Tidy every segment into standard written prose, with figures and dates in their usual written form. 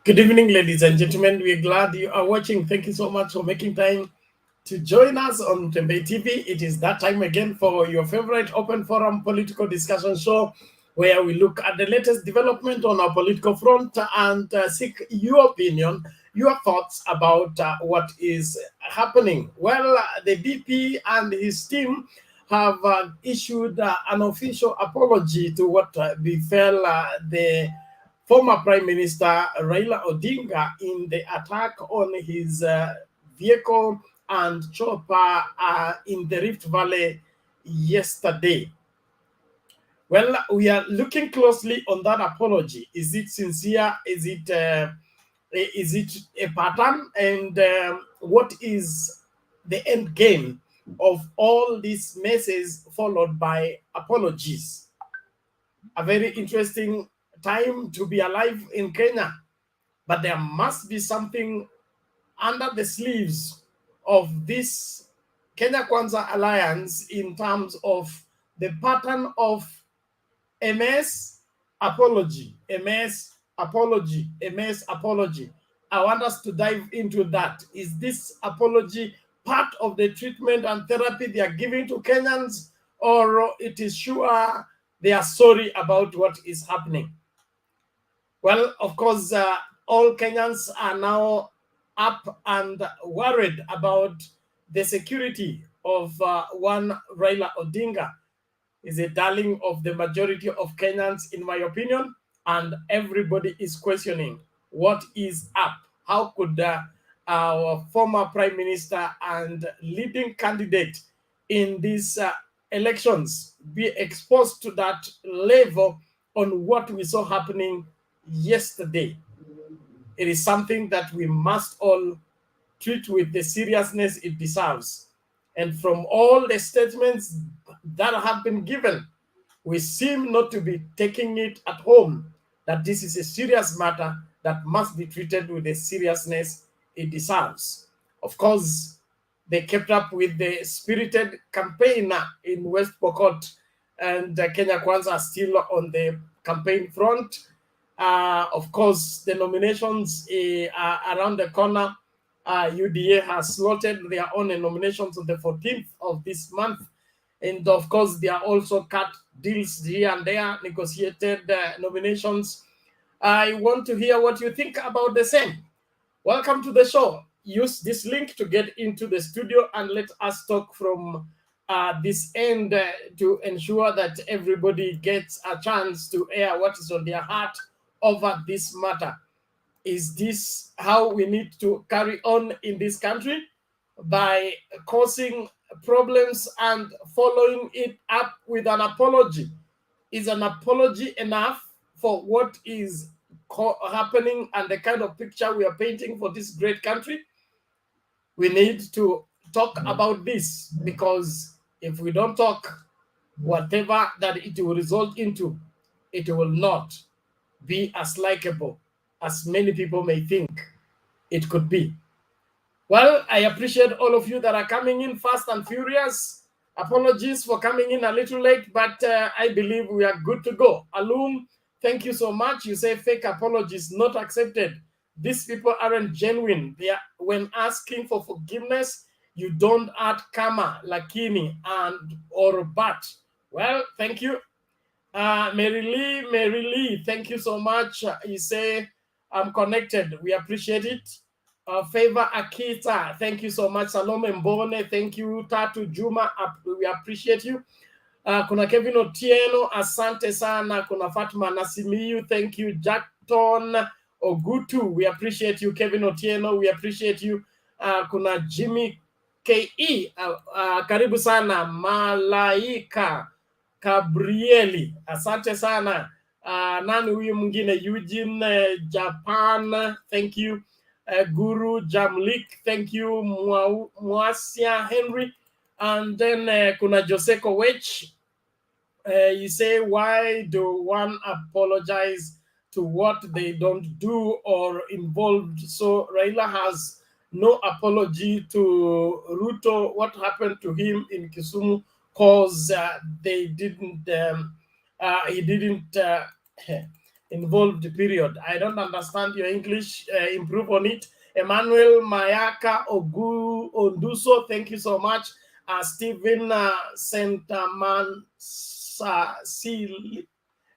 Good evening, ladies and gentlemen. We're glad you are watching. Thank you so much for making time to join us on Tembe TV. It is that time again for your favorite open forum political discussion show where we look at the latest development on our political front and seek your opinion, your thoughts about what is happening. Well, the DP and his team have issued an official apology to what befell the former Prime Minister Raila Odinga in the attack on his vehicle and chopper in the Rift Valley yesterday. Well, we are looking closely on that apology. Is it sincere? Is it a pattern? And what is the end game of all these messes followed by apologies? A very interesting time to be alive in Kenya, but there must be something under the sleeves of this Kenya Kwanza alliance in terms of the pattern of MS apology, MS apology, MS apology. I want us to dive into that. Is this apology part of the treatment and therapy they are giving to Kenyans, or it is sure they are sorry about what is happening? Well, of course, all Kenyans are now up and worried about the security of one Raila Odinga. Is a darling of the majority of Kenyans, in my opinion, and everybody is questioning what is up. How could our former Prime Minister and leading candidate in these elections be exposed to that level on what we saw happening yesterday? It is something that we must all treat with the seriousness it deserves. And from all the statements that have been given, we seem not to be taking it at home, that this is a serious matter that must be treated with the seriousness it deserves. Of course, they kept up with the spirited campaign in West POKOT, and Kenya Kwanza are still on the campaign front. Of course, the nominations are around the corner. UDA has slotted their own nominations on the 14th of this month. And of course, there are also cut deals here and there, negotiated nominations. I want to hear what you think about the same. Welcome to the show. Use this link to get into the studio and let us talk from this end to ensure that everybody gets a chance to air what is on their heart over this matter. Is this how we need to carry on in this country? By causing problems and following it up with an apology? Is an apology enough for what is happening and the kind of picture we are painting for this great country? We need to talk about this, because if we don't talk, whatever that it will result into, it will not be as likable as many people may think it could be. Well, I appreciate all of you that are coming in fast and furious. Apologies for coming in a little late, but I believe we are good to go. Alum, thank you so much. You say fake apologies not accepted. These people aren't genuine. They are, when asking for forgiveness, you don't add kama, lakini, and or but. Well, thank you. Mary Lee, thank you so much. You say I'm connected. We appreciate it. Favor Akita, thank you so much. Salome Mbone, thank you. Tatu Juma, we appreciate you. Kuna Kevin Otieno, asante sana. Kuna Fatma Nasimiyu, thank you. Jackton Ogutu, we appreciate you. Kevin Otieno, we appreciate you. Kuna Jimmy Ke, karibu sana. Malaika Gabrieli, asante sana. Nani huyu mwingine? Eugene Japan, thank you. Guru Jamlik, thank you. Mwasia Henry, and then kuna Joseko Wech. You say, why do one apologize to what they don't do or involved? So Raila has no apology to Ruto. What happened to him in Kisumu? Cause they didn't. He didn't. involved period. I don't understand your English. Improve on it. Emmanuel Mayaka Ogu Onduso, thank you so much. Stephen Sentaman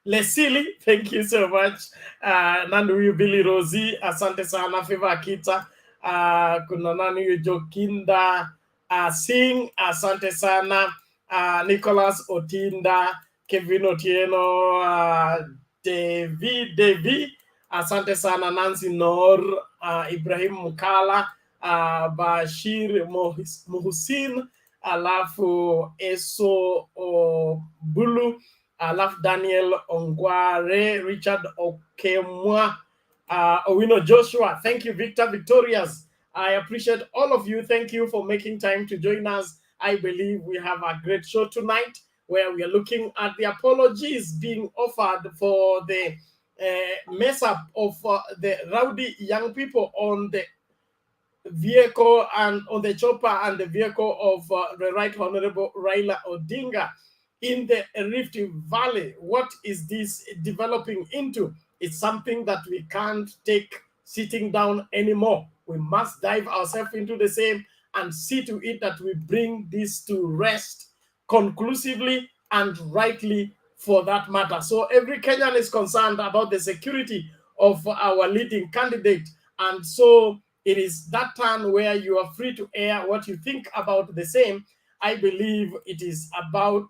Lesili, thank you so much. Nandu Billy Rosie, asante sana. Favor Kita, kuna nani Jokinda Singh, asante sana. Nicholas Otinda, Kevin Otieno, David, asante sana. Nancy Nor, Ibrahim Mukala, Bashir Muhusin, alafu Eso Bulu, alafu Daniel Ongware, Richard Okemwa, Owino Joshua. Thank you, Victor Victorious. I appreciate all of you. Thank you for making time to join us. I believe we have a great show tonight where we are looking at the apologies being offered for the mess up of the rowdy young people on the vehicle and on the chopper and the vehicle of the Right Honorable Raila Odinga in the Rift Valley. What is this developing into? It's something that we can't take sitting down anymore. We must dive ourselves into the same and see to it that we bring this to rest conclusively and rightly for that matter. So every Kenyan is concerned about the security of our leading candidate. And so it is that turn where you are free to air what you think about the same. I believe it is about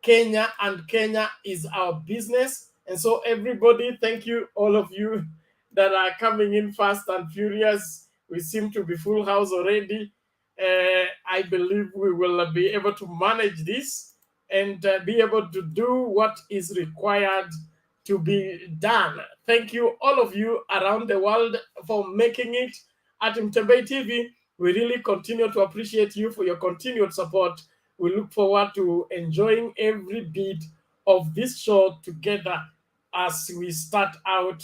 Kenya, and Kenya is our business. And so everybody, thank you, all of you that are coming in fast and furious. We seem to be full house already. I believe we will be able to manage this and be able to do what is required to be done. Thank you, all of you around the world, for making it at Mtembei TV. We really continue to appreciate you for your continued support. We look forward to enjoying every bit of this show together as we start out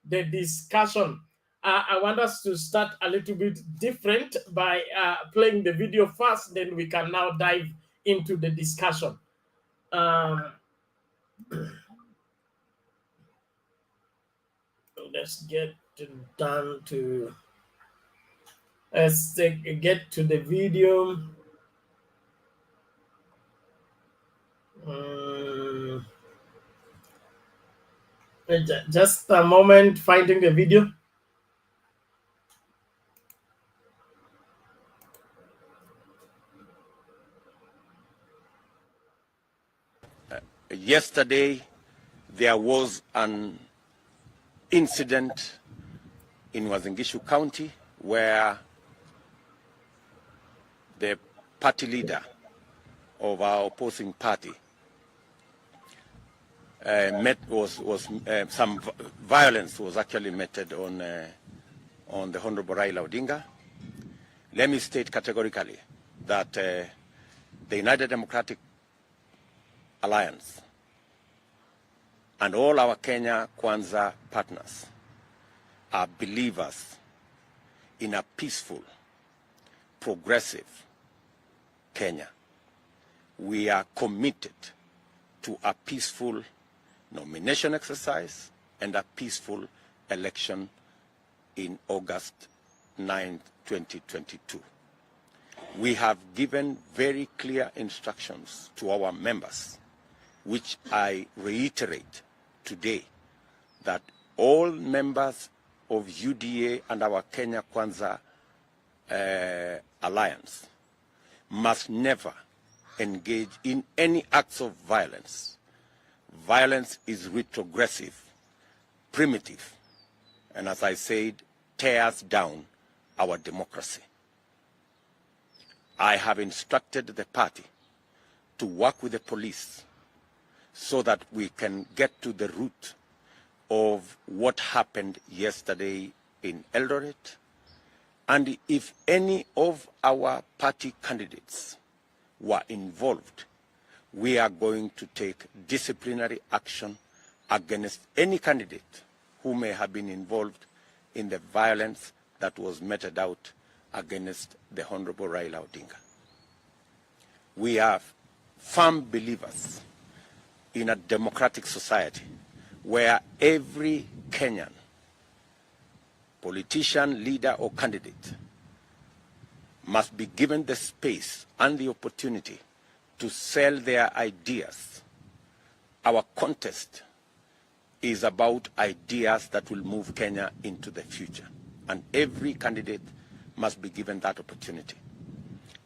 the discussion. I want us to start a little bit different by playing the video first, then we can now dive into the discussion. Let's get down to, let's get to the video. Just a moment, finding the video. Yesterday, there was an incident in Uasin Gishu County where the party leader of our opposing party some violence was actually meted on the Honorable Raila Odinga. Let me state categorically that the United Democratic Alliance and all our Kenya Kwanza partners are believers in a peaceful, progressive Kenya. We are committed to a peaceful nomination exercise and a peaceful election in August 9, 2022. We have given very clear instructions to our members, which I reiterate today, that all members of UDA and our Kenya Kwanza alliance must never engage in any acts of violence. Violence is retrogressive, primitive, and as I said, tears down our democracy. I have instructed the party to work with the police so that we can get to the root of what happened yesterday in Eldoret. And if any of our party candidates were involved, we are going to take disciplinary action against any candidate who may have been involved in the violence that was meted out against the Honorable Raila Odinga. We are firm believers in a democratic society where every Kenyan, politician, leader, or candidate must be given the space and the opportunity to sell their ideas. Our contest is about ideas that will move Kenya into the future, and every candidate must be given that opportunity.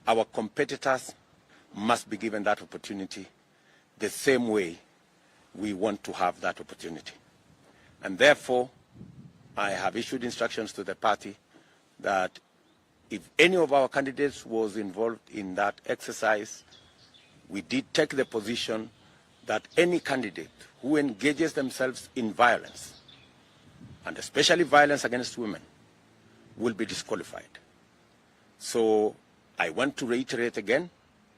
Our competitors must be given that opportunity the same way we want to have that opportunity. And therefore, I have issued instructions to the party that if any of our candidates was involved in that exercise, we did take the position that any candidate who engages themselves in violence, and especially violence against women, will be disqualified. So I want to reiterate again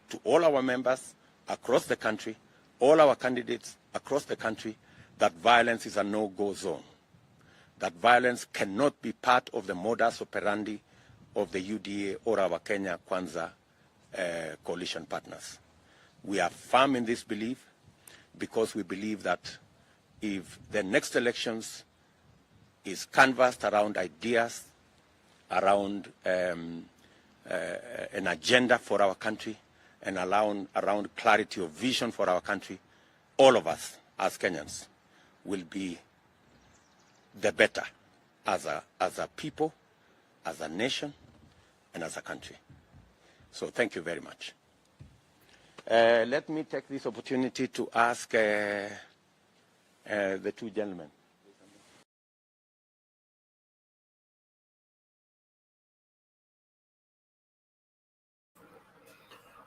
to all our members across the country, all our candidates across the country, that violence is a no-go zone. That violence cannot be part of the modus operandi of the UDA or our Kenya Kwanza coalition partners. We are firm in this belief because we believe that if the next elections is canvassed around ideas, around an agenda for our country, and around clarity of vision for our country, all of us as Kenyans will be the better as a people, as a nation, and as a country. So thank you very much. Let me take this opportunity to ask the two gentlemen.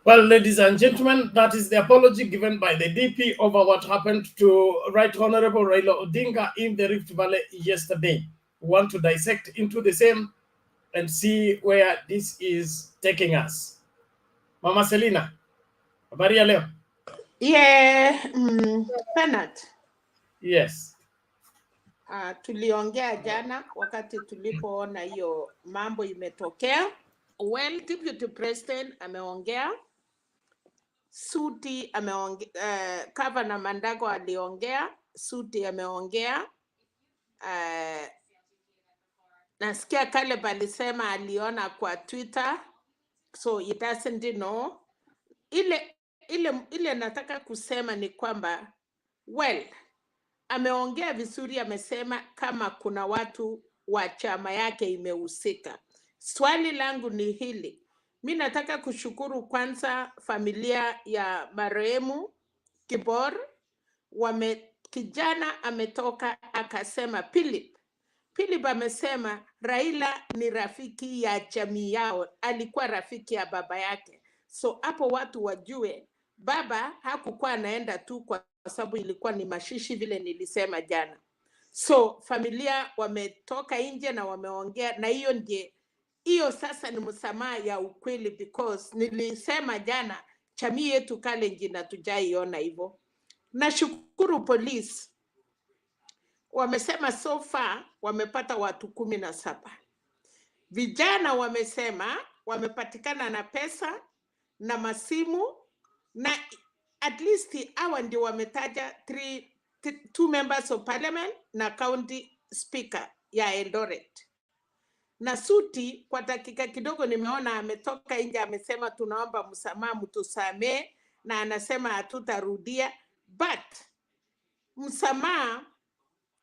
Well, ladies and gentlemen, that is the apology given by the DP over what happened to Right Honorable Raila Odinga in the Rift Valley yesterday. We want to dissect into the same and see where this is taking us. Mama Selina, habari ya leo? Bernard. Yes. Tuliongea jana wakati tulipoona hiyo mambo imetokea. Well, Deputy President ameongea, Suti ameongea, Governor Mandago aliongea, Suti ameongea. Nasikia Caleb alisema aliona kwa Twitter, so it doesn't know. Ile nataka kusema ni kwamba, well, ameongea vizuri, amesema kama kuna watu wa chama yake imehusika. Swali langu ni hili. Mimi nataka kushukuru kwanza familia ya marehemu Kibor. Kijana ametoka akasema Philip amesema Raila ni rafiki ya jamii yao, alikuwa rafiki ya baba yake. So hapo watu wajue baba hakukuwa anaenda tu kwa sababu ilikuwa ni mashishi vile nilisema jana. So familia wametoka nje na wameongea, na hiyo sasa ni msamaha ya ukweli, because nilisema jana jamii yetu Kalenjin hatujaiona hivyo. Nashukuru polisi wamesema so far wamepata watu 17. Vijana wamesema wamepatikana na pesa na masimu, na at least hawa ndio wametaja 2 members of parliament na county speaker ya Eldoret. Na Suti kwa dakika kidogo nimeona ametoka nje amesema tunaomba msamaha, mtusamee, na anasema hatutarudia. But msamaha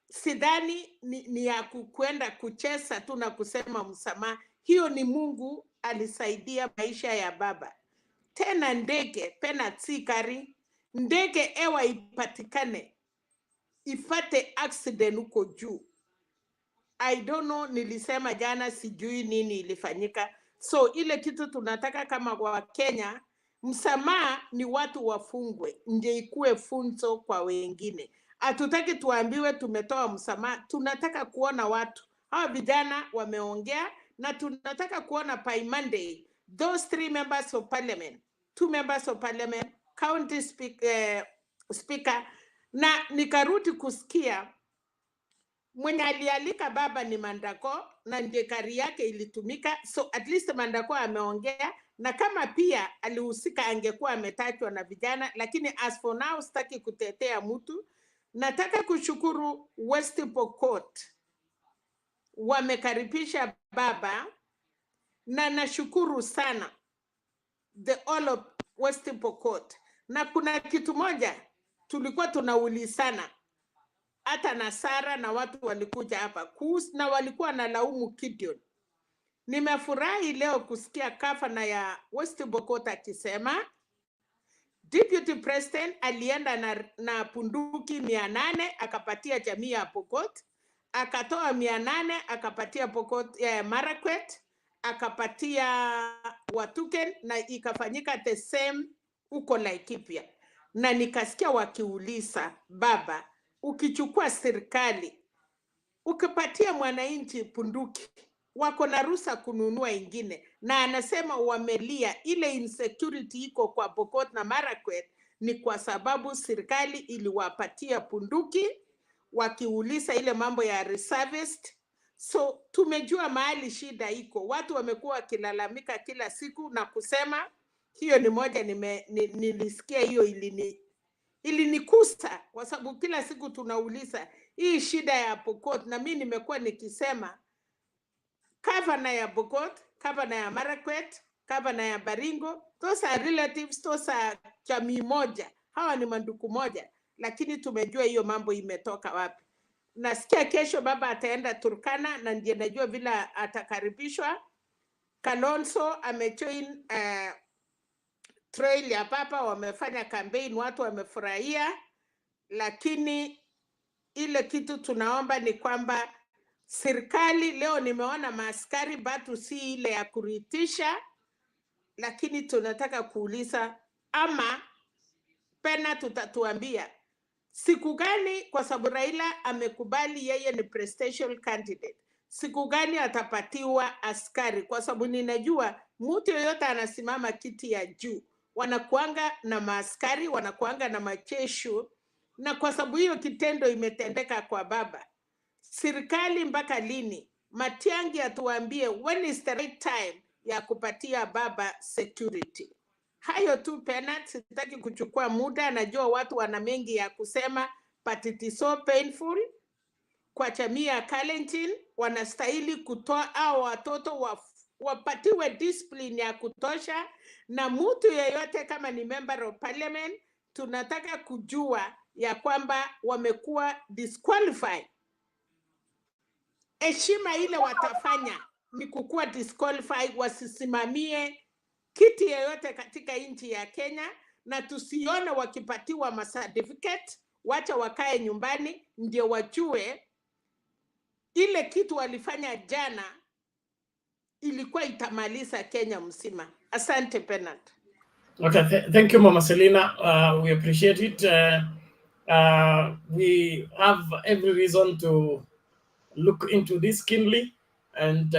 sidhani ni ya kwenda kucheza tu na kusema msamaha. Hiyo ni Mungu alisaidia maisha ya baba. Tena ndege pena tsikari, ndege ewa ipatikane ifate accident huko juu. I don't know, nilisema jana sijui nini ilifanyika. So ile kitu tunataka kama kwa Kenya, msamaha ni watu wafungwe, nje ikue funzo kwa wengine. Hatutaki tuambiwe tumetoa msamaha, tunataka kuona watu. Hawa vijana wameongea, na tunataka kuona by Monday those 3 members of parliament, 2 members of parliament, county speaker, na nikarudi kusikia mwenye alialika baba ni Mandako na ndiye kari yake ilitumika. So at least Mandako ameongea, na kama pia alihusika angekuwa ametajwa na vijana, lakini as for now sitaki kutetea mtu. Nataka kushukuru West Pokot, wamekaribisha baba, na nashukuru sana the all of West Pokot. Na kuna kitu moja tulikuwa tunaulizana, hata na Sara na watu walikuja hapa na walikuwa na laumu Gideon. Nimefurahi leo kusikia gavana ya West Pokot akisema Deputy President alienda na punduki 800 akapatia jamii ya Pokot, akatoa 800 akapatia Pokot Marakwet, akapatia Watuken, na ikafanyika the same uko Laikipia. Na nikasikia wakiuliza, baba, ukichukua serikali ukipatia mwananchi punduki, wako na ruhusa kununua ingine, na anasema wamelia ile insecurity iko kwa Pokot na Marakwet ni kwa sababu serikali iliwapatia punduki, wakiuliza ile mambo ya reservist. So tumejua mahali shida iko. Watu wamekuwa wakilalamika kila siku na kusema hiyo ni moja nilisikia hiyo ilinikusa, kwa sababu kila siku tunauliza hii shida ya Pokot, na mimi nimekuwa nikisema gavana ya Pokot, gavana ya Marakwet, gavana ya Baringo, those are relatives, those are jamii moja, hawa ni manduku moja, lakini tumejua hiyo mambo imetoka wapi. Nasikia kesho baba ataenda Turkana, na ndiye najua vile atakaribishwa. Kalonzo amejoin trail ya papa, wamefanya campaign, watu wamefurahia, lakini ile kitu tunaomba ni kwamba serikali, leo nimeona maaskari batu si ile ya kuritisha, lakini tunataka kuuliza ama pena tutatuambia siku gani, kwa sababu Raila amekubali yeye ni presidential candidate, siku gani atapatiwa askari, kwa sababu ninajua mtu yoyote anasimama kiti ya juu wanakuanga na maaskari, wanakuanga na machesho, na kwa sababu hiyo kitendo imetendeka kwa baba, serikali mpaka lini? Matiang'i atuambie when is the right time ya kupatia baba security. Hayo tu Penat, sitaki kuchukua muda, najua watu wana mengi ya kusema, but it is so painful. Kwa jamii ya Kalenjin wanastahili kutoa hao watoto wapatiwe discipline ya kutosha, na mtu yeyote kama ni member of parliament tunataka kujua ya kwamba wamekuwa disqualified. Heshima ile watafanya ni kukuwa disqualified, wasisimamie kiti yeyote katika nchi ya Kenya, na tusione wakipatiwa certificate, wacha wakae nyumbani ndio wajue ile kitu walifanya jana ilikuwa itamaliza Kenya mzima. Asante Penat. Okay, thank you Mama Selina. We appreciate it. We have every reason to look into this keenly, and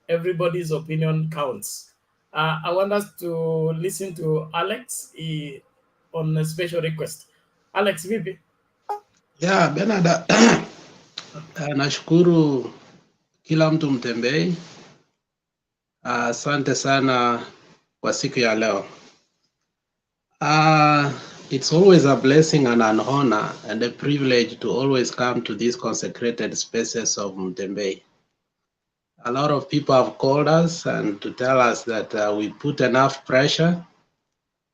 everybody's opinion counts. I want us to listen to Alex on a special request. Alex, vipi? Yeah, Bernard, nashukuru kila mtu Mtembei. Asante sana kwa siku ya leo. It's always a blessing and an honor and a privilege to always come to these consecrated spaces of Mtembei. A lot of people have called us and to tell us that we put enough pressure,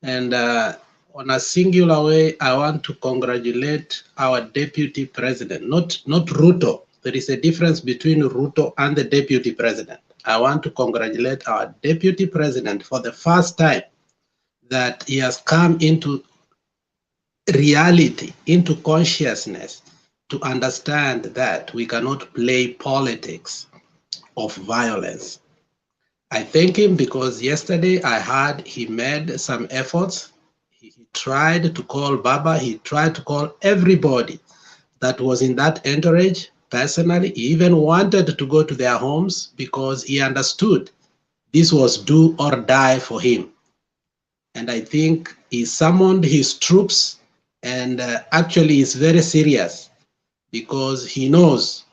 and on a singular way, I want to congratulate our deputy president, not Ruto. There is a difference between Ruto and the deputy president. I want to congratulate our deputy president for the first time that he has come into reality, into consciousness, to understand that we cannot play politics of violence. I thank him because yesterday I heard he made some efforts. He tried to call Baba, he tried to call everybody that was in that entourage personally. He even wanted to go to their homes because he understood this was do or die for him. And I think he summoned his troops, and actually is very serious because he knows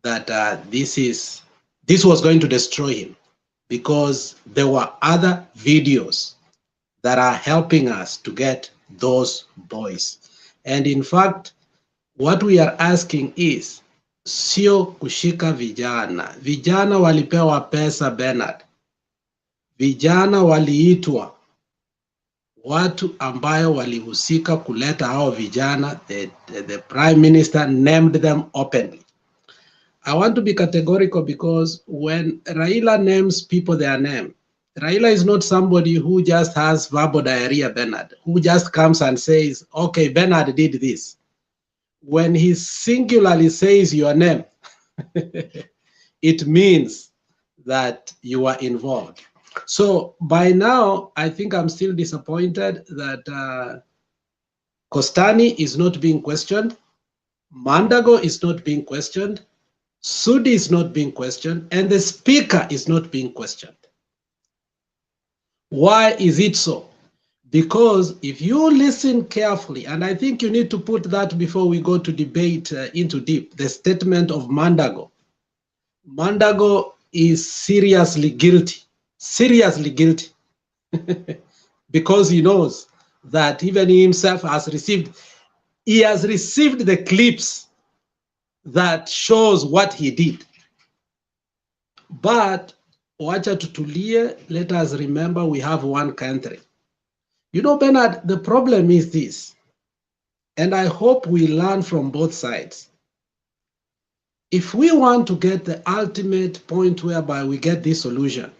that this was going to destroy him, because there were other videos that are helping us to get those boys. And in fact, What we are asking is sio kushika vijana. Vijana walipewa pesa, Bernard. Vijana waliitwa, watu ambayo walihusika kuleta hao vijana, the prime minister named them openly. I want to be categorical because when Raila names people their name, Raila is not somebody who just has verbal diarrhea, Bernard, who just comes and says, okay, Bernard did this. When he singularly says your name, it means that you are involved. So by now, I think I'm still disappointed that Kostani is not being questioned, Mandago is not being questioned, Sudi is not being questioned, and the speaker is not being questioned. Why is it so? Because if you listen carefully, and I think you need to put that before we go to debate into deep, the statement of Mandago. Mandago is seriously guilty, because he knows that even he himself has received the clips that shows what he did. But wacha tutulie, let us remember we have one country. You know, Bernard, the problem is this, and I hope we learn from both sides. If we want to get the ultimate point whereby we get this solution,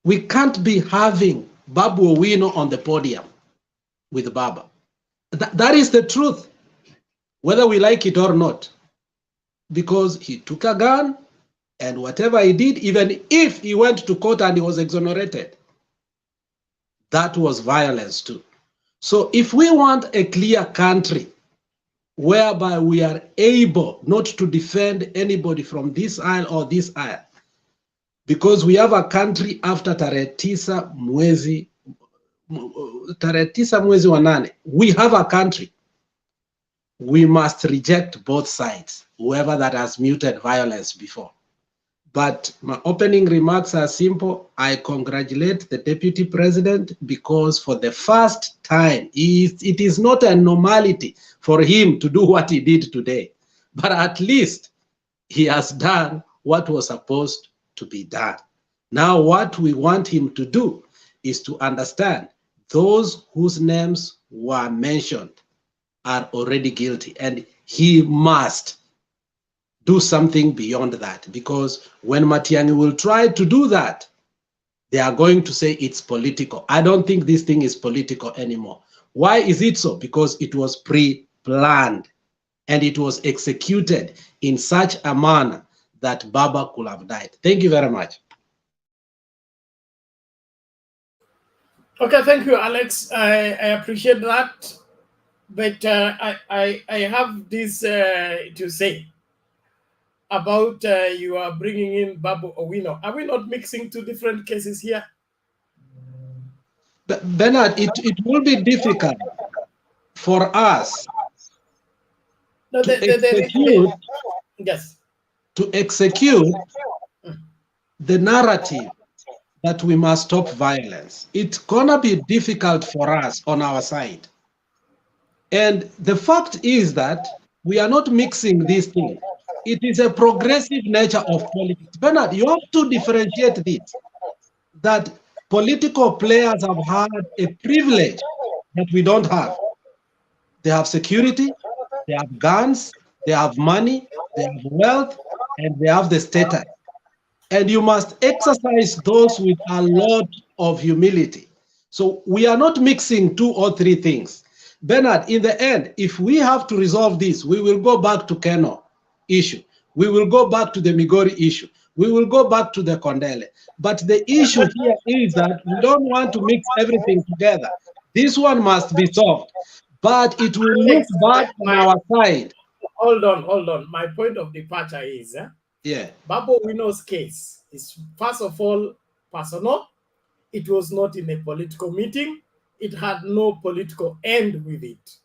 we can't be having Babu Owino on the podium with Baba. That is the truth, whether we like it or not, because he took a gun and whatever he did, even if he went to court and he was exonerated, that was violence too. So if we want a clear country whereby we are able not to defend anybody from this aisle or this aisle, because we have a country after tarehe tisa mwezi wa nane, we have a country. We must reject both sides, whoever that has muted violence before. But my opening remarks are simple. I congratulate the deputy president because for the first time, it is not a normality for him to do what he did today, but at least he has done what was supposed to be done. Now what we want him to do is to understand those whose names were mentioned are already guilty, and he must do something beyond that, because when Matiang'i will try to do that, they are going to say it's political. I don't think this thing is political anymore. Why is it so? Because it was pre-planned and it was executed in such a manner that Baba could have died. Thank you very much. Okay, thank you, Alex. I appreciate that. But I have this to say about you are bringing in Babu Owino. Are we not mixing two different cases here? Bernard, it will be difficult for us to execute the narrative that we must stop violence. It's gonna be difficult for us on our side. And the fact is that we are not mixing these things. It is a progressive nature of politics. Bernard, you have to differentiate this, that political players have had a privilege that we don't have. They have security, they have guns, they have money, they have wealth, and they have the status. And you must exercise those with a lot of humility. So we are not mixing two or three things. Bernard, in the end, if we have to resolve this, we will go back to Keno issue. We will go back to the Migori issue. We will go back to the Kondele. But the issue here is that we don't want to mix everything together. This one must be solved. But it will look bad on our side. Hold on. My point of departure is Babu Owino's case is, first of all, personal. It was not in a political meeting. It had no political end with it.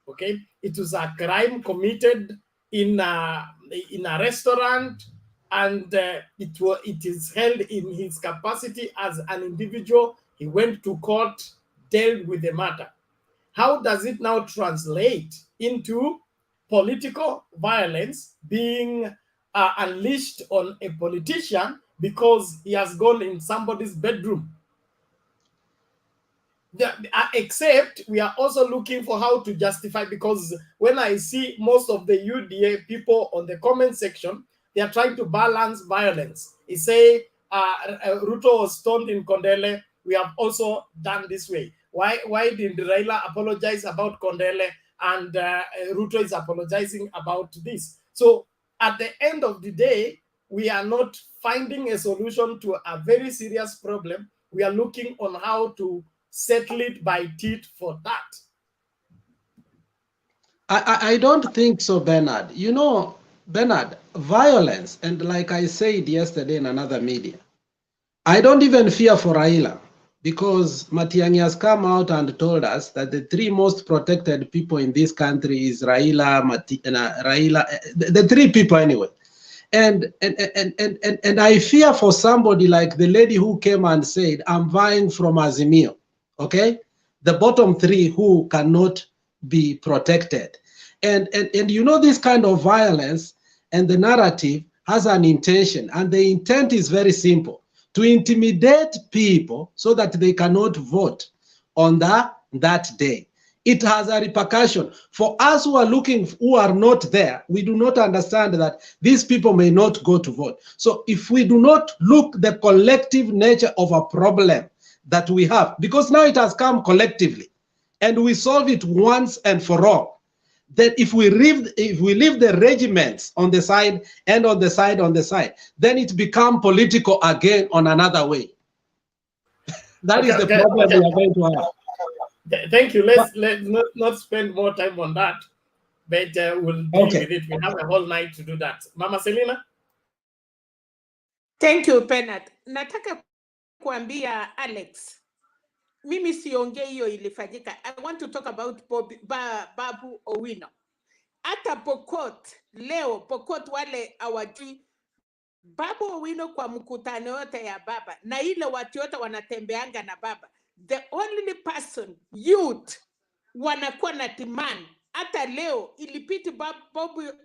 Okay, it was a crime committed in a restaurant, and it is held in his capacity as an individual. He went to court, dealt with the matter. How does it now translate into political violence being unleashed on a politician because he has gone in somebody's bedroom. Except we are also looking for how to justify, because when I see most of the UDA people on the comment section, they are trying to balance violence. They say Ruto was stoned in Kondele. We have also done this way. Why did Raila apologize about Kondele and Ruto is apologizing about this? So at the end of the day, we are not finding a solution to a very serious problem. We are looking on how to settle it by teeth for that. I don't think so, Bernard. You know, Bernard, violence, and like I said yesterday in another media, I don't even fear for Raila, because Matiang'i has come out and told us that the three most protected people in this country is Raila, the three people anyway. And I fear for somebody like the lady who came and said, I'm vying from AZIMIO, okay? The bottom three who cannot be protected. And you know, this kind of violence and the narrative has an intention, and the intent is very simple: to intimidate people so that they cannot vote on that day. It has a repercussion. For us who are looking, who are not there, we do not understand that these people may not go to vote. So if we do not look the collective nature of a problem that we have, because now it has come collectively, and we solve it once and for all, that if we leave the regiments on the side and on the side, then it becomes political again on another way. That is the problem we are going to have. Thank you. Let's not spend more time on that, but we'll deal with it. We have a whole night to do that. Mama Selina? Thank you, Bernard. Nataka kuambia Alex, mimi siongei hiyo ilifanyika. I want to talk about Babu Owino. Hata POKOT, leo POKOT wale hawajui Babu Owino kwa mkutano yote ya baba, na ile watu yote wanatembeanga na baba. The only person, youth, wanakuwa na demand. Hata leo ilipiti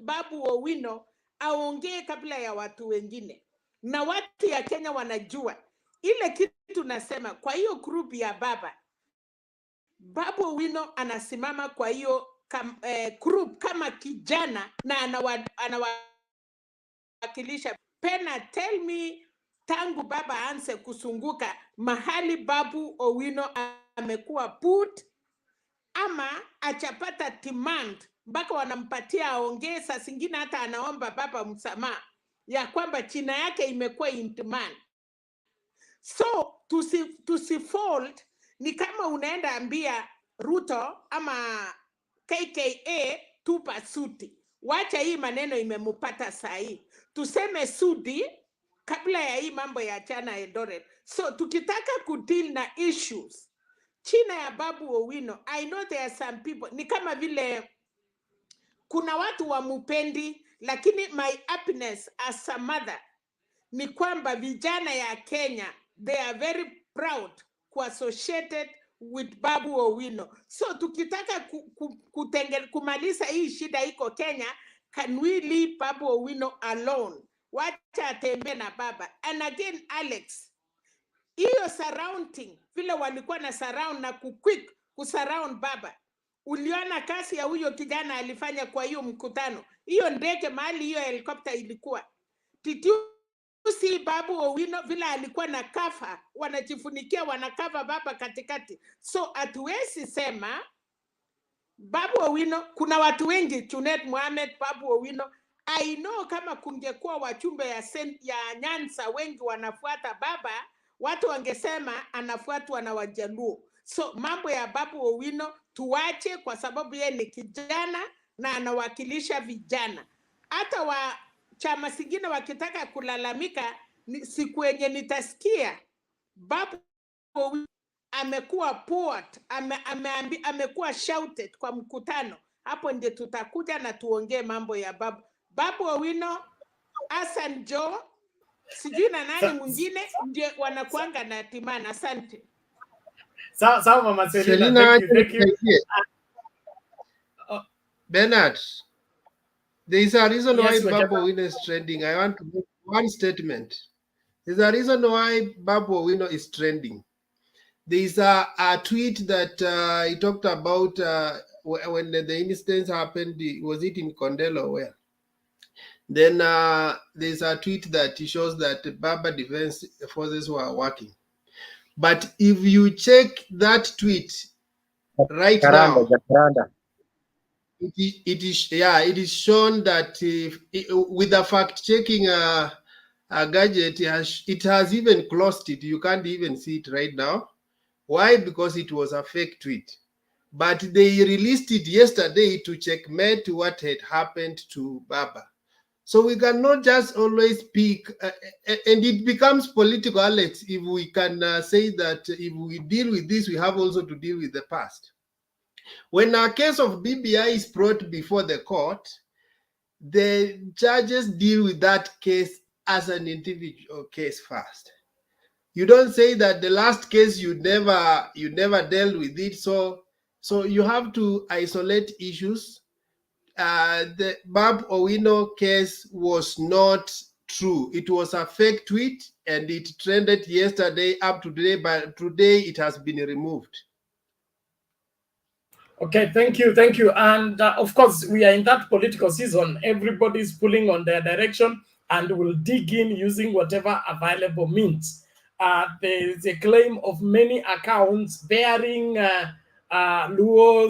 Babu Owino aongee kabla ya watu wengine. Na watu ya Kenya wanajua ile kitu nasema. Kwa hiyo group ya baba, Babu Owino anasimama kwa hiyo group kama kijana na anawakilisha. Pena, tell me, tangu baba aanze kusunguka, mahali Babu Owino amekuwa put ama achapata demand mpaka wanampatia aongee, saa zingine hata anaomba baba msamaha ya kwamba china yake imekuwa in demand. So tusifold, ni kama unaenda ambia Ruto ama KKA tupa suti. Wacha hii maneno imemupata sahi. Tuseme sudi kabla ya hii mambo ya chana Eldoret. So tukitaka kudeal na issues china ya Babu Owino, I know there are some people, ni kama vile kuna watu wa mupendi, lakini my happiness as a mother ni kwamba vijana ya Kenya, they are very proud associated with Babu Owino. So tukitaka kumaliza hii shida iko Kenya, can we leave Babu Owino alone? Wacha atembe na baba. And again, Alex, hiyo surrounding, vile walikuwa na surround na kuquick kusurround baba. Uliona kasi ya huyo kijana alifanya kwa hiyo mkutano. Hiyo ndege mahali hiyo helicopter ilikuwa. Si Babu Owino vile alikuwa na kafa, wanajifunikia wanakava baba katikati. So hatuwezi sema Babu Owino, kuna watu wengi, Junet Mohamed, Babu Owino. I know kama kungekuwa wachumbe ya Nyanza wengi wanafuata baba, watu wangesema anafuatwa na Wajaluo. So mambo ya Babu Owino tuwache, kwa sababu yeye ni kijana na anawakilisha vijana. Hata wa chama singine wakitaka kulalamika, siku yenye nitasikia Babu Owino amekuwa port, amekuwa shouted kwa mkutano, hapo ndio tutakuja na tuongee mambo ya Babu Owino, Hassan Joho, sijui na nani mwingine ndio wanakuanga na timana. Asante. Sawa Mama Selina, thank you. Bernard, There is a reason why Yes, Babu Wekesa. Owino is trending. I want to make one statement. There's a reason why Babu Owino is trending. There is a tweet that he talked about when the incident happened. Was it in Condell or where? Then there's a tweet that shows that Baba Defense Forces were working. But if you check that tweet right Karanda, now, Jacaranda. it is shown that with the fact checking gadget, it has even closed it. You can't even see it right now. Why? Because it was a fake tweet. But they released it yesterday to checkmate what had happened to Baba. So we cannot just always pick, and it becomes political, Alex, if we can say that if we deal with this, we have also to deal with the past. When a case of BBI is brought before the court, the judges deal with that case as an individual case first. You don't say that the last case you never dealt with it, so you have to isolate issues. The Babu Owino case was not true. It was a fake tweet and it trended yesterday up to today, but today it has been removed. Okay, thank you, thank you. And of course, we are in that political season. Everybody's pulling on their direction and will dig in using whatever available means. There is a claim of many accounts bearing Luo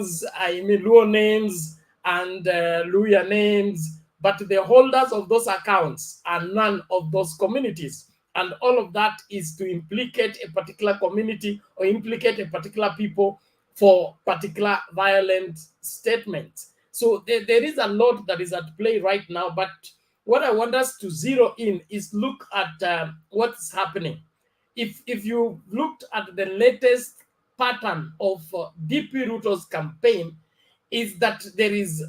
names and Luya names, but the holders of those accounts are none of those communities. And all of that is to implicate a particular community or implicate a particular people for particular violent statements. So there is a lot that is at play right now, but what I want us to zero in is look at what's happening. If you looked at the latest pattern of DP Ruto's campaign, is that there is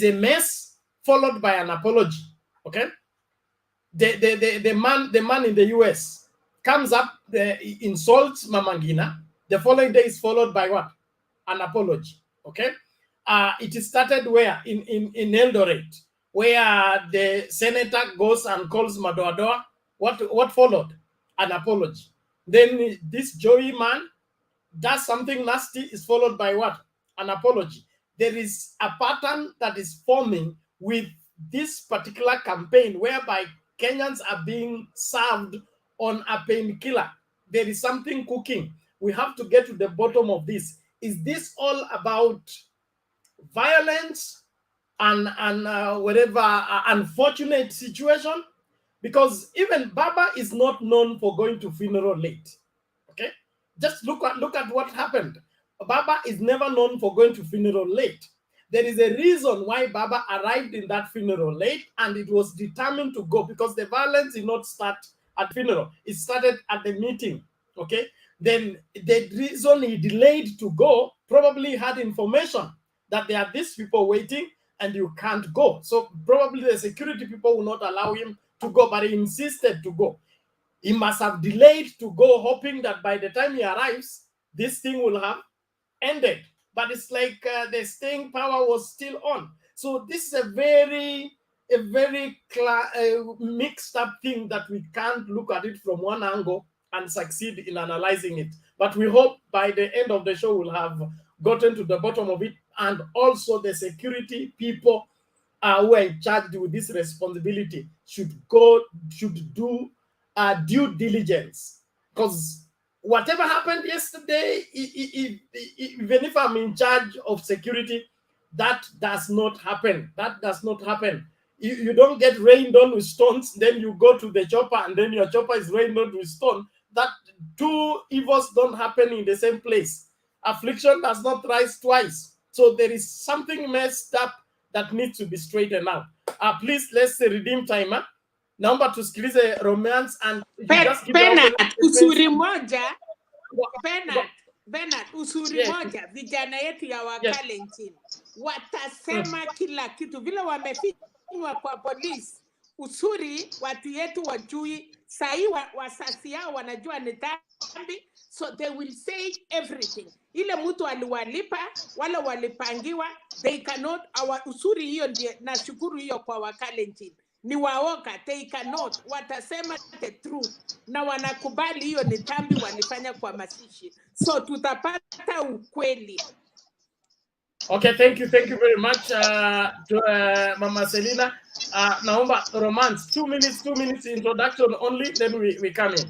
a mess followed by an apology. Okay, the man in the US comes up, insults Mamangina. The following day is followed by what? An apology. Okay. It started where? In Eldoret, where the senator goes and calls Madoadoa. What followed? An apology. Then this Joey man does something nasty, is followed by what? An apology. There is a pattern that is forming with this particular campaign whereby Kenyans are being served on a painkiller. There is something cooking. We have to get to the bottom of this. Is this all about violence and whatever unfortunate situation? Because even Baba is not known for going to funeral late. Okay, just look at what happened. Baba is never known for going to funeral late. There is a reason why Baba arrived in that funeral late, and it was determined to go because the violence did not start at funeral. It started at the meeting. Okay, then the reason he delayed to go probably had information that there are these people waiting and you can't go. So probably the security people will not allow him to go, but he insisted to go. He must have delayed to go, hoping that by the time he arrives, this thing will have ended. But it's like the staying power was still on. So this is a very mixed up thing that we can't look at it from one angle and succeed in analyzing it. But we hope by the end of the show we'll have gotten to the bottom of it, and also the security people who are charged with this responsibility should do due diligence, because whatever happened yesterday, even if I'm in charge of security, that does not happen. That does not happen. You don't get rained on with stones, then you go to the chopper and then your chopper is rained on with stone. That two evils don't happen in the same place. Affliction does not rise twice. So there is something messed up that needs to be straightened out. Please, let's redeem timer. Naomba tusikilize romance and just give Bernard, usuri moja. Bernard, usuri moja. Vijana yetu ya wakale nchini watasema kila kitu vile wamefinywa kwa polisi. Usuri watu yetu wajui, sahi wasasi yao wanajua ni dhambi, So they will say everything. Ile mtu aliwalipa, wala walipangiwa, they cannot, usuri hiyo ndiye, nashukuru hiyo kwa Wakalenjin. Ni waoga, they cannot, watasema the truth. Na wanakubali hiyo ni dhambi walifanya kwa masishi. So tutapata ukweli. Okay, thank you very much to Mama Selina. Naomba Romance, 2 minutes introduction only, then we come in.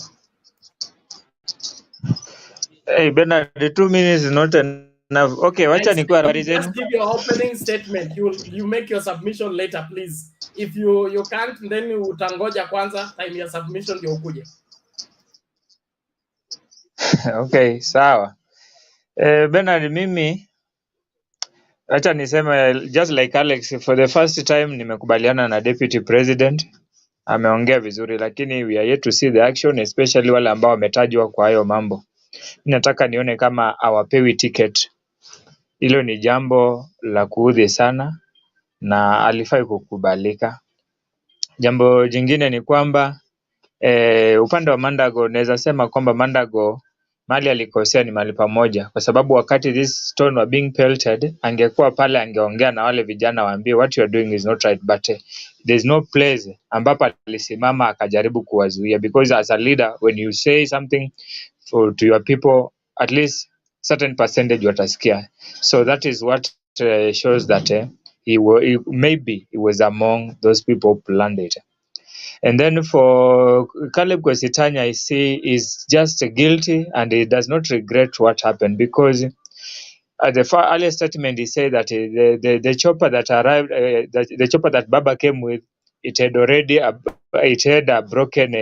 Hey Bernard, the 2 minutes is not enough. Okay, wacha nikuwa habari zenu. Just give your opening statement. You make your submission later, please. If you can't, then utangoja kwanza time ya submission ndio ukuje. Okay, sawa. Bernard, mimi acha niseme just like Alex, for the first time nimekubaliana na Deputy President. Ameongea vizuri, lakini we are yet to see the action, especially wale ambao wametajwa kwa hayo mambo. Nataka nione kama hawapewi ticket. Hilo ni jambo la kuudhi sana na alifai kukubalika. Jambo jingine ni kwamba upande wa Mandago naweza sema kwamba Mandago mali alikosea ni mali pamoja, kwa sababu wakati this stone were being pelted angekuwa pale, angeongea na wale vijana waambie what you are doing is not right, but there is no place ambapo alisimama akajaribu kuwazuia, because as a leader when you say something to your people, at least certain percentage watasikia. So that is what shows that maybe he was among those people who planned it. And then for Caleb Kwesitanya, I see is just guilty and he does not regret what happened, because at the earlier statement he said that the chopper that arrived, the chopper that Baba came with, it had already a broken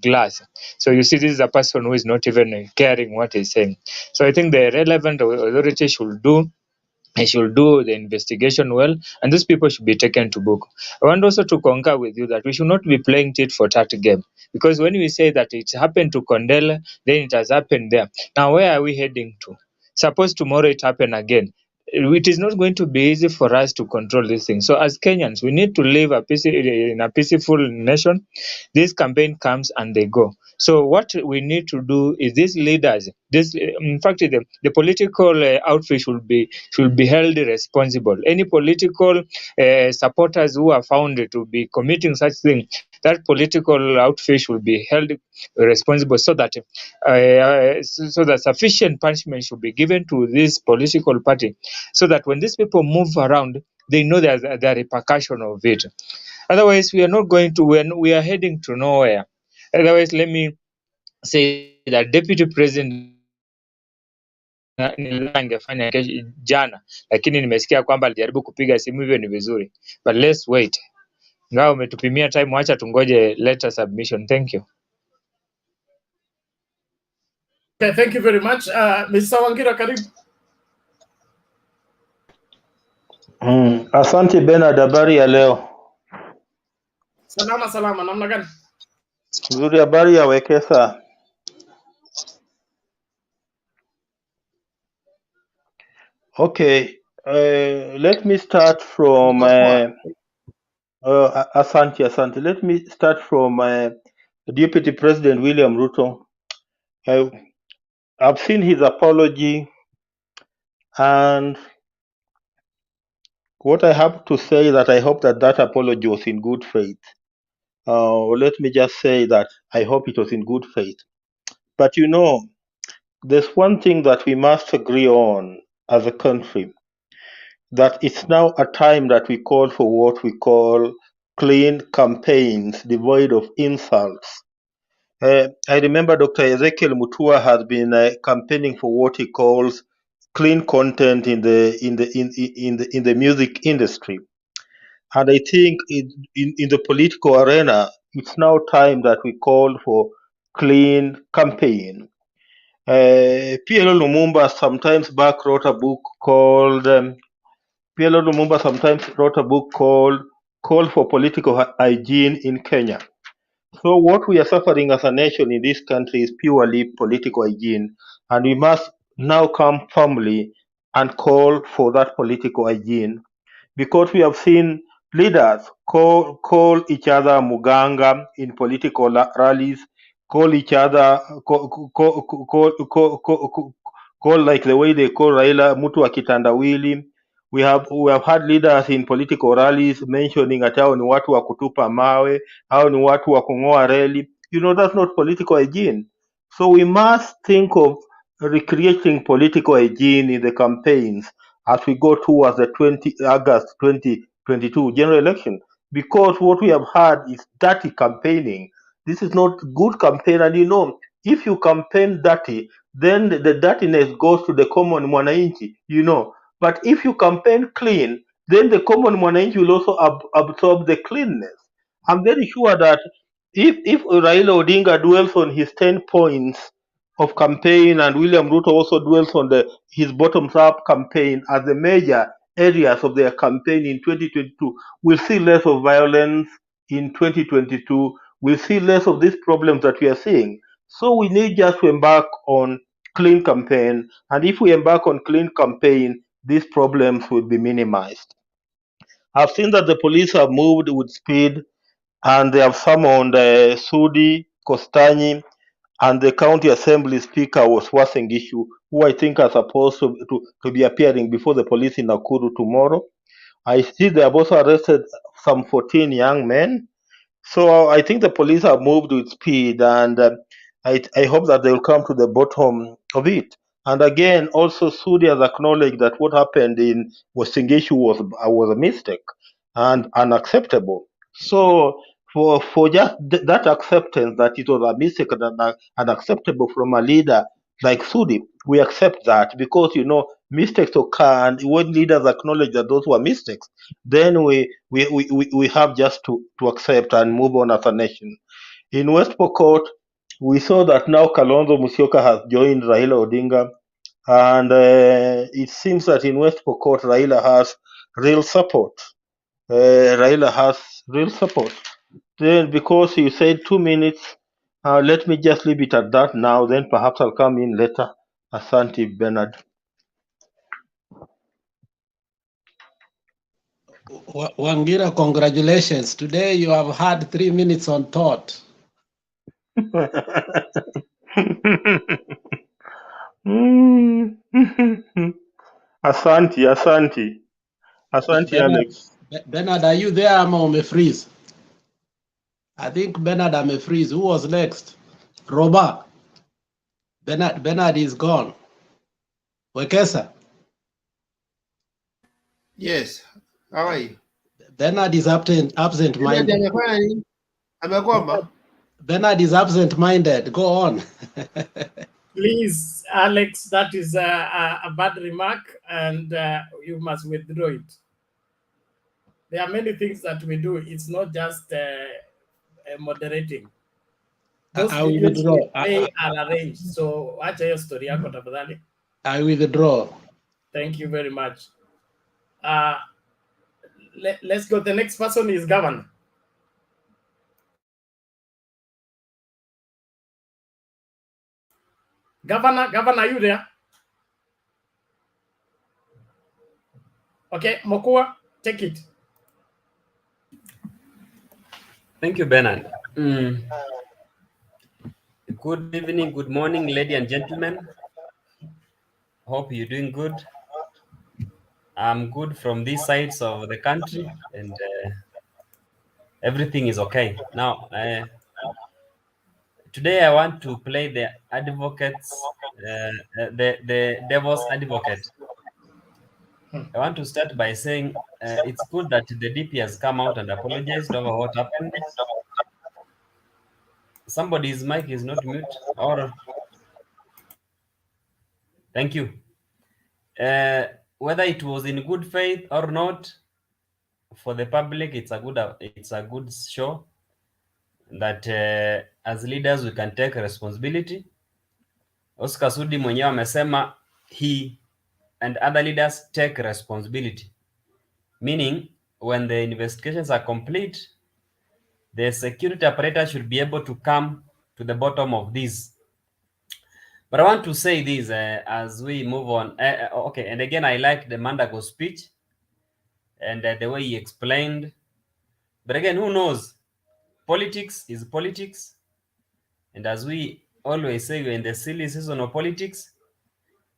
glass. So you see, this is a person who is not even caring what he's saying. So I think the relevant authority should do the investigation well, and these people should be taken to book. I want also to concur with you that we should not be playing tit for tat game, because when we say that it happened to Kondele, then it has happened there. Now where are we heading to? Suppose tomorrow it happen again. It is not going to be easy for us to control this thing. So as Kenyans, we need to live in a peaceful nation. This campaign comes and they go. So what we need to do is these leaders, in fact, the political outfit should be held responsible. Any political supporters who are found to be committing such thing, that political outfit should be held responsible, so that sufficient punishment should be given to this political party, so that when these people move around, they know there's the repercussion of it. Otherwise, we are not going to. We are heading to nowhere. Otherwise, let me say that Deputy President angefanya jana, lakini nimesikia kwamba alijaribu kupiga simu, hivyo ni vizuri, but let's wait. Ngao umetupimia time, acha tungoje letter submission. Thank you. Okay, thank you very much. Mr. Wangira, karibu. Asante Bernard, habari ya leo? Salama, namna gani? Nzuri, habari ya Wekesa? Okay, let me start from asante. Let me start from Deputy President William Ruto. I've seen his apology, and what I have to say is that I hope that apology was in good faith. Let me just say that I hope it was in good faith. But you know, there's one thing that we must agree on as a country, that it's now a time that we call for what we call clean campaigns devoid of insults. I remember Dr. Ezekiel Mutua has been campaigning for what he calls clean content in the music industry, and I think in the political arena, it's now time that we call for clean campaign. PLO Lumumba sometimes back wrote a book called Call for Political Hygiene in Kenya. So what we are suffering as a nation in this country is purely political hygiene, and we must now come firmly and call for that political hygiene, because we have seen leaders call each other muganga in political rallies. call each other, call like the way they call Raila mtu wa kitandawili. We have had leaders in political rallies mentioning that hao ni watu wa kutupa mawe, hao ni watu wa kung'oa reli. You know, that's not political hygiene. So we must think of recreating political hygiene in the campaigns as we go towards the August 2022 general election, because what we have had is dirty campaigning. This is not good campaign, and you know, if you campaign dirty, then the dirtiness goes to the common mwananchi, you know. But if you campaign clean, then the common mwananchi will also absorb the cleanness. I'm very sure that if Raila Odinga dwells on his 10 points of campaign, and William Ruto also dwells on his bottoms-up campaign as the major areas of their campaign in 2022, we'll see less of violence in 2022. We'll see less of these problems that we are seeing. So we need just to embark on clean campaign, and if we embark on clean campaign, these problems will be minimized. I've seen that the police have moved with speed, and they have summoned Sudi Kostanyi and the county assembly speaker was Wasengishu, who I think are supposed to be appearing before the police in Nakuru tomorrow. I see they have also arrested some 14 young men. So I think the police have moved with speed, and I hope that they will come to the bottom of it. And again, also Sudi has acknowledged that what happened in Wasingishu was a mistake and unacceptable. So for just that acceptance that it was a mistake and unacceptable from a leader like Sudi, we accept that, because you know mistakes occur, and when leaders acknowledge that those were mistakes, then we have just to accept and move on as a nation. In West Pokot, we saw that now Kalonzo Musyoka has joined Raila Odinga, and it seems that in West Pokot, Raila has real support. Raila has real support. Then, because you said 2 minutes, let me just leave it at that now. Then perhaps I'll come in later. Asante, Bernard. Wangira, congratulations. Today you have had 3 minutes on thought. Asante, Alex. Bernard, are you there? I'm on freeze. I think Bernard, I'm a freeze. Who was next? Roba. Bernard is gone. Wekesa. Yes. How are you? Bernard is absent-minded. Amekwama? Bernard is absent-minded. Go on. Please, Alex, that is a bad remark, and you must withdraw it. There are many things that we do. It's not just moderating. Those videos we play are arranged. So, acha hiyo story yako tafadhali. I withdraw. Thank you very much. Let's go. The next person is Governor. Governor, are you there? Okay, Mokua, take it. Thank you, Bernard. Good evening, good morning, ladies and gentlemen. Hope you're doing good. I'm good from these sides of the country, and everything is okay. Now, today I want to play the the devil's advocate. I want to start by saying it's good that the DP has come out and apologized over what happened. Somebody's mic is not mute, or thank you. Whether it was in good faith or not, for the public, it's a good show that as leaders we can take responsibility. Oscar Sudi mwenyewe amesema he and other leaders take responsibility, meaning when the investigations are complete, the security apparatus should be able to come to the bottom of this. But I want to say this as we move on. Okay, and again, I like the Mandago speech and the way he explained. But again, who knows? Politics is politics. And as we always say, we're in the silly season of politics,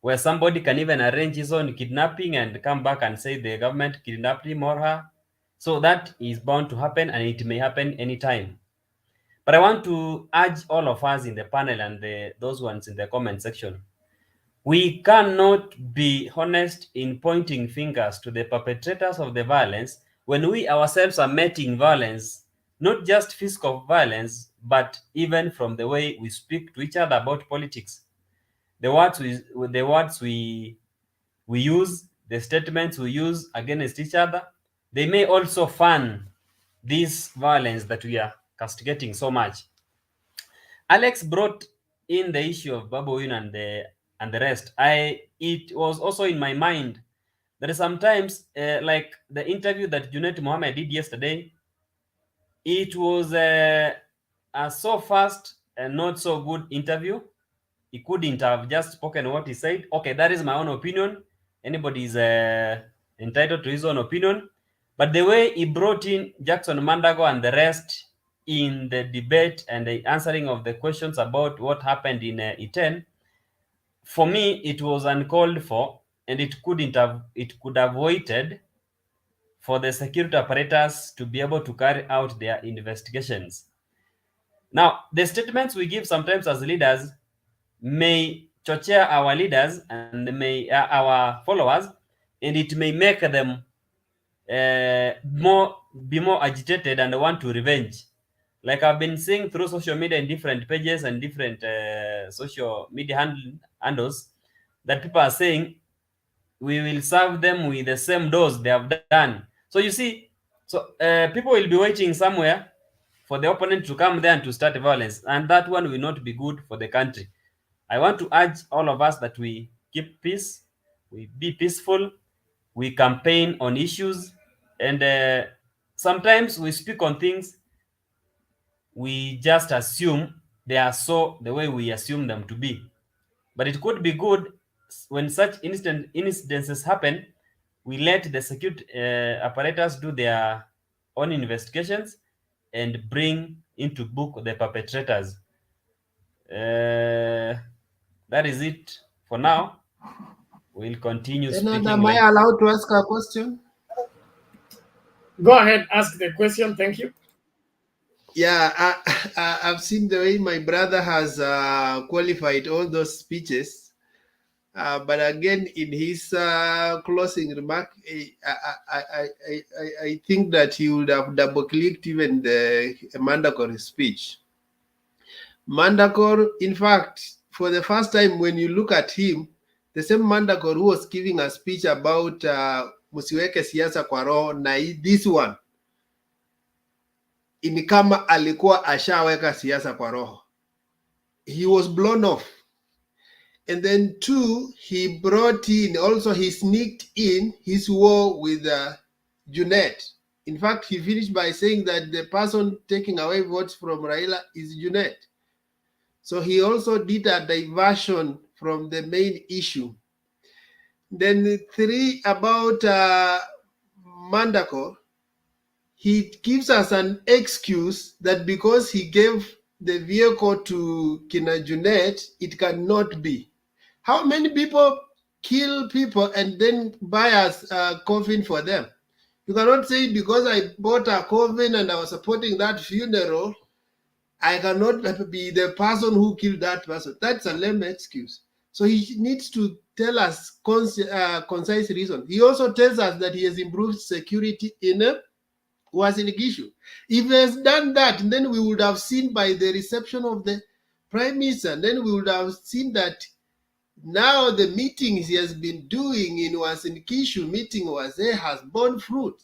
where somebody can even arrange his own kidnapping and come back and say the government kidnapped him or her. So that is bound to happen, and it may happen anytime. But I want to urge all of us in the panel and those ones in the comment section. We cannot be honest in pointing fingers to the perpetrators of the violence when we ourselves are meeting violence, not just physical violence, but even from the way we speak to each other about politics. The words we use, the statements we use against each other, they may also fan this violence that we are castigating so much. Alex brought in the issue of Baboon and the rest. It was also in my mind that sometimes, like the interview that Junet Mohammed did yesterday, it was a so fast and not so good interview. He couldn't have just spoken what he said. Okay, that is my own opinion. Anybody is entitled to his own opinion. But the way he brought in Jackson Mandago and the rest in the debate and the answering of the questions about what happened in Iten, for me, it was uncalled for, and it could have waited for the security apparatus to be able to carry out their investigations. Now, the statements we give sometimes as leaders may chochea our leaders and may our followers, and it may make them be more agitated and want to revenge. Like I've been seeing through social media in different pages and different social media handles, that people are saying we will serve them with the same dose they have done. So you see, so people will be waiting somewhere for the opponent to come there and to start violence, and that one will not be good for the country. I want to urge all of us that we keep peace, we be peaceful, we campaign on issues, and sometimes we speak on things we just assume they are so the way we assume them to be. But it could be good when such incidences happen, we let the security apparatus do their own investigations and bring into book the perpetrators. That is it for now. We'll continue speaking. Am I allowed to ask a question? Go ahead, ask the question. Thank you. Yeah, I've seen the way my brother has qualified all those speeches. But again, in his closing remark, I think that he would have double-clicked even the Mandakor speech. Mandakor, in fact, for the first time, when you look at him, the same Mandakor who was giving a speech about Musiweke siasa kwa roho na this one, ni kama alikuwa ashaweka siasa kwa roho. He was blown off. And then two, he brought in, also he sneaked in his war with Junet. In fact, he finished by saying that the person taking away votes from Raila is Junet. So he also did a diversion from the main issue. Then three, about Mandakor, he gives us an excuse that because he gave the vehicle to Kina Junet, it cannot be. How many people kill people and then buy a coffin for them? You cannot say because I bought a coffin and I was supporting that funeral, I cannot be the person who killed that person. That's a lame excuse. So he needs to tell us concise reason. He also tells us that he has improved security in Uasin Gishu. If he has done that, then we would have seen by the reception of the Prime Minister, then we would have seen that now the meetings he has been doing in Uasin Gishu has borne fruit.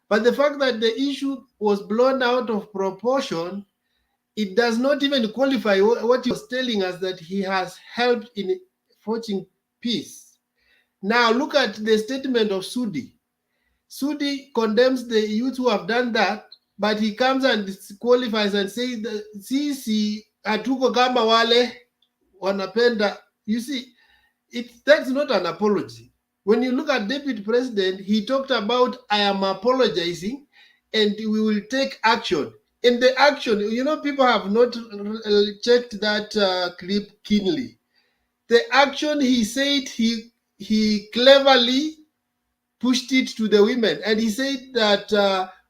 But the fact that the issue was blown out of proportion, it does not even qualify what he was telling us, that he has helped in forging peace. Now look at the statement of Sudi. Sudi condemns the youth who have done that, but he comes and qualifies and says, sisi hatuko kama wale wanapenda. You see, that's not an apology. When you look at Deputy President, he talked about, I am apologizing and we will take action. in the action, people have not checked that clip keenly. The action, he said he cleverly pushed it to the women, and he said that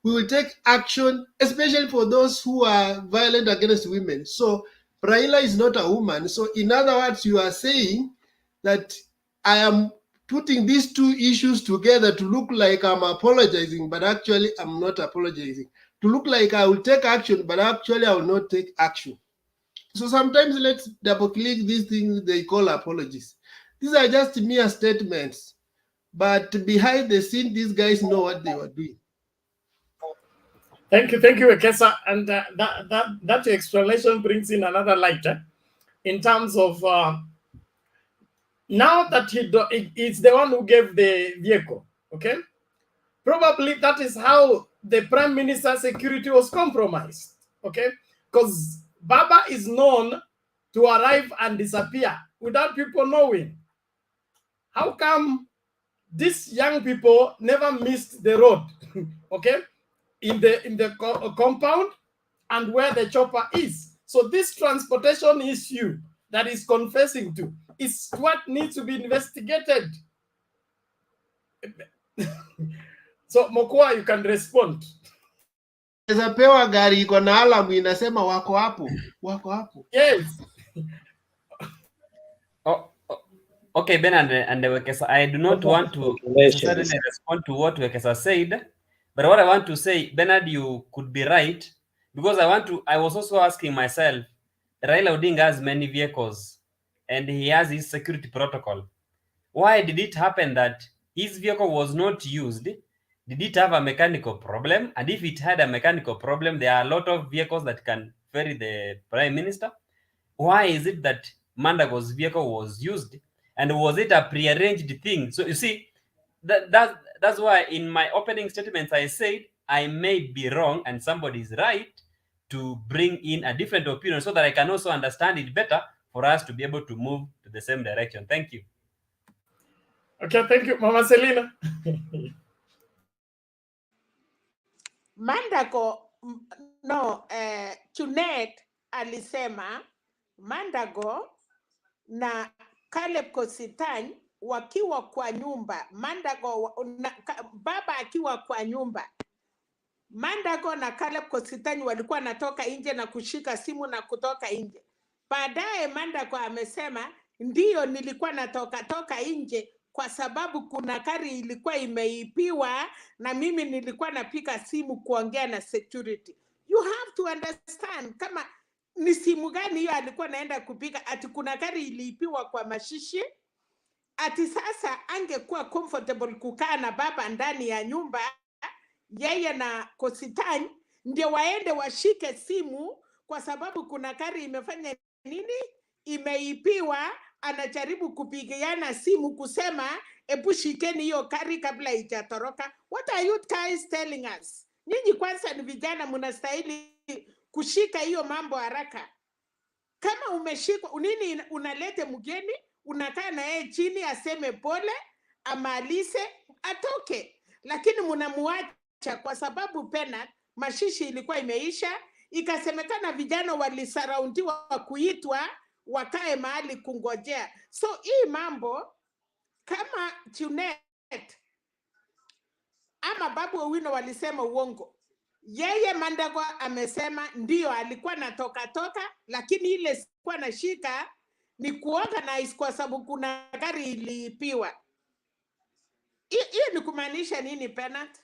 we will take action, especially for those who are violent against women. So Raila is not a woman. So in other words, you are saying that I am putting these two issues together to look like I'm apologizing, but actually I'm not apologizing. To look like I will take action, but actually I will not take action. So sometimes let's double click these things they call apologies. These are just mere statements, but behind the scene, these guys know what they were doing. Thank you, Ekesa. And that explanation brings in another light in terms of now that it's the one who gave the vehicle, okay? Probably that is how the Prime Minister's security was compromised, okay? Because Baba is known to arrive and disappear without people knowing. How come these young people never missed the road, okay, in the compound and where the chopper is? So this transportation issue that is confessing to is what needs to be investigated. So Mokua, you can respond. Pewa gari iko na alamu inasema wako hapo. Yes. Okay, Ben and Wekesa, I do not want to necessarily respond to what Wekesa said, but what I want to say, Bernard, you could be right, because I was also asking myself, Raila Odinga has many vehicles and he has his security protocol. Why did it happen that his vehicle was not used? Did it have a mechanical problem? And if it had a mechanical problem, there are a lot of vehicles that can ferry the Prime Minister. Why is it that Mandago's vehicle was used? And was it a prearranged thing? So you see, that's why in my opening statements I said I may be wrong and somebody is right to bring in a different opinion so that I can also understand it better for us to be able to move to the same direction. Thank you. Okay, thank you. Mama Selina. Mandago, no, Junet alisema Mandago na Caleb Kositany wakiwa kwa nyumba, Mandago baba akiwa kwa nyumba, Mandago na Caleb Kositany walikuwa natoka nje na kushika simu na kutoka nje. Baadaye Mandago amesema ndiyo, nilikuwa natoka nje kwa sababu kuna gari ilikuwa imeipiwa na mimi nilikuwa napiga simu kuongea na security. You have to understand kama ni simu gani hiyo alikuwa naenda kupiga, ati kuna gari iliipiwa kwa Mashishi, ati sasa angekuwa comfortable kukaa na baba ndani ya nyumba, yeye na Kositany ndio waende washike simu kwa sababu kuna gari imefanya nini, imeipiwa, anajaribu kupigiana simu kusema ebu shikeni hiyo gari kabla ijatoroka. What are you guys telling us? Nyinyi kwanza ni vijana, mnastahili kushika hiyo mambo haraka. Kama umeshikwa nini, unalete mgeni, unakaa na yeye chini aseme pole, amalize, atoke. Lakini mnamuacha kwa sababu Penat Mashishi ilikuwa imeisha, ikasemekana vijana walisaraundiwa kuitwa wakae mahali kungojea. So hii mambo kama Junet ama Babu Owino walisema uongo, yeye Mandago amesema ndio alikuwa natoka, lakini ile sikuwa nashika ni kuorganize kwa sababu kuna gari iliipiwa. Hiyo ni kumaanisha nini, Penat?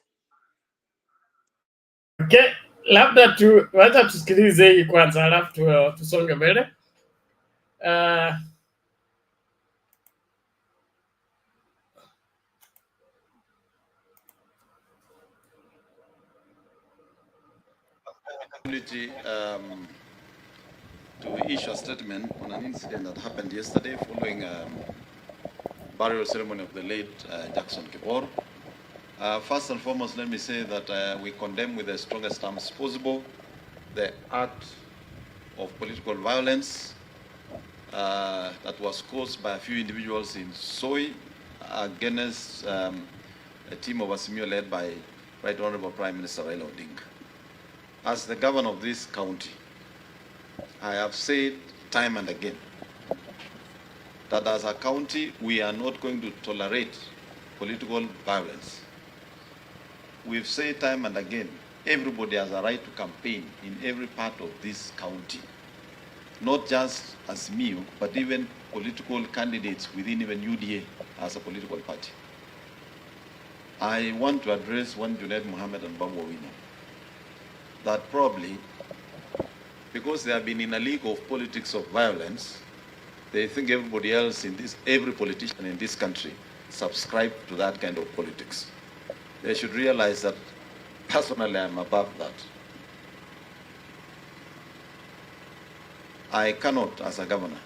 Okay, labda wacha tusikilize hii kwanza alafu tusonge mbele. To issue a statement on an incident that happened yesterday following burial ceremony of the late Jackson Kibor. First and foremost, let me say that we condemn with the strongest terms possible the act of political violence that was caused by a few individuals in Soy against a team of AZIMIO led by Right Honorable Prime Minister Raila Odinga. As the governor of this county, I have said time and again that as a county, we are not going to tolerate political violence. We've said time and again, everybody has a right to campaign in every part of this county. Not just AZIMIO, but even political candidates within even UDA as a political party. I want to address one Junaid Mohammed and Babu Owino, that probably, because they have been in a league of politics of violence, they think everybody else in this, every politician in this country subscribe to that kind of politics. They should realize that personally I'm above that. I cannot, as a governor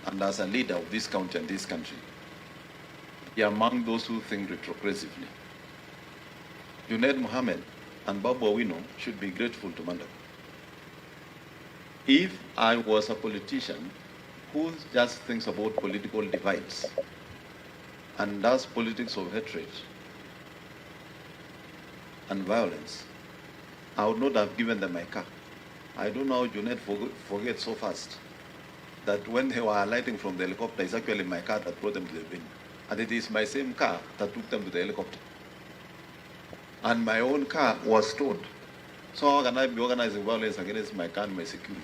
and as a leader of this county and this country, be among those who think retrogressively. Junaid Mohammed and Babu Owino should be grateful to Mandago. If I was a politician who just thinks about political divides and does politics of hatred and violence, I would not have given them my car. I don't know how Junaid forgets so fast that when they were alighting from the helicopter, it's actually my car that brought them to the venue. And it is my same car that took them to the helicopter. And my own car was towed. So how can I be organizing violence against my car and my security?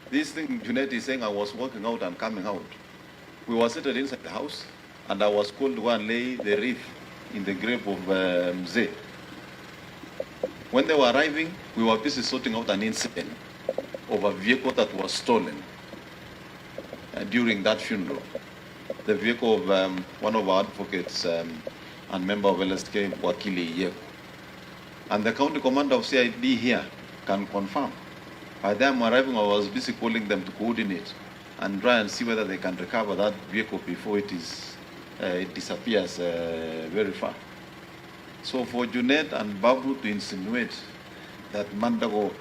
This thing Junaid is saying, I was walking out and coming out. We were seated inside the house, and I was called to go and lay the wreath in the grave of Mzee. When they were arriving, we were busy sorting out an incident of a vehicle that was stolen during that funeral. The vehicle of one of our advocates and member of LSK, Wakili Yeko. And the county commander of CID here can confirm. By the time arriving, I was busy calling them to coordinate and try and see whether they can recover that vehicle before it disappears very far. So for Junaid and Babu to insinuate that Mandago,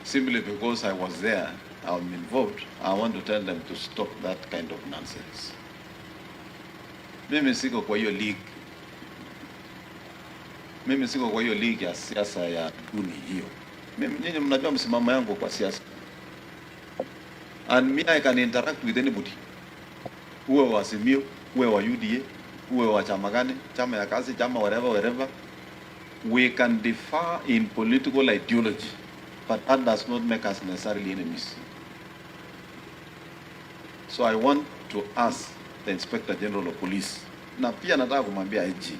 simply because I was there, I'm involved, I want to tell them to stop that kind of nonsense. Mimi siko kwa hiyo league. Mimi siko kwa hiyo league ya siasa ya duni hiyo. Nyinyi mnajua msimamo yangu kwa siasa. And me, I can interact with anybody. Uwe wa AZIMIO, uwe wa UDA, uwe wa chama gani, chama ya kazi, chama wherever. We can differ in political ideology, but that does not make us necessarily enemies. So I want to ask the Inspector General of Police, na pia nataka kumwambia IG,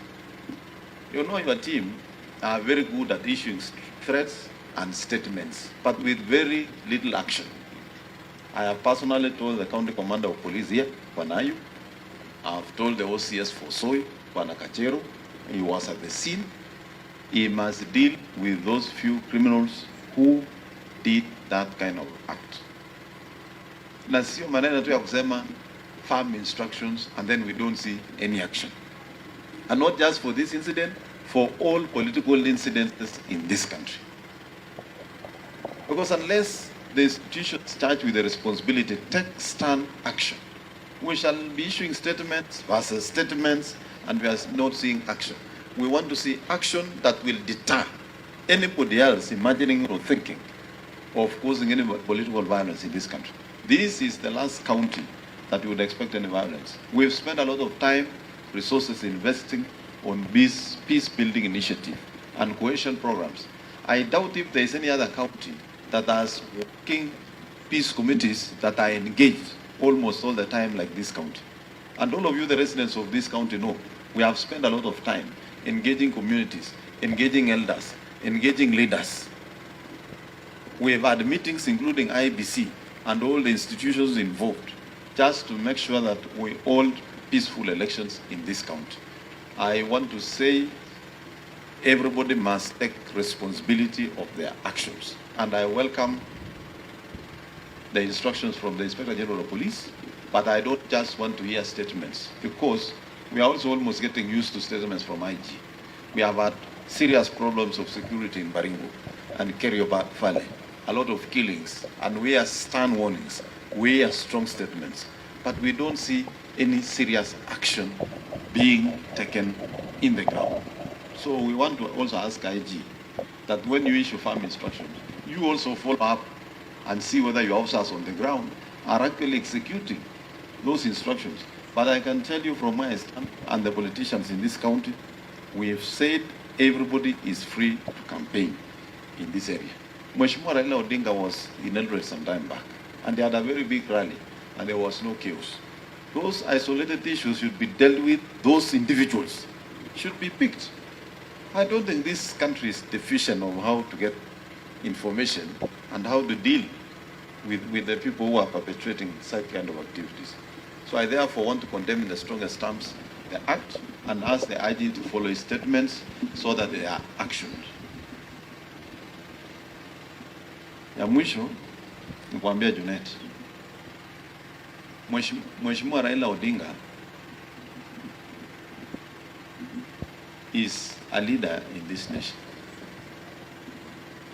you know your team are very good at issuing threats and statements, but with very little action. I have personally told the County Commander of Police here, Kwanayu. I have told the OCS for Soy, Kwana Kachero. He was at the scene. He must deal with those few criminals who did that kind of act. Na sio maneno tu ya kusema firm instructions and then we don't see any action. And not just for this incident, for all political incidents in this country. Because unless the institutions charged with the responsibility take stern action, we shall be issuing statements versus statements and we are not seeing action. We want to see action that will deter anybody else imagining or thinking of causing any political violence in this country. This is the last county that we would expect any violence. We've spent a lot of time, resources investing on peace-building initiative and cohesion programs. I doubt if there is any other county that has working peace committees that are engaged almost all the time like this county. And all of you, the residents of this county, know we have spent a lot of time engaging communities, engaging elders, engaging leaders. We have had meetings including IBC and all the institutions involved just to make sure that we hold peaceful elections in this county. I want to say everybody must take responsibility of their actions. And I welcome the instructions from the Inspector General of Police, but I don't just want to hear statements because we are also almost getting used to statements from IG. We have had serious problems of security in Baringo and Kerio Valley, a lot of killings, and we are stern warnings, we are strong statements, but we don't see any serious action being taken in the ground. So we want to also ask IG that when you issue firm instructions, you also follow up and see whether your officers on the ground are actually executing those instructions. But I can tell you from my stand and the politicians in this county, we have said everybody is free to campaign in this area. Mheshimiwa Raila Odinga was in Eldoret some time back, and they had a very big rally, and there was no chaos. Those isolated issues should be dealt with, those individuals should be picked. I don't think this country is deficient of how to get information and how to deal with the people who are perpetrating such kind of activities. So I therefore want to condemn in the strongest terms the act and ask the IG to follow his statements so that they are actioned. Ya mwisho ni kuambia Junet, Mheshimiwa Raila Odinga is a leader in this nation.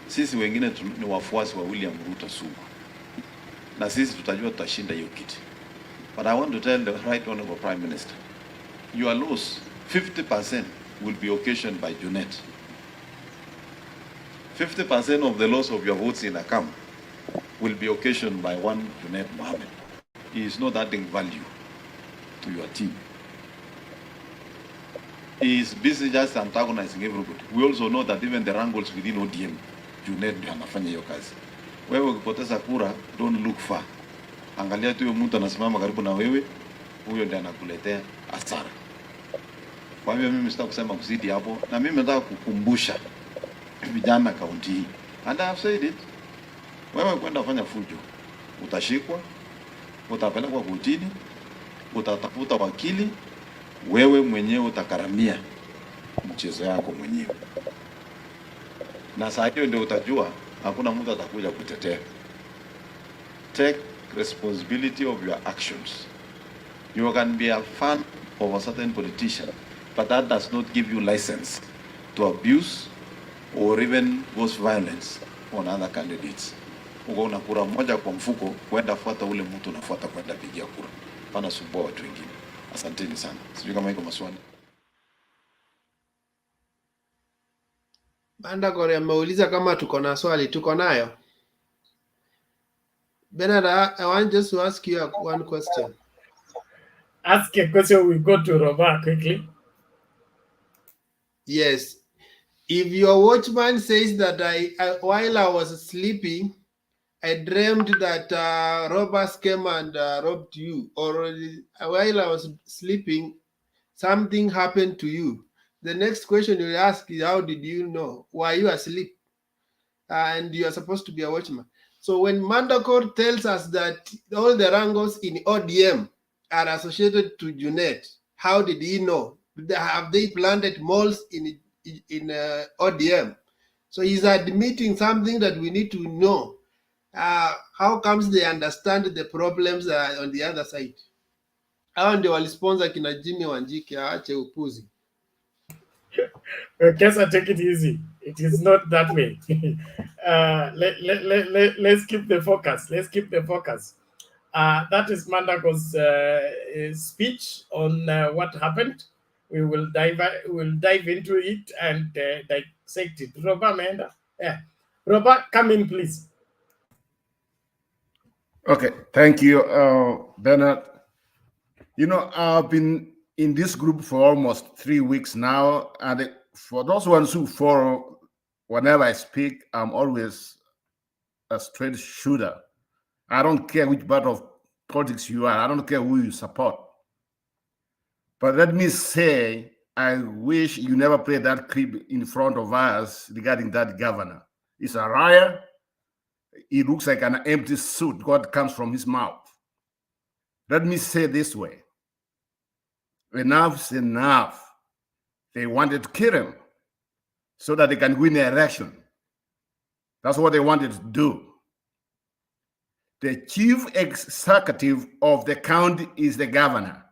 Sisi wengine ni wafuasi wa William Ruto sugu, na sisi tutajua tutashinda hiyo kiti. But I want to tell the Right Honorable Prime Minister, your loss, 50% will be occasioned by Junet. 50% of the loss of your votes in Akam will be occasioned by one Junet Mohammed. He is not adding value to your team. He is busy just antagonizing everybody. We also know that even the wrangles within ODM, Junet ndio anafanya hiyo kazi. Wewe ukipoteza kura, don't look far. Angalia tu mtu anasimama karibu na wewe, huyo ndiye anakuletea hasara. Kwa hivyo mimi sitaki kusema kuzidi hapo, na mimi nataka kukumbusha vijana kaunti hii. And I have said it. Wewe kwenda kufanya fujo, utashikwa, utapelekwa kotini, utatafuta wakili, wewe mwenyewe utakaramia mchezo yako mwenyewe. Na saa hiyo ndio utajua hakuna mtu atakuja kutetea. Take responsibility of your actions. You can be a fan of a certain politician, but that does not give you license to abuse or even cause violence on other candidates. Uko una kura moja kwa mfuko, kwenda fuata ule mtu unafuata kwenda pigia kura. Pana sumbua watu wengine. Asanteni sana. Sijui kama iko maswali. Banda Gore ameuliza kama tuko na swali, tuko nayo. Bernard, I want just to ask you one question. Ask a question, we go to Robert quickly. Yes. If your watchman says that while I was sleeping, I dreamed that robbers came and robbed you, or while I was sleeping, something happened to you. The next question you ask is, how did you know? Were you asleep? And you are supposed to be a watchman. So when Mandakor tells us that all the wrangles in ODM are associated to Junet, how did he know? Have they planted malls in ODM? So he's admitting something that we need to know. How comes they understand the problems on the other side? Hao ndio walisponsor kina Jimmy Wanjiki, aache upuzi. Kesa, take it easy. It is not that way. Let's keep the focus. Let's keep the focus. That is Mandako's speech on what happened. We will dive into it and dissect it. Robert Menda. Yeah. Robert, come in, please. Okay, thank you, Bernard. You know, I've been in this group for almost 3 weeks now, and for those ones who follow, whenever I speak, I'm always a straight shooter. I don't care which part of politics you are. I don't care who you support. But let me say, I wish you never played that clip in front of us regarding that governor. He's a liar. He looks like an empty suit. What comes from his mouth? Let me say this way. Enough's enough. They wanted to kill him so that they can win the election. That's what they wanted to do. The chief executive of the county is the governor.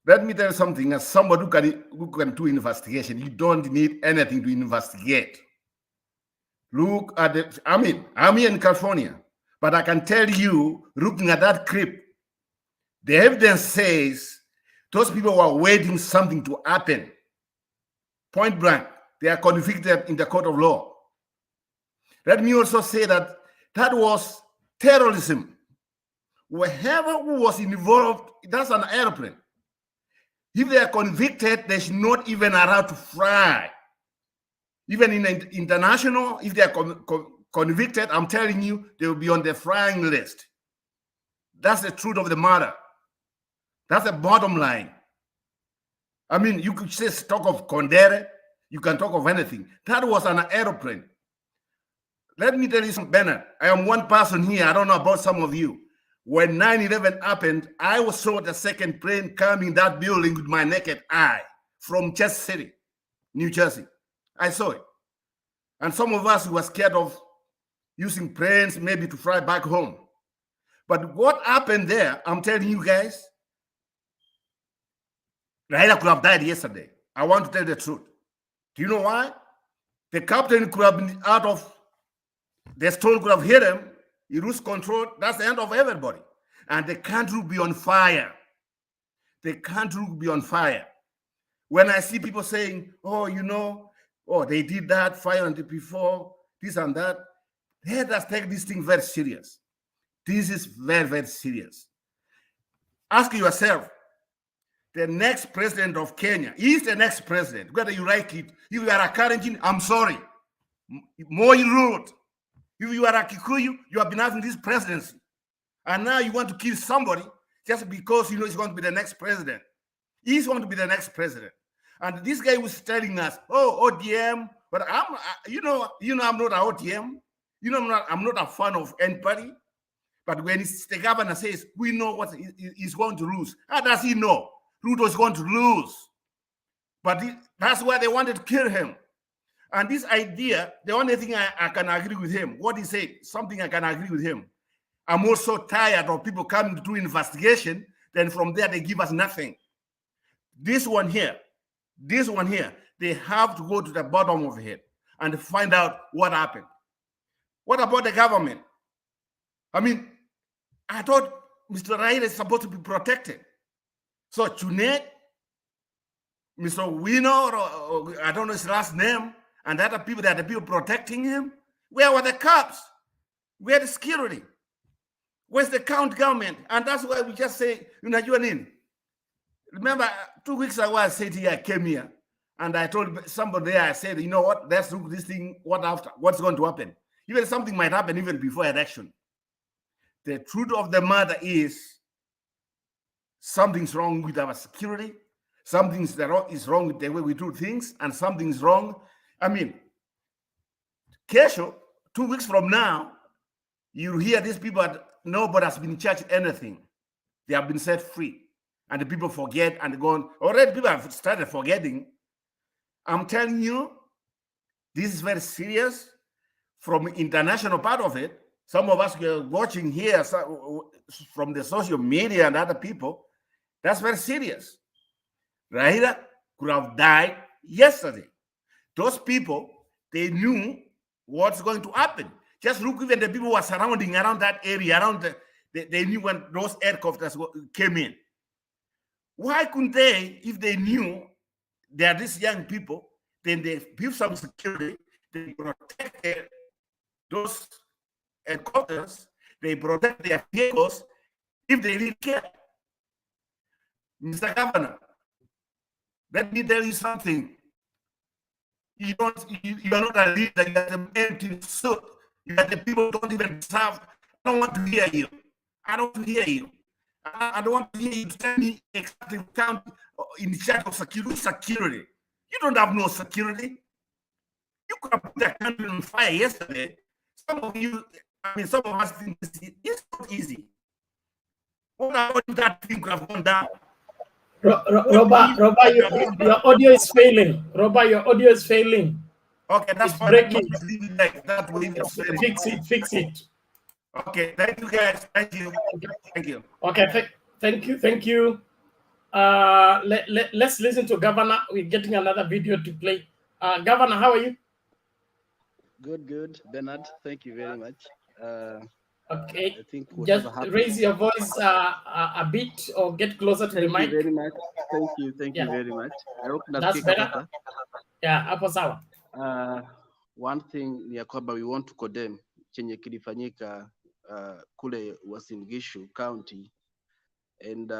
Let me tell you something. As somebody who can do investigation, you don't need anything to investigate. Look at the, I'm here in California, but I can tell you, looking at that clip, the evidence says those people were waiting something to happen. Point blank, they are convicted in the court of law. Let me also say that that was terrorism. Whoever who was involved, that's an airplane. If they are convicted, they should not even allowed to fly. Even in international, if they are convicted, I'm telling you, they will be on the flying list. That's the truth of the matter. That's the bottom line. I mean, you could just talk of Condere, you can talk of anything. That was an airplane. Let me tell you something, Bernard. I am one person here. I don't know about some of you. When 9/11 happened, I saw the second plane coming that building with my naked eye from Chester City, New Jersey. I saw it. And some of us were scared of using planes maybe to fly back home. But what happened there, I'm telling you guys, Raila could have died yesterday. I want to tell the truth. Do you know why? The captain could have been out of, the stone could have hit him. He lose control. That's the end of everybody. And the country will be on fire. The country will be on fire. When I see people saying, oh, you know, oh, they did that 500 before, this and that, let us take this thing very serious. This is very, very serious. Ask yourself, the next president of Kenya, is the next president, whether you like it. If you are a Karenjin, I'm sorry. More rude. If you are a Kikuyu, you have been having this presidency. And now you want to kill somebody just because you know he's going to be the next president. He's going to be the next president. And this guy was telling us, oh, ODM, but you know, I'm not a ODM. You know, I'm not a fan of anybody. But when the governor says, we know what he's going to lose, how does he know? Ruto is going to lose. But that's why they wanted to kill him. And this idea, the only thing I can agree with him, what he said, something I can agree with him. I'm also tired of people coming to do investigation, then from there they give us nothing. This one here, they have to go to the bottom of it and find out what happened. What about the government? I mean, I thought Mr. Raila is supposed to be protected. So Chunet, Mr. Wino, or I don't know his last name, and the other people, that are the people protecting him, where were the cops? Where the security? Where's the county government? And that's why we just say, you know, you in. Remember, 2 weeks ago, I said here, I came here, and I told somebody there, I said, you know what, let's look this thing, what's going to happen. Even something might happen even before election. The truth of the matter is, something's wrong with our security, something is wrong with the way we do things, and something's wrong. I mean, Kesho, 2 weeks from now, you hear these people, nobody has been charged anything. They have been set free. And the people forget and go on. Already people have started forgetting. I'm telling you, this is very serious. From the international part of it, some of us are watching here from the social media and other people, that's very serious. Raila could have died yesterday. Those people, they knew what's going to happen. Just look, even the people who are surrounding around that area, they knew when those aircraft came in. Why couldn't they, if they knew they are these young people, then they give some security, they protect those helicopters, they protect their vehicles if they really care. Mr. Governor, let me tell you something. You are not a leader, you are the empty suit. You are the people who don't even serve. I don't want to hear you. I don't want to hear you. I don't want to hear you tell me exactly count in charge of security. You don't have no security. You could have put the country on fire yesterday. Some of you, I mean, some of us think it's not easy. What about that thing could have gone down? Roba, your audio is failing. Roba, your audio is failing. Okay, that's it's fine. Breaking. That way Fix it. Okay, thank you guys. Thank you. Okay, thank you. Let's listen to Governor. We're getting another video to play. Governor, how are you? Good, Bernard. Thank you very much. Okay, I think just raise your voice a bit or get closer to the mic. Thank you very much. Thank you very much. I hope that's better. Yeah, hapo sawa. One thing ni ya kwamba we want to condemn chenye kilifanyika kule Uasin Gishu County, and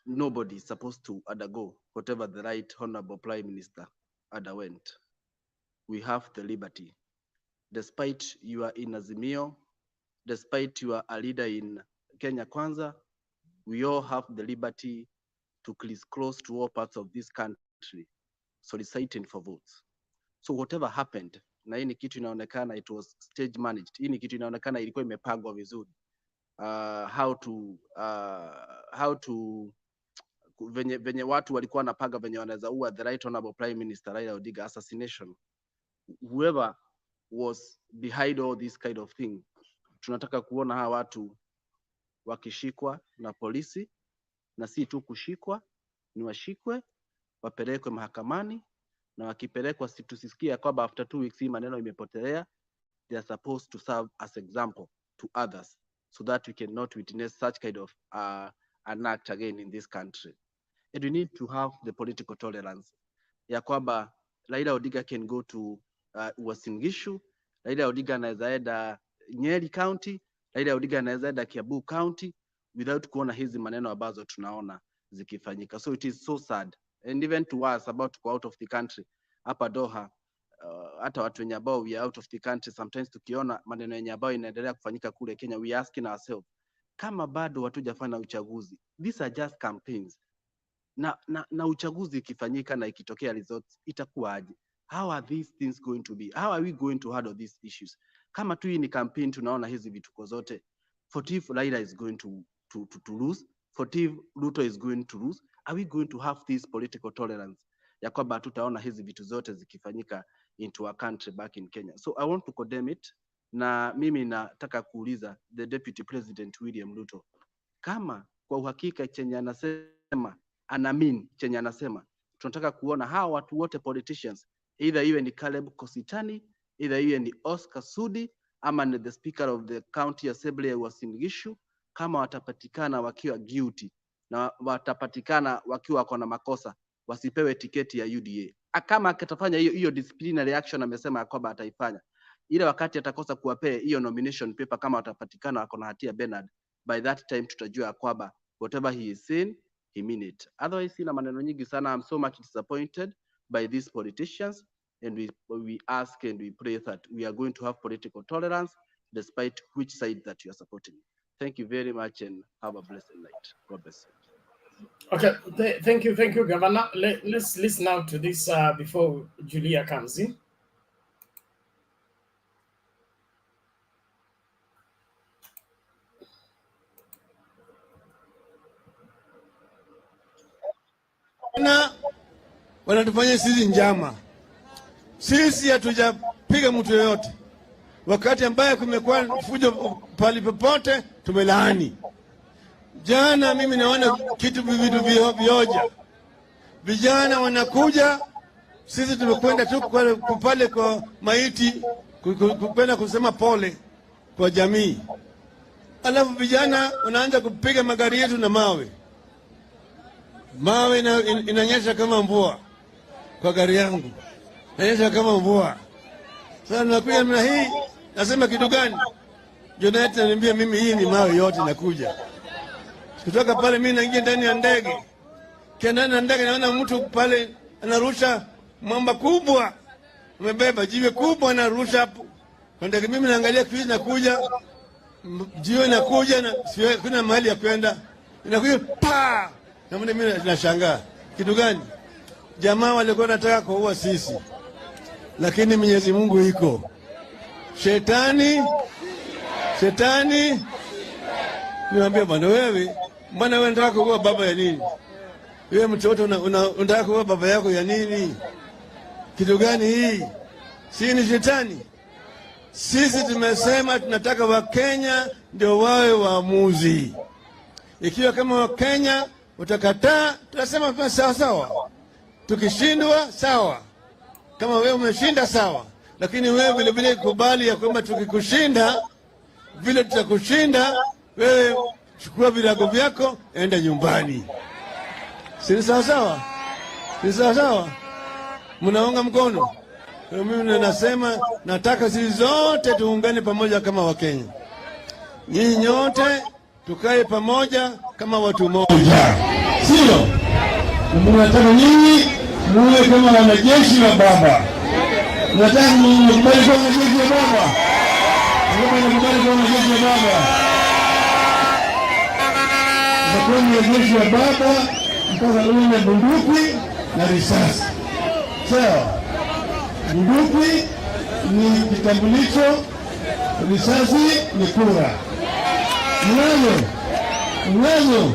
nobody is supposed to undergo whatever the right honorable Prime Minister underwent. We have the liberty, despite you are in AZIMIO, despite you are a leader in Kenya Kwanza, we all have the liberty to crisscross to all parts of this country soliciting for votes. So whatever happened, na hii ni kitu inaonekana it was stage managed. Hii ni kitu inaonekana ilikuwa imepangwa vizuri. How to venye watu walikuwa wanapanga venye wanaweza ua the right honorable Prime Minister Raila Odinga assassination. Whoever was behind all this kind of thing, tunataka kuona hawa watu wakishikwa na polisi, na si tu kushikwa, ni washikwe, wapelekwe mahakamani, na wakipelekwa tusisikia kwamba after 2 weeks hii maneno imepotelea. They are supposed to serve as example to others so that we cannot witness such kind of an act again in this country. And we need to have the political tolerance ya kwamba Raila Odinga can go to Uasin Gishu, Raila Odinga anaweza enda Nyeri County, Raila Odinga anaweza enda Kiambu County without kuona hizi maneno ambazo tunaona zikifanyika. So it is so sad, and even to us about to go out of the country hapa Doha, hata watu wenye ambao we are out of the country, sometimes tukiona maneno yenye ambao inaendelea kufanyika kule Kenya, we asking ourselves, kama bado hatujafanya uchaguzi, these are just campaigns, na uchaguzi ikifanyika na ikitokea results itakuwaje? How are these things going to be? How are we going to handle these issues? Kama tu hii ni campaign, tunaona hizi vituko zote, for if Raila is going to lose, for if Ruto is going to lose, are we going to have this political tolerance ya kwamba hatutaona hizi vitu zote zikifanyika into our country back in Kenya? So I want to condemn it, na mimi nataka kuuliza the Deputy President William Ruto, kama kwa uhakika chenye anasema anaamini chenye anasema, tunataka kuona hawa watu wote politicians, either iwe ni Caleb Kositani, either iwe ni Oscar Sudi, ama ni the Speaker of the County Assembly ya Uasin Gishu, kama watapatikana wakiwa guilty na watapatikana wakiwa wako na makosa, wasipewe tiketi ya UDA. Kama akitafanya hiyo disciplinary action amesema kwamba ataifanya, ile wakati atakosa kuwapea hiyo nomination paper, kama watapatikana wako na hatia Bernard, by that time tutajua kwamba whatever he is saying he mean it. Otherwise sina maneno nyingi sana. I'm so much disappointed by these politicians, and we ask and we pray that we are going to have political tolerance despite which side that you are supporting. Thank you very much and have a blessed night. God bless you. Okay, thank you, Governor. Let's listen now to this before Julia comes in. Wanatufanya sisi njama. Sisi hatujapiga mtu yoyote. Wakati ambaye kumekuwa fujo pali popote tumelaani. Jana mimi naona vitu vioja. Vijana wanakuja, sisi tumekwenda tu pale kwa maiti kupenda kusema pole kwa jamii. Alafu vijana wanaanza kupiga magari yetu na mawe. Mawe inanyesha kama mvua kwa gari yangu. Inanyesha kama mvua. Sasa nakuja na hii, nasema kitu gani? Jonathan ananiambia mimi hii ni mawe yote nakuja. Kutoka pale mimi naingia ndani ya ndege. Ndani ya ndege naona mtu pale anarusha mwamba kubwa. Amebeba jiwe kubwa anarusha hapo. Kwa ndege mimi naangalia kitu nakuja. Jiwe inakuja na kuna mahali ya kwenda. Inakuja pa. Na mimi nashangaa. Kitu gani? Jamaa walikuwa wanataka kuua sisi. Lakini Mwenyezi Mungu iko. Shetani niambia bwana wewe, mbona wewe unataka kuua baba ya nini? Wewe mtoto unataka kuua baba yako ya nini? Kitu gani hii? Si ni shetani? Sisi tumesema tunataka Wakenya ndio wawe waamuzi. Ikiwa kama Wakenya utakataa, tunasema sawa sawa. Tukishindwa sawa. Kama wewe umeshinda sawa. Lakini wewe vile vile kubali ya kwamba tukikushinda vile tutakushinda, wewe chukua virago vyako enda nyumbani. Si sawa sawa? Si sawa sawa? Mnaunga mkono? Kwa mimi nasema nataka sisi zote tuungane pamoja kama Wakenya. Nyinyi nyote tukae pamoja kama watu moja, sio? Nataka nyinyi muwe kama wanajeshi wa baba. Nataka mkubali kuwa wanajeshi wa baba. Mkubali kuwa wanajeshi wa baba. Mtakuwa wanajeshi wa baba mpaka uwe na bunduki na risasi. Sawa? Bunduki ni kitambulisho, risasi ni kura. Mnazo,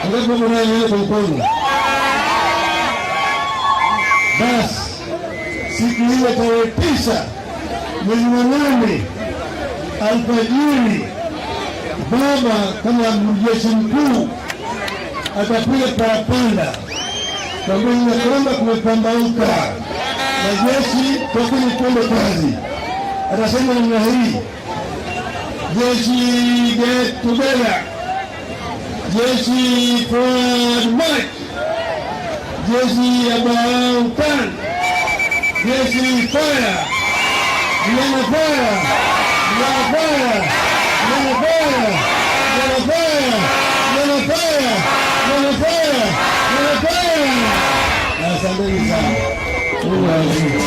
ndipo mnayo kwa mkono. Basi siku hiyo tarehe 9 mwezi wa 8 alfajiri, baba kama mjeshi mkuu atapiga parapanda kwamba kwamba kumepambauka na jeshi tokeni kwenda kazi. Atasema namna hii: jeshi get together, jeshi forward march, jeshi about turn, jeshi fire, vijana fire, vijana fire, vijana fire, vijana fire, vijana fire, vijana fire, vijana fire. Asanteni sana. Mungu awabariki.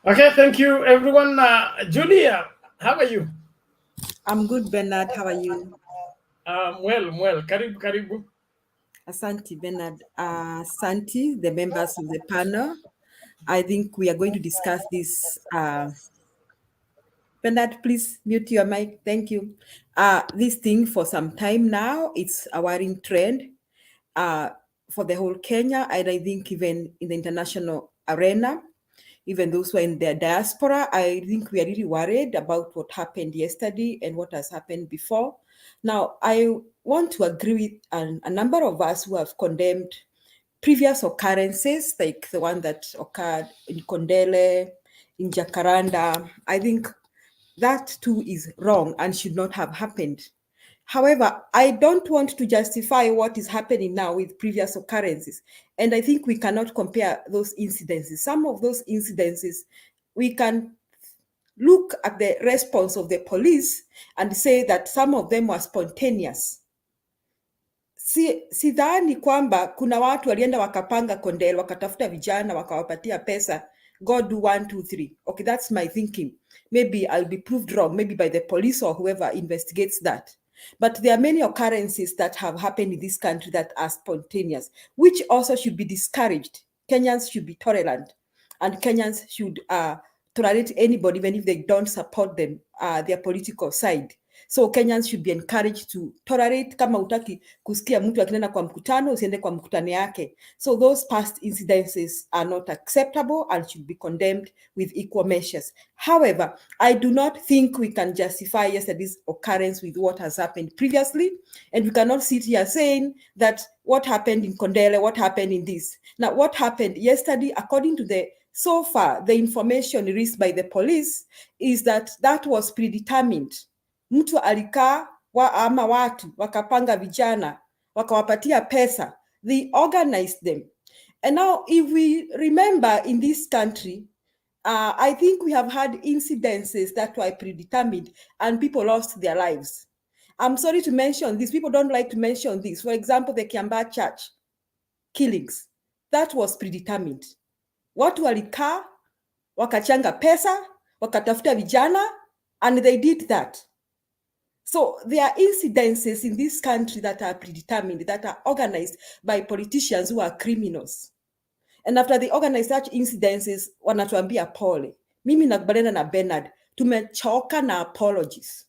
Okay, thank you, everyone. Julia, how are you? I'm good, Bernard. How are you? Well. Karibu. Asante, Bernard. Santi, the members of the panel. I think we are going to discuss this. Bernard, please mute your mic. Thank you. This thing for some time now, it's a worrying trend for the whole Kenya, and I think even in the international arena. Even those who are in the diaspora, I think we are really worried about what happened yesterday and what has happened before. Now, I want to agree with a number of us who have condemned previous occurrences, like the one that occurred in Kondele, in Jacaranda. I think that too is wrong and should not have happened. However, I don't want to justify what is happening now with previous occurrences. And I think we cannot compare those incidences. Some of those incidences, we can look at the response of the police and say that some of them were spontaneous. Sidhani kwamba kuna watu walienda wakapanga Kondele, wakatafuta vijana, wakawapatia pesa, go do 1, 2, 3. Okay, that's my thinking. Maybe I'll be proved wrong, maybe by the police or whoever investigates that. But there are many occurrences that have happened in this country that are spontaneous, which also should be discouraged. Kenyans should be tolerant, and Kenyans should tolerate anybody, even if they don't support them, their political side. So Kenyans should be encouraged to tolerate. Kama utaki kusikia mtu akienda kwa mkutano, usiende kwa mkutano yake. So those past incidences are not acceptable and should be condemned with equal measures. However, I do not think we can justify yesterday's occurrence with what has happened previously. And we cannot sit here saying that what happened in Kondele, what happened in this. Now, what happened yesterday, according to so far, the information released by the police is that was predetermined. Mtu alikaa ama watu wakapanga vijana, wakawapatia pesa. They organized them. And now, if we remember in this country, I think we have had incidences that were predetermined and people lost their lives. I'm sorry to mention this. People don't like to mention this. For example, the Kiambaa Church killings. That was predetermined. Watu walikaa, wakachanga pesa, wakatafuta vijana, and they did that. So there are incidences in this country that are predetermined, that are organized by politicians who are criminals. And after they organize such incidences, wanatuambia pole. Mimi nakubaliana na Bernard, tumechoka na apologies.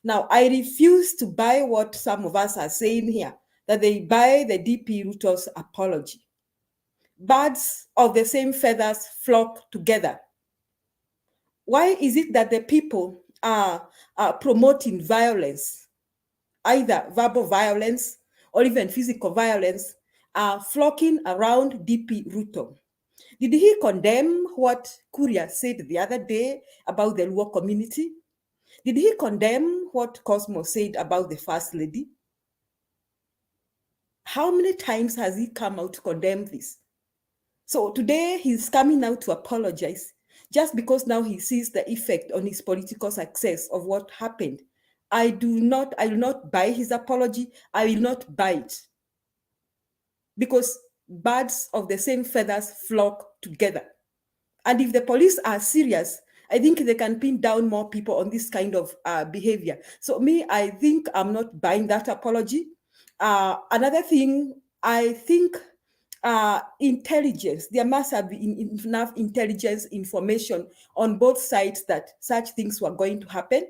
Now, I refuse to buy what some of us are saying here, that they buy the DP Ruto's apology. Birds of the same feathers flock together. Why is it that the people are promoting violence, either verbal violence or even physical violence, are flocking around DP Ruto. Did he condemn what Kuria said the other day about the Luo community? Did he condemn what Cosmo said about the First Lady? How many times has he come out to condemn this? So today he's coming out to apologize just because now he sees the effect on his political success of what happened. I will not buy his apology. I will not buy it. Because birds of the same feathers flock together. And if the police are serious, I think they can pin down more people on this kind of behavior. So me, I think I'm not buying that apology. Another thing, I think intelligence, there must have been enough intelligence information on both sides that such things were going to happen.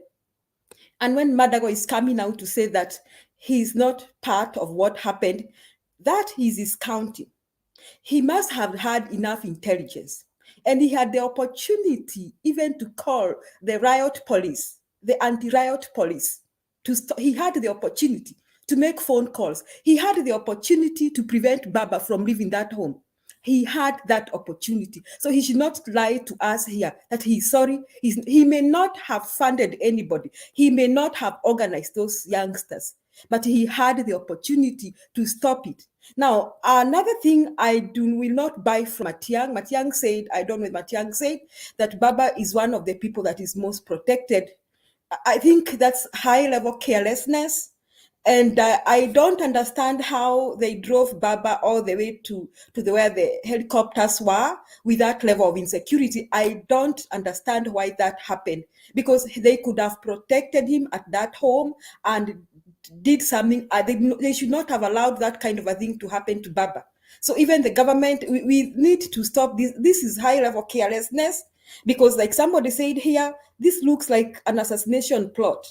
And when Madago is coming out to say that he's not part of what happened, that is his counting. He must have had enough intelligence. And he had the opportunity even to call the riot police, the anti-riot police. He had the opportunity to make phone calls. He had the opportunity to prevent Baba from leaving that home. He had that opportunity. So he should not lie to us here that he's sorry. He may not have funded anybody. He may not have organized those youngsters, but he had the opportunity to stop it. Now, another thing I will not buy from Matiang. Matiang said, I don't know if Matiang said, that Baba is one of the people that is most protected. I think that's high-level carelessness. And I don't understand how they drove Baba all the way to where the helicopters were with that level of insecurity. I don't understand why that happened, because they could have protected him at that home and did something. They should not have allowed that kind of a thing to happen to Baba. So even the government, we need to stop this. This is high-level carelessness, because like somebody said here, this looks like an assassination plot.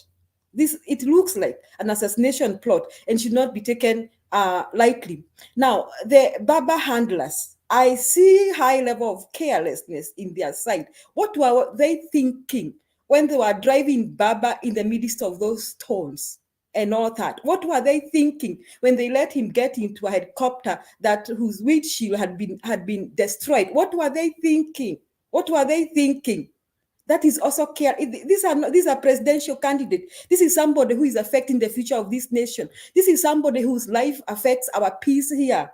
It looks like an assassination plot and should not be taken lightly. Now, the Baba handlers, I see high level of carelessness in their side. What were they thinking when they were driving Baba in the midst of those stones and all that? What were they thinking when they let him get into a helicopter whose windshield had been destroyed? What were they thinking? What were they thinking? That is also care. These are presidential candidates. This is somebody who is affecting the future of this nation. This is somebody whose life affects our peace here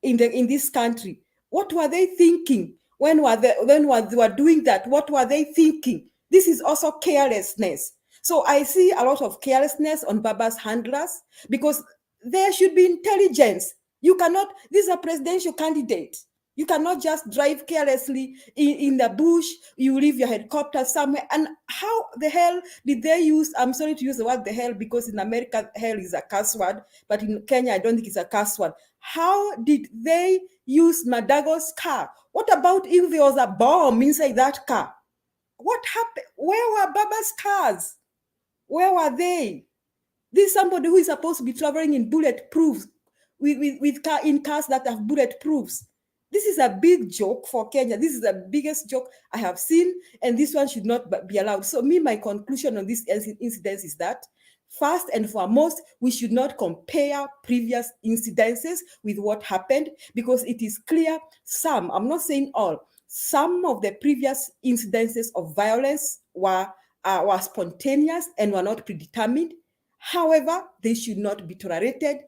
in this country. What were they thinking when they were doing that? What were they thinking? This is also carelessness. So I see a lot of carelessness on Baba's handlers, because there should be intelligence. You cannot. These are presidential candidates. You cannot just drive carelessly in the bush. You leave your helicopter somewhere. And how the hell did they use, I'm sorry to use the word the hell, because in America, hell is a curse word, but in Kenya, I don't think it's a curse word. How did they use Madago's car? What about if there was a bomb inside that car? What happened? Where were Baba's cars? Where were they? This is somebody who is supposed to be traveling in bulletproofs, in cars that have bulletproofs. This is a big joke for Kenya. This is the biggest joke I have seen, and this one should not be allowed. So my conclusion on this incident is that, first and foremost, we should not compare previous incidences with what happened, because it is clear some, I'm not saying all, some of the previous incidences of violence were spontaneous and were not predetermined. However, they should not be tolerated.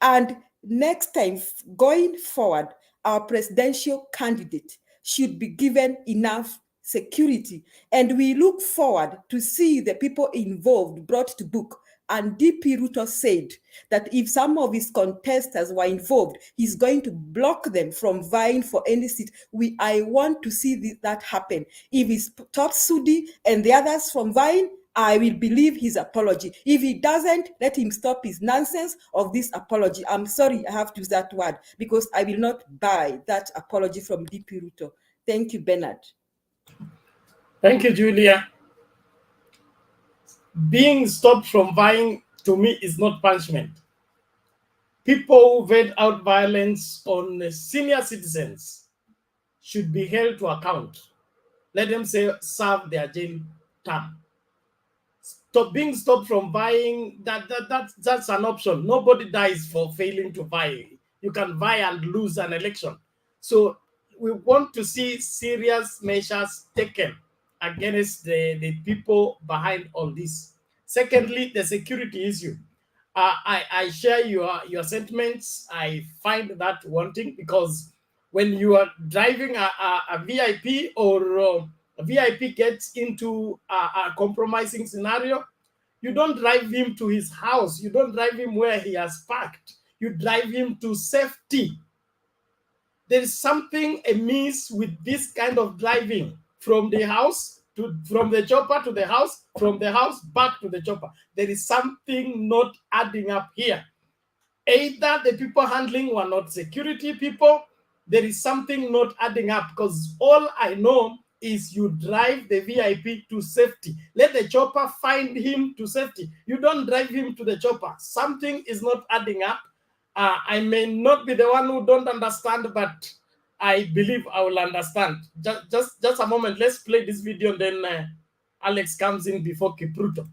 And next time, going forward, our presidential candidate should be given enough security. And we look forward to see the people involved brought to book. And DP Ruto said that if some of his contestants were involved, he's going to block them from vying for any seat. I want to see that happen. If he stops Sudi and the others from vying, I will believe his apology. If he doesn't, let him stop his nonsense of this apology. I'm sorry I have to use that word, because I will not buy that apology from DP Ruto. Thank you, Bernard. Thank you, Julia. Being stopped from vying, to me, is not punishment. People who vent out violence on senior citizens should be held to account. Let them serve their jail term. Being stopped from vying, that's an option. Nobody dies for failing to vie. you can vie and lose an election. So we want to see serious measures taken against the people behind all this. Secondly, the security issue. I share your sentiments. I find that wanting, because when you are driving a VIP, or a VIP gets into a compromising scenario, you don't drive him to his house. You don't drive him where he has parked. You drive him to safety. There is something amiss with this kind of driving from the house from the chopper to the house, from the house back to the chopper. There is something not adding up here. Either the people handling were not security people. There is something not adding up, because all I know is you drive the VIP to safety. Let the chopper find him to safety. You don't drive him to the chopper. Something is not adding up. I may not be the one who don't understand, but I believe I will understand. Just a moment. Let's play this video, and then Alex comes in before Kipruto.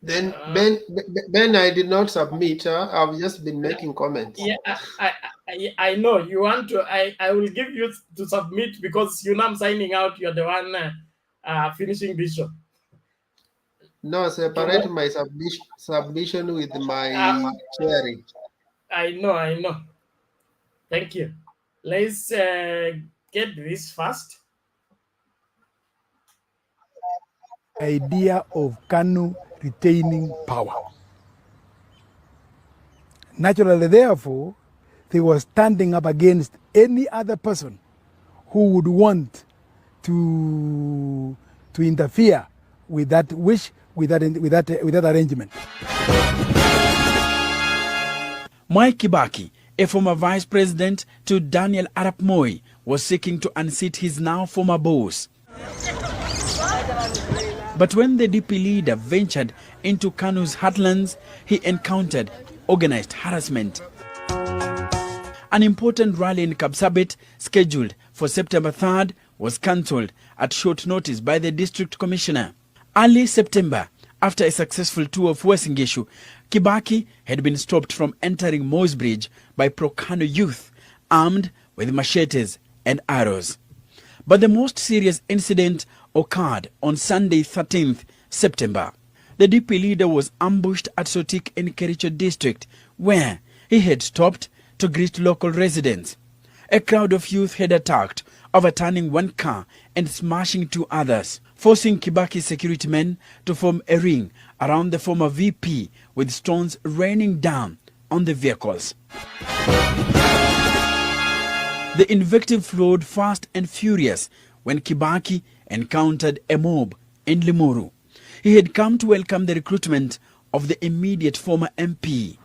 Then Ben, I did not submit. I've just been making comments. Yeah, I know you want to. I will give you to submit, because you know I'm signing out. You're the one finishing this show. No, separate my submission with my sharing. I know. Thank you. Let's get this first. Idea of KANU retaining power. Naturally, therefore, they were standing up against any other person who would want to interfere with that wish, with that arrangement. Mwai Kibaki, a former vice president to Daniel Arap Moi, was seeking to unseat his now former boss. But when the DP leader ventured into KANU's heartlands, he encountered organized harassment. An important rally in Kapsabet, scheduled for September 3rd, was cancelled at short notice by the district commissioner. Early September, after a successful tour of Uasin Gishu, Kibaki had been stopped from entering Moi's Bridge by pro-KANU youth, armed with machetes and arrows. But the most serious incident occurred on Sunday, 13th September. The DP leader was ambushed at Sotik in Kericho district, where he had stopped to greet local residents. A crowd of youth had attacked, overturning one car and smashing two others, forcing Kibaki's security men to form a ring around the former VP, with stones raining down on the vehicles. The invective flowed fast and furious when Kibaki encountered a mob in Limuru. He had come to welcome the recruitment of the immediate former MP.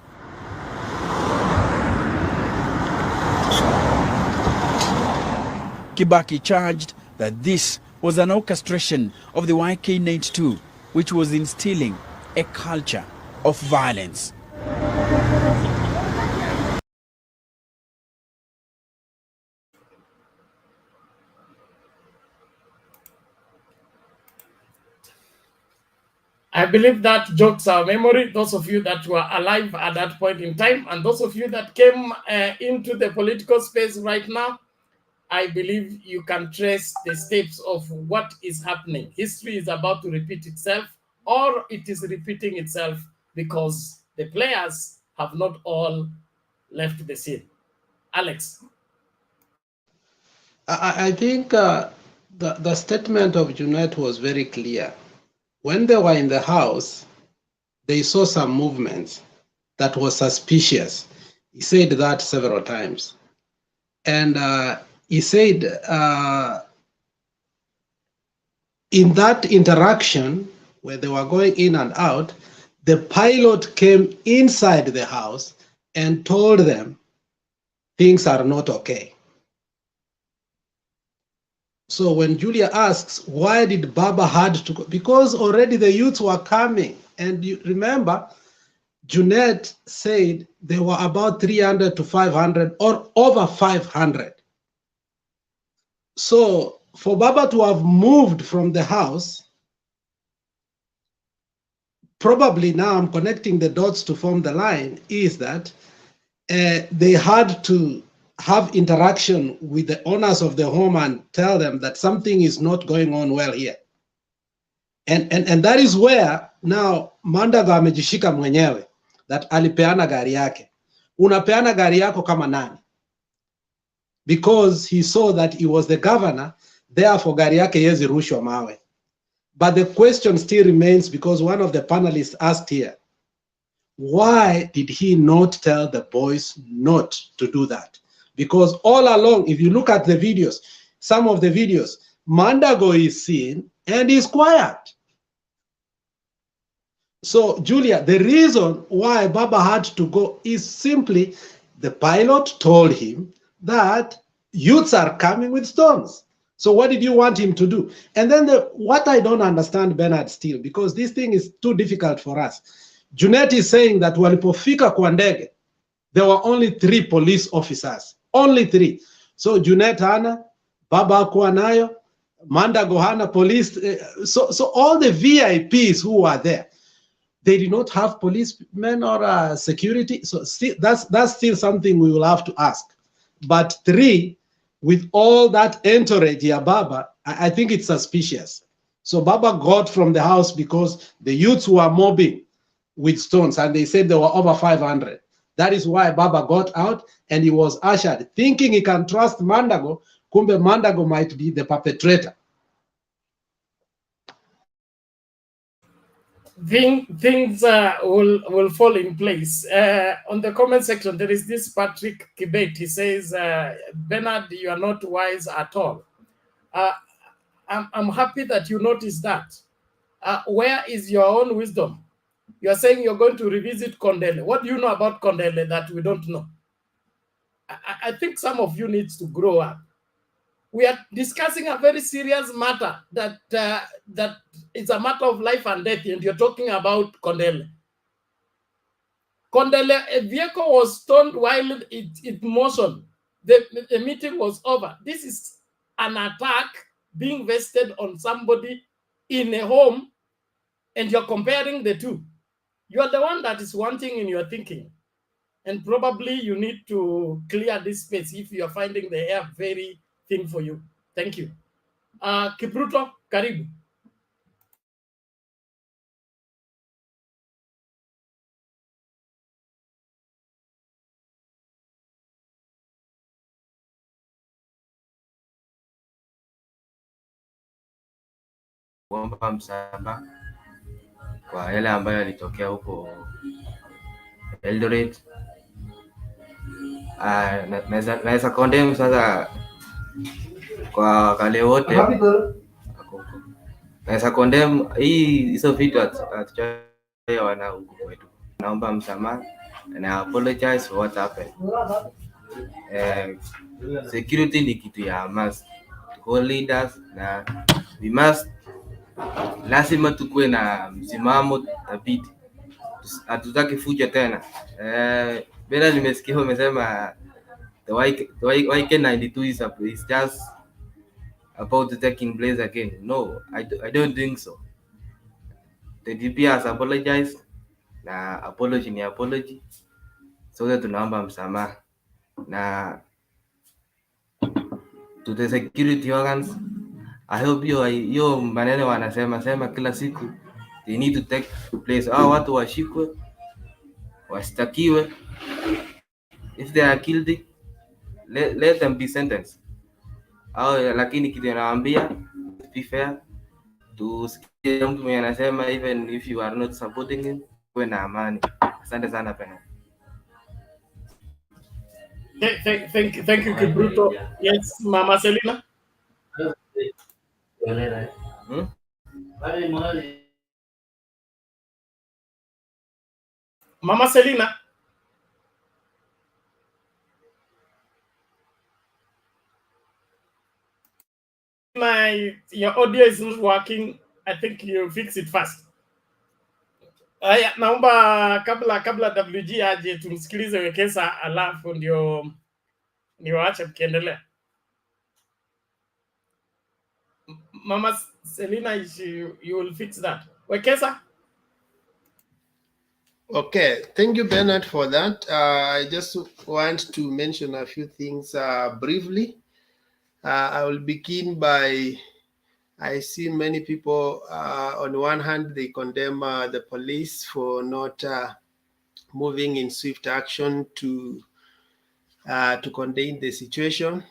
Kibaki charged that this was an orchestration of the YK92, which was instilling a culture of violence. I believe that jogs our memory, those of you that were alive at that point in time, and those of you that came into the political space right now. I believe you can trace the steps of what is happening. History is about to repeat itself, or it is repeating itself because the players have not all left the scene. Alex. I think the statement of Junet was very clear. When they were in the house, they saw some movements that was suspicious. He said that several times. And he said in that interaction where they were going in and out, the pilot came inside the house and told them things are not okay. So when Julia asks, why did Baba had to go? Because already the youths were coming. And you remember, Junet said there were about 300 to 500 or over 500. So for Baba to have moved from the house probably now I'm connecting the dots to form the line, is that they had to have interaction with the owners of the home and tell them that something is not going on well here. And that is where now Mandago amejishika mwenyewe, that alipeana gari yake. Unapeana gari yako kama nani? Because he saw that he was the governor, therefore gari yake yezi rushwa mawe. But the question still remains, because one of the panelists asked here, why did he not tell the boys not to do that? Because all along, if you look at the videos, some of the videos, Mandago is seen and he's quiet. So, Julia, the reason why Baba had to go is simply the pilot told him that youths are coming with stones. So what did you want him to do? And then what I don't understand, Bernard, still, because this thing is too difficult for us. Junet is saying that walipofika kwa ndege, there were only 3 police officers. Only 3. So Junet hana, Baba hakuwa nayo, Mandago hana police. So all the VIPs who were there, they did not have policemen or security. So still, that's still something we will have to ask. But 3, with all that entourage here, Baba, I think it's suspicious. So Baba got from the house because the youths were mobbing with stones, and they said there were over 500. That is why Baba got out, and he was ushered, thinking he can trust Mandago. Kumbe Mandago might be the perpetrator. Things will fall in place. On the comment section, there is this Patrick Kibet. He says, Bernard, you are not wise at all. I'm happy that you noticed that. Where is your own wisdom? You are saying you're going to revisit Kondele. What do you know about Kondele that we don't know? I think some of you need to grow up. We are discussing a very serious matter that is a matter of life and death, and you're talking about Kondele. Kondele, a vehicle was stoned while it motion. The meeting was over. This is an attack being vested on somebody in a home, and you're comparing the two. You're the one that is wanting in your thinking. And probably you need to clear this space if you're finding the air very thin for you. Thank you. Kipruto, karibu. Kuomba msamaha kwa yale ambayo yalitokea huko Eldoret. Naweza condemn sasa kwa wale wote. Naweza condemn hizo vitu wana huko kwetu. Naomba msamaha and I apologize for what happened. Security ni kitu ya must. All leaders na we must, lazima tukue na msimamo thabiti. Hatutaki fujo tena. Bela nimesikia umesema the YK92 is just about taking place again. No, I don't think so. The DP has apologized na apology ni apology. So tunaomba msamaha na to the security organs. I hope hiyo maneno wanasema kila siku, they need to take place. Watu washikwe, washtakiwe. If they are guilty, let them be sentenced. Lakini kitu nawaambia, be fair. Tusikie mtu mwenye anasema even if you are not supporting him, kuwe na amani. Asante sana pena. Thank you, Kipruto. Yes, Mama Selina. Mama Selina. Your audio is not working. I think you fix it fast. Naomba kabla WG aje tumsikilize Wekesa, alafu ndio niwaache mkiendelea. Mama Selina, you will fix that. Wekesa? Okay, thank you, Bernard, for that. I just want to mention a few things briefly. I will begin by, I see many people, on one hand, they condemn the police for not moving in swift action to contain the situation.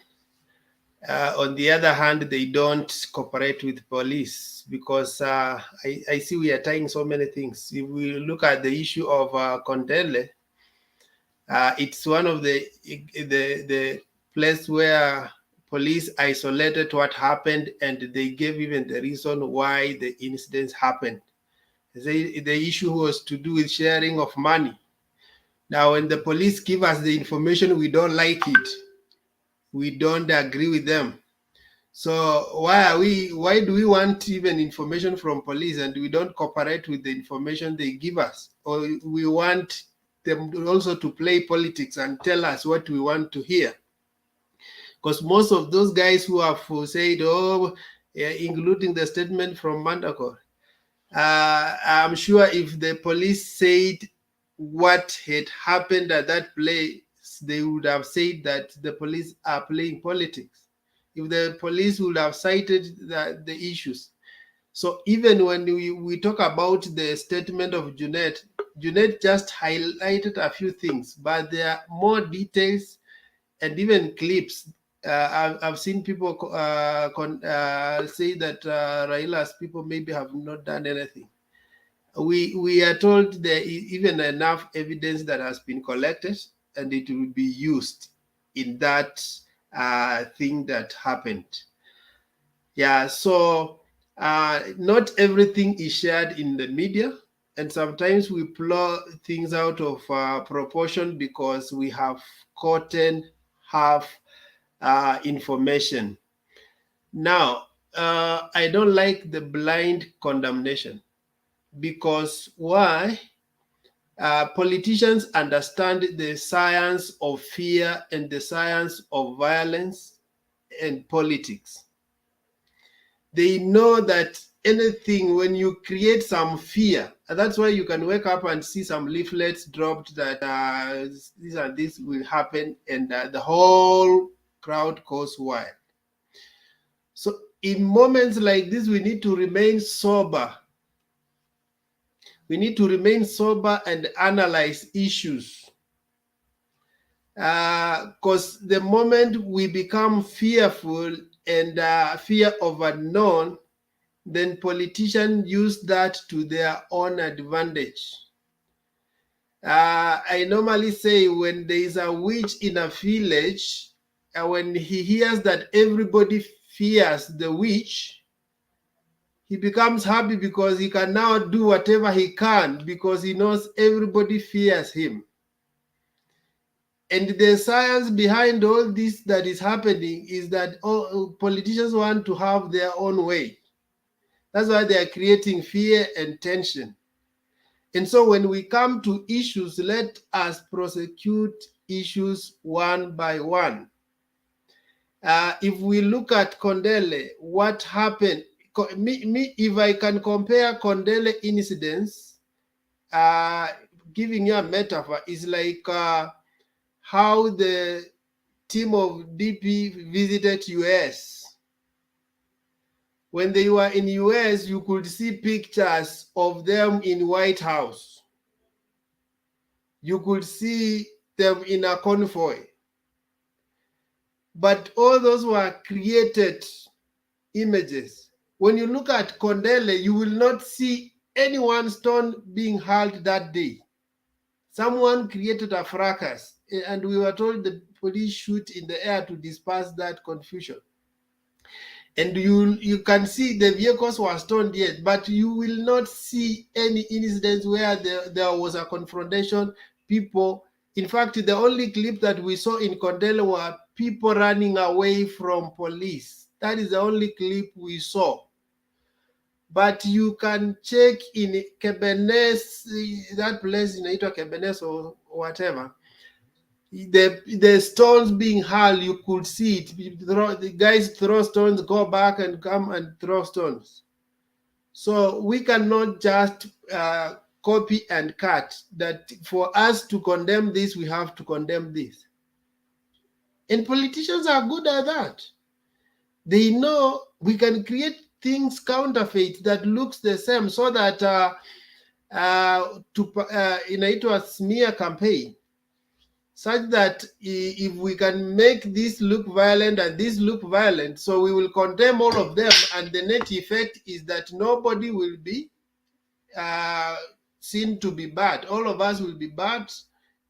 On the other hand, they don't cooperate with police because I see we are tying so many things. If we look at the issue of Kondele, it's one of the place where police isolated what happened and they gave even the reason why the incidents happened. The issue was to do with sharing of money. Now, when the police give us the information, we don't like it. We don't agree with them. So why do we want even information from police and we don't cooperate with the information they give us? Or we want them also to play politics and tell us what we want to hear? Because most of those guys who have said, including the statement from Mandakor, I'm sure if the police said what had happened at that place, they would have said that the police are playing politics. If the police would have cited the issues. So even when we talk about the statement of Junet just highlighted a few things, but there are more details and even clips. I've seen people say that Raila's people maybe have not done anything. We are told there is even enough evidence that has been collected and it will be used in that thing that happened. Yeah, so not everything is shared in the media, and sometimes we blow things out of proportion because we have gotten half information. Now, I don't like the blind condemnation because why? Politicians understand the science of fear and the science of violence and politics. They know that anything, when you create some fear, and that's why you can wake up and see some leaflets dropped that this and this will happen, and the whole crowd goes wild. So in moments like this, we need to remain sober. We need to remain sober and analyze issues. Because the moment we become fearful and fear of unknown, then politicians use that to their own advantage. I normally say when there is a witch in a village, when he hears that everybody fears the witch, he becomes happy because he can now do whatever he can because he knows everybody fears him. And the science behind all this that is happening is that politicians want to have their own way. That's why they are creating fear and tension. And so when we come to issues, let us prosecute issues one by one. If we look at Kondele, what happened? If I can compare Kondele incidents, giving you a metaphor, is like how the team of DP visited US. When they were in US, you could see pictures of them in White House. You could see them in a convoy. But all those were created images. When you look at Kondele, you will not see anyone stone being hurled that day. Someone created a fracas, and we were told the police shoot in the air to disperse that confusion. And you can see the vehicles were stoned yet, but you will not see any incidents where there was a confrontation. People, in fact, the only clip that we saw in Kondele were people running away from police. That is the only clip we saw. But you can check in Kebenes, that place in Kebenes or whatever. The stones being hurled, you could see it. The guys throw stones, go back and come and throw stones. So we cannot just copy and cut, that for us to condemn this, we have to condemn this. And politicians are good at that. They know we can create things counterfeit that looks the same, so that inaitwa smear campaign, such that if we can make this look violent and this look violent, so we will condemn all of them, and the net effect is that nobody will be seen to be bad. All of us will be bad,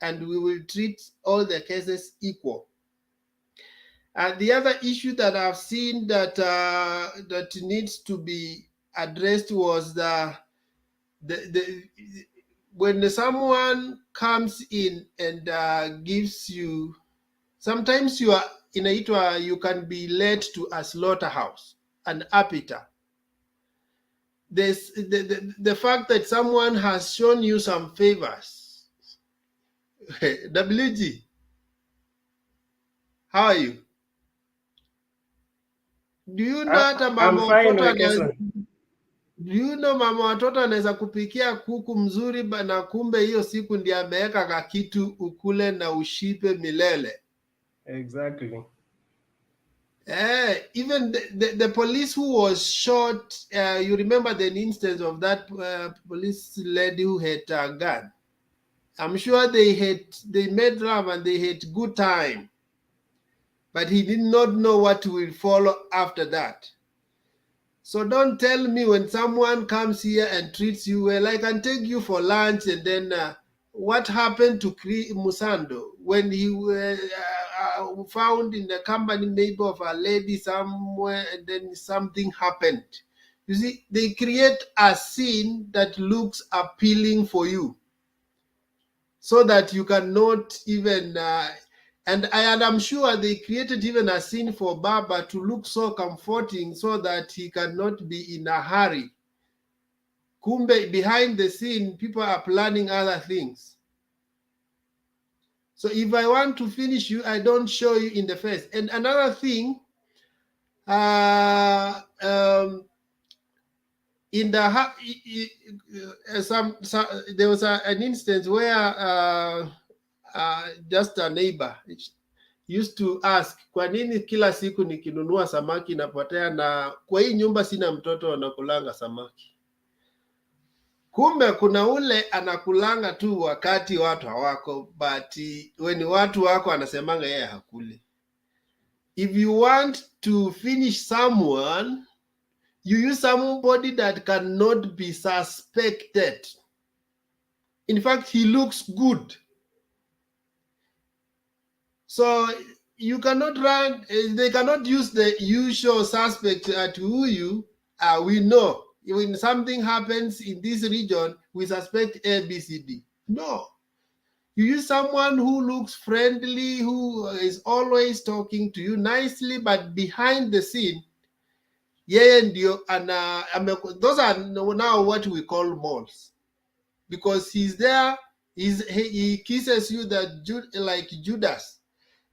and we will treat all the cases equal. And the other issue that I've seen that that needs to be addressed was when someone comes in and gives you, sometimes you are in a, you can be led to a slaughterhouse, an appetizer. There's the fact that someone has shown you some favors. WG, how are you? Do you know hata I'm mama fine, watoto Wekesa. do you know mama watoto anaweza kupikia kuku mzuri na kumbe hiyo siku ndiye ameweka kakitu ukule na ushipe milele. Exactly. Even the police who was shot, you remember the instance of that police lady who had a gun. I'm sure they made love and they had good time, but he did not know what will follow after that. So don't tell me when someone comes here and treats you well, I can take you for lunch, and then what happened to Musando when he found in the company maybe of a lady somewhere, and then something happened. You see, they create a scene that looks appealing for you, so that you cannot even and I'm sure they created even a scene for Baba to look so comforting, so that he cannot be in a hurry. Kumbe, behind the scene, people are planning other things. So if I want to finish you, I don't show you in the face. And another thing, in the there was an instance where just a neighbor used to ask, kwa nini kila siku nikinunua samaki napotea, na kwa hii nyumba sina mtoto anakulanga samaki. Kumbe kuna ule anakulanga tu wakati watu hawako, but when watu wako anasemanga yeye hakuli. If you want to finish someone, you use somebody that cannot be suspected. In fact, he looks good. So you cannot run, they cannot use the usual suspect at who you we know. When something happens in this region, we suspect A, B, C, D. No. You use someone who looks friendly, who is always talking to you nicely, but behind the scene, those are now what we call moles. Because he's there, he kisses you like Judas,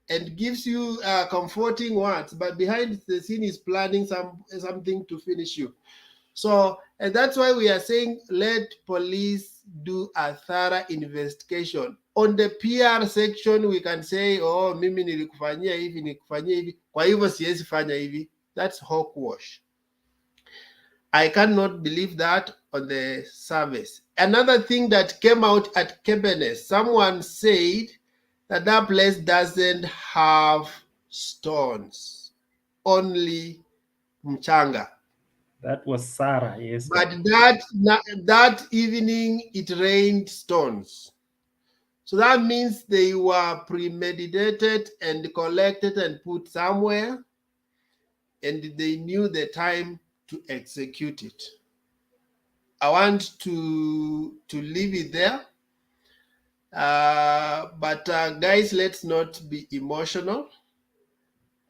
and gives you comforting words, but behind the scene is planning something to finish you. So, and that's why we are saying let police do a thorough investigation. On the PR section, we can say, oh, mimi nilikufanyia hivi, nikufanyia hivi, kwa hivyo siwezi fanya hivi. That's hogwash. I cannot believe that on the service. Another thing that came out at Kebenes, someone said that place doesn't have stones, only mchanga. That was Sarah, yes. But that evening it rained stones. So that means they were premeditated and collected and put somewhere, and they knew the time to execute it. I want to leave it there. But guys, let's not be emotional.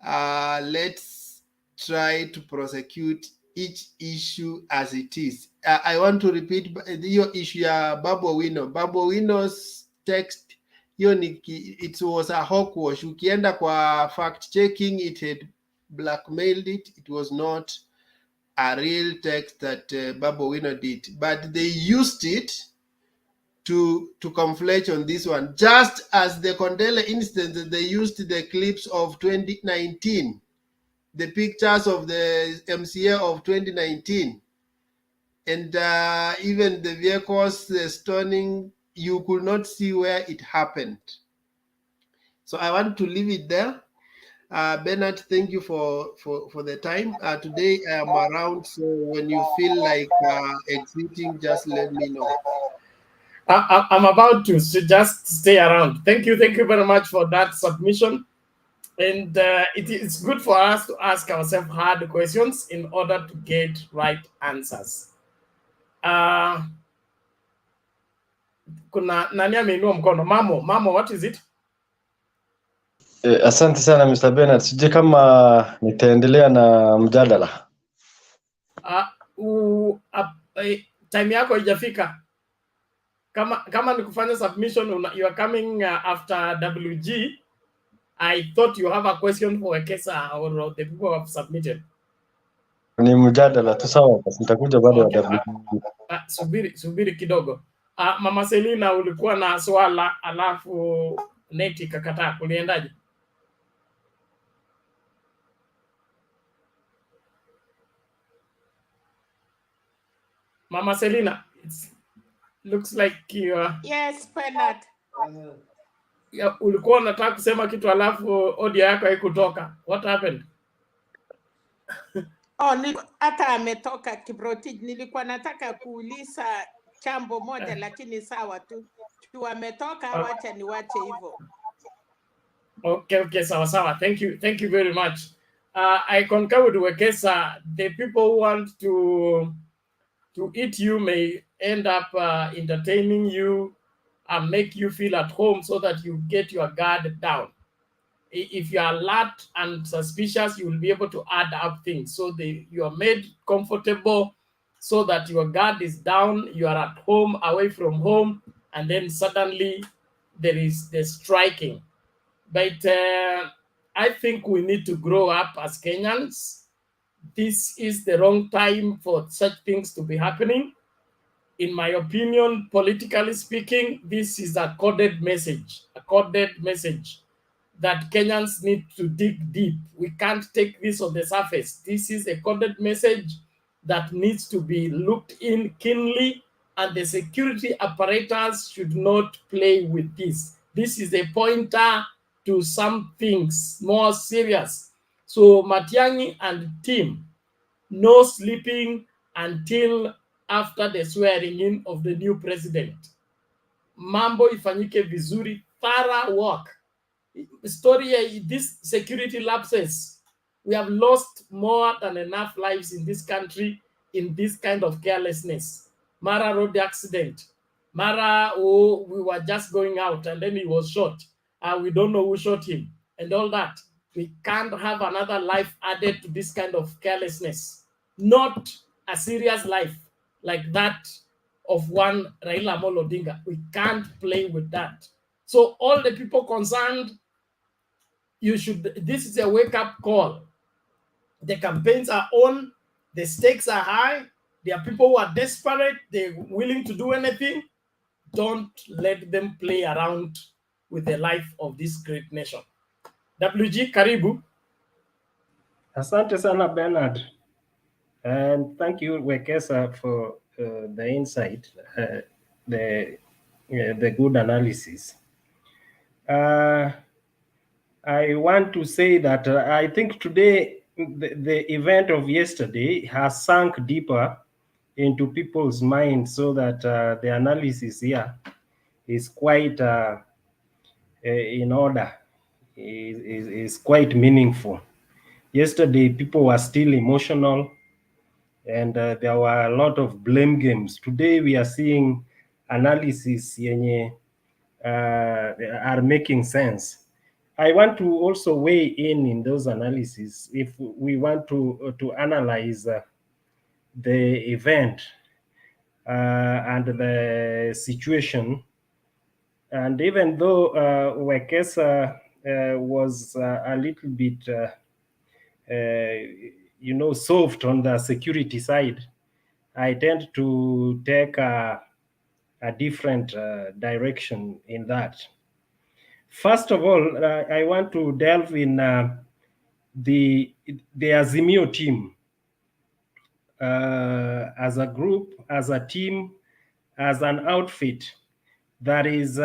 Let's try to prosecute each issue as it is. I want to repeat your issue, Babu Owino. Babu Owino's text, it was a hogwash. Ukienda kwa fact checking, it had blackmailed it. It was not a real text that Babu Owino did, but they used it to conflate on this one. Just as the Kondele instance, they used the clips of 2019, the pictures of the MCA of 2019, and even the vehicles stoning, you could not see where it happened. So I want to leave it there. Bernard, thank you for the time. Today I am around, so when you feel like exiting, just let me know. I'm about to, so just stay around. Thank you very much for that submission. And it's good for us to ask ourselves hard questions in order to get right answers. Kuna nani ameinua mkono? Mamo, what is it? Asante sana Mr. Bernard. Sijui kama nitaendelea na mjadala. Time yako haijafika. Kama ni kufanya submission, you are coming after WG. I thought you have a question for Wekesa or the people who have submitted. Ni mjadala tu, sawa, basi nitakuja baada ya WG. Subiri kidogo. Mama Selina, ulikuwa na swala alafu neti kakataa, kuliendaje? Mama Selina, it looks like you are... Yes, Bernard. Ulikuwa unataka kusema kitu alafu audio yako haikutoka. What happened? Hata ametoka Kiprotich. Nilikuwa nataka kuuliza jambo moja lakini sawa tu. Ametoka, wacha niwache hivyo. Okay, sawa. Thank you very much. I concur with Wekesa. The people who want to eat you may end up entertaining you and make you feel at home so that you get your guard down. If you are alert and suspicious, you will be able to add up things. So you are made comfortable so that your guard is down, you are at home, away from home, and then suddenly there is the striking. But I think we need to grow up as Kenyans. This is the wrong time for such things to be happening. In my opinion, politically speaking, this is a coded message that Kenyans need to dig deep. We can't take this on the surface. This is a coded message that needs to be looked in keenly, and the security apparatus should not play with this. This is a pointer to some things more serious. So Matiang'i and team, no sleeping until after the swearing in of the new president. Mambo ifanyike vizuri, thorough work. Story, this security lapses. We have lost more than enough lives in this country in this kind of carelessness. Mara road accident. Mara, we were just going out and then he was shot. We don't know who shot him and all that. We can't have another life added to this kind of carelessness. Not a serious life like that of one Raila Odinga. We can't play with that. So all the people concerned, this is a wake-up call. The campaigns are on, the stakes are high, there are people who are desperate, they're willing to do anything. Don't let them play around with the life of this great nation. WG, karibu. Asante sana Bernard, and thank you Wekesa for the insight, the good analysis. I want to say that I think today the event of yesterday has sunk deeper into people's minds, so that the analysis here is quite in order, is quite meaningful. Yesterday, people were still emotional, and there were a lot of blame games. Today, we are seeing analysis yenye are making sense. I want to also weigh in those analyses if we want to analyze the event and the situation. And even though Wekesa was a little bit, soft on the security side, I tend to take a a different direction in that. First of all, I want to delve in the AZIMIO team as a group, as a team, as an outfit that is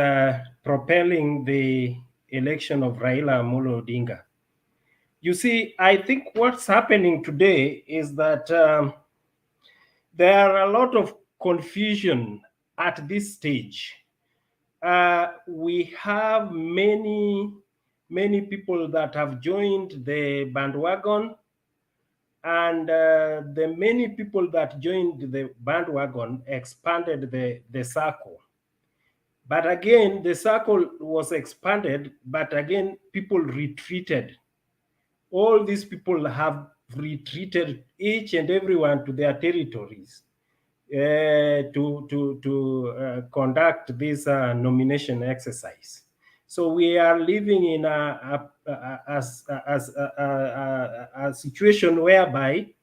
propelling the election of Raila Odinga. You see, I think what's happening today is that there are a lot of confusion at this stage. We have many people that have joined the bandwagon, and the many people that joined the bandwagon expanded the circle. But again, the circle was expanded, but again, people retreated. All these people have retreated, each and everyone to their territories to conduct this nomination exercise. So we are living in a situation whereby,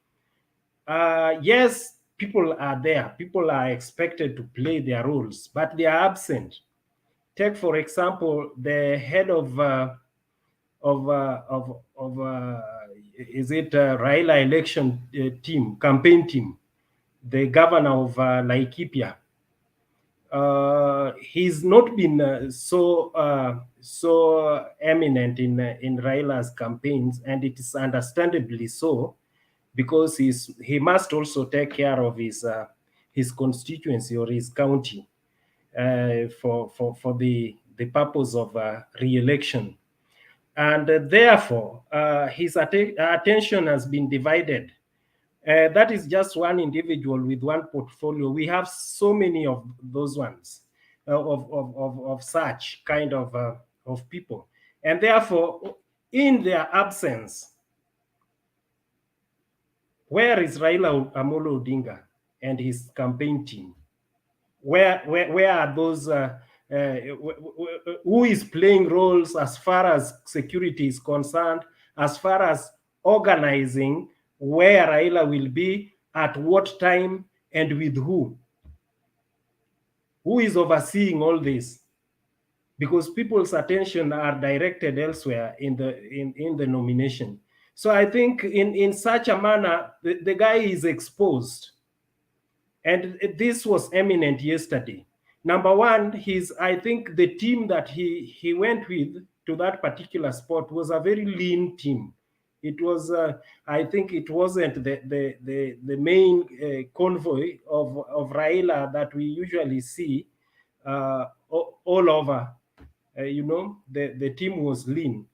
yes, people are there, people are expected to play their roles, but they are absent. Take, for example, the head of is it Raila election team, campaign team, the governor of Laikipia. He's not been so eminent in Raila's campaigns, and it is understandably so, because he must also take care of his constituency or his county for the purpose of re-election. And therefore, his attention has been divided. That is just one individual with one portfolio. We have so many of those ones, of such kind of people. And therefore, in their absence, where is Raila Odinga and his campaign team? Where are those? Who is playing roles as far as security is concerned, as far as organizing where Raila will be, at what time, and with who? Who is overseeing all this? Because people's attention are directed elsewhere in the nomination. So I think in such a manner, the guy is exposed. And this was eminent yesterday. Number one, I think the team that he went with to that particular spot was a very lean team. It was, I think it wasn't the main convoy of Raila that we usually see all over. The team was lean.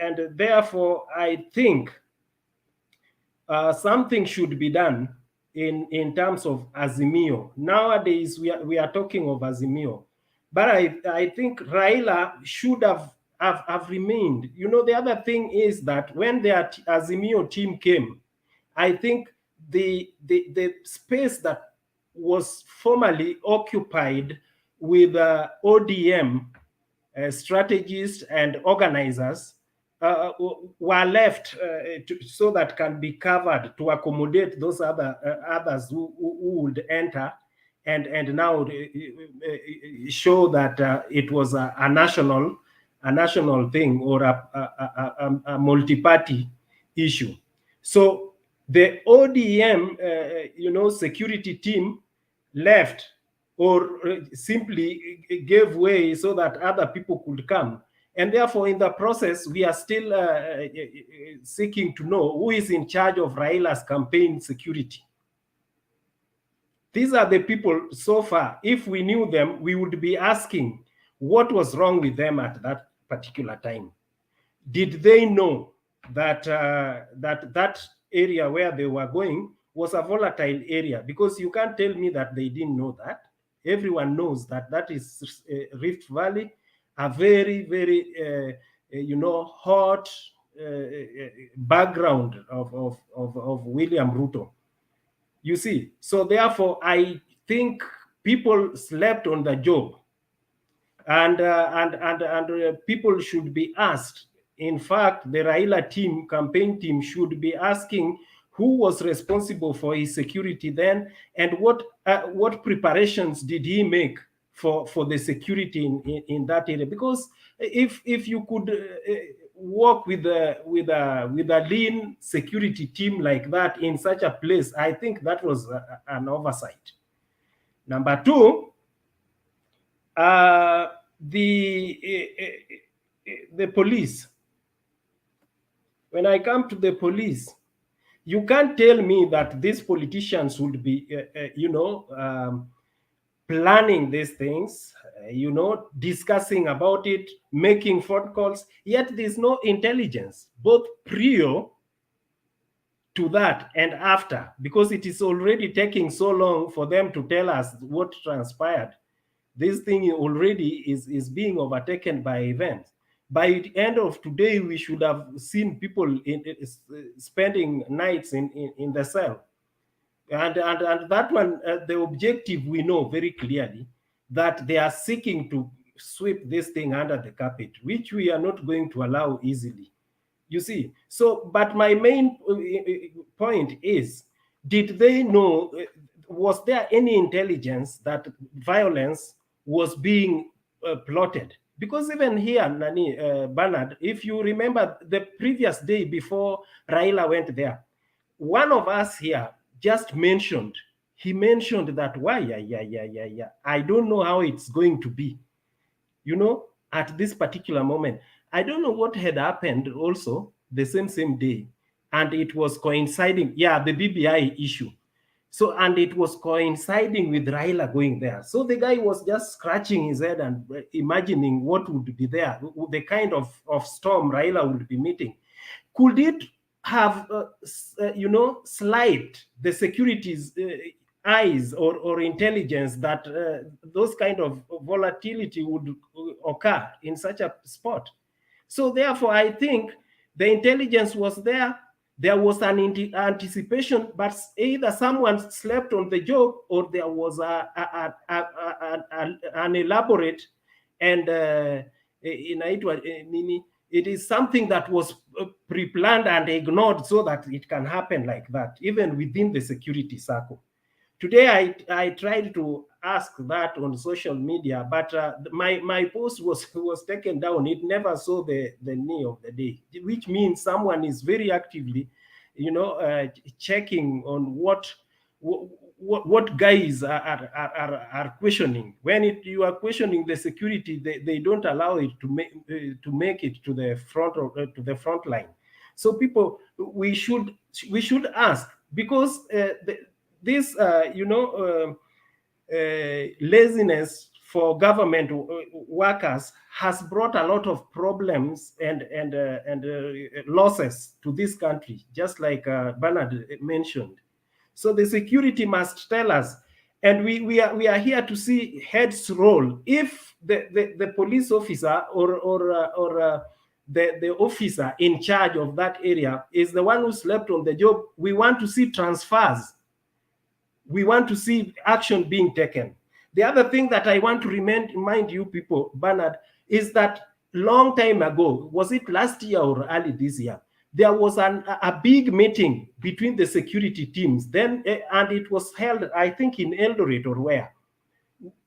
And therefore, I think something should be done in terms of AZIMIO. Nowadays, we are talking of AZIMIO. But I think Raila should have remained. The other thing is that when the AZIMIO team came, I think the space that was formerly occupied with ODM strategists and organizers were left so that can be covered to accommodate those others who would enter and now show that it was a national thing or a multi-party issue. So the ODM security team left or simply gave way so that other people could come. And therefore, in the process, we are still seeking to know who is in charge of Raila's campaign security. These are the people so far. If we knew them, we would be asking what was wrong with them at that particular time. Did they know that that area where they were going was a volatile area? Because you can't tell me that they didn't know that. Everyone knows that that is Rift Valley, a very, very, hot background of William Ruto. You see, so therefore, I think people slept on the job, and people should be asked. In fact, the Raila team, campaign team, should be asking who was responsible for his security then, and what preparations did he make for the security in that area? Because if you could work with a lean security team like that in such a place, I think that was an oversight. Number two, the police. When I come to the police, you can't tell me that these politicians would be, planning these things, discussing about it, making phone calls, yet there's no intelligence, both prior to that and after, because it is already taking so long for them to tell us what transpired. This thing already is being overtaken by events. By the end of today, we should have seen people spending nights in the cell. And that one, the objective, we know very clearly that they are seeking to sweep this thing under the carpet, which we are not going to allow easily. You see, so, but my main point is, did they know, was there any intelligence that violence was being plotted? Because even here, Bernard, if you remember the previous day before Raila went there, one of us here just mentioned, he mentioned that, I don't know how it's going to be, at this particular moment. I don't know what had happened also the same day. And it was coinciding, the BBI issue. So, and it was coinciding with Raila going there. So the guy was just scratching his head and imagining what would be there, the kind of storm Raila would be meeting. Could it have, slight the security's eyes or intelligence that those kind of volatility would occur in such a spot? So therefore, I think the intelligence was there. There was an anticipation, but either someone slept on the job or there was an elaborate and it is something that was pre-planned and ignored so that it can happen like that, even within the security circle. Today, I tried to ask that on social media, but my post was taken down. It never saw the knee of the day, which means someone is very actively, checking on what guys are questioning. When you are questioning the security, they don't allow it to make it to the front line. So people, we should ask, because this laziness for government workers has brought a lot of problems and losses to this country, just like Bernard mentioned. So the security must tell us, and we are here to see heads roll. If the police officer or the officer in charge of that area is the one who slept on the job, we want to see transfers. We want to see action being taken. The other thing that I want to remind you people, Bernard, is that long time ago, was it last year or early this year, there was a big meeting between the security teams then, and it was held, I think, in Eldoret or where.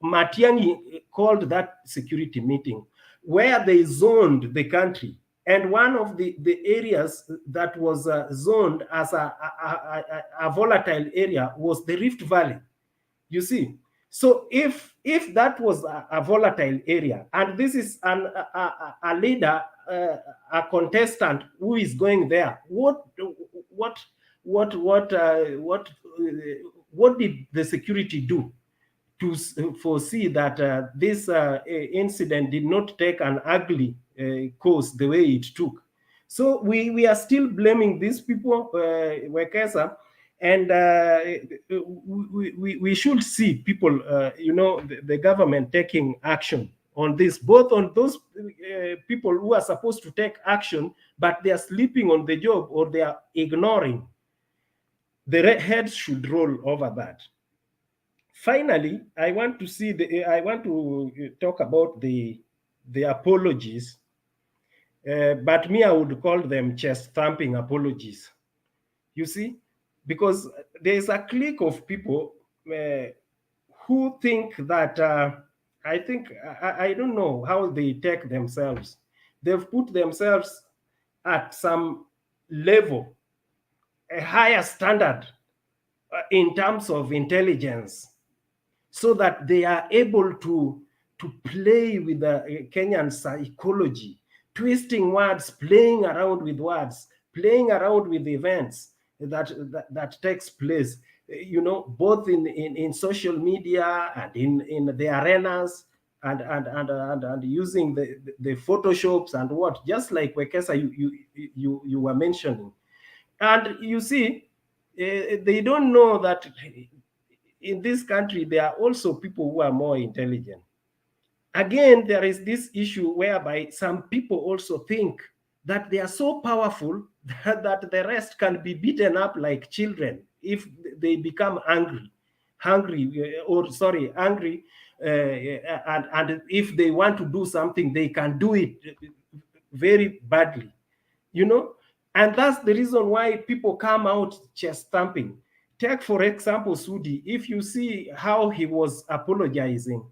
Matiang'i called that security meeting where they zoned the country. And one of the areas that was zoned as a volatile area was the Rift Valley. You see, so if that was a volatile area, and this is a leader, a contestant who is going there, what did the security do to foresee that this incident did not take an ugly course the way it took? So we are still blaming these people, Wekesa, and we should see people, the government taking action on this, both on those people who are supposed to take action, but they are sleeping on the job or they are ignoring. The heads should roll over that. Finally, I want to talk about the apologies, but me, I would call them chest thumping apologies. You see, because there's a clique of people who think that I don't know how they take themselves. They've put themselves at some level, a higher standard in terms of intelligence, so that they are able to play with the Kenyan psychology, twisting words, playing around with words, playing around with events that takes place, you know, both in social media and in the arenas, and using the photoshops and what, just like Wekesa you were mentioning. And you see, they don't know that in this country there are also people who are more intelligent. Again, there is this issue whereby some people also think that they are so powerful that the rest can be beaten up like children if they become angry, and if they want to do something, they can do it very badly, you know. And that's the reason why people come out chest thumping. Take, for example, Sudi. If you see how he was apologizing,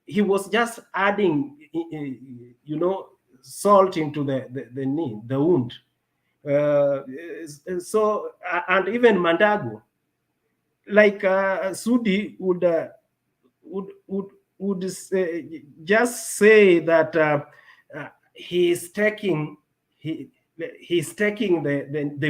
he was just adding, you know, salt into the wound. So, and even Mandago, like Sudi would just say that he's taking the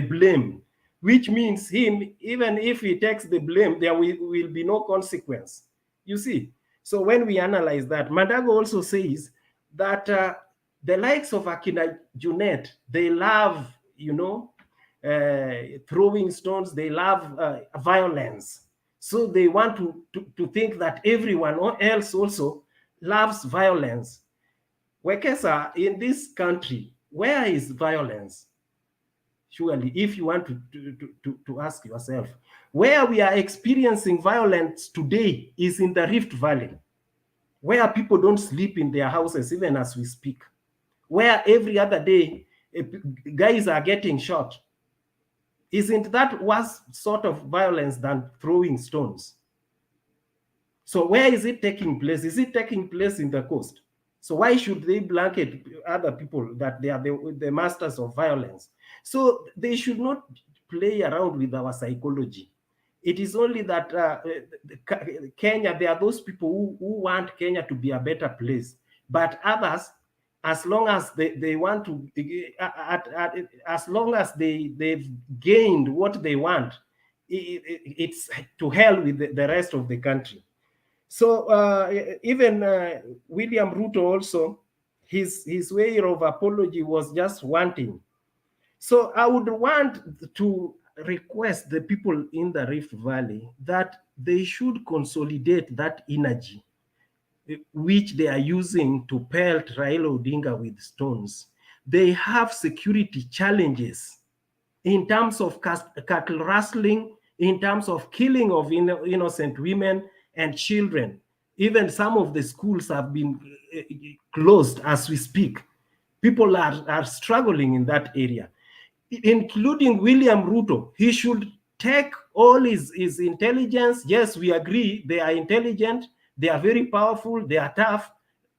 blame, which means him, even if he takes the blame, there will be no consequence. You see? So when we analyze that, Mandago also says that the likes of Akina Junet, they love, you know, throwing stones, they love violence. So they want to think that everyone else also loves violence. Wekesa, in this country, where is violence? Surely, if you want to ask yourself, where we are experiencing violence today is in the Rift Valley, where people don't sleep in their houses even as we speak, where every other day guys are getting shot. Isn't that worse sort of violence than throwing stones? So where is it taking place? Is it taking place in the coast? So why should they blanket other people that they are the masters of violence? So they should not play around with our psychology. It is only that Kenya, there are those people who want Kenya to be a better place. But others, as long as they want to, as long as they've gained what they want, it's to hell with the rest of the country. So even William Ruto also, his way of apology was just wanting. So I would want to request the people in the Rift Valley that they should consolidate that energy which they are using to pelt Raila Odinga with stones. They have security challenges in terms of cattle rustling, in terms of killing of innocent women and children. Even some of the schools have been closed as we speak. People are struggling in that area, including William Ruto. He should take all his intelligence. Yes, we agree, they are intelligent, they are very powerful, they are tough.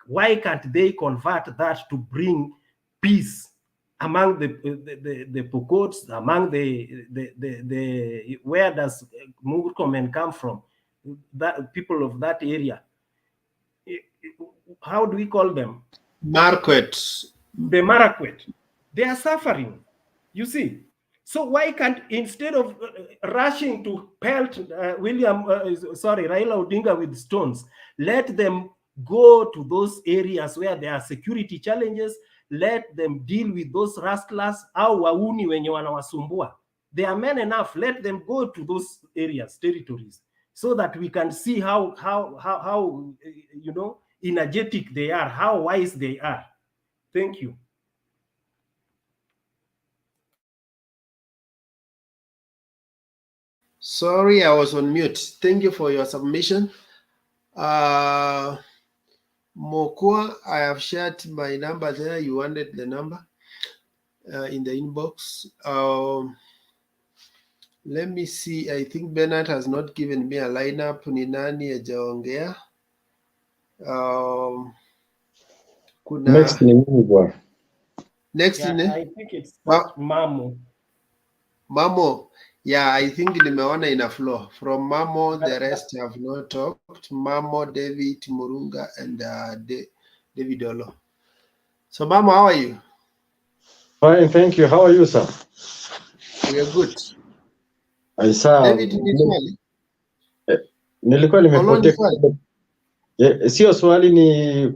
Why can't they convert that to bring peace among the Pokots, among the where does Murkomen come from? That people of that area. How do we call them? Marquette. The Marakwet. They are suffering. You see. So why can't, instead of rushing to pelt Raila Odinga with stones, let them go to those areas where there are security challenges. Let them deal with those rustlers au wauni wenye wanawasumbua. They are men enough. Let them go to those areas, territories, so that we can see how you know, energetic they are, how wise they are. Thank you. Sorry, I was on mute. Thank you for your submission. Mokua, I have shared my number there. You wanted the number in the inbox. Let me see. I think Bernard has not given me a lineup. Ni nani hajaongea? Next Kuna ni mimi bwana. next Yeah, ni I think it's Mamu. Mamo. Yeah, I think nimeona ina flow. From Mamo, the rest have not talked. Mamo, David, Murunga, and David Olo. So Mamo, how are you? Fine, thank you. How are you, sir? We are good. Aisa, David, ni swali? nilikuwa Olo, ni nimepotea swali? kidogo. Sio swali, ni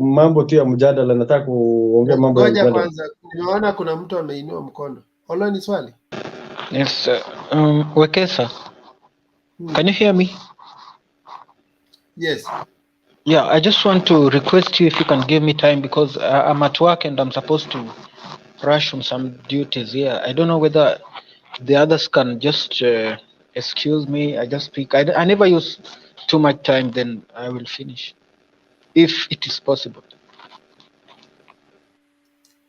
mambo tu ya mjadala. Nataka kuongea mambo ya Ngoja mjadala. kwanza, nimeona kuna mtu ameinua mkono. Olo, ni swali? Yes, Wekesa, can you hear me? Yes. Yeah, I just want to request you if you can give me time because I'm at work and I'm supposed to rush on some duties here. I don't know whether the others can just excuse me. I just speak. I never use too much time, then I will finish if it is possible.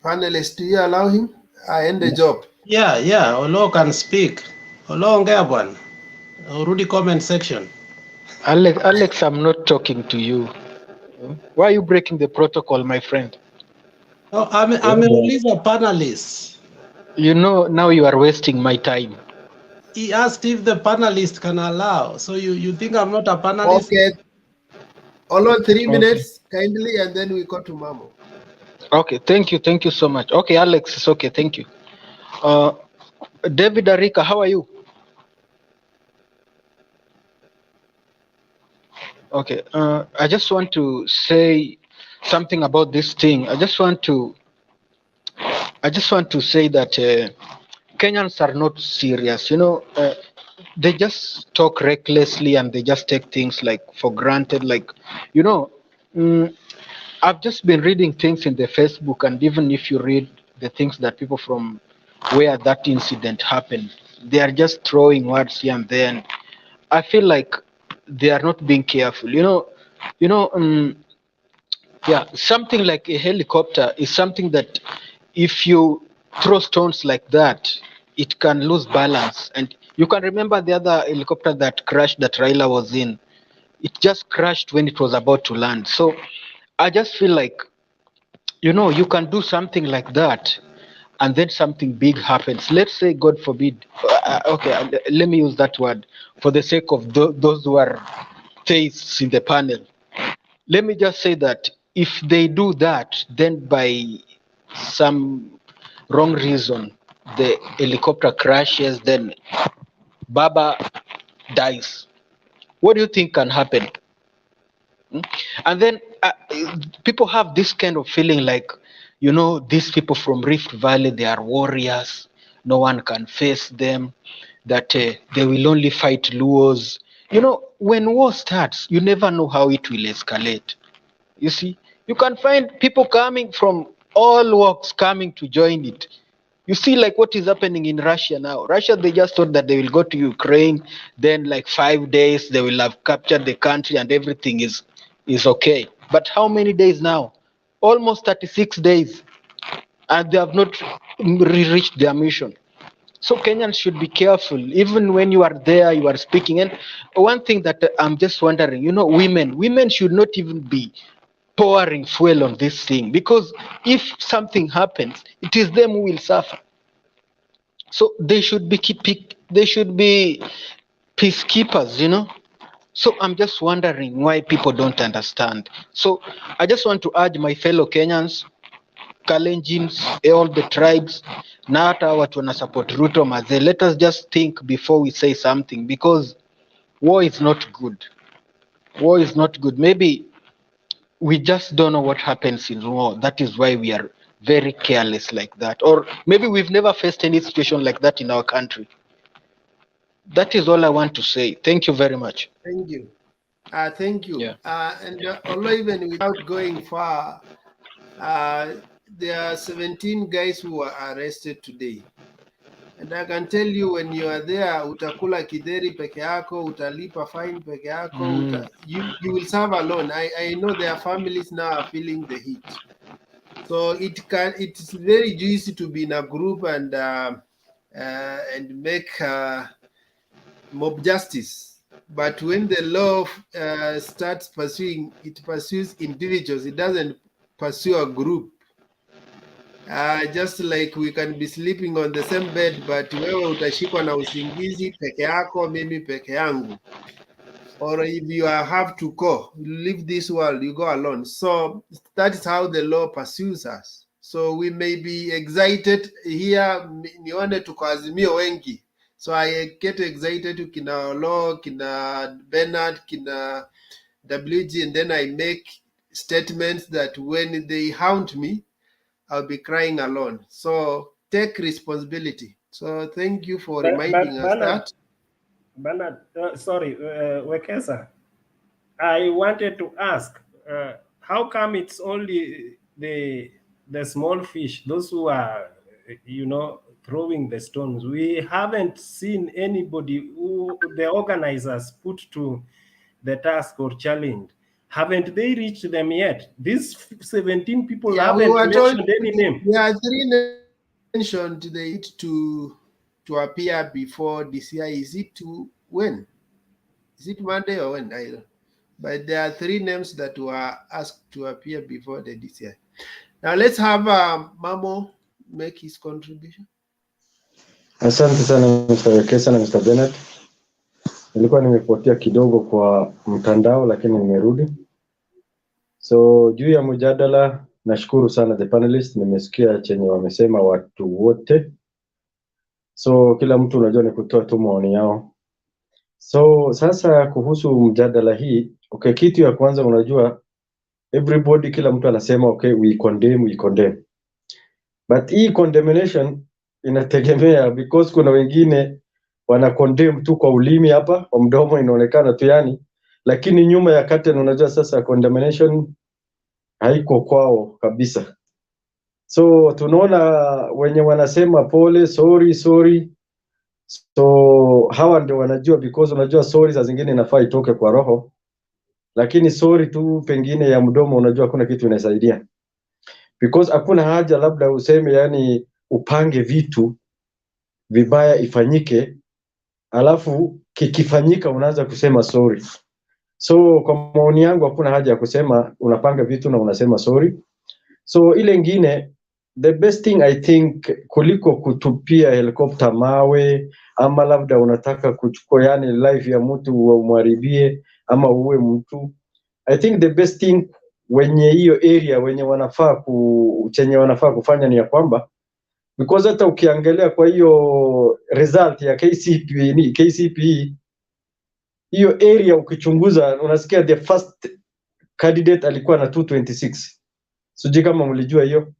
Panelists, do you allow him? I end the job. Yeah, Olo can speak. Olo ongea bwana. Urudi comment section. Alex, I'm not talking to you. Why are you breaking the protocol, my friend? Oh, ameuliza panelists. You know, now you are wasting my time. He asked if the panelists can allow. So you think I'm not a panelist? Okay. Olo, 3 minutes, kindly, and then we go to Mamo. Okay, thank you so much. Okay, Alex, it's okay, thank you. David Arika, how are you? Okay, I just want to say something about this thing. I just want to say that Kenyans are not serious. You know, they just talk recklessly and they just take things like for granted. Like, you know, I've just been reading things in the Facebook, and even if you read the things that people from where that incident happened, they are just throwing words here and there. And I feel like they are not being careful. Yeah, something like a helicopter is something that if you throw stones like that, it can lose balance. And you can remember the other helicopter that crashed that Raila was in. It just crashed when it was about to land. So I just feel like, you can do something like that and then something big happens. Let's say, God forbid, let me use that word for the sake of those who are theists in the panel. Let me just say that if they do that, then by some wrong reason, the helicopter crashes, then Baba dies. What do you think can happen? And then people have this kind of feeling like, these people from Rift Valley, they are warriors. No one can face them, that they will only fight Luos. When war starts, you never know how it will escalate. You see, you can find people coming from all walks coming to join it. You see, like what is happening in Russia now. Russia, they just thought that they will go to Ukraine, then like 5 days they will have captured the country and everything is okay. But how many days now? Almost 36 days, and they have not reached their mission. So Kenyans should be careful. Even when you are there, you are speaking. And one thing that I'm just wondering, women should not even be pouring fuel on this thing, because if something happens, it is them who will suffer. So they should be peacekeepers. So I'm just wondering why people don't understand. So I just want to urge my fellow Kenyans, Kalenjins, all the tribes, na hata watu wana support Ruto maze, let us just think before we say something, because war is not good. War is not good. Maybe we just don't know what happens in war. That is why we are very careless like that. Or maybe we've never faced any situation like that in our country. That is all I want to say. Thank you very much. Thank you. Thank you. Yeah. And although even without going far, there are 17 guys who were arrested today. And I can tell you, when you are there, utakula kideri peke yako, utalipa fine peke yako, you will serve alone. I know their families now are feeling the heat. So it's very easy to be in a group and and make mob justice. But when the law starts pursuing, it pursues individuals. It doesn't pursue a group. Just like we can be sleeping on the same bed, but wewe utashikwa na usingizi peke yako, mimi peke yangu. Or if you have to go, you leave this world, you go alone. So that is how the law pursues us. So we may be excited here, nione tuko AZIMIO wengi. So I get excited to kina Law, kina Bernard, kina WG, and then I make statements that when they hound me, I'll be crying alone. So take responsibility. So thank you for reminding us that. Bernard, sorry, Wekesa, I wanted to ask, how come it's only the small fish, those who are, throwing the stones? We haven't seen anybody who the organizers put to the task or challenge. Haven't they reached them yet? These 17 people haven't mentioned any name. There are 3 mentioned they need to appear before DCI. Is it to when? Is it Monday or when? I don't know. But there are 3 names that were asked to appear before the DCI. Now let's have Mamo make his contribution. Asante sana Mr. Wekesa na Mr. Bennett. Nilikuwa nimepotea kidogo kwa mtandao lakini nimerudi. So juu ya mjadala, nashukuru sana the panelists, nimesikia chenye wamesema watu wote. So kila mtu unajua ni kutoa tu maoni yao. So sasa kuhusu mjadala hii, okay, kitu ya kwanza unajua everybody, kila mtu anasema okay, we condemn. But hii condemnation inategemea, because kuna wengine wana condemn tu kwa ulimi hapa, kwa mdomo inaonekana tu yani, lakini nyuma ya curtain unajua sasa condemnation haiko kwao kabisa. So tunaona wenye wanasema pole, sorry. So hawa ndio wanajua, because unajua sorry za zingine inafaa itoke kwa roho, lakini sorry tu pengine ya mdomo unajua kuna kitu inasaidia. Because hakuna haja labda useme yani upange vitu vibaya ifanyike, alafu kikifanyika unaanza kusema sorry. So kwa maoni yangu hakuna haja ya kusema unapanga vitu na unasema sorry. So ile ingine, the best thing I think, kuliko kutupia helicopter mawe ama labda unataka kuchukua yani life ya mtu umharibie ama uwe mtu, I think the best thing wenye hiyo area wenye wanafaa kufanya ni ya kwamba, because hata ukiangalia kwa hiyo result ya KCPE hiyo area ukichunguza unasikia the first candidate alikuwa na 226. Sijui kama mlijua hiyo.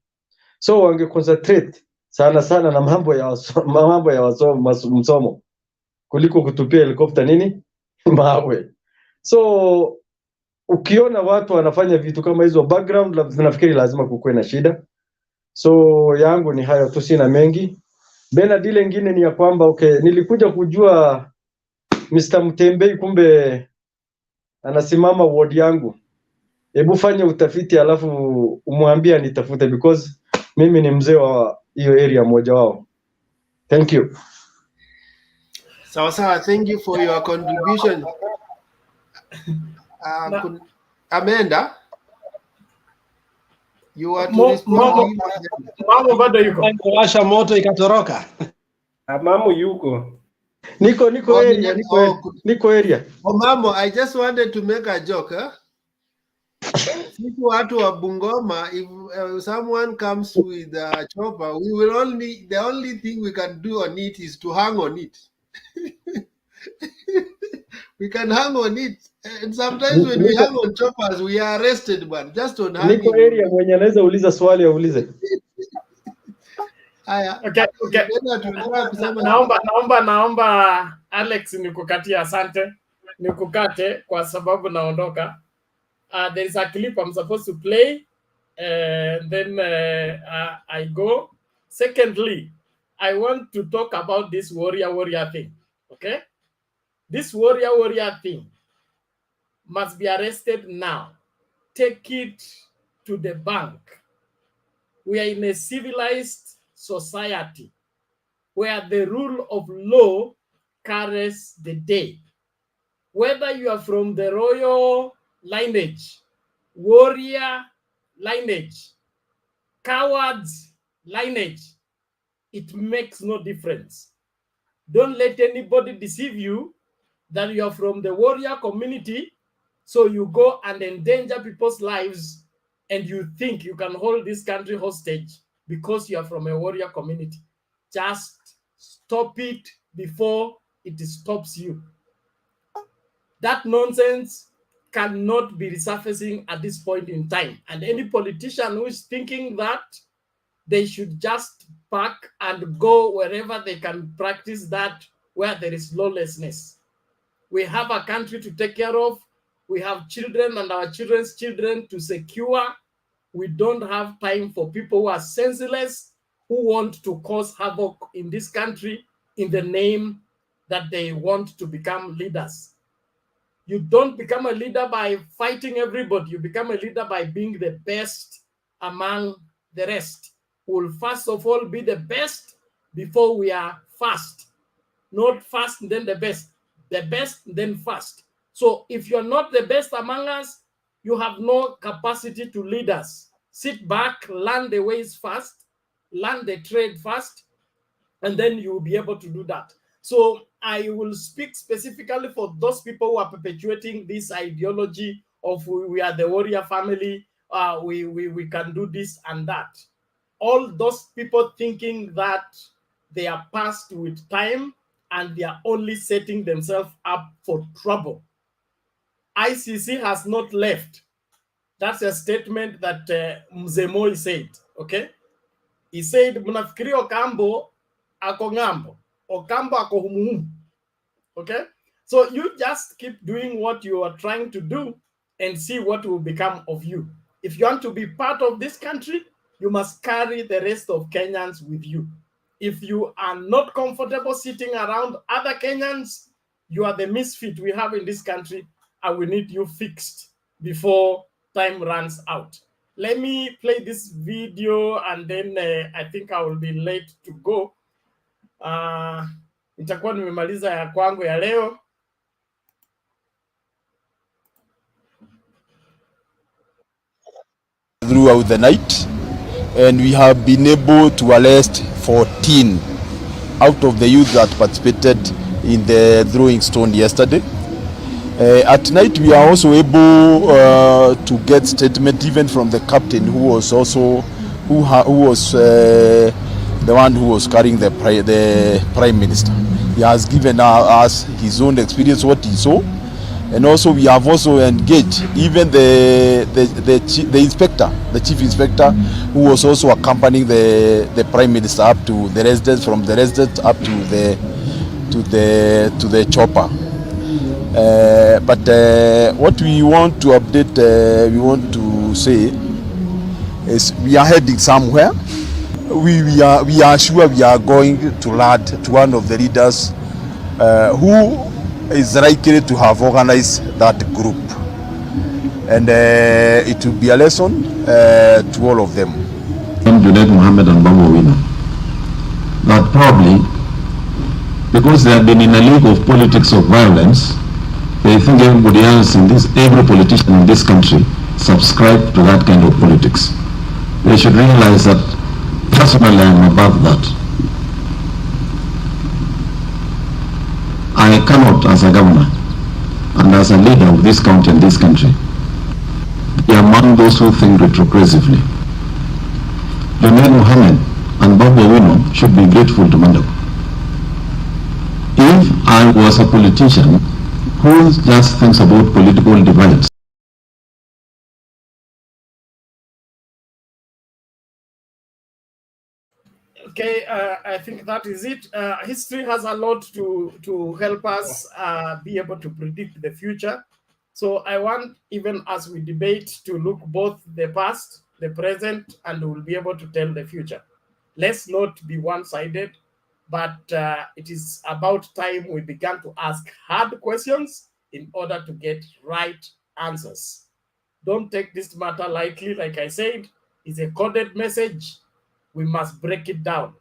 So wange concentrate sana na mambo ya msomo kuliko kutupia helicopter nini mawe. So ukiona watu wanafanya vitu kama hizo background, nafikiri lazima kukuwe na shida. So yangu ni hayo tu, sina mengi. Bena dile ngine ni ya kwamba okay, nilikuja kujua Mr. Mtembei kumbe anasimama ward yangu. Hebu fanya utafiti alafu umwambie nitafute, because mimi ni mzee wa hiyo area moja wao. Thank you. Sawa, thank you for your contribution. Amanda, you are to respond. Mamo bado yuko. Washa moto ikatoroka. Mamo yuko. Niko area. Oh, Mamo, I just wanted to make a joke. Sisi watu wa Bungoma, if someone comes with a chopper, the only thing we can do on it is to hang on it. We can hang on it. And sometimes when we hang on choppers, we are arrested, but just on hanging. Niko area mwenye anaweza uliza swali aulize. Haya. Okay. Naomba Alex nikukatie, asante. Nikukate kwa sababu naondoka. There is a clip I'm supposed to play, and then I go. Secondly, I want to talk about this warrior thing. Okay, this warrior thing must be arrested now. Take it to the bank. We are in a civilized society where the rule of law carries the day. Whether you are from the royal lineage, warrior lineage, cowards lineage, it makes no difference. Don't let anybody deceive you that you are from the warrior community, so you go and endanger people's lives and you think you can hold this country hostage because you are from a warrior community. Just stop it before it stops you. That nonsense cannot be resurfacing at this point in time. And any politician who is thinking that, they should just pack and go wherever they can practice that, where there is lawlessness. We have a country to take care of. We have children and our children's children to secure. We don't have time for people who are senseless, who want to cause havoc in this country in the name that they want to become leaders. You don't become a leader by fighting everybody. You become a leader by being the best among the rest. We'll first of all be the best before we are first. Not first, then the best, then first. So if you're not the best among us, you have no capacity to lead us. Sit back, learn the ways first, learn the trade first, and then you will be able to do that. So I will speak specifically for those people who are perpetuating this ideology of we are the warrior family, we can do this and that. All those people thinking that they are past with time and they are only setting themselves up for trouble. ICC has not left. That's a statement that Mzee Moi said, okay? He said, mnafikiri Okambo ako ng'ambo, Okambo ako humuhumu, okay? So you just keep doing what you are trying to do and see what will become of you. If you want to be part of this country, you must carry the rest of Kenyans with you. If you are not comfortable sitting around other Kenyans, you are the misfit we have in this country, and we need you fixed before time runs out. Let me play this video, and then I think I will be late to go. Nitakuwa nimemaliza ya kwangu ya leo. Throughout the night, and we have been able to arrest 14 out of the youth that participated in the throwing stone yesterday. At night, we are also able to get statement even from the captain, who was also who was the one who was carrying the prime minister. He has given us his own experience, what he saw. And also we have also engaged even the inspector, the chief inspector, who was also accompanying the prime minister up to the residence, from the residence up to the chopper. But what we want to update, we want to say is we are heading somewhere. We are sure we are going to lead to one of the leaders who is likely to have organized that group, and it will be a lesson to all of them. Junaid Mohammed and Babu Wino, that probably because they have been in a league of politics of violence, they think everybody else in this, every politician in this country subscribe to that kind of politics. They should realize that personally I am above that. I cannot, as a governor and as a leader of this county and this country, be among those who think retrogressively. Junaid Mohammed and Babu Wino should be grateful to Mandela. If I was a politician who just thinks about political divides, Okay, I think that is it. History has a lot to help us be able to predict the future. So I want, even as we debate, to look both the past, the present, and we'll be able to tell the future. Let's not be one-sided, but it is about time we began to ask hard questions in order to get right answers. Don't take this matter lightly. Like I said, it's a coded message. We must break it down.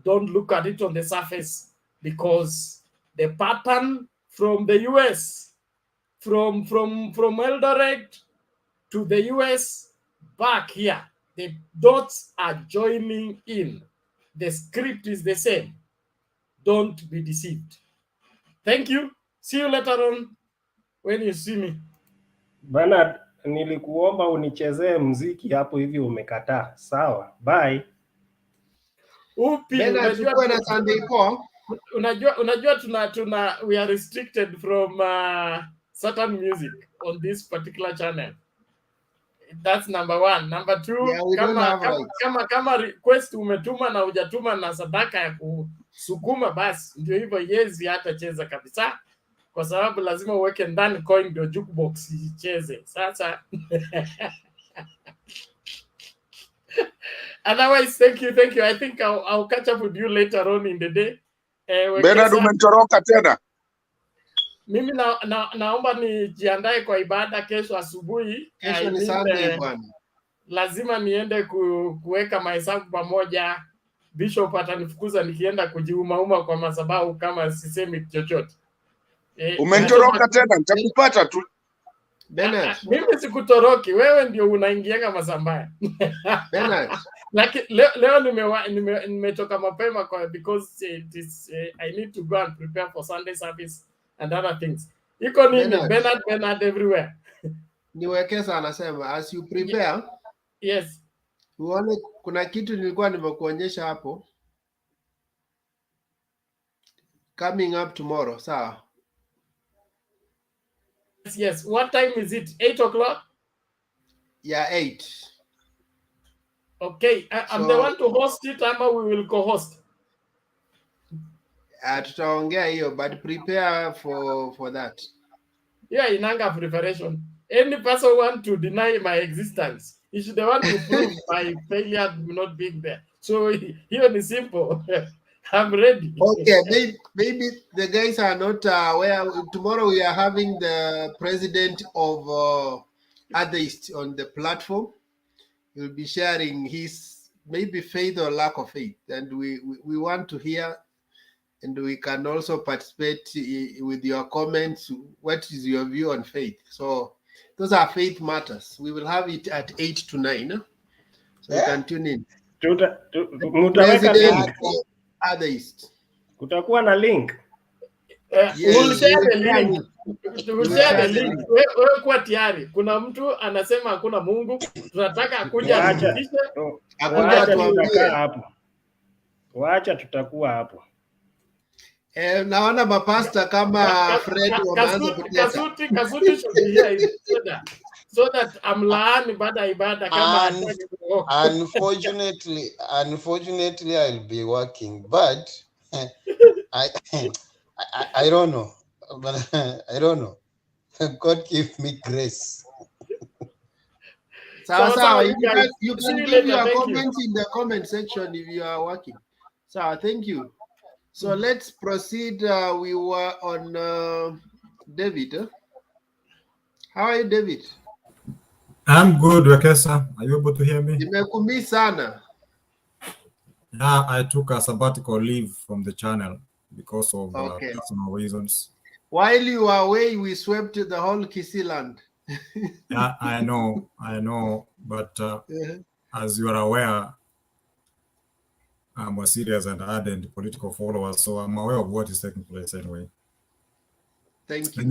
don't look at it on the surface, because the pattern from the US, from Eldoret to the US back here, the dots are joining in. The script is the same. Don't be deceived. Thank you. See you later on when you see me. Bernard, nilikuomba unichezee mziki hapo hivi umekataa. Sawa, bye. Upi, Bernard, tukuwe na Sunday poa. Unajua tuna we are restricted from certain music on this particular channel. That's number one. Number two, Yeah, we don't have rights. Kama request umetuma na hujatuma na sadaka ya kusukuma, basi ndio hivyo, yezi hata cheza kabisa, kwa sababu lazima uweke ndani coin ndio jukebox icheze. Sasa otherwise, thank you. I think I'll catch up with you later on in the day. Bernard, umetoroka tena. Mimi naomba nijiandae kwa ibada kesho asubuhi. Kesho ni Sunday bwana. Lazima niende kuweka mahesabu pamoja. Bishop atanifukuza nikienda kujiumauma kwa madhabahu kama sisemi chochote. Umetoroka tena, nitakupata tu. Bernard. Mimi sikutoroki, wewe ndio unaingianga masambaya. Bernard. Lakini leo nimetoka mapema kwa because it is I need to go and prepare for Sunday service and other things. Iko nini? Bernard everywhere. Niwekesa anasema as you prepare. Yes. Uone kuna kitu nilikuwa nimekuonyesha hapo. Coming up tomorrow, sawa? Yes. What time is it? 8 o'clock? Yeah, 8. Okay. I'm the one to host it, ama we will co-host? Tutaongea hiyo, but prepare for that. Yeah, inanga preparation. Any person want to deny my existence, you should want to prove my failure not being there. So here is simple. I'm ready. Okay, maybe the guys are not aware. Tomorrow we are having the president of AZIMIO on the platform. He'll be sharing his maybe faith or lack of faith, and we want to hear, and we can also participate with your comments. What is your view on faith? So those are faith matters. We will have it at 8 to 9. So you can tune in. Mutaweka link. AZIMIO. Kutakuwa na link. We'll share the link. We'll share the link. Wewe kuwa tayari. Kuna mtu anasema hakuna Mungu. Tunataka akuja atufikishe. Waacha tutakuwa hapo. Naona mapasta kama Fred wanaanza kutesa. Kasuti should be here so that amlaani baada ibada kama unfortunately I'll be working, but I don't know, but I don't know. God give me grace. So you can leave your comments in the comment section if you are working. So thank you. So let's proceed. We were on David. How are you, David? I'm good, Wekesa. Are you able to hear me? Nimekumiss sana. Yeah, I took a sabbatical leave from the channel because of personal reasons. While you were away, we swept the whole Kisii land. Yeah, I know, but as you are aware, I'm a serious and ardent political follower, so I'm aware of what is taking place anyway. Thank you.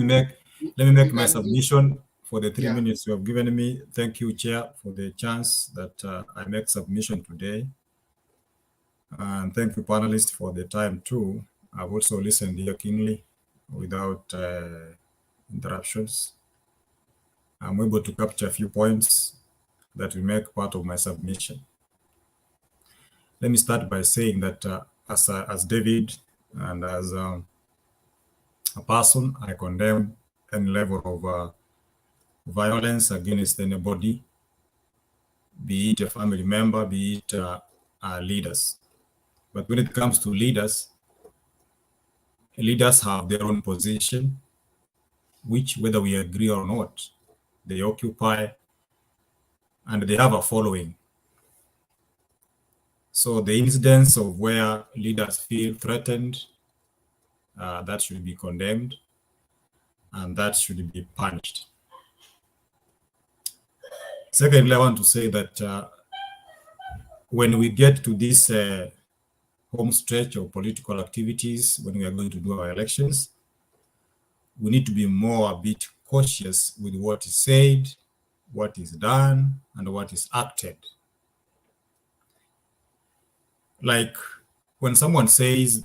Let me make my submission for the 3 minutes you have given me. Thank you, Chair, for the chance that I make submission today. And thank you, panelists, for the time too. I've also listened here keenly without interruptions. I'm able to capture a few points that will make part of my submission. Let me start by saying that as David and as a person, I condemn any level of violence against anybody, be it a family member, be it leaders. But when it comes to leaders have their own position, which, whether we agree or not, they occupy, and they have a following. So the incidents of where leaders feel threatened, that should be condemned, and that should be punished. Secondly, I want to say that when we get to this home stretch of political activities, when we are going to do our elections, we need to be a bit cautious with what is said, what is done, and what is acted. Like when someone says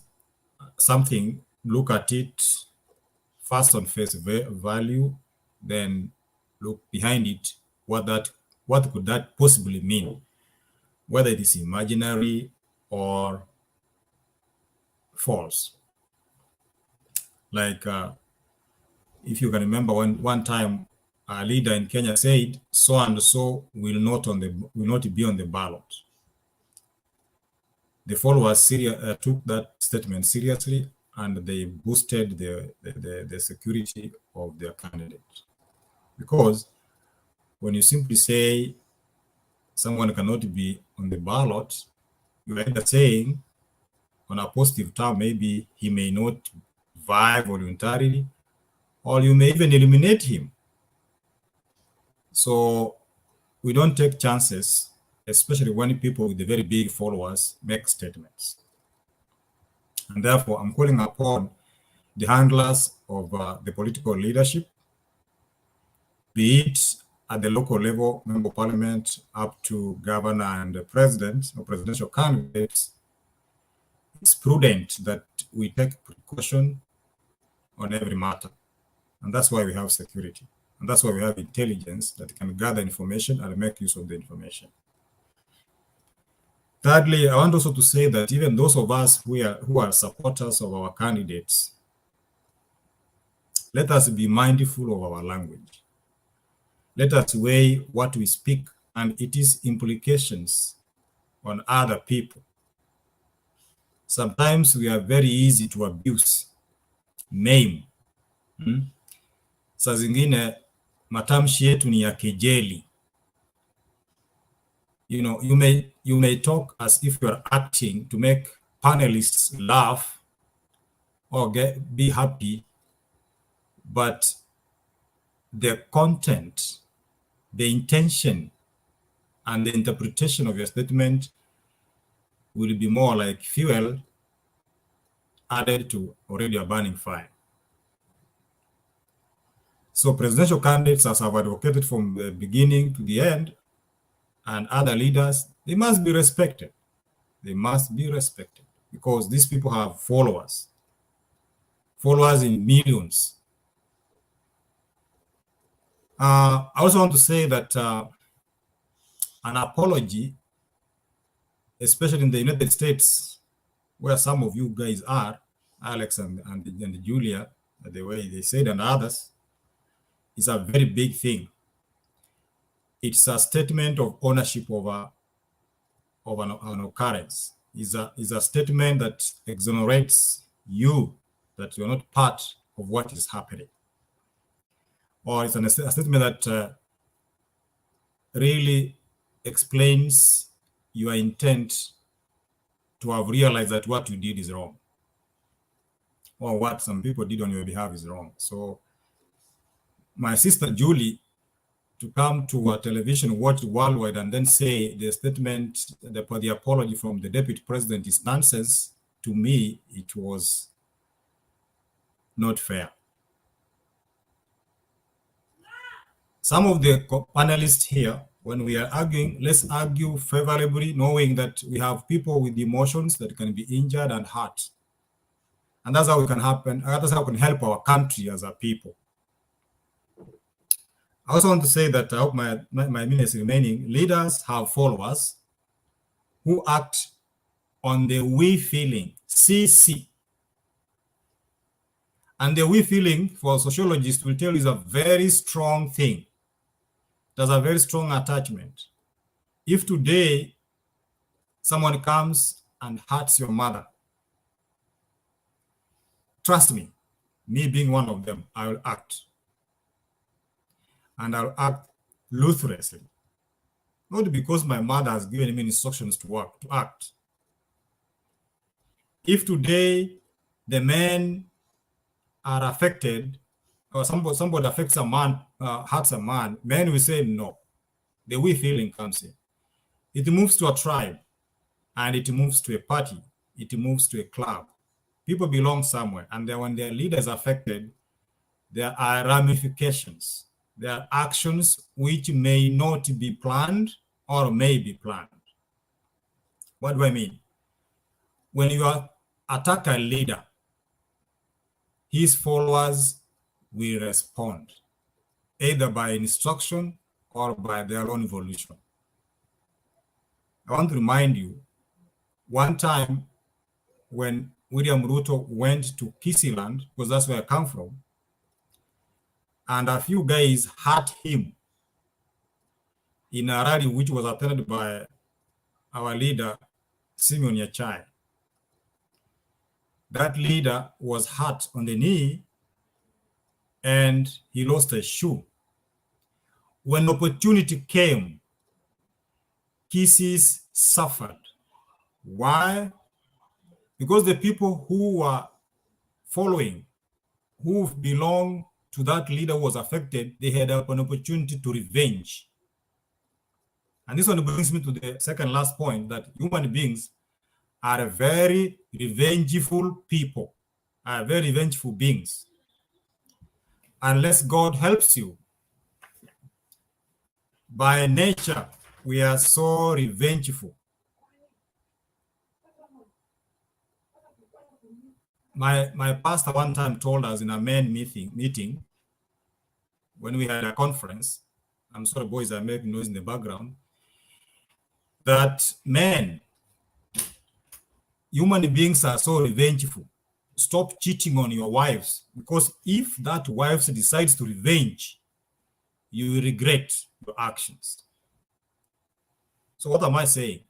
something, look at it first on face value, then look behind it, what could that possibly mean, whether it is imaginary or false. Like if you can remember, one time a leader in Kenya said, so and so will not be on the ballot. The followers took that statement seriously, and they boosted the security of their candidate. Because when you simply say someone cannot be on the ballot, you're either saying, on a positive term, maybe he may not vie voluntarily, or you may even eliminate him. So we don't take chances, especially when people with the very big followers make statements. And therefore, I'm calling upon the handlers of the political leadership, be it at the local level, member of parliament, up to governor and the president or presidential candidates. It's prudent that we take precaution on every matter. And that's why we have security. And that's why we have intelligence that can gather information and make use of the information. Thirdly, I want also to say that even those of us who are supporters of our candidates, let us be mindful of our language. Let us weigh what we speak and its implications on other people. Sometimes we are very easy to abuse, maim. Saa zingine matamshi yetu ni ya kejeli. You know, you may talk as if you are acting to make panelists laugh or be happy, but the content, the intention, and the interpretation of your statement will be more like fuel added to already a burning fire. So presidential candidates, as I've advocated from the beginning to the end, and other leaders, they must be respected. They must be respected because these people have followers in millions. I also want to say that an apology, especially in the United States, where some of you guys are, Alex and Julia, the way they said, and others, is a very big thing. It's a statement of ownership of an occurrence. Is a statement that exonerates you, that you're not part of what is happening. Or it's a statement that really explains your intent to have realized that what you did is wrong, or what some people did on your behalf is wrong. So my sister Julie, to come to a television watched worldwide and then say the statement, the apology from the deputy president is nonsense, to me, it was not fair. Some of the panelists here, when we are arguing, let's argue favorably, knowing that we have people with emotions that can be injured and hurt. And that's how it can happen. That's how we can help our country as a people. I also want to say that I hope my minutes remaining. Leaders have followers who act on the we feeling, CC. And the we feeling, for sociologists, will tell you is a very strong thing. There's a very strong attachment. If today someone comes and hurts your mother, trust me being one of them, I will act. And I'll act ruthlessly. Not because my mother has given me instructions to act, if today the men are affected, or somebody affects a man, hurts a man, men will say no. The we feeling comes in. It moves to a tribe, and it moves to a party. It moves to a club. People belong somewhere, and then when their leader is affected, there are ramifications. There are actions which may not be planned or may be planned. What do I mean? When you attack a leader, his followers will respond, either by instruction or by their own volition. I want to remind you, one time when William Ruto went to Kisiland, because that's where I come from, and a few guys hurt him in a rally which was attended by our leader, Simeon Yachai. That leader was hurt on the knee and he lost a shoe. When opportunity came, Kisses suffered. Why? Because the people who were following, who belonged to that leader who was affected, they had an opportunity to revenge. And this one brings me to the second last point, that human beings are very revengeful people, are very revengeful beings. Unless God helps you, by nature, we are so revengeful. My pastor one time told us in a men meeting when we had a conference, I'm sorry boys, I'm making noise in the background, that men, human beings are so revengeful. Stop cheating on your wives, because if that wife decides to revenge, you will regret your actions. So what am I saying?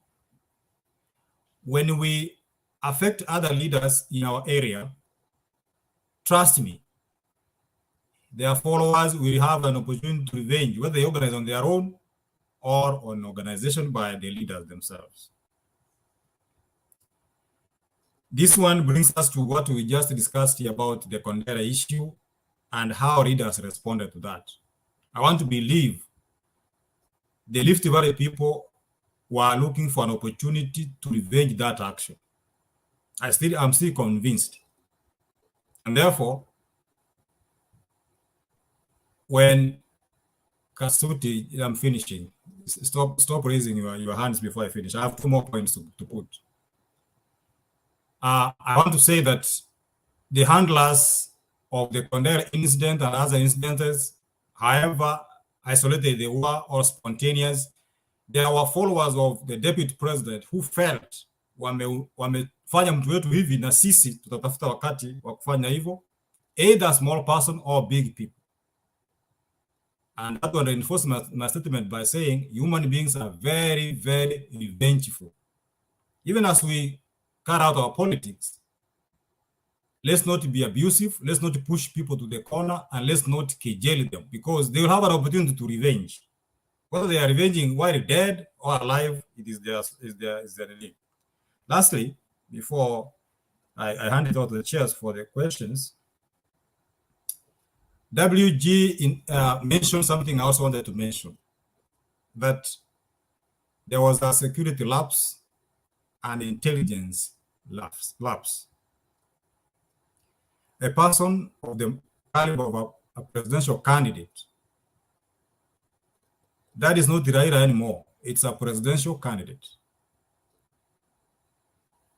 When we affect other leaders in our area, trust me, their followers will have an opportunity to revenge, whether they organize on their own or on organization by the leaders themselves. This one brings us to what we just discussed here about the Kondera issue and how leaders responded to that. I want to believe the Rift Valley people were looking for an opportunity to revenge that action. I'm still convinced. And therefore, when Kasuti, I'm finishing. Stop raising your hands before I finish. I have 2 more points to put. I want to say that the handlers of the Kondera incident and other incidents, however isolated they were or spontaneous, there were followers of the deputy president who felt wamefanya mtu wetu hivi na sisi tutatafuta wakati wa kufanya hivyo, either small person or big people. And that one reinforced my statement by saying human beings are very, very revengeful. Even as we cut out our politics, let's not be abusive, let's not push people to the corner, and let's not cajole them, because they will have an opportunity to revenge. Whether they are revenging while dead or alive, it is their relief. Lastly, before I hand it out to the chairs for the questions, WG mentioned something I also wanted to mention, that there was a security lapse and intelligence lapse. A person of the caliber of a presidential candidate, that is not Raila anymore, it's a presidential candidate.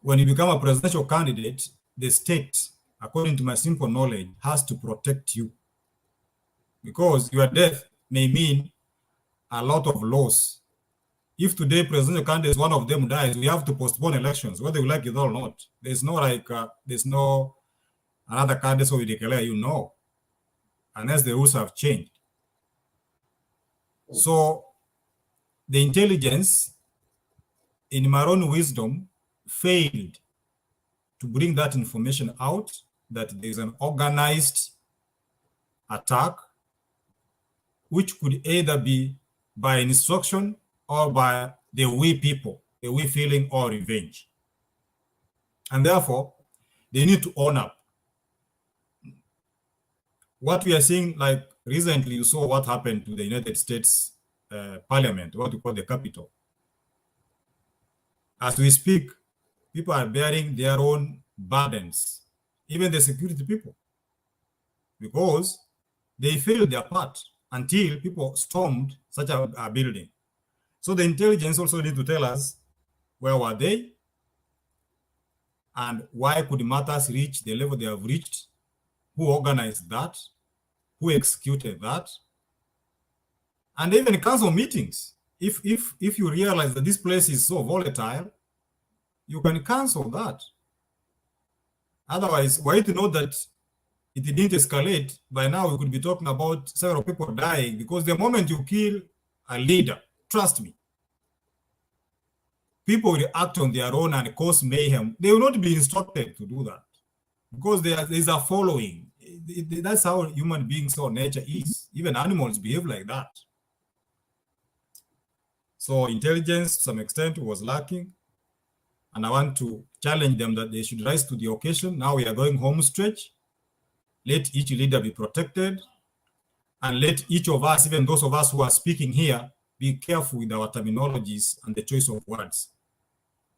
When you become a presidential candidate, the state, according to my simple knowledge, has to protect you, because your death may mean a lot of loss. If today presidential candidate, one of them dies, we have to postpone elections, whether you like it or not. There's no another candidate, so we declare unless the rules have changed. So the intelligence, in my own wisdom, failed to bring that information out, that there's an organized attack, which could either be by instruction or by the we people, the we feeling or revenge. And therefore, they need to own up. What we are seeing, like recently, you saw what happened to the United States Parliament, what we call the Capitol. As we speak, people are bearing their own burdens, even the security people, because they failed their part until people stormed such a building. So the intelligence also need to tell us where were they and why could matters reach the level they have reached, who organized that, who executed that, and even cancel meetings. If you realize that this place is so volatile, you can cancel that. Otherwise, were it to know that it didn't escalate, by now we could be talking about several people dying, because the moment you kill a leader, trust me, people will act on their own and cause mayhem. They will not be instructed to do that because there is a following. That's how human beings or nature is. Even animals behave like that. So intelligence, to some extent, was lacking. And I want to challenge them that they should rise to the occasion. Now we are going home stretch. Let each leader be protected. And let each of us, even those of us who are speaking here, be careful with our terminologies and the choice of words.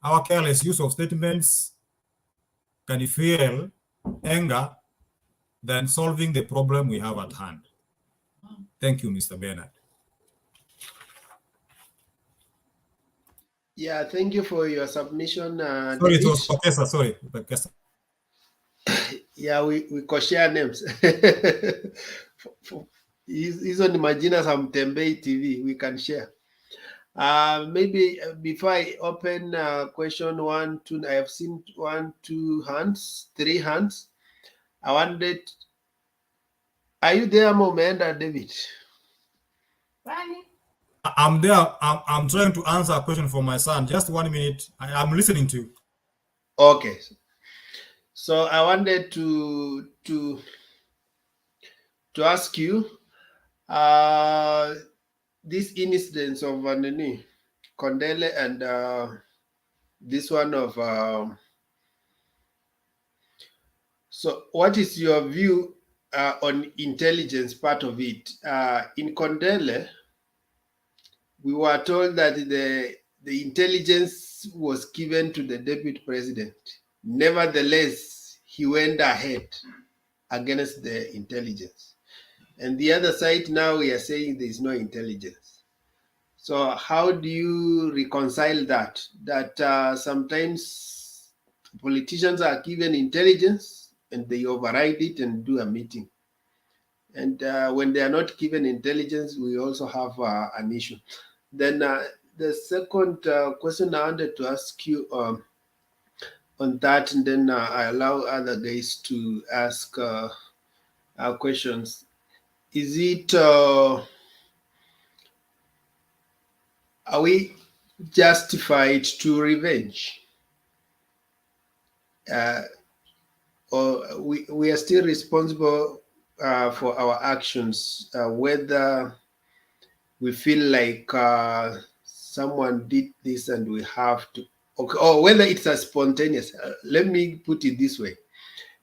Our careless use of statements can fuel anger than solving the problem we have at hand. Thank you, Mr. Bernard. Yeah, thank you for your submission. Sorry, David. it was Professor. Sorry, Professor. Yeah, we share names. Hizo ni majina za Mtembei TV, we can share. Maybe before I open question 1, 2, I have seen 1, 2 hands, 3 hands. I wanted, are you there, Momenda David? I'm there. I'm trying to answer a question for my son. Just 1 minute. I'm listening to you. Okay. So I wanted to ask you this incidents of Kondele and this one of so what is your view on intelligence part of it? In Kondele, we were told that the intelligence was given to the deputy president. Nevertheless, he went ahead against the intelligence. And the other side now we are saying there is no intelligence. So how do you reconcile that? That sometimes politicians are given intelligence and they override it and do a meeting. And when they are not given intelligence, we also have an issue. Then the second question I wanted to ask you on that, and then I allow other guys to ask questions. Is it, are we justified to revenge? Or we are still responsible for our actions, whether we feel like someone did this and we have to, or whether it's a spontaneous. Let me put it this way.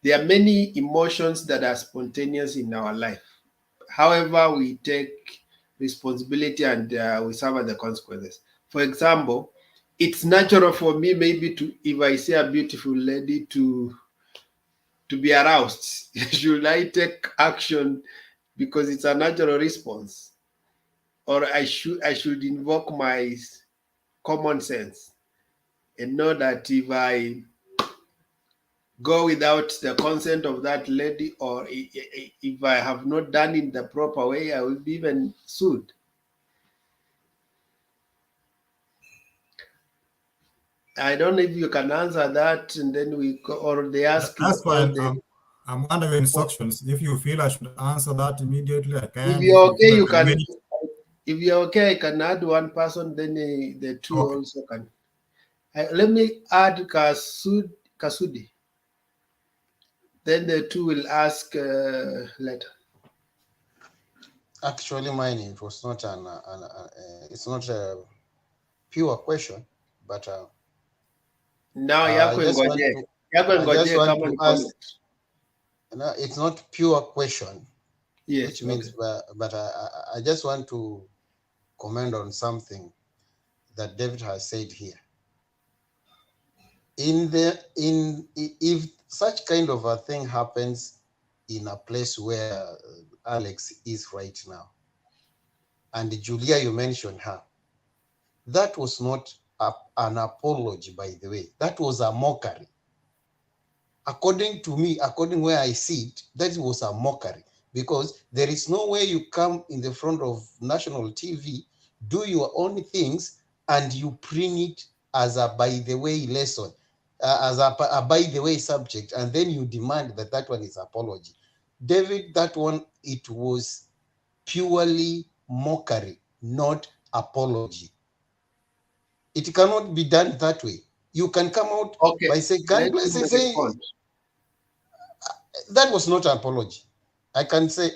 There are many emotions that are spontaneous in our life. However, we take responsibility and we suffer the consequences. For example, it's natural for me maybe to, if I see a beautiful lady, to be aroused. Should I take action because it's a natural response? Or I should invoke my common sense and know that if I go without the consent of that lady, or if I have not done it the proper way, I will be even sued. I don't know if you can answer that, and then we go, or they ask. That's fine. I'm under your instructions. If you feel I should answer that immediately, I can. If you're okay, you can. If you're okay, I can add one person. Then the two also can. Let me add Kasudi. Then the two will ask later. Actually, mine, it was not it's not a pure question, but now I just want to, just want to ask, no, it's not pure question, yes, which means, but I just want to comment on something that David has said here. If such kind of a thing happens in a place where Alex is right now, and Julia, you mentioned her, that was not an apology, by the way. That was a mockery. According to me, according where I see it, that was a mockery, because there is no way you come in the front of national TV, do your own things, and you print it as a by the way lesson, as a by the way subject, and then you demand that that one is apology. David, that one, it was purely mockery, not apology. It cannot be done that way. You can come out by saying, God bless and say, that was not an apology. I can say.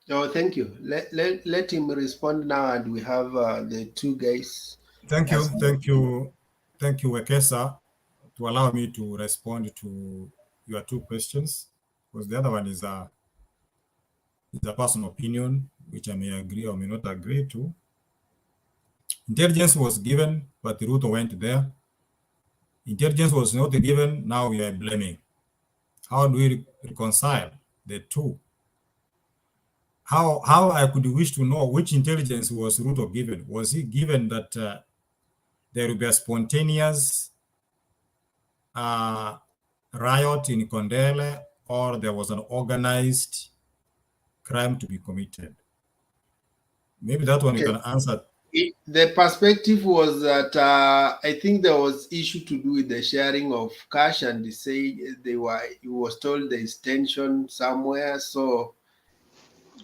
Oh, thank you. Let him respond now, and we have the two guys. Thank you, Wekesa, to allow me to respond to your two questions, because the other one is a personal opinion, which I may agree or may not agree to. Intelligence was given, but Ruto went there. Intelligence was not given, now we are blaming. How do we reconcile the two? How I could wish to know which intelligence was Ruto given? Was he given that there will be a spontaneous riot in Kondele, or there was an organized crime to be committed? Maybe that one you can answer. The perspective was that I think there was issue to do with the sharing of cash, and they say he was told there is tension somewhere, so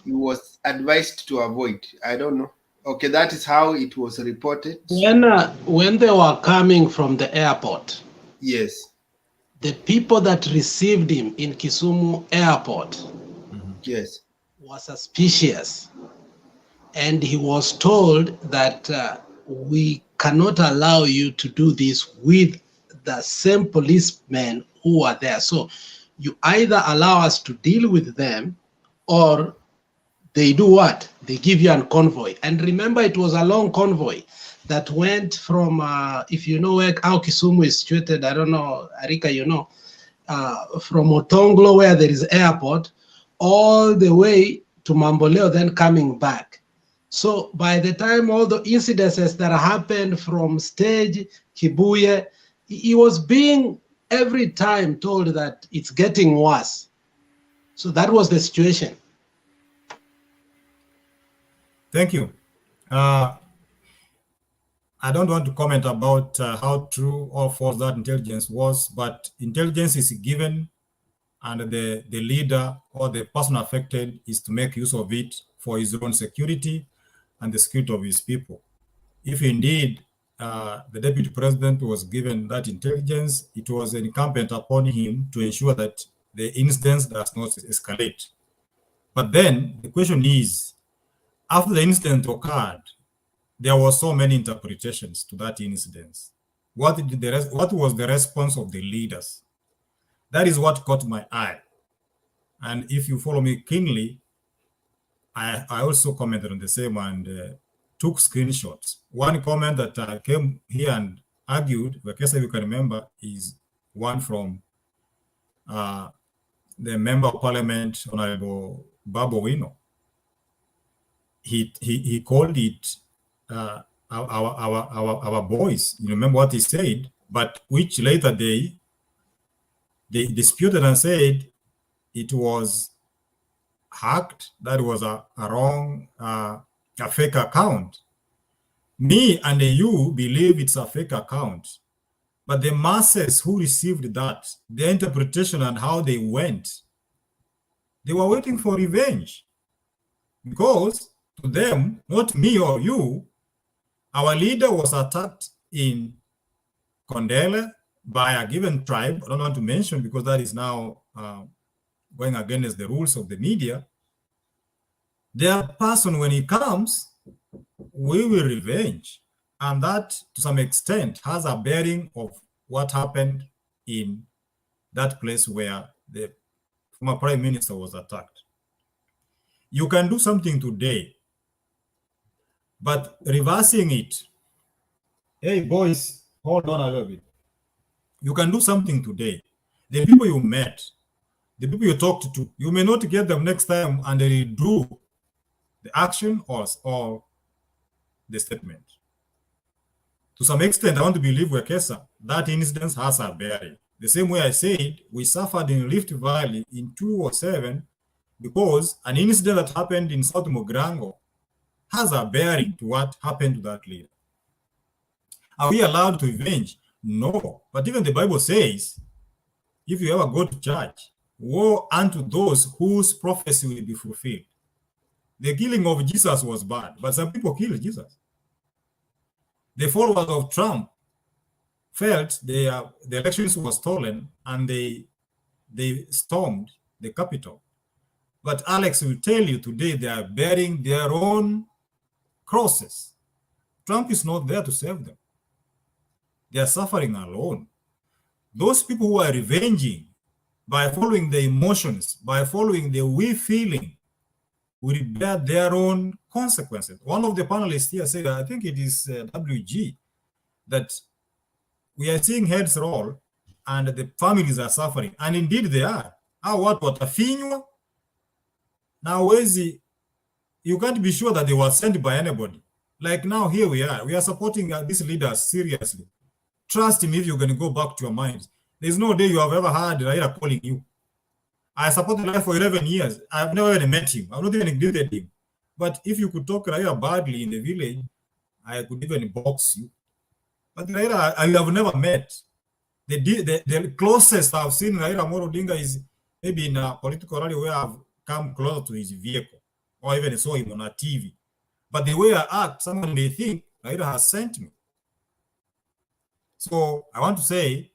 he was advised to avoid. I don't know. Okay, that is how it was reported. When they were coming from the airport, yes, the people that received him in Kisumu airport, yes, were suspicious, and he was told that we cannot allow you to do this with the same policemen who are there. So you either allow us to deal with them, or they do what? They give you a convoy. And remember, it was a long convoy that went from, if you know where how Kisumu is situated, I don't know, Arika, you know, from Otonglo, where there is airport, all the way to Mamboleo, then coming back. So by the time all the incidences that happened from stage, Kibuye, he was being every time told that it's getting worse. So that was the situation. Thank you. I don't want to comment about how true or false that intelligence was, but intelligence is given, and the leader or the person affected is to make use of it for his own security and the security of his people. If indeed the deputy president was given that intelligence, it was incumbent upon him to ensure that the incident does not escalate. But then the question is, after the incident occurred, there were so many interpretations to that incident. What was the response of the leaders? That is what caught my eye. And if you follow me keenly, I also commented on the same and took screenshots. One comment that came here and argued, in case you can remember, is one from the Member of Parliament, Honorable Babu Wino. He called it our boys. You remember what he said, but which later they disputed and said it was hacked, that was a wrong, a fake account. Me and you believe it's a fake account, but the masses who received that, their interpretation and how they went, they were waiting for revenge. Because to them, not me or you, our leader was attacked in Kondele by a given tribe. I don't want to mention because that is now going against the rules of the media. Their person, when he comes, we will revenge. And that, to some extent, has a bearing of what happened in that place where the former prime minister was attacked. You can do something today, but reversing it, hey boys, hold on a little bit. You can do something today. The people you met, the people you talked to, you may not get them next time and they do the action or the statement. To some extent, I want to believe Wekesa, that incident has a bearing. The same way I said, we suffered in Rift Valley in 2007 because an incident that happened in South Mogrango has a bearing to what happened to that leader. Are we allowed to revenge? No. But even the Bible says, if you ever go to church, woe unto those whose prophecy will be fulfilled. The killing of Jesus was bad, but some people killed Jesus. The followers of Trump felt the elections were stolen and they stormed the Capitol. But Alex will tell you today they are bearing their own crosses. Trump is not there to save them. They are suffering alone. Those people who are revenging by following the emotions, by following the we feeling, will bear their own consequences. One of the panelists here said, I think it is WG, that we are seeing heads roll and the families are suffering. And indeed they are. What watafinywa? Now, you can't be sure that they were sent by anybody. Like now, here we are supporting these leaders seriously. Trust me if you're going to go back to your minds. There's no day you have ever had Raila calling you. I supported Raila for 11 years. I've never even met him. I've not even greeted him. But if you could talk Raila badly in the village, I could even box you. But Raila, I have never met. The closest I've seen Raila Odinga is maybe in a political rally where I've come closer to his vehicle or even saw him on a TV. But the way I act, someone may think Raila has sent me. So I want to say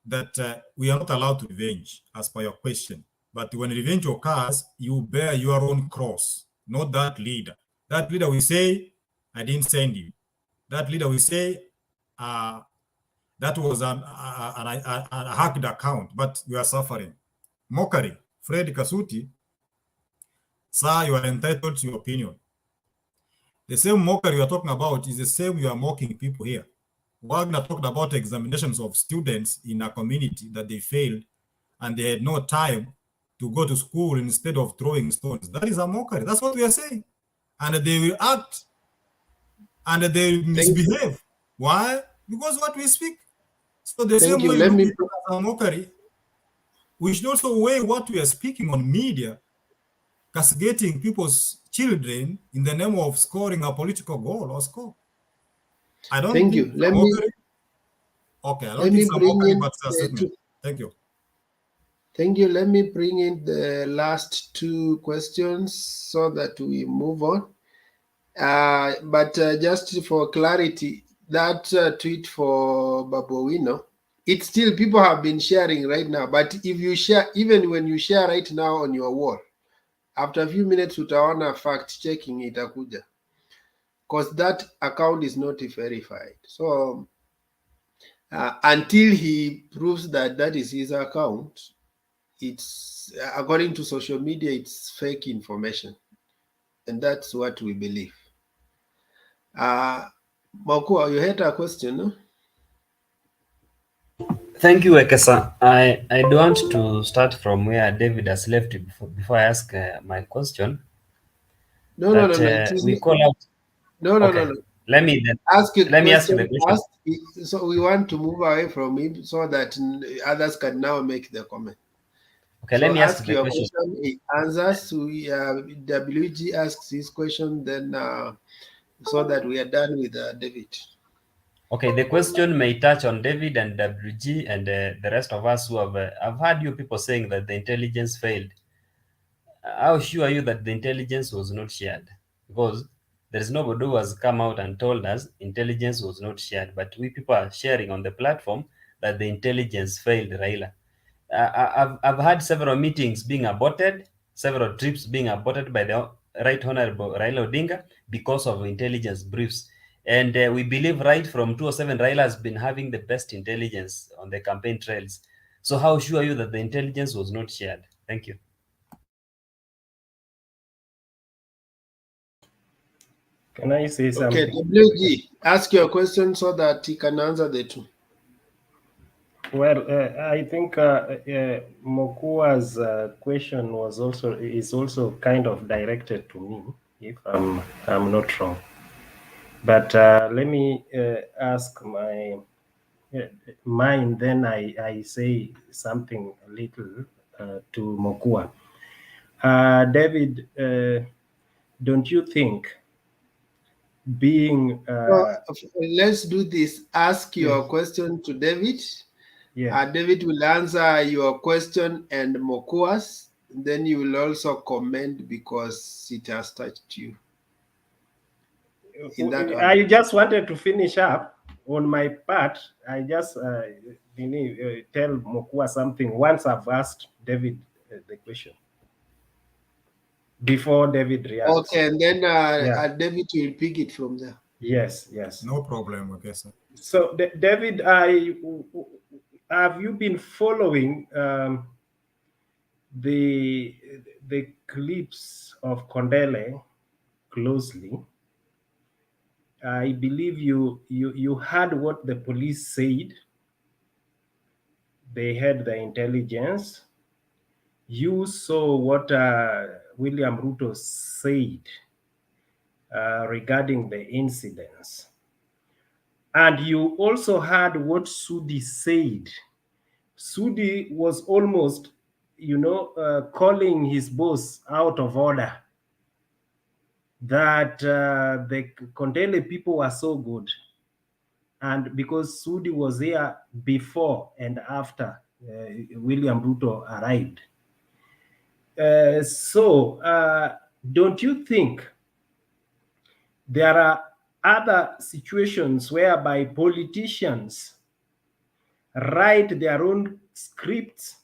that we are not allowed to revenge, as per your question. But when revenge occurs, you bear your own cross, not that leader. That leader will say, I didn't send you. That leader will say, that was a hacked account, but you are suffering. Mockery. Fred Kasuti, sir, you are entitled to your opinion. The same mockery you are talking about is the same you are mocking people here. Wagner talked about examinations of students in a community that they failed and they had no time to go to school instead of throwing stones. That is a mockery. That's what we are saying. And they will act and they will misbehave. Why? Because what we speak. So the same way we look at a mockery, we should also weigh what we are speaking on media, castigating people's children in the name of scoring a political goal or score. I don't think it's a mockery. Okay, I don't think it's a mockery, but it's a statement. Thank you. Thank you. Let me bring in the last two questions so that we move on. But just for clarity, that tweet for Babowino, it's still people have been sharing right now. But if you share, even when you share right now on your wall, after a few minutes, utaona fact checking itakuja, because that account is not verified. So until he proves that that is his account, it's according to social media, it's fake information, and that's what we believe. Mokua, you had a question, no? Thank you, Ekesa. I do want to start from where David has left before I ask my question. No. We call out. No. Let me then ask you. Let me ask you the question. So we want to move away from him so that others can now make the comment. Okay, so let me ask your the question. He answers. WG asks his question, then so that we are done with David. Okay, the question may touch on David and WG and the rest of us who have. I've heard you people saying that the intelligence failed. How sure are you that the intelligence was not shared? Because there is nobody who has come out and told us intelligence was not shared, but we people are sharing on the platform that the intelligence failed Raila. I've had several meetings being aborted, several trips being aborted by the Right Honorable Raila Odinga because of intelligence briefs. And we believe right from 2007, Raila has been having the best intelligence on the campaign trails. So how sure are you that the intelligence was not shared? Thank you. Can I say something? Okay, WG, ask your question so that he can answer the two. Well, I think Mokua's question is also kind of directed to me, if I'm not wrong. But let me ask mine. Then I say something a little to Mokua. David, don't you think being let's do this. Ask your question to David. Yeah. David will answer your question and Mokua's. Then you will also comment because it has touched you. In that order. I just wanted to finish up on my part. I just tell Mokua something once I've asked David the question. Before David reacts. Okay, and then David will pick it from there. Yes, yes. No problem, okay, sir. So, David, have you been following the clips of Kondele closely? I believe you heard what the police said. They had the intelligence. You saw what William Ruto said regarding the incidents. And you also heard what Sudi said. Sudi was almost, calling his boss out of order. That the Kondele people were so good. And because Sudi was here before and after William Ruto arrived. So don't you think there are other situations whereby politicians write their own scripts,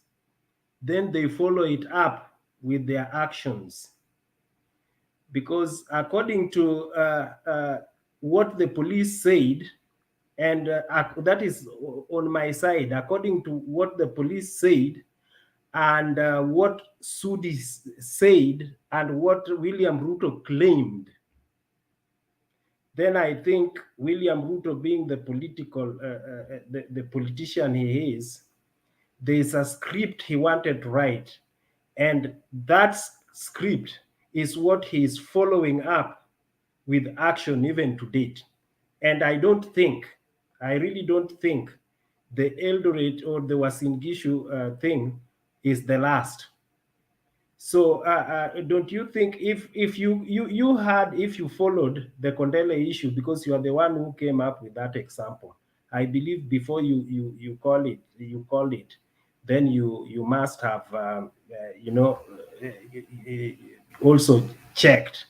then they follow it up with their actions? Because according to what the police said, and that is on my side, according to what the police said, and what Sudi said, and what William Ruto claimed, then I think William Ruto, being the the politician he is, there's a script he wanted to write, and that script is what he is following up with action even to date. And I really don't think the Eldoret or the Uasin Gishu thing is the last. So don't you think if you followed the Kondele issue, because you are the one who came up with that example, I believe before you call it, then you must have also checked.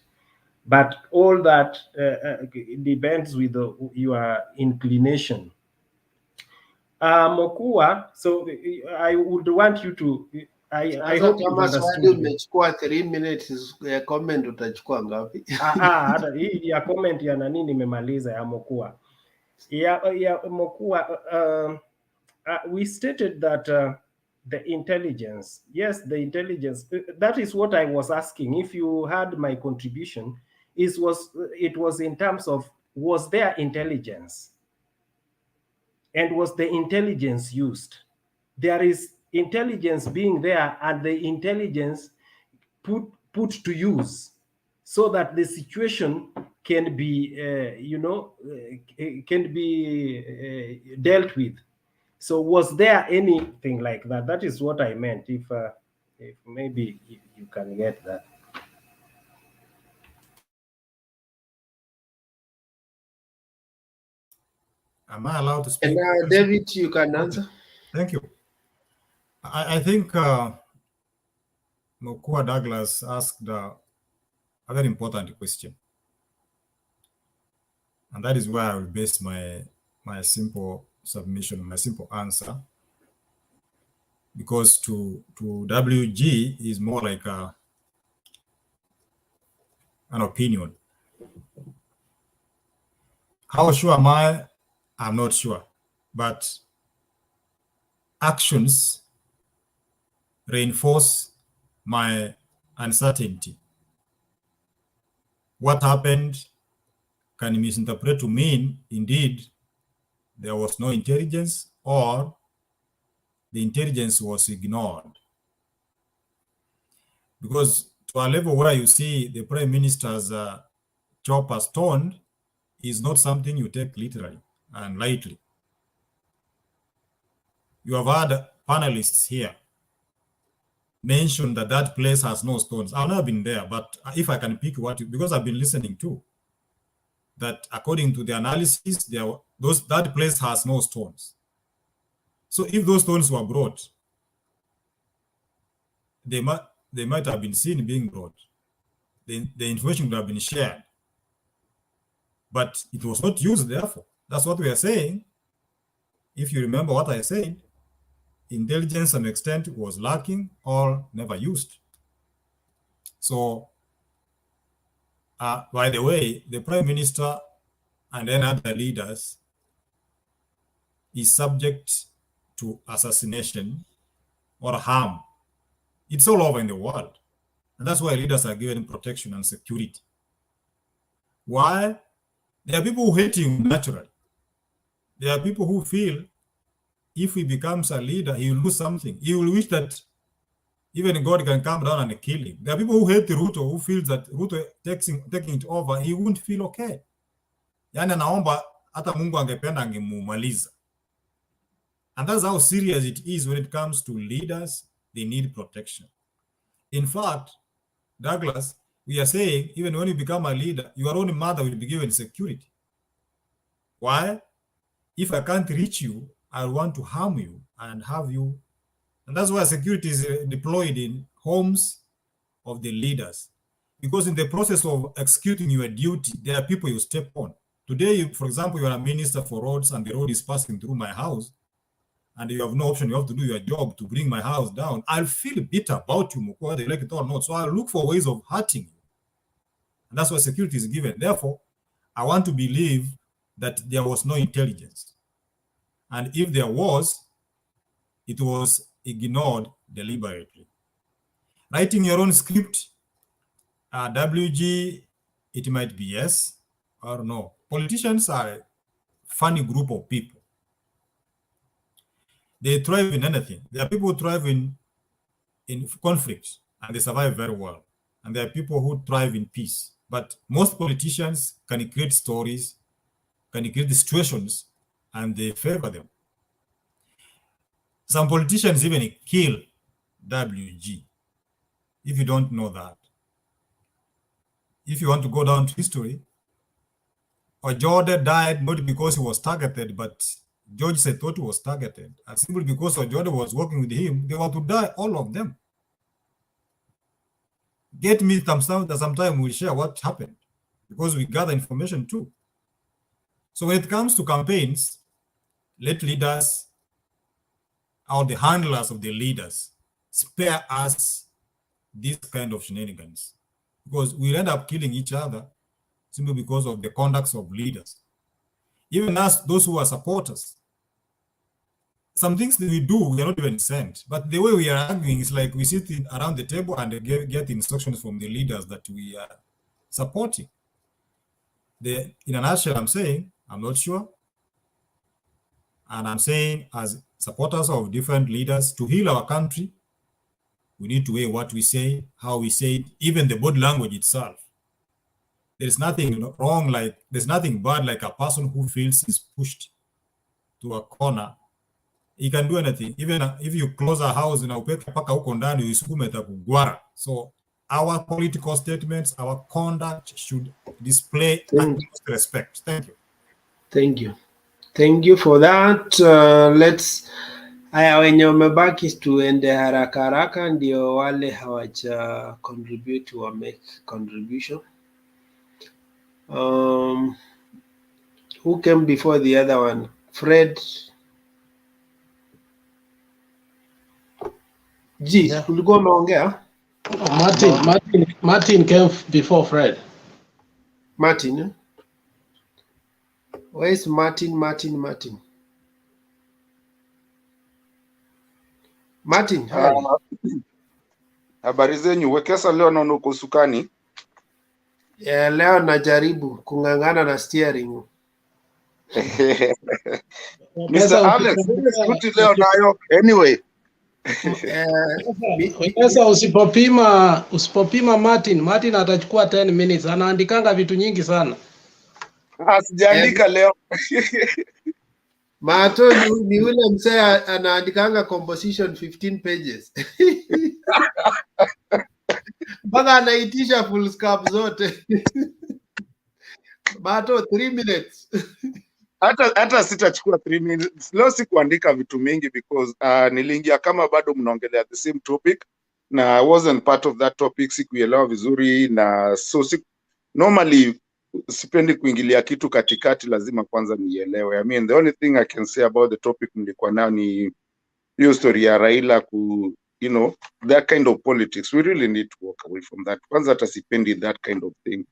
But all that depends with your inclination. Mokua, so I would want you to. I hope you've understood. Umechukua 3 minutes ya comment, utachukua ngapi? Hata hii ya comment ya nani nimemaliza ya Mokua. Ya Mokua, we stated that the intelligence, yes, the intelligence, that is what I was asking. If you had my contribution, it was in terms of, was there intelligence? And was the intelligence used? There is intelligence being there, and the intelligence put to use so that the situation can be, dealt with. So was there anything like that? That is what I meant. If maybe you can get that. Am I allowed to speak? And David, you can answer. Thank you. I think Mokua Douglas asked a very important question. And that is where I will base my simple submission, my simple answer. Because to WG is more like an opinion. How sure am I? I'm not sure. But actions reinforce my uncertainty. What happened can be misinterpreted to mean, indeed, there was no intelligence or the intelligence was ignored. Because to a level where you see the Prime Minister's chopper stoned is not something you take literally and lightly. You have had panelists here mention that that place has no stones. I've never been there, but if I can pick because I've been listening to, that according to the analysis, that place has no stones. So if those stones were brought, they might have been seen being brought. The information would have been shared, but it was not used. Therefore, that's what we are saying. If you remember what I said, intelligence to some extent was lacking or never used. So, by the way, the Prime Minister and any other leaders is subject to assassination or harm. It's all over in the world. And that's why leaders are given protection and security. Why? There are people who hate him naturally. There are people who feel if he becomes a leader, he will lose something. He will wish that even God can come down and kill him. There are people who hate Ruto, who feel that Ruto taking it over, he won't feel okay. Yani anaomba hata Mungu angependa angemumaliza. And that's how serious it is when it comes to leaders. They need protection. In fact, Douglas, we are saying even when you become a leader, your own mother will be given security. Why? If I can't reach you, I want to harm you and have you. And that's why security is deployed in homes of the leaders. Because in the process of executing your duty, there are people you step on. Today, for example, you are a minister for roads and the road is passing through my house and you have no option, you have to do your job to bring my house down. I'll feel bitter about you, whether you like it or not. So I'll look for ways of hurting you. And that's why security is given. Therefore, I want to believe that there was no intelligence. And if there was, it was ignored deliberately. Writing your own script, WG, it might be yes or no. Politicians are a funny group of people. They thrive in anything. There are people who thrive in conflict and they survive very well. And there are people who thrive in peace. But most politicians can create stories, can create situations, and they favor them. Some politicians even kill WG, if you don't know that. If you want to go down to history, Ojode died not because he was targeted, but George said thought he was targeted. And simply because Ojode was working with him, they were to die, all of them. Get me sometime we'll share what happened, because we gather information too. So when it comes to campaigns, let leaders or the handlers of the leaders spare us this kind of shenanigans, because we end up killing each other simply because of the conducts of leaders. Even us, those who are supporters, some things that we do, we are not even sent. But the way we are arguing is like we sit around the table and get instructions from the leaders that we are supporting. In a nutshell, I'm saying, I'm not sure. And I'm saying, as supporters of different leaders, to heal our country, we need to weigh what we say, how we say it, even the body language itself. There's nothing wrong, there's nothing bad like a person who feels is pushed to a corner. He can do anything. Even if you close a house in paka huko ndani uisukume itakugwara. So our political statements, our conduct should display utmost respect. Thank you. Thank you. Thank you for that. Let's haya wenye wamebaki tuende haraka haraka, ndio wale hawaja contribute wa make contribution. Who came before the other one? Fred G, ulikuwa umeongea? Martin came before Fred. Martin. Where's Martin? Martin, hi. Habari zenyu, Wekesa leo naona uko usukani. Leo najaribu kung'ang'ana na steering. Mr. Alex, skuti leo nayo. Anyway. Sasa usipopima Martin atachukua 10 minutes. Anaandikanga vitu nyingi sana. Sijaandika leo. Mato ni ule mzee anaandikanga composition 15 pages. Mpaka anaitisha full scarf zote. Mato 3 minutes. Hata sitachukua 3 minutes. Leo sikuandika vitu mingi because niliingia kama bado mnaongelea the same topic na I wasn't part of that topic, sikuelewa vizuri na so normally sipendi kuingilia kitu katikati, lazima kwanza nielewe. I mean, the only thing I can say about the topic nilikuwa nayo ni hiyo story ya Raila you know, that kind of politics. We really need to walk away from that. Kwanza hata sipendi that kind of thing.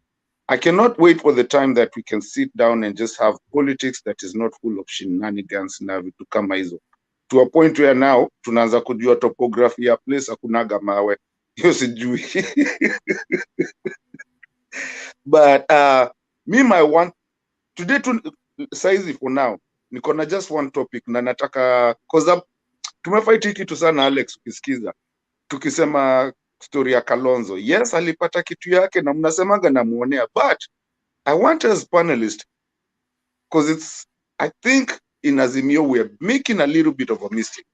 I cannot wait for the time that we can sit down and just have politics that is not full of shenanigans na vitu kama hizo. To a point where now tunaanza kujua topography ya place hakunaga mawe. Hiyo sijui. But me want today saizi for now niko na just one topic na nataka cause tumefight hiki kitu sana Alex, ukisikiza tukisema story ya Kalonzo. Yes, alipata kitu yake na mnasemaga namuonea, but I want as panelist, because I think in Azimio we are making a little bit of a mistake.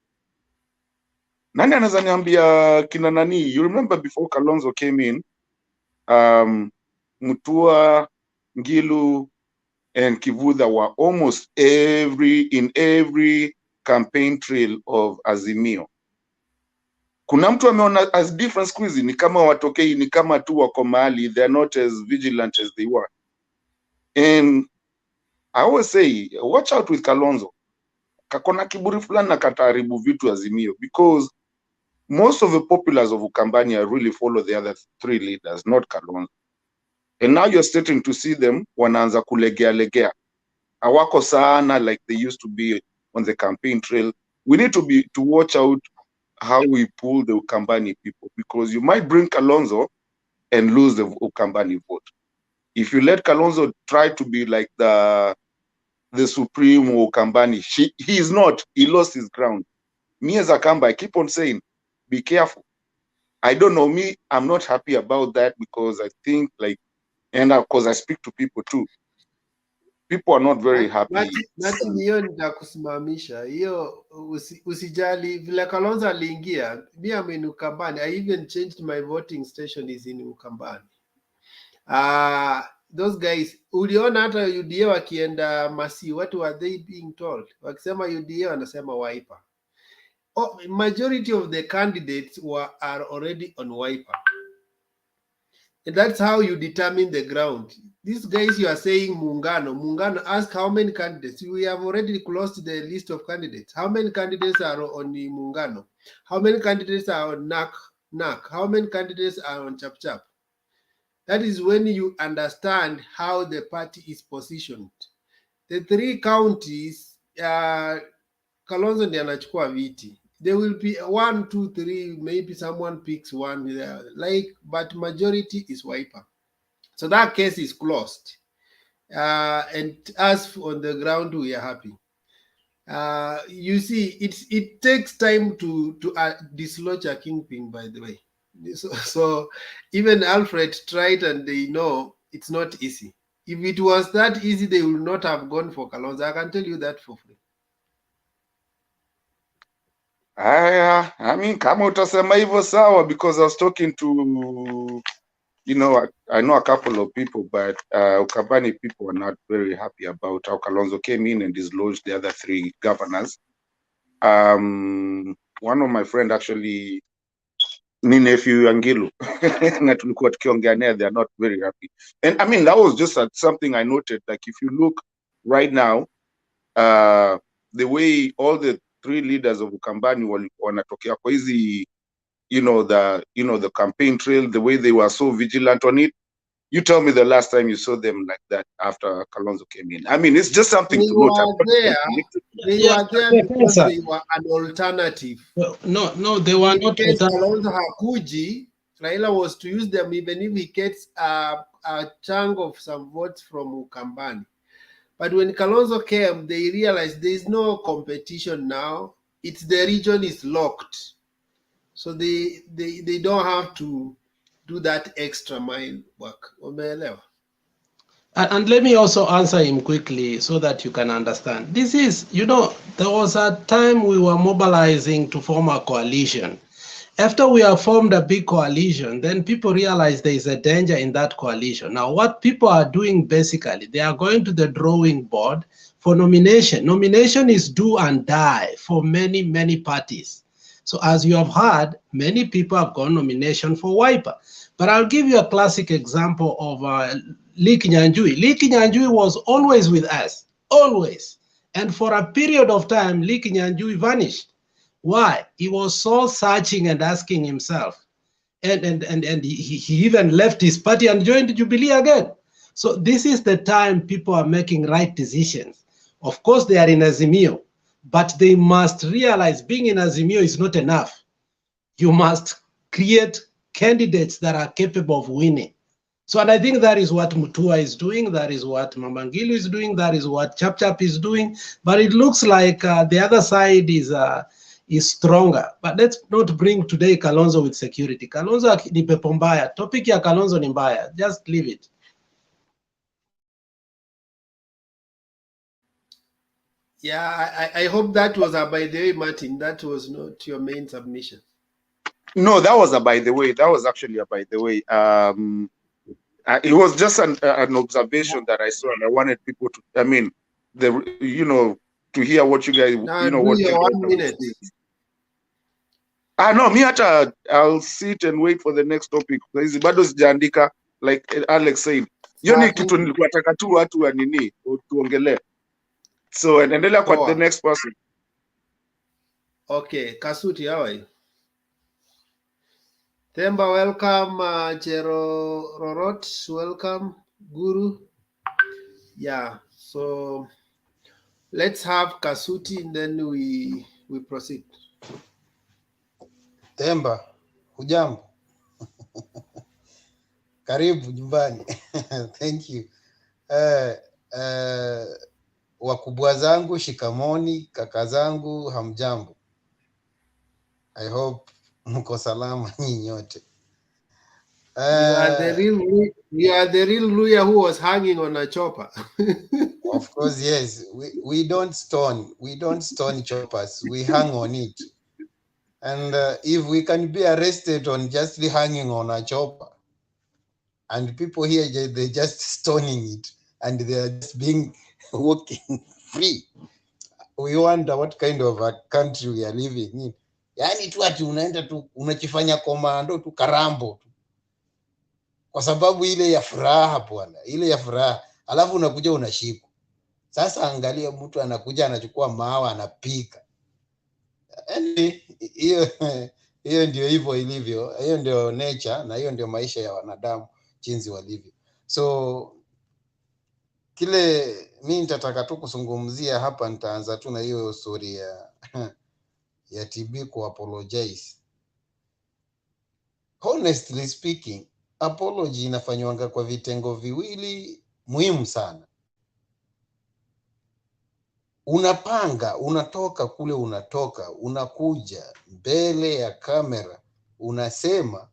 Nani anaweza niambia kina nani? You remember before Kalonzo came in, Mutua, Ngilu, and Kivutha were almost in every campaign trail of Azimio. Kuna mtu ameona as different squeezy, ni kama watokei, ni kama tu wako mahali, they are not as vigilant as they were. And I always say, watch out with Kalonzo. Kakona kiburi fulani na kataribu vitu Azimio, because most of the populace of Ukambani really follow the other three leaders, not Kalonzo. And now you're starting to see them wanaanza kulegea. Hawako sana like they used to be on the campaign trail. We need to watch out how we pull the Ukambani people, because you might bring Kalonzo and lose the Ukambani vote. If you let Kalonzo try to be like the supreme Ukambani, he is not. He lost his ground. Me as a Kamba, I keep on saying, be careful. I don't know, me, I'm not happy about that, because I think and of course I speak to people too. People are not very happy. Nati hiyo nitakusimamisha. Hiyo usijali vile Kalonzo aliingia. Me I'm in Ukambani. I even changed my voting station is in Ukambani. Those guys, uliona hata UDA wakienda Masi, what were they being told? Wakisema UDA wanasema Wiper. Majority of the candidates are already on Wiper. And that's how you determine the ground. These guys, you are saying Muungano, ask how many candidates. We have already closed the list of candidates. How many candidates are on the Muungano? How many candidates are on NAC? How many candidates are on Chap? That is when you understand how the party is positioned. The three counties, Kalonzo ndiye anachukua viti. There will be 1, 2, 3, maybe someone picks one, but majority is Wiper. So that case is closed. And us on the ground, we are happy. You see, it takes time to dislodge a kingpin, by the way. So even Alfred tried, and they know it's not easy. If it was that easy, they would not have gone for Kalonzo. I can tell you that for free. I mean, kama utasema hivyo sawa, because I was talking to, I know a couple of people, but Ukambani people were not very happy about how Kalonzo came in and dislodged the other three governors. One of my friend actually, ni nephew Ngilu, na tulikuwa tukiongea naye, they are not very happy. And I mean, that was just something I noted. Like, if you look right now, the way all the three leaders of Ukambani wanatokea kwa hizi, the campaign trail, the way they were so vigilant on it, You tell me the last time you saw them like that after Kalonzo came in. I mean, it's just something They to note. were there. They were there because they were an alternative. No, they were in not. case Kalonzo Hakuji, Raila was to use them even if he gets a chunk of some votes from Ukambani. But when Kalonzo came, they realized there is no competition now. It's the region is locked. So they don't have to do that extra mile work. And let me also answer him quickly so that you can understand. This is, there was a time we were mobilizing to form a coalition. After we have formed a big coalition, then people realize there is a danger in that coalition. Now, what people are doing basically, they are going to the drawing board for nomination. Nomination is do and die for many, many parties. So as you have heard, many people have gone nomination for Wiper. But I'll give you a classic example of Lee Kinyanjui. Lee Kinyanjui was always with us, always. And for a period of time, Lee Kinyanjui vanished. Why? He was soul searching and asking himself. And he even left his party and joined Jubilee again. So this is the time people are making right decisions. Of course, they are in AZIMIO, but they must realize being in AZIMIO is not enough. You must create candidates that are capable of winning. So, and I think that is what Mutua is doing, that is what Mamangilu is doing, that is what Chap is doing. But it looks like the other side is stronger. But let's not bring today Kalonzo with security. Kalonzo ni pepo mbaya. Topic ya Kalonzo ni mbaya. Just leave it. Yeah, I hope that was a by the way, Martin. That was not your main submission. No, that was a by the way. That was actually a by the way. It was just an observation that I saw, and I wanted people to, I mean, to hear what you guys, now, what your you 1 minute. No, me I'll sit and wait for the next topic. Bado sijaandika, like Alex said. Hiyo ni kitu nilikuwa nataka tu watu wa nini tuongelee. So endelea kwa the next person. Okay, Kasuti, how are you? Temba, welcome. Chero Rorot, welcome. Guru. Yeah, so let's have Kasuti and then we proceed. Temba, hujambo? Karibu nyumbani. Thank you. Wakubwa zangu shikamoni, kaka zangu hamjambo. I hope mko salama nyinyi nyote. You are the real Luya who was hanging on a chopper. Of course, yes. We don't stone choppers. We hang on it. And if we can be arrested on just hanging on a chopper, and people here, they're just stoning it, and they are just being walking free, we wonder what kind of a country we are living in. Yani tu ati unaenda tu unachifanya komando tu karambo tu. Kwa sababu ile ya furaha bwana, ile ya furaha. Alafu unakuja unashikwa. Sasa angalia mtu anakuja anachukua mawe anapika. Yaani hiyo ndio hivyo ilivyo. Hiyo ndio nature na hiyo ndio maisha ya wanadamu jinsi walivyo. So kile mimi nitataka tu kuzungumzia hapa, nitaanza tu na hiyo story ya TB ku apologize. Honestly speaking, apology inafanywanga kwa vitengo viwili muhimu sana. Unapanga, unatoka kule unatoka, unakuja mbele ya kamera, unasema,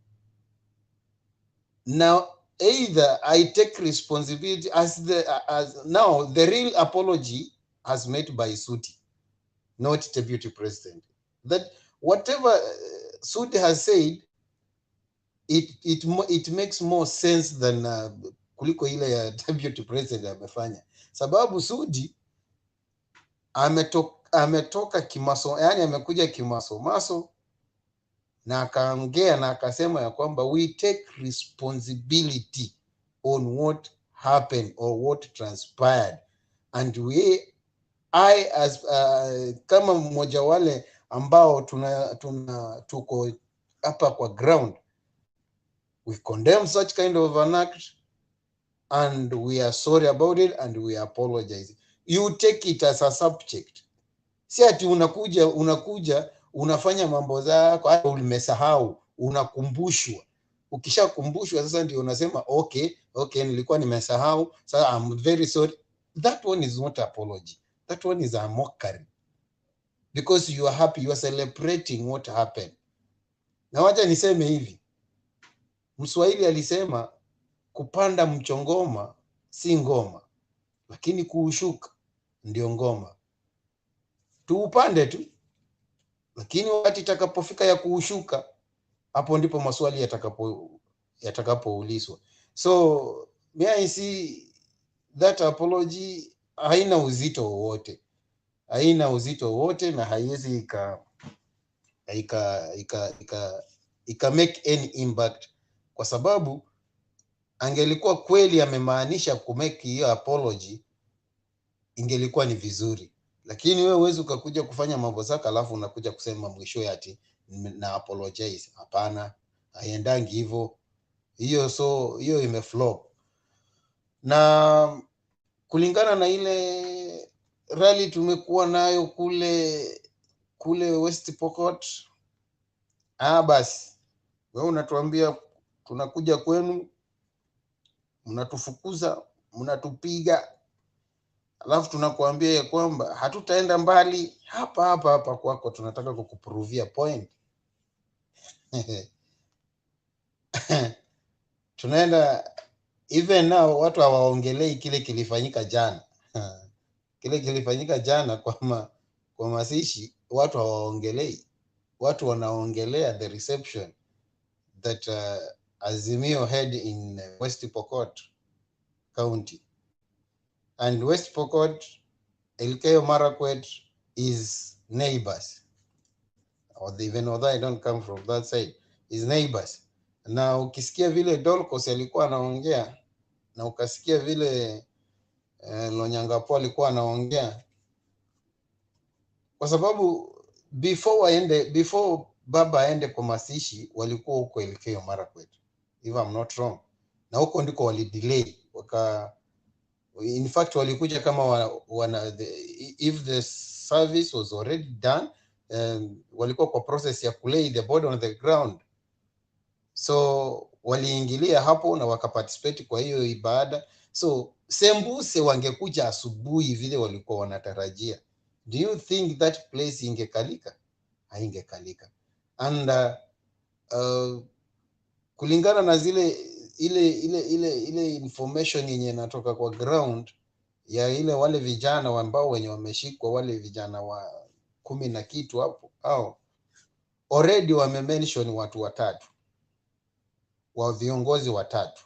now either I take responsibility as now the real apology has made by Sudi, not Deputy President. That whatever Sudi has said, it makes more sense than kuliko ile ya Deputy President amefanya. Sababu Sudi ametoka kimaso, yani amekuja kimaso na akaongea na akasema ya kwamba we take responsibility on what happened or what transpired, and I as kama mmoja wale ambao tuko hapa kwa ground, we condemn such kind of an act, and we are sorry about it and we apologize. You take it as a subject. Si ati unakuja unafanya mambo zako hata umesahau, unakumbushwa. Ukishakumbushwa sasa ndio unasema okay nilikuwa nimesahau, sasa I'm very sorry. That one is not apology. That one is a mockery. Because you are happy, you are celebrating what happened. Na wacha niseme hivi. Mswahili alisema kupanda mchongoma si ngoma, lakini kuushuka ndio ngoma. Tuupande tu, lakini wakati itakapofika ya kuushuka, hapo ndipo maswali yatakapoulizwa. So may I see that apology haina uzito wowote. Haina uzito wowote na haiwezi ika make any impact, kwa sababu angelikuwa kweli amemaanisha kumake hiyo apology ingelikuwa ni vizuri. Lakini wewe huwezi ukakuja kufanya mambo zako alafu unakuja kusema mwisho ati na apologize. Hapana, haiendangi hivyo. Hiyo imeflop. Na kulingana na ile rally tumekuwa nayo kule West Pokot, basi wewe unatuambia tunakuja kwenu, mnatufukuza, mnatupiga, alafu tunakuambia ya kwamba hatutaenda mbali, hapa kwako tunataka kukuprovia point. Tunaenda even now, watu hawaongelei kile kilifanyika jana. Kile kilifanyika jana kwa mazishi, watu hawaongelei. Watu wanaongelea the reception that AZIMIO had in West Pokot County. And West Pokot, Elgeyo Marakwet is neighbors. Even although I don't come from that side, is neighbors. Na ukisikia vile Dolcos alikuwa anaongea na ukasikia vile Lonyangapo alikuwa anaongea, kwa sababu before baba aende kwa mazishi walikuwa huko Elgeyo Marakwet, if I'm not wrong, na huko ndiko walidelay in fact walikuja kama if the service was already done, walikuwa kwa process ya kulay the body on the ground, so waliingilia hapo na wakaparticipate kwa hiyo ibada. So sembuse wangekuja asubuhi vile walikuwa wanatarajia, do you think that place ingekalika? Haingekalika. And kulingana na ile information yenye natoka kwa ground ya wale vijana ambao wenye wameshikwa, wale vijana wa 10 na kitu hapo, already wamemention watu watatu, wa viongozi watatu,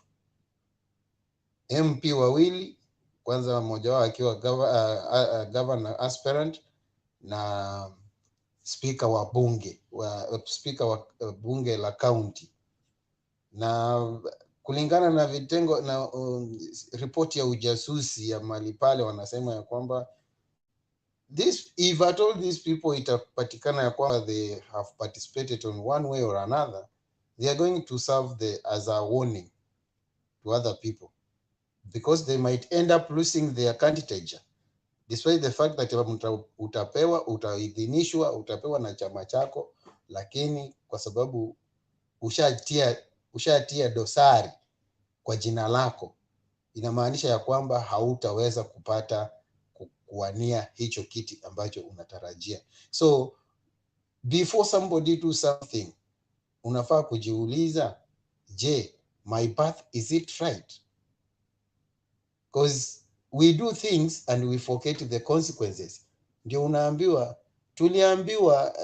MP wawili, kwanza mmoja wao akiwa governor aspirant na speaker wa bunge la county. Na kulingana na vitengo na ripoti ya ujasusi ya mali pale, wanasema ya kwamba if at all these people itapatikana ya kwamba they have participated on one way or another, they are going to serve as a warning to other people, because they might end up losing their candidature, despite the fact that utapewa na chama chako, lakini kwa sababu ushatia dosari kwa jina lako, inamaanisha ya kwamba hautaweza kupata kuwania hicho kiti ambacho unatarajia. So before somebody do something, unafaa kujiuliza, je, my path, is it right? Because we do things and we forget the consequences. Ndio unaambiwa, tuliambiwa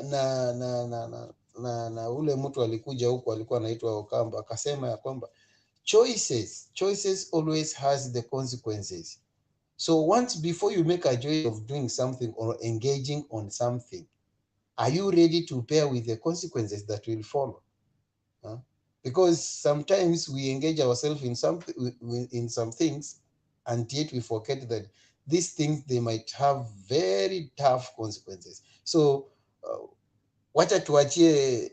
na ule mtu alikuja huko, alikuwa anaitwa Okamba, akasema ya kwamba choices always has the consequences. So once before you make a choice of doing something or engaging on something, are you ready to bear with the consequences that will follow? Because sometimes we engage ourselves in some things, and yet we forget that these things, they might have very tough consequences. So wacha tuachie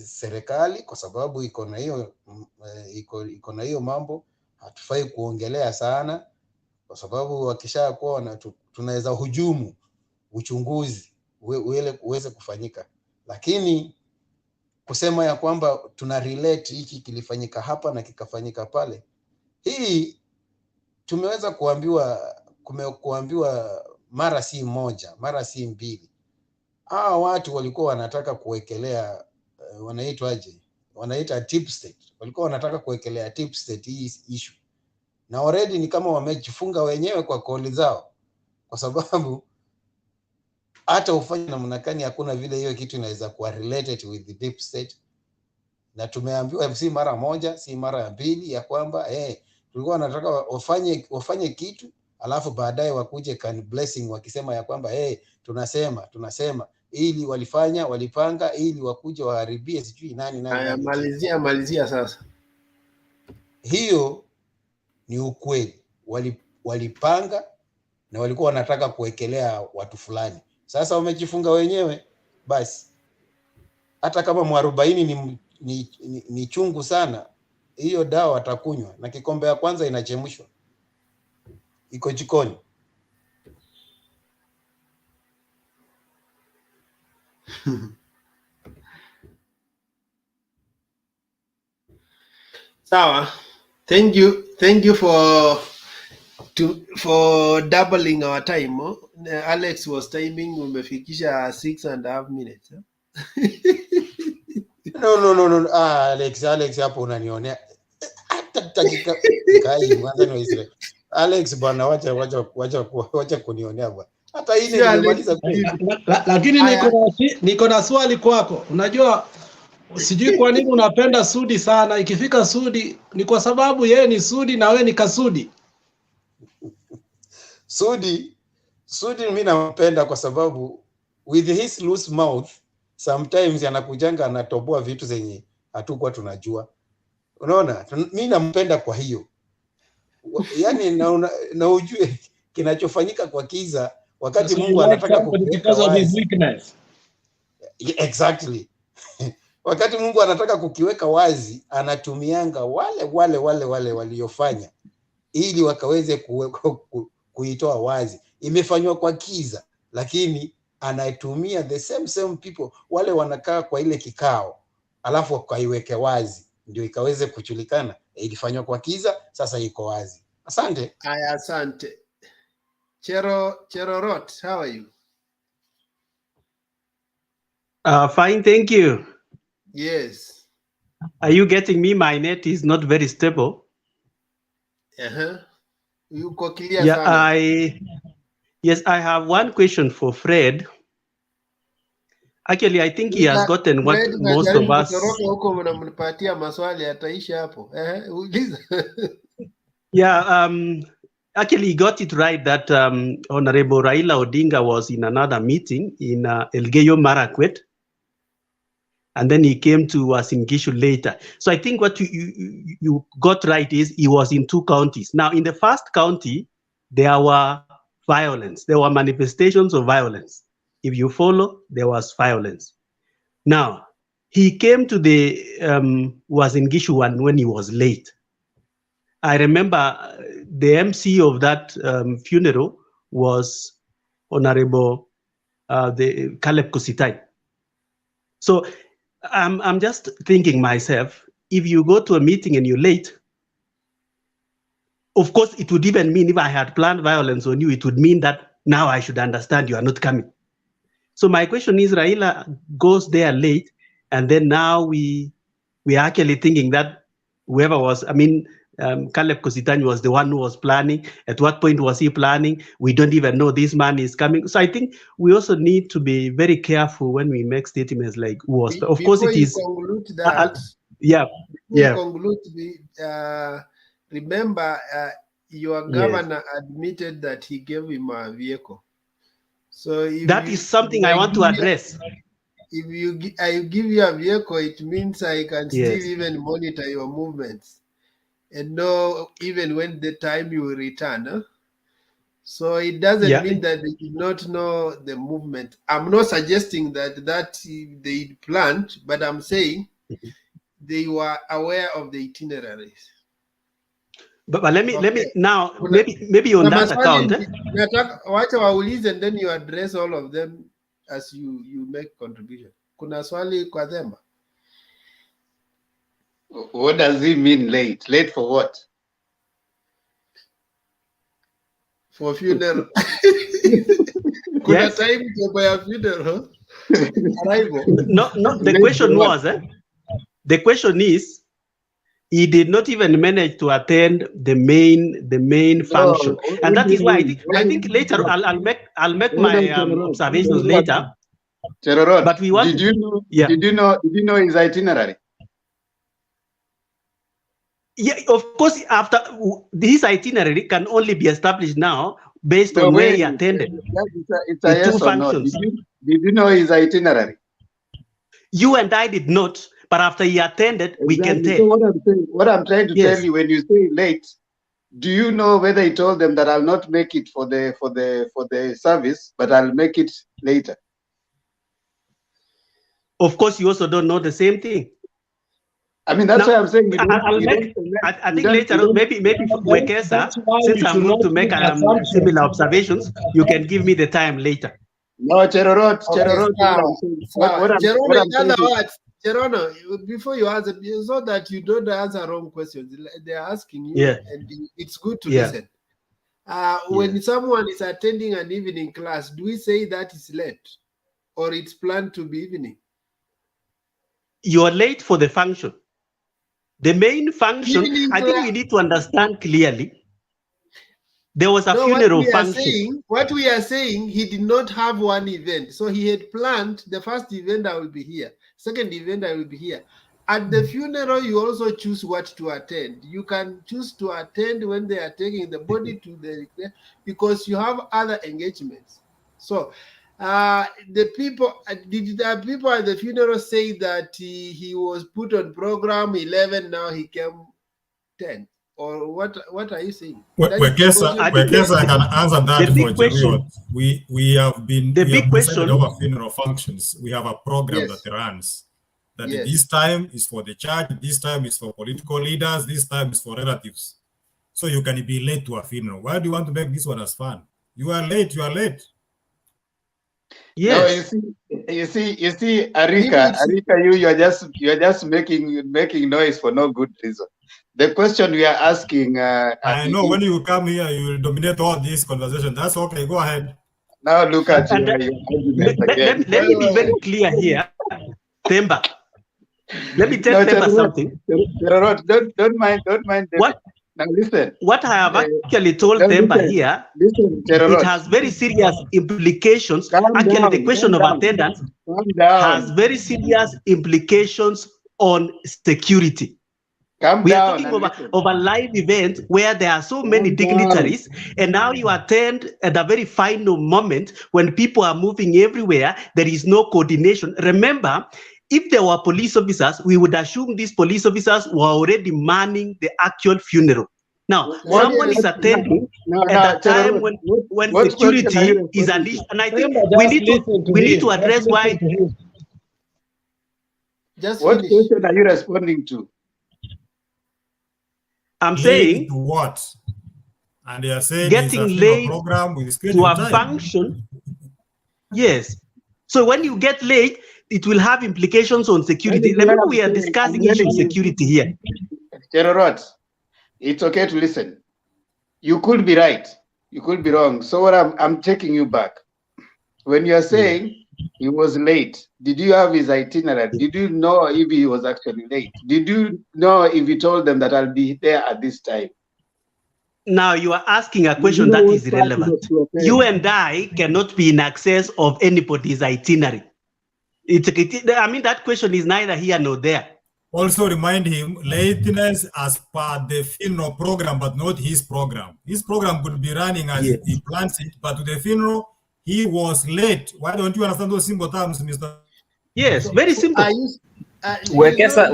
serikali, kwa sababu iko na hiyo mambo, hatufai kuongelea sana, kwa sababu wakishakuwa tunaweza hujumu uchunguzi uweze kufanyika. Lakini kusema ya kwamba tuna relate hiki kilifanyika hapa na kikafanyika pale, hii tumeweza kuambiwa mara si moja, mara si mbili. Hawa watu walikuwa wanataka kuwekelea wanaita tip state. Walikuwa wanataka kuwekelea tip state hii issue, na already ni kama wamejifunga wenyewe kwa koli zao, kwa sababu hata ufanye namna gani hakuna vile hiyo kitu inaweza kuwa related with the deep state. Na tumeambiwa si mara moja, si mara ya pili, ya kwamba tulikuwa wanataka wafanye kitu, alafu baadaye wakuje can blessing wakisema ya kwamba tunasema ili walipanga ili wakuje waharibie sijui nani. Malizia sasa. Hiyo ni ukweli, walipanga na walikuwa wanataka kuwekelea watu fulani. Sasa wamejifunga wenyewe, basi hata kama mwarobaini ni chungu sana, hiyo dawa watakunywa, na kikombe ya kwanza inachemshwa, iko jikoni. Sawa. Thank you for doubling our time. Alex was timing, umefikisha 6.5 minutes. No. Alex hapo unanionea. Hata dakika kai mwanzo wa Israel. Alex bwana, wacha kunionea bwana. Hata hii nimemaliza. Lakini niko na swali kwako. Unajua sijui kwa nini unapenda Sudi sana. Ikifika Sudi ni kwa sababu yeye ni Sudi na wewe ni Kasudi. Sudi mimi nampenda kwa sababu with his loose mouth sometimes anakujanga anatoboa vitu zenye hatukuwa tunajua. Unaona? Mimi nampenda kwa hiyo. Yaani na ujue kinachofanyika kwa kiza wakati Mungu anataka kukiweka wazi. Exactly. Wakati Mungu anataka kukiweka wazi, anatumianga wale waliofanya ili wakaweze kuitoa wazi. Imefanywa kwa kiza, lakini anatumia the same people wale wanakaa kwa ile kikao, alafu wakaiweke wazi ndio ikaweze kujulikana. Ilifanywa kwa kiza, sasa iko wazi. Asante. Asante. Cherorot, how are you? Fine, thank you. Yes. Are you getting me? My net is not very stable. You clear? Yeah, yes, I have one question for Fred. Actually, I think he has gotten what most of us. Yeah, actually, he got it right that Honorable Raila Odinga was in another meeting in Elgeyo Marakwet, and then he came to Uasin Gishu later. So I think what you got right is he was in 2 counties. Now, in the first county, there were violence. There were manifestations of violence. If you follow, there was violence. Now, he came to the Uasin Gishu one when he was late. I remember the MC of that funeral was Honorable the Caleb Kusitai. So I'm just thinking myself, if you go to a meeting and you're late, of course, it would even mean if I had planned violence on you, it would mean that now I should understand you are not coming. So my question is, Raila goes there late, and then now we are actually thinking that whoever was, Caleb Kositany was the one who was planning. At what point was he planning? We don't even know this man is coming. So I think we also need to be very careful when we make statements like was. Of course, it is. Remember, your governor admitted that he gave him a vehicle. So that is something I want to address. If I give you a vehicle, it means I can still even monitor your movements and know even when the time you will return. Huh? So it doesn't mean that they did not know the movement. I'm not suggesting that they planned, but I'm saying they were aware of the itineraries. But let me Okay. now Kuna- maybe on kuna that account. maswali nataka wacha waulize and then you address all of them as you make contribution. Kuna swali kwa Themba? What does he mean late? Late for what? For funeral. Kuna Yes. time to buy a funeral. Arrival. No, the question was, the question is, he did not even manage to attend the main function, and that is why I think later I'll make my observations later. Cherorot, But we want did you know? Yeah. Did you know his itinerary? Yeah, of course. After this itinerary can only be established now based No, on where wait, he attended it's a the yes two or no. functions. Did you know his itinerary? You and I did not, but after he attended, we can Exactly. tell. So what I'm trying to Yes. tell you, when you say late, do you know whether he told them that I'll not make it for the service, but I'll make it later? Of course, you also don't know the same thing. I mean, that's Now, why I'm saying you don't. I'll You make. don't I you think don't- later, you don't- maybe Wekesa, That's why since you I'm should going to not make make assumptions. similar observations, you can give me the time later. No, Cherorot, Okay, what I'm saying. What I'm Gerono, saying in other is- words, Gerono, before you answer, so that you don't answer wrong questions, they're asking you, Yeah. and it's good to Yeah. listen. When someone is attending an evening class, do we say that is late, or it's planned to be evening? You are late for the function. The main function, Evening I think we need to understand clearly. There was a No, funeral what function. we are saying, he did not have one event. So he had planned the first event, I will be here. Second event, I will be here. At the funeral, you also choose what to attend. You can choose to attend when they are taking the body to the, because you have other engagements. So the people, did the people at the funeral say that he was put on program 11, now he came 10? Or what are you saying? Wekesa, I can answer that for Cheruiyot. We have decided over funeral functions. We have a program that runs. That this time is for the church, this time is for political leaders, this time is for relatives. So you can be late to a funeral. Why do you want to make this one as fun? You are late, you are late. Yes. No, you see, Arika, you're just making noise for no good reason. The question we are asking. I know when you come here, you will dominate all this conversation. That's okay. Go ahead. Now look at you. Let me be very clear here, Themba. Let me tell Themba something. Don't mind. What? Now listen. What I have actually told Themba here, it has very serious implications. The question of attendance has very serious implications on security. We are talking of a live event where there are so many dignitaries, and now you attend at the very final moment when people are moving everywhere. There is no coordination. Remember, if there were police officers, we would assume these police officers were already manning the actual funeral. Now, someone is attending at the time when security is unleashed, and I think we need to address why. What question are you responding to? I'm saying to what? And they are saying getting late program with to a function. Yes. So when you get late, it will have implications on security. Remember, we are discussing issue security here. Cherorot, it's okay to listen. You could be right. You could be wrong. So what I'm taking you back. When you are saying he was late, did you have his itinerary? Did you know if he was actually late? Did you know if he told them that I'll be there at this time? Now you are asking a question that is irrelevant. You and I cannot be in access of anybody's itinerary. I mean, that question is neither here nor there. Also remind him, lateness as per the funeral program, but not his program. His program could be running as he plans it, but to the funeral, he was late. Why don't you understand those simple terms, Mr.? Yes, very simple. Wekesa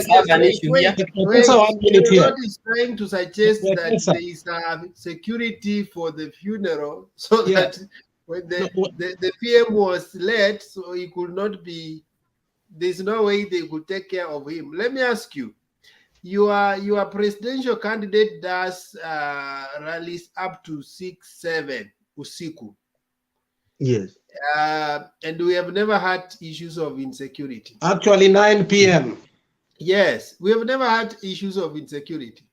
have an issue here. Is trying to suggest that there is security for the funeral, so that when the PM was late, so he could not be. There's no way they could take care of him. Let me ask you. your presidential candidate does rallies up to 6-7 usiku. Yes. And we have never had issues of insecurity. Actually, 9 p.m. Yes, we have never had issues of insecurity.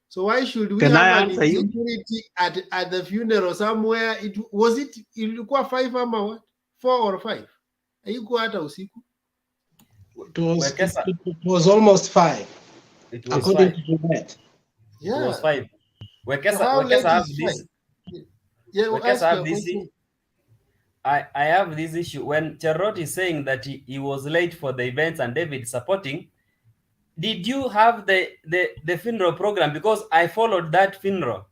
So why should we Can have I an answer you? insecurity at the funeral somewhere? Was it ilikuwa 5 ama what? 4 or 5? Haikuwa hata usiku. It was almost 5. It was according 5. to that. It was 5. So how late Wekesa have is this. 5? Yeah, we'll ask Wekesa have your this. question. I have this issue when Cherot is saying that he was late for the events and David supporting. Did you have the funeral program? Because I followed that funeral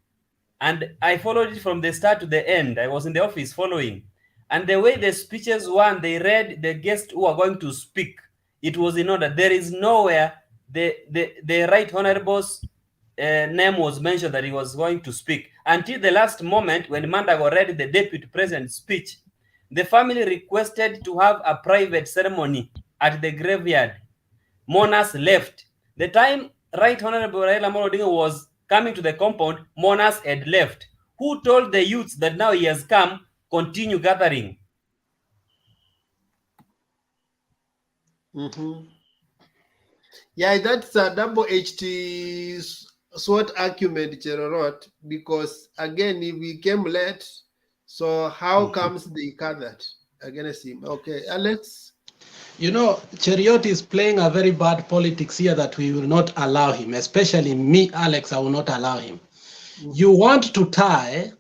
and I followed it from the start to the end. I was in the office following, and the way the speeches were, they read the guests who are going to speak. It was in order. There is nowhere the right honorable's name was mentioned that he was going to speak until the last moment when Mandago read the deputy president's speech. The family requested to have a private ceremony at the graveyard. Mourners left. The time Right Honorable Raila Odinga was coming to the compound, mourners had left. Who told the youths that now he has come, continue gathering? Yeah, that's a double-edged sword argument, Cherorot, because again, if we came late, so how comes they gathered against him? Okay, Alex? You know, Cheriot is playing a very bad politics here that we will not allow him, especially me, Alex, I will not allow him. You want to tie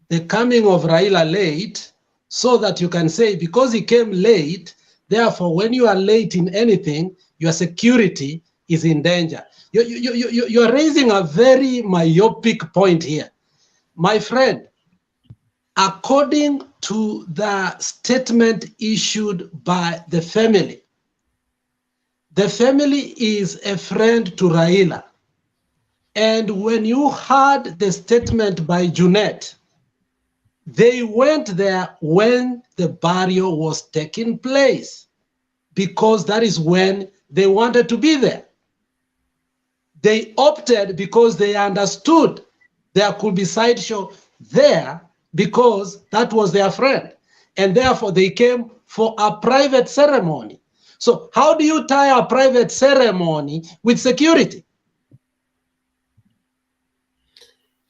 the coming of Raila late so that you can say, because he came late, therefore, when you are late in anything, your security is in danger. You are raising a very myopic point here. My friend, according to the statement issued by the family is a friend to Raila. And when you heard the statement by Junet, they went there when the burial was taking place, because that is when they wanted to be there. They opted because they understood there could be sideshow there because that was their friend. And therefore they came for a private ceremony. So how do you tie a private ceremony with security?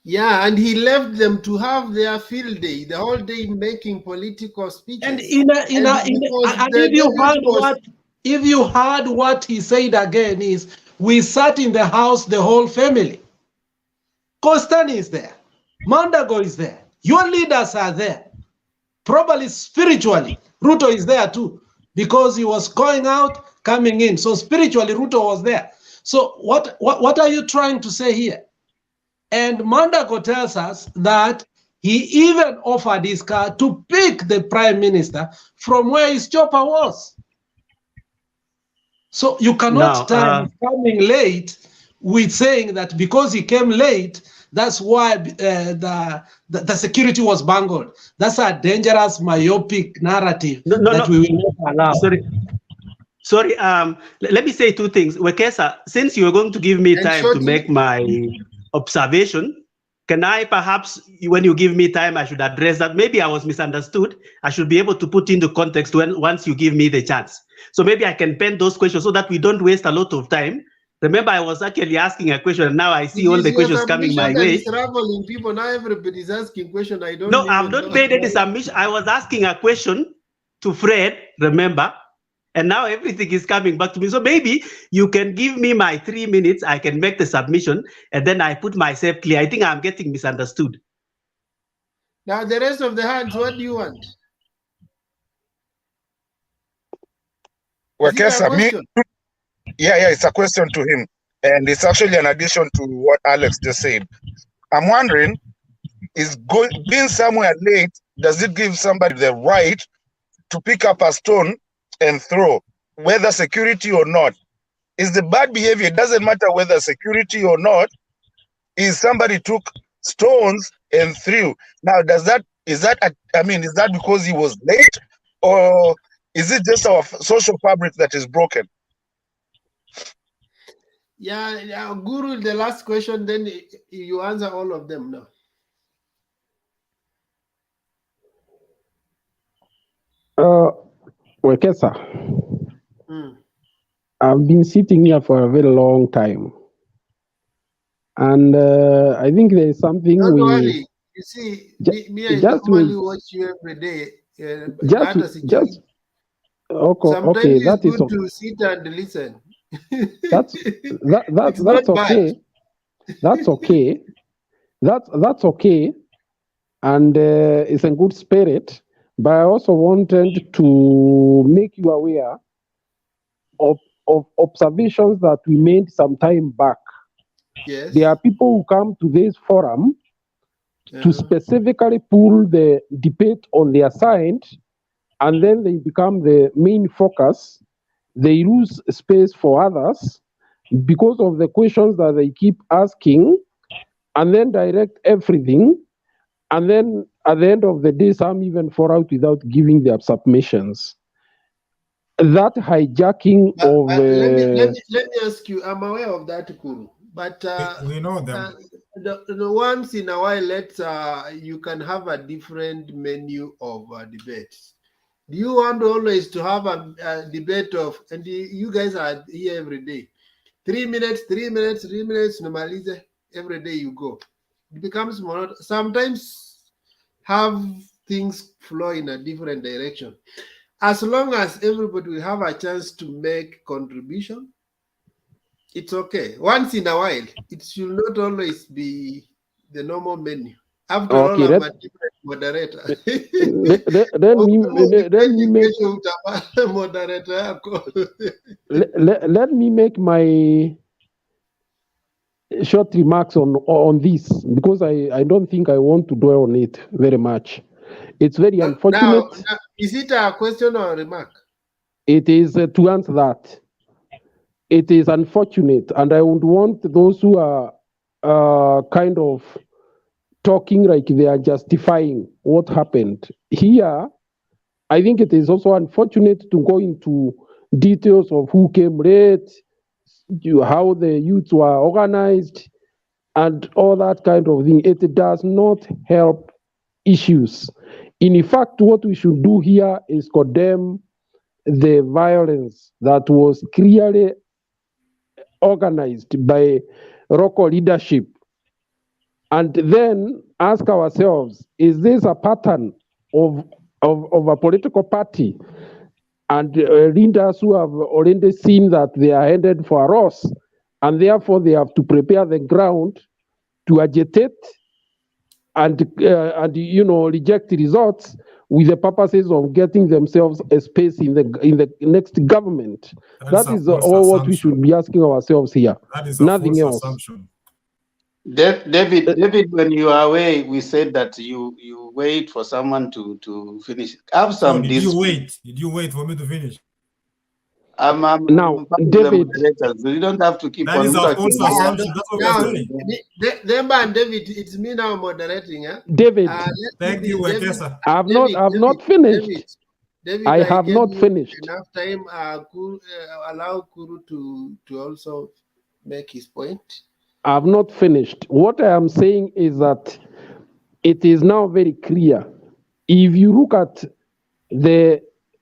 Yeah, and he left them to have their field day, the whole day making political speeches. And if you heard what he said again is, we sat in the house, the whole family. Kostan is there. Mandago is there. Your leaders are there. Probably spiritually, Ruto is there too, because he was going out, coming in. So spiritually, Ruto was there. So what are you trying to say here? And Mandago tells us that he even offered his car to pick the prime minister from where his chopper was. So you cannot tie coming late with saying that because he came late, that's why the security was bungled. That's a dangerous, myopic narrative that we will not allow. Sorry. Let me say two things. Wekesa, since you are going to give me time to make my observation, can I perhaps, when you give me time, I should address that? Maybe I was misunderstood. I should be able to put into context once you give me the chance. So maybe I can pen those questions so that we don't waste a lot of time. Remember, I was actually asking a question, and now I see all the questions coming my way. Traveling people, now everybody's asking questions. I don't. No, I've not made any submission. I was asking a question to Fred, remember, and now everything is coming back to me. So maybe you can give me my 3 minutes. I can make the submission, and then I put myself clear. I think I'm getting misunderstood. Now the rest of the hands, what do you want? Yeah, it's a question to him. And it's actually an addition to what Alex just said. I'm wondering, being somewhere late, does it give somebody the right to pick up a stone and throw, whether security or not? Is the bad behavior, it doesn't matter whether security or not, is somebody took stones and threw. Now, is that because he was late, or is it just our social fabric that is broken? Yeah, Guru, the last question, then you answer all of them now. Wekesa, Mm. I've been sitting here for a very long time. And I think there is something Don't we worry. You see, me I just normally we watch you every day. just That okay, sometimes it's that is good to sit and listen. that's It's not that's bad. okay. That's okay. That's okay, and it's a good spirit. But I also wanted to make you aware of observations that we made some time back. Yes. There are people who come to this forum to specifically pull the debate on their side, and then they become the main focus. They lose space for others because of the questions that they keep asking, and then direct everything. And then at the end of the day, some even fall out without giving their submissions. That hijacking of Let me ask you. I'm aware of that, Kuru. But we know them. The once in a while, you can have a different menu of debates. Do you want always to have a debate of, and you guys are here every day, 3 minutes, 3 minutes, 3 minutes, normalize every day you go. It becomes more, sometimes have things flow in a different direction. As long as everybody will have a chance to make contribution, it's okay. Once in a while, it should not always be the normal menu. After all, I'm a different moderator. Let me make my short remarks on this, because I don't think I want to dwell on it very much. It's very unfortunate. Now, is it a question or a remark? It is to answer that. It is unfortunate, and I would want those who are kind of talking like they are justifying what happened here. I think it is also unfortunate to go into details of who came late, how the youths were organized, and all that kind of thing. It does not help issues. In fact, what we should do here is condemn the violence that was clearly organized by local leadership, and then ask ourselves, is this a pattern of a political party and leaders who have already seen that they are headed for a loss, and therefore they have to prepare the ground to agitate and reject the results with the purposes of getting themselves a space in the next government? That is all what we should be asking ourselves here. That is nothing else. Assumption. David, when you are away, we said that you wait for someone to finish. Have some did you wait? Did you wait for me to finish? Now, David, you don't have to keep that on is a false assumption. That's what we're saying. David, it's me now moderating. David, thank you, Wekesa. I've not finished. David, I have not finished. Enough time. Allow Kuru to also make his point. I've not finished. What I am saying is that it is now very clear. If you look at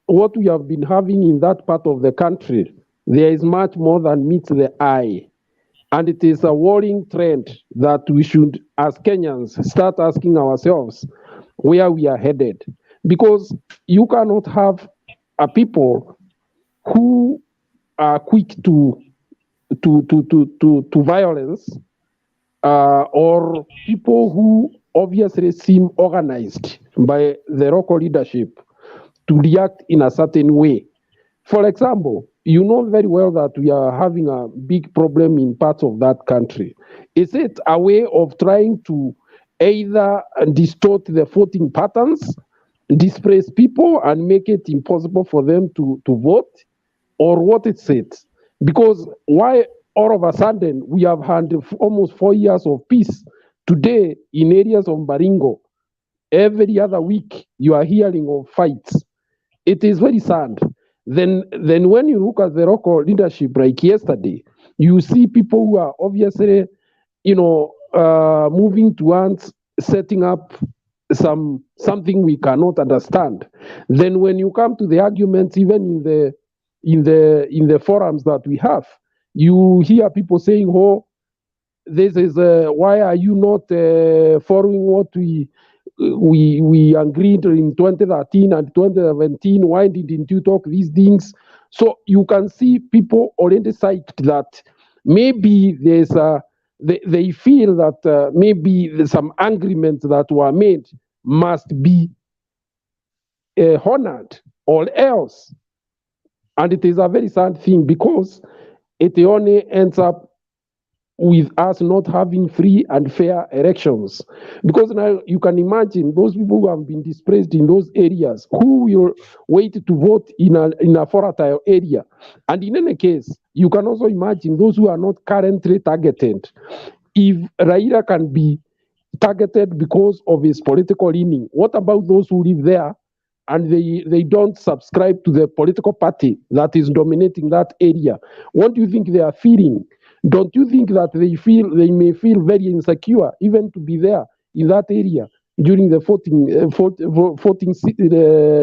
what we have been having in that part of the country, there is much more than meets the eye. And it is a worrying trend that we should, as Kenyans, start asking ourselves where we are headed. Because you cannot have a people who are quick to violence, or people who obviously seem organized by the local leadership to react in a certain way. For example, you know very well that we are having a big problem in parts of that country. Is it a way of trying to either distort the voting patterns, displace people, and make it impossible for them to vote, or what is it? Because why all of a sudden we have had almost 4 years of peace today in areas of Baringo? Every other week you are hearing of fights. It is very sad. Then when you look at the local leadership, like yesterday, You see people who are obviously, moving towards setting up something we cannot understand. Then when you come to the arguments, even in the forums that we have, you hear people saying, "Oh, this is why are you not following what we agreed in 2013 and 2017? Why didn't you talk these things?" So you can see people already psyched that maybe they feel that maybe there's some agreements that were made must be honored or else. And it is a very sad thing because it only ends up with us not having free and fair elections. Because now you can imagine those people who have been displaced in those areas, who will wait to vote in a volatile area. And in any case, you can also imagine those who are not currently targeted. If Raila can be targeted because of his political leaning, what about those who live there and they don't subscribe to the political party that is dominating that area? What do you think they are feeling? Don't you think that they may feel very insecure even to be there in that area during the voting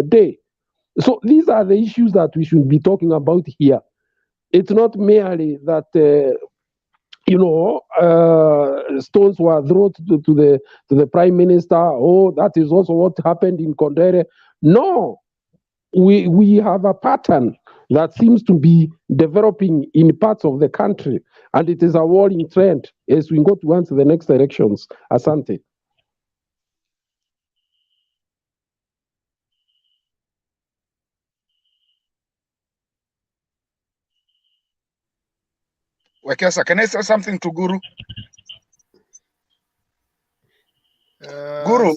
day? So these are the issues that we should be talking about here. It's not merely that stones were thrown to the prime minister. Oh, that is also what happened in Kondere. No, we have a pattern that seems to be developing in parts of the country, and it is a worrying trend as we go towards the next elections. Asante. Wekesa, can I say something to Guru? Guru.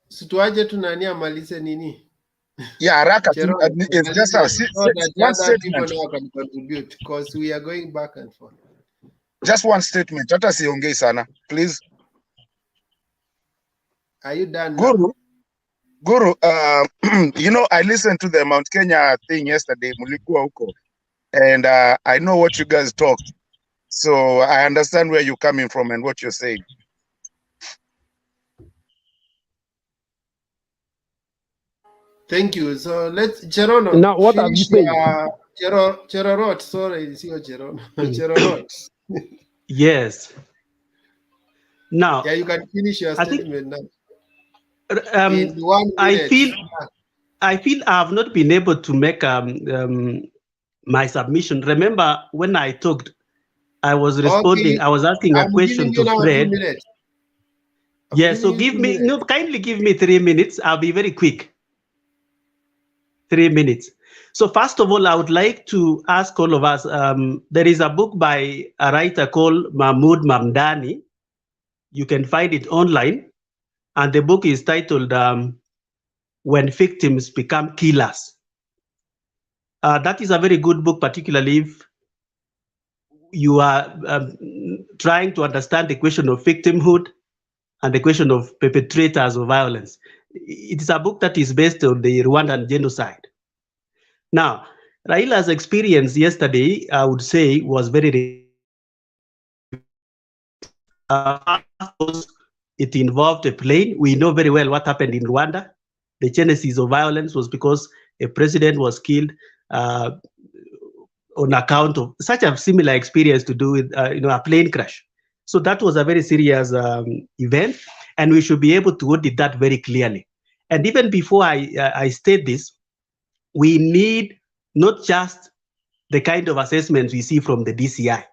Situaje tu nani amalize nini? Yeah, Raka, Jerome, it's just a so that one other people statement. now can contribute because we are going back and forth. Just one statement. Hata siongei sana, please. Are you done Guru, now? Guru, I listened to the Mount Kenya thing yesterday, mulikuwa huko, and I know what you guys talked. So I understand where you're coming from and what you're saying. Thank you. So let's Cherono. Now, what have you said? Cherorot, sorry, it's your Cherono. Cherorot. Yes. Now, yeah, you can finish your statement now. In 1 minute. I feel I have not been able to make my submission. Remember when I talked, I was responding. Okay. I was asking a question to Fred. Yes, so kindly give me 3 minutes. I'll be very quick. 3 minutes. So first of all, I would like to ask all of us, there is a book by a writer called Mahmoud Mamdani. You can find it online. And the book is titled When Victims Become Killers. That is a very good book, particularly if you are trying to understand the question of victimhood and the question of perpetrators of violence. It is a book that is based on the Rwandan genocide. Now, Raila's experience yesterday, I would say, was very it involved a plane. We know very well what happened in Rwanda. The genesis of violence was because a president was killed on account of such a similar experience to do with a plane crash. So that was a very serious event, and we should be able to audit that very clearly. And even before I state this, we need not just the kind of assessments we see from the DCI.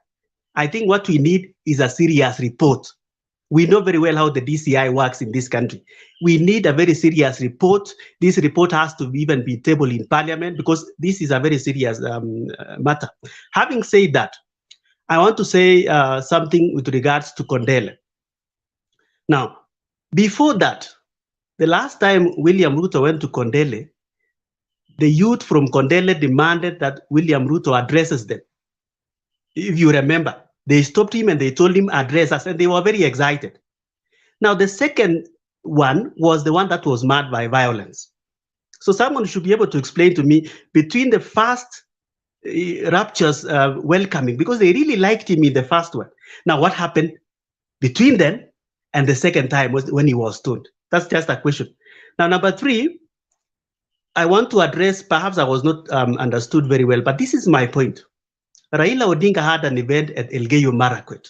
I think what we need is a serious report. We know very well how the DCI works in this country. We need a very serious report. This report has to even be tabled in Parliament because this is a very serious matter. Having said that, I want to say something with regards to Kondele. Now, before that, the last time William Ruto went to Kondele, the youth from Kondele demanded that William Ruto addresses them. If you remember, they stopped him and they told him address us, and they were very excited. Now, the second one was the one that was marked by violence. So someone should be able to explain to me between the first rapturous welcoming because they really liked him in the first one. Now, what happened between then and the second time was when he was stoned? That's just a question. Now, number 3, I want to address, perhaps I was not understood very well, but this is my point. Raila Odinga had an event at Elgeyo Marakwet.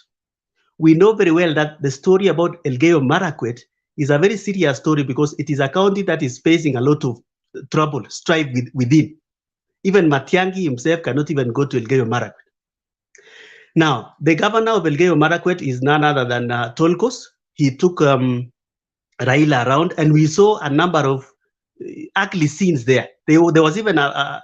We know very well that the story about Elgeyo Marakwet is a very serious story because it is a county that is facing a lot of trouble, strife within. Even Matiang'i himself cannot even go to Elgeyo Marakwet. Now, the governor of Elgeyo Marakwet is none other than Tolkos. He took Raila around, and we saw a number of ugly scenes there. There was even a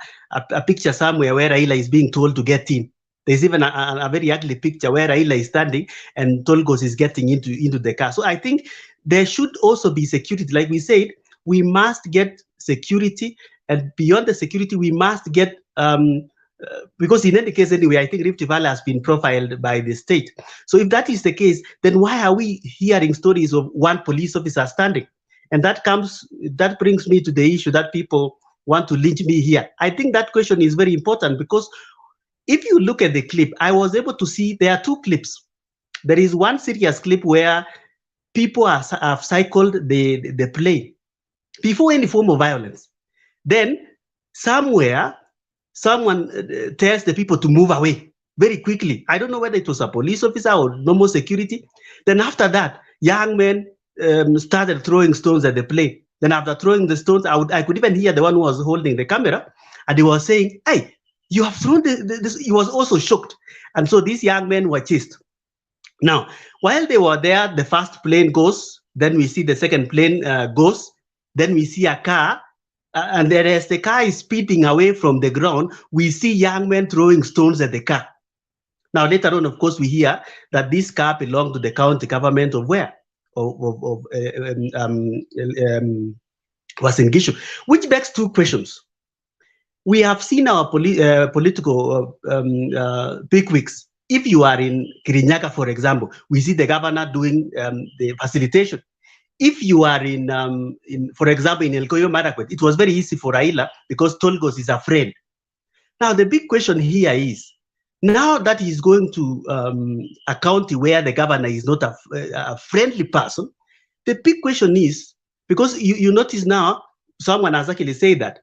picture somewhere where Raila is being told to get in. There's even a very ugly picture where Raila is standing and Tolkos is getting into the car. So I think there should also be security. Like we said, we must get security, and beyond the security, we must get because in any case anyway, I think Rift Valley has been profiled by the state. So if that is the case, then why are we hearing stories of one police officer standing? And that brings me to the issue that people want to lynch me here. I think that question is very important because if you look at the clip, I was able to see there are 2 clips. There is one serious clip where people have cycled the plane before any form of violence. Then somewhere, someone tells the people to move away very quickly. I don't know whether it was a police officer or normal security. Then after that, young men started throwing stones at the plane. Then after throwing the stones, I could even hear the one who was holding the camera, and he was saying, "Hey, you have thrown this." He was also shocked. And so these young men were chased. Now, while they were there, the first plane goes, then we see the second plane goes, then we see a car, and then as the car is speeding away from the ground, we see young men throwing stones at the car. Now, later on, of course, we hear that this car belonged to the county government of where? Was in Gishu, which begs 2 questions. We have seen our political bigwigs. If you are in Kirinyaga, for example, we see the governor doing the facilitation. If you are for example, in Elgeyo Marakwet, it was very easy for Raila because Tolgos is a friend. Now, the big question here is, now that he's going to a county where the governor is not a friendly person, the big question is, because you notice now, someone has actually said that,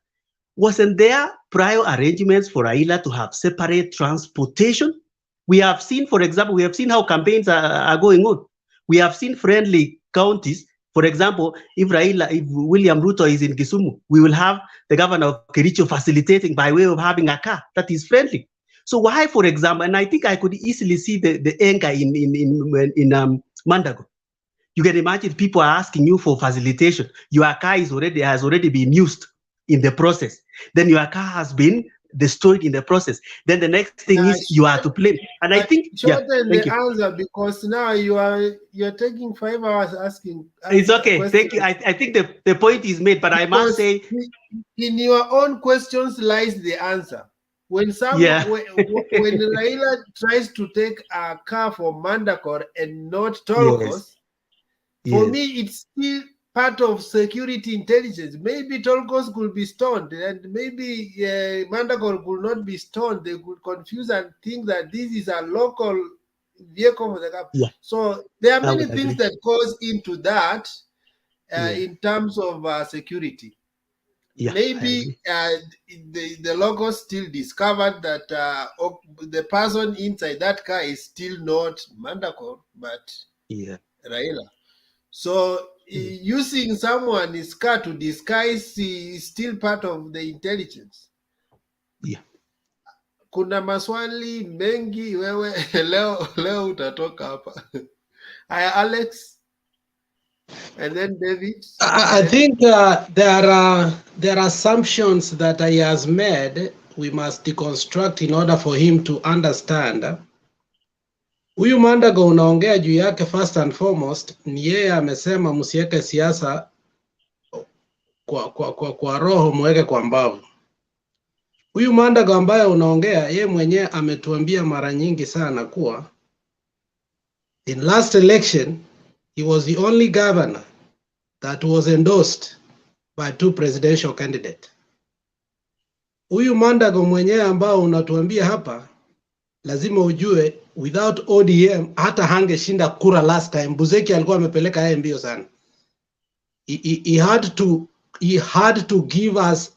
wasn't there prior arrangements for Raila to have separate transportation? We have seen, for example, how campaigns are going on. We have seen friendly counties. For example, if William Ruto is in Kisumu, we will have the governor of Kericho facilitating by way of having a car that is friendly. So why, for example, and I think I could easily see the anger in Mandago. You can imagine people are asking you for facilitation. Your car has already been used in the process. Then your car has been destroyed in the process. Then the next thing is you are to blame. And I think shorten the answer because now you're taking 5 hours asking. It's okay. Thank you. I think the point is made, but because I must say, in your own questions lies the answer. When when Raila tries to take a car for Mandakor and not Tolkos, for me it's still part of security intelligence. Maybe Tolkos could be stoned, and maybe Mandakor could not be stoned. They could confuse and think that this is a local vehicle for the government. So there are many things that goes into that in terms of security. Maybe the locals still discovered that the person inside that car is still not Mandakor, but Raila. So using someone's car to disguise is still part of the intelligence. Kuna maswali mengi wewe leo utatoka hapa. Alex. And then David. I think there are assumptions that he has made we must deconstruct in order for him to understand. Huyu Mandago unaongea juu yake, first and foremost ni yeye amesema msiweke siasa kwa roho, mweke kwa mbavu. Huyu Mandago ambaye unaongea, yeye mwenyewe ametuambia mara nyingi sana kuwa in last election he was the only governor that was endorsed by 2 presidential candidates. huyu Mandago mwenyewe ambao unatuambia hapa, lazima ujue without ODM hata hangeshinda kura last time. Buzeki alikuwa amepeleka yeye mbio sana. He had to give us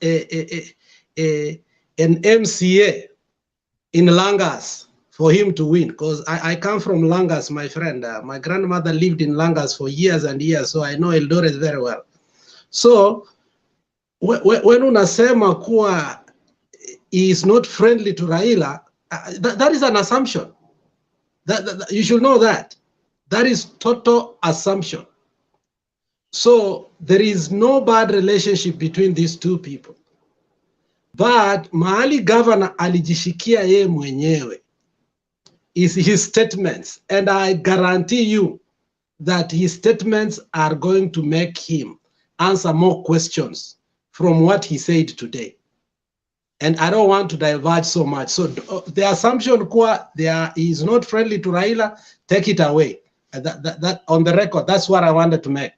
an MCA in Langas for him to win, because I come from Langas, my friend. My grandmother lived in Langas for years and years, so I know Eldoret very well. So when unasema kuwa he is not friendly to Raila, that is an assumption. That you should know that. That is total assumption. So there is no bad relationship between these two people. But mahali governor alijishikia ye mwenyewe is his statements, and I guarantee you that his statements are going to make him answer more questions from what he said today. And I don't want to diverge so much. So the assumption that he is not friendly to Raila, take it away. That on the record, that's what I wanted to make.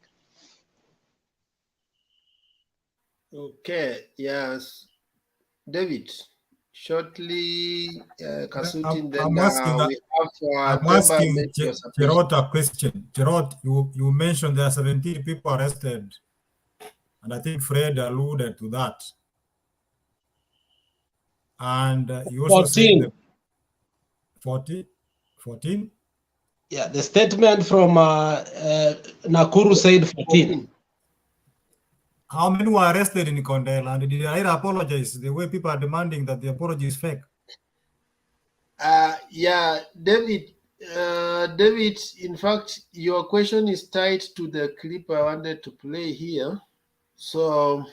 Okay, yes. David, shortly, Kasuti, then we have I'm asking Gerard a question. Gerard, you mentioned there are 17 people arrested, and I think Fred alluded to that. And you also 14. said 14? Yeah, the statement from Nakuru said 14. How many were arrested in Kondel? And did Raila apologize the way people are demanding that the apology is fake? Yeah, David, in fact, your question is tied to the clip I wanted to play here. So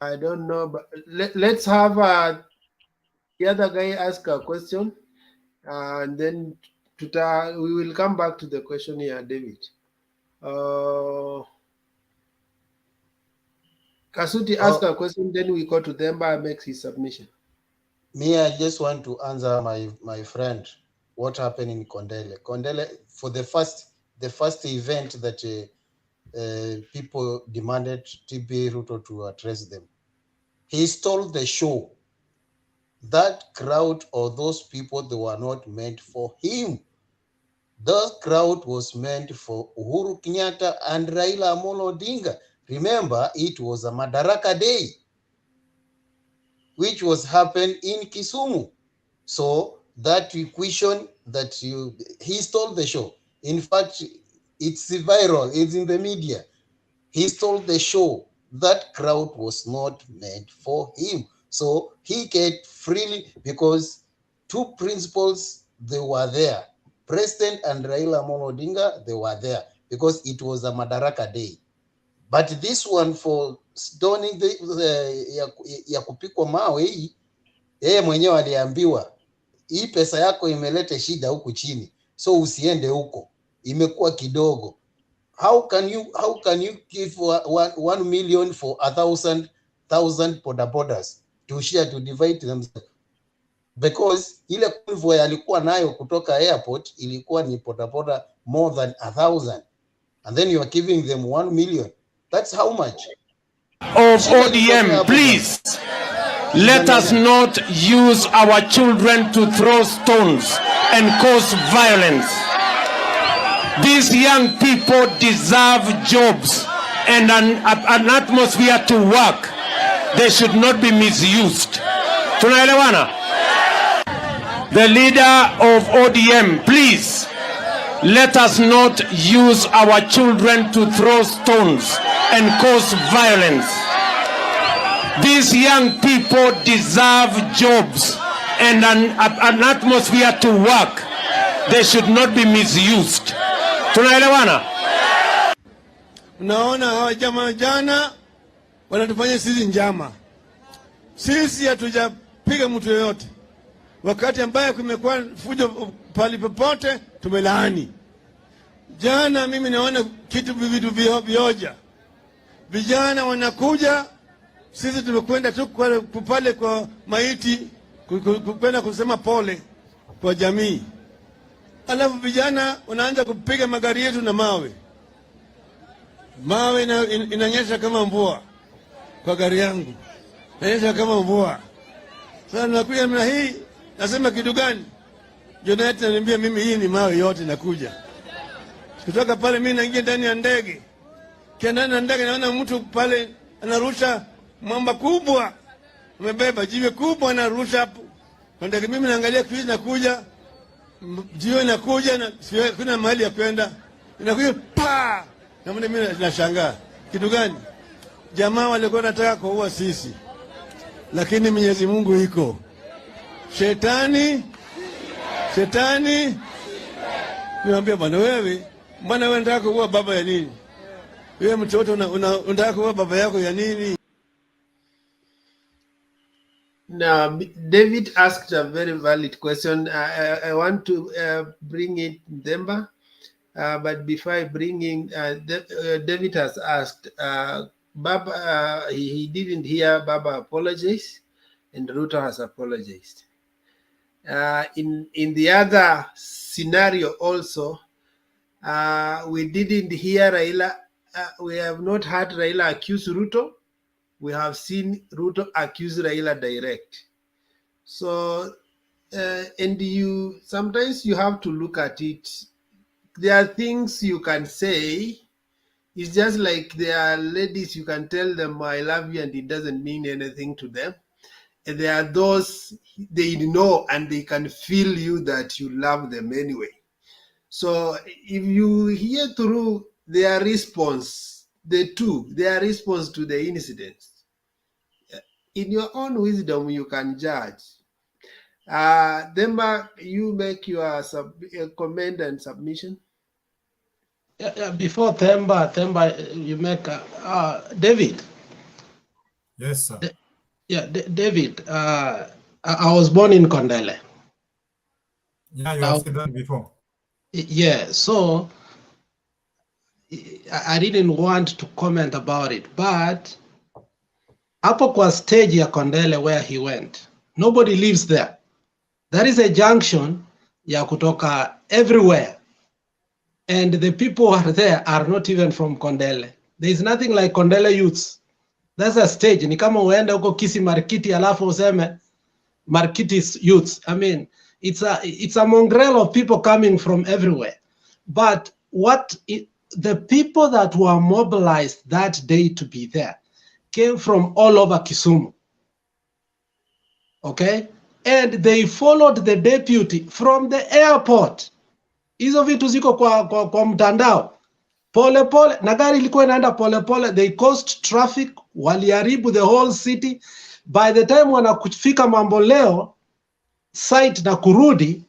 I don't know, but let's have the other guy ask a question, and then we will come back to the question here, David. Kasuti ask a question, then we go to Demba makes his submission. Me, I just want to answer my friend what happened in Kondele. Kondele, for the first event that people demanded TB Ruto to address them, he stole the show. That crowd or those people, they were not meant for him. That crowd was meant for Uhuru Kenyatta and Raila Odinga. Remember, it was a Madaraka Day, which was happened in Kisumu. So that equation that he stole the show. In fact, it's viral, it's in the media. He stole the show. That crowd was not meant for him. So he get freely, because two principals, they were there. President and Raila Odinga, they were there because it was a Madaraka Day. But this one for stoning ya kupikwa mawe hii, yeye mwenyewe aliambiwa hii pesa yako imeleta shida huku chini, so usiende huko, imekuwa kidogo. How can you give 1 million for 1,000 bodabodas to share, to divide themselves? Because ile convoy alikuwa nayo kutoka airport ilikuwa ni bodaboda more than 1,000, and then you are giving them 1 million. That's how much? Of ODM, please, let us not use our children to throw stones and cause violence. These young people deserve jobs and an atmosphere to work. They should not be misused. Tunaelewana? The leader of ODM, please, let us not use our children to throw stones and cause violence. These young people deserve jobs and an atmosphere to work. They should not be misused. Tunaelewana? Unaona hawa jamaa jana wanatufanya sisi njama. Sisi hatujapiga mtu yoyote. Wakati ambaye kumekuwa fujo pali popote tumelaani. Jana mimi naona vitu vioja. Vijana wanakuja, sisi tumekwenda tu pale kwa maiti, kwenda kusema pole kwa jamii. Alafu vijana wanaanza kupiga magari yetu na mawe. Mawe inanyesha kama mvua kwa gari yangu. Naisha kama mvua. Sasa nakuja namna hii, nasema kitu gani? Jonathan ananiambia mimi hii ni mawe yote nakuja. Kutoka pale mimi naingia ndani ya ndege. Kienda ndani ya ndege naona mtu pale anarusha mwamba kubwa. Amebeba jiwe kubwa anarusha hapo. Kwa ndege mimi naangalia kitu nakuja. Jiwe nakuja na kuna mahali ya kwenda. Inakuja pa. Na mimi nashangaa. Kitu gani? Jamaa walikuwa wanataka kuua sisi. Lakini Mwenyezi Mungu iko. Shetani niambia bwana wewe, mbona wewe unataka kuua baba ya nini? Wewe mtoto unataka kuua baba yako ya nini? Now, David asked a very valid question. I want to bring it Demba, but before I bring in, David has asked, Baba, he didn't hear Baba apologize, and Ruto has apologized. In the other scenario also, we didn't hear Raila. We have not heard Raila accuse Ruto. We have seen Ruto accuse Raila direct. So, and sometimes you have to look at it. There are things you can say. It's just like there are ladies, you can tell them, I love you, and it doesn't mean anything to them. And there are those, they know and they can feel you that you love them anyway. So if you hear through their response, their response to the incidents, in your own wisdom, you can judge. Demba, you make your comment and submission. Yeah, before Themba, you make David. Yes, sir. David, I was born in Kondele. Yeah, you have said that before. Yeah, so I didn't want to comment about it, but hapo kwa stage ya Kondele where he went, nobody lives there. There is a junction ya kutoka everywhere. And the people who are there are not even from Kondele. There is nothing like Kondele youths. That's a stage. Ni kama uende huko Kisi Marikiti alafu useme Marikiti youths. I mean, it's a mongrel of people coming from everywhere. But the people that were mobilized that day to be there came from all over Kisumu. Okay? And they followed the deputy from the airport. Hizo vitu ziko kwa mtandao. Pole na gari ilikuwa inaenda pole, they caused traffic, waliharibu the whole city. By the time wanafika Mambo Leo site na kurudi,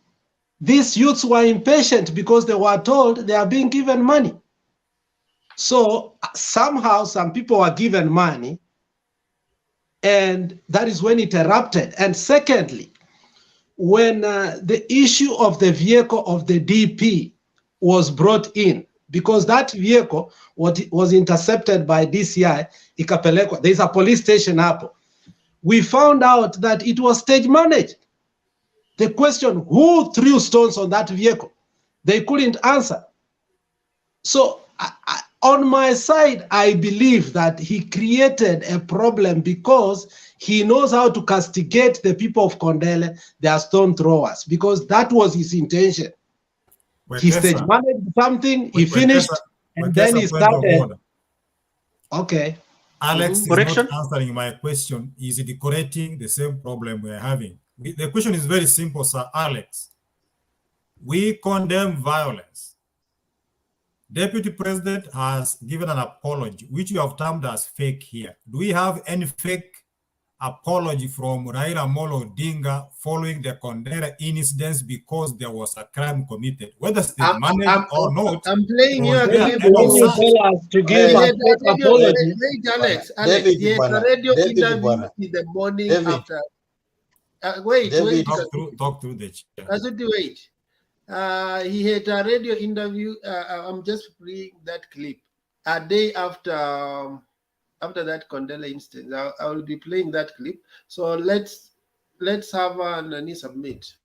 these youths were impatient because they were told they are being given money. So somehow some people were given money, and that is when it erupted. And secondly, when the issue of the vehicle of the DP was brought in, because that vehicle was intercepted by DCI, ikapelekwa. There's a police station hapo. We found out that it was stage managed. The question, who threw stones on that vehicle? They couldn't answer. So on my side, I believe that he created a problem because he knows how to castigate the people of Kondele, their stone throwers, because that was his intention. He stage managed something, he finished, and then he started. Okay. Alex is not answering my question. Is decorating the same problem we are having? The question is very simple, Sir Alex. We condemn violence. Deputy President has given an apology, which you have termed as fake here. Do we have any fake apology from Raila Odinga following the Kondele incidents because there was a crime committed, whether it's managed or not? I'm playing you a clip. When you tell us to give a fake apology. Wait, Alex, he had a radio interview in the morning after. Wait. Talk through the chair. Wait. He had a radio interview. I'm just playing that clip a day after that Kondele instance. I will be playing that clip. So let's have Nani submit.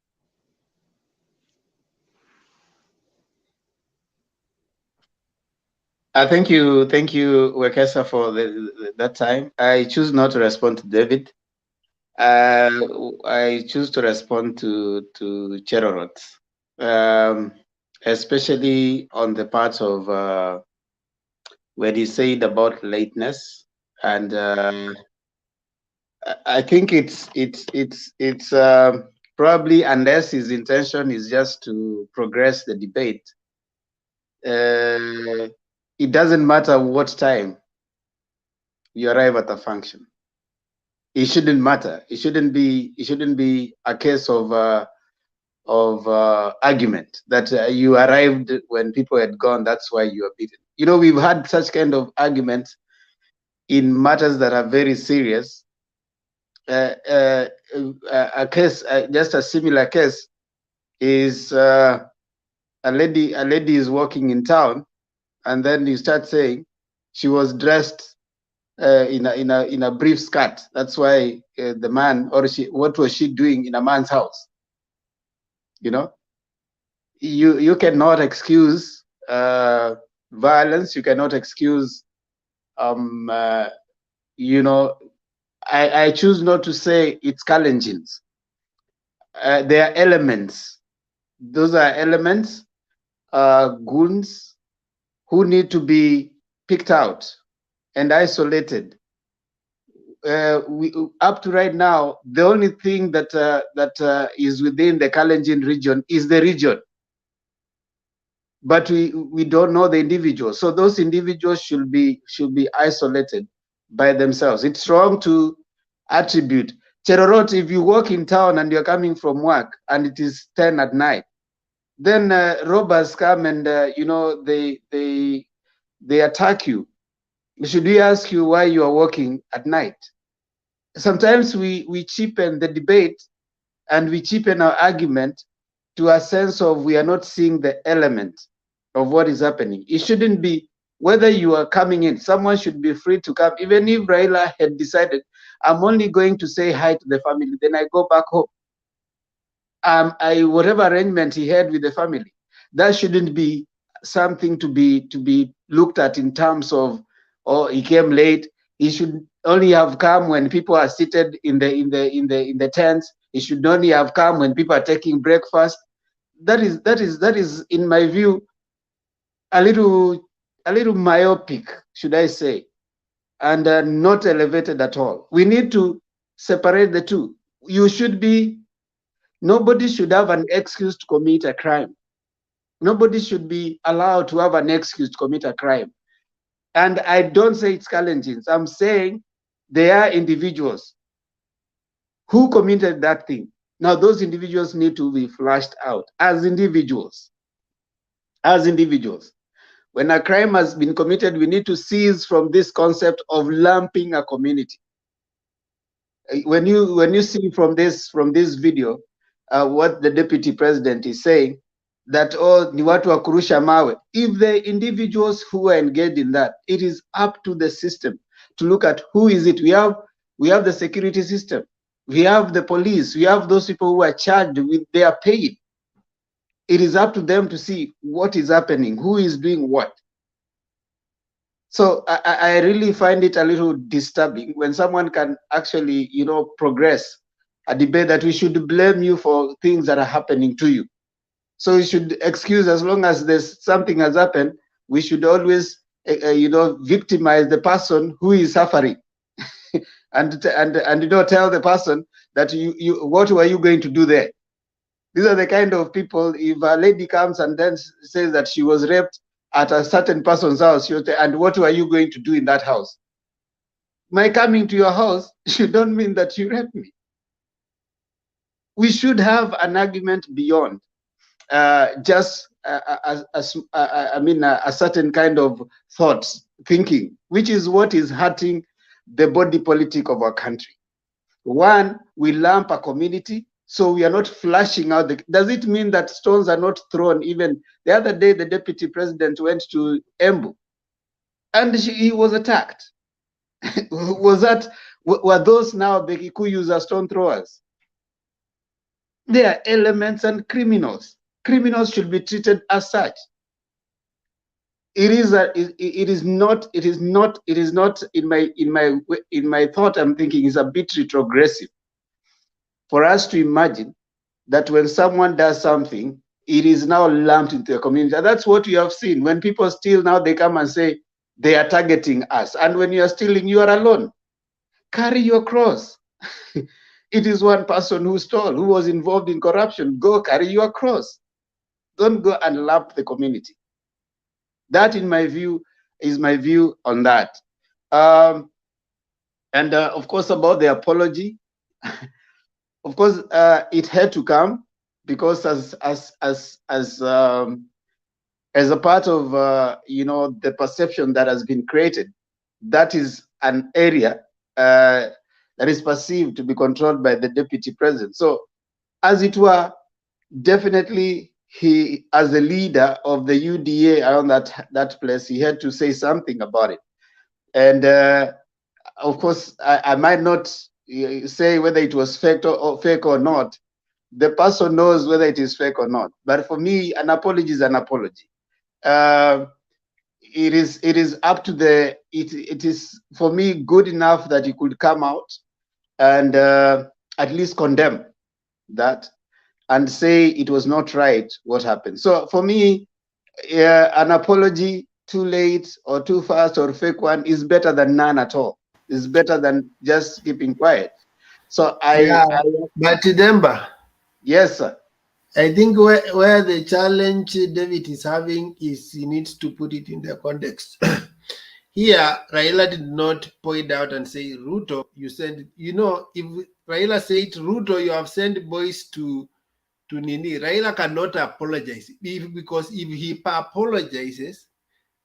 Thank you, Wekesa, for that time. I choose not to respond to David. I choose to respond to Cherorot, especially on the part of when he said about lateness, and I think it's probably, unless his intention is just to progress the debate, it doesn't matter what time you arrive at a function. It shouldn't matter. It shouldn't be a case of argument that you arrived when people had gone. That's why you are beaten. You know, we've had such kind of arguments in matters that are very serious. A case, just a similar case, is a lady is walking in town, and then you start saying she was dressed in a brief skirt. That's why the man, or she, what was she doing in a man's house? You know, you cannot excuse violence. You cannot excuse you know, I choose not to say it's Kalenjins. There are elements. Those are elements, goons, who need to be picked out and isolated. We, up to right now, the only thing that is within the Kalenjin region is the region, but we don't know the individuals. So those individuals should be isolated by themselves. It's wrong to attribute. Cherorot, if you walk in town and you're coming from work and it is 10 at night, then robbers come and you know, they attack you. Should we ask you why you are walking at night? Sometimes we cheapen the debate and we cheapen our argument to a sense of we are not seeing the element of what is happening. It shouldn't be whether you are coming in. Someone should be free to come. Even if Raila had decided, I'm only going to say hi to the family, then I go back home. Whatever arrangement he had with the family, that shouldn't be something to be looked at in terms of, oh, he came late. He should only have come when people are seated in the tents. He should only have come when people are taking breakfast. That is, in my view, a little myopic, should I say, and not elevated at all. We need to separate the two. Nobody should have an excuse to commit a crime. Nobody should be allowed to have an excuse to commit a crime. And I don't say it's Kalenjins. I'm saying they are individuals who committed that thing. Now, those individuals need to be flushed out as individuals. As individuals. When a crime has been committed, we need to cease from this concept of lumping a community. When you see from this video, what the deputy president is saying, that ni watu wa kurusha mawe. If the individuals who are engaged in that, it is up to the system to look at who is it. We have the security system, we have the police, we have those people who are charged with, they are paid. It is up to them to see what is happening, who is doing what. So I really find it a little disturbing when someone can actually, you know, progress a debate that we should blame you for things that are happening to you. So we should excuse, as long as there's something has happened, we should always, you know, victimize the person who is suffering, and you know, tell the person that what were you going to do there? These are the kind of people. If a lady comes and then says that she was raped at a certain person's house, and what were you going to do in that house? My coming to your house should not mean that you raped me. We should have an argument beyond just a certain kind of thinking, which is what is hurting the body politic of our country. One, we lump a community, so we are not flashing out. Does it mean that stones are not thrown? Even the other day, the deputy president went to Embu, and he was attacked. Were those now the Kikuyus as stone throwers? They are elements and criminals. Criminals should be treated as such. it is not in my thought. I'm thinking is a bit retrogressive for us to imagine that when someone does something, it is now lumped into a community. And that's what you have seen. When people steal now, they come and say they are targeting us. And when you are stealing, you are alone. Carry your cross. It is one person who stole, who was involved in corruption. Go carry your cross. Don't go and lump the community. That, in my view, is my view on that. And of course, about the apology, of course, it had to come because as a part of the perception that has been created, that is an area that is perceived to be controlled by the deputy president. So, as it were, definitely he, as a leader of the UDA around that place, he had to say something about it. And of course, I might not say whether it was fake or not. The person knows whether it is fake or not. But for me, an apology is an apology. It is up to it is for me good enough that he could come out and at least condemn that and say it was not right what happened. So for me, an apology too late or too fast or fake one is better than none at all. It's better than just keeping quiet. So but Demba, yes, sir. I think where the challenge David is having is he needs to put it in the context. Here, Raila did not point out and say, Ruto, you send, if Raila said, Ruto, you have sent boys to Nini, Raila cannot apologize. Because if he apologizes,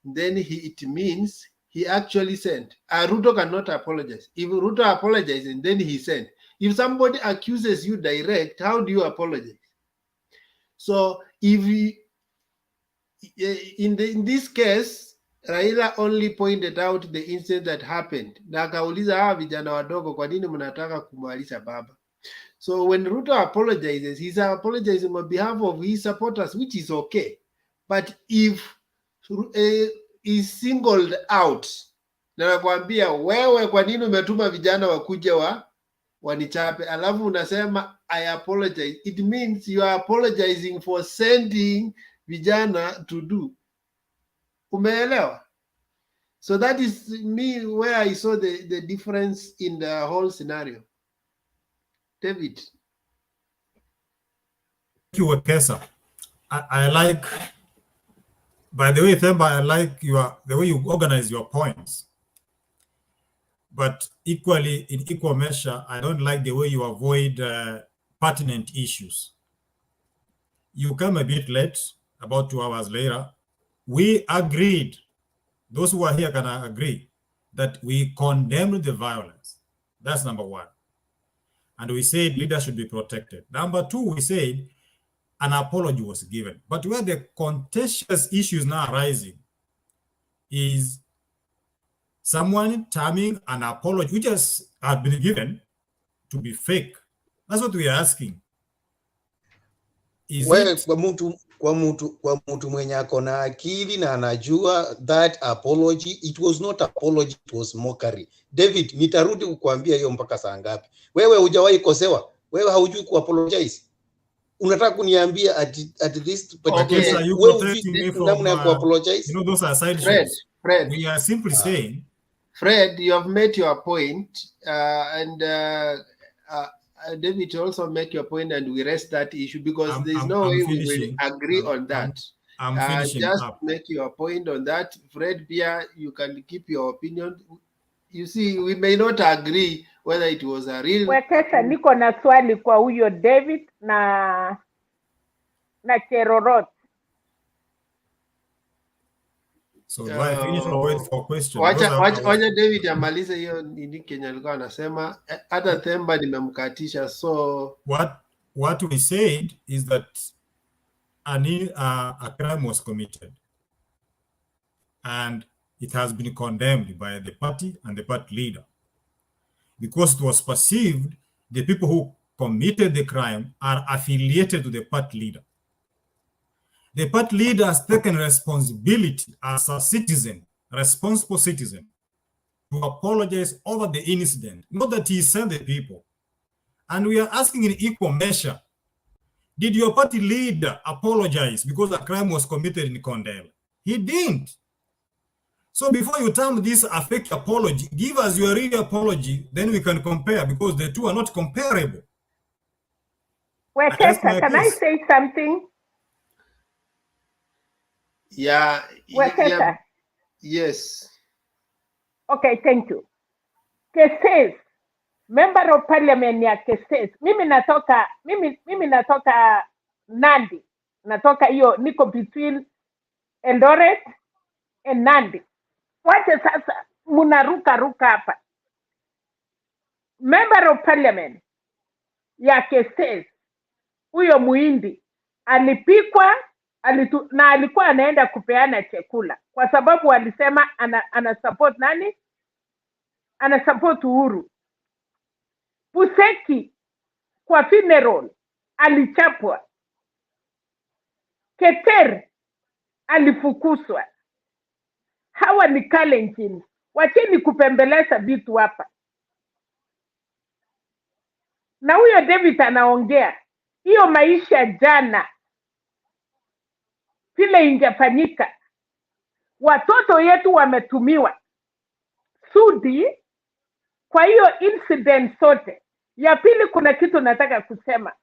then it means he actually sent. Ruto cannot apologize. If Ruto apologizes, then he sent. If somebody accuses you direct, how do you apologize? So if in this case, Raila only pointed out the incident that happened. Na akauliza vijana wadogo kwa nini mnataka kumwalisha baba? So when Ruto apologizes, he's apologizing on behalf of his supporters, which is okay. But if is singled out, na nakwambia wewe kwa nini umetuma vijana wakuja wanichape, alafu unasema I apologize, it means you are apologizing for sending vijana to do. Umeelewa? So that is me where I saw the difference in the whole scenario. David. Thank you, Wekesa. I like, by the way, Themba, I like the way you organize your points. But equally, in equal measure, I don't like the way you avoid pertinent issues. You come a bit late, about 2 hours later. We agreed, those who are here can agree, that we condemned the violence. That's number one. And we said leaders should be protected. Number two, we said an apology was given. But where the contentious issues now arising is someone terming an apology, which has been given, to be fake. That's what we are asking. Kwa mtu mwenye ako na akili na anajua that apology, it was not apology, it was mockery. David, nitarudi kukuambia hiyo mpaka saa ngapi? Wewe hujawahi kosewa? Wewe haujui kuapologize? Unataka kuniambia at this particular okay, so you protecting me from apologize? Those are side shows. Fred, we are simply saying, Fred, you have made your point, and David also make your point, and we rest that issue because there's no way we will agree on that. I'm finishing just up. make your point on that. Fred, Pia, you can keep your opinion. You see, we may not agree whether it was a real. Wekesa, niko na swali kwa huyo David na Cherorot. So do I finish or wait for questions? Wacha David amalize hiyo nini Kenya alikuwa anasema, hata Themba nimemkatisha. So what we said is that a crime was committed and it has been condemned by the party and the party leader because it was perceived the people who committed the crime are affiliated to the party leader. The party leader has taken responsibility as a citizen, responsible citizen, to apologize over the incident, not that he sent the people. And we are asking in equal measure, did your party leader apologize because a crime was committed in Kondele? He didn't. So before you term this a fake apology, give us your real apology, then we can compare, because the two are not comparable. Wekesa, can I say something? Yeah. Wekesa. Yes. Okay, thank you. Keses, member of parliament ya Keses. Mimi natoka Nandi. Natoka hiyo, niko between Eldoret and Nandi. Wache sasa munaruka hapa. Member of parliament ya Keses, huyo muindi alipikwa na alikuwa anaenda kupeana chakula kwa sababu alisema ana support nani? Ana support Uhuru. Puseki kwa funeral alichapwa. Keter alifukuzwa. Hawa ni Kalenjin. Wacheni kupembeleza vitu hapa. Na huyo David anaongea hiyo maisha jana vile ingefanyika. Watoto yetu wametumiwa sudi kwa hiyo incident sote. Ya pili, kuna kitu nataka kusema.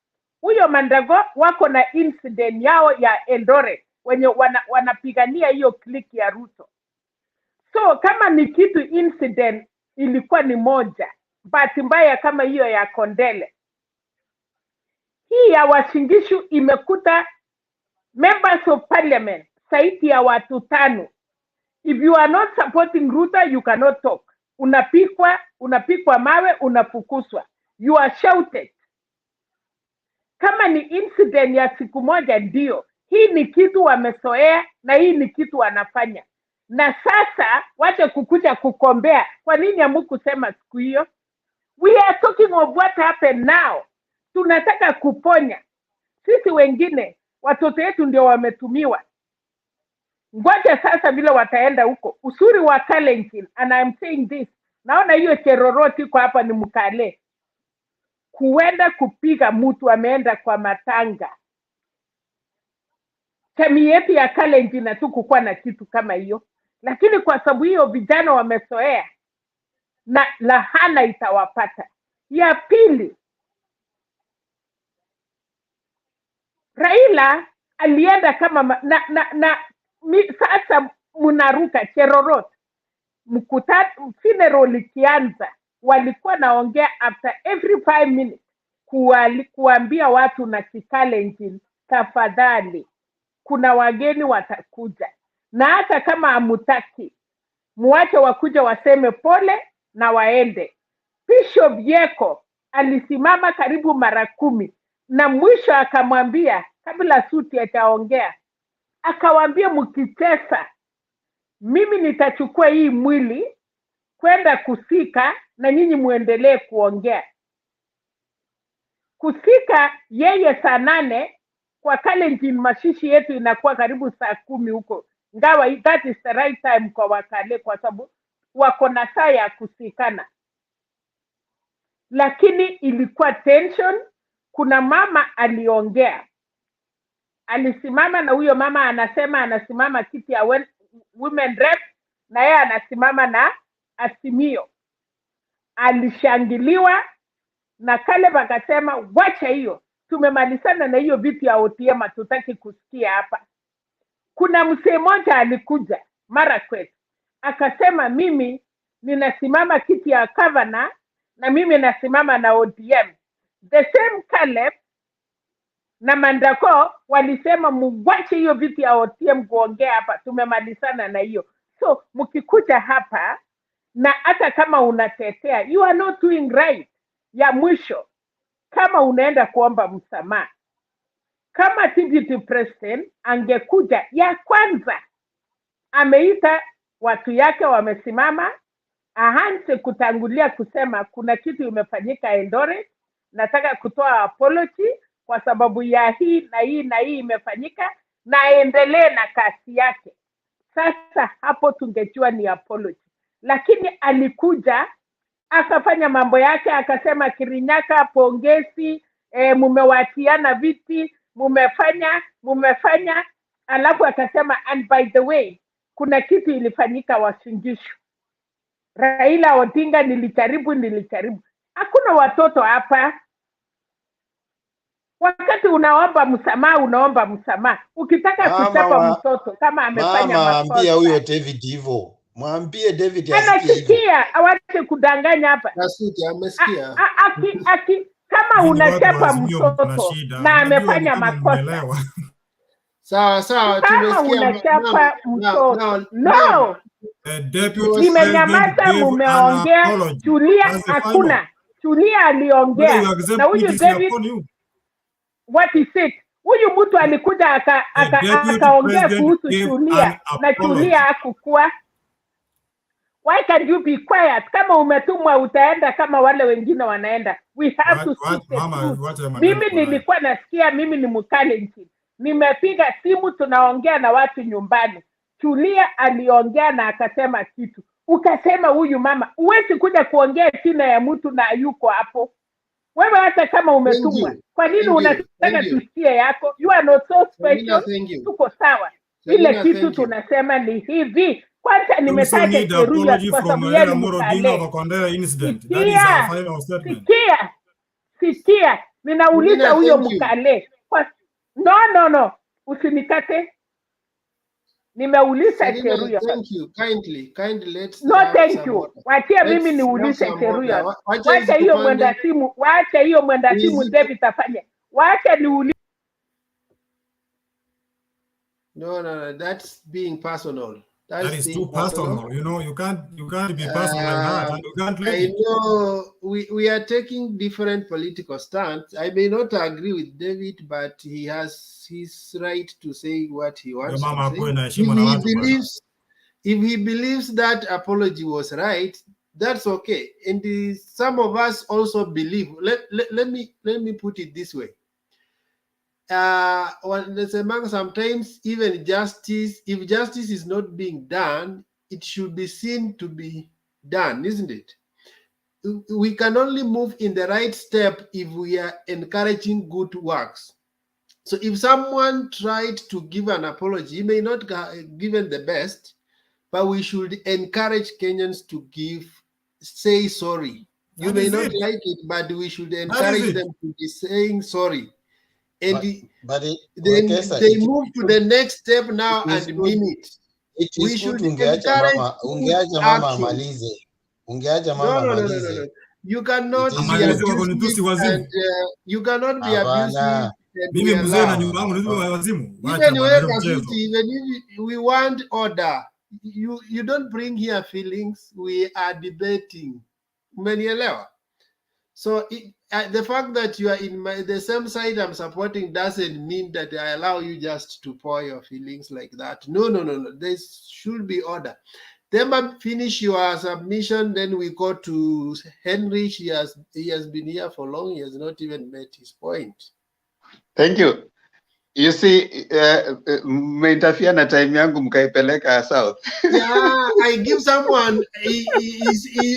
Huyo Mandago wako na incident yao ya Eldoret wenye wanapigania hiyo click ya Ruto. So kama ni kitu incident ilikuwa ni moja, bahati mbaya kama hiyo ya Kondele. Hii ya Washingishu imekuta members of parliament zaidi ya watu 5. If you are not supporting Ruto, you cannot talk. Unapikwa mawe, unafukuzwa. You are shouted. Kama ni incident ya siku moja ndio. Hii ni kitu wamezoea na hii ni kitu wanafanya. Na sasa wache kukuja kukombea. Kwa nini hamkusema siku hiyo? We are talking of what happened now. Tunataka kuponya. Sisi wengine watoto wetu ndio wametumiwa. Ngoja sasa vile wataenda huko. Usuri wa Kalenjin, and I'm saying this. Naona hiyo Cheroroti kwa hapa ni Mkale. Kuenda kupiga mtu ameenda kwa matanga. Jamii yetu ya Kalenjin na tu kukuwa na kitu kama hiyo. Lakini kwa sababu hiyo vijana wamezoea na lahana itawapata. Ya pili, Raila alienda kama sasa munaruka Cherorot. Mkutano funeral ikianza walikuwa naongea after every 5 minutes kuambia watu na Kikalenjin, tafadhali kuna wageni watakuja, na hata kama hamutaki muache wakuja waseme pole na waende. Bishop Yeko alisimama karibu mara 10 na mwisho akamwambia kabla suti ataongea, akawaambia mkicheza mimi nitachukua hii mwili kwenda kusika na nyinyi muendelee kuongea. Kusika yeye saa 8 kwa Kalenjin mashishi yetu inakuwa karibu saa 10 huko. Ngawa that is the right time kwa Wakale kwa sababu wako na saa ya kusikana. Lakini ilikuwa tension. Kuna mama aliongea. Alisimama na huyo mama anasema anasimama kiti ya women rep na yeye anasimama na AZIMIO. Alishangiliwa na kale wakasema wacha hiyo, tumemalizana na hiyo vitu ya OTM, tutaki kusikia hapa. Kuna msee mmoja alikuja mara kwetu akasema mimi ninasimama kiti ya governor na mimi nasimama na ODM. The same Caleb na Mandako walisema mwache hiyo vitu ya OTM kuongea hapa, tumemalizana na hiyo. So mkikuja hapa na hata kama unatetea, you are not doing right. Ya mwisho, kama unaenda kuomba msamaha, kama deputy president angekuja ya kwanza ameita watu yake wamesimama, aanze kutangulia kusema kuna kitu imefanyika Eldoret, nataka kutoa apology kwa sababu ya hii na hii na hii imefanyika, na aendelee na kasi yake. Sasa hapo tungejua ni apology, lakini alikuja akafanya mambo yake, akasema Kirinyaka, pongezi, mumewatiana viti, mumefanya, alafu akasema and by the way, kuna kitu ilifanyika Wasingishu. Raila Odinga nilijaribu. Hakuna watoto hapa. Wakati unaomba msamaha. Ukitaka kuchapa mtoto kama amefanya makosa. Mwambie huyo David hivyo. Mwambie David anasikia, awache kudanganya hapa. Nasuti amesikia. Kama unachapa mtoto na amefanya makosa. Sawa, kama unachapa mtoto. No. Nimenyamaza, mumeongea. Julia hakuna. Julia aliongea. Na huyu David, what is it? Huyu mtu alikuja akaongea kuhusu Julia na Julia hakukua. Why can you be quiet? Kama umetumwa utaenda kama wale wengine wanaenda. We have to speak the truth. Mimi nilikuwa nasikia, mimi ni Mkalenjin. Nimepiga simu, tunaongea na watu nyumbani. Julia aliongea na akasema kitu. Ukasema huyu mama, huwezi kuja kuongea chini ya mtu na yuko hapo. Wewe hata kama umetumwa, kwa nini unataka tusikie yako? You are not so special. Tuko sawa. Ile kitu tunasema ni hivi. Kwanza nimetaja Keruya kwa sababu yeye Sikia. Ninauliza huyo Mkale. No. Usinikate. Nimeuliza Keruya. Thank you. Kindly let's. No, thank you. Wacha mimi niulize Keruya. Wacha hiyo mwenda simu David afanye. Wacha niulize. No, that's being personal. That is too personal. You know, you can't be personal like that. And you can't I know we are taking different political stands. I may not agree with David, but he has his right to say what he wants to say. If he believes that apology was right, that's okay. And some of us also believe. Let me put it this way. Sometimes even justice, if justice is not being done, it should be seen to be done, isn't it? We can only move in the right step if we are encouraging good works. So if someone tried to give an apology, he may not given the best, but we should encourage Kenyans to say sorry. You may not like it, but we should encourage them to be saying sorry. And they move to the next step now and mean it. We should encourage No. You cannot be abusive and you cannot be abusive. Even if we want order, you don't bring here feelings. We are debating. So the fact that you are in the same side I'm supporting doesn't mean that I allow you just to pour your feelings like that. No. There should be order. Then finish your submission. Then we go to Henry. He has been here for long. He has not even made his point. Thank you. You see, mmeinterfere na time yangu mkaipeleka south. Yeah, I give someone, he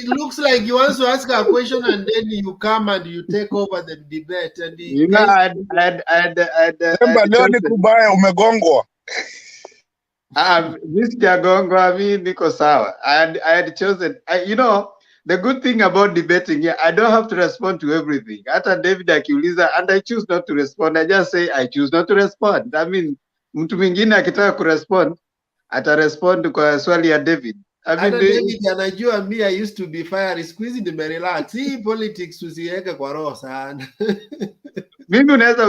looks like he wants to ask a question and then you come and you take over the debate. And Mr. Gongwa, niko sawa. I had chosen, the good thing about debating here, I don't have to respond to everything. Hata David akiuliza, and I choose not to respond. I just say, I choose not to respond. I mean, mtu mwingine akitaka kurespond, atarespond kwa swali ya David. David anajua me, I used to be fiery, squeezing the relax. Hii politics usiweke kwa roho sana. Mimi unaweza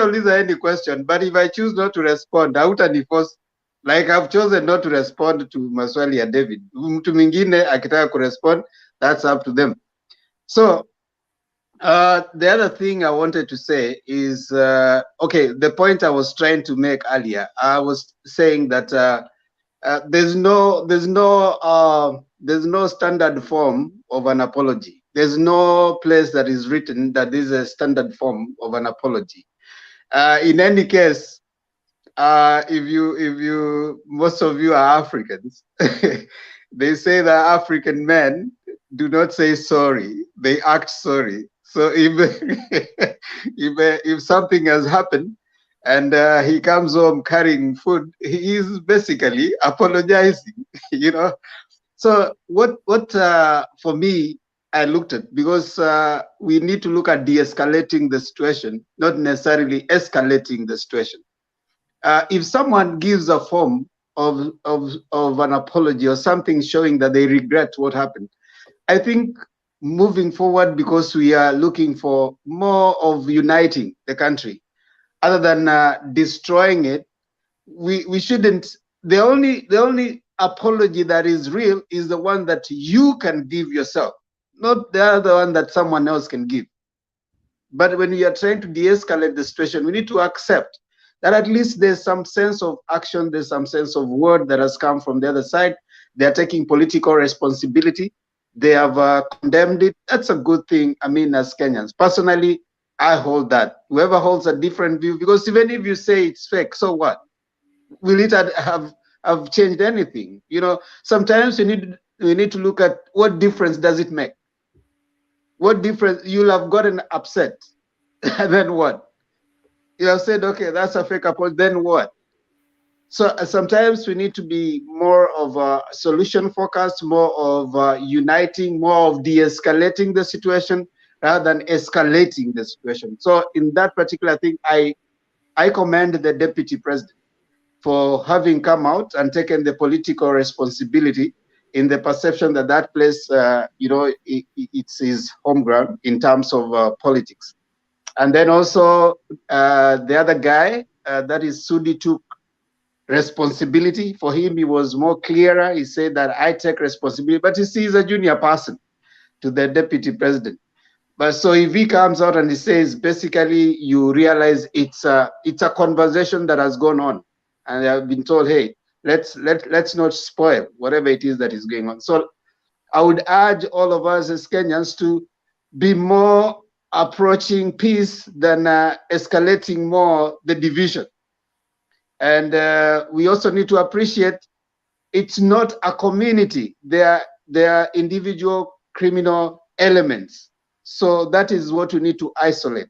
uliza any question, but if I choose not to respond, hautaniforce. Like I've chosen not to respond to maswali ya David. Mtu mwingine akitaka kurespond, that's up to them. So, the other thing I wanted to say is, okay, the point I was trying to make earlier, I was saying that there's no standard form of an apology. There's no place that is written that is a standard form of an apology. In any case, most of you are Africans. They say that African men do not say sorry; they act sorry. So if something has happened and he comes home carrying food, he is basically apologizing. You know. So what for me, I looked at, because we need to look at de-escalating the situation, not necessarily escalating the situation. If someone gives a form of an apology or something showing that they regret what happened, I think moving forward, because we are looking for more of uniting the country, other than destroying it, we shouldn't. The only apology that is real is the one that you can give yourself, not the other one that someone else can give. But when we are trying to de-escalate the situation, we need to accept that at least there's some sense of action, there's some sense of word that has come from the other side. They're taking political responsibility. They have condemned it. That's a good thing. I mean, as Kenyans, personally, I hold that. Whoever holds a different view, because even if you say it's fake, so what? Will it have changed anything? You know, sometimes we need to look at what difference does it make. What difference? You'll have gotten upset, and then what? You have said, okay, that's a fake approach. Then what? So sometimes we need to be more of a solution focused, more of uniting, more of de-escalating the situation rather than escalating the situation. So in that particular thing, I commend the deputy president for having come out and taken the political responsibility in the perception that that place, you know, it's his home ground in terms of politics. And then also the other guy, that is Sudi, took responsibility. For him, he was more clearer. He said that I take responsibility, but you see, he's a junior person to the deputy president. But so if he comes out and he says, basically, you realize it's a conversation that has gone on, and they have been told, hey, let's not spoil whatever it is that is going on. So I would urge all of us as Kenyans to be more approaching peace than escalating more the division. And we also need to appreciate it's not a community. There are individual criminal elements. So that is what we need to isolate.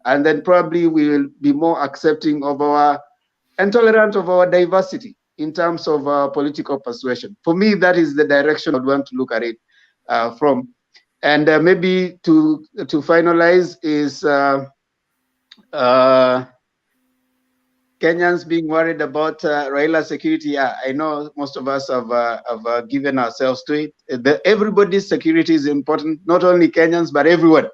And then probably we will be more accepting of our and tolerant of our diversity in terms of political persuasion. For me, that is the direction I would want to look at it from. And maybe to finalize is Kenyans being worried about Raila security. Yeah, I know most of us have given ourselves to it. Everybody's security is important, not only Kenyans, but everyone.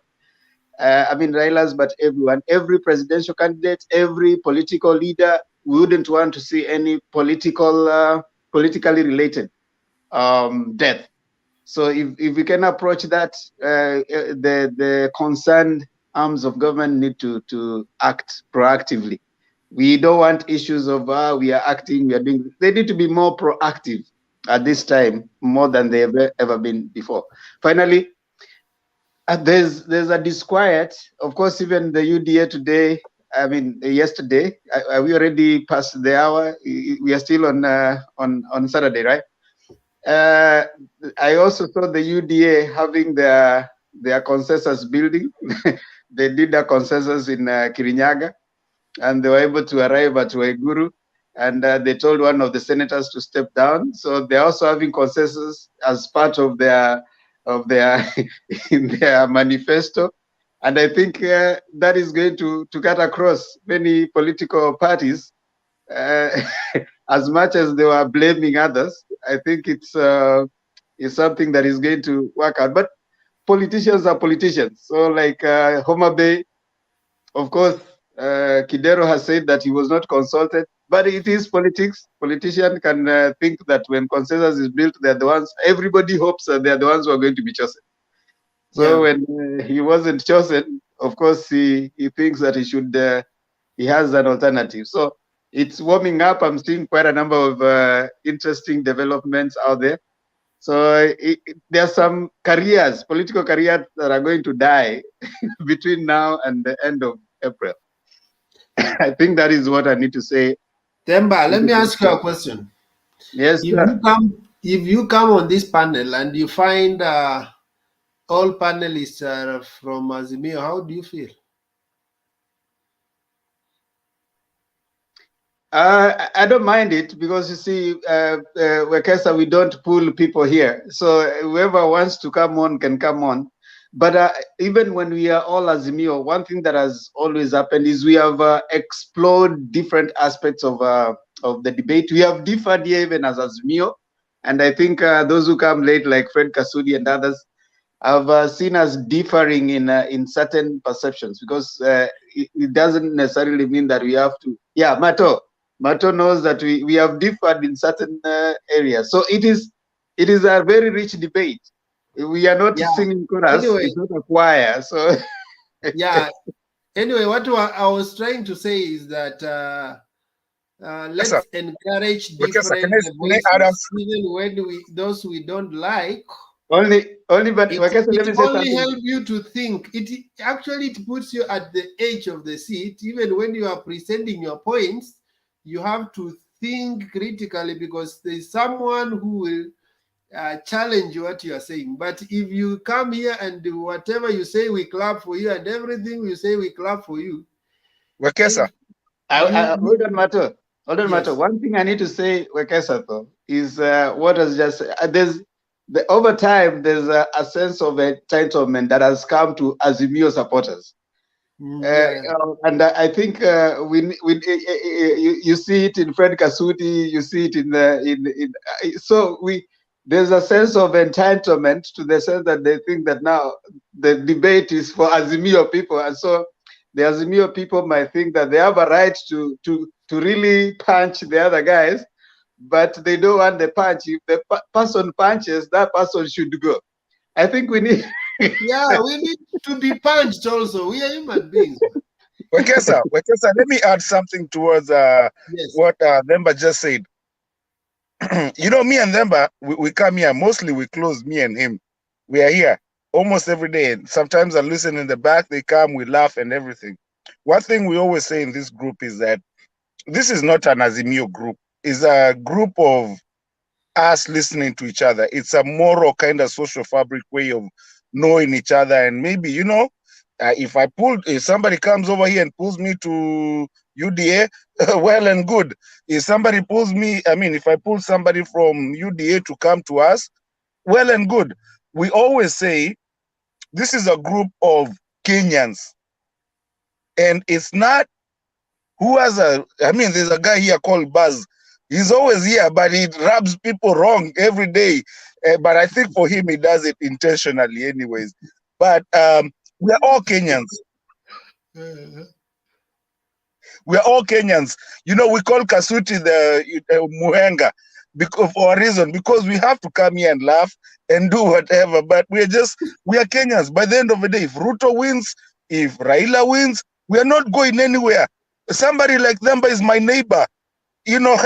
I mean, Raila's, but everyone. Every presidential candidate, every political leader, we wouldn't want to see any politically related death. So if we can approach that, the concerned arms of government need to act proactively. We don't want issues of we are acting, we are doing. They need to be more proactive at this time, more than they've ever been before. Finally, there's a disquiet. Of course, even the UDA today, I mean, yesterday, we already passed the hour. We are still on Saturday, right? I also saw the UDA having their consensus building. They did a consensus in Kirinyaga, and they were able to arrive at Waiguru, and they told one of the senators to step down. So they're also having consensus as part of their in their manifesto. And I think that is going to cut across many political parties. As much as they were blaming others, I think it's something that is going to work out. But politicians are politicians. So like Homa Bay, of course, Kidero has said that he was not consulted, but it is politics. Politicians can think that when consensus is built, they're the ones, everybody hopes that they're the ones who are going to be chosen. So when he wasn't chosen, of course, he thinks that he has an alternative. So it's warming up. I'm seeing quite a number of interesting developments out there. So there are some careers, political careers, that are going to die between now and the end of April. I think that is what I need to say Themba, let me ask you a question. Yes, sir. If you come on this panel and you find all panelists are from AZIMIO, how do you feel? I don't mind it because you see, Wekesa, we don't pull people here. So whoever wants to come on can come on. But even when we are all AZIMIO, one thing that has always happened is we have explored different aspects of the debate. We have differed here even as AZIMIO. And I think those who come late, like Fred Kasudi and others, have seen us differing in certain perceptions, because it doesn't necessarily mean that we have to. Yeah, Mato knows that we have differed in certain areas. So it is a very rich debate. We are not singing chorus. Anyway, it's not a choir. So yeah. Anyway, what I was trying to say is that let's encourage different voices, even when those we don't like. But it let me say only help you to think. It puts you at the edge of the seat. Even when you are presenting your points, you have to think critically, because there's someone who will challenge what you are saying. But if you come here and do whatever you say, we clap for you, and everything you say, we clap for you. Wekesa, hold on, Mato. Hold on, Mato. One thing I need to say, Wekesa, though, is what has just over time, there's a sense of entitlement that has come to AZIMIO supporters. And I think you see it in Fred Kasudi, you see it there's a sense of entitlement, to the sense that they think that now the debate is for AZIMIO people, and so the AZIMIO people might think that they have a right to really punch the other guys, but they don't want the punch. If the person punches, that person should go. I think we need. We need to be punched also. We are human beings. Wekesa, let me add something towards what Themba just said. You know, me and Themba, we come here, mostly we close, me and him. We are here almost every day. Sometimes I listen in the back, they come, we laugh and everything. One thing we always say in this group is that this is not an AZIMIO group. It's a group of us listening to each other. It's a moral kind of social fabric way of knowing each other. And maybe, you know, if somebody comes over here and pulls me to UDA, well and good. If somebody pulls me, if I pull somebody from UDA to come to us, well and good. We always say this is a group of Kenyans. And it's not there's a guy here called Buzz. He's always here, but he rubs people wrong every day. But I think for him, he does it intentionally anyways. But we are all Kenyans. We are all Kenyans. You know, we call Kasuti the Muhenga for a reason, because we have to come here and laugh and do whatever. But we are Kenyans. By the end of the day, if Ruto wins, if Raila wins, we are not going anywhere. Somebody like Themba is my neighbor. You know,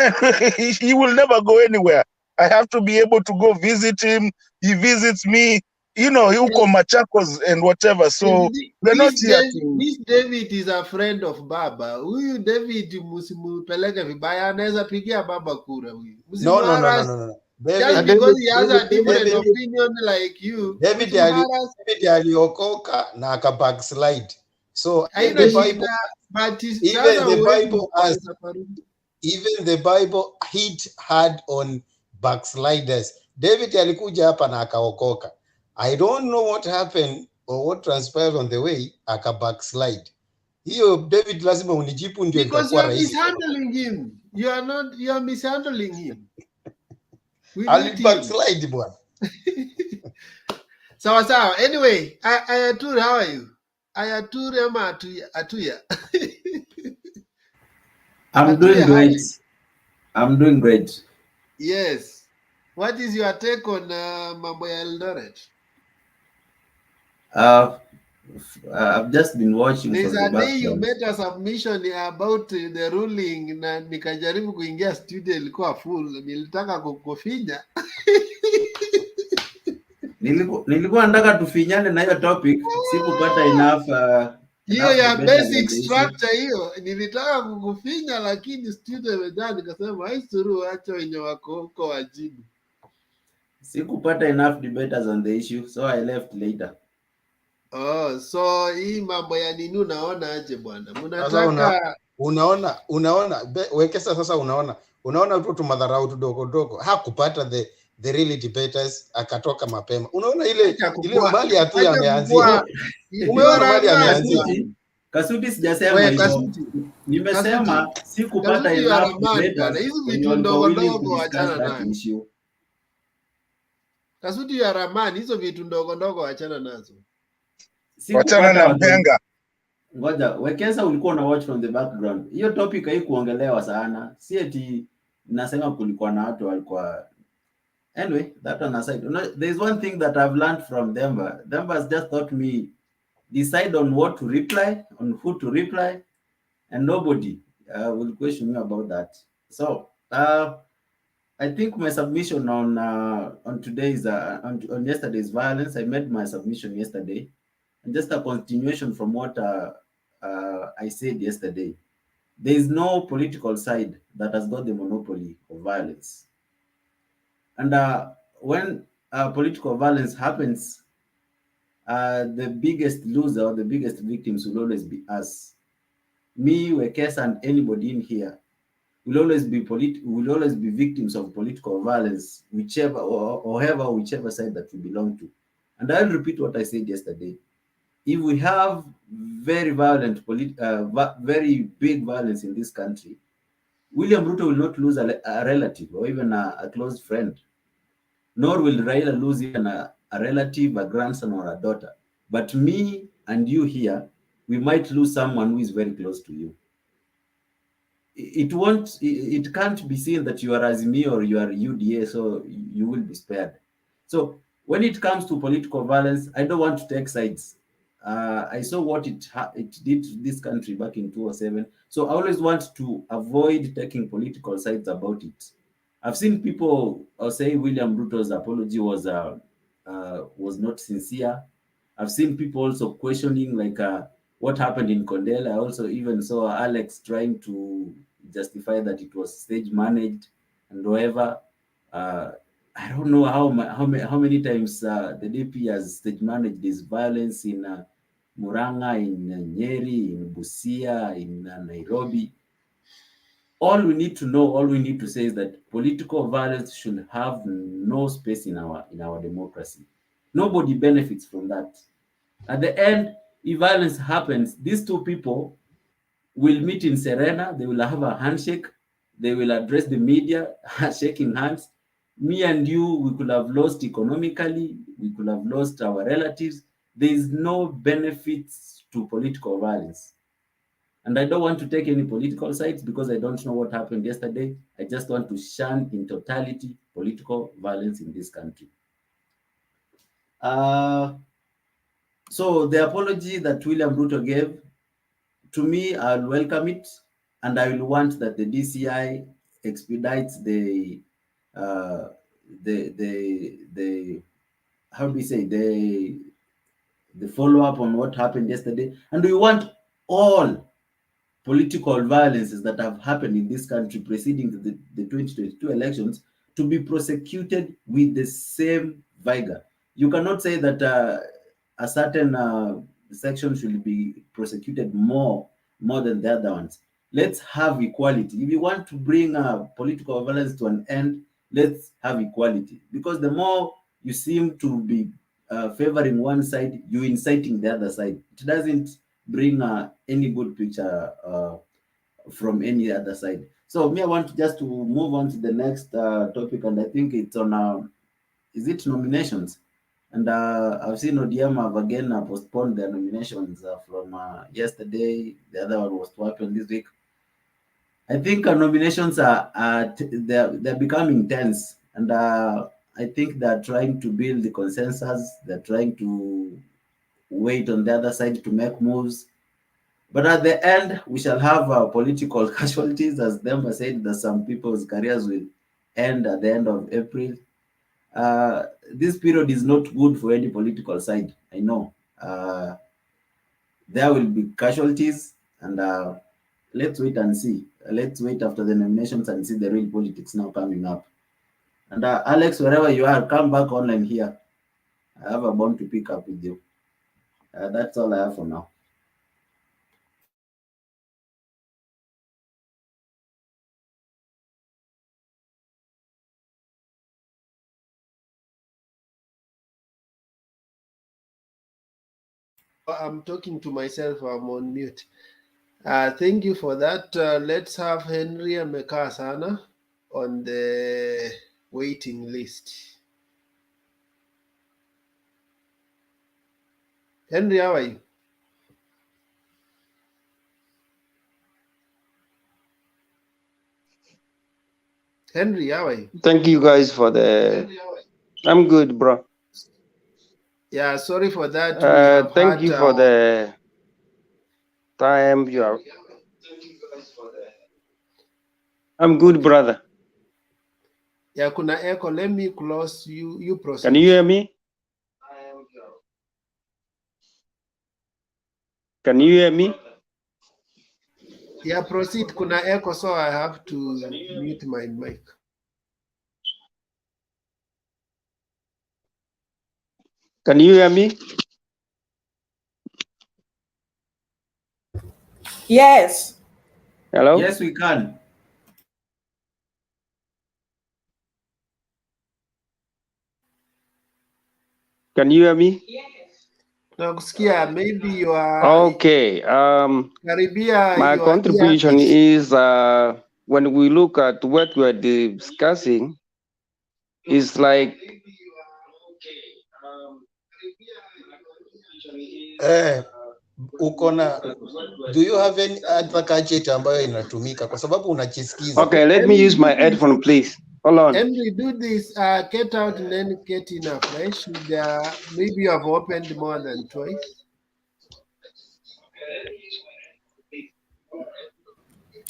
he will never go anywhere. I have to be able to go visit him. He visits me. You know, he'll come Machakos and whatever. So we're not here to. This David is a friend of Baba. Huyu David musipeleke vibaya, anaweza pigia Baba kura huyu. No. Just because he has a different opinion like you. David aliokoka na aka backslide. So even the Bible hit hard on backsliders. David alikuja hapa na akaokoka. I don't know what happened or what transpired on the way, aka backslide. Hiyo David lazima unijibu ndio itakuwa rahisi. Because you are mishandling him. You are mishandling him. I'll backslide bwana. Sawa. Anyway, Ayatur, how are you? Ayatur ama Atuya? I'm doing great. I'm doing great. Yes. What is your take on Mambo ya Eldoret? I've just been watching. There's a day you made a submission about the ruling na nikajaribu kuingia studio ilikuwa full. Nilitaka kukufinya. Nilikuwa nataka tufinyane na hiyo topic, sikupata enough hiyo ya basic structure hiyo nilitaka kukufinya, lakini studio imejaa, nikasema haisuru, acha wenye wako huko wajibu. Sikupata enough debaters on the issue, so I left later. Oh, so hii mambo ya nini unaona aje bwana? Sasa Mnataka unaona Wekesa, sasa unaona tu madharau tudogo dogo, hakupata the real debaters, akatoka mapema. Unaona ile mali hatu yameanzia. Umeona mali ameanzia. Kasuti sijasema hivyo. Nimesema sikupata enough debaters. Hizi vitu ndogo ndogo achana nazo. Kasuti ya ramani, hizo vitu ndogo ndogo achana nazo. Wachana na mhenga. Ngoja, Wekesa ulikuwa na watch from the background. Hiyo topic haikuongelewa sana. Si eti nasema kulikuwa na watu walikuwa. Anyway, that on aside. There's one thing that I've learned from Demba. Demba has just taught me decide on what to reply, on who to reply, and nobody will question me about that. So, I think my submission on today's on yesterday's violence, I made my submission yesterday, and just a continuation from what I said yesterday. There is no political side that has got the monopoly of violence, and when political violence happens, the biggest loser or the biggest victims will always be us. Me, Wekesa, and anybody in here will always be victims of political violence, whichever side that we belong to. And I'll repeat what I said yesterday. If we have very violent, very big violence in this country, William Ruto will not lose a relative or even a close friend, nor will Raila lose even a relative, a grandson, or a daughter. But me and you here, we might lose someone who is very close to you. It can't be seen that you are AZIMIO or you are UDA, so you will be spared. So when it comes to political violence, I don't want to take sides. I saw what it did to this country back in 2007. So I always want to avoid taking political sides about it. I've seen people say William Ruto's apology was not sincere. I've seen people also questioning what happened in Kondele. I also even saw Alex trying to justify that it was stage managed and whatever. I don't know how many times the DP has stage managed this violence in Murang'a, in Nyeri, in Busia, in Nairobi. All we need to say is that political violence should have no space in our democracy. Nobody benefits from that. At the end, if violence happens, these two people will meet in Serena, they will have a handshake, they will address the media, shaking hands. Me and you, we could have lost economically, we could have lost our relatives. There is no benefits to political violence. And I don't want to take any political sides because I don't know what happened yesterday. I just want to shun in totality political violence in this country. So the apology that William Ruto gave, to me, I'll welcome it, and I will want that the DCI expedites the follow-up on what happened yesterday. And we want all political violences that have happened in this country preceding the 2022 elections to be prosecuted with the same vigor. You cannot say that a certain section should be prosecuted more than the other ones. Let's have equality. If you want to bring political violence to an end, let's have equality. Because the more you seem to be favoring one side, you're inciting the other side. It doesn't bring any good picture from any other side. So me, I want just to move on to the next topic, and I think it's on, is it nominations? And I've seen ODM have again postponed their nominations from yesterday. The other one was to happen this week. I think nominations they're becoming tense, and I think they're trying to build the consensus. They're trying to wait on the other side to make moves. But at the end, we shall have political casualties, as Demba said, that some people's careers will end at the end of April. This period is not good for any political side. I know. there will be casualties, and let's wait and see. Let's wait after the nominations and see the real politics now coming up. And Alex, wherever you are, come back online here. I have a bone to pick up with you. That's all I have for now. I'm talking to myself. I'm on mute. Thank you for that. Let's have Henry Mekasana on the waiting list. Henry, how are you? Henry, how are you? Thank you guys for the. I'm good, bro. Yeah, sorry for that. Thank you for the time you are. I'm good, brother. Yeah, kuna echo. Let me close you. You proceed. Can you hear me? Can you hear me? Yeah, proceed. Kuna echo, so I have to mute my mic. Can you hear me? Yes. Hello? Yes, we can. Can you hear me? Nakusikia, maybe you are. Okay. Karibia, My you are contribution is when we look at what we're discussing, it's like Do you have any other gadget ambayo inatumika kwa sababu unachisikiza? Okay, let me use my headphone, please. Hold on. Henry, do this. Get out and then get in afresh. Maybe you have opened more than twice.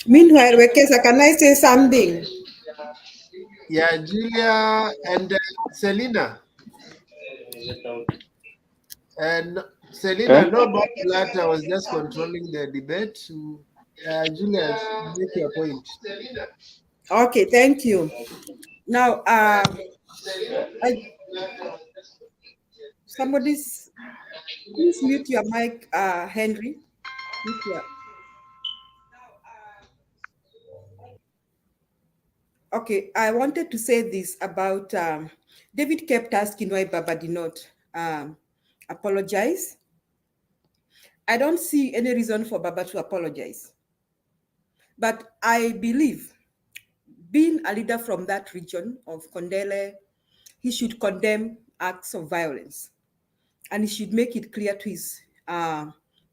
Meanwhile, Wekesa, can I say something? Yeah, Julia and Selena. And Selena, no about that. I was just controlling the debate. Julia, make your point. Okay, thank you. Now, please mute your mic, Henry. Okay, I wanted to say this about David kept asking why Baba did not apologize. I don't see any reason for Baba to apologize. But I believe, being a leader from that region of Kondele, he should condemn acts of violence. And he should make it clear to his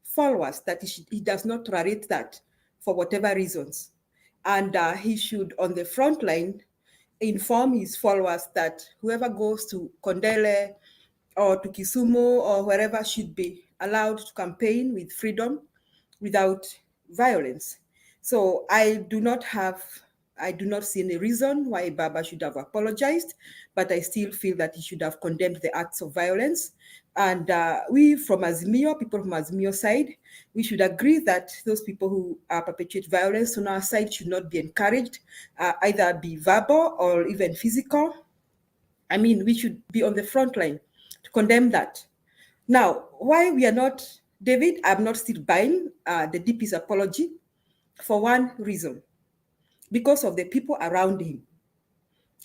followers that he does not tolerate that for whatever reasons. And he should, on the front line, inform his followers that whoever goes to Kondele or to Kisumu or wherever should be allowed to campaign with freedom without violence. So I do not see any reason why Baba should have apologized, but I still feel that he should have condemned the acts of violence. And we from AZIMIO, people from AZIMIO side, we should agree that those people who perpetuate violence on our side should not be encouraged, either be verbal or even physical. I mean, we should be on the front line to condemn that. Now, why we are not, David, I'm not still buying the DP's apology for one reason, because of the people around him.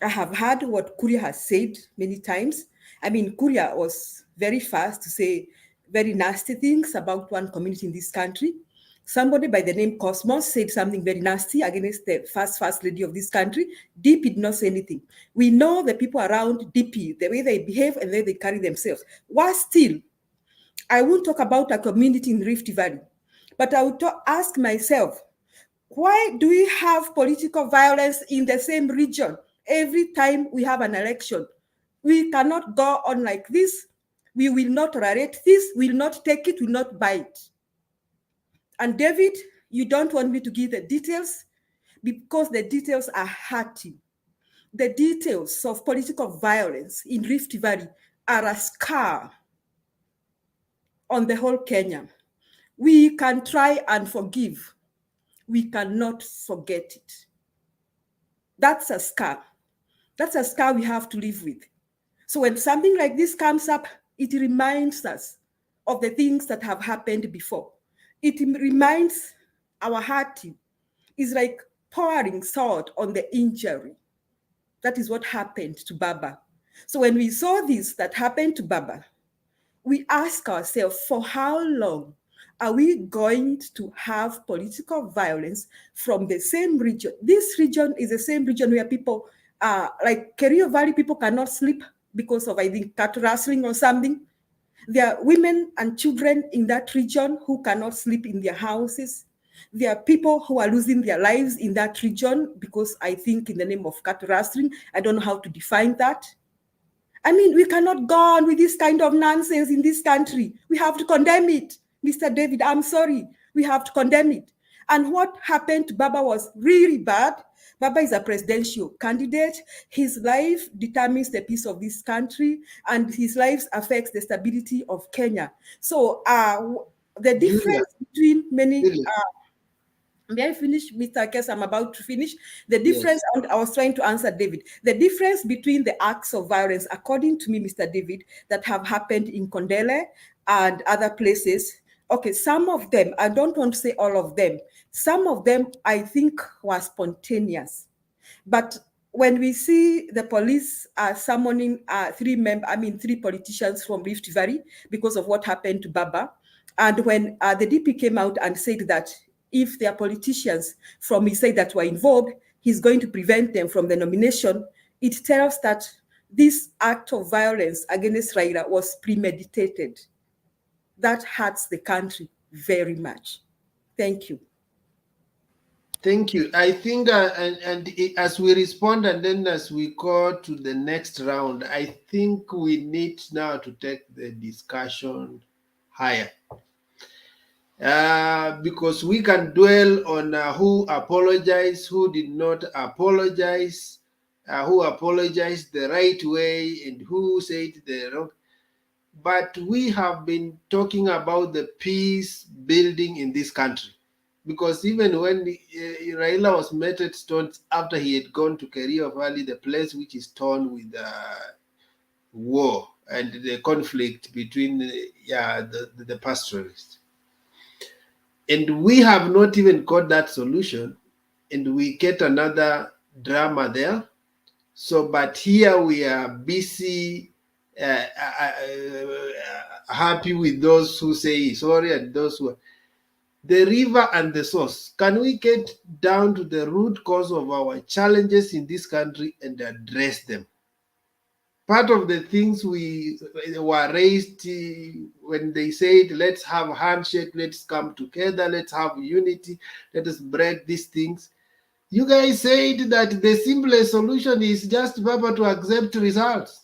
I have heard what Kuria has said many times. I mean, Kuria was very fast to say very nasty things about one community in this country. Somebody by the name Cosmos said something very nasty against the first lady of this country. DP did not say anything. We know the people around DP, the way they behave and the way they carry themselves. Worse still, I won't talk about a community in Rift Valley, but I would ask myself, why do we have political violence in the same region every time we have an election? We cannot go on like this. We will not tolerate this. We will not take it. We will not buy it. And David, you don't want me to give the details because the details are hurting. The details of political violence in Rift Valley are a scar on the whole Kenya. We can try and forgive. We cannot forget it. That's a scar. That's a scar we have to live with. So when something like this comes up, it reminds us of the things that have happened before. It reminds our heart is like pouring salt on the injury. That is what happened to Baba. So when we saw this that happened to Baba, we ask ourselves, for how long are we going to have political violence from the same region? This region is the same region where people, like Kerio Valley, people cannot sleep because of, I think, cattle rustling or something. There are women and children in that region who cannot sleep in their houses. There are people who are losing their lives in that region because, I think, in the name of cattle rustling. I don't know how to define that. I mean, we cannot go on with this kind of nonsense in this country. We have to condemn it. Mr. David, I'm sorry. We have to condemn it. And what happened to Baba was really bad. Baba is a presidential candidate. His life determines the peace of this country, and his life affects the stability of Kenya. So the difference between many... may I finish, Mr. Kess? I'm about to finish. The difference, I was trying to answer David. The difference between the acts of violence, according to me, Mr. David, that have happened in Kondele and other places, okay, some of them, I don't want to say all of them, some of them I think were spontaneous. But when we see the police summoning three politicians from Rift Valley because of what happened to Baba, and when the DP came out and said that if there are politicians from his side that were involved, he's going to prevent them from the nomination, it tells that this act of violence against Raila was premeditated. That hurts the country very much. Thank you. Thank you. I think, as we respond and then as we go to the next round, I think we need now to take the discussion higher. Because we can dwell on who apologized, who did not apologize, who apologized the right way, and who said the wrong. But we have been talking about the peace building in this country. Because even when Raila was met at stones after he had gone to Kerio Valley, the place which is torn with war and the conflict between the pastoralists. And we have not even got that solution, and we get another drama there. So, but here we are busy, happy with those who say sorry and those who are. The river and the source. Can we get down to the root cause of our challenges in this country and address them? Part of the things we were raised when they said, let's have a handshake, let's come together, let's have unity, let us break these things. You guys said that the simplest solution is just Baba to accept results.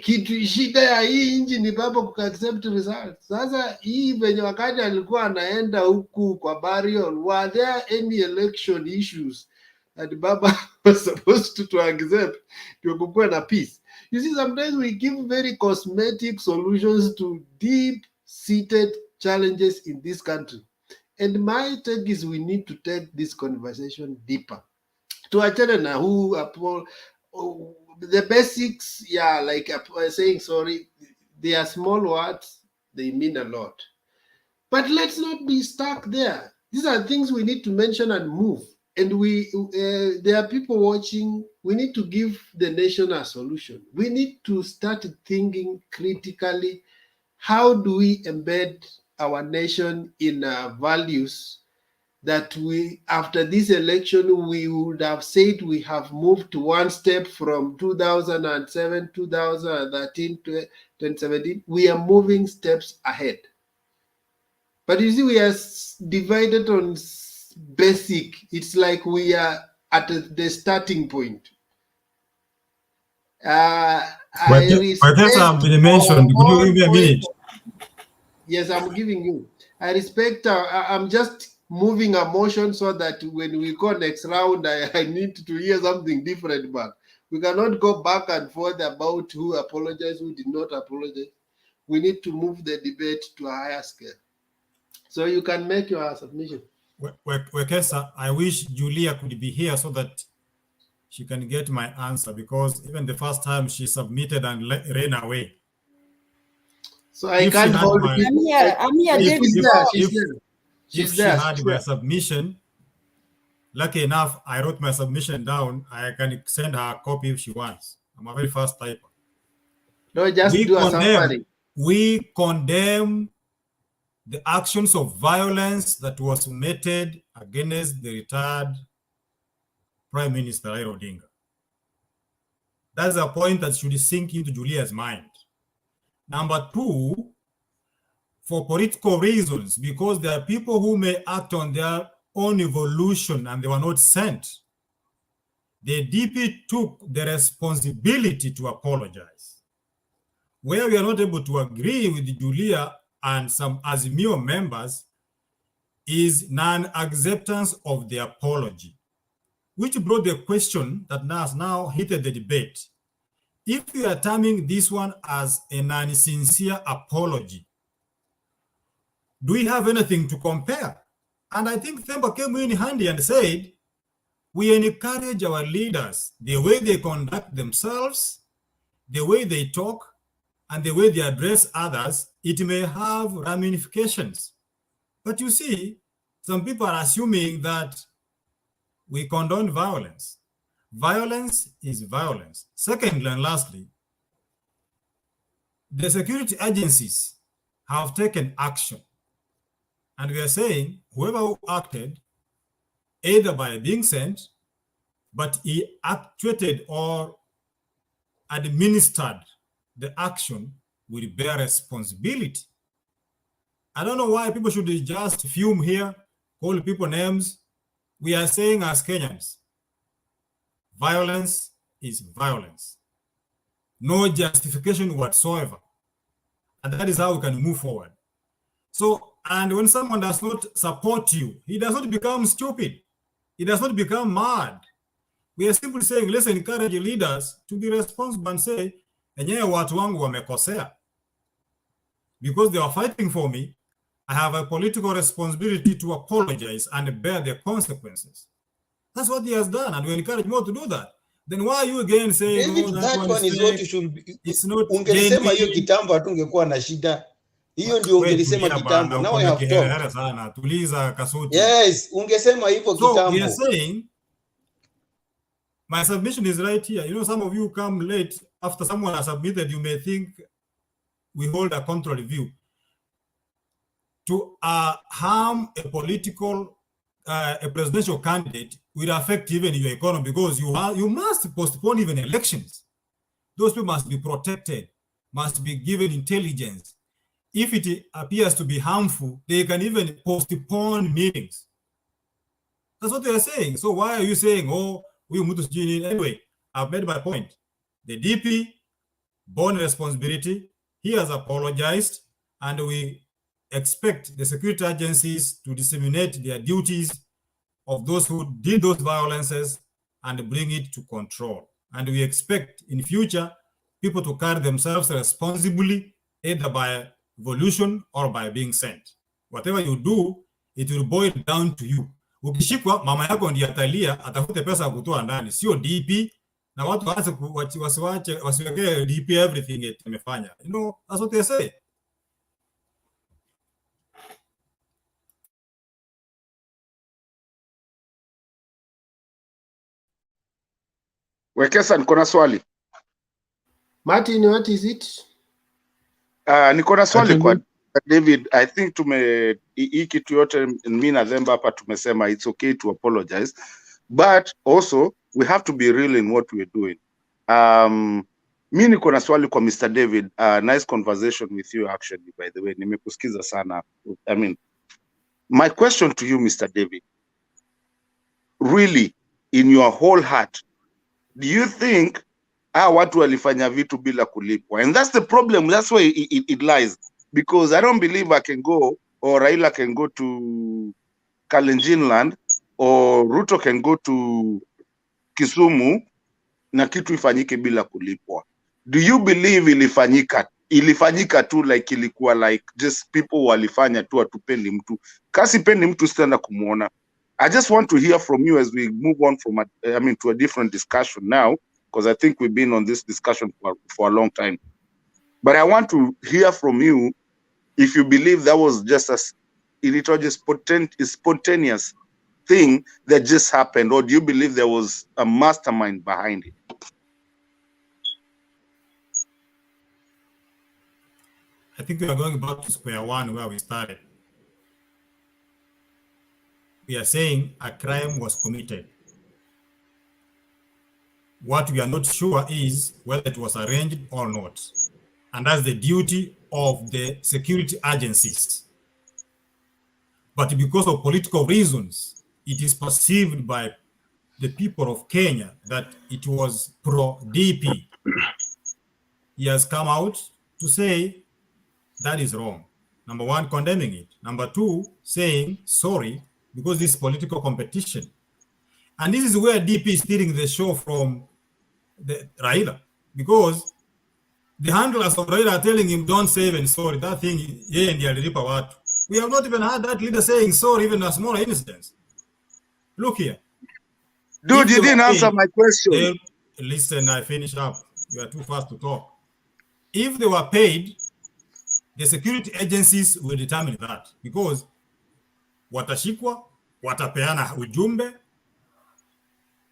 Kitu shida ya hii nchi ni Baba kuaccept results. Sasa hii venye wakati alikuwa anaenda huku kwa burial, were there any election issues that Baba was supposed to accept to kukuwe na peace? You see, sometimes we give very cosmetic solutions to deep-seated challenges in this country. And my take is we need to take this conversation deeper. To attend na who the basics, like saying sorry, they are small words, they mean a lot. But let's not be stuck there. These are things we need to mention and move. And there are people watching. We need to give the nation a solution. We need to start thinking critically. How do we embed our nation in values that we, after this election, we would have said we have moved one step from 2007, 2013 to 2017. We are moving steps ahead. But you see, we are divided on basic. It's like we are at the starting point. But that's been mentioned. Could you give me a minute? Yes, I'm giving you. I respect. I'm just moving a motion so that when we go next round, I need to hear something different. But we cannot go back and forth about who apologized, who did not apologize. We need to move the debate to a higher scale. So you can make your submission. Wekesa, I wish Julia could be here so that she can get my answer, because even the first time she submitted and ran away. So I can't hold my, I'm here, David. If she had my submission, lucky enough, I wrote my submission down. I can send her a copy if she wants. I'm a very fast typer. No, just do a summary. We condemn the actions of violence that was meted against the retired Prime Minister Raila Odinga. That's a point that should sink into Julia's mind. Number two, for political reasons, because there are people who may act on their own evolution and they were not sent. The DP took the responsibility to apologize. Where we are not able to agree with Julia and some AZIMIO members is non-acceptance of the apology, which brought the question that has now heated the debate. If you are terming this one as a non-sincere apology, do we have anything to compare? And I think Themba came in handy and said, we encourage our leaders, the way they conduct themselves, the way they talk, and the way they address others, it may have ramifications. But you see, some people are assuming that we condone violence. Violence is violence. Secondly and lastly, the security agencies have taken action. And we are saying whoever who acted, either by being sent, but he actuated or administered the action, will bear responsibility. I don't know why people should just fume here, call people names. We are saying as Kenyans, violence is violence. No justification whatsoever. And that is how we can move forward. So, and when someone does not support you, he does not become stupid. He does not become mad. We are simply saying, let's encourage leaders to be responsible and say, enyewe watu wangu wamekosea. Because they are fighting for me, I have a political responsibility to apologize and bear the consequences. That's what he has done, and we encourage more to do that. Then why are you again saying, David, no, that one is what you should be. It's not ungelisema hiyo kitambo hatungekuwa na shida. Hiyo ndio ungelisema kitambo. Now I have talked. Tuliza Kasuti. Yes, ungesema hivyo kitambo. So we are saying, my submission is right here. You know, some of you come late after someone has submitted, you may think we hold a contrary view. To harm a political, a presidential candidate will affect even your economy, because you must postpone even elections. Those people must be protected, must be given intelligence. If it appears to be harmful, they can even postpone meetings. That's what they are saying. So why are you saying, oh, we move to Gini? Anyway, I've made my point. The DP borne responsibility, he has apologized, and we expect the security agencies to disseminate their duties of those who did those violences and bring it to control. And we expect in future people to carry themselves responsibly, either by evolution or by being sent. Whatever you do, it will boil down to you. Ukishikwa, mama yako ndiye atalia, atafute pesa kutoa ndani, sio DP. Na watu wasiweke DP everything amefanya. You know, that's what they say. Wekesa, niko na swali. Martin, what is it? Niko na swali kwa David. I think hii kitu yote mimi na Themba hapa tumesema it's okay to apologize, but also we have to be real in what we're doing. Mimi niko na swali kwa Mr. David. Nice conversation with you actually, by the way. Nimekusikiza sana. I mean, my question to you, Mr. David, really, in your whole heart, do you think watu walifanya vitu bila kulipwa? And that's the problem. That's where it lies. Because I don't believe I can go, or Raila can go to Kalenjin land, or Ruto can go to Kisumu na kitu ifanyike bila kulipwa. Do you believe ilifanyika ilifanyika tu like ilikuwa like just people walifanya tu, atupendi mtu. Kasi pendi mtu sitaenda kumuona. I just want to hear from you as we move on from to a different discussion now, because I think we've been on this discussion for a long time. But I want to hear from you if you believe that was just a spontaneous thing that just happened, or do you believe there was a mastermind behind it? I think we are going back to square one where we started. We are saying a crime was committed. What we are not sure is whether it was arranged or not. And that's the duty of the security agencies. But because of political reasons, it is perceived by the people of Kenya that it was pro-DP. He has come out to say that is wrong. Number one, condemning it. Number two, saying sorry, because this is political competition. And this is where DP is stealing the show from the Raila, because the handlers of Raila are telling him, don't say even sorry. That thing, we have not even had that leader saying sorry, even a smaller instance. Look here. Dude, you didn't answer my question. Listen, I finished up. You are too fast to talk. If they were paid, the security agencies will determine that, because watashikwa, watapeana ujumbe,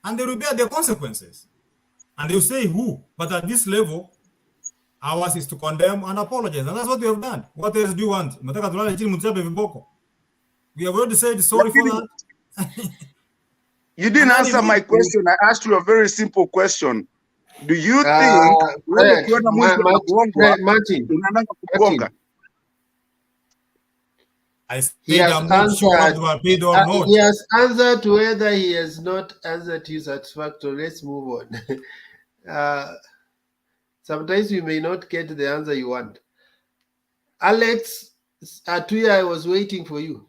and they will bear the consequences. And they will say who. But at this level, ours is to condemn and apologize. And that's what we have done. What else do you want? We have already said sorry for that. You didn't answer my question. I asked you a very simple question. Do you think Martin, he has answered, he has answered whether he has not answered you satisfactorily. Let's move on. Sometimes you may not get the answer you want. Alex, Atuya, I was waiting for you.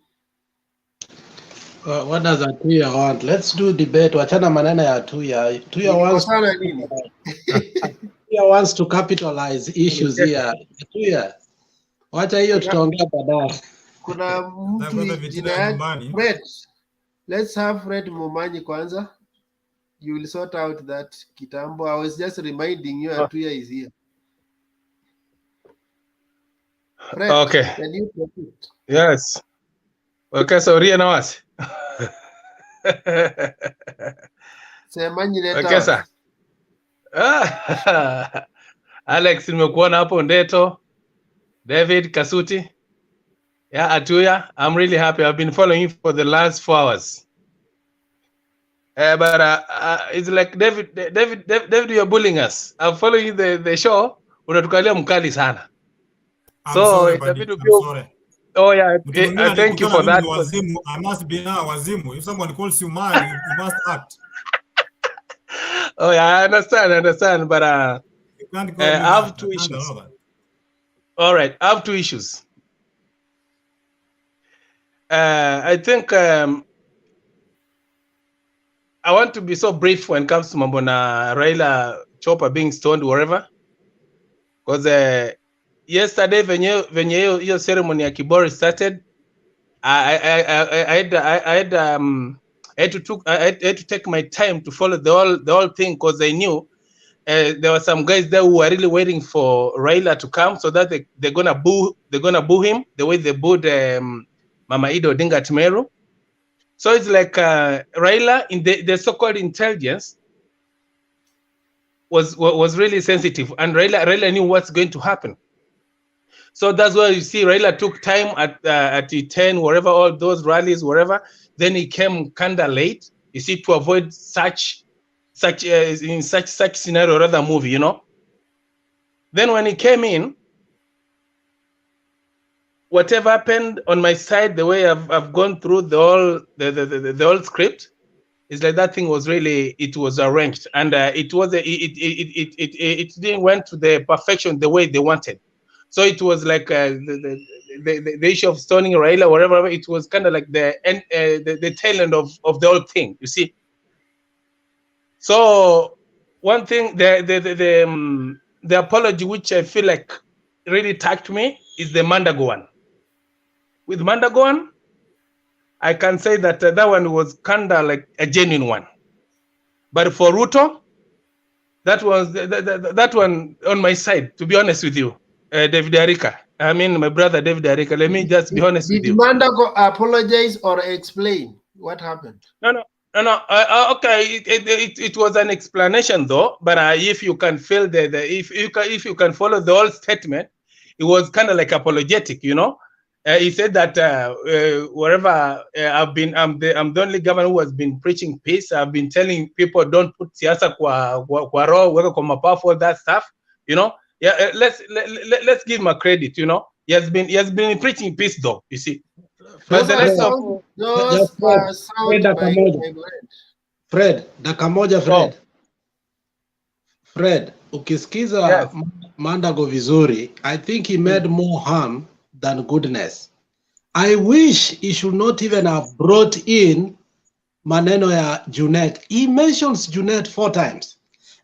What does Atuya want? Let's do debate. Wachana maneno ya Atuya. Atuya wants to capitalize issues here. Atuya, wacha hiyo tutaongea baadaye. Kuna mtu jina yake Fred. Let's have Fred Mumanyi kwanza. You will sort out that kitambo. I was just reminding you Atuya is here. Fred, okay. Can you repeat? Yes. Okay, so Ria na wasi. Semanyi leta. Okay, sir. Alex, nimekuona hapo Ndeto. David Kasuti. Yeah, Atuya, I'm really happy. I've been following you for the last 4 hours. But it's like David, you're bullying us. I'm following the show. Unatukalia mkali sana. So it's a bit of you. Oh yeah, thank you for that. I must be now wazimu. If someone calls you mad, you must act. Oh yeah, I understand. But I have 2 issues. All right, I have 2 issues. I think I want to be so brief when it comes to Mambona Raila Chopper being stoned wherever, because yesterday when your ceremony at Kibori started, I had to take my time to follow the whole thing, because I knew there were some guys there who were really waiting for Raila to come so that they're gonna boo him the way they booed Mama Ido Odinga at Meru. So it's like Raila in the so-called intelligence was really sensitive, and Raila knew what's going to happen. So that's why you see Raila took time at 10, wherever, all those rallies, wherever. Then he came kind of late, you see, to avoid such scenario, rather movie, you know. Then when he came in, whatever happened on my side, the way I've gone through the whole script, it's like that thing was really, it was arranged, and it didn't went to the perfection the way they wanted. So it was like the issue of stoning Raila, whatever. It was kind of like the tail end of the whole thing, you see. So one thing, the apology, which I feel like really touched me is the Mandago one. With Mandago one, I can say that that one was kind of like a genuine one. But for Ruto, that was that one on my side, to be honest with you, David Arika. I mean, my brother David Arika. Let me just be honest with you. Did Mandago apologize or explain what happened? No. Okay, it was an explanation though. But if you can feel if you can follow the whole statement, it was kind of like apologetic, you know. He said that wherever I'm the only governor who has been preaching peace. I've been telling people don't put siasa kwa roho, weka kwa mapafu, all that stuff, you know. Yeah, let's give him a credit, you know. He has been preaching peace though, you see. But the rest of Fred, Fred, ukisikiza yes. Mandago vizuri, I think he made more harm than goodness. I wish he should not even have brought in maneno ya Junet. He mentions Junet 4 times.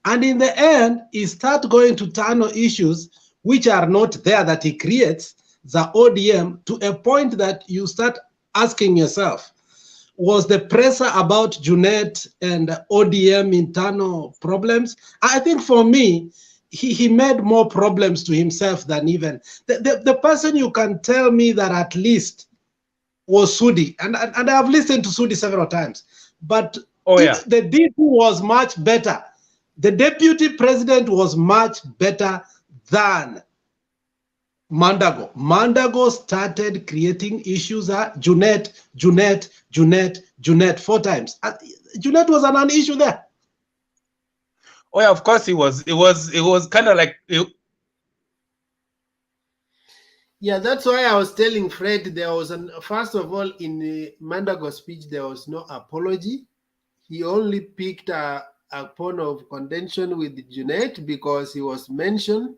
And in the end, he starts going to tunnel issues which are not there that he creates, the ODM, to a point that you start asking yourself, was the pressure about Junet and ODM internal problems? I think for me, he made more problems to himself than even the person you can tell me that at least was Sudi, and I have listened to Sudi several times, but the DP was much better. The deputy president was much better than Mandago. Mandago started creating issues. Junet 4 times. Junet was an issue there. Oh yeah, of course it was. It was kind of like. Yeah, that's why I was telling Fred there was first of all in Mandago's speech there was no apology. He only picked a point of contention with Junet because he was mentioned,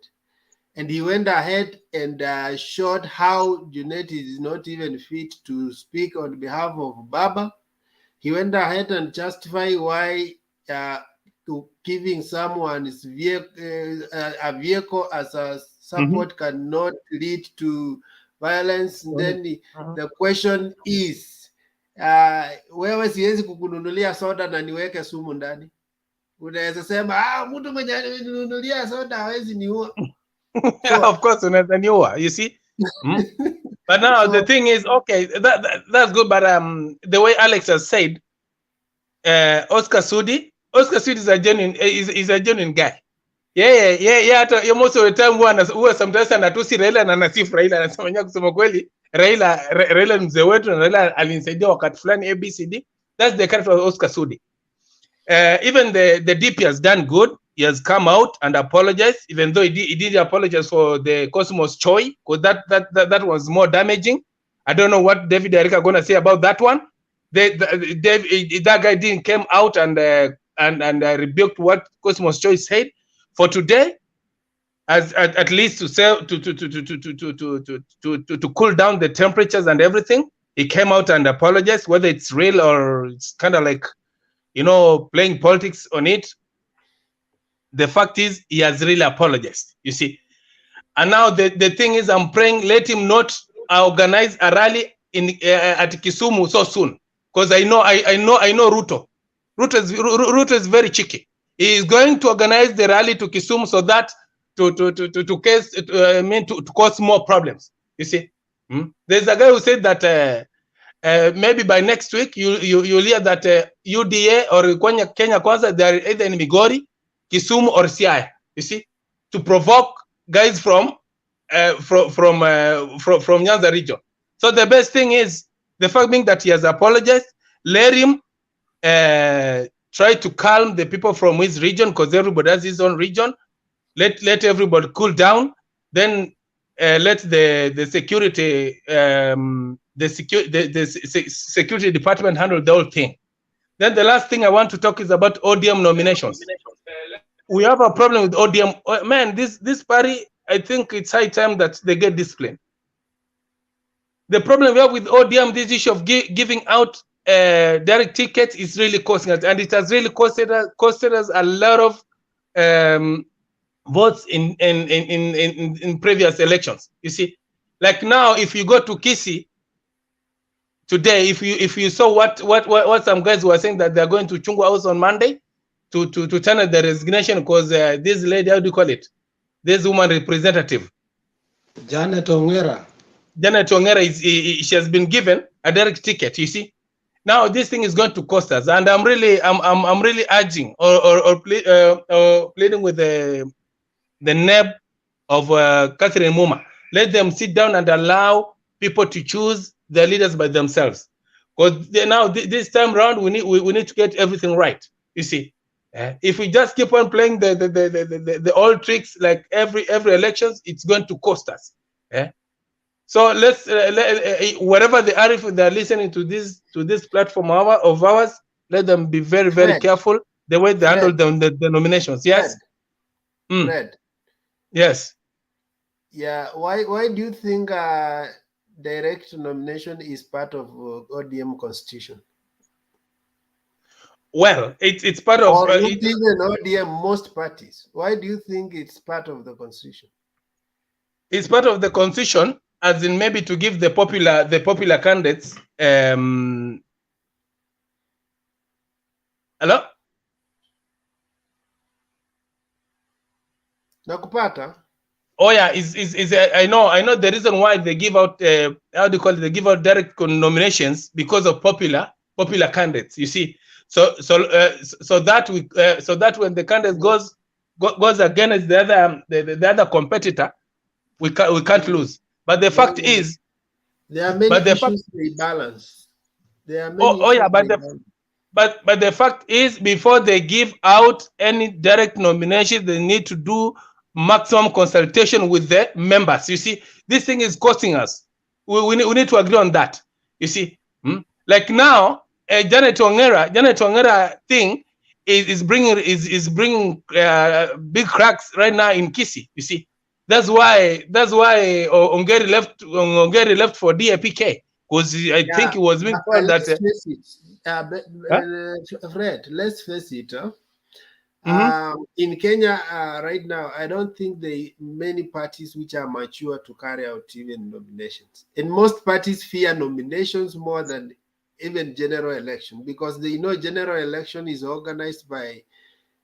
and he went ahead and showed how Junet is not even fit to speak on behalf of Baba. He went ahead and justified why giving someone a vehicle as a support cannot lead to violence. Then the question is, wewe siwezi kukununulia soda na niweke sumu ndani. Unaweza sema mtu mwenye ninunulia soda hawezi niua. Yeah, of course, unaweza niua, you see. But now the thing is, okay, that's good, but the way Alex has said, Oscar Sudi is a genuine guy. Yeah. Most of the time huwa sometimes anatusi Raila na anasifu Raila, anasema kusema kweli Raila ni mzee wetu na Raila alinisaidia wakati fulani ABCD. That's the character of Oscar Sudi. Even the DP has done good. He has come out and apologized, even though he did apologize for the Cosmos Choi, because that was more damaging. I don't know what David Arika going to say about that one. That guy didn't came out and rebuked what Cosmos Choi said. For today, at least to cool down the temperatures and everything, he came out and apologized. Whether it's real or it's kind of like, you know, playing politics on it, the fact is he has really apologized. You see, and now the thing is, I'm praying let him not organize a rally in at Kisumu so soon, because I know Ruto. Ruto is very cheeky. He is going to organize the rally to Kisumu so that to cause more problems. You see, there's a guy who said that maybe by next week you'll hear that UDA or Kenya Kwanza, they are either in Migori, Kisumu, or Siaya. You see, to provoke guys from Nyanza region. So the best thing is the fact being that he has apologized. Let him try to calm the people from his region, because everybody has his own region. Let everybody cool down. Then let the security security department handle the whole thing. Then the last thing I want to talk is about ODM nominations. We have a problem with ODM. Man, this party, I think it's high time that they get disciplined. The problem we have with ODM, this issue of giving out direct tickets is really costing us, and it has really costed us a lot of votes in previous elections. You see, like now, if you go to Kisii today, if you saw what some guys were saying that they're going to Chungwa House on Monday to turn the resignation because this lady, how do you call it? This woman representative, Janet Ongera. Janet Ongera she has been given a direct ticket. You see, now this thing is going to cost us, and I'm really urging or pleading with the NEB of Catherine Muma. Let them sit down and allow people to choose their leaders by themselves. Because now this time around we need to get everything right. You see, if we just keep on playing the old tricks like every elections, it's going to cost us. So let's wherever they are, if they're listening to this platform of ours, let them be very careful the way they handle the nominations. Yes. Fred. Yes. Yeah. Why do you think direct nomination is part of ODM constitution? Well, it's part of. Or not even ODM, most parties. Why do you think it's part of the constitution? It's part of the constitution, as in maybe to give the popular candidates. Hello. Nakupata. Oh yeah, I know the reason why they give out how do you call it? They give out direct nominations because of popular candidates. You see, so that when the candidate goes against the other competitor, we can't lose. But the fact is, there are many issues they balance. There are many. But the fact is, before they give out any direct nomination, they need to do maximum consultation with the members. You see, this thing is costing us. We need to agree on that. You see, like now, Janet Ongera thing is bringing big cracks right now in Kisii. You see, that's why Ongeri left for DAPK, because I think it was being told that. Fred, let's face it. In Kenya right now, I don't think many parties which are mature to carry out even nominations. And most parties fear nominations more than even general election, because they know general election is organized by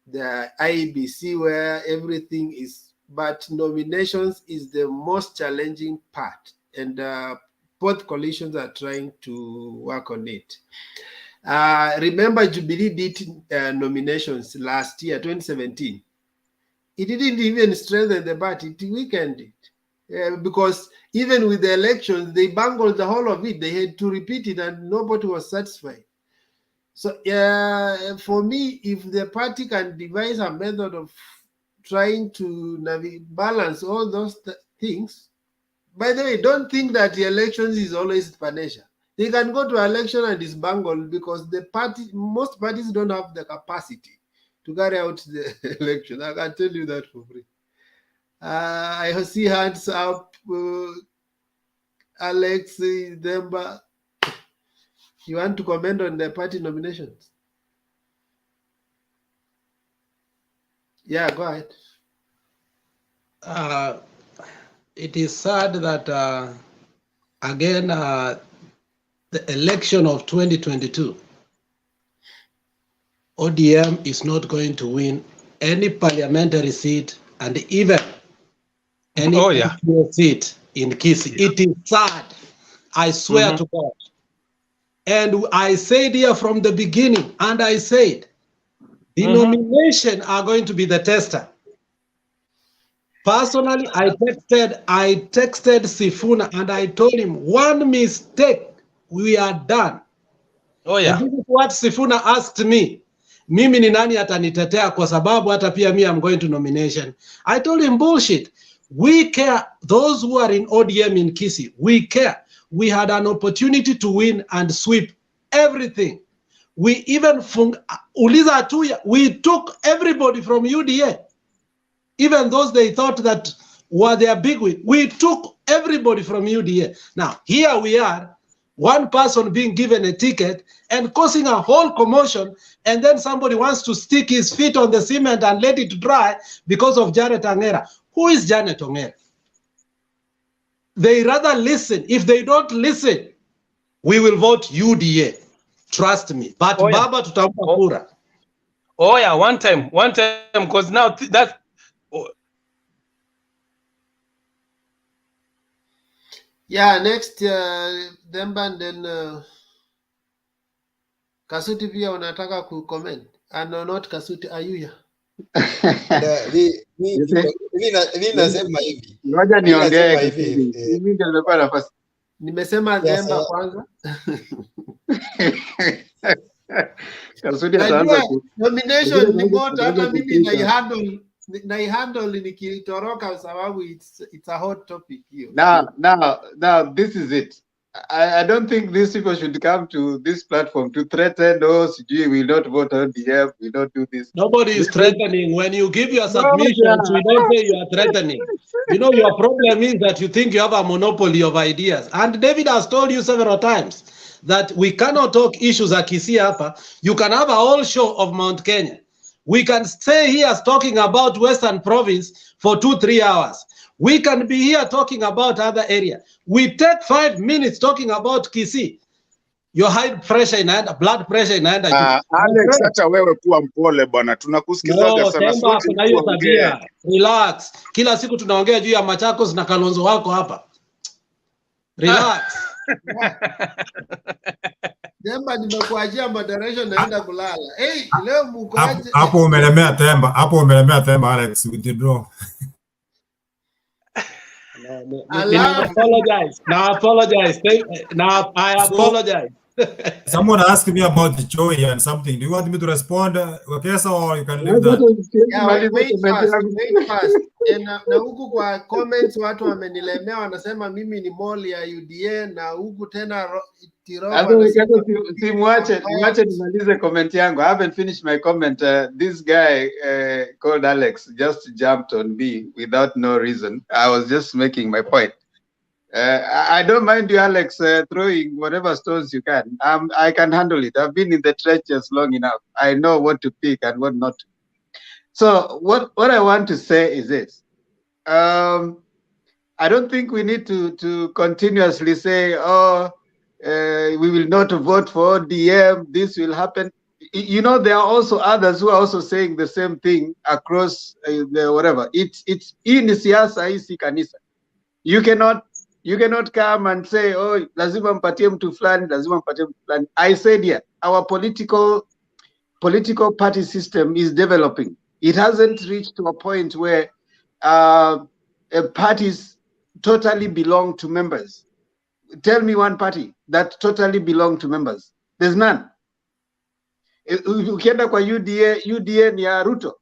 the IEBC where everything is, but nominations is the most challenging part, and both coalitions are trying to work on it. Remember, Jubilee did nominations last year, 2017. It didn't even strengthen the party, it weakened it. Because even with the elections, they bungled the whole of it. They had to repeat it and nobody was satisfied. So for me, if the party can devise a method of trying to balance all those things, by the way, don't think that the elections is always financial. They can go to election and it's bungled because most parties don't have the capacity to carry out the election. I can tell you that for free. I see hands up. Alex, Demba, you want to comment on the party nominations? Yeah, go ahead. It is sad that again, the election of 2022, ODM is not going to win any parliamentary seat and even any seat in Kisii. It is sad. I swear to God. And I said here from the beginning, and I said, the nomination are going to be the tester. Personally, I texted Sifuna and I told him, one mistake, we are done. Oh yeah. And this is what Sifuna asked me. Mimi ni nani atanitetea kwa sababu hata pia me I'm going to nomination. I told him bullshit. We care. Those who are in ODM in Kisii, we care. We had an opportunity to win and sweep everything. We even we took everybody from UDA. Even those they thought that were their big win. We took everybody from UDA. Now, here we are. one person being given a ticket and causing a whole commotion, and then somebody wants to stick his feet on the cement and let it dry because of Janet Ongera. Who is Janet Ongera? They rather listen. If they don't listen, we will vote UDA. Trust me. But Baba tutampa kura. Oh yeah, one time, because now that. Yeah, next Demba, and then Kasuti pia unataka ku-comment. No, not Kasuti, are you here? Mimi nasema hivi. Ngoja niongee hivi. Mimi ndio nimekuwa nafasi. Nimesema Demba kwanza. Kasuti ataanza ku nomination ni moto, hata mimi naihandle nikitoroka sababu it's a hot topic here. Now this is it. I don't think these people should come to this platform to threaten us. We will not vote on DF. We don't do this. Nobody is threatening. When you give your submissions, we don't say you are threatening. You know, your problem is that you think you have a monopoly of ideas. And David has told you several times that we cannot talk issues at Kisii hapa. You can have a whole show of Mount Kenya. We can stay here talking about Western Province for 2-3 hours. We can be here talking about other area. We take 5 minutes talking about Kisii. Your high pressure inaenda, blood pressure inaenda juu. Alex, hata wewe kuwa mpole bwana. Tunakusikizaga sana. Temba, kuna hiyo tabia. Relax. Kila siku tunaongea juu ya Machakos na Kalonzo wako hapa. Relax. Demba, nimekuachia moderation naenda kulala. Hey, leo mkoaje? Hapo umelemea Temba Alex, withdraw. I apologize. Now I apologize. Someone asked me about the joy and something. Do you want me to respond, Wekesa, or you can leave that? Yeah, wait fast. Na huku kwa comments watu wamenilemea wanasema mimi ni moli ya UDA na huku tena Simwache nimalize comment yangu. I haven't finished my comment. This guy called Alex just jumped on me without no reason. I was just making my point. I don't mind you, Alex, throwing whatever stones you can. I can handle it. I've been in the trenches long enough. I know what to pick and what not to. So what I want to say is this. I don't think we need to continuously say, we will not vote for ODM, this will happen. You know, there are also others who are also saying the same thing across the whatever. It's in siasa hii si kanisa. You cannot come and say, oh, lazima mpatie mtu fulani, lazima mpatie mtu fulani. I said here, our political party system is developing. It hasn't reached to a point where parties totally belong to members. Tell me one party that totally belong to members. There's none. Ukienda kwa UDA ni ya Ruto.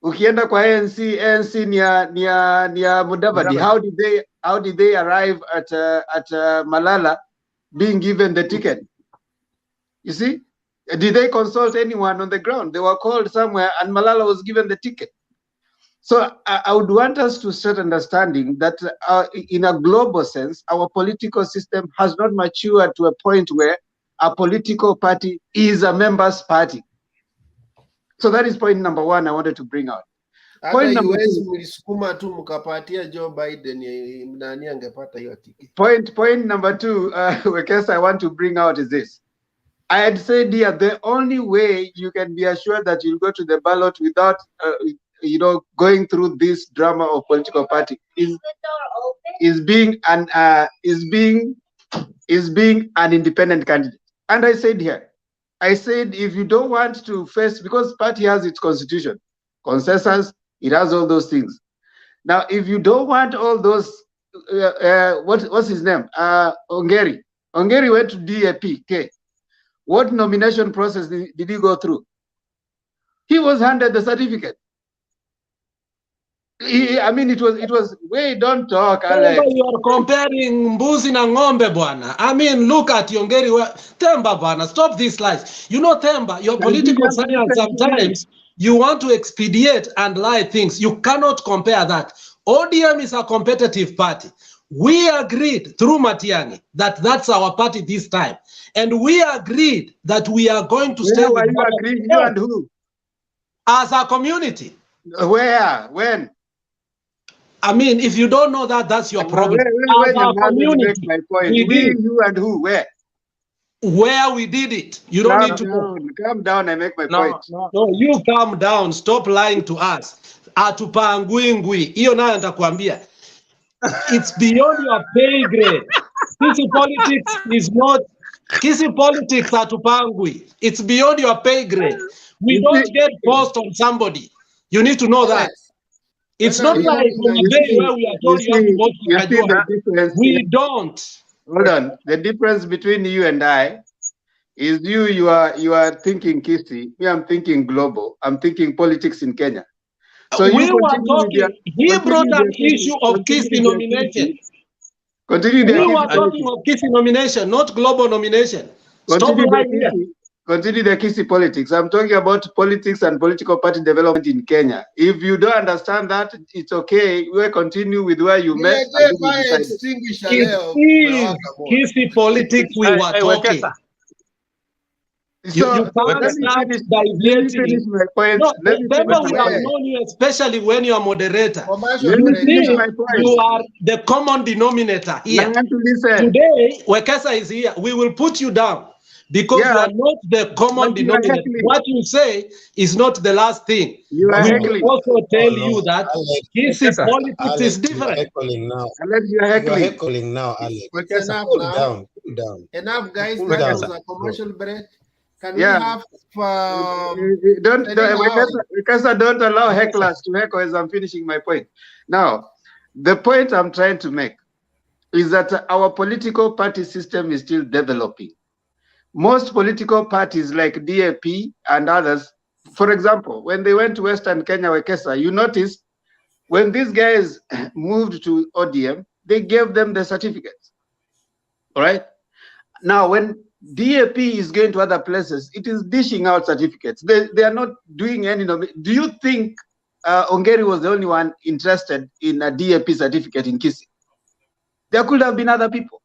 Ukienda kwa ANC ni ya Mudavadi. How did they arrive at Malala being given the ticket? You see? Did they consult anyone on the ground? They were called somewhere and Malala was given the ticket. So I would want us to start understanding that in a global sense, our political system has not matured to a point where a political party is a member's party. So that is point number one I wanted to bring out. Point number two, Wekesa, I want to bring out is this. I had said here, the only way you can be assured that you'll go to the ballot without going through this drama of political party is being an independent candidate. And I said here, if you don't want to face, because party has its constitution, consensus, it has all those things. Now, if you don't want all those, what's his name? Ongeri went to DAP. Okay. What nomination process did he go through? He was handed the certificate. It was way, don't talk, Alex. You are comparing mbuzi na ng'ombe bwana. I mean, look at Ongeri. Temba bwana, stop these lies. You know, Temba, your political science sometimes you want to expedite and lie things. You cannot compare that. ODM is a competitive party. We agreed through Matiang'i that that's our party this time. And we agreed that we are going to stay with you agreed? You and who? as a community. Where? When? I mean, if you don't know that, that's your problem. As a community, my point. we did. You and who? Where? Where we did it. You don't need to know. Calm down, I make my point. No, you calm down. Stop lying to us. Atupangwingwi. Hiyo nayo nitakwambia. It's beyond your pay grade. Kisi politics is not. Kisi politics atupangwi. It's beyond your pay grade. We don't get forced on somebody. You need to know that. It's not like from a day where we are told you have to vote for Kajua. We don't. Hold on. The difference between you and I is you are thinking Kisi. Me, I'm thinking global. I'm thinking politics in Kenya. So we were talking. He brought an issue of Kisi nomination. Continue. We were talking of Kisi nomination, not global nomination. Stop lying here. Continue the Kisi politics. I'm talking about politics and political party development in Kenya. If you don't understand that, it's okay. We'll continue with where you met. It is Kisi politics we were talking. So, you can't start deviating. My point. No, remember we have known you, especially when you are moderator. You are the common denominator here. Today, Wekesa is here. We will put you down because you are not the common denominator. What you say is not the last thing. We will also tell you that Kisi politics is different. You're heckling now, Alex. Cool down. Enough, guys. That was a commercial break. Can we have because I don't allow hecklers to heckle as I'm finishing my point. Now, the point I'm trying to make is that our political party system is still developing. Most political parties like DAP and others, for example, when they went to Western Kenya, Wekesa, you noticed when these guys moved to ODM, they gave them the certificates. All right? Now, when DAP is going to other places, it is dishing out certificates. They are not doing any. Do you think Ongeri was the only one interested in a DAP certificate in Kisii? There could have been other people.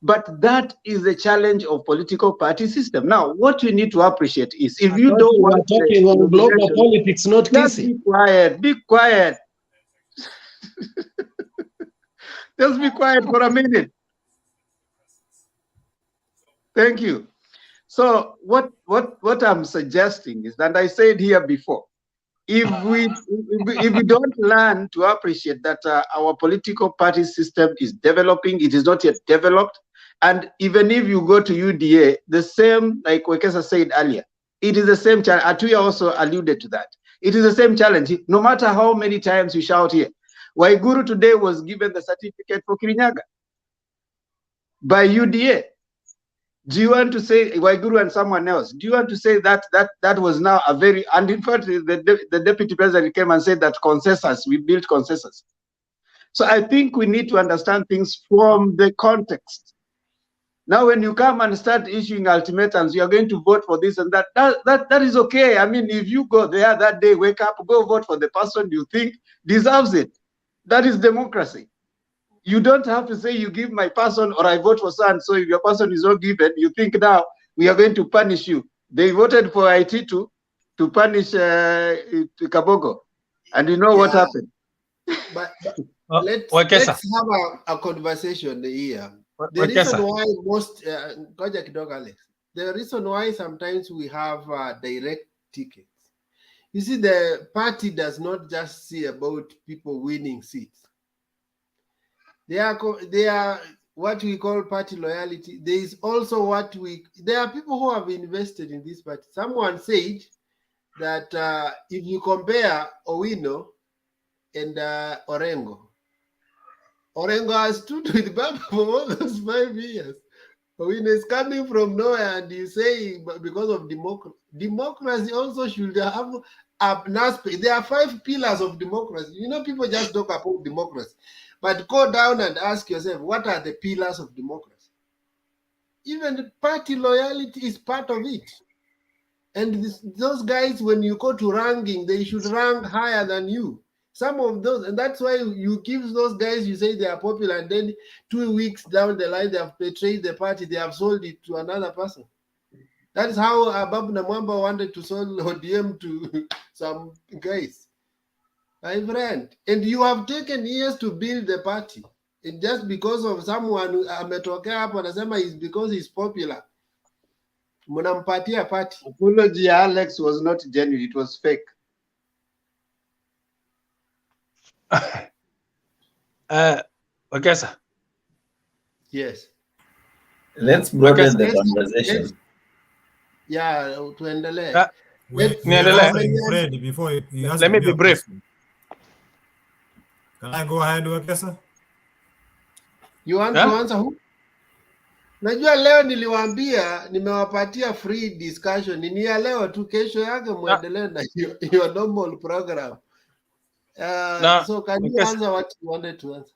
But that is the challenge of political party system. Now, what you need to appreciate is if you don't want to talking on global politics, not Kisii. Be quiet. Be quiet. Just be quiet for a minute. Thank you. So what I'm suggesting is that I said here before, if we don't learn to appreciate that our political party system is developing, it is not yet developed, and even if you go to UDA, the same, like Wekesa said earlier, it is the same challenge. Atuya also alluded to that. It is the same challenge. No matter how many times you shout here, Waiguru today was given the certificate for Kirinyaga by UDA. Do you want to say Waiguru and someone else? Do you want to say that was now a very, and in fact, the deputy president came and said that consensus, we built consensus. So I think we need to understand things from the context. Now, when you come and start issuing ultimatums, you are going to vote for this and that. That is okay. I mean, if you go there that day, wake up, go vote for the person you think deserves it. That is democracy. You don't have to say you give my person or I vote for son. So if your person is not given, you think now we are going to punish you. They voted for IT to punish Kabogo. And you know what happened. But let's have a conversation here. The reason why the reason why sometimes we have direct tickets. You see, the party does not just see about people winning seats. They are what we call party loyalty. There is also there are people who have invested in this party. Someone said that if you compare Owino and Orengo has stood with Baba for more than 5 years. Owino is coming from nowhere, and you say because of democracy also should have an aspect. There are 5 pillars of democracy. You know, people just talk about democracy. But go down and ask yourself, what are the pillars of democracy? Even party loyalty is part of it. And those guys, when you go to ranking, they should rank higher than you. Some of those, and that's why you give those guys, you say they are popular, and then 2 weeks down the line, they have betrayed the party, they have sold it to another person. That is how Babu Namwamba wanted to sell ODM to some guys. My friend, and you have taken years to build the party. And just because of someone who ametokea hapo anasema is because he's popular. Munampatia party. Apology, Alex, was not genuine, it was fake. Okay, sir. Yes. Let's broaden the conversation. Yeah, tuendelee. Fred, before you ask let me be brief. Can I go ahead, Wekesa? You want to answer who? Najua leo niliwaambia nimewapatia free discussion. Ni ya leo tu, kesho yake muendelee na your normal program. So can you answer what you wanted to answer?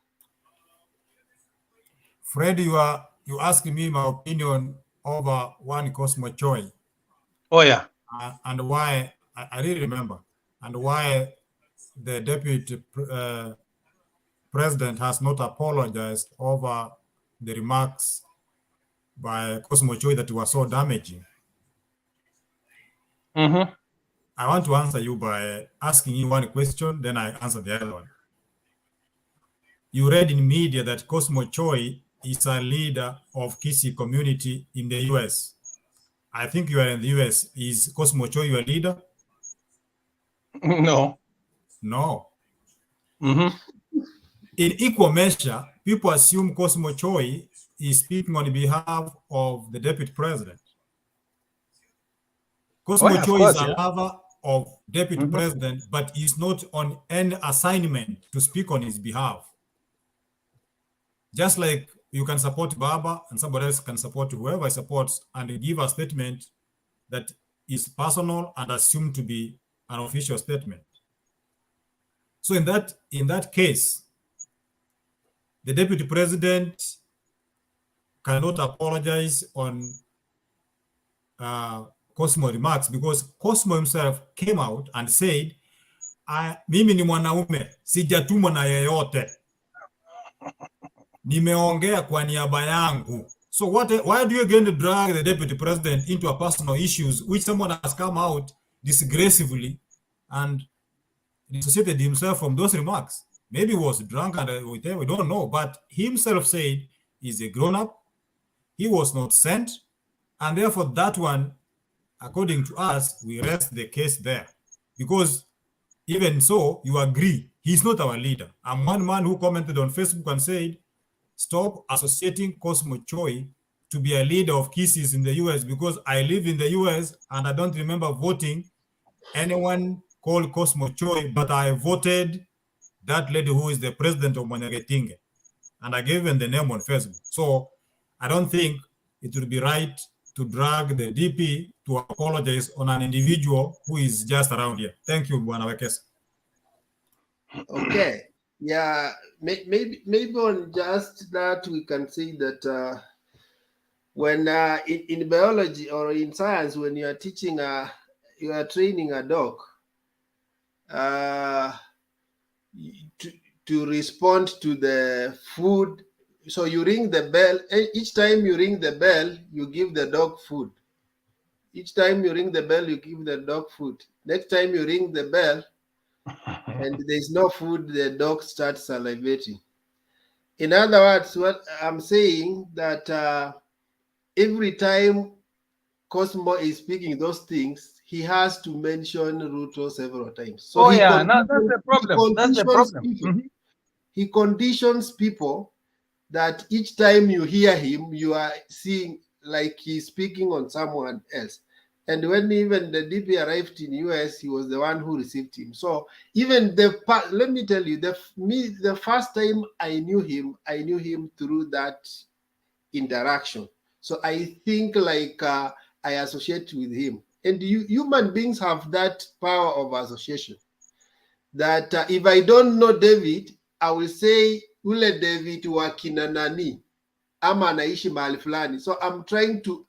Fred, you asking me my opinion over one Cosmo Choi. Oh yeah. And why I really remember, and why the deputy president has not apologized over the remarks by Cosmo Choi that were so damaging. Mm-hmm. I want to answer you by asking you one question, then I answer the other one. You read in media that Cosmo Choi is a leader of Kisii community in the US. I think you are in the US. Is Cosmo Choi your leader? No. No. Mm-hmm. In equal measure, people assume Cosmo Choi is speaking on behalf of the deputy president. Cosmo Choi is a lover of deputy president, but is not on any assignment to speak on his behalf. Just like you can support Baba and somebody else can support whoever he supports and give a statement that is personal and assumed to be an official statement. So in that case, the deputy president cannot apologize on Cosmo remarks, because Cosmo himself came out and said, mimi ni mwanaume, sijatumwa na yeyote. Nimeongea kwa niaba yangu. So why do you again drag the deputy president into a personal issues which someone has come out disgracefully and dissociated himself from those remarks? Maybe he was drunk and we don't know, but he himself said he's a grown-up, he was not sent, and therefore that one, according to us, we rest the case there. Because even so, you agree, he's not our leader. I'm one man who commented on Facebook and said, stop associating Cosmo Choi to be a leader of Kisii in the US, because I live in the US and I don't remember voting anyone called Cosmo Choi, but I voted that lady who is the president of Manyagetinge. And I gave him the name on Facebook. So I don't think it would be right to drag the DP to apologize on an individual who is just around here. Thank you, Bwana Wekesa. Okay. Yeah, maybe on just that we can say that when in biology or in science, when you are teaching you are training a dog to respond to the food. So you ring the bell. Each time you ring the bell, you give the dog food. Each time you ring the bell, you give the dog food. Next time you ring the bell and there's no food, the dog starts salivating. In other words, what I'm saying that every time Cosmo is speaking those things, he has to mention Ruto several times. So that's the problem. That's the problem. He conditions people that each time you hear him, you are seeing like he's speaking on someone else. And when even the DP arrived in US, he was the one who received him. So even let me tell you, the first time I knew him through that interaction. So I think like I associate with him. And human beings have that power of association. That if I don't know David, I will say ule David wa kina nani ama anaishi mahali fulani. So I'm trying to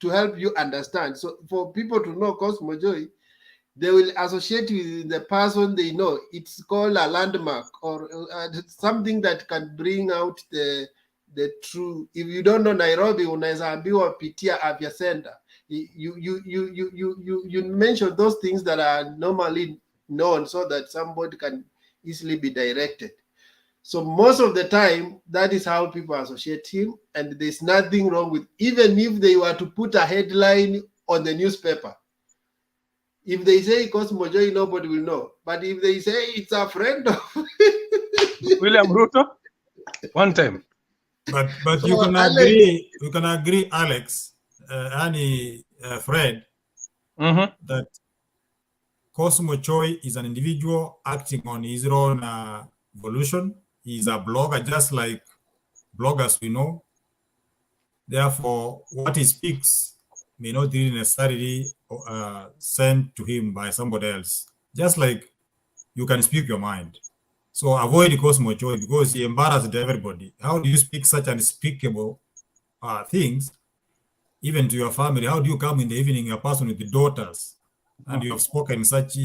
help you understand. So for people to know Cosmo Choi, they will associate with the person they know. It's called a landmark or something that can bring out the true. If you don't know Nairobi, unaweza ambiwa pitia afya center. You mention those things that are normally known so that somebody can easily be directed. So most of the time, that is how people associate him, and there's nothing wrong with, even if they were to put a headline on the newspaper. If they say Cosmo Joy, nobody will know. But if they say it's a friend of William Ruto, one time. But So, you can Alex, agree, Alex, Fred, that Cosmo Choi is an individual acting on his own volition. He's a blogger, just like bloggers we know. Therefore, what he speaks may not really necessarily sent to him by somebody else. Just like you can speak your mind. So avoid Cosmo Choi because he embarrassed everybody. How do you speak such unspeakable things, even to your family? How do you come in the evening, a person with the daughters, and you have spoken such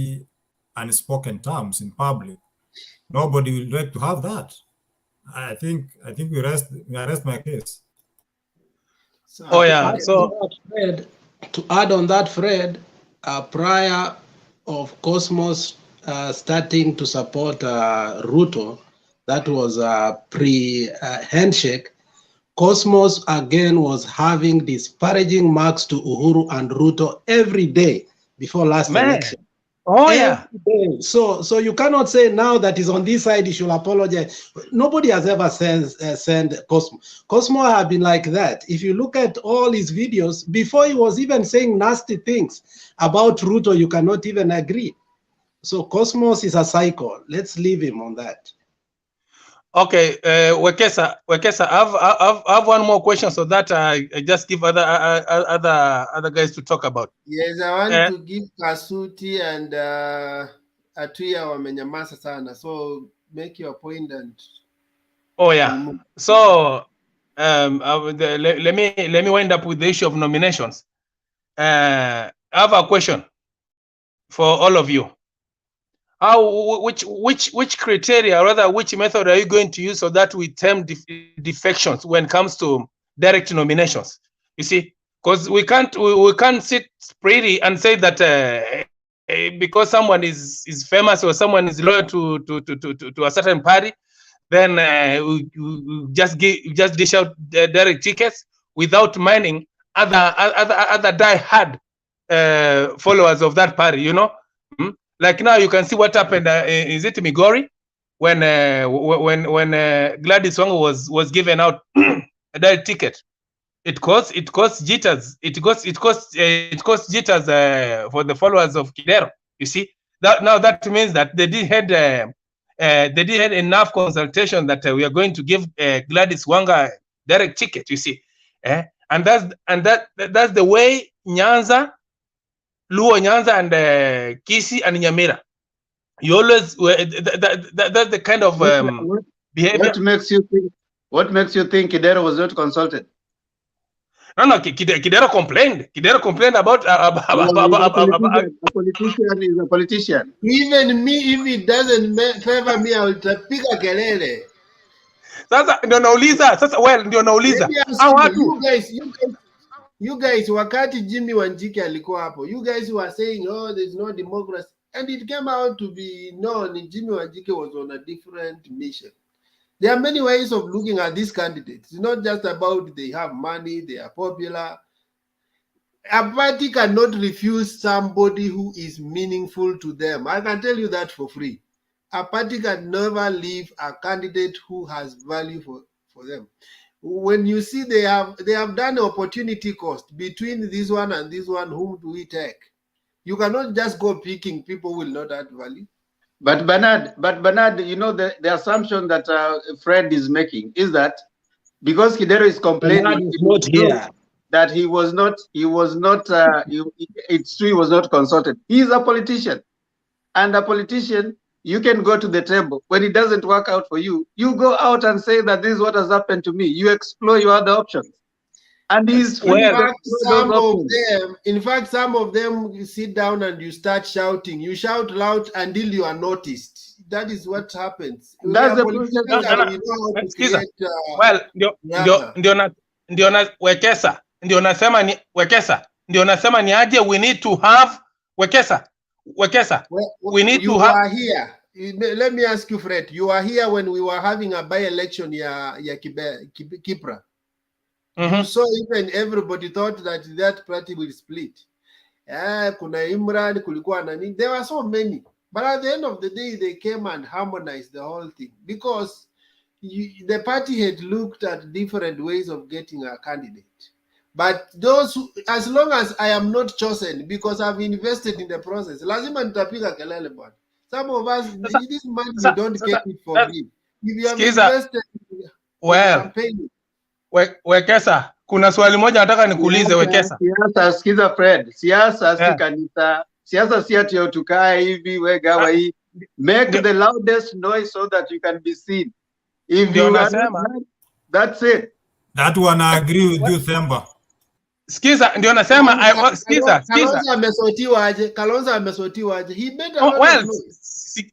unspoken terms in public? Nobody will like to have that. I think we rest my case. Oh yeah. To add on that, Fred, prior of Cosmos starting to support Ruto, that was pre-handshake. Cosmos again was having disparaging marks to Uhuru and Ruto every day before last election. Oh yeah. Every day. So you cannot say now that he's on this side, he should apologize. Nobody has ever sent Cosmo. Cosmo have been like that. If you look at all his videos, before he was even saying nasty things about Ruto, you cannot even agree. So Cosmos is a psycho. Let's leave him on that. Okay, Wekesa, I have one more question, so that I just give other guys to talk about. Yes, I want to give Kasuti and Atuya wamenyamaza sana. So make your point and. Oh yeah. So let me wind up with the issue of nominations. I have a question for all of you. Which criteria, or rather, which method are you going to use so that we term defections when it comes to direct nominations? You see, because we can't sit pretty and say that because someone is famous or someone is loyal to a certain party, then we just dish out direct tickets without minding other die-hard followers of that party. You know. Like now, you can see what happened. Is it Migori when Gladys Wanga was given out a direct ticket? It cost jitters. It cost jitters for the followers of Kidero. You see that means that they did had enough consultation that we are going to give Gladys Wanga direct ticket. You see, and that's the way Nyanza. Luo, Nyanza, and Kisi and Nyamira. You always that's the kind of behavior. What makes you think Kidero was not consulted? No, Kidero complained. Kidero complained about a politician is a politician. Even me, if it doesn't favor me, I will piga kelele. Sasa ndio nauliza. You guys, wakati Jimmy Wanjiki alikuwa hapo, you guys were saying, oh, there's no democracy. And it came out to be known Jimmy Wanjiki was on a different mission. There are many ways of looking at these candidates. It's not just about they have money, they are popular. A party cannot refuse somebody who is meaningful to them. I can tell you that for free. A party can never leave a candidate who has value for them. When you see they have done opportunity cost between this one and this one, whom do we take? You cannot just go picking people who will not add value. But Bernard, you know the assumption that Fred is making is that because Kidero is complaining that he was not it's true he was not consulted. He is a politician, and a politician. You can go to the table. When it doesn't work out for you, you go out and say that this is what has happened to me. You explore your other options. And he's in fact, some of them you sit down and you start shouting. You shout loud until you are noticed. That is what happens. That's the Wekesa. Ndio nasema ni aje, we need to have Wekesa. We need to have. You are here. Let me ask you, Fred. You are here when we were having a by-election ya Kipra. So even everybody thought that party will split. Kuna Imran, kulikuwa nani. There were so many. But at the end of the day, they came and harmonized the whole thing because the party had looked at different ways of getting a candidate. But those who, as long as I am not chosen, because I've invested in the process, lazima nitapiga kelele bwana. Some of us, this money, we don't get it for free. If you have invested in campaign. Wekesa, kuna swali moja nataka nikuulize Wekesa. Sikiza Fred, siasa si kanisa. Siasa si ati tukae hivi wegawa hii. Make the loudest noise so that you can be seen. If you that's it. That one I agree with you, Themba. Skiza, ndio nasema skiza. Kalonzo amesotiwa aje. He made a well,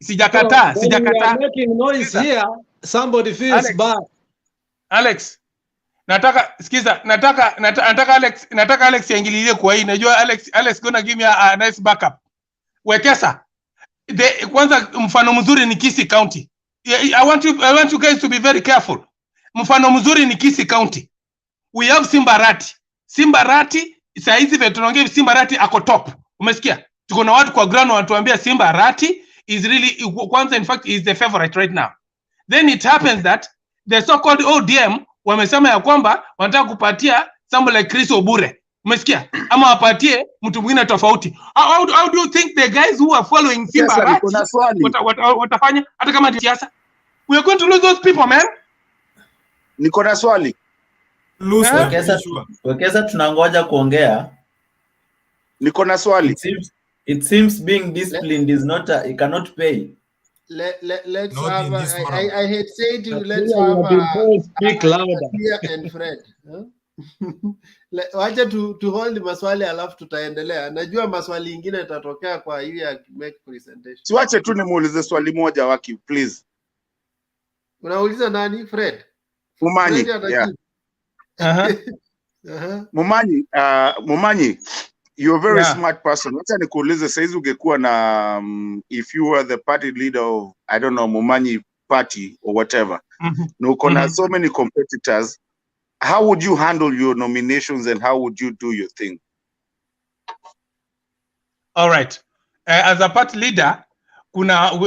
sijakataa. We are making noise here. Somebody feels bad. Alex, nataka Alex yaingililie kwa hii. Najua Alex gonna give me a nice backup. Wekesa, kwanza mfano mzuri ni Kisii County. I want you guys to be very careful. Mfano mzuri ni Kisii County. We have Simbarati saa hizi vile tunaongea Simbarati ako top. Umesikia? Tuko na watu kwa ground wanatuambia Simbarati is really kwanza, in fact is the favorite right now. Then it happens that the so-called ODM wamesema ya kwamba wanataka kupatia somebody like Chris Obure. Umesikia? Ama wapatie mtu mwingine tofauti. How do you think the guys who are following Simbarati watafanya hata kama ni siasa? We are going to lose those people, man. Niko na swali. Wekesa tunangoja kuongea. Niko na swali. It seems being disciplined is not it cannot pay. Let's have I had said let's have speak louder and Fred. Wacha to hold maswali alafu tutaendelea. Najua maswali ingine yatatokea kwa hiyo ya make presentation. Siwache tu nimuulize swali moja waki please. Unauliza nani? Fred? Mumanyi. Mumanyi, you're a very smart person. Wacha nikuulize saizi ungekuwa na if you were the party leader of I don't know Mumanyi party or whatever. Na uko na so many competitors, how would you handle your nominations and how would you do your thing? All right. As a party leader, now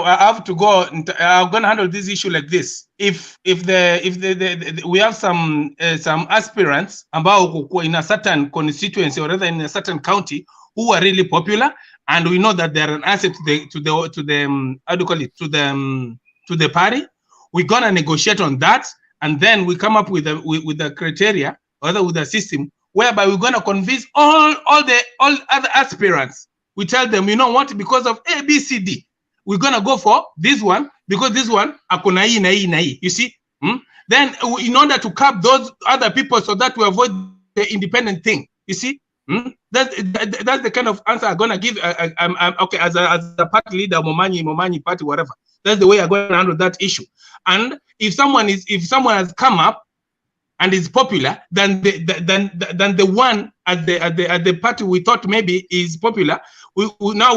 I have to go. I'm going to handle this issue like this. If we have some aspirants ambao in a certain constituency or rather in a certain county who are really popular, and we know that they're an asset to the party, we're gonna negotiate on that, and then we come up with the criteria or rather with a system whereby we're gonna convince all other aspirants. We tell them, you know what, because of A, B, C, D, we're going to go for this one, because this one, akona hii na hii na hii, you see? Then, in order to cap those other people so that we avoid the independent thing, you see? That's the kind of answer I'm going to give. Okay, as a party leader, Momanyi party, whatever. That's the way I'm going to handle that issue. And if someone has come up and is popular, then the one at the party we thought maybe is popular, we're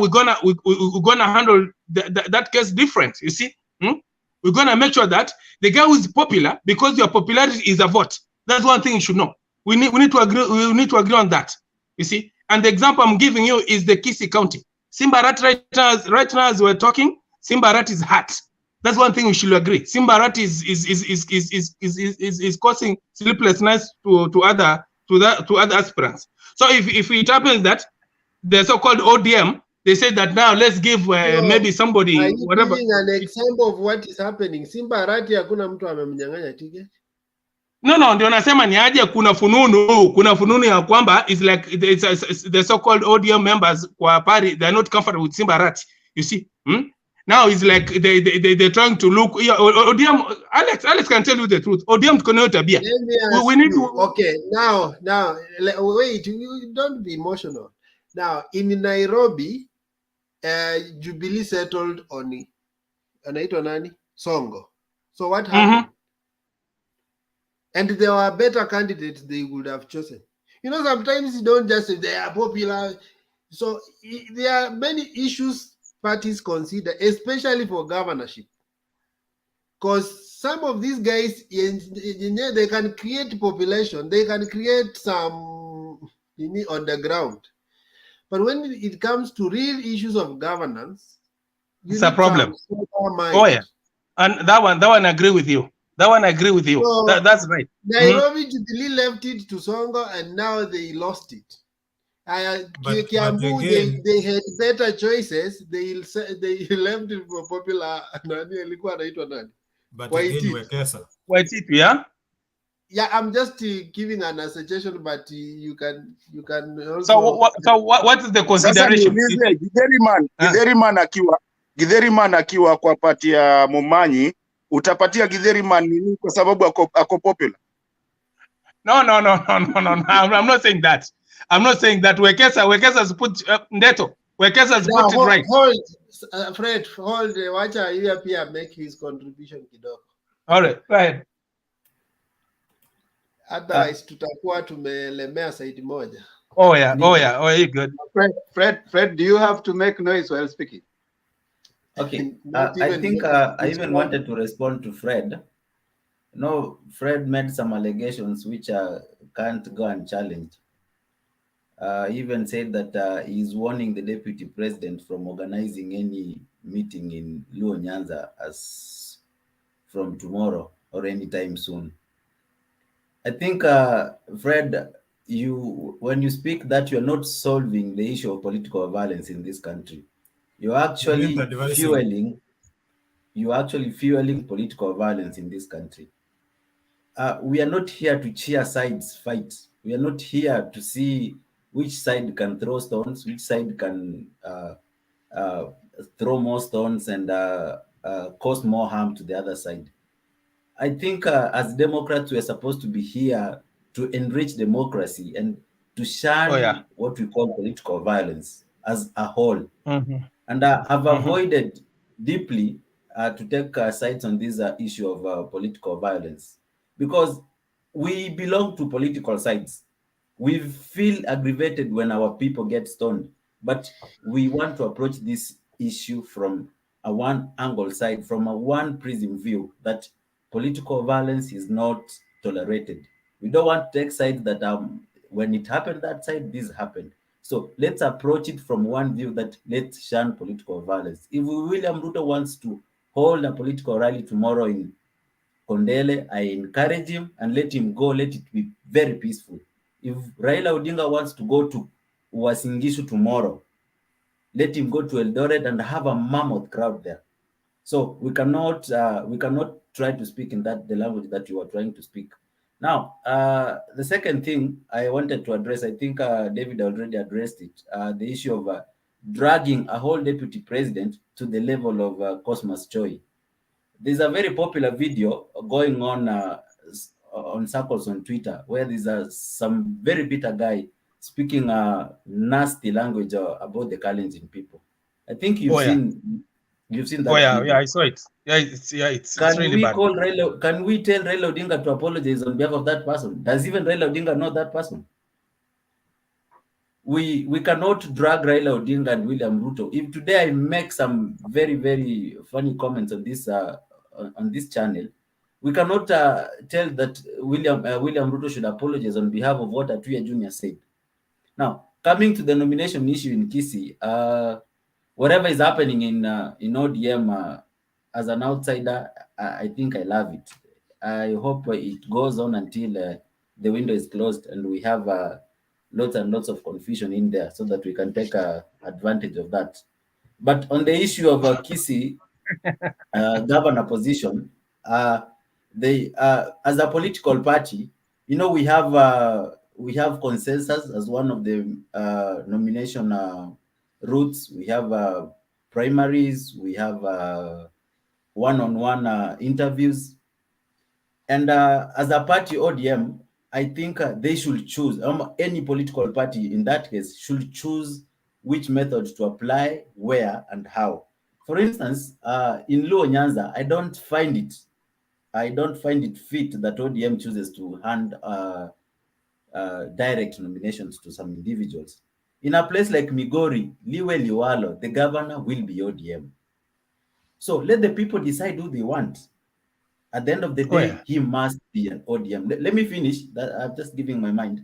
gonna handle that case different. You see, we're gonna make sure that the guy who is popular, because your popularity is a vote. That's one thing you should know. We need to agree. We need to agree on that. You see, and the example I'm giving you is the Kisii County. Simbarati right now as we're talking, Simbarati is hot. That's one thing we should agree. Simbarati is causing sleeplessness to other aspirants. So if it happens that the so-called ODM, they say that now let's give maybe somebody whatever. An example of what is happening. Simbarati hakuna mtu amemnyang'anya ticket. No, ndio nasema ni aje kuna fununu ya kwamba is like it's the so-called ODM members kwa party, they are not comfortable with Simbarati. You see? Now it's like they're trying to look. Yeah, ODM, Alex can tell you the truth. ODM cannot be. We need to. Okay, now, wait. You don't be emotional. Now in Nairobi, Jubilee settled on anaitwa nani? Songo. So what happened? And there were better candidates they would have chosen. You know, sometimes you don't just say they are popular. So there are many issues parties consider, especially for governorship. Because some of these guys, they can create population, they can create some on the ground. But when it comes to real issues of governance, it's a problem. Oh yeah, and that one I agree with you. That one I agree with you. So, that's right. Nairobi Jubilee left it to Songo, and now they lost it. Kiambu, they had better choices. They left it for popular. But again, Waititu, yeah. Yeah, I'm just giving an suggestion, but you can also. So what is the consideration? Githeri man akiwa kwa pati ya Momanyi, utapatia Githeri man nini kwa sababu ako popular? No. I'm not saying that. I'm not saying that. Wekesa's put Ndeto. Wekesa's put it right. Hold, Fred. Hold. Wacha you pia make his contribution kidogo. All right. Go ahead. Otherwise tutakuwa tumelemea side moja. Oh yeah, you good. Fred, do you have to make noise while speaking? Okay, I think I even wanted to respond to Fred. No, Fred made some allegations which can't go unchallenged. He even said that he's warning the deputy president from organizing any meeting in Luo Nyanza as from tomorrow or anytime soon. I think, Fred, when you speak that you're not solving the issue of political violence in this country, you're actually fueling political violence in this country. We are not here to cheer sides fight. We are not here to see which side can throw stones, which side can throw more stones and cause more harm to the other side. I think as Democrats, we are supposed to be here to enrich democracy and to shun what we call political violence as a whole. And I've avoided deeply to take sides on this issue of political violence because we belong to political sides. We feel aggravated when our people get stoned, but we want to approach this issue from a one angle side, from a one prism view that political violence is not tolerated. We don't want to take sides that when it happened that side, this happened. So let's approach it from one view that let's shun political violence. If William Ruto wants to hold a political rally tomorrow in Kondele, I encourage him and let him go. Let it be very peaceful. If Raila Odinga wants to go to Uasin Gishu tomorrow, let him go to Eldoret and have a mammoth crowd there. So we cannot try to speak in the language that you are trying to speak. Now, the second thing I wanted to address, I think David already addressed it, the issue of dragging a whole deputy president to the level of Cosmas Choi. There's a very popular video going on circles on Twitter where there's some very bitter guy speaking nasty language about the Kalenjin people. I think you've seen that. Yeah, I saw it. It's really bad. Can we tell Raila Odinga to apologize on behalf of that person? Does even Raila Odinga know that person? We cannot drag Raila Odinga and William Ruto. If today I make some very, very funny comments on this channel, we cannot tell that William Ruto should apologize on behalf of what Atuya Jr. said. Now, coming to the nomination issue in Kisii, whatever is happening in ODM, as an outsider, I think I love it. I hope it goes on until the window is closed and we have lots and lots of confusion in there so that we can take advantage of that. But on the issue of Kisii governor position, they as a political party, we have consensus as one of the nomination routes. We have primaries, we have one-on-one interviews. And as a party, ODM, I think they should choose, any political party in that case should choose which method to apply, where and how. For instance, in Luo Nyanza, I don't find it fit that ODM chooses to hand direct nominations to some individuals. In a place like Migori, Liwe Liwalo, the governor will be ODM. So let the people decide who they want. At the end of the day, he must be an ODM. Let me finish. That I'm just giving my mind.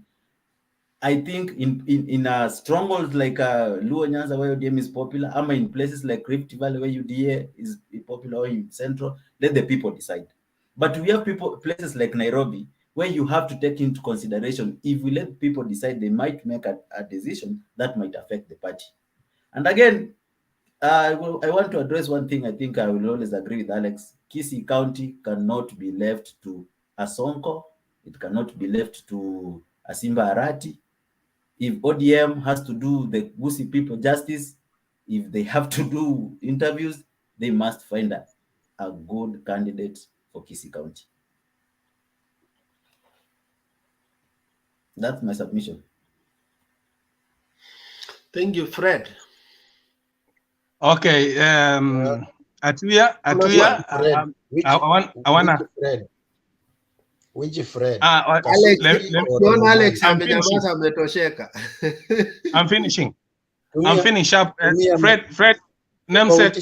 I think in a stronghold like Luo Nyanza, where ODM is popular, or in places like Rift Valley, where UDA is popular, or in Central, let the people decide. But we have places like Nairobi, where you have to take into consideration, if we let people decide, they might make a decision that might affect the party. And again, I want to address one thing. I think I will always agree with Alex. Kisii County cannot be left to Asonko. It cannot be left to Asimba Arati. If ODM has to do the Gusii people justice, if they have to do interviews, they must find a good candidate for Kisii County. That's my submission. Thank you, Fred. Okay, Atuya, I wanna. Which Fred? Alex, I'm finishing. I'm finishing. I'm finishing up. Fred, namesake.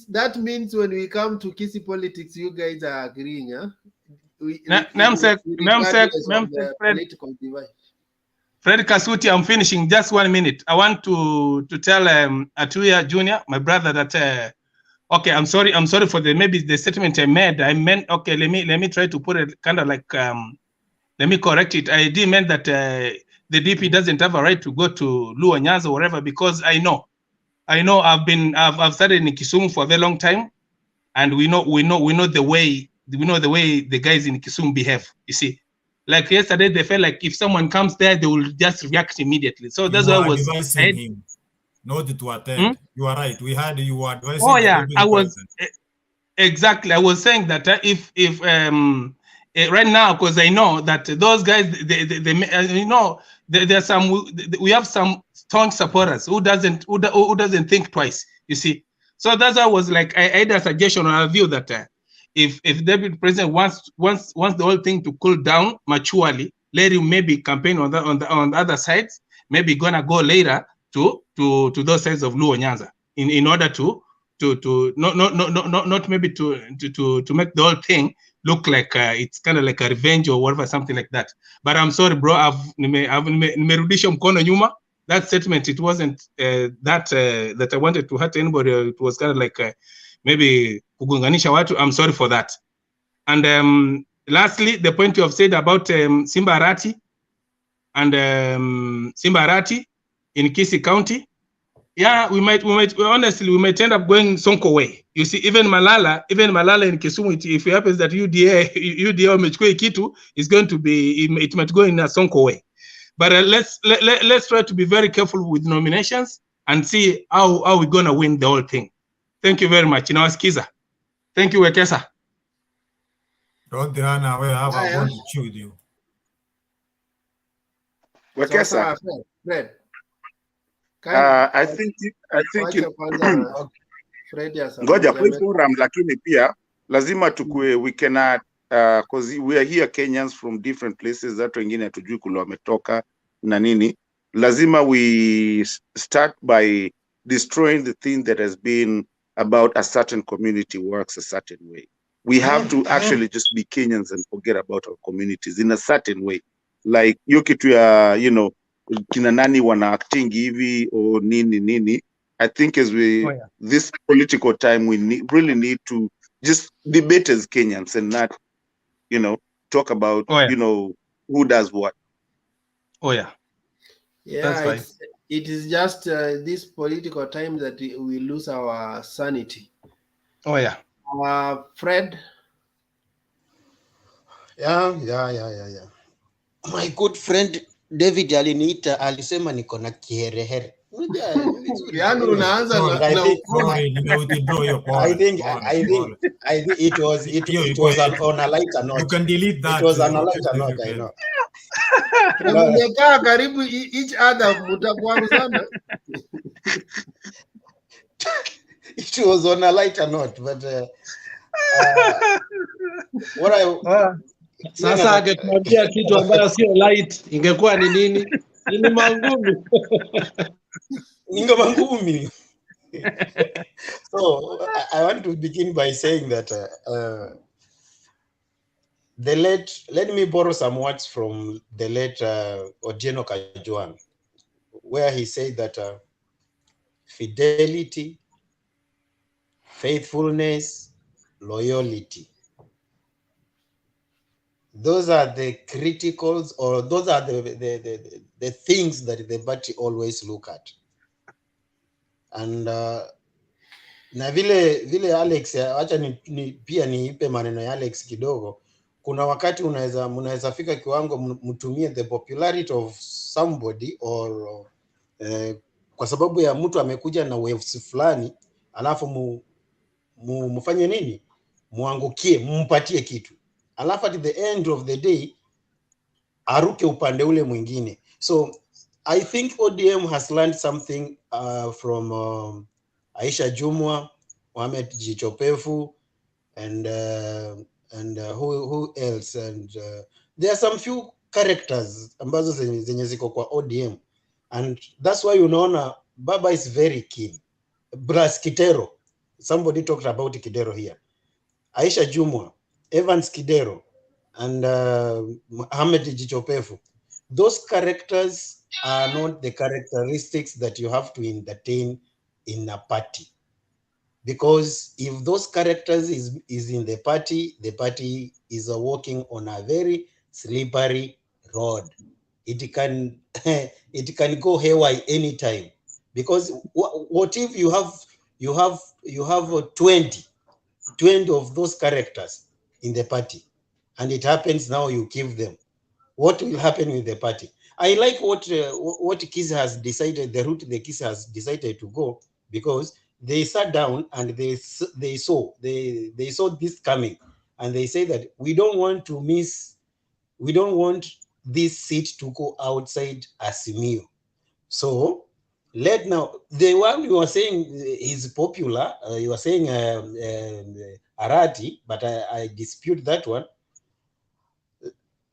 That means when we come to Kisii politics, you guys are agreeing, huh? Namesake, political divide. Fred Kasuti, I'm finishing. Just 1 minute. I want to tell Atuya Junior, my brother, that okay, I'm sorry for maybe the statement I made. I meant, okay, let me try to put it kind of like let me correct it. I didn't mean that the DP doesn't have a right to go to Luo Nyanza or whatever, because I know I've studied in Kisumu for a very long time, and we know the way the guys in Kisumu behave. You see, like yesterday, they felt like if someone comes there, they will just react immediately. So that's why I was advising him not to attend. You are right. We had you advising. Oh yeah, I was exactly. I was saying that if right now, because I know that those guys, there's some. We have some strong supporters who doesn't think twice. You see, so that's why I was like, I had a suggestion or a view that if David President wants the whole thing to cool down maturely, let him maybe campaign on the other sides. Maybe gonna go later to those sides of Luo Nyanza in order to not maybe to make the whole thing look like it's kind of like a revenge or whatever, something like that. But I'm sorry, bro. Nimerudisha mkono nyuma. That statement, it wasn't that I wanted to hurt anybody. It was kind of like maybe kugunganisha watu. I'm sorry for that. And lastly, the point you have said about Simba Arati and Simba Arati in Kisii County. Yeah, we might honestly end up going Sonko way. You see, even Malala in Kisumu, if it happens that UDA umechukua kitu, is going to be, it might go in a Sonko way. But let's try to be very careful with nominations and see how we're gonna win the whole thing. Thank you very much. Nawasikiza. Thank you, Wekesa. Don't run away. I want to chew with you. Wekesa. Fred. I think ngoja kwa forum, lakini pia lazima tukue, we cannot because we are here Kenyans from different places, that wengine hatujui kule wametoka na nini. Lazima we start by destroying the thing that has been about a certain community works a certain way. We have to actually just be Kenyans and forget about our communities in a certain way. Like hiyo kitu ya, kina nani wana acting hivi or nini. I think as this political time, we really need to just debate as Kenyans and not, talk about, who does what. Oh yeah. Yeah, it is just this political time that we lose our sanity. Oh yeah. Fred. Yeah. My good friend David aliniita alisema niko na kiherehere. Unajua ni vizuri. Yaani unaanza na I think it was on a lighter note. You can delete that. It was on a lighter note, I know. Mmekaa karibu each other mtakuwa sana. It was on a lighter note, but what I sasa angetuambia kitu ambayo sio light ingekuwa ni nini? Ni mangumi. Ningo mangumi. So I want to begin by saying that let me borrow some words from the late Otieno Kajwang', where he said that fidelity, faithfulness, loyalty, those are the criticals, or those are the things that the party always look at. And na vile Alex, acha pia niipe maneno ya Alex kidogo. Kuna wakati mnaweza fika kiwango mtumie the popularity of somebody or kwa sababu ya mtu amekuja na waves fulani, alafu mfanye nini? Muangukie, mpatie kitu. Alafu at the end of the day aruke upande ule mwingine. So I think ODM has learned something from Aisha Jumwa, Mohamed Jichopefu, and who else? And there are some few characters ambazo zenye ziko kwa ODM, and that's why unaona Baba is very keen. Bras Kidero, somebody talked about Kidero here. Aisha Jumwa, Evans Kidero, and Mohamed Jichopefu. Those characters are not the characteristics that you have to entertain in a party. Because if those characters is in the party is walking on a very slippery road. It can go haywire anytime. Because what if you have 20 of those characters in the party, and it happens now you give them? What will happen with the party? I like what Kizza has decided, the route the Kizza has decided to go, because they sat down and they saw this coming, and they say that we don't want this seat to go outside AZIMIO. So now the one you are saying is popular, you are saying Arati, but I dispute that one.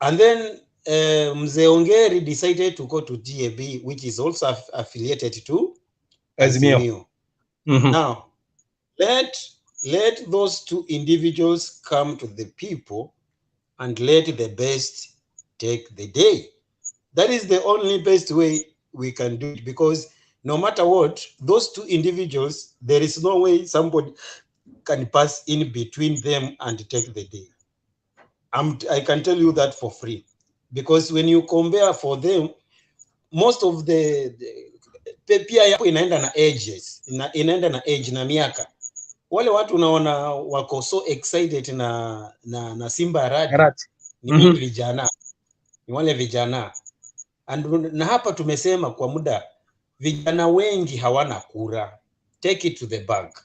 And then Mzee Ongeri decided to go to DAB, which is also affiliated to AZIMIO. Mm-hmm. Now, let those two individuals come to the people and let the best take the day. That is the only best way we can do it, because no matter what, those two individuals, there is no way somebody can pass in between them and take the day. I can tell you that for free, because when you compare for them, most of the pia yapo inaenda na ages, inaenda na age na miaka. Wale watu unaona wako so excited na Simba Arati ni vijana, ni wale vijana. Na hapa tumesema kwa muda, vijana wengi hawana kura. Take it to the bank.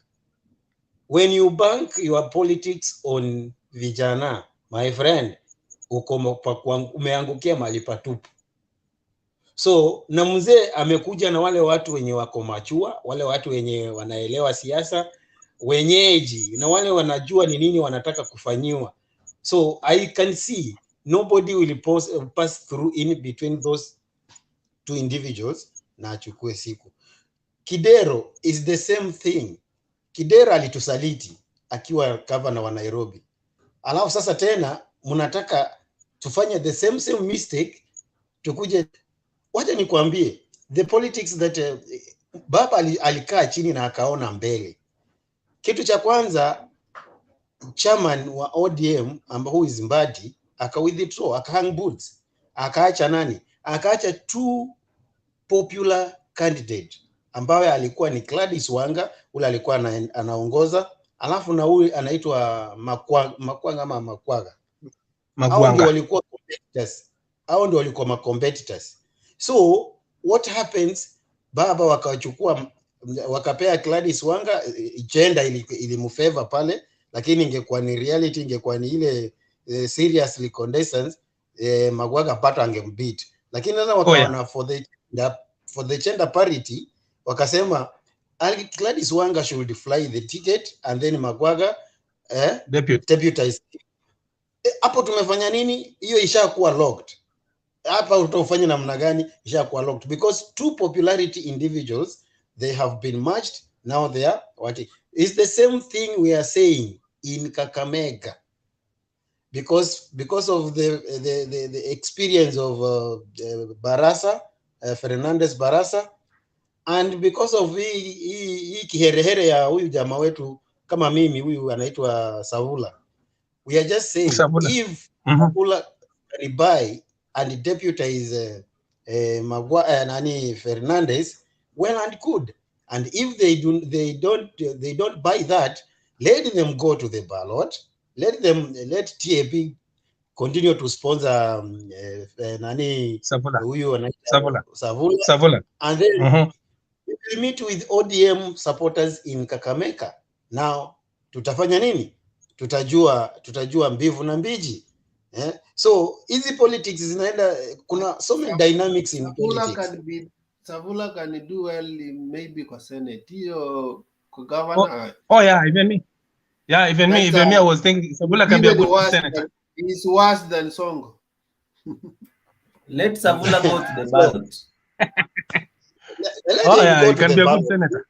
When you bank your politics on vijana, my friend, umeangukia mahali patupu. So na mzee amekuja na wale watu wenye wako machua, wale watu wenye wanaelewa siasa, wenyeji, na wale wanajua ni nini wanataka kufanyiwa. So I can see nobody will pass through in between those two individuals na achukue siku. Kidero is the same thing. Kidero alitusaliti akiwa governor wa Nairobi. Alafu sasa tena mnataka tufanye the same mistake, tukuje. Wacha nikwambie, the politics that Baba alikaa chini na akaona mbele. Kitu cha kwanza, chairman wa ODM ambao is Mbadi aka-withdraw, aka-hang boots, akaacha nani? Akaacha two popular candidate ambaye alikuwa ni Gladys Wanga, ule alikuwa anaongoza, alafu na huyu anaitwa Makwaga. Hao ndio walikuwa competitors. So what happens, baba wakachukua wakapea Gladys Wanga, gender ilimfavor pale, lakini ingekuwa ni reality, ingekuwa ni ile seriously contestants, Magwaga pato angembeat. Lakini sasa wakaona for the gender parity wakasema Gladys Wanga should fly the ticket and then Magwaga deputize. Hapo tumefanya nini? Hiyo ishakuwa locked. Hapa utafanya namna gani? Ishakuwa locked because two popularity individuals, they have been merged. Now they are what? It's the same thing we are saying in Kakamega. Because of the experience of Barasa, Fernandez Barasa, and because of hii kiherehere ya huyu jamaa wetu kama mimi, huyu anaitwa Savula. We are just saying if Savula can buy and deputize Nani Fernandez, well and good. And if they don't buy that, let them go to the ballot. Let TAP continue to sponsor Nani Savula, and then we will meet with ODM supporters in Kakamega. Now tutafanya nini? Tutajua mbivu na mbiji. So easy politics zinaenda, kuna so many dynamics in politics. Savula can do well maybe kwa Senate, hiyo kwa governor. Oh yeah, even me. Yeah, even me I was thinking Savula can be a good senator. He's worse than Songo. Let Savula go to the ballot. Oh yeah, he can be a good senator.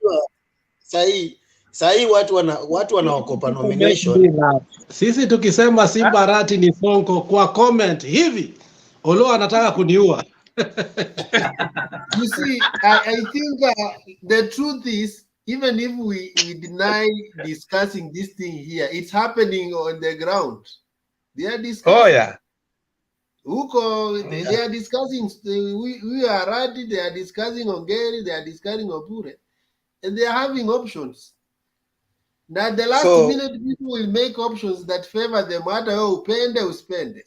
Sahi watu wanaokopa nomination. Sisi tukisema Simba Rati ni Sonko kwa comment hivi, Olo anataka kuniua. You see, I think the truth is, even if we deny discussing this thing here, it's happening on the ground. They are discussing. Oh yeah. They are discussing. We are ready. They are discussing Ongeri. They are discussing Obure, and they are having options. Now the last minute people will make options that favor them. Hata upende uspende.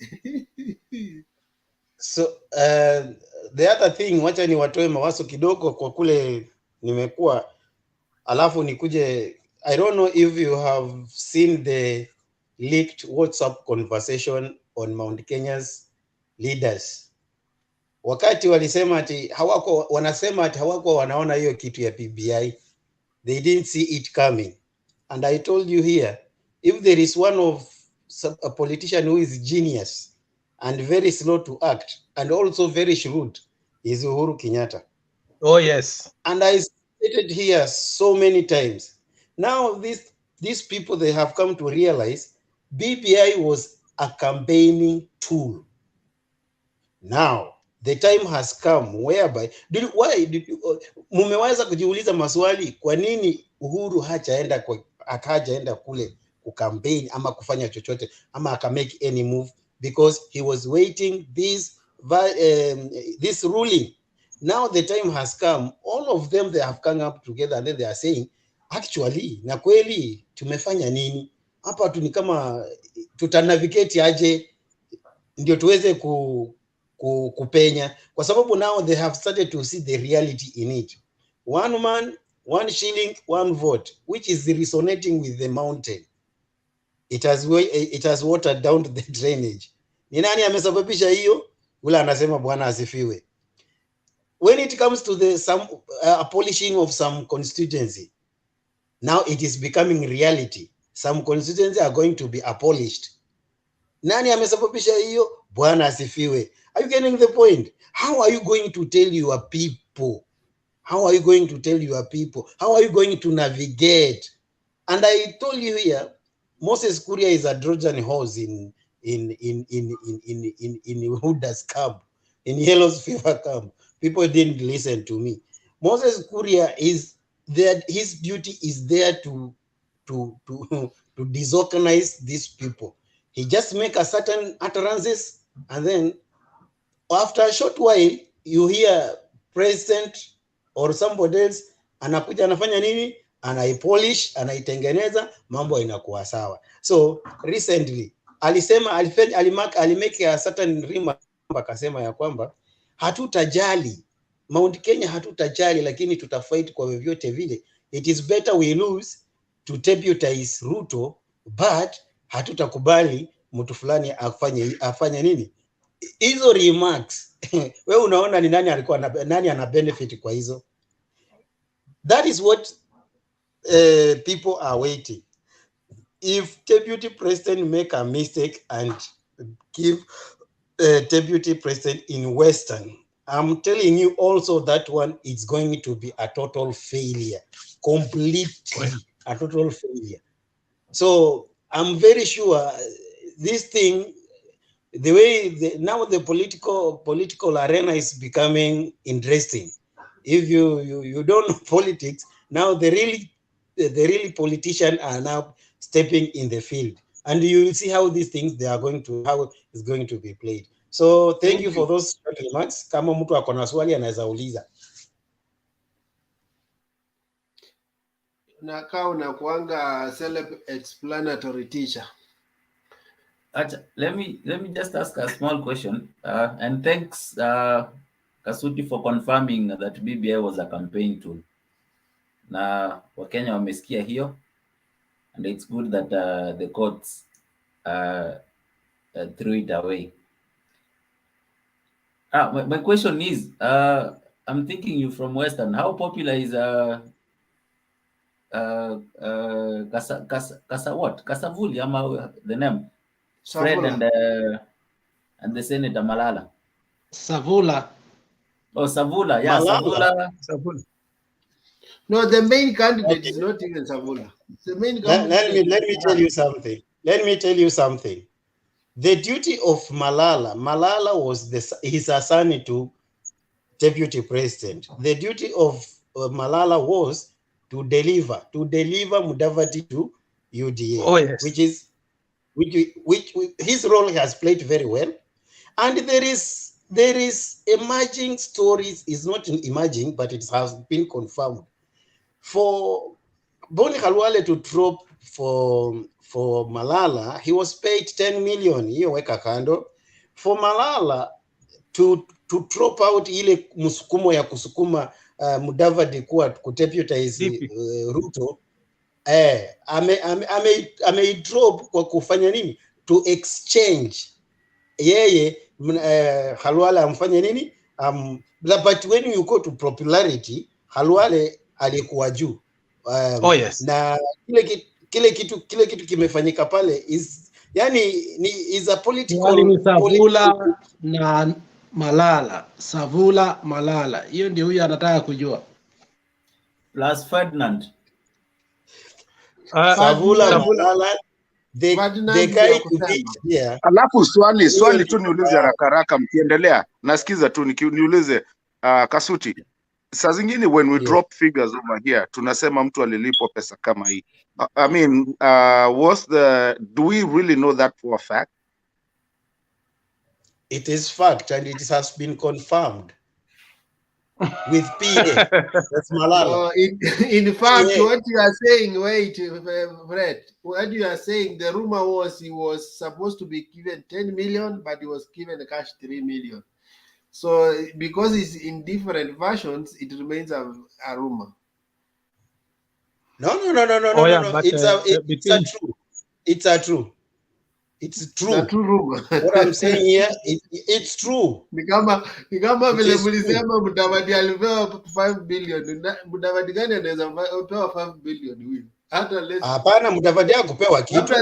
So the other thing, wacha ni watoe mawazo kidogo kwa kule nimekuwa, alafu nikuje. I don't know if you have seen the leaked WhatsApp conversation on Mount Kenya's leaders. Wakati walisema ati wanasema ati hawako wanaona hiyo kitu ya PBI. They didn't see it coming. And I told you here, if there is a politician who is genius and very slow to act and also very shrewd, is Uhuru Kenyatta. Oh yes. And I stated here so many times. Now these people, they have come to realize BBI was a campaigning tool. Now the time has come whereby mumeweza kujiuliza maswali, kwa nini Uhuru hajaenda kule kukampeni ama kufanya chochote ama akamake any move? Because he was waiting this ruling. Now the time has come. All of them, they have come up together and then they are saying, actually, na kweli tumefanya nini hapa? Tu ni kama tutanavigate aje ndio tuweze kupenya, kwa sababu now they have started to see the reality in it. One man, one shilling, one vote, which is resonating with the mountain. It has watered down the drainage. Ni nani amesababisha hiyo? Ule anasema Bwana asifiwe. When it comes to the abolishing of some constituency, now it is becoming reality. Some constituencies are going to be abolished. Nani amesababisha hiyo? Bwana asifiwe. Are you getting the point? How are you going to tell your people? How are you going to tell your people? How are you going to navigate? And I told you here, Moses Kuria is a Trojan horse in Huda's camp, in Yellow's fever camp. People didn't listen to me. Moses Kuria is there. His duty is there to disorganize these people. He just make a certain utterances, and then after a short while, you hear president or somebody else anakuja anafanya nini? Anaipolish, anaitengeneza, mambo inakuwa sawa. So recently alimake a certain remark, akasema ya kwamba hatutajali. Mount Kenya hatutajali, lakini tutafight kwa vyovyote vile. It is better we lose to deputize Ruto, but hatutakubali mtu fulani afanye nini. Hizo remarks wewe unaona ni nani ana benefit kwa hizo? That is what people are waiting. If deputy president make a mistake and give deputy president in Western, I'm telling you also that one is going to be a total failure, completely a total failure. So I'm very sure this thing, the way now the political arena is becoming interesting. If you don't know politics, now the really politicians are now stepping in the field, and you will see how these things how it's going to be played. So thank you for those remarks. Kama mtu ako na swali anaweza uliza. Unakaa unakuanga self-explanatory teacher. Let me just ask a small question. And thanks, Kasuti, for confirming that BBI was a campaign tool. Na Wakenya wamesikia hiyo, and it's good that the courts threw it away. My question is, I'm thinking you from Western. How popular is Kasavuli, the name? Fred and the Senator Malala. Savula. Oh, Savula. Yeah, Savula. No, the main candidate is not even Savula. The main candidate. Let me tell you something. Let me tell you something. The duty of Malala was his assignment to deputy president. The duty of Malala was to deliver Mudavadi to UDA. Oh, yes. Which his role has played very well. And there is emerging stories, is not emerging, but it has been confirmed. For Boni Khalwale to drop for Malala, he was paid 10 million. Hiyo weka kando. For Malala to drop out ile msukumo ya kusukuma Mudavadi kuwa kudeputize Ruto, ame drop kwa kufanya nini? To exchange yeye Khalwale amfanye nini? But when you go to popularity, Khalwale alikuwa juu. Oh yes. Na kile kitu kimefanyika pale is a political Savula na Malala. Savula Malala. Hiyo ndio huyu anataka kujua. Plus Ferdinand. Savula Malala. The guy to be here. Alafu swali tu niulize haraka mkiendelea. Nasikiza tu niulize Kasuti. Saa zingine when we drop figures over here, tunasema mtu alilipwa pesa kama hii. I mean, do we really know that for a fact? It is fact, and it has been confirmed with PA. That's Malala. In fact, what you are saying, Fred, what you are saying, the rumor was he was supposed to be given 10 million, but he was given cash 3 million. So because it's in different versions, it remains a rumor. No. It's true. It's true. A true rumor. What I'm saying here, it's true. Ni kama vile mlisema Mudavadi alipewa 5 billion. Mudavadi gani anaweza pewa 5 billion huyu? Hapana, Mudavadi hakupewa kitu.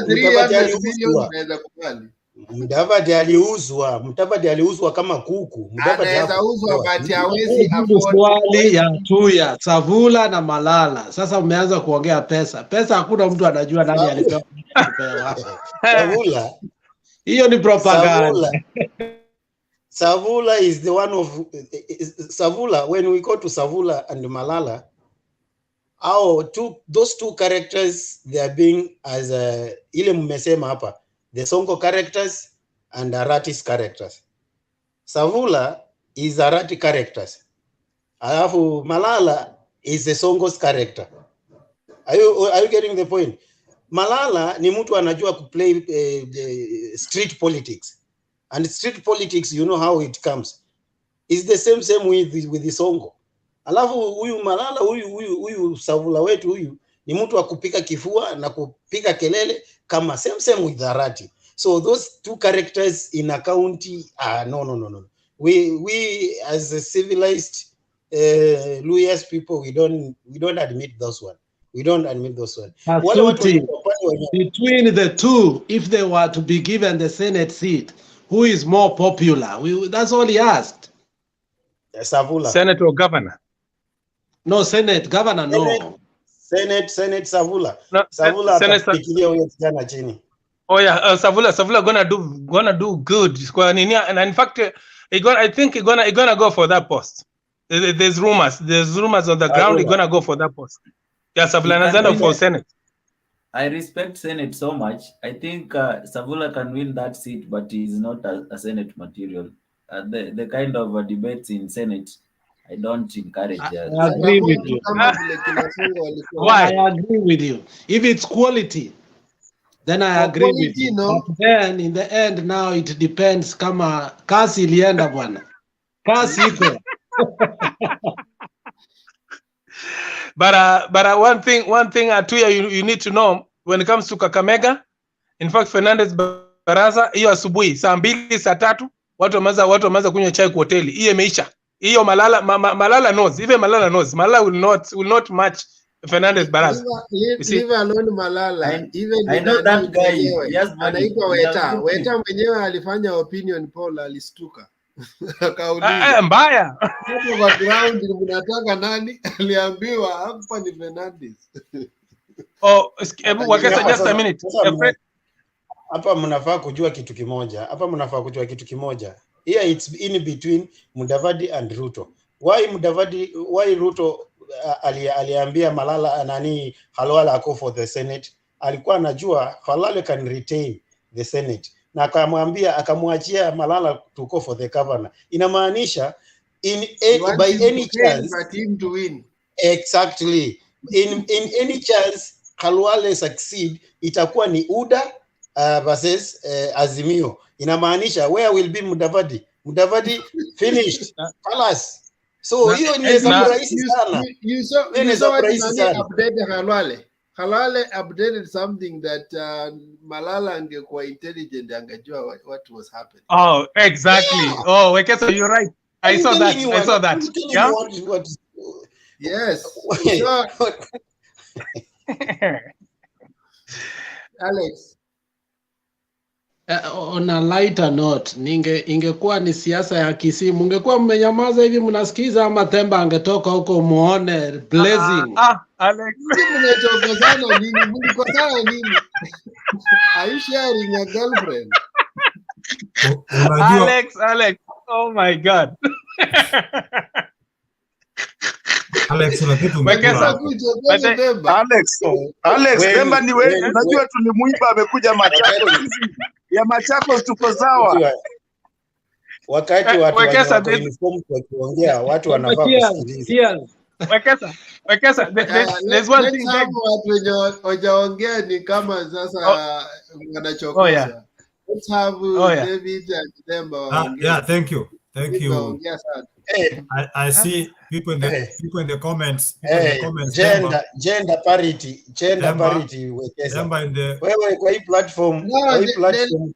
Mudavadi aliuzwa. Mudavadi aliuzwa kama kuku. Mudavadi aliuzwa but hawezi afford. Swali ya Tuya, Savula na Malala. Sasa umeanza kuongea pesa. Pesa hakuna mtu anajua nani alipewa. Savula. Hiyo ni propaganda. Savula is the one of Savula. When we go to Savula and Malala, those two characters, they are being as ile mmesema hapa, the Sonko characters and Arati's characters. Savula is Arati characters. Alafu Malala is the Sonko's character. Are you getting the point? Malala ni mtu anajua kuplay street politics. And street politics, you know how it comes. is the same with the Songo. Alafu huyu Malala huyu Savula wetu huyu ni mtu wa kupika kifua na kupiga kelele kama same with Arati. So those two characters in a county, no. We as a civilized Luyas people, we don't admit those one. We don't admit those one. Between the two, if they were to be given the Senate seat, who is more popular? That's all he asked. Savula. Senate or governor? No, Senate. Governor, no. Senate, Savula. No, Savula Senate, huyo kijana chini. Oh yeah, Savula gonna do good. And in fact, I think he's gonna go for that post. There's rumors on the ground. He's gonna go for that post. Yeah, Savula Nazanda for Senate. I respect Senate so much. I think Savula can win that seat, but he's not a Senate material. The kind of debates in Senate, I don't encourage. I agree with you. Why? I agree with you. If it's quality, then I agree with you. No? But then in the end, now it depends. Kama kasi ilienda bwana. Kasi iko. But one thing, Atuya, you need to know when it comes to Kakamega. In fact, Fernandez Baraza, hiyo asubuhi saa 2 saa 3 watu wameanza kunywa chai kwa hoteli. Hiyo imeisha. Hiyo Malala knows. Even Malala knows. Malala will not match Fernandez Baraza. Leave alone Malala. I know that guy. Yes, anaitwa Weta mwenyewe alifanya opinion poll, alistuka. Akauliza mbaya. Hapo background mnataka nani? Aliambiwa hapa ni Fernandez. Oh, Wakesa, just a minute. Hapa mnafaa kujua kitu kimoja. Here it's in between Mudavadi and Ruto. Why Ruto aliambia Malala nani Halwala ako for the Senate? Alikuwa anajua Halwala can retain the Senate. Na akamwachia Malala to go for the governor. Inamaanisha by any chance but him to win. Exactly. In any chance Halwale succeed, itakuwa ni UDA versus Azimio. Inamaanisha where will be Mudavadi? Mudavadi finished. Kalas. So hiyo ni surprise sana. You saw update Halwale. Halwale updated something that Malala angekuwa intelligent angejua what was happening. Oh, exactly. Yeah. Oh, Wekesa, you're right. I saw that. Yeah. Yes. Alex. On a lighter note, ingekuwa ni siasa ya Kisii, mungekuwa mmenyamaza hivi mnasikiza, ama Temba angetoka huko muone blazing. Alex. Mmechokozana nini? Mlikosana nini? Are you sharing a girlfriend? Alex. Oh my God. Alex, Alex, Temba ni wewe, unajua tulimuiba amekuja Machakos. Ya Machakos tuko sawa. Wakati watu wakiongea watu wanafaa kusikiliza. Wekesa, there's one thing. Watu wenye hawajaongea ni kama sasa wanachokoza. Oh yeah. Let's have David and Temba. Yeah, thank you. I see people in the comments. Gender parity. Wewe kwa hii platform,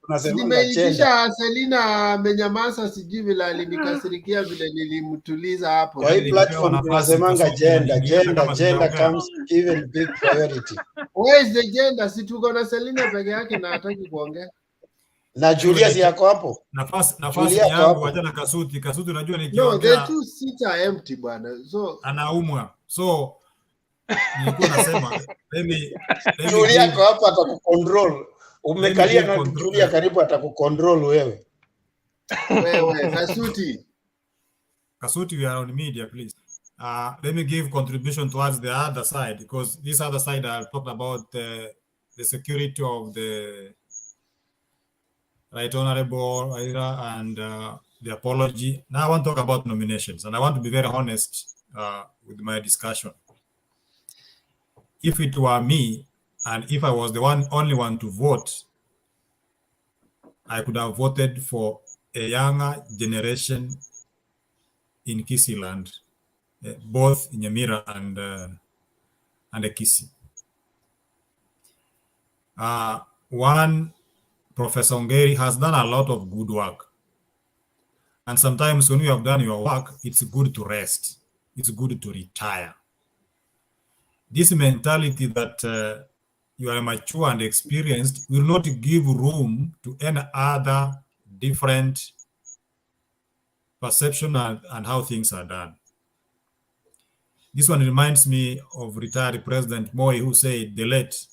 tunasema gender. Selina amenyamaza, sijui vile alinikasirikia vile nilimtuliza hapo. Kwa hii platform tunasemanga gender comes given big priority. Where is the gender? Si tuko na Selina peke yake na hataki kuongea. Na Julius yako hapo. Nafasi yangu acha na Kasuti unajua nikiongea. No, the two seats are empty bwana. So anaumwa. So nilikuwa nasema Julius yako hapa atakucontrol. Umekalia na Julius karibu atakucontrol wewe. Kasuti, we are on media, please. Let me give contribution towards the other side, because this other side I'll talk about the security of the Right Honorable Raila and the apology. Now I want to talk about nominations, and I want to be very honest with my discussion. If it were me, and if I was the only one to vote, I could have voted for a younger generation in Kisii land, both in Nyamira and Kisii. One, Professor Ongeri has done a lot of good work. And sometimes when you have done your work, it's good to rest. It's good to retire. This mentality that you are mature and experienced will not give room to any other different perception and how things are done. This one reminds me of retired President Moi, who said, the late,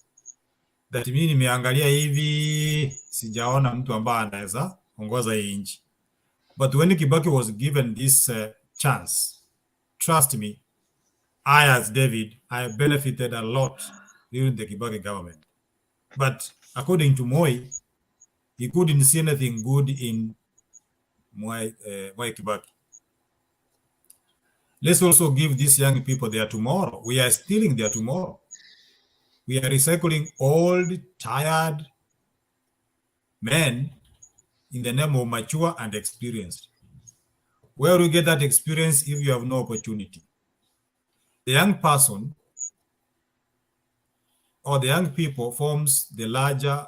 that mimi nimeangalia hivi sijaona mtu ambaye anaweza ongoza hii nchi. But when Kibaki was given this chance, trust me, I as David, I benefited a lot during the Kibaki government. But according to Moi, he couldn't see anything good in Mwai Kibaki. Let's also give these young people their tomorrow. We are stealing their tomorrow. We are recycling old, tired men in the name of mature and experienced. Where do you get that experience if you have no opportunity? The young person or the young people forms the larger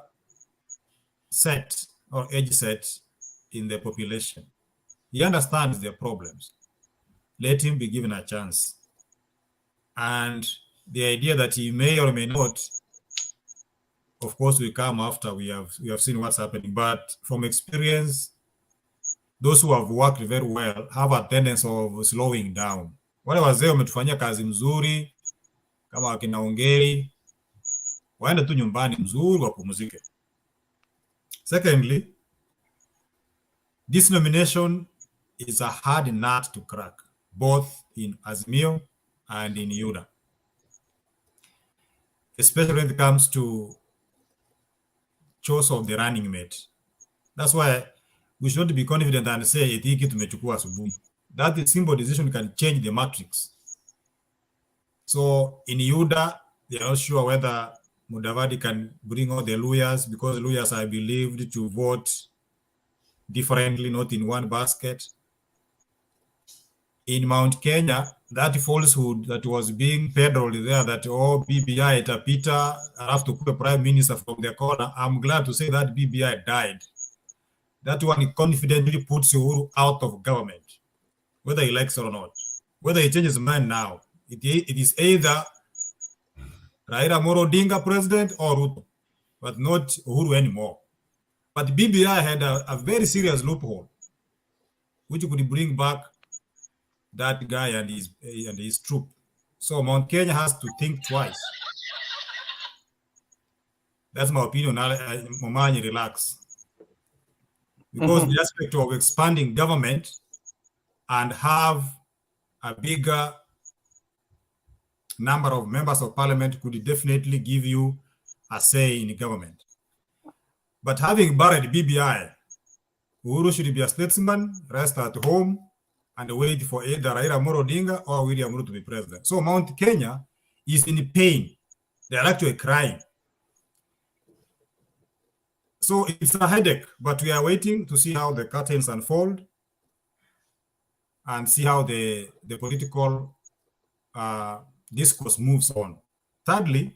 set or age set in the population. He understands their problems. Let him be given a chance. And the idea that he may or may not, of course, will come after we have seen what's happening. But from experience, those who have worked very well have a tendency of slowing down. Wale wazee wametufanyia kazi mzuri kama wakina Ongeri, waende tu nyumbani mzuri wapumzike. Secondly, this nomination is a hard nut to crack, both in AZIMIO and in UDA, especially when it comes to choice of the running mate. That's why we should not be confident and say, that simple decision can change the matrix. So in UDA, they are not sure whether Mudavadi can bring all the lawyers, because lawyers are believed to vote differently, not in one basket. In Mount Kenya, that falsehood that was being peddled there, that BBI itapita, I have to put a prime minister from the corner. I'm glad to say that BBI died. That one confidently puts Uhuru out of government, whether he likes it or not. Whether he changes his mind now, it is either Raila Odinga president or Ruto, but not Uhuru anymore. But BBI had a very serious loophole, which could bring back that guy and his troop. So Mount Kenya has to think twice. That's my opinion. Momanyi, relax. Because the aspect of expanding government and have a bigger number of members of parliament could definitely give you a say in the government. But having buried BBI, Uhuru should be a statesman, rest at home, and wait for either Raila Odinga or William Ruto to be president. So Mount Kenya is in pain. They are actually crying. So it's a headache, but we are waiting to see how the curtains unfold and see how the political discourse moves on. Thirdly,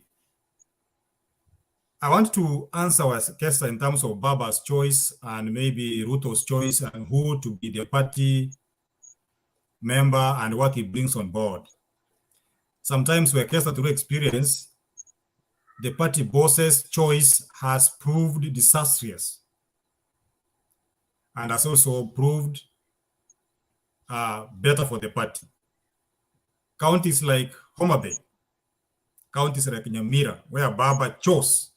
I want to answer our guest in terms of Baba's choice and maybe Ruto's choice and who to be the party member and what he brings on board. Sometimes we're cast through experience, the party boss's choice has proved disastrous and has also proved better for the party. Counties like Homa Bay, counties like Nyamira, where Baba chose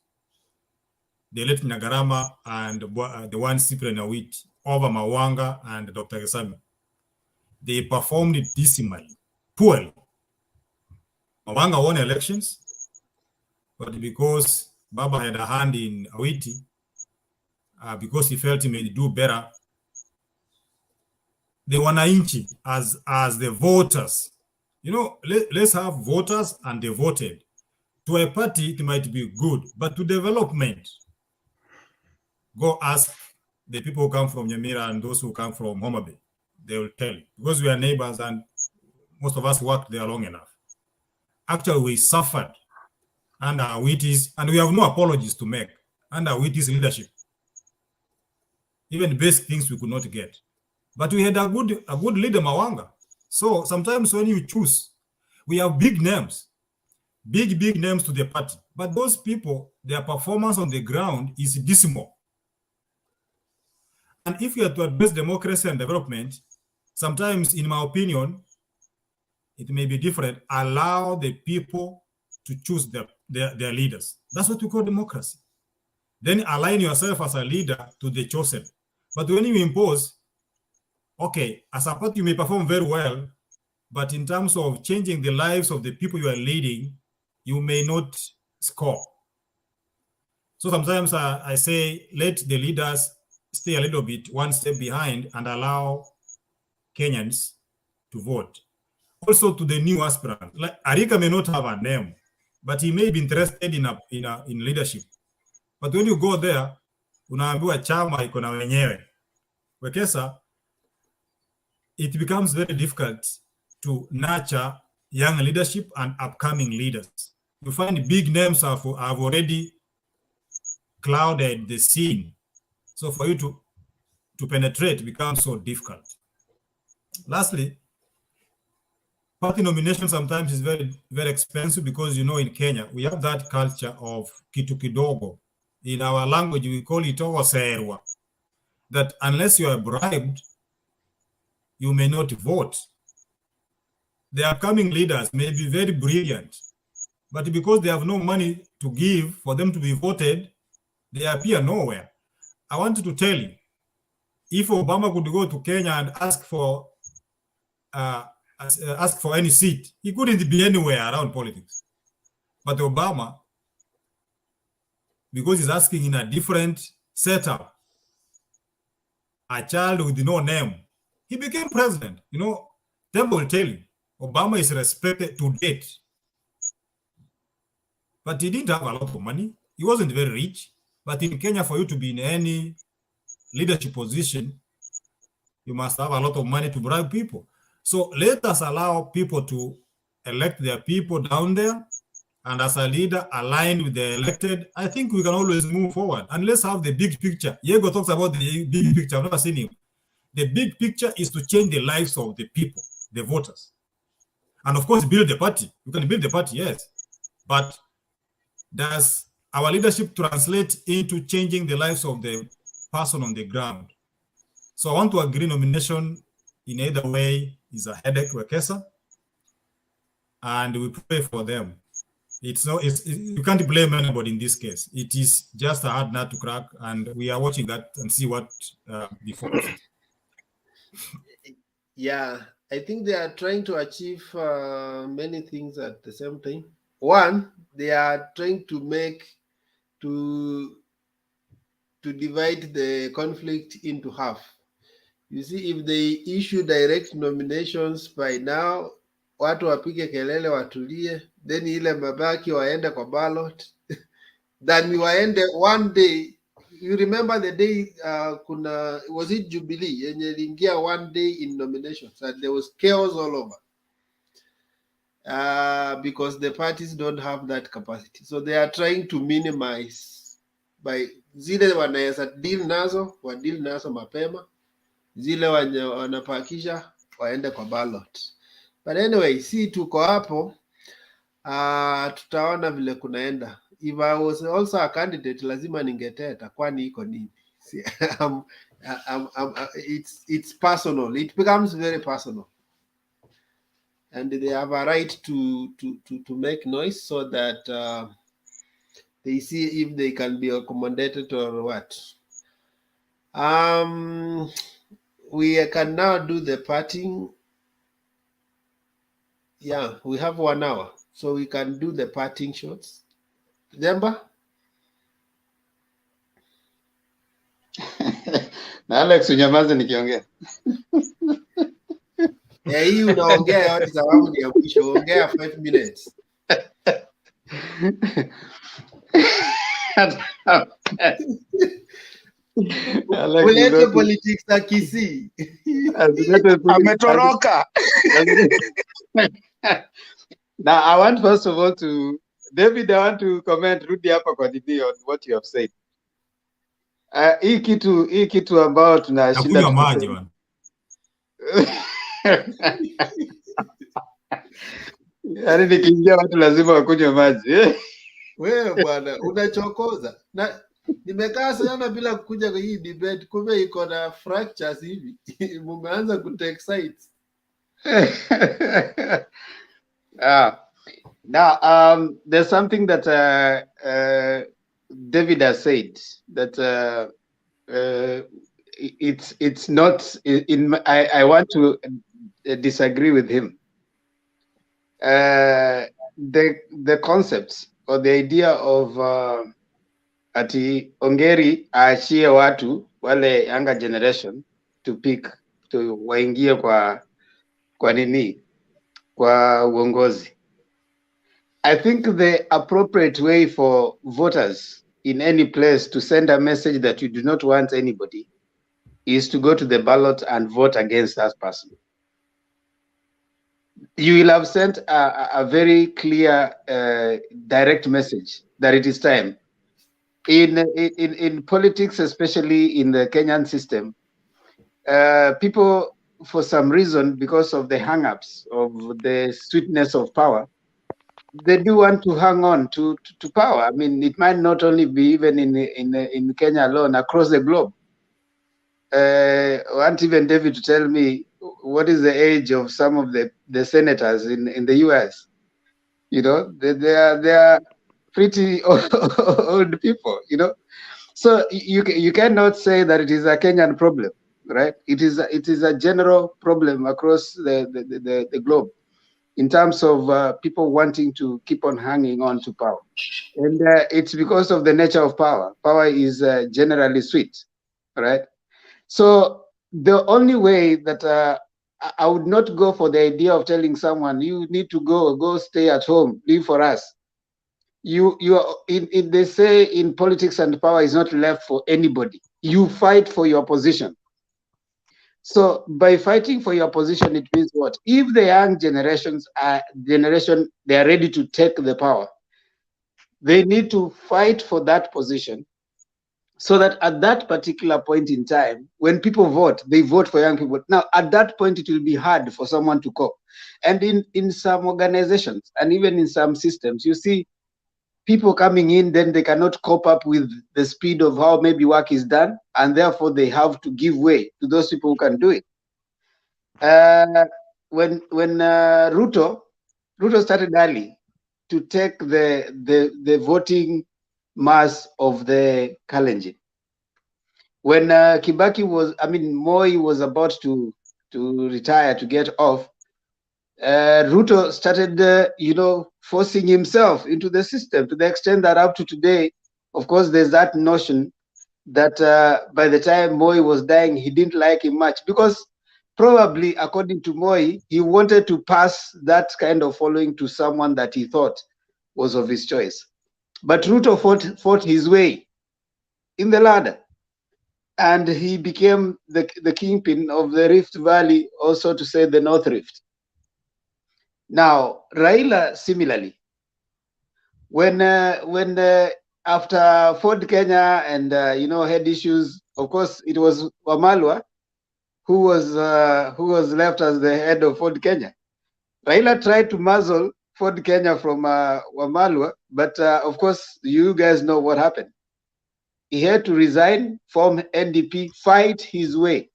the late Nyagarama and the one Cyprian Awit over Mawanga and Dr. Gesami. They performed dismally, poorly. Mawanga won elections, but because Baba had a hand in Awiti, because he felt he may do better, the Wananchi as the voters, let's have voters and they voted. To a party, it might be good, but to development, go ask the people who come from Nyamira and those who come from Homa Bay. they will tell you, because we are neighbors and most of us worked there long enough. Actually, we suffered under Awiti's, and we have no apologies to make, under Awiti's leadership. Even basic things we could not get. But we had a good leader, Mawanga. So sometimes when you choose, we have big names to the party. But those people, their performance on the ground is dismal. And if you are to address democracy and development, sometimes, in my opinion, it may be different. Allow the people to choose their leaders. That's what we call democracy. Then align yourself as a leader to the chosen. But when you impose, okay, as a party, you may perform very well, but in terms of changing the lives of the people you are leading, you may not score. So sometimes I say, let the leaders stay a little bit one step behind and allow Kenyans to vote. Also to the new aspirant, like Arika may not have a name, but he may be interested in leadership. But when you go there, unaambiwa chama iko na wenyewe. Wekesa, it becomes very difficult to nurture young leadership and upcoming leaders. You find big names have already clouded the scene. So for you to penetrate becomes so difficult. Lastly, party nomination sometimes is very, very expensive because, you know, in Kenya, we have that culture of kitu kidogo. In our language, we call it oserwa, that unless you are bribed, you may not vote. The upcoming leaders may be very brilliant, but because they have no money to give for them to be voted, they appear nowhere. I wanted to tell you, if Obama could go to Kenya and ask for any seat, he couldn't be anywhere around politics. But Obama, because he's asking in a different setup, a child with no name, he became president. You know, Temple will tell you, Obama is respected to date. But he didn't have a lot of money. He wasn't very rich. But in Kenya, for you to be in any leadership position, you must have a lot of money to bribe people. So let us allow people to elect their people down there. And as a leader aligned with the elected, I think we can always move forward. And let's have the big picture. Diego talks about the big picture. I've never seen him. The big picture is to change the lives of the people, the voters. And of course, build the party. You can build the party, yes. But does our leadership translate into changing the lives of the person on the ground? So I want to agree nomination in either way is a headache, Wekesa. And we pray for them. You can't blame anybody in this case. It is just a hard nut to crack, and we are watching that and see what before. Yeah, I think they are trying to achieve many things at the same time. One, they are trying to divide the conflict into half. You see, if they issue direct nominations by now, watu wapige kelele watulie, then ile mabaki waende kwa ballot, then waende one day. You remember the day was it Jubilee yenye iliingia one day in nominations, and there was chaos all over because the parties don't have that capacity. So they are trying to minimize by zile wanaweza deal nazo mapema, zile wanapakisha waende kwa ballot. But anyway, si tuko hapo, tutaona vile kunaenda. If I was also a candidate, lazima ningeteta, kwani iko nini? It's personal. It becomes very personal. And they have a right to make noise so that they see if they can be accommodated or what. We can now do the parting. Yeah, we have 1 hour, so we can do the parting shots. Demba? Na Alex unyamaze nikiongea. Hii unaongea yote sababu ni ya mwisho. Ongea 5 minutes. Ulete politics za Kisii. Ametoroka. Now, I want first of all to, David, I want to comment Rudi hapa kwa DD on what you have said. Hii kitu ambao tunashinda Nakunywa maji bwana. Yaani nikiingia watu lazima wakunywe maji. Wewe bwana unachokoza. Na nimekaa sana bila kukuja kwa hii debate, kumbe iko na fractures hivi. Mumeanza kutake sides. Now, there's something that David has said that it's not in. I want to disagree with him. The concept or the idea of ati Ongeri aachie watu wale younger generation to pick to waingie kwa nini kwa uongozi. I think the appropriate way for voters in any place to send a message that you do not want anybody is to go to the ballot and vote against that person. You will have sent a very clear, direct message that it is time. In politics, especially in the Kenyan system, people, for some reason, because of the hang-ups of the sweetness of power, they do want to hang on to power. I mean, it might not only be even in Kenya alone, across the globe. I want even David to tell me what is the age of some of the senators in the US. You know, they are pretty old people, you know. So you cannot say that it is a Kenyan problem, right? It is a general problem across the globe in terms of people wanting to keep on hanging on to power. And it's because of the nature of power. Power is generally sweet, right? So the only way that I would not go for the idea of telling someone, you need to go stay at home, live for us. They say in politics and power is not left for anybody. You fight for your position. So by fighting for your position, it means what? If the young generation, they are ready to take the power, they need to fight for that position so that at that particular point in time, when people vote, they vote for young people. Now, at that point, it will be hard for someone to cope. And in some organizations, and even in some systems, you see people coming in, then they cannot cope up with the speed of how maybe work is done, and therefore they have to give way to those people who can do it. When Ruto started early to take the voting mass of the Kalenjin. When Kibaki was, Moi was about to retire, to get off, Ruto started, forcing himself into the system to the extent that up to today, of course, there's that notion that by the time Moi was dying, he didn't like him much because probably, according to Moi, he wanted to pass that kind of following to someone that he thought was of his choice. But Ruto fought his way in the ladder, and he became the kingpin of the Rift Valley, also to say the North Rift. Now, Raila, similarly, when after Ford Kenya and had issues, of course, it was Wamalwa who was left as the head of Ford Kenya. Raila tried to muzzle Ford Kenya from Wamalwa, but of course, you guys know what happened. He had to resign, form NDP, fight his way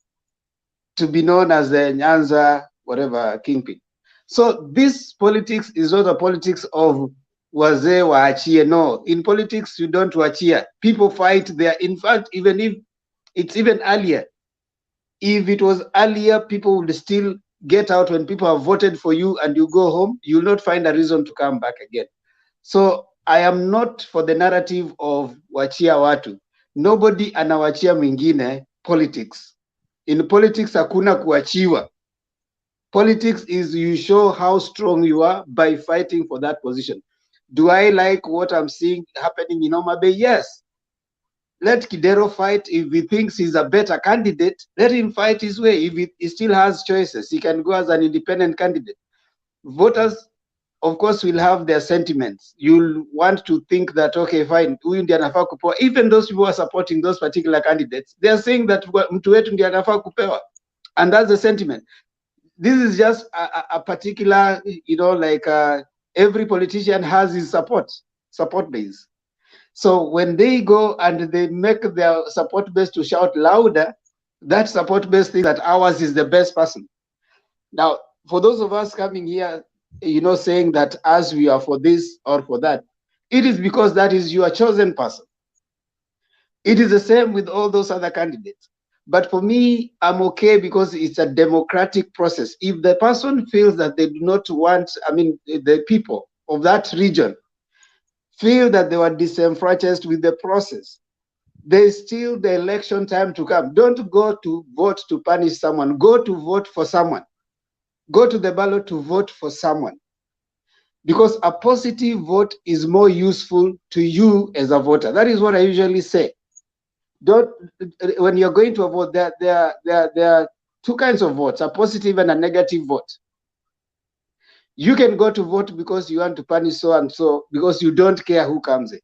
to be known as the Nyanza, whatever, kingpin. So this politics is not a politics of wazee waachie. No, in politics, you don't waachia. People fight there. In fact, even if it's even earlier, if it was earlier, people would still get out when people have voted for you and you go home, you'll not find a reason to come back again. So I am not for the narrative of wachia watu. Nobody anawachia mwingine politics. In politics, hakuna kuachiwa. Politics is you show how strong you are by fighting for that position. Do I like what I'm seeing happening in Homa Bay? Yes. Let Kidero fight. If he thinks he's a better candidate, let him fight his way. If he still has choices, he can go as an independent candidate. Voters, of course, will have their sentiments. You'll want to think that, okay, fine, even those people who are supporting those particular candidates, they are saying that mtu wetu ndiye anafaa kupewa. And that's the sentiment. This is just a particular, like every politician has his support base. So when they go and they make their support base to shout louder, that support base thinks that ours is the best person. Now, for those of us coming here, saying that as we are for this or for that, it is because that is your chosen person. It is the same with all those other candidates. But for me, I'm okay because it's a democratic process. If the person feels that they do not want, the people of that region feel that they were disenfranchised with the process, there is still the election time to come. Don't go to vote to punish someone. Go to vote for someone. Go to the ballot to vote for someone. Because a positive vote is more useful to you as a voter. That is what I usually say. When you're going to a vote, there are two kinds of votes, a positive and a negative vote. You can go to vote because you want to punish so and so, because you don't care who comes in.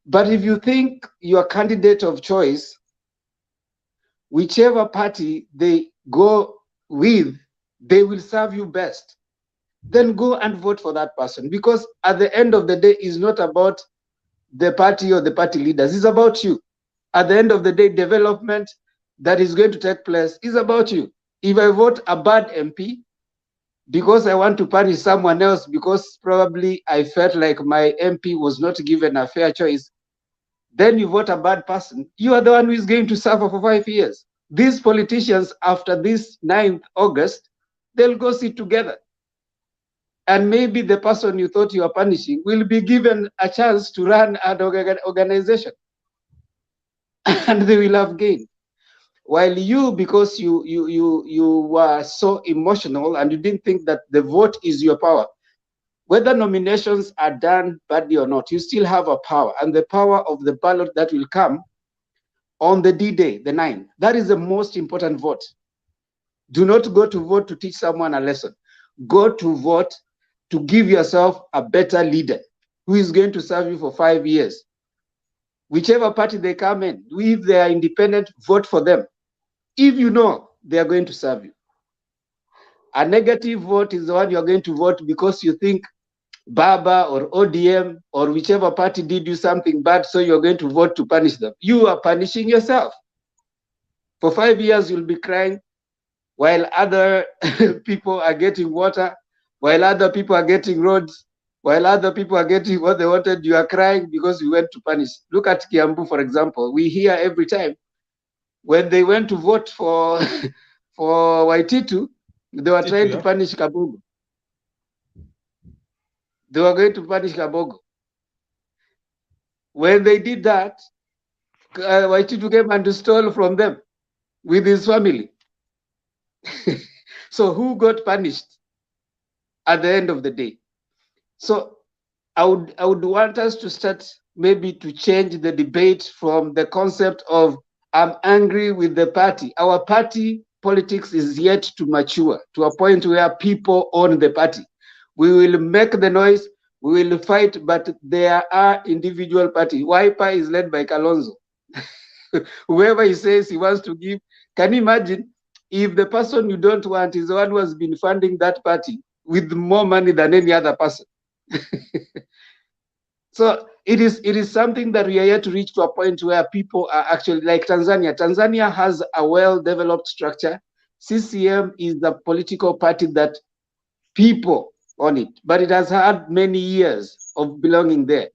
But if you think your candidate of choice, whichever party they go with, they will serve you best, then go and vote for that person. Because at the end of the day, it's not about the party or the party leaders, it's about you. At the end of the day, development that is going to take place is about you. If I vote a bad MP because I want to punish someone else because probably I felt like my MP was not given a fair choice, then you vote a bad person, you are the one who is going to suffer for 5 years. These politicians, after this 9th August, they'll go sit together. And maybe the person you thought you were punishing will be given a chance to run an organization. And they will have gained. While you, because you were so emotional and you didn't think that the vote is your power, whether nominations are done badly or not, you still have a power, and the power of the ballot that will come on the D-Day, the 9th. That is the most important vote. Do not go to vote to teach someone a lesson. Go to vote to give yourself a better leader who is going to serve you for 5 years. Whichever party they come in, if they are independent, vote for them. If you know they are going to serve you. A negative vote is the one you're going to vote because you think Baba or ODM or whichever party did you something bad, so you're going to vote to punish them. You are punishing yourself. For 5 years, you'll be crying while other people are getting water, while other people are getting roads, while other people are getting what they wanted. You are crying because you went to punish. Look at Kiambu, for example. We hear every time when they went to vote for for Waititu, they were trying to punish Kabogo. They were going to punish Kabogo. When they did that, Waititu came and stole from them with his family. So who got punished at the end of the day? So I would want us to start maybe to change the debate from the concept of I'm angry with the party. Our party politics is yet to mature to a point where people own the party. We will make the noise, we will fight, but there are individual parties. Wiper is led by Kalonzo. Whoever he says he wants to give, can you imagine if the person you don't want is the one who has been funding that party with more money than any other person? So it is something that we are yet to reach to a point where people are actually like Tanzania. Tanzania has a well-developed structure. CCM is the political party that people on it, but it has had many years of belonging there.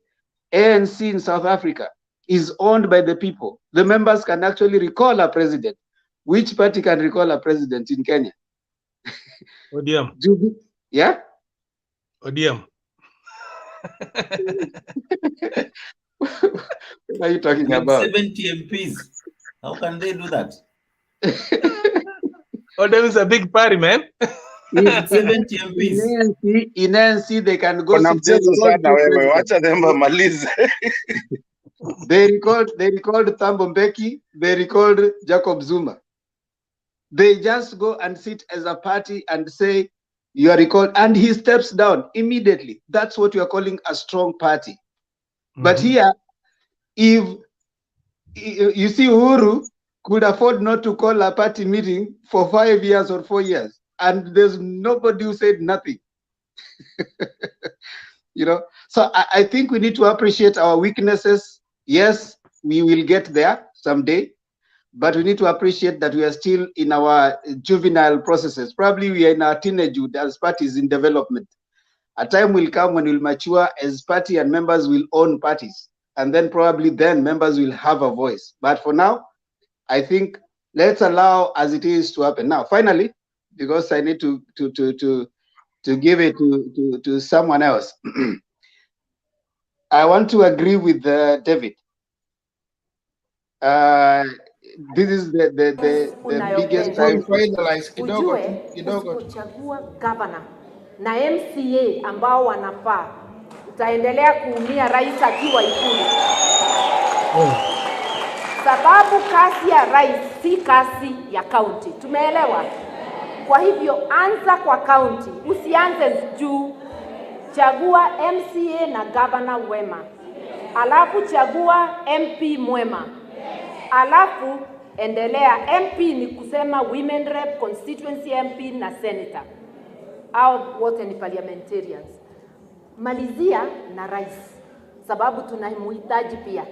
ANC in South Africa is owned by the people. The members can actually recall a president. Which party can recall a president in Kenya? ODM. Yeah? ODM. What are you talking about? 70 MPs. How can they do that? ODM is a big party, man. 70 MPs. In ANC, they can go Kuna sit there. mchezo sana wewe, wacha them wamalize. They recalled Thabo Mbeki, they recalled Jacob Zuma. They just go and sit as a party and say, you are recalled, and he steps down immediately. That's what you are calling a strong party. But here, if you see, Uhuru could afford not to call a party meeting for 5 years or 4 years, and there's nobody who said nothing. You know, so I think we need to appreciate our weaknesses. Yes, we will get there someday, but we need to appreciate that we are still in our juvenile processes. Probably we are in our teenagehood as parties in development. A time will come when we'll mature as party and members will own parties. And then probably then members will have a voice. But for now, I think let's allow as it is to happen. Now, finally, because I need to give it to someone else. I want to agree with David. This is the biggest time. Ujue usipochagua governor na MCA ambao wanafaa, utaendelea kuumia rais akiwa Ikulu. Sababu kasi ya rais si kasi ya county. Tumeelewa? Kwa hivyo anza kwa county, usianze juu. Chagua MCA na governor wema, alafu chagua MP mwema, alafu endelea. MP ni kusema women rep, constituency MP na senator, au wote ni parliamentarians. Malizia na rais, sababu tunamhitaji pia.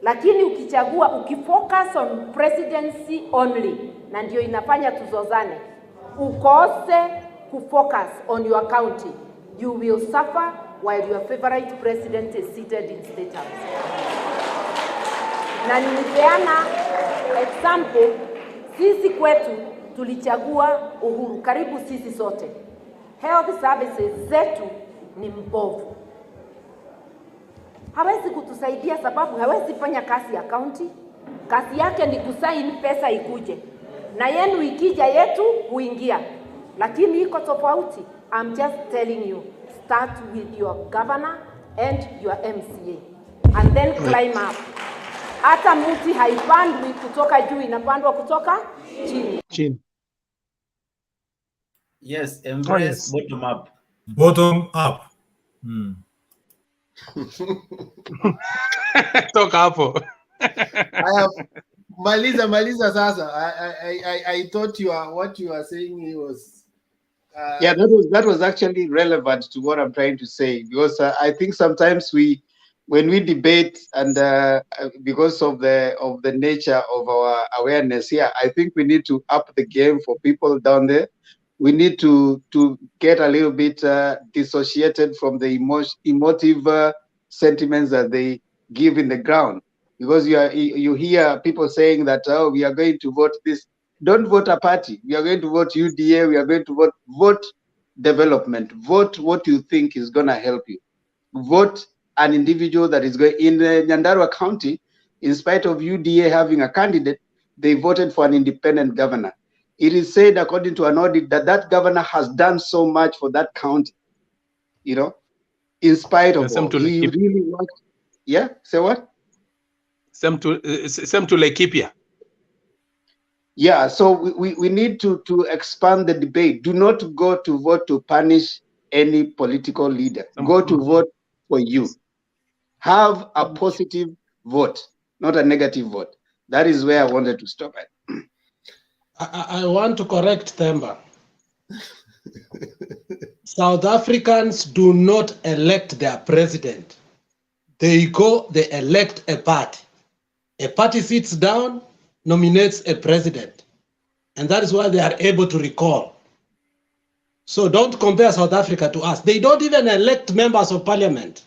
Lakini ukifocus on presidency only, na ndio inafanya tuzozane, ukose kufocus on your county, you will suffer while your favorite president is seated in State House. Na nimepeana example, sisi kwetu tulichagua Uhuru, karibu sisi sote. Health services zetu ni mbovu. Hawezi kutusaidia sababu hawezi fanya kazi ya county. Kazi yake ni kusaini pesa ikuje. Na yenu ikija yetu huingia. Lakini iko tofauti. I'm just telling you, start with your governor and your MCA. And then climb up. Hata mti haipandwi kutoka juu, inapandwa kutoka chini. Yes, embrace bottom up. Bottom up. Toka hapo. Maliza sasa. I thought what you are saying was yeah, that was actually relevant to what I'm trying to say, because I think sometimes when we debate and because of the nature of our awareness here, I think we need to up the game for people down there. We need to get a little bit dissociated from the emotive sentiments that they give in the ground, because you hear people saying that, oh, we are going to vote this. Don't vote a party. We are going to vote UDA. We are going to vote development. Vote what you think is going to help you. Vote an individual that is going. In Nyandarua County, in spite of UDA having a candidate, they voted for an independent governor. It is said, according to an audit, that governor has done so much for that county. You know, in spite of all, he really worked. Yeah, say what? Some to Laikipia. Yeah, so we need to expand the debate. Do not go to vote to punish any political leader. Go to vote for you. Have a positive vote, not a negative vote. That is where I wanted to stop at. I want to correct Themba. South Africans do not elect their president. They elect a party. A party sits down, nominates a president. And that is why they are able to recall. So don't compare South Africa to us. They don't even elect members of parliament.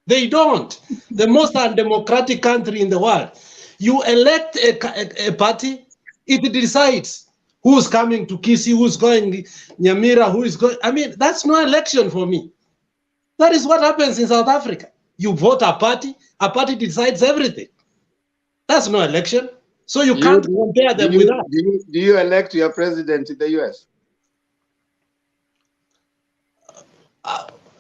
They don't. The most undemocratic country in the world. You elect a party, it decides who's coming to Kisii, who's going Nyamira, who is going. I mean, that's no election for me. That is what happens in South Africa. You vote a party decides everything. That's no election. So you can't compare them with that. Do you elect your president in the US?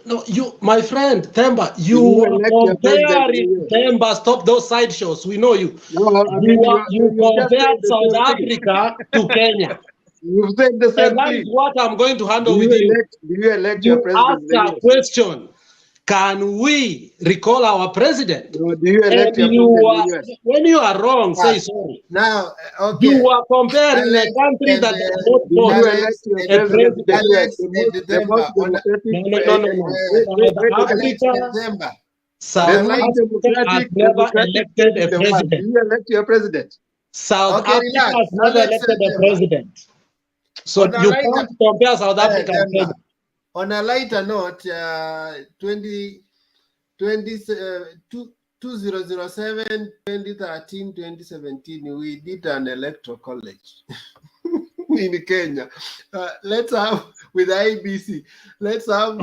No, you, my friend Themba, Do you you are elect your president in comparing. the US? Themba, stop those sideshows. We know you. No, I mean, You you just said compared the South same thing. Africa to Kenya. You've said the And same that is thing. what I'm going to Do handle you with you. elect your You president ask in the a US? question. Can we recall our president? No, do you elect And your you president in are, the US? when you are wrong, say sorry. Now, You okay. are comparing a Alex country and that does not Do you vote elect Alex your and a president in the president. US? Alex and The most December on democratic. No. South Alex and Africa, December. South The most Africa has never democratic elected state a in the world. Do president. you elect your president? South Okay, Africa relax. has never Alex elected and a December. president. So On a you lighter, can't compare South Africa and December. Kenya. On a lighter note, 2007, 2013, 2017, we did an electoral college in Kenya. Let's have, with IBC, let's have,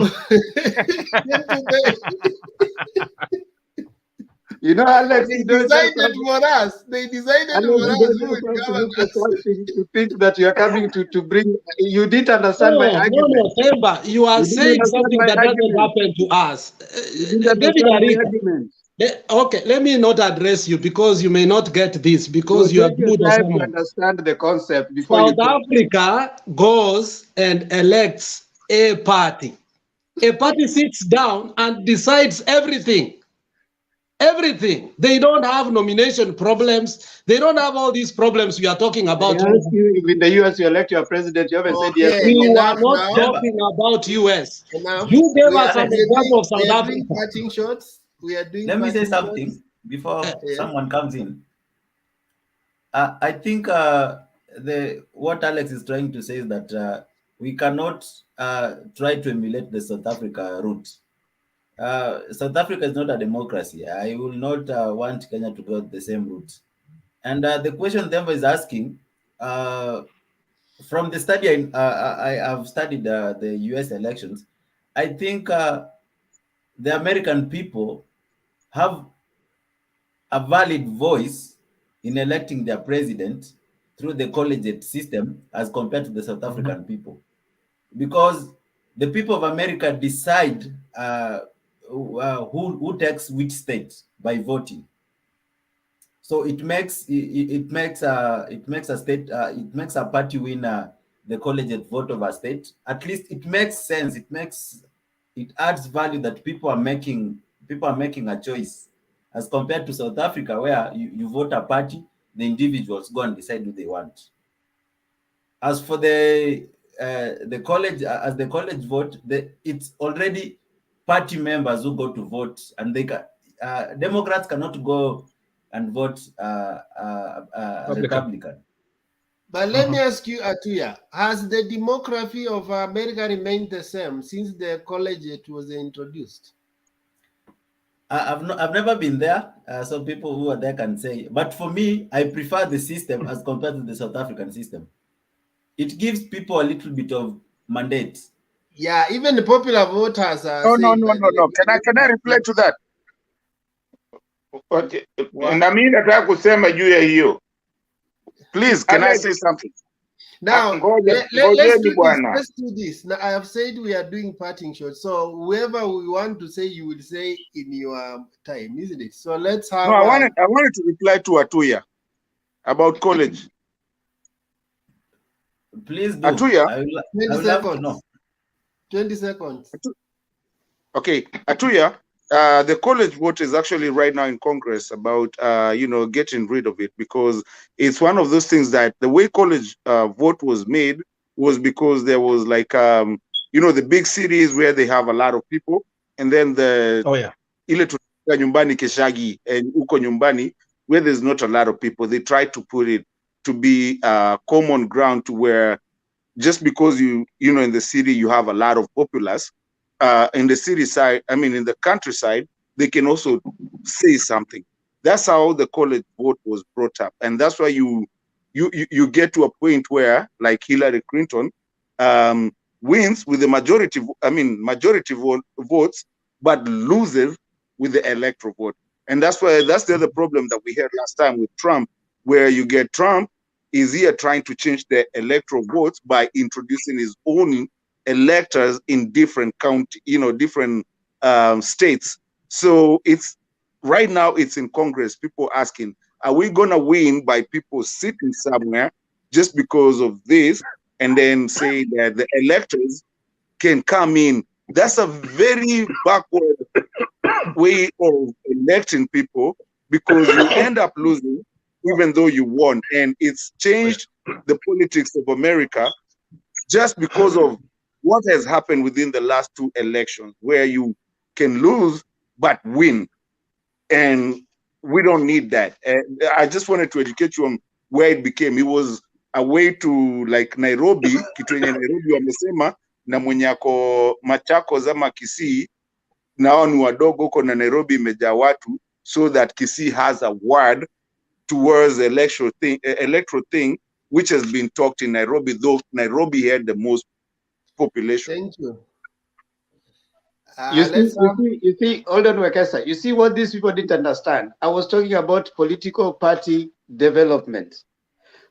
You know, Alex, they you don't decided just have, for us. They decided Alex, for you us don't who would just have to govern look for us. something to think that you are coming to bring. You didn't understand my argument. Themba, you are You didn't saying understand something my that doesn't argument. happen to us. You didn't David understand my Arika, argument. okay, let me not address you because you may not get this because No, you are take your good or time to someone. understand the concept before you South talk. Africa goes and elects a party. A party sits down and decides everything. Everything. They don't have nomination problems. They don't have all these problems we are talking I about. asked you if in the US you elect your president. You haven't said yes or Okay, We no. were enough not now. talking about US. Enough. You gave We us are, an example of we South are doing Africa. parting shots. We are doing Let me say parting shots. something before Yeah. someone comes in. I think what Alex is trying to say is that we cannot try to emulate the South Africa route. South Africa is not a democracy. I will not want Kenya to go the same route. And the question Themba is asking, from the study I have studied the US elections, I think the American people have a valid voice in electing their president through the collegiate system as compared to the South African people. Because the people of America decide who takes which state by voting. So it makes a party win the collegiate vote of a state. At least it makes sense. It adds value that people are making a choice, as compared to South Africa, where you vote a party, the individuals go and decide who they want. As for the college, as the college vote, it's already party members who go to vote, and Democrats cannot go and vote Republican. But let me ask you, Atuya, has the demography of America remained the same since the collegiate was introduced? I've never been there, so people who are there can say. But for me, I prefer the system as compared to the South African system. It gives people a little bit of mandate. Yeah, even the popular voters are No. Can I reply to that? Okay. Na mimi nataka kusema juu ya hiyo. Please, can I say something? Now, Ngoja, let's do this. bwana. Let's do this. Now, I have said we are doing parting shots. So whoever we want to say, you will say in your time, isn't it? So let's have. No, I wanted to reply to Atuya about college. Please do. Atuya, 20 seconds. 20 seconds. Okay, Atuya, the college vote is actually right now in Congress about getting rid of it, because it's one of those things that the way college vote was made was because there was like the big cities where they have a lot of people, and then the ile nyumbani Keshagi and uko nyumbani where there's not a lot of people, they try to put it to be common ground to where just because in the city you have a lot of populace, in the city side, in the countryside, they can also say something. That's how the college vote was brought up, and that's why you get to a point where, like Hillary Clinton, wins with the majority votes, but loses with the electoral vote. And that's the other problem that we had last time with Trump, where you get Trump is here trying to change the electoral votes by introducing his own electors in different county, different states. So it's right now it's in Congress. People asking, are we gonna win by people sitting somewhere just because of this, and then say that the electors can come in? That's a very backward way of electing people, because you end up losing even though you won. And it's changed the politics of America just because of what has happened within the last 2 elections, where you can lose but win. And we don't need that. I just wanted to educate you on where it became. It was a way to, like, Nairobi, kitu yenye Nairobi wamesema, na mwenye ako Machakos ama Kisii, nao ni wadogo huko na Nairobi imejaa watu, so that Kisii has a word towards the electoral thing, which has been talked in Nairobi, though Nairobi had the most population. Thank you. You see, hold on, Wekesa. You see what these people didn't understand? I was talking about political party development.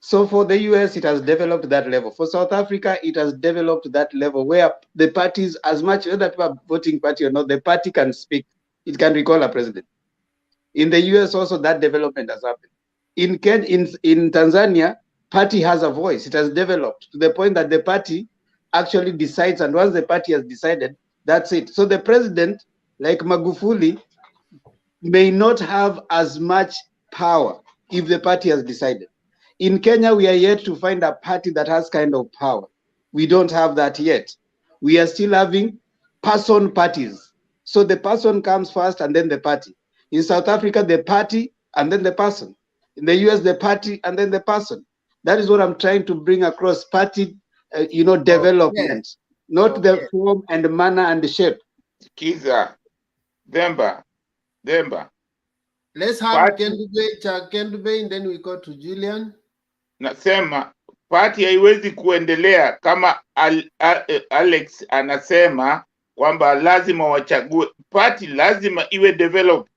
So for the US, it has developed that level. For South Africa, it has developed that level where the parties, as much whether people are voting party or not, the party can speak. It can recall a president. In the US also, that development has happened. In Tanzania, party has a voice. It has developed to the point that the party actually decides, and once the party has decided, that's it. So the president, like Magufuli, may not have as much power if the party has decided. In Kenya, we are yet to find a party that has kind of power. We don't have that yet. We are still having person parties. So the person comes first and then the party. In South Africa, the party and then the person. In the US, the party and then the person. That is what I'm trying to bring across: party, development, not the form and manner and the shape. Kiza, Demba. Let's have Kendube, and then we go to Julian. Nasema party haiwezi kuendelea kama Alex anasema kwamba lazima wachague party, lazima iwe develop.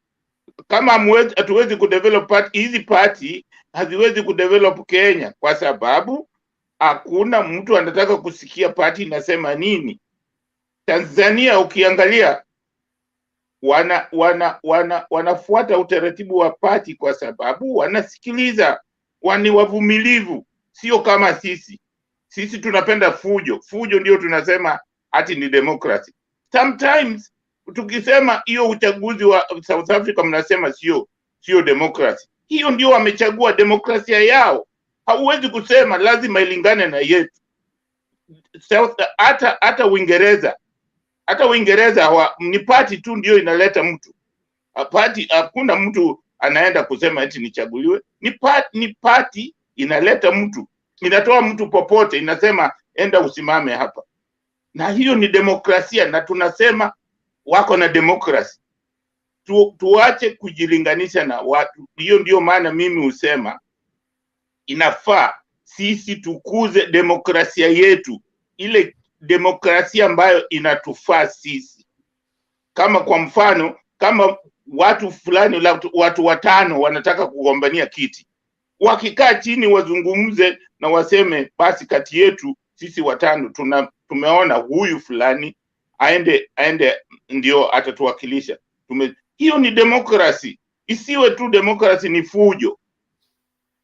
Kama hatuwezi kudevelop party, hizi party haziwezi kudevelop Kenya, kwa sababu hakuna mtu anataka kusikia party inasema nini. Tanzania ukiangalia wanafuata utaratibu wa party kwa sababu wanasikiliza, wani wavumilivu, sio kama sisi. Sisi tunapenda fujo. Fujo ndio tunasema ati ni democracy. Sometimes tukisema hiyo uchaguzi wa South Africa mnasema sio democracy. Hiyo ndio wamechagua demokrasia yao. Hauwezi kusema lazima ilingane na yetu. Hata Uingereza. Hata Uingereza ni party tu ndio inaleta mtu. Party, hakuna mtu anaenda kusema eti nichaguliwe. Ni party inaleta mtu. Inatoa mtu popote, inasema enda usimame hapa. Na hiyo ni demokrasia, na tunasema wako na demokrasi. Tuache kujilinganisha na watu. Hiyo ndio maana mimi husema inafaa sisi tukuze demokrasia yetu, ile demokrasia ambayo inatufaa sisi. Kama kwa mfano, kama watu fulani, watu 5 wanataka kugombania kiti, wakikaa chini wazungumze na waseme basi kati yetu sisi 5 tumeona huyu fulani aende ndio atatuwakilisha. Hiyo ni demokrasi. Isiwe tu demokrasi ni fujo.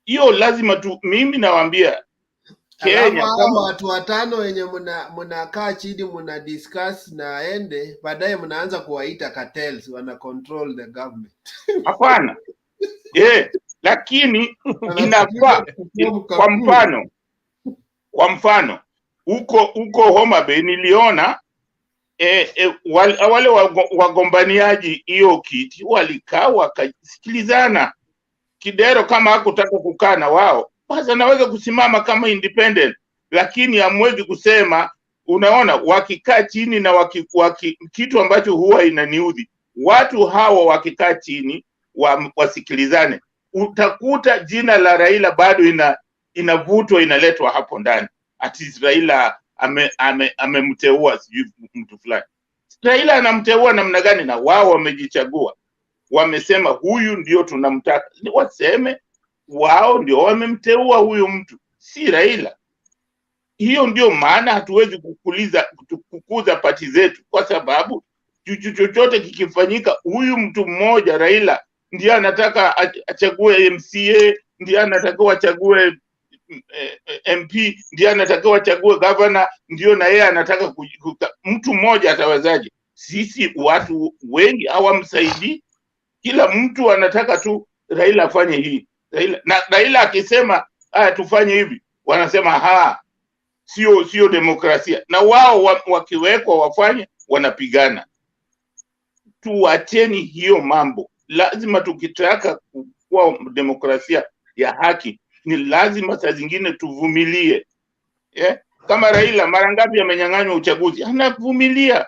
Hiyo lazima mimi nawaambia Kenya, kama watu 5 wenye mnakaa chini mna discuss na ende baadaye mnaanza kuwaita cartels, wana control the government. Hapana. Lakini inafaa kwa mfano huko Homa Bay niliona wale wagombaniaji hiyo kiti walikaa wakasikilizana. Kidero kama hakutaka kukaa na wao, basi anaweza kusimama kama independent, lakini hamwezi kusema. Unaona, wakikaa chini na kitu ambacho huwa inaniudhi, watu hawa wakikaa chini wasikilizane, utakuta jina la Raila bado inavutwa, inaletwa hapo ndani. Ati Raila amemteua sijui mtu fulani. Raila anamteua namna gani? Na wao wamejichagua, wamesema huyu ndio tunamtaka. Waseme wao ndio wamemteua huyu mtu, si Raila. Hiyo ndio maana hatuwezi kukuza pati zetu, kwa sababu chochote kikifanyika, huyu mtu mmoja Raila ndiye anataka achague MCA, ndiye anataka achague MP, ndiye anataka achague governor, ndio na yeye anataka mtu mmoja atawezaje? Sisi watu wengi hawamsaidii, kila mtu anataka tu Raila afanye hii. Raila akisema tufanye hivi, wanasema sio demokrasia, na wao wakiwekwa wafanye, wanapigana. Tuacheni hiyo mambo. Lazima tukitaka kuwa demokrasia ya haki, ni lazima saa zingine tuvumilie. Kama Raila mara ngapi amenyang'anywa uchaguzi, anavumilia.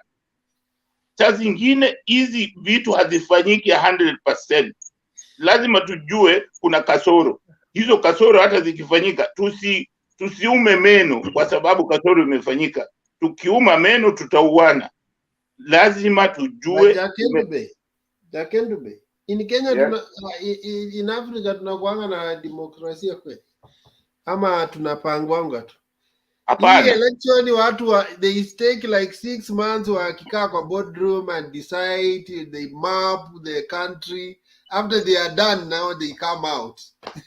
Saa zingine hizi vitu hazifanyiki 100%. Lazima tujue kuna kasoro. Hizo kasoro hata zikifanyika, tusiume meno kwa sababu kasoro imefanyika. Tukiuma meno tutauana. Lazima tujue. Jakendube. In Kenya in Africa tunakuanga na demokrasia kweli? Ama tunapangwanga tu? Hapana. Election watu they take like 6 months wakikaa kwa boardroom and decide, they map the country. After they are done, now they come out.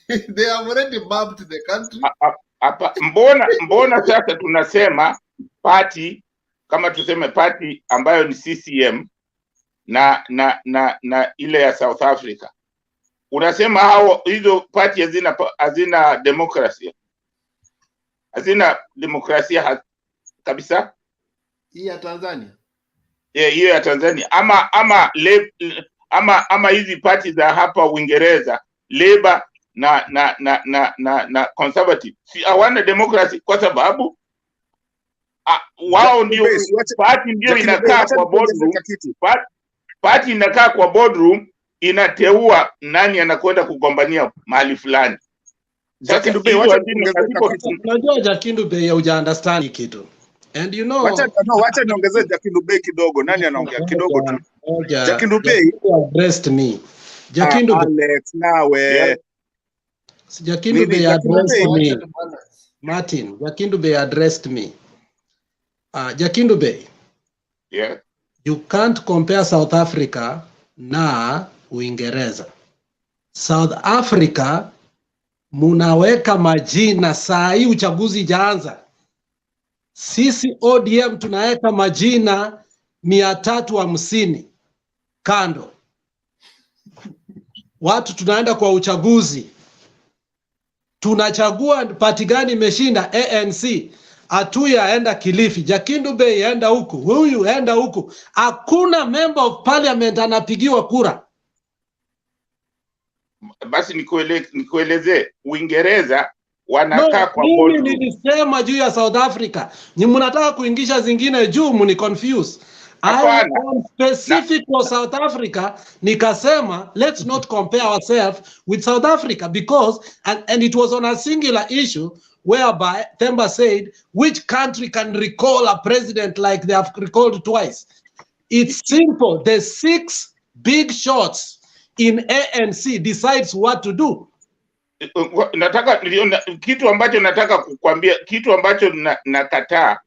They have already mapped the country. Mbona sasa tunasema party, kama tuseme party ambayo ni CCM na ile ya South Africa. Unasema hizo party hazina demokrasia. Hazina demokrasia kabisa. Hii ya Tanzania. Hiyo ya Tanzania. Ama hizi party za hapa Uingereza, Labour na Conservative. Si hawana demokrasi, kwa sababu wao ndio party ndio inakaa kwa boardroom. Party inakaa kwa boardroom, inateua nani anakwenda kugombania mahali fulani. Unajua Jakindube ya uja understand kitu. And you know, wacha niongezee Jakindube kidogo. Nani anaongea kidogo tu? Jakindube addressed me. Jakindube Alex nawe. Jakindube addressed me. Martin, Jakindube addressed me. Jakindube. Yeah. You can't compare South Africa na Uingereza. South Africa munaweka majina saa hii uchaguzi jaanza. Sisi ODM tunaweka majina 350 kando. Watu tunaenda kwa uchaguzi. Tunachagua party gani imeshinda. ANC Atuya aenda Kilifi, Jakindube aenda huku, huyu aenda huku. Hakuna member of parliament anapigiwa kura. Basi nikueleze, Uingereza wanakaa kwa boardroom. Mimi nilisema juu ya South Africa. Ni mnataka kuingisha zingine juu, mni confuse. I am specific for South Africa. Nikasema let's not compare ourselves with South Africa, because and it was on a singular issue whereby Themba said, which country can recall a president like they have recalled twice? It's simple. The 6 big shots in ANC decides what to do. Kitu ambacho nataka kukwambia, kitu ambacho nakataa,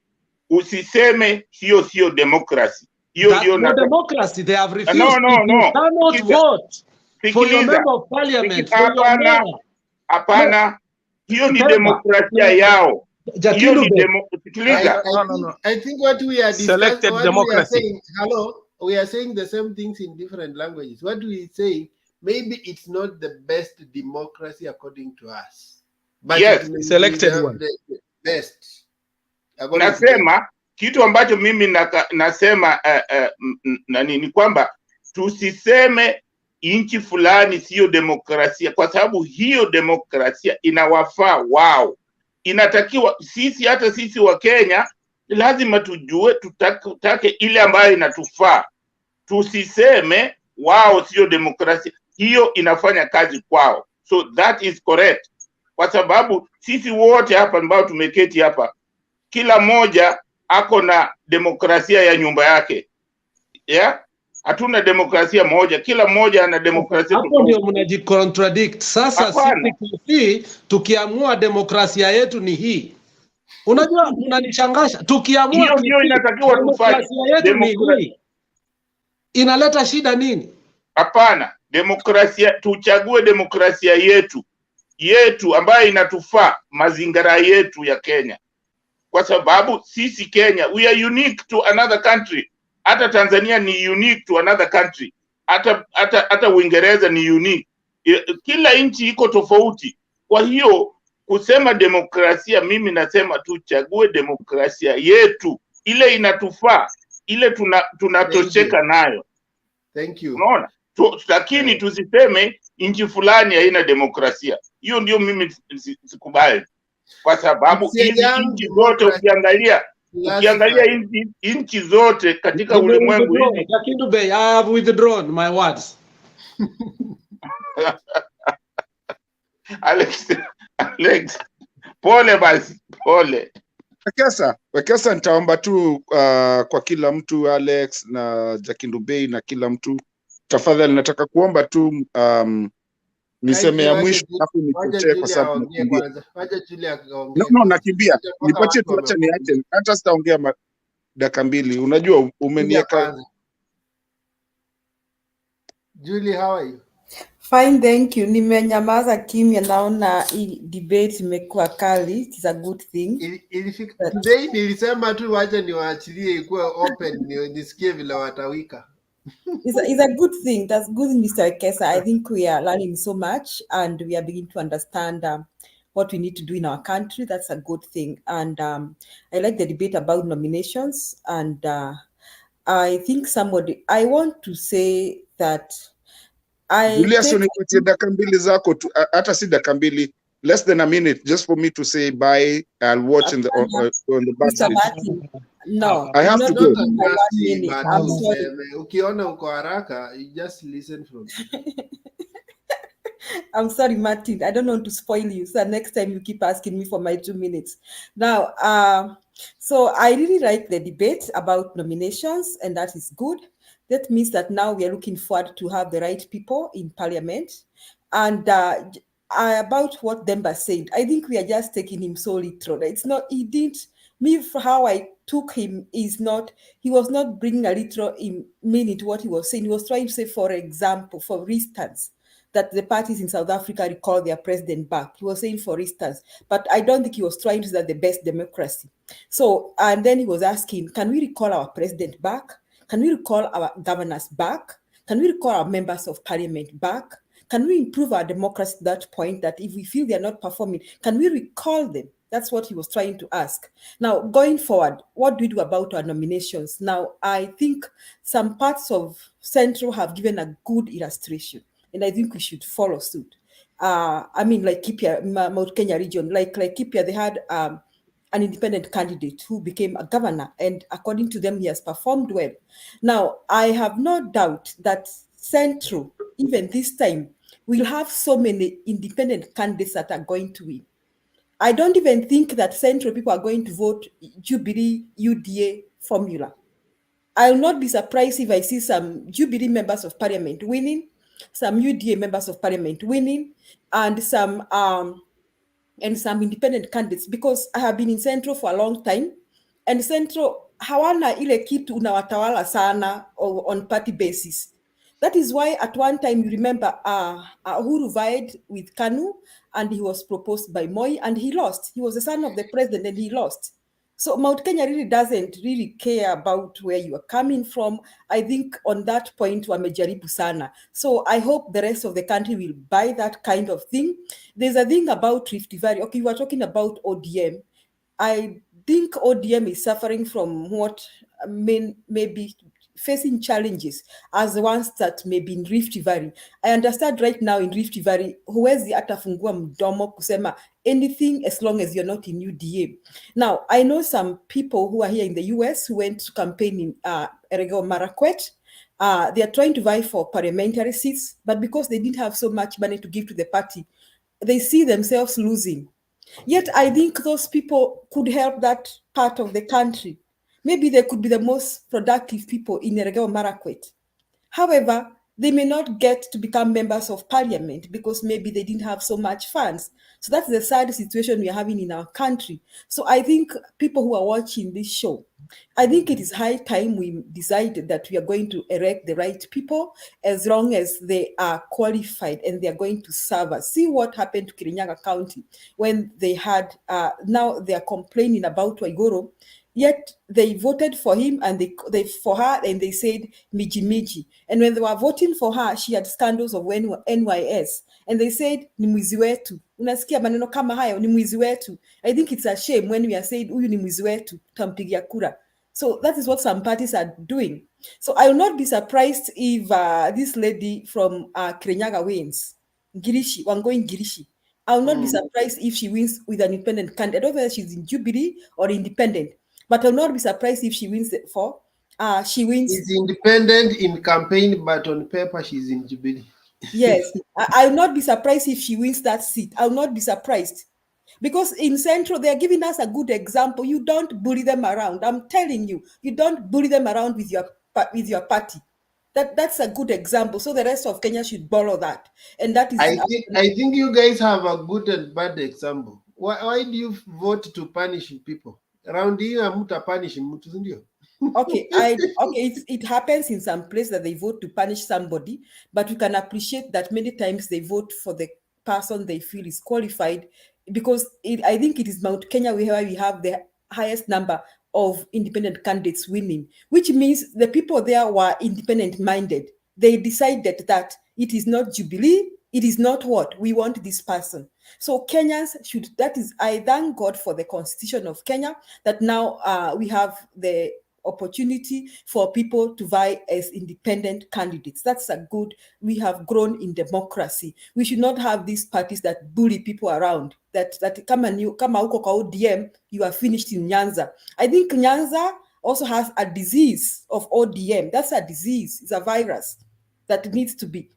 usiseme hiyo sio democracy. Hiyo ndio democracy. They have refused. No. You cannot vote for your member of parliament. Hapana. Hiyo ni demokrasia yao. Hiyo ni demokrasia. I think what we are selected democracy. We are saying the same things in different languages. What we say, maybe it's not the best democracy according to us, but yes, selected one. The best. Nasema kitu ambacho mimi nasema ni kwamba tusiseme inchi fulani sio demokrasia, kwa sababu hiyo demokrasia inawafaa wao. Inatakiwa sisi, hata sisi wa Kenya, lazima tujue tutake ile ambayo inatufaa. Tusiseme wao sio demokrasia, hiyo inafanya kazi kwao. So that is correct, kwa sababu sisi wote hapa ambao tumeketi hapa, kila moja ako na demokrasia ya nyumba yake. Hatuna demokrasia moja, kila moja ana demokrasia. Hapo ndio mnajicontradict. Sasa sisi tukiamua demokrasia yetu ni hii, Unajua unanishangasha. Tukiamua Hiyo ndio inatakiwa tufanye. demokrasia yetu ni hii. Inaleta shida nini? Hapana, demokrasia, tuchague demokrasia yetu ambayo inatufaa mazingira yetu ya Kenya, kwa sababu sisi Kenya we are unique to another country. Hata Tanzania ni unique to another country, hata Uingereza ni unique. Kila nchi iko tofauti. Kwa hiyo kusema demokrasia, mimi nasema tuchague demokrasia yetu, ile inatufaa, ile tunatosheka nayo. Thank you. Unaona? Lakini tusiseme nchi fulani haina demokrasia. Hiyo ndio mimi sikubali. Kwa sababu hizi nchi zote ukiangalia nchi zote katika ulimwengu hivi. I have withdrawn my words. Alex, pole basi, pole. Wekesa nitaomba tu kwa kila mtu, Alex na Jakindubei na kila mtu, tafadhali nataka kuomba tu niseme ya mwisho hapo nipotee kwa sababu nakimbia. No, nakimbia. Nipatie tu, acha niache. Hata sitaongea dakika mbili. Unajua umenieka. Julie, how are you? Fine, thank you. Nimenyamaza kimya, naona hii debate imekuwa kali. It is a good thing. Today nilisema tu waje niwaachilie ikuwe open nisikie vile watawika. It's a good thing. That's good, Mr. Kesa. I think we are learning so much and we are beginning to understand what we need to do in our country. That's a good thing. And I like the debate about nominations. And I think I want to say that Julius, unipatie dakika mbili zako tu, hata si dakika mbili, less than a minute, just for me to say bye. I'll watch on the back. No, I have to go. I'm sorry. Ukiona uko haraka, you just listen from. I'm sorry, Martin. I don't want to spoil you. So next time you keep asking me for my 2 minutes. Now, so I really like the debate about nominations, and that is good. That means that now we are looking forward to have the right people in parliament. And about what Demba said, I think we are just taking him so literal. It's not, he didn't, me for how I took him is not, he was not bringing a literal meaning to what he was saying. He was trying to say, for example, for instance, that the parties in South Africa recall their president back. He was saying, for instance, but I don't think he was trying to say that the best democracy. So, and then he was asking, can we recall our president back? Can we recall our governors back? Can we recall our members of parliament back? Can we improve our democracy to that point that if we feel they're not performing, can we recall them? That's what he was trying to ask. Now, going forward, what do we do about our nominations? Now, I think some parts of Central have given a good illustration, and I think we should follow suit. I mean, like Kipia, Mount Kenya region, like Kipia, they had an independent candidate who became a governor, and according to them, he has performed well. Now, I have no doubt that Central, even this time, will have so many independent candidates that are going to win. I don't even think that Central people are going to vote Jubilee UDA formula. I'll not be surprised if I see some Jubilee members of parliament winning, some UDA members of parliament winning, and some independent candidates, because I have been in Central for a long time, and Central hawana ile kitu unawatawala sana on party basis. That is why at one time, you remember, Uhuru vied with Kanu, and he was proposed by Moi, and he lost. He was the son of the president, and he lost. So Mount Kenya really doesn't really care about where you are coming from. I think on that point, wamejaribu sana. So I hope the rest of the country will buy that kind of thing. There's a thing about Rift Valley. Okay, you are talking about ODM. I think ODM is suffering from what may be facing challenges as the ones that may be in Rift Valley. I understand right now in Rift Valley, huwezi atafungua mdomo kusema anything as long as you're not in UDA. Now, I know some people who are here in the US who went to campaign in Elgeyo Marakwet. They are trying to vie for parliamentary seats, but because they didn't have so much money to give to the party, they see themselves losing. Yet I think those people could help that part of the country. Maybe they could be the most productive people in Elgeyo Marakwet. However, they may not get to become members of parliament because maybe they didn't have so much funds. So that's the sad situation we are having in our country. So I think people who are watching this show, I think it is high time we decided that we are going to elect the right people as long as they are qualified and they are going to serve us. See what happened to Kirinyaga County when they had, now they are complaining about Waiguru, yet they voted for him and they for her and they said Miji Miji. And when they were voting for her, she had scandals of NYS. And they said ni mwizi wetu. Unasikia maneno kama hayo, ni mwizi wetu. I think it's a shame when we are saying huyu ni mwizi wetu, tutampigia kura. So that is what some parties are doing. So I will not be surprised if this lady from Kirinyaga wins. Girishi, Wangoi Girishi. I will not be surprised if she wins with an independent candidate. I don't know whether she's in Jubilee or independent, but I will not be surprised if she wins she wins. She's independent in campaign, but on paper she's in Jubilee. Yes, I will not be surprised if she wins that seat. I will not be surprised. Because in Central, they are giving us a good example. You don't bully them around. I'm telling you, you don't bully them around with your party. That's a good example. So the rest of Kenya should borrow that. And that is. I think you guys have a good and bad example. Why do you vote to punish people? Around here, muta punish mutu. Okay, it happens in some place that they vote to punish somebody, but you can appreciate that many times they vote for the person they feel is qualified, because I think it is Mount Kenya where we have the highest number of independent candidates winning, which means the people there were independent minded. They decided that it is not Jubilee, it is not what we want this person. So Kenyans should, I thank God for the Constitution of Kenya that now we have the opportunity for people to vie as independent candidates. That's a good, we have grown in democracy. We should not have these parties that bully people around, that come huko kwa ODM, you are finished in Nyanza. I think Nyanza also has a disease of ODM. That's a disease, it's a virus that needs to be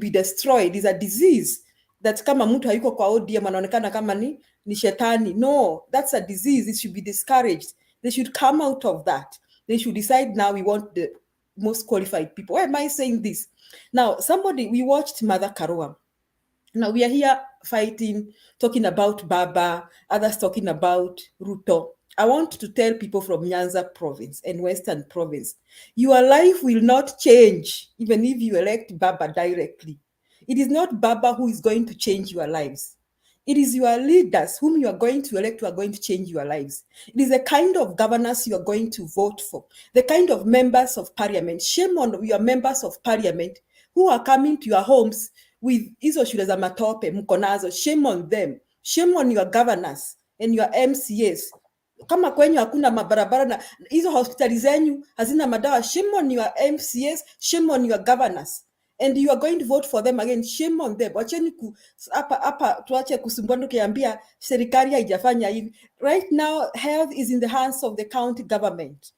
destroyed. It's a disease that kama mtu hayuko kwa ODM anaonekana kama ni shetani. No, that's a disease. It should be discouraged. They should come out of that. They should decide now we want the most qualified people. Why am I saying this? Now, we watched Mother Karua. Now we are here fighting, talking about Baba, others talking about Ruto. I want to tell people from Nyanza province and Western province, your life will not change even if you elect Baba directly. It is not Baba who is going to change your lives. It is your leaders whom you are going to elect who are going to change your lives. It is the kind of governance you are going to vote for, the kind of members of parliament. Shame on your members of parliament who are coming to your homes with hizo shule za matope mko nazo. Shame on them. Shame on your governors and your MCAs. Kama kwenyu hakuna mabarabara na hizo hospitali zenyu hazina madawa. Shame on your MCAs, shame on your governors. And you are going to vote for them again. Shame on them. Wacheni hapa tuache kusumbwana tukiambia serikali haijafanya hivi. Right now, health is in the hands of the county government.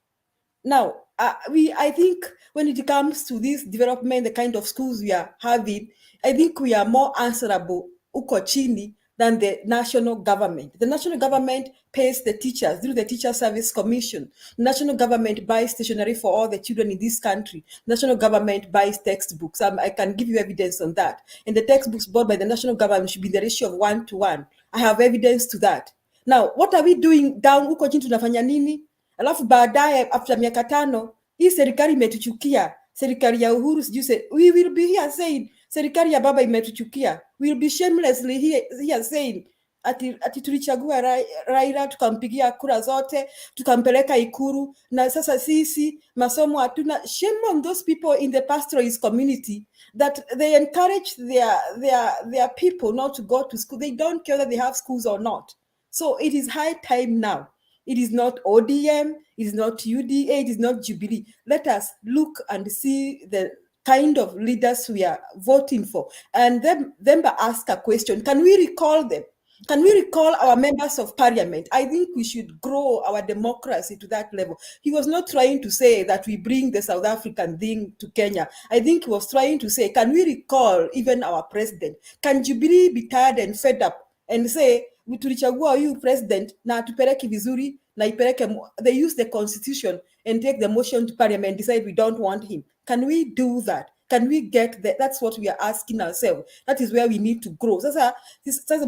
Now, I think when it comes to this development, the kind of schools we are having, I think we are more answerable uko chini than the national government. The national government pays the teachers through the Teacher Service Commission. The national government buys stationery for all the children in this country. The national government buys textbooks. I can give you evidence on that. And the textbooks bought by the national government should be in the ratio of 1:1. I have evidence to that. Now, what are we doing down huko chini tunafanya nini? Alafu baadaye after miaka 5, hii serikali imetuchukia. Serikali ya Uhuru we will be here saying serikali ya Baba imetuchukia. We will be shamelessly here saying ati tulichagua Raila tukampigia kura zote, tukampeleka Ikuru na sasa sisi masomo hatuna. Shame on those people in the pastoralist community that they encourage their people not to go to school. They don't care that they have schools or not. So it is high time now. It is not ODM, it is not UDA, it is not Jubilee. Let us look and see the kind of leaders we are voting for. And then ask a question. Can we recall them? Can we recall our members of parliament? I think we should grow our democracy to that level. He was not trying to say that we bring the South African thing to Kenya. I think he was trying to say, can we recall even our president? Can Jubilee be tired and fed up and say, tulichagua huyu president na tupeleke vizuri na ipeleke, they use the constitution and take the motion to parliament and decide we don't want him? Can we do that? can we get there? That's what we are asking ourselves. That is where we need to grow. Sasa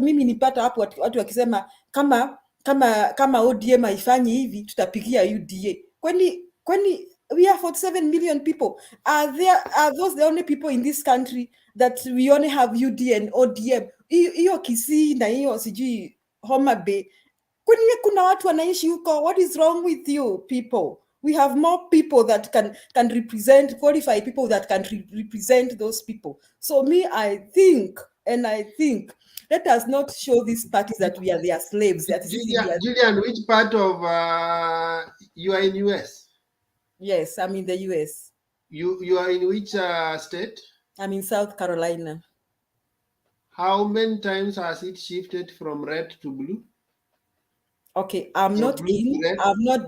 mimi nipata hapo watu wakisema kama ODM haifanyi hivi tutapigia UDA. Kwani we have 47 million people. Are those the only people in this country that we only have UDA and ODM? Hiyo Kisii na hiyo sijui Homa Bay. Kwani kuna watu wanaishi huko? What is wrong with you people? We have more people that can represent, qualified people that can represent those people. So I think, let us not show these parties that we are their slaves. Julian, which part of you are in US? Yes, I'm in the US. You are in which state? I'm in South Carolina. How many times has it shifted from red to blue? Okay, I've not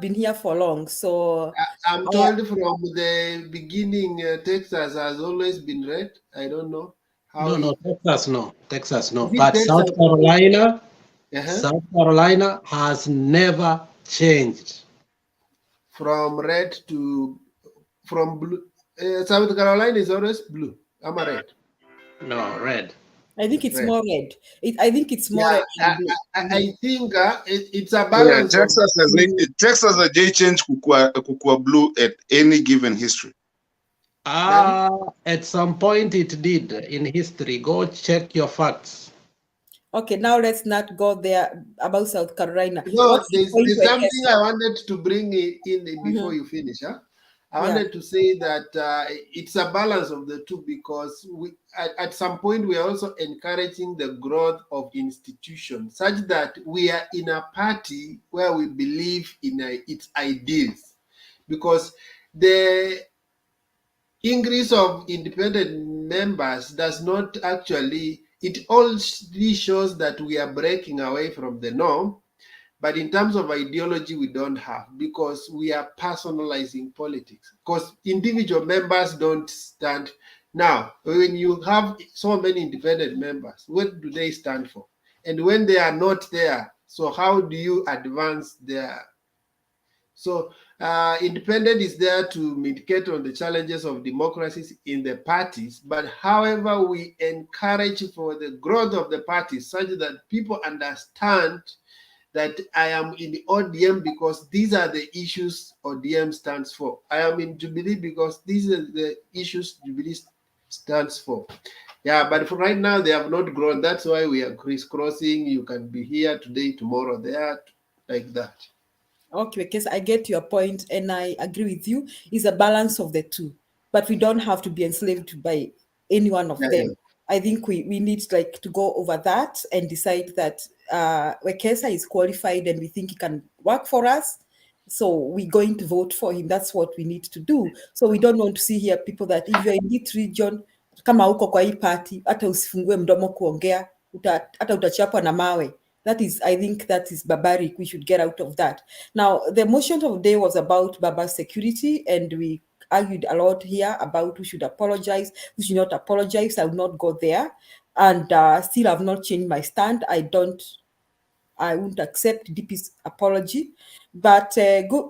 been here for long, so I'm told from the beginning Texas has always been red. I don't know how. Texas no. But South Carolina, South Carolina has never changed from red to blue. South Carolina is always blue. Am I right? No, red. I think it's more red. I think it's more red. I think it's a balance. Yeah, Texas has changed kukua blue at any given history. At some point it did in history. Go check your facts. Okay, now let's not go there about South Carolina. No, there's something I wanted to bring in before you finish. I wanted to say that it's a balance of the two, because at some point we are also encouraging the growth of institutions such that we are in a party where we believe in its ideals, because the increase of independent members does not actually, it only shows that we are breaking away from the norm. But in terms of ideology, we don't have, because we are personalizing politics. Because individual members don't stand. Now, when you have so many independent members, what do they stand for? And when they are not there, so how do you advance their? So independent is there to mitigate on the challenges of democracies in the parties. But however, we encourage for the growth of the parties such that people understand that I am in the ODM because these are the issues ODM stands for. I am in Jubilee because these are the issues Jubilee stands for. Yeah, but for right now, they have not grown. That's why we are crisscrossing. You can be here today, tomorrow there, like that. Okay, because I get your point and I agree with you. It's a balance of the two, but we don't have to be enslaved by any one of them. Yeah. I think we need to go over that and decide that Wekesa is qualified and we think he can work for us. So we're going to vote for him. That's what we need to do. So we don't want to see here people that if you're in this region, kama uko kwa hii party, hata usifungue mdomo kuongea, hata utachapwa na mawe. I think that is barbaric. We should get out of that. Now, the motion of the day was about Baba's security, and we argued a lot here about who should apologize, who should not apologize. I will not go there. And still have not changed my stand. I won't accept DP's apology. But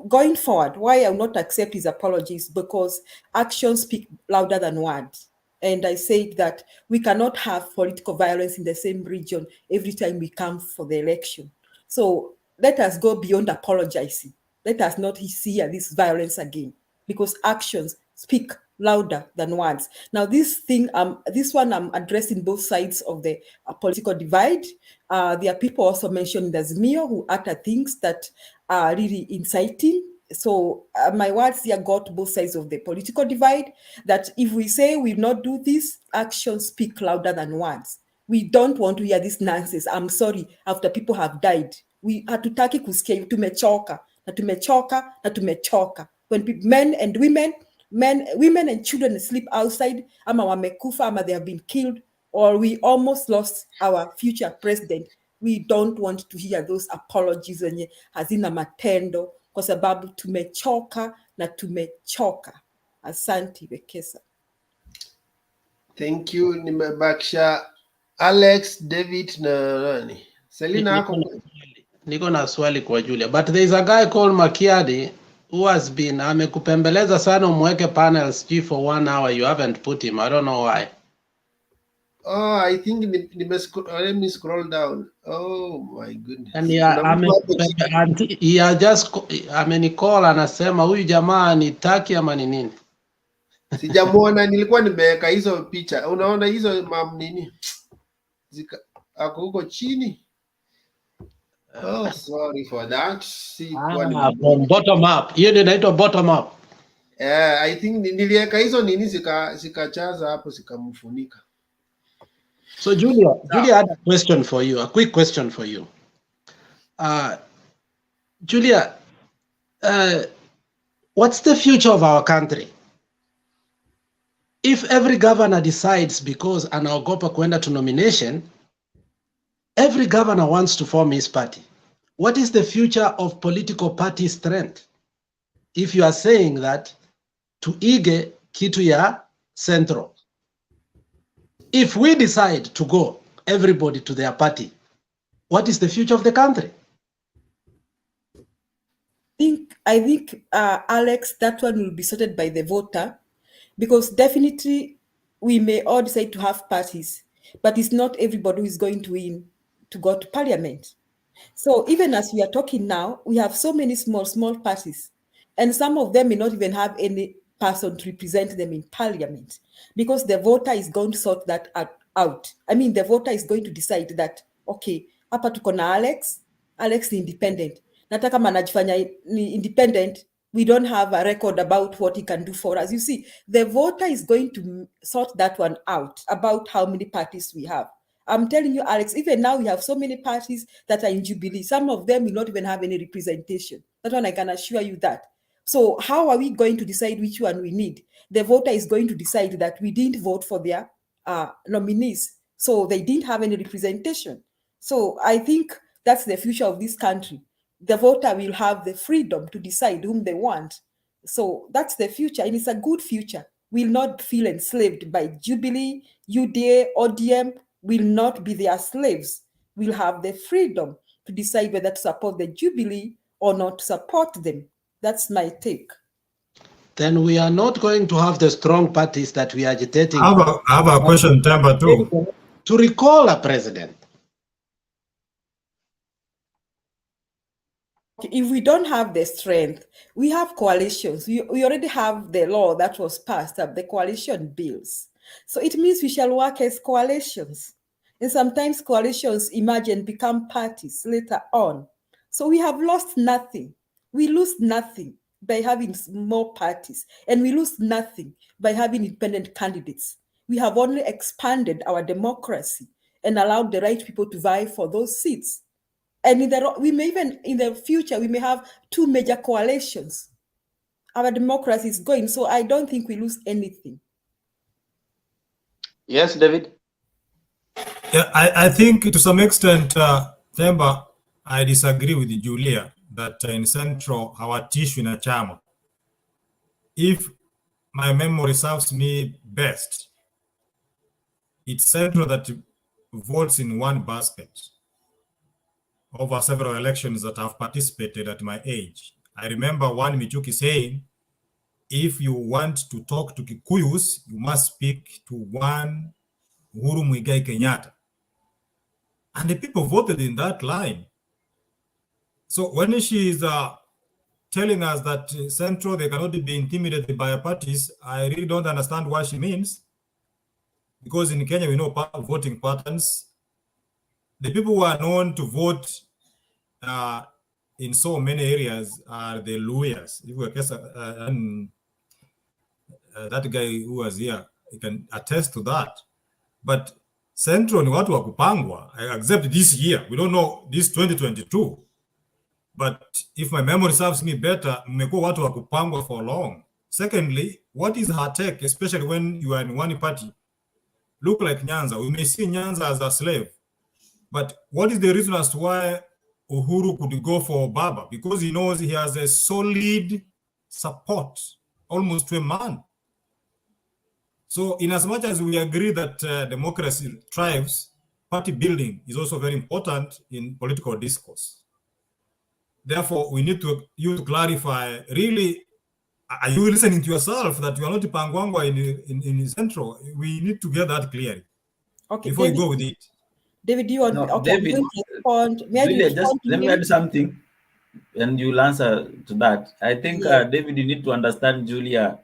going forward, why I will not accept his apologies, because actions speak louder than words. And I said that we cannot have political violence in the same region every time we come for the election. So let us go beyond apologizing. Let us not see this violence again, because actions speak louder than words. Now, this one I'm addressing both sides of the political divide. There are people also mentioned in the AZIMIO who utter things that are really inciting. So my words here got both sides of the political divide, that if we say we not do this, actions speak louder than words. We don't want to hear this nonsense. I'm sorry, after people have died. We hatutaki kusikia, tumechoka, na tumechoka, na tumechoka. When men and women and children sleep outside, ama wamekufa, ama they have been killed, or we almost lost our future president, we don't want to hear those apologies zenye hazina matendo, kwa sababu tumechoka na tumechoka. Asante Wekesa. Thank you. Nimebakisha Alex, David na nani? Selina Niko na swali kwa Julia. But there is a guy called Makiadi who has been amekupembeleza sana umweke panel sijui for 1 hour. You haven't put him. I don't know why. Oh, I think let me scroll down. Oh my goodness. And he has just amenicall anasema huyu jamaa ni taki ama ni nini? Sijamuona, nilikuwa nimeweka hizo picha. Unaona hizo mam nini? Ako huko chini. Oh, sorry for that. From bottom up. Hiyo ndio inaitwa bottom up. I think niliweka hizo nini zikachaza hapo zikamfunika. So Julia had a question for you, a quick question for you. Julia, what's the future of our country? If every governor decides because anaogopa kwenda to nomination, every governor wants to form his party. What is the future of political party strength? If you are saying that tuige kitu ya central, if we decide to go everybody to their party, what is the future of the country? I think Alex, that one will be sorted by the voter, because definitely we may all decide to have parties, but it's not everybody who is going to win to go to parliament. So even as we are talking now, we have so many small parties, and some of them may not even have any person to represent them in parliament, because the voter is going to sort that out. I mean, the voter is going to decide that, okay, hapa tuko na Alex ni independent. Nataka manajifanya ni independent. We don't have a record about what he can do for us. You see, the voter is going to sort that one out about how many parties we have. I'm telling you, Alex, even now we have so many parties that are in Jubilee. Some of them will not even have any representation. That one I can assure you that. So how are we going to decide which one we need? The voter is going to decide that we didn't vote for their nominees, so they didn't have any representation. So I think that's the future of this country. The voter will have the freedom to decide whom they want. So that's the future, and it's a good future. Will not feel enslaved by Jubilee, UDA, ODM, will not be their slaves. Will have the freedom to decide whether to support the Jubilee or not to support them. That's my take. Then we are not going to have the strong parties that we are agitating. I have a question, Temba, too. To recall a president. If we don't have the strength, we have coalitions. We already have the law that was passed, the coalition bills. So it means we shall work as coalitions. And sometimes coalitions emerge and become parties later on. So we have lost nothing. We lose nothing by having more parties, and we lose nothing by having independent candidates. We have only expanded our democracy and allowed the right people to vie for those seats. And we may even, in the future, we may have 2 major coalitions. Our democracy is going, so I don't think we lose anything. Yes, David? Yeah, I think to some extent, Temba, I disagree with Julia that in Central, our tissue in a chama. If my memory serves me best, it's Central that votes in one basket over several elections that I've participated at my age. I remember one Michuki saying, if you want to talk to Kikuyus, you must speak to one Uhuru Muigai Kenyatta. And the people voted in that line. So when she is telling us that Central, they cannot be intimidated by parties, I really don't understand what she means. Because in Kenya, we know voting patterns. The people who are known to vote in so many areas are the lawyers. That guy who was here, he can attest to that. But Central ni watu wa kupangwa, except this year. We don't know this 2022. But if my memory serves me better, mmekuwa watu wa kupangwa for long. Secondly, what is her take, especially when you are in one party? Look like Nyanza. We may see Nyanza as a slave. But what is the reason as to why Uhuru could go for Baba? Because he knows he has a solid support, almost to a man. So in as much as we agree that democracy thrives, party building is also very important in political discourse. Therefore, we need you to clarify, really, are you listening to yourself that you are not Pangwangwa in Central? We need to get that clear before David, you go with it. David, do you want? No, Okay, David, I'm going to respond. May I Julia, respond just to let me him? add something, and you'll answer to that. I think, Yes. David, you need to understand Julia.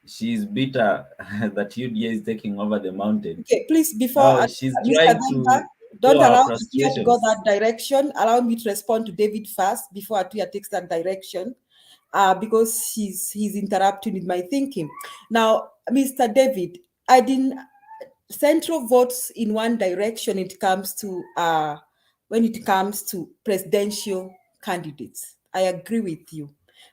She's bitter that UDA is taking over the mountain. Okay, please, before Now she's Mr. trying Demba, to don't show her allow Atuya to go frustrations. that direction. Allow me to respond to David first before Atuya takes that direction, because he's interrupting with my thinking. Now, Mr. David, I didn't. Central votes in one direction. It comes to when it comes to presidential candidates. I agree with you.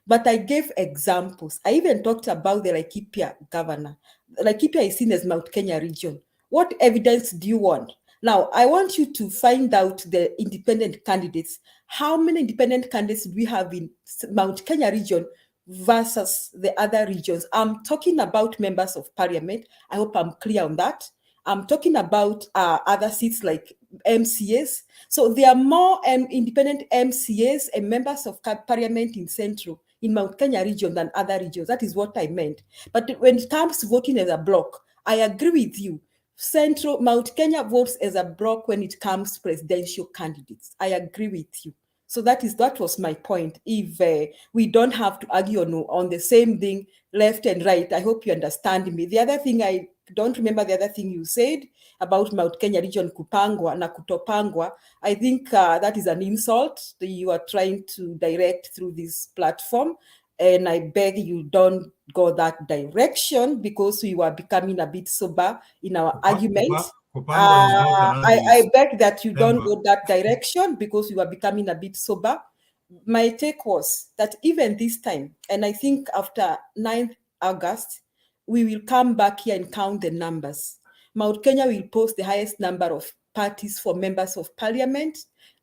But I gave examples. I even talked about the Laikipia governor. Laikipia is seen as Mount Kenya region. What evidence do you want? Now, I want you to find out the independent candidates. How many independent candidates do we have in Mount Kenya region versus the other regions? I'm talking about members of parliament. I hope I'm clear on that. I'm talking about other seats like MCAs. So there are more independent MCAs and members of parliament in Central, in Mount Kenya region than other regions. That is what I meant. But when it comes to voting as a bloc, I agree with you. Central, Mount Kenya votes as a bloc when it comes to presidential candidates. I agree with you. So that was my point. If we don't have to argue on the same thing, left and right, I hope you understand me. The other thing, I don't remember the other thing you said about Mount Kenya region kupangwa na kutopangwa. I think that is an insult that you are trying to direct through this platform. And I beg you don't go that direction, because we were becoming a bit sober in our arguments. I beg that you don't go that direction, because we were becoming a bit sober. My take was that even this time, and I think after 9th August, we will come back here and count the numbers. Mount Kenya will post the highest number of parties for members of parliament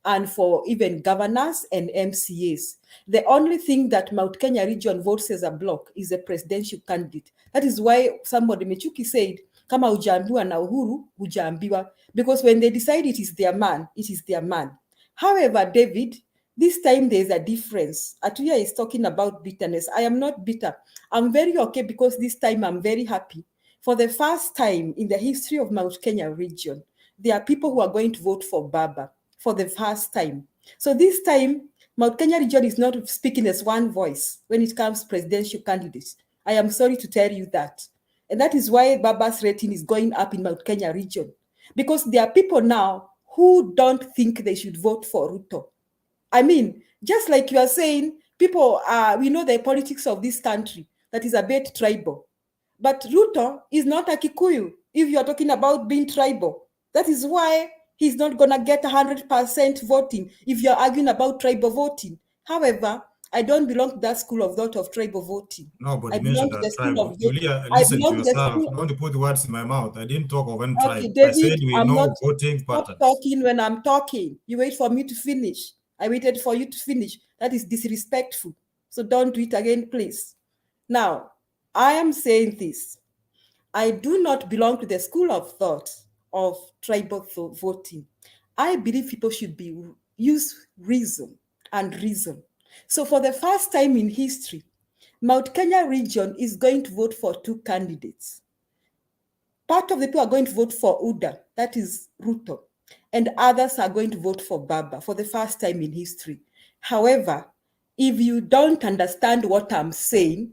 and for even governors and MCAs. The only thing that Mount Kenya region votes as a bloc is a presidential candidate. That is why somebody, Michuki, said, kama hujaambiwa na Uhuru, hujaambiwa. Because when they decide it is their man, it is their man. However, David, this time there is a difference. Atuya is talking about bitterness. I am not bitter. I'm very okay, because this time I'm very happy. For the first time in the history of Mount Kenya region, there are people who are going to vote for Baba for the first time. So this time, Mount Kenya region is not speaking as one voice when it comes to presidential candidates. I am sorry to tell you that. And that is why Baba's rating is going up in Mount Kenya region. Because there are people now who don't think they should vote for Ruto. I mean, just like you are saying, people, we know the politics of this country, that is a bit tribal. But Ruto is not a Kikuyu, if you are talking about being tribal. That is why he's not going to get 100% voting if you're arguing about tribal voting. However, I don't belong to that school of thought of tribal voting. Nobody I belong mentioned to the that school tribe. of Julia, I listen to belong to the yourself. school. Don't put words in my mouth. I didn't talk of any tribe. Okay, I David, said we I'm know not voting stop patterns. talking when I'm talking. You wait for me to finish. I waited for you to finish. That is disrespectful. So don't do it again, please. Now, I am saying this. I do not belong to the school of thought of tribal voting. I believe people should use reason and reason. So for the first time in history, Mount Kenya region is going to vote for 2 candidates. Part of the people are going to vote for UDA, that is Ruto, and others are going to vote for Baba for the first time in history. However, if you don't understand what I'm saying,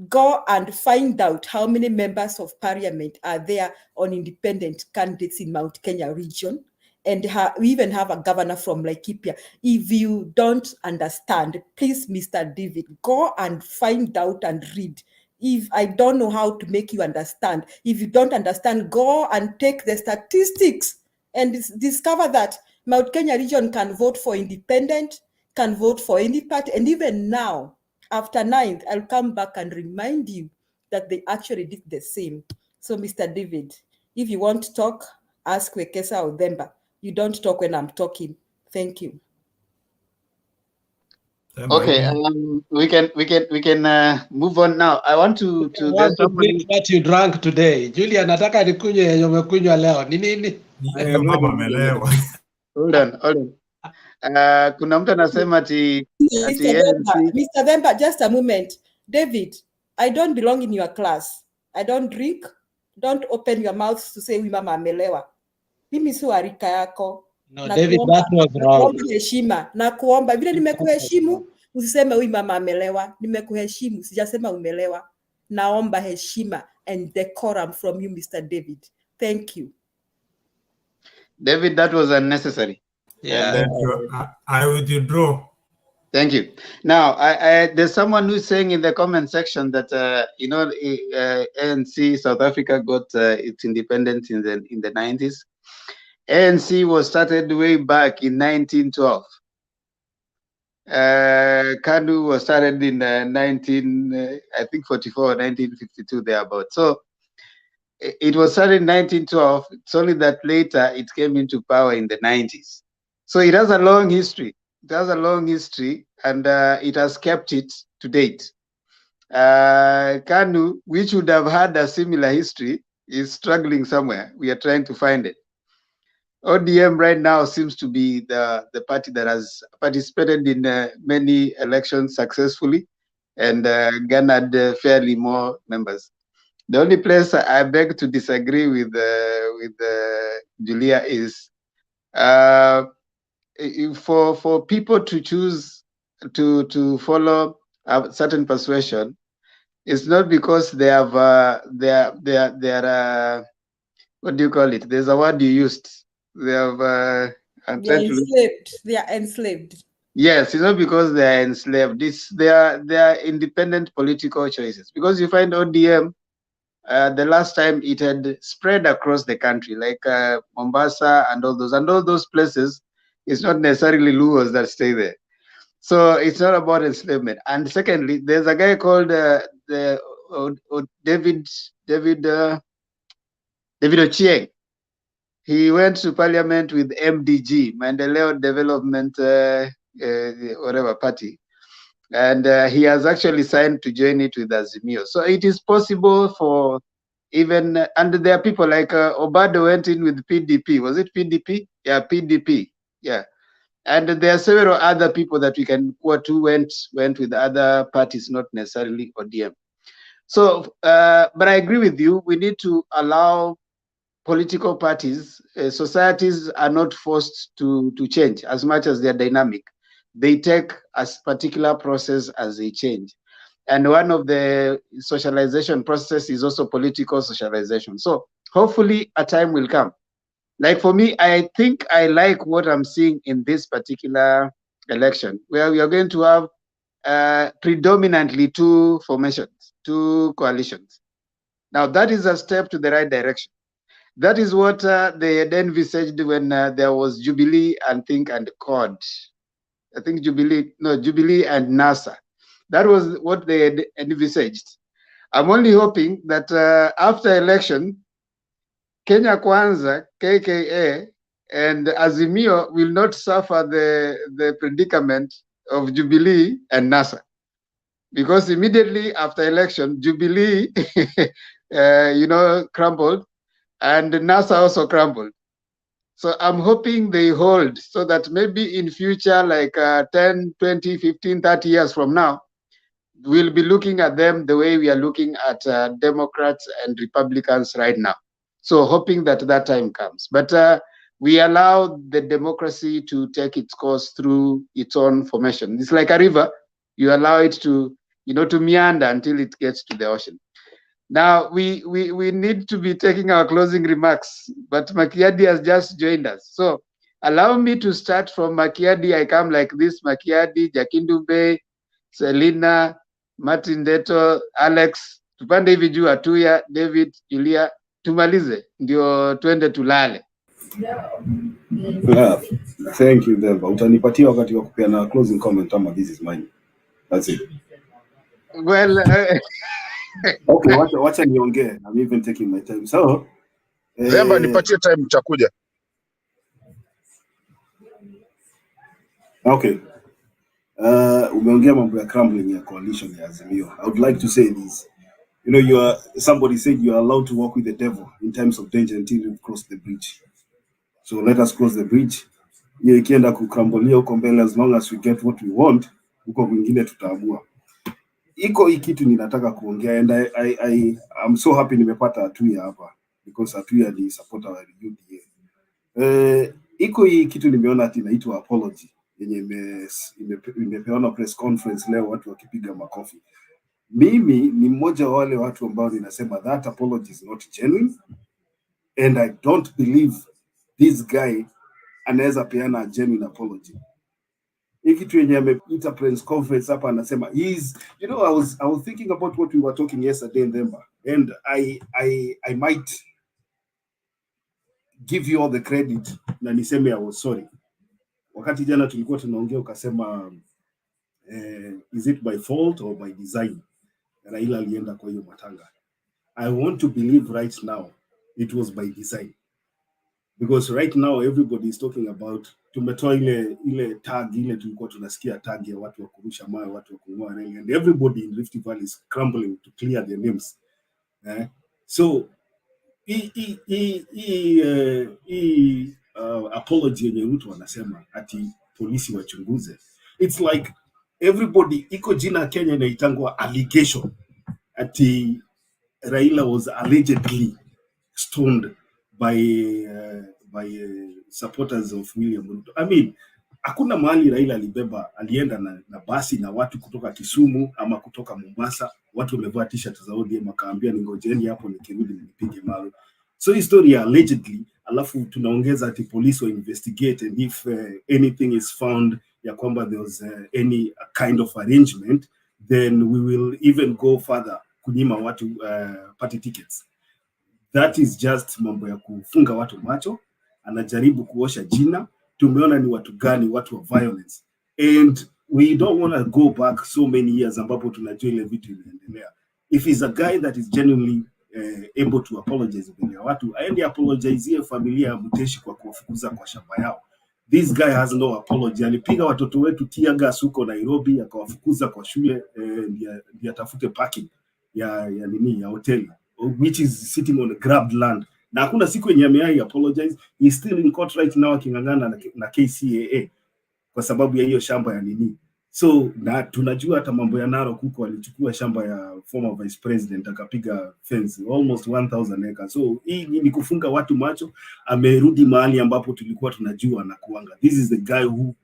go and find out how many members of parliament are there on independent candidates in Mount Kenya region. And we even have a governor from Laikipia. If you don't understand, please, Mr. David, go and find out and read. If I don't know how to make you understand, if you don't understand, go and take the statistics and discover that Mount Kenya region can vote for independent, can vote for any party. And even now, after 9th, I'll come back and remind you that they actually did the same. So, Mr. David, if you want to talk, ask Wekesa or Demba. You don't talk when I'm talking. Thank you. Okay, we can move on now. I want to want to drink what you drank today. Julia, nataka nikunywe yenye umekunywa leo. Ni nini? Hold on. kuna mtu anasema ati Mr. Vemba, just a moment. David, I don't belong in your class. I don't drink. Don't open your mouth to say huyu mama amelewa. Mimi si wa rika yako. No, David, that was wrong. Nakuomba heshima. Nakuomba vile nimekuheshimu, usiseme huyu mama amelewa. Nimekuheshimu, sijasema umelewa. Naomba heshima and decorum from you, Mr. David. Thank you. David, that was unnecessary. Yeah. I withdraw. Thank you. Now, there's someone who's saying in the comment section that ANC South Africa got its independence in the 90s. ANC was started way back in 1912. KANU was started in 1944 or 1952 thereabout. So it was started in 1912. It's only that later it came into power in the 90s. So it has a long history. It has a long history, and it has kept it to date. KANU, which would have had a similar history, is struggling somewhere. We are trying to find it. ODM right now seems to be the party that has participated in many elections successfully and garnered fairly more members. The only place I beg to disagree with Julia is for people to choose to follow a certain persuasion. It's not because they have what do you call it? There's a word you used. They have They are enslaved. They are enslaved. Yes, it's not because they are enslaved. They are independent political choices. Because you find ODM, the last time it had spread across the country, like Mombasa and all those places. It's not necessarily Luos that stay there. So it's not about enslavement. And secondly, there's a guy called David Ochieng. He went to parliament with MDG, Maendeleo Development, whatever party. And he has actually signed to join it with AZIMIO. So it is possible for even, and there are people like Obado went in with PDP. Was it PDP? Yeah, PDP. Yeah. And there are several other people that we can quote who went with other parties, not necessarily ODM. So, but I agree with you. We need to allow political parties, societies are not forced to change as much as they're dynamic. They take a particular process as they change. And one of the socialization process is also political socialization. So hopefully a time will come. Like for me, I think I like what I'm seeing in this particular election, where we are going to have predominantly two formations, two coalitions. Now that is a step to the right direction. That is what they had envisaged when there was Jubilee and CORD. I think Jubilee and NASA. That was what they had envisaged. I'm only hoping that after election, Kenya Kwanza, KKA, and AZIMIO will not suffer the predicament of Jubilee and NASA. Because immediately after election, Jubilee, crumbled, and NASA also crumbled. So I'm hoping they hold so that maybe in future, like 10, 20, 15, 30 years from now, we'll be looking at them the way we are looking at Democrats and Republicans right now. So hoping that time comes. But we allow the democracy to take its course through its own formation. It's like a river. You allow it to, to meander until it gets to the ocean. Now, we need to be taking our closing remarks, but Makiadi has just joined us. So allow me to start from Makiadi. I come like this: Makiadi, Jakindu Bay, Selina, Martin Deto, Alex, tupande hivi juu Atuya, David, Julia, tumalize ndio twende tulale. Thank you, Deva. Utanipatia wakati wa kupeana closing comment ama this is mine. That's it. Well, okay, wacha niongee. I'm even taking my time. So, Zemba nipatie time utakuja. Okay. Umeongea mambo ya crumbling ya coalition ya AZIMIO. I would like to say this. Somebody said you are allowed to walk with the devil in times of danger until you've crossed the bridge. So let us cross the bridge. hiyo ikienda kukrambolia huko mbele, as long as we get what we want, huko kwingine tutaamua. Iko hii kitu ninataka kuongea, and I'm so happy nimepata Atuya hapa, because Atuya ni supporter wa UDA. Iko hii kitu nimeona ati inaitwa apology, yenye imepeana press conference leo, watu wakipiga makofi. Mimi ni mmoja wa wale watu ambao ninasema that apology is not genuine, and I don't believe this guy anaweza peana a genuine apology. Hii kitu yenye ameita press conference hapa, anasema he's, you know, I was thinking about what we were talking yesterday in Denver, and I might give you all the credit na niseme I was sorry. Wakati jana tulikuwa tunaongea ukasema is it by fault or by design Raila alienda kwa hiyo matanga. I want to believe right now it was by design, because right now everybody is talking about, tumetoa ile tag ile tulikuwa tunasikia tag ya watu wa kurusha mawe, watu wa kung'oa reli, and everybody in Rift Valley is scrambling to clear their names. So apology yenye Ruto anasema ati polisi wachunguze, it's like everybody, iko jina Kenya inaitangwa allegation ati Raila was allegedly stoned by supporters of William Ruto. I mean, hakuna mahali Raila alienda na basi na watu kutoka Kisumu ama kutoka Mombasa, watu wamevaa t-shirt za ODM, akaambia ningojeni hapo nikirudi nipige mawe. So history allegedly, alafu tunaongeza ati police will investigate, and if anything is found ya kwamba there was any kind of arrangement, then we will even go further kunyima watu party tickets. That is just mambo ya kufunga watu macho, anajaribu kuosha jina. Tumeona ni watu gani, watu wa violence, and we don't want to go back so many years ambapo tunajua ile vitu inaendelea. If he's a guy that is genuinely able to apologize mbele ya watu, aende apologize familia ya Muteshi kwa kuwafukuza kwa shamba yao. This guy has no apology. Alipiga watoto wetu tear gas huko Nairobi, akawafukuza kwa shule, ndio atafute parking ya hoteli, which is sitting on a grabbed land. Na hakuna siku yenye ameai apologize. He's still in court right now akingangana na KCAA kwa sababu ya hiyo shamba ya . So na tunajua hata mambo ya Narok huko, alichukua shamba ya former vice president akapiga fence almost 1000 acres. So hii ni kufunga watu macho. Amerudi mahali ambapo tulikuwa tunajua na kuanga. This is the guy who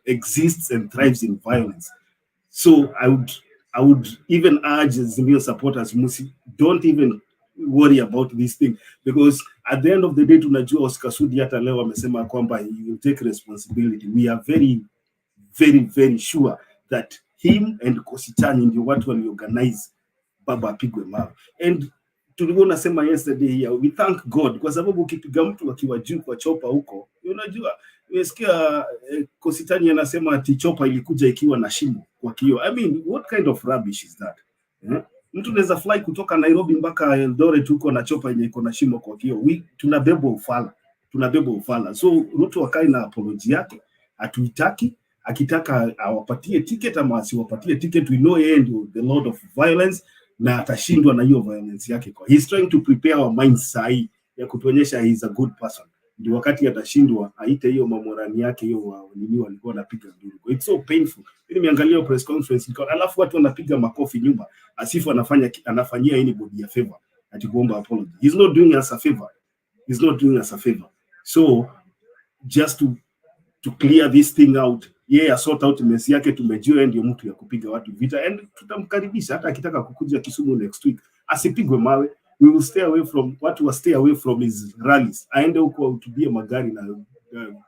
exists and thrives in violence. So I would even urge AZIMIO supporters, don't even worry about this thing, because at the end of the day tunajua Oscar Sudi hata leo amesema kwamba he will take responsibility. We are very, very, very sure that him and Kositani ndio watu waliorganize baba apigwe mawe. And tulikuwa nasema yesterday here, we thank God, kwa sababu ukipiga mtu akiwa juu kwa chopa huko, unajua nimesikia Kositani anasema ati chopa ilikuja ikiwa na shimo kwa kio. I mean, what kind of rubbish is that? Mtu anaweza fly kutoka Nairobi mpaka Eldoret huko na chopa yenye iko na shimo kwa kio. Tunabeba ufala. So Ruto akae na apology yake, atuitaki, akitaka awapatie ticket ama asiwapatie ticket, we know yeye ndio the lord of violence na atashindwa na hiyo violence yake. He's trying to prepare our minds sahi ya kutuonyesha he is a good person. Ndio wakati atashindwa aite hiyo mamorani yake hiyo nini walikuwa wanapiga nduru. It's so painful. Mimi nimeangalia press conference alafu watu wanapiga makofi nyuma asifu anafanyia anybody a favor ati kuomba apology. He's not doing us a favor. So just to clear this thing out, sort out mess yake, tumejua ndio mtu ya kupiga watu vita, and tutamkaribisha hata akitaka kukuja Kisumu next week asipigwe mawe. We will stay away from his rallies. Aende huko utubie magari na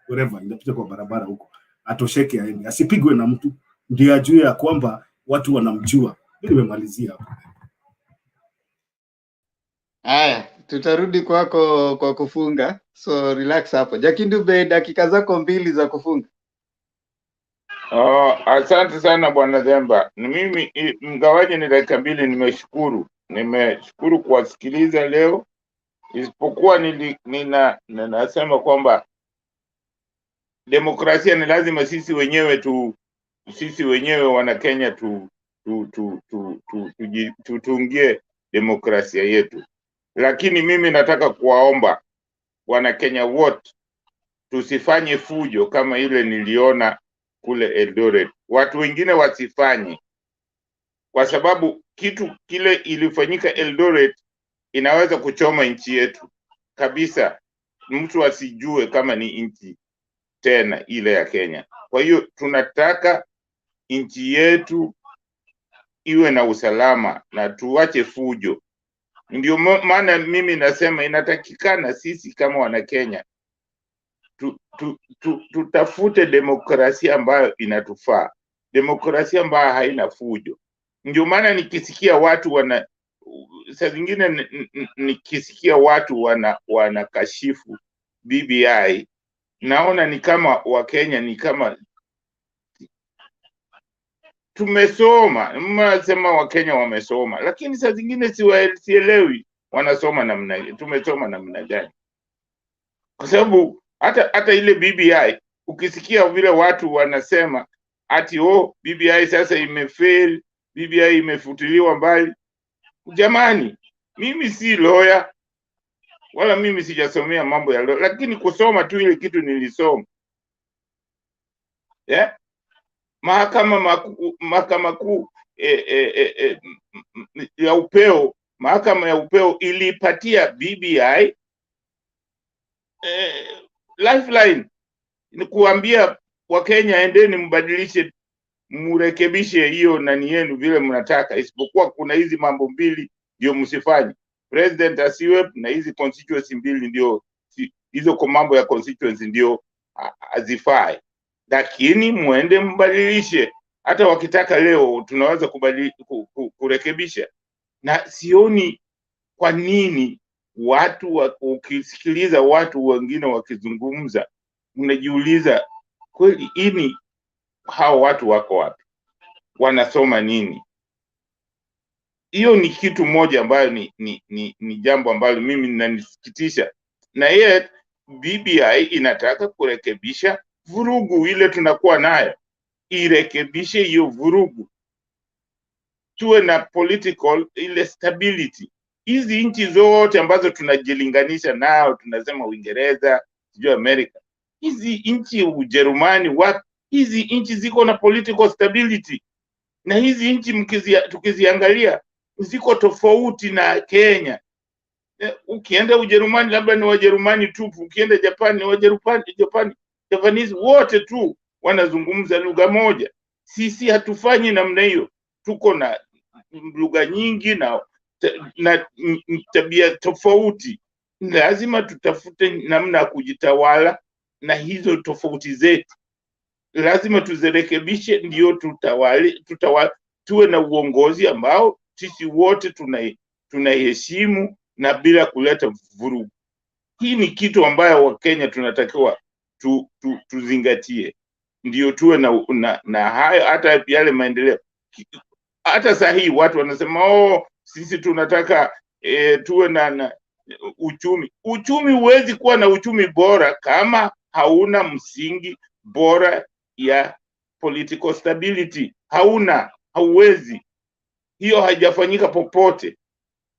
whatever inapita kwa barabara huko, atosheke aende, asipigwe na mtu, ndio ajue ya kwamba watu wanamjua. Mimi nimemalizia hapo. Haya, tutarudi kwako kwa kufunga, so relax hapo. Jakindube, dakika zako 2 za kufunga. Asante sana bwana Themba. Mimi mgawaje ni dakika 2, nimeshukuru kuwasikiliza leo, isipokuwa ninasema kwamba demokrasia ni lazima sisi wenyewe wana Kenya tutungie demokrasia yetu. Lakini mimi nataka kuwaomba wana Kenya wote tusifanye fujo kama ile niliona kule Eldoret. Watu wengine wasifanye, kwa sababu kitu kile ilifanyika Eldoret inaweza kuchoma nchi yetu kabisa. Mtu asijue kama ni nchi tena ile ya Kenya. Kwa hiyo tunataka nchi yetu iwe na usalama na tuache fujo. Ndio maana mimi nasema inatakikana sisi kama wana Kenya tutafute demokrasia ambayo inatufaa, demokrasia ambayo haina fujo. Ndio maana nikisikia watu saa zingine nikisikia watu wanakashifu BBI, naona ni kama Wakenya ni kama tumesoma, mnasema Wakenya wamesoma, lakini saa zingine sielewi wanasoma namna, tumesoma namna gani? Kwa sababu hata ile BBI ukisikia vile watu wanasema ati BBI sasa imefail, BBI imefutiliwa mbali. Jamani, mimi si lawyer wala mimi sijasomea mambo ya lawyer, lakini kusoma tu ile kitu nilisoma. Mahakama kuu ya upeo, mahakama ya upeo ilipatia BBI lifeline, ni kuambia Wakenya endeni mbadilishe, murekebishe hiyo nani yenu vile mnataka, isipokuwa kuna hizi mambo mbili ndio msifanye. President asiwe na hizi constituency mbili, ndio hizo kwa mambo ya constituency ndio azifai, lakini muende mbadilishe. Hata wakitaka leo tunaweza kurekebisha. Na sioni kwa nini watu ukisikiliza watu wengine wakizungumza unajiuliza kweli hao watu wako wapi, wanasoma nini? Hiyo ni kitu moja ambayo ni jambo ambalo mimi linanisikitisha. Na yeye BBI inataka kurekebisha vurugu ile tunakuwa nayo, irekebishe hiyo vurugu, tuwe na political ile stability. Hizi nchi zote ambazo tunajilinganisha nao, tunasema Uingereza, sijui Amerika, hizi nchi Ujerumani, hizi nchi ziko na political stability. Na hizi nchi tukiziangalia ziko tofauti na Kenya. Ukienda Ujerumani labda ni Wajerumani tu, ukienda Japani ni Wajerumani, Japanese wote tu wanazungumza lugha moja. Sisi hatufanyi namna hiyo, tuko na lugha nyingi na tabia tofauti. Lazima tutafute namna ya kujitawala na hizo tofauti zetu. Lazima tuzirekebishe ndio tuwe na uongozi ambao sisi wote tunaiheshimu na bila kuleta vurugu. Hii ni kitu ambayo Wakenya tunatakiwa tuzingatie, ndio tuwe na hayo, hata yale maendeleo. Hata sahihi watu wanasema sisi tunataka tuwe na uchumi. Uchumi, huwezi kuwa na uchumi bora kama hauna msingi bora ya political stability. Hauwezi. Hiyo haijafanyika popote.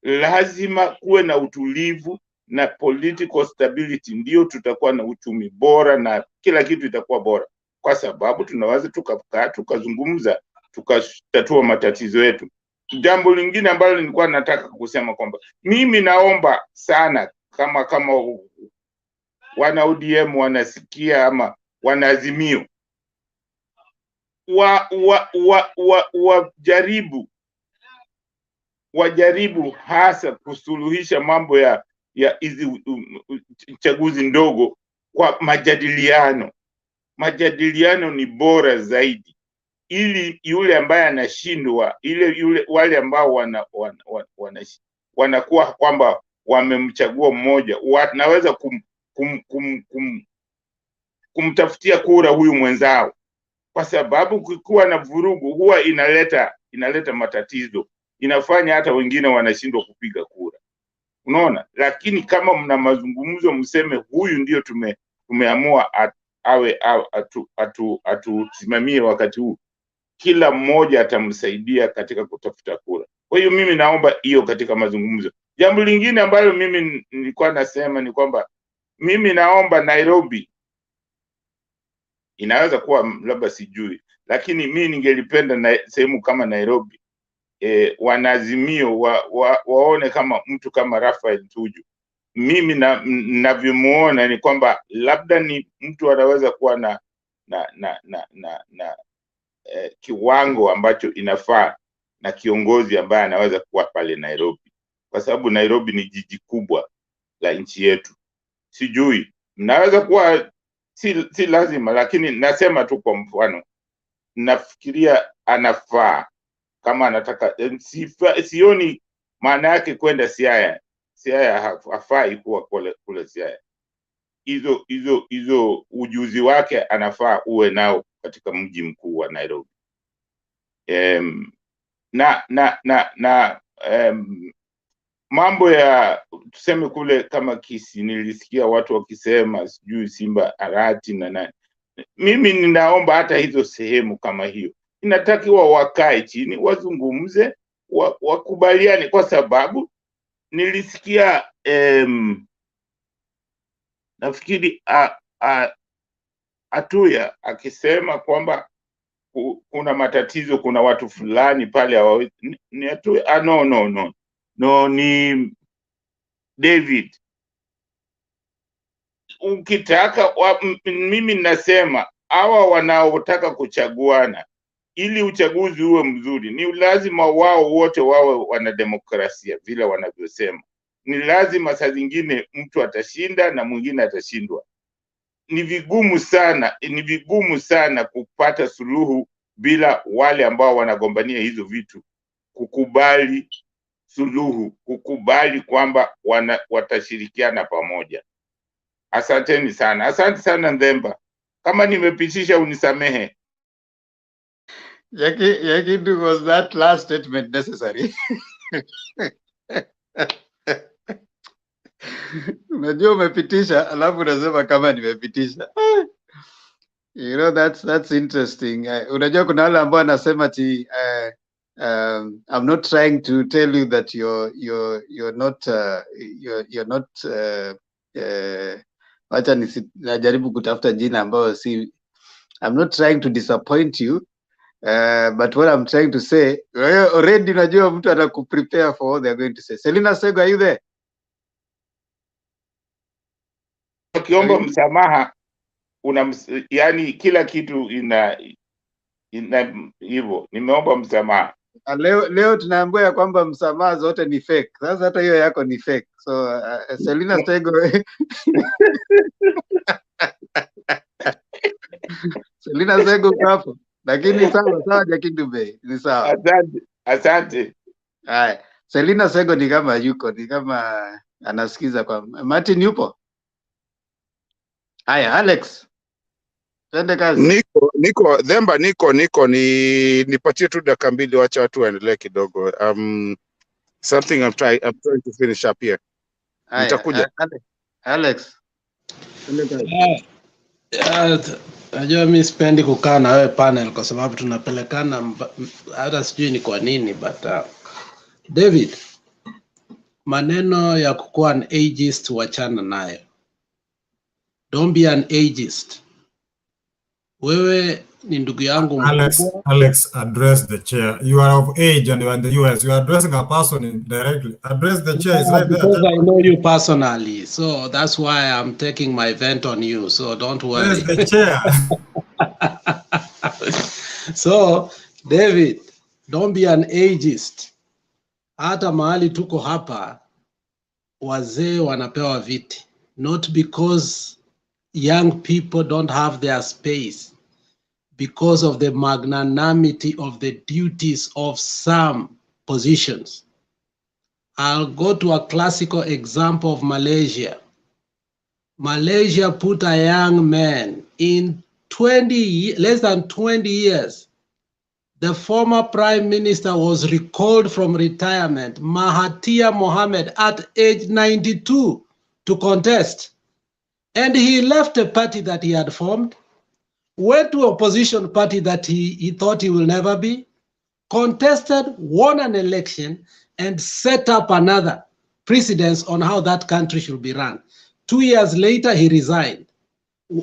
Lazima kuwe na utulivu na political stability, ndio tutakuwa na uchumi bora na kila kitu itakuwa bora, kwa sababu tunaweza tukakaa tukazungumza tukatatua matatizo yetu. Jambo lingine ambalo nilikuwa nataka kusema kwamba mimi naomba sana kama wana ODM wanasikia ama wana AZIMIO, wajaribu hasa kusuluhisha mambo ya hizi chaguzi ndogo kwa majadiliano. Majadiliano ni bora zaidi, ili yule ambaye anashindwa, wale ambao wanakuwa kwamba wamemchagua mmoja, wanaweza kumtafutia kura huyu mwenzao, kwa sababu kukiwa na vurugu huwa inaleta matatizo, inafanya hata wengine wanashindwa kupiga kura, unaona. Lakini kama mna mazungumzo, mseme huyu ndio tumeamua atusimamie wakati huu, kila mmoja atamsaidia katika kutafuta kura. Kwa hiyo mimi naomba hiyo katika mazungumzo. Jambo lingine ambalo mimi nilikuwa nasema ni kwamba mimi naomba Nairobi inaweza kuwa labda sijui, lakini mi ningelipenda na sehemu kama Nairobi wanaazimio waone kama mtu kama Raphael Tuju. Mimi navyomuona ni kwamba labda ni mtu anaweza kuwa na kiwango ambacho inafaa na kiongozi ambaye anaweza kuwa pale Nairobi, kwa sababu Nairobi ni jiji kubwa la nchi yetu. Sijui mnaweza kuwa si lazima, lakini nasema tu kwa mfano, nafikiria anafaa kama anataka. Sioni maana yake kwenda Siaya. Siaya hafai kuwa kule Siaya. Hizo ujuzi wake anafaa uwe nao katika mji mkuu wa Nairobi. Mambo ya tuseme kule kama Kisii, nilisikia watu wakisema sijui Simba Arati na nani. Mimi ninaomba hata hizo sehemu kama hiyo inatakiwa wakae chini wazungumze, wakubaliane, kwa sababu nilisikia nafikiri Atuya akisema kwamba kuna matatizo, kuna watu fulani pale ni Atuya? No, ni David. Ukitaka mimi nasema hawa wanaotaka kuchaguana ili uchaguzi uwe mzuri, ni lazima wao wote wawe wana demokrasia vile wanavyosema. Ni lazima saa zingine mtu atashinda na mwingine atashindwa. Ni vigumu sana kupata suluhu bila wale ambao wanagombania hizo vitu kukubali suluhu, kukubali kwamba watashirikiana pamoja. Asanteni sana. Asante sana Ndemba. Kama nimepitisha unisamehe. Yaki, was that last statement necessary? Unajua umepitisha alafu unasema kama nimepitisha. You know, that's interesting. Unajua kuna wale ambao anasema ati I'm not trying to tell you that you're not wacha najaribu kutafuta jina ambayo si. I'm not trying to disappoint you, but what I'm trying to say, already unajua mtu anakuprepare for what they're going to say. Selina Sego, are you there? Ukiomba msamaha yani kila kitu ina hivyo. Nimeomba msamaha. Leo tunaambiwa ya kwamba msamaha zote ni fake. Sasa hata hiyo yako ni fake. So Selina Sego Selina Sego hapo. Lakini sawa Jackie Dube. Ni sawa. Asante. Haya. Selina Sego ni kama anasikiza kwa Martin yupo? Haya, Alex. Twende kazi. Niko nipatie tu dakika mbili, wacha watu waendelee kidogo. Something I'm trying to finish up here. Nitakuja. Alex. Najua mimi sipendi kukaa na wewe panel kwa sababu tunapelekana hata sijui ni kwa nini, but David, maneno ya kukuwa an ageist wachana nayo. Don't be an ageist. Wewe ni ndugu yangu mkubwa. Alex, address the chair. You are of age and you are in the US. You are addressing a person directly. Address the chair. It's right there. Because I know you personally, so that's why I'm taking my vent on you. So don't worry. Address the chair. So, David, don't be an ageist. Hata mahali tuko hapa, wazee wanapewa viti. Not because young people don't have their space, because of the magnanimity of the duties of some positions. I'll go to a classical example of Malaysia. Malaysia put a young man in less than 20 years. The former prime minister was recalled from retirement, Mahathir Mohamad, at age 92 to contest. And he left a party that he had formed, went to an opposition party that he thought he will never be, contested, won an election, and set up another precedence on how that country should be run. 2 years later, he resigned.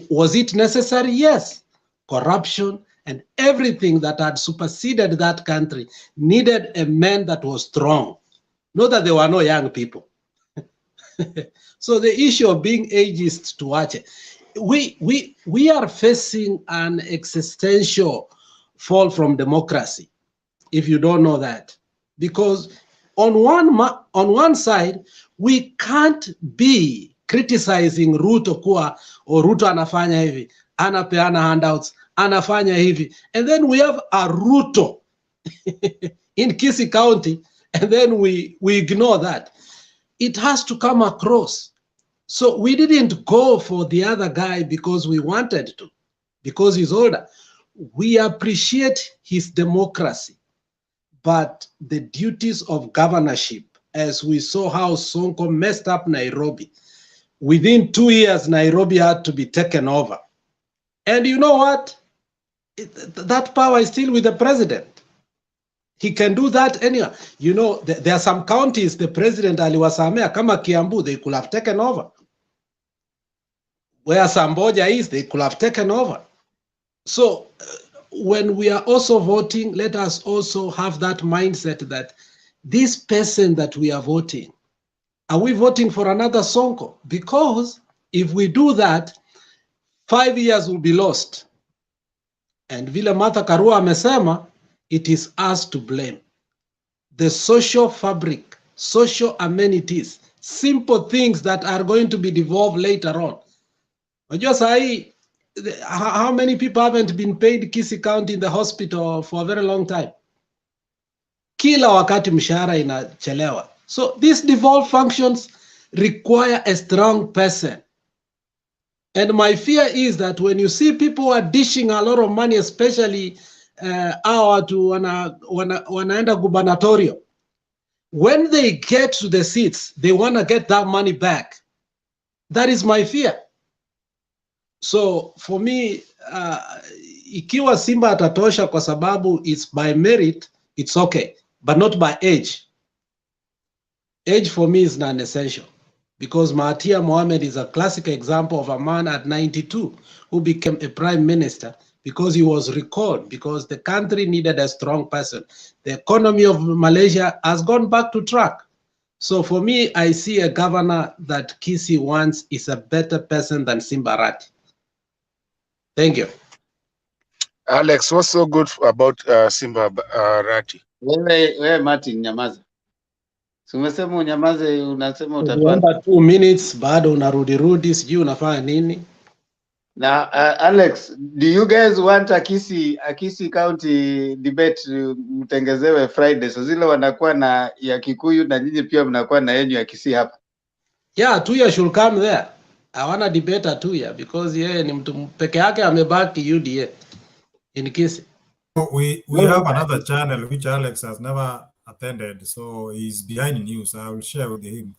Was it necessary? Yes. corruption, and everything that had superseded that country needed a man that was strong. Not that there were no young people. So the issue of being ageist to Wache, we are facing an existential fall from democracy, if you don't know that. Because on one side, we can't be criticizing Ruto kuwa, or Ruto anafanya hivi, anapeana handouts, anafanya hivi. And then we have a Ruto in Kisii County, and then we ignore that. It has to come across. So we didn't go for the other guy because we wanted to, because he's older. We appreciate his democracy, but the duties of governorship, as we saw how Sonko messed up Nairobi, within 2 years, Nairobi had to be taken over. And you know what? That power is still with the president. He can do that anywhere. You know, there are some counties the president aliwasamea, kama Kiambu, they could have taken over. Where Samboja is, they could have taken over. So when we are also voting, let us also have that mindset that this person that we are voting, are we voting for another Sonko? Because if we do that, 5 years will be lost. And vile Martha Karua amesema, it is us to blame. The social fabric, social amenities, simple things that are going to be devolved later on. Unajua sahi, how many people haven't been paid Kisii County in the hospital for a very long time? Kila wakati mshahara inachelewa. So these devolved functions require a strong person. And my fear is that when you see people who are dishing a lot of money, especially our to wanaenda gubernatorial, when they get to the seats, they want to get that money back. That is my fear. So for me, ikiwa Simba atatosha kwa sababu it's by merit, it's okay, but not by age. Age for me is non-essential, because Mahathir Mohamad is a classic example of a man at 92 who became a prime minister because he was recalled, because the country needed a strong person. The economy of Malaysia has gone back to track. So for me, I see a governor that Kisii wants is a better person than Simba Arati. Thank you. Alex, what's so good about Simba Arati? Wewe Martin, nyamaza. Si umesema unyamaze, unasema Unaomba 2 minutes, bado unarudi, sijui unafanya nini. Now, Alex, do you guys want a Kisii County debate mtengezewe Friday? So zile wanakuwa na ya Kikuyu na nyinyi pia mnakuwa na yenyu ya Kisii hapa. Yeah, Tuya should come there. I want to debate Tuya because yeye ni mtu peke yake amebaki UDA in Kisii. We have another channel which Alex has never attended, so he's behind news. I will share with him.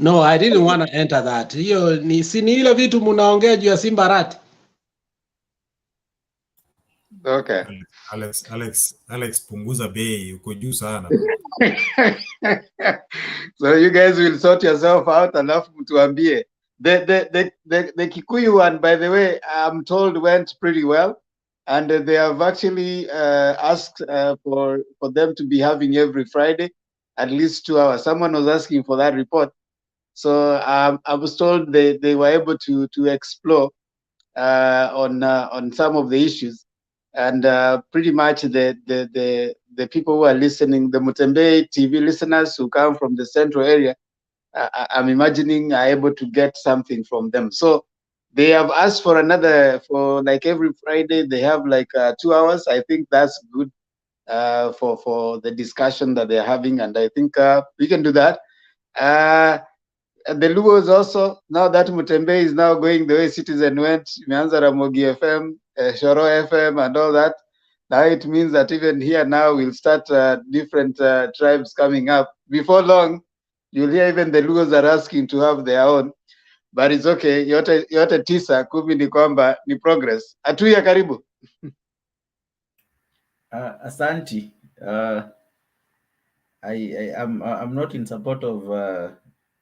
No, I didn't want to enter that. Hiyo ni sini ile vitu mnaongea juu ya Simba Arati. Okay. Alex punguza bei, uko juu sana. So you guys will sort yourself out alafu mtuambie. The Kikuyu one, by the way, I'm told went pretty well. And they have actually asked for them to be having every Friday, at least 2 hours. Someone was asking for that report. So I was told they were able to explore on some of the issues. And pretty much the people who are listening, the Mutembe TV listeners who come from the central area, I'm imagining are able to get something from them. So they have asked for for like every Friday, they have like 2 hours. I think that's good for the discussion that they're having. And I think we can do that. The Luos also, now that Mutembe is now going the way Citizen went, Mianza Ramogi FM, Shoro FM and all that. Now it means that even here now we'll start different tribes coming up. Before long, you'll hear even the Luos are asking to have their own. But it's okay. Yote tisa kumi ni kwamba ni progress. Atuya karibu. Asanti. I'm not in support of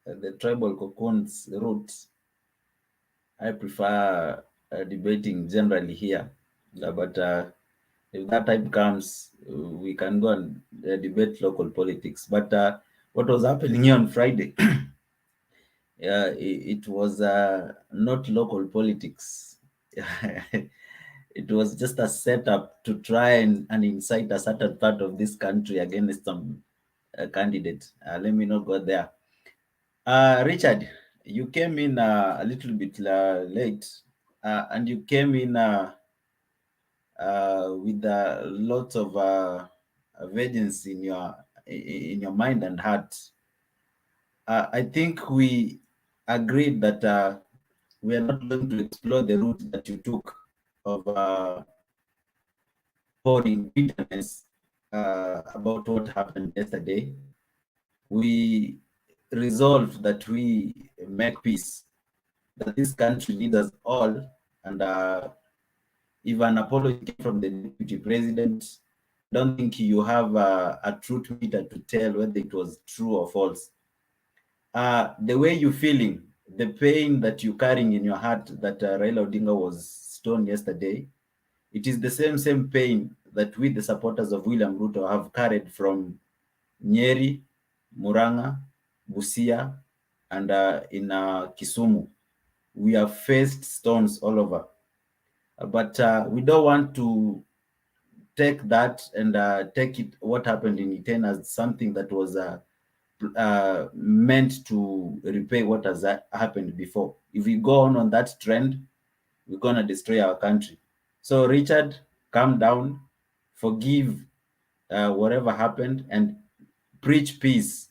the tribal cocoons roots. I prefer debating generally here. But if that time comes, we can go and debate local politics. But what was happening here on Friday, it was not local politics. It was just a setup to try and incite a certain part of this country against some candidate. Let me not go there. Richard, you came in a little bit late, and you came in with lots of vengeance in your mind and heart. I think we agreed that we are not going to explore the route that you took of pouring bitterness about what happened yesterday. We resolved that we make peace, that this country needs us all, and if an apology came from the deputy president, I don't think you have a truth meter to tell whether it was true or false. The way you're feeling, the pain that you're carrying in your heart that Raila Odinga was stoned yesterday, it is the same pain that we, the supporters of William Ruto, have carried from Nyeri, Muranga, Busia, and in Kisumu. We have faced stones all over. But we don't want to take that and take it, what happened in Iten, as something that was meant to repay what has happened before. If we go on that trend, we're going to destroy our country. So, Richard, calm down, forgive whatever happened, and preach peace.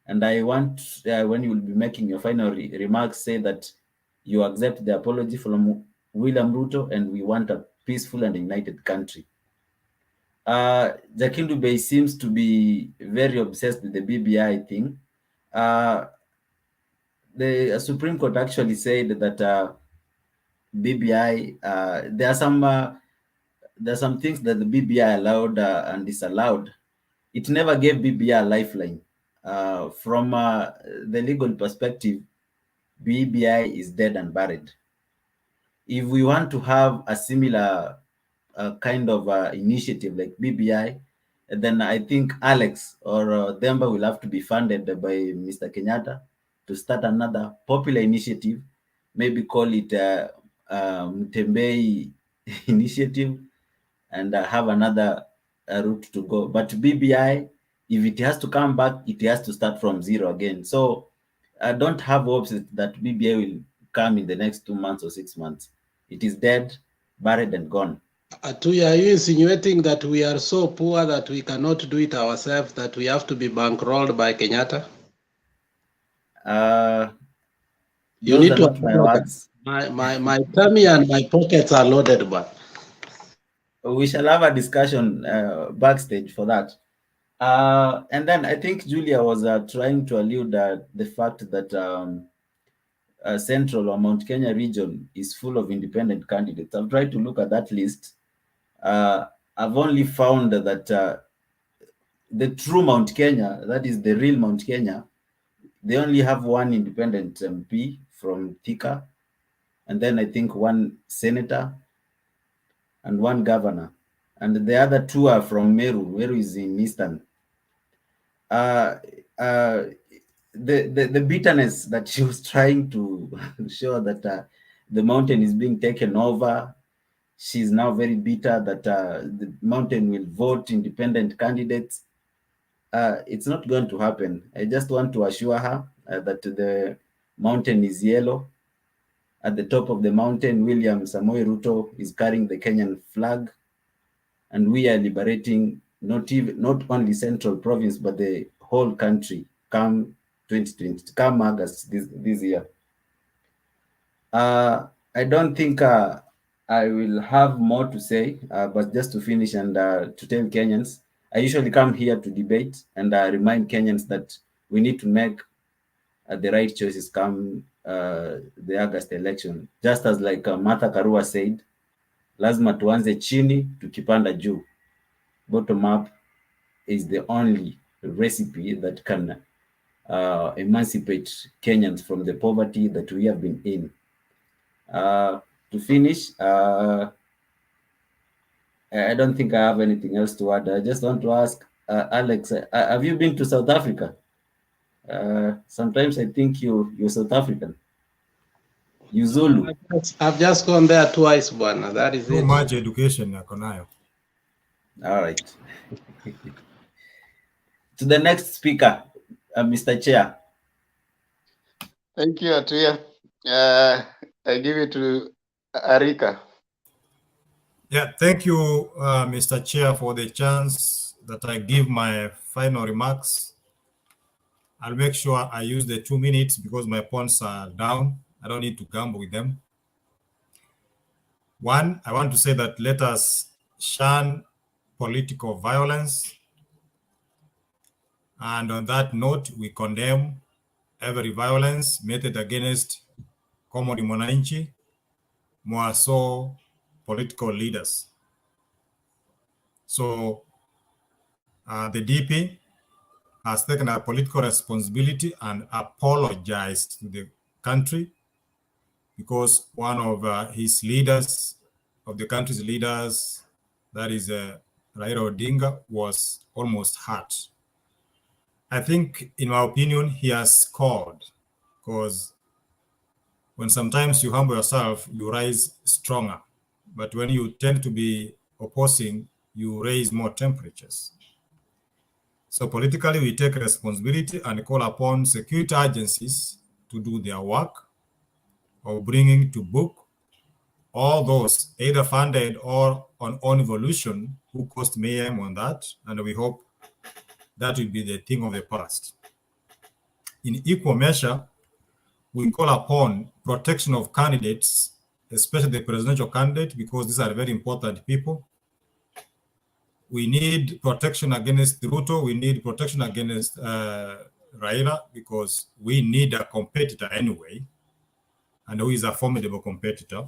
And I want, when you will be making your final remarks, say that you accept the apology from William Ruto, and we want a peaceful and united country. Jakindu Bey seems to be very obsessed with the BBI thing. The Supreme Court actually said that BBI, there are some things that the BBI allowed and disallowed. It never gave BBI a lifeline. From the legal perspective, BBI is dead and buried. If we want to have a similar kind of initiative like BBI, then I think Alex or Demba will have to be funded by Mr. Kenyatta to start another popular initiative, maybe call it Mtembei initiative, and have another route to go. But BBI, if it has to come back, it has to start from zero again. So I don't have hopes that BBI will come in the next 2 months or 6 months. It is dead, buried, and gone. Atuya, are you insinuating that we are so poor that we cannot do it ourselves, that we have to be bankrolled by Kenyatta? You need to my words. My tummy and my pockets are loaded, but we shall have a discussion backstage for that. And then I think Julia was trying to allude the fact that Central or Mount Kenya region is full of independent candidates. I've tried to look at that list. I've only found that the true Mount Kenya, that is the real Mount Kenya, they only have one independent MP from Thika, and then I think one senator and one governor. And the other two are from Meru. Meru is in Eastern. The bitterness that she was trying to show that the mountain is being taken over. She's now very bitter that the mountain will vote independent candidates. It's not going to happen. I just want to assure her that the mountain is yellow. At the top of the mountain, William Samoei Ruto is carrying the Kenyan flag, and we are liberating not only Central Province, but the whole country come 2020, come August this year. I don't think I will have more to say, but just to finish and to tell Kenyans, I usually come here to debate and remind Kenyans that we need to make the right choices come the August election. Just as like Martha Karua said, lazima tuanze chini tukipanda juu. Bottom up is the only recipe that can emancipate Kenyans from the poverty that we have been in. To finish, I don't think I have anything else to add. I just want to ask Alex, have you been to South Africa? Sometimes I think you're South African. You Zulu. I've just gone there twice, Bwana. That is Too it. much education yako nayo. All right. To the next speaker, Mr. Chair. Thank you, Atuya. I give it to Arika. Yeah, thank you, Mr. Chair, for the chance that I give my final remarks. I'll make sure I use the 2 minutes because my points are down. I don't need to gamble with them. One, I want to say that let us shun political violence. And on that note, we condemn every violence meted against common mwananchi, more so political leaders. So the DP has taken a political responsibility and apologized to the country because one of his leaders, of the country's leaders, that is Raila Odinga, was almost hurt. I think, in my opinion, he has scored because when sometimes you humble yourself, you rise stronger. But when you tend to be opposing, you raise more temperatures. So politically, we take responsibility and call upon security agencies to do their work of bringing to book all those either funded or on own evolution who caused mayhem on that. And we hope that will be the thing of the past. In equal measure, we call upon protection of candidates, especially the presidential candidate, because these are very important people. We need protection against Ruto. We need protection against Raila because we need a competitor anyway, and who is a formidable competitor.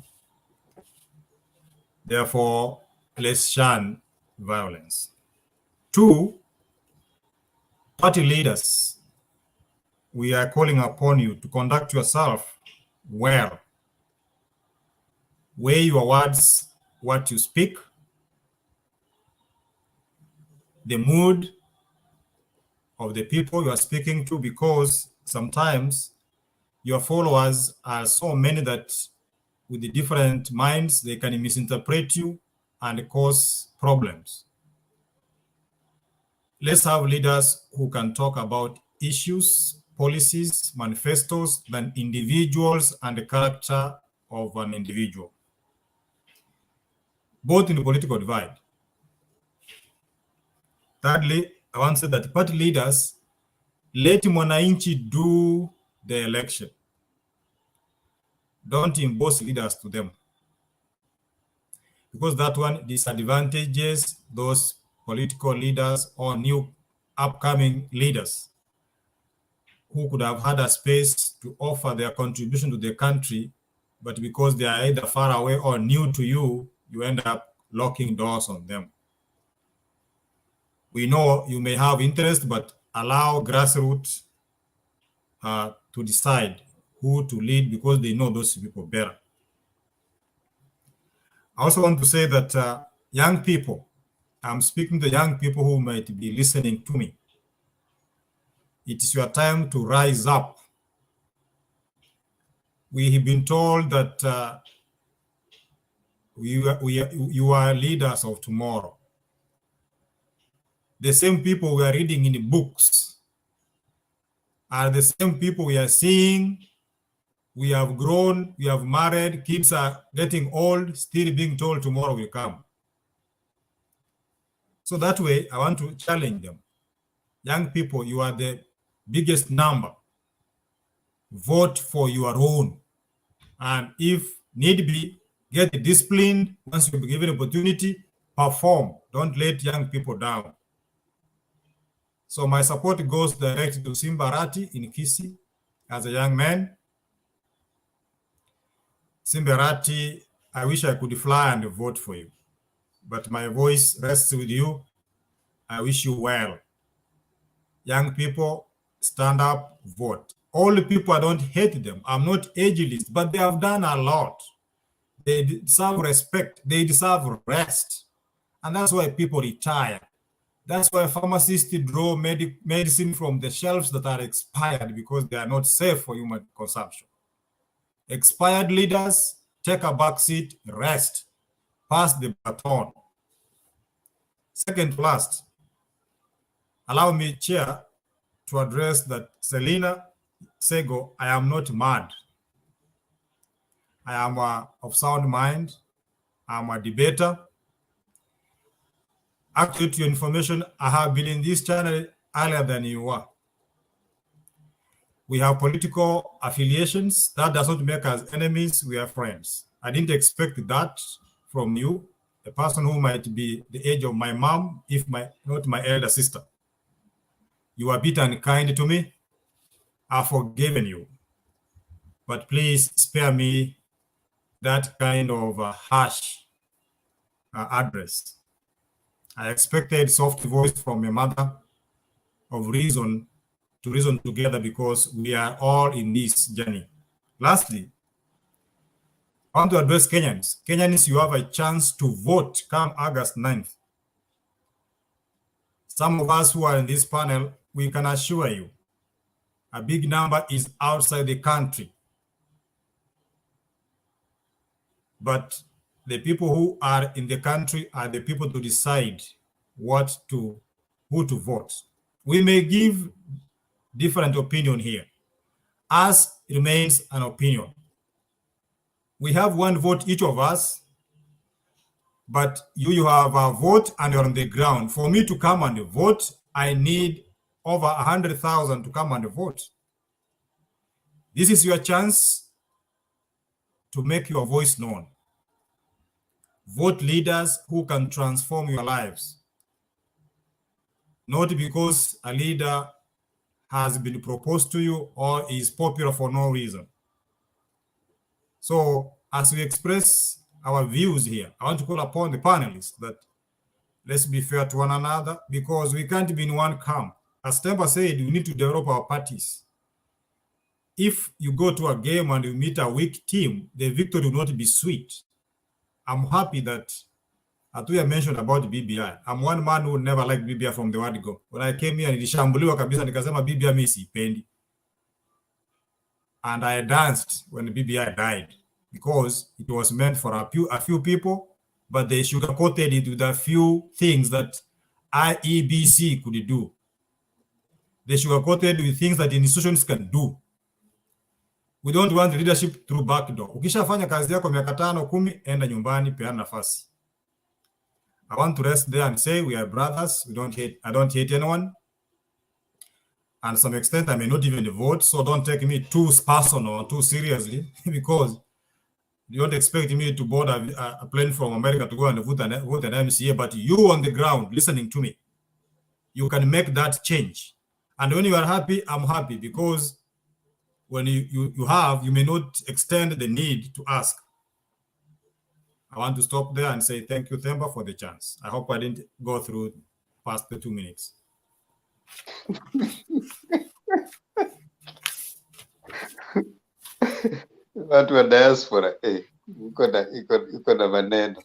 Therefore, let's shun violence. Two, party leaders, we are calling upon you to conduct yourself well. Weigh your words, what you speak, the mood of the people you are speaking to, because sometimes your followers are so many that with the different minds, they can misinterpret you and cause problems. Let's have leaders who can talk about issues, policies, manifestos than individuals and the character of an individual, both in the political divide. Thirdly, I want to say that party leaders, let mwananchi do the election. Don't impose leaders to them, because that one disadvantages those political leaders or new upcoming leaders who could have had a space to offer their contribution to the country, but because they are either far away or new to you, you end up locking doors on them. We know you may have interest, but allow grassroots to decide who to lead because they know those people better. I also want to say that young people, I'm speaking to young people who might be listening to me. It is your time to rise up. We have been told that you are leaders of tomorrow. The same people we are reading in the books are the same people we are seeing. We have grown, we have married, kids are getting old, still being told tomorrow will come. So that way, I want to challenge them. Young people, you are the biggest number. Vote for your own. And if need be, get disciplined. Once you've been given opportunity, perform. Don't let young people down. So my support goes direct to Simbarati in Kisii as a young man. Simbarati, I wish I could fly and vote for you, but my voice rests with you. I wish you well. Young people, stand up, vote. All the people, I don't hate them. I'm not ageist, but they have done a lot. They deserve respect. They deserve rest. And that's why people retire. That's why pharmacists draw medicine from the shelves that are expired because they are not safe for human consumption. Expired leaders take a back seat, rest, pass the baton. Second to last, allow me, Chair, to address that Selina Sego, I am not mad. I am of sound mind. I am a debater. Actually, to your information, I have been in this channel earlier than you were. We have political affiliations. That does not make us enemies. We are friends. I didn't expect that from you, a person who might be the age of my mom, if not my elder sister. You are a bit unkind to me. I've forgiven you. But please spare me that kind of harsh address. I expected soft voice from a mother of reason to reason together because we are all in this journey. Lastly, I want to address Kenyans. Kenyans, you have a chance to vote come August 9th. Some of us who are in this panel, we can assure you, a big number is outside the country. But the people who are in the country are the people to decide who to vote. We may give different opinion here. As remains an opinion. We have one vote each of us, but you have a vote and you're on the ground. For me to come and vote, I need over 100,000 to come and vote. This is your chance to make your voice known. Vote leaders who can transform your lives. Not because a leader has been proposed to you or is popular for no reason. So as we express our views here, I want to call upon the panelists that let's be fair to one another because we can't be in one camp. As Temba said, we need to develop our parties. If you go to a game and you meet a weak team, the victory will not be sweet. I'm happy that Atuya mentioned about BBI. I'm one man who never liked BBI from the word go. When I came here, nilishambuliwa kabisa nikasema BBI mimi siipendi. And I danced when the BBI died because it was meant for a few people, but they sugar-coated it with a few things that IEBC could do. They sugar-coated with things that the institutions can do. We don't want leadership through backdoor. Ukishafanya kazi yako miaka 5-10, enda nyumbani, peana nafasi. I want to rest there and say we are brothers. I don't hate anyone. And to some extent, I may not even vote, so don't take me too personal or too seriously because you don't expect me to board a plane from America to go and vote an MCA, but you on the ground listening to me, you can make that change. And when you are happy, I'm happy because when you may not extend the need to ask. I want to stop there and say thank you, Themba, for the chance. I hope I didn't go through past the 2 minutes. Watu wa diaspora, iko na maneno.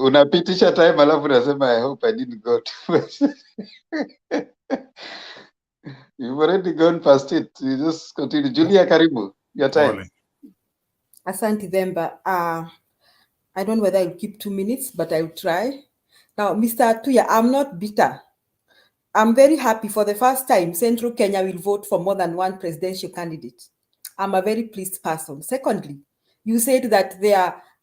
Unapitisha time alafu unasema I hope I didn't go too much. You've already gone past it. You just continue. Julia, karibu. Your time. Asante Themba. I don't know whether I'll keep 2 minutes, but I'll try. Now, Mr. Atuya, I'm not bitter. I'm very happy for the first time Central Kenya will vote for more than one presidential candidate. I'm a very pleased person. Secondly, you said that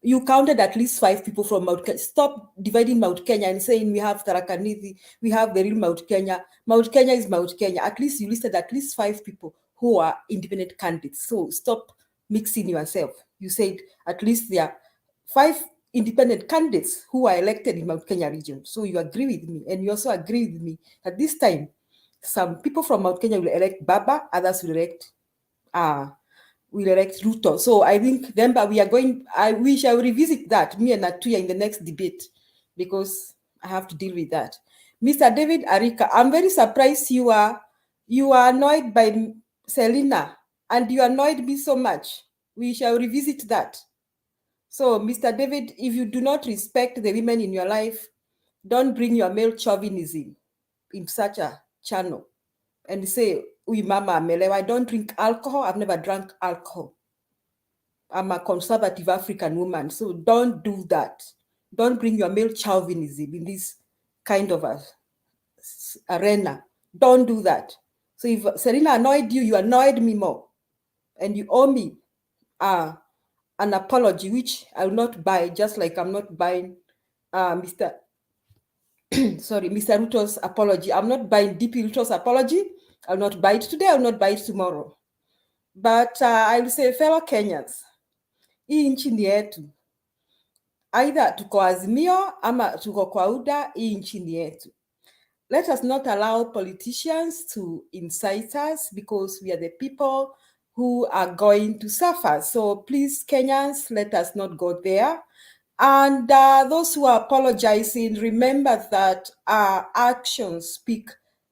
you counted at least 5 people from Mount Kenya. Stop dividing Mount Kenya and saying we have Tharaka Nithi, we have the real Mount Kenya. Mount Kenya is Mount Kenya. At least you listed at least 5 people who are independent candidates. So stop mixing yourself. You said at least there are 5 independent candidates who are elected in Mount Kenya region. So you agree with me, and you also agree with me that this time some people from Mount Kenya will elect Baba, others will elect Ruto. So I think Themba, we shall revisit that, me and Atuya, in the next debate, because I have to deal with that. Mr. David Arika, I'm very surprised you are annoyed by Selina, and you annoyed me so much. We shall revisit that. So, Mr. David, if you do not respect the women in your life, don't bring your male chauvinism in such a channel and say, "Uy, mama, amelewa, I don't drink alcohol. I've never drank alcohol. I'm a conservative African woman." So don't do that. Don't bring your male chauvinism in this kind of a arena. Don't do that. So if Serena annoyed you, you annoyed me more. And you owe me an apology, which I will not buy, just like I'm not buying Mr. Ruto's apology. I'm not buying DP Ruto's apology. I'll not buy it today. I'll not buy it tomorrow. But I will say, fellow Kenyans, hii nchi ni yetu. Either tuko AZIMIO ama tuko kwa UDA, hii nchi ni yetu. Let us not allow politicians to incite us, because we are the people who are going to suffer. So please, Kenyans, let us not go there. And those who are apologizing, remember that our actions speak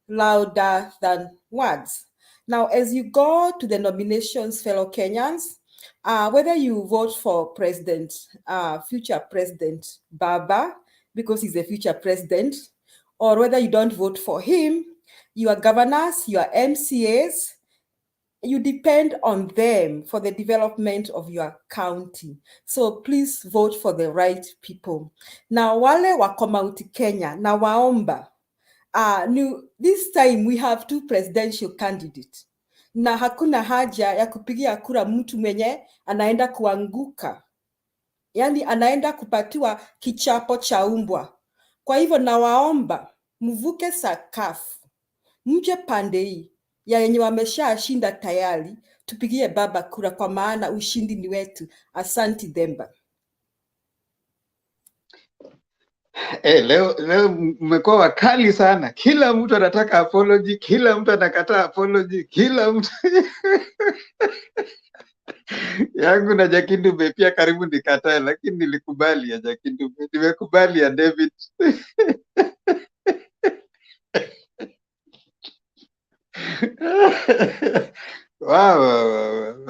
louder than words. Now, as you go to the nominations, fellow Kenyans, whether you vote for future President Baba, because he's a future president, or whether you don't vote for him, your governors, your MCAs, you depend on them for the development of your county. So please vote for the right people. Now, wale wako Mount Kenya, na waomba, this time we have 2 presidential candidates. Na hakuna haja ya kupigia kura mtu mwenye anaenda kuanguka. Yani anaenda kupatiwa kichapo cha umbwa. Kwa hivyo nawaomba, mvuke sakafu, mje pande hii ya yenye wameshashinda tayari, tupigie baba kura, kwa maana ushindi ni wetu. Asanti Demba. Leo mmekuwa wakali sana. Kila mtu anataka apology, kila mtu anakataa apology, kila mtu yangu na Jakindube pia karibu nikatae, lakini nilikubali ya Jakindube, nimekubali ya David. Wow.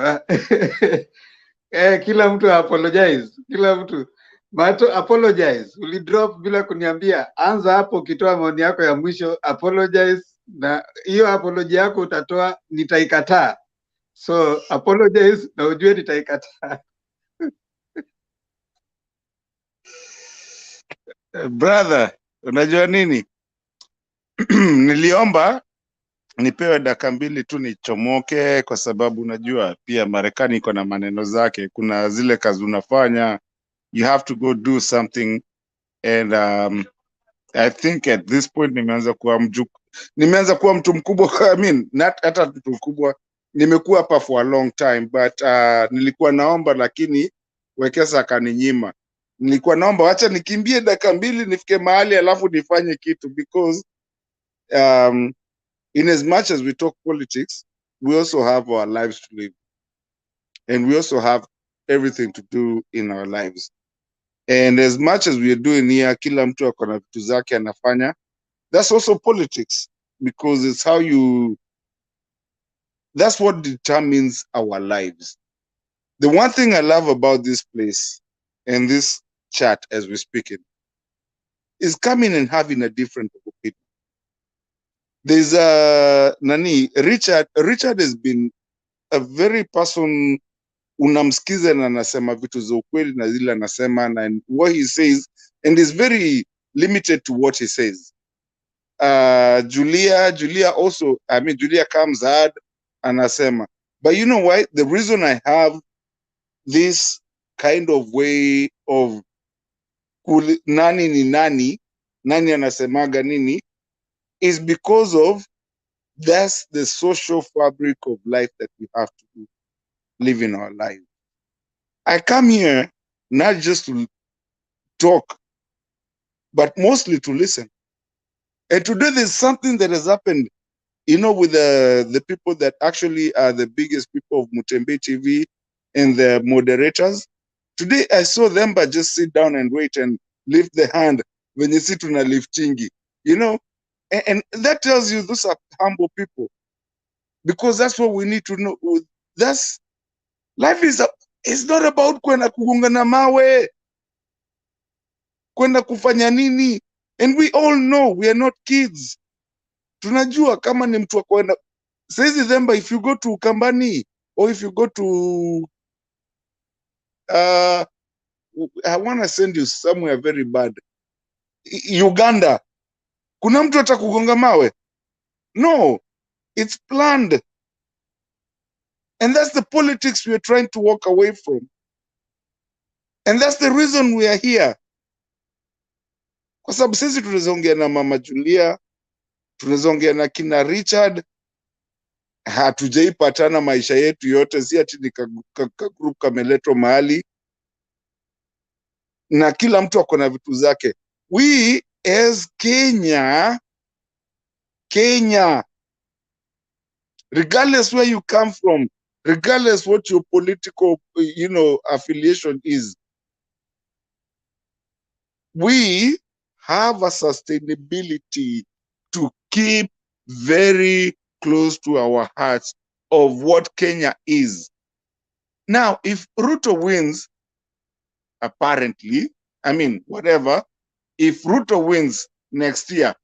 Kila mtu apologize, kila mtu Mato apologize. Ulidrop bila kuniambia. Anza hapo ukitoa maoni yako ya mwisho, apologize, na hiyo apology yako utatoa, nitaikataa. So apologize na ujue nitaikataa. Brother, unajua nini? Niliomba nipewe dakika mbili tu nichomoke, kwa sababu unajua pia Marekani iko na maneno zake. Kuna zile kazi unafanya, you have to go do something, and I think at this point nimeanza kuwa mtu mkubwa. I mean, not hata mtu mkubwa, nimekuwa hapa for a long time, but nilikuwa naomba, lakini Wekesa akaninyima. Nilikuwa naomba wacha nikimbie dakika mbili nifike mahali alafu nifanye kitu, because in as much as we talk politics, we also have our lives to live, and we also have everything to do in our lives. And as much as we are doing here, kila mtu ako na vitu zake anafanya, that's also politics, because it's how that's what determines our lives. The one thing I love about this place and this chat as we're speaking is coming and having a different opinion. There's Richard has been a very person, unamsikiza na anasema vitu za ukweli na zile anasema, and what he says, and is very limited to what he says. Julia also, I mean, Julia comes hard, anasema. But you know why? The reason I have this kind of way of nani ni nani anasemaga nini, is because of that's the social fabric of life that we have to live in our life. I come here not just to talk, but mostly to listen. And today there's something that has happened, you know, with the people that actually are the biggest people of Mutembe TV and the moderators. Today I saw them but just sit down and wait and lift the hand when you sit on a liftingi, you know, and that tells you those are humble people, because that's what we need to know. That's life It's not about kwenda kugongana mawe, kwenda kufanya nini. And we all know we are not kids. Tunajua kama ni mtu wa kwenda. Says Themba, if you go to Kambani or if you go to I want to send you somewhere very bad. Uganda. Kuna mtu atakugonga mawe? No, it's planned. And that's the politics we are trying to walk away from. And that's the reason we are here. Kwa sababu sisi tunaweza ongea na Mama Julia, tunaweza ongea na kina Richard, hatujaipatana maisha yetu yote, si ati ni group kameletwa mahali, na kila mtu ako na vitu zake. We as Kenya, regardless where you come from, regardless what your political, affiliation is, we have a sustainability to keep very close to our hearts of what Kenya is. Now, if Ruto wins, apparently, whatever, if Ruto wins next year,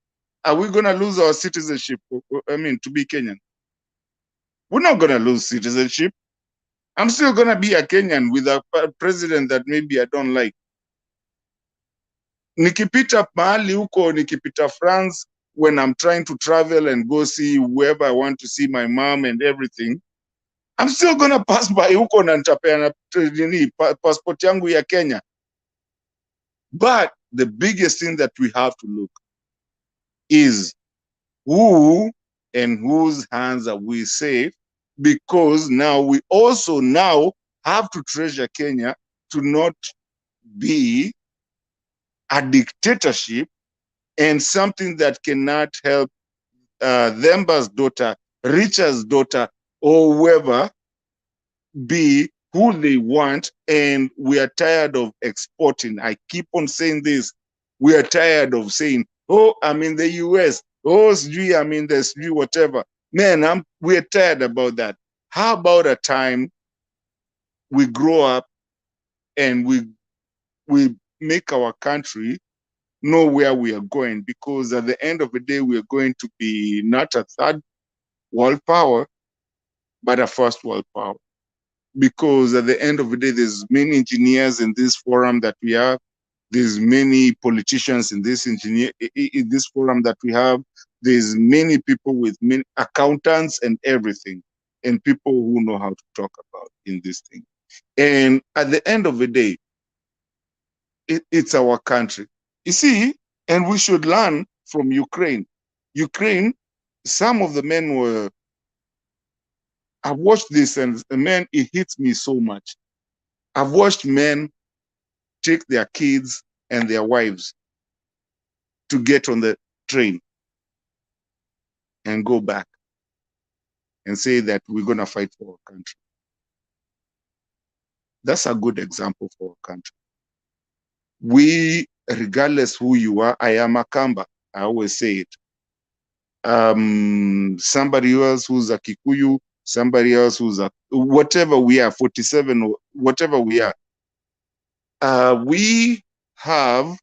are we going to lose our citizenship? To be Kenyan? We're not going to lose citizenship. I'm still going to be a Kenyan with a president that maybe I don't like. Nikipita mahali huko, nikipita France, when I'm trying to travel and go see whoever I want to see, my mom and everything, I'm still going to pass by huko na nitapeana passport yangu ya Kenya. But the biggest thing that we have to look is who and whose hands are we safe, because now we also have to treasure Kenya to not be a dictatorship and something that cannot help Themba's daughter, Richard's daughter, or whoever be who they want. And we are tired of exporting. I keep on saying this. We are tired of saying, oh, I'm in the US. Oh, I'm in this, whatever. Man, we're tired about that. How about a time we grow up and we make our country know where we are going? Because at the end of the day, we are going to be not a third world power, but a first world power. Because at the end of the day, there's many engineers in this forum that we have. There's many politicians in this forum that we have. There's many people with many accountants and everything, and people who know how to talk about in this thing. And at the end of the day, it's our country. You see, and we should learn from Ukraine. Ukraine, some of the men were, I've watched this, and man, it hits me so much. I've watched men take their kids and their wives to get on the train and go back and say that we're going to fight for our country. That's a good example for our country. We, regardless who you are, I am a Kamba. I always say it. Somebody else who's a Kikuyu, somebody else who's a whatever we are, 47 or whatever we are. We have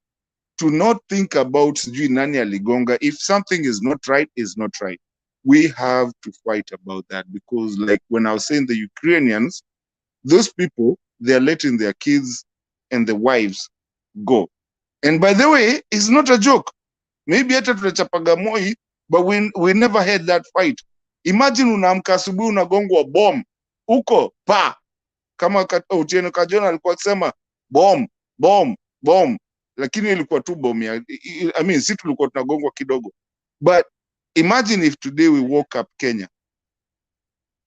to not think about nani aligonga. If something is not right, is not right. We have to fight about that, because like when I was saying the Ukrainians, those people, they're letting their kids and the wives go. And by the way, it's not a joke. Maybe hata tunachapaga moi, but we never had that fight. Imagine unaamka asubuhi unagongwa bomb uko pa, kama Otieno Kajona alikuwa akisema bomb, lakini ilikuwa tu bomb ya, si tulikuwa tunagongwa kidogo. But imagine if today we woke up Kenya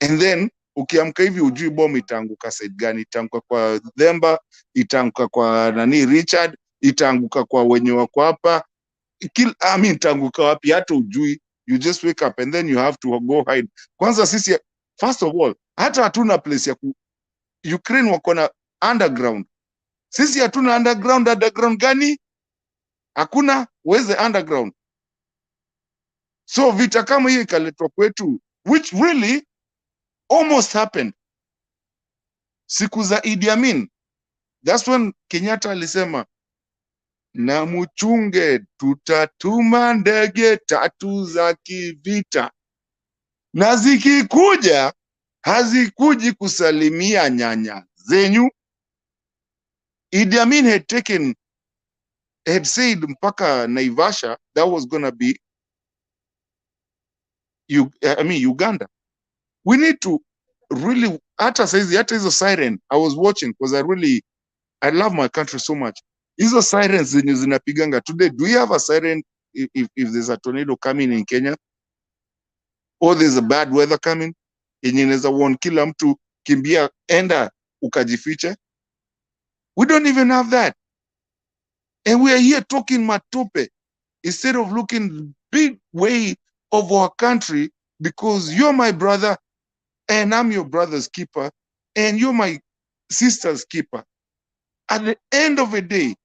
and then ukiamka hivi ujui bomb itaanguka side gani, itaanguka kwa Themba, itaanguka kwa nani Richard, itaanguka kwa wenye wako hapa, itaanguka wapi hata ujui. You just wake up and then you have to go hide. Kwanza sisi, first of all, hata hatuna place ya Ukraine wako na underground. Sisi hatuna underground. Underground gani? Hakuna. Where's the underground? So vita kama hiyo ikaletwa kwetu, which really almost happened. siku za Idi Amin. That's when Kenyatta alisema na muchunge, tutatuma ndege 3 za kivita, na zikikuja hazikuji kusalimia nyanya zenyu. Idi Amin had said mpaka Naivasha that was gonna be Uganda. We need to really, hata hizo siren I was watching because I love my country so much. Hizo sirens zenye zinapiganga today, do we have a siren if there's a tornado coming in Kenya or there's a bad weather coming, yenye inaweza warn kila mtu kimbia, enda ukajifiche? We don't even have that, and we are here talking matope instead of looking big way of our country, because you're my brother and I'm your brother's keeper and you're my sister's keeper. At the end of the day,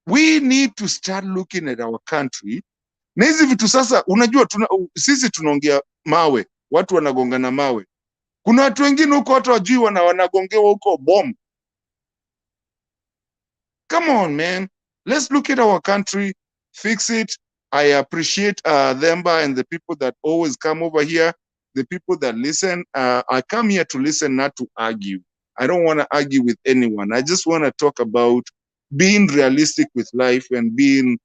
we need to start looking at our country. Na hizi vitu sasa, unajua sisi tunaongea mawe, watu wanagongana mawe. Kuna watu wengine huko watu wajui wanagongewa huko bomb. Come on, man. Let's look at our country, fix it. I appreciate Themba and the people that always come over here, the people that listen. I come here to listen, not to argue. I don't want to argue with anyone. I just want to talk about being realistic with life and being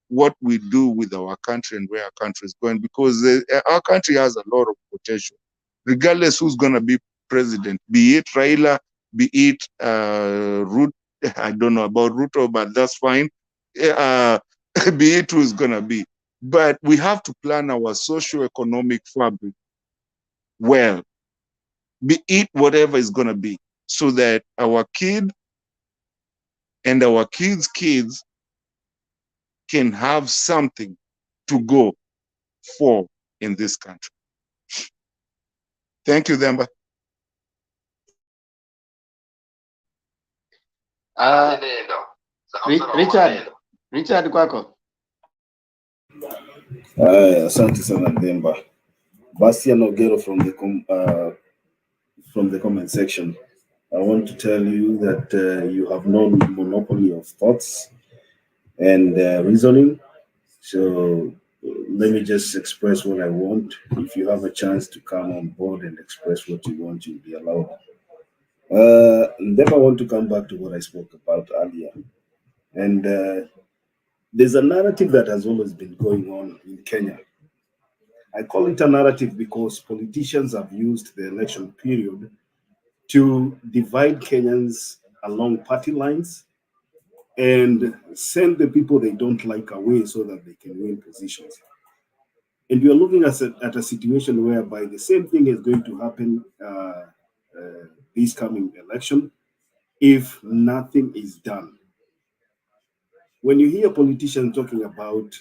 what we do with our country and where our country is going, because our country has a lot of potential, regardless who's going to be president, be it Raila, be it Ruto. I don't know about Ruto, but that's fine. Be it who's going to be. But we have to plan our socio-economic fabric well, be it whatever is going to be, so that our kid and our kids' kids can have something to go for in this country. Thank you, Themba. Richard kwako. Asante sana Themba. Bastian Ogero from the comment section. I want to tell you that you have no monopoly of thoughts and reasoning. So let me just express what I want. If you have a chance to come on board and express what you want, you'll be allowed. Then I want to come back to what I spoke about earlier. And there's a narrative that has always been going on in Kenya. I call it a narrative because politicians have used the election period to divide Kenyans along party lines and send the people they don't like away so that they can win positions. And we are looking at a situation whereby the same thing is going to happen this coming election if nothing is done. When you hear politicians talking about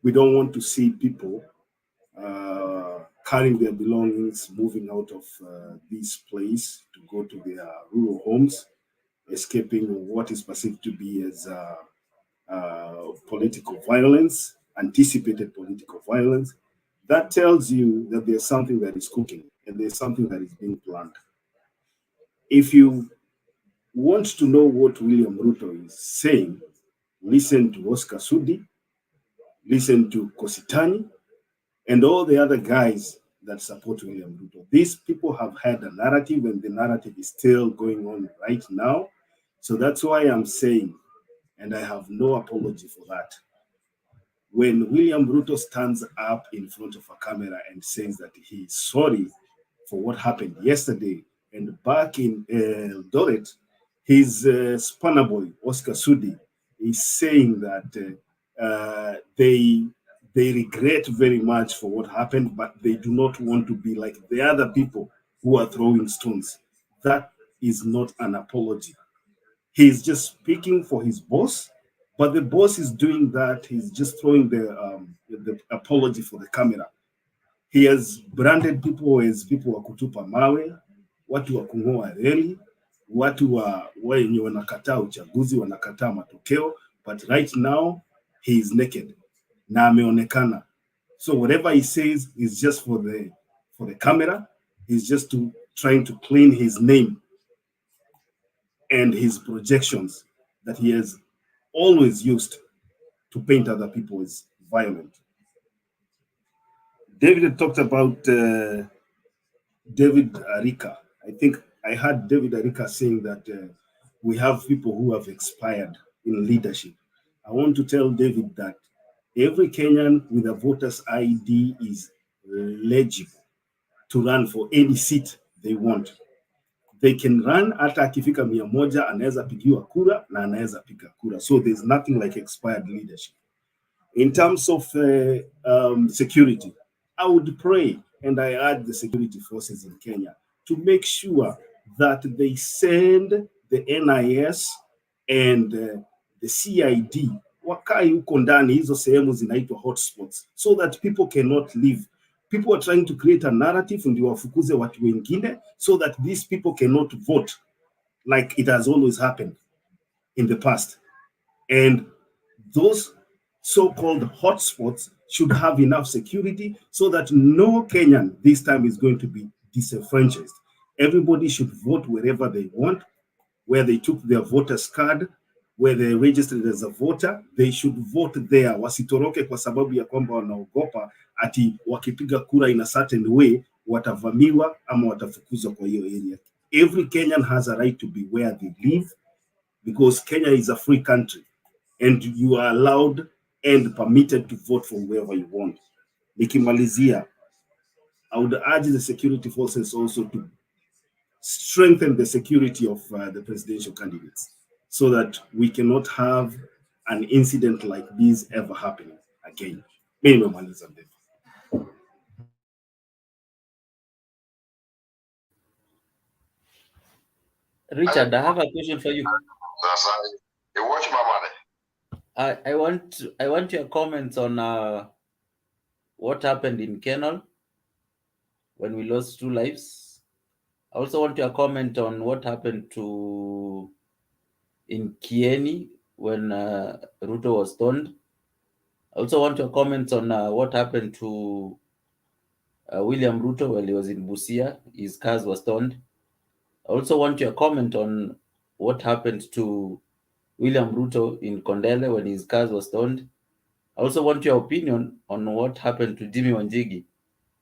we don't want to see people carrying their belongings, moving out of this place to go to their rural homes, escaping what is perceived to be as political violence, anticipated political violence, that tells you that there's something that is cooking and there's something that is being planned. If you want to know what William Ruto is saying, listen to Oscar Sudi, listen to Kositani, and all the other guys that support William Ruto. These people have had a narrative, and the narrative is still going on right now. So that's why I'm saying, and I have no apology for that, when William Ruto stands up in front of a camera and says that he is sorry for what happened yesterday, and back in Eldoret, his spanner boy, Oscar Sudi, is saying that they regret very much for what happened, but they do not want to be like the other people who are throwing stones. That is not an apology. He's just speaking for his boss, but the boss is doing that. He's just throwing the apology for the camera. He has branded people as people wa kutupa mawe, watu wa kung'oa reli, watu wenye wanakataa uchaguzi, wanakataa matokeo, but right now he is naked. Na ameonekana. So whatever he says is just for the camera, He's just trying to clean his name and his projections that he has always used to paint other people as violent. David had talked about David Arika. I think I heard David Arika saying that we have people who have expired in leadership. I want to tell David that every Kenyan with a voter's ID is legible to run for any seat they want. They can run hata akifika 100 anaweza pigiwa kura na anaweza piga kura. So there's nothing like expired leadership. In terms of security, I would pray and I urge the security forces in Kenya to make sure that they send the NIS and the CID wakae huko ndani hizo sehemu zinaitwa hotspots so that people cannot leave. People are trying to create a narrative ndio wafukuze watu wengine so that these people cannot vote like it has always happened in the past. And those so-called hotspots should have enough security so that no Kenyan this time is going to be disenfranchised. Everybody should vote wherever they want, where they took their voter's card, where they registered as a voter, they should vote there. Wasitoroke kwa sababu ya kwamba wanaogopa ati wakipiga kura in a certain way watavamiwa ama watafukuzwa kwa hiyo area. Every Kenyan has a right to be where they live because Kenya is a free country and you are allowed and permitted to vote for whoever you want. Nikimalizia, I would urge the security forces also to strengthen the security of the presidential candidates so that we cannot have an incident like this ever happening again. Richard, I have a question for you. You watch my money. I want your comments on what happened in Kenol when we lost 2 lives. I also want your comment on what happened in Kieni when Ruto was stoned. I also want your comments on what happened to William Ruto while he was in Busia. His cars were stoned. I also want your comment on what happened to William Ruto in Kondele when his cars were stoned. I also want your opinion on what happened to Jimmy Wanjigi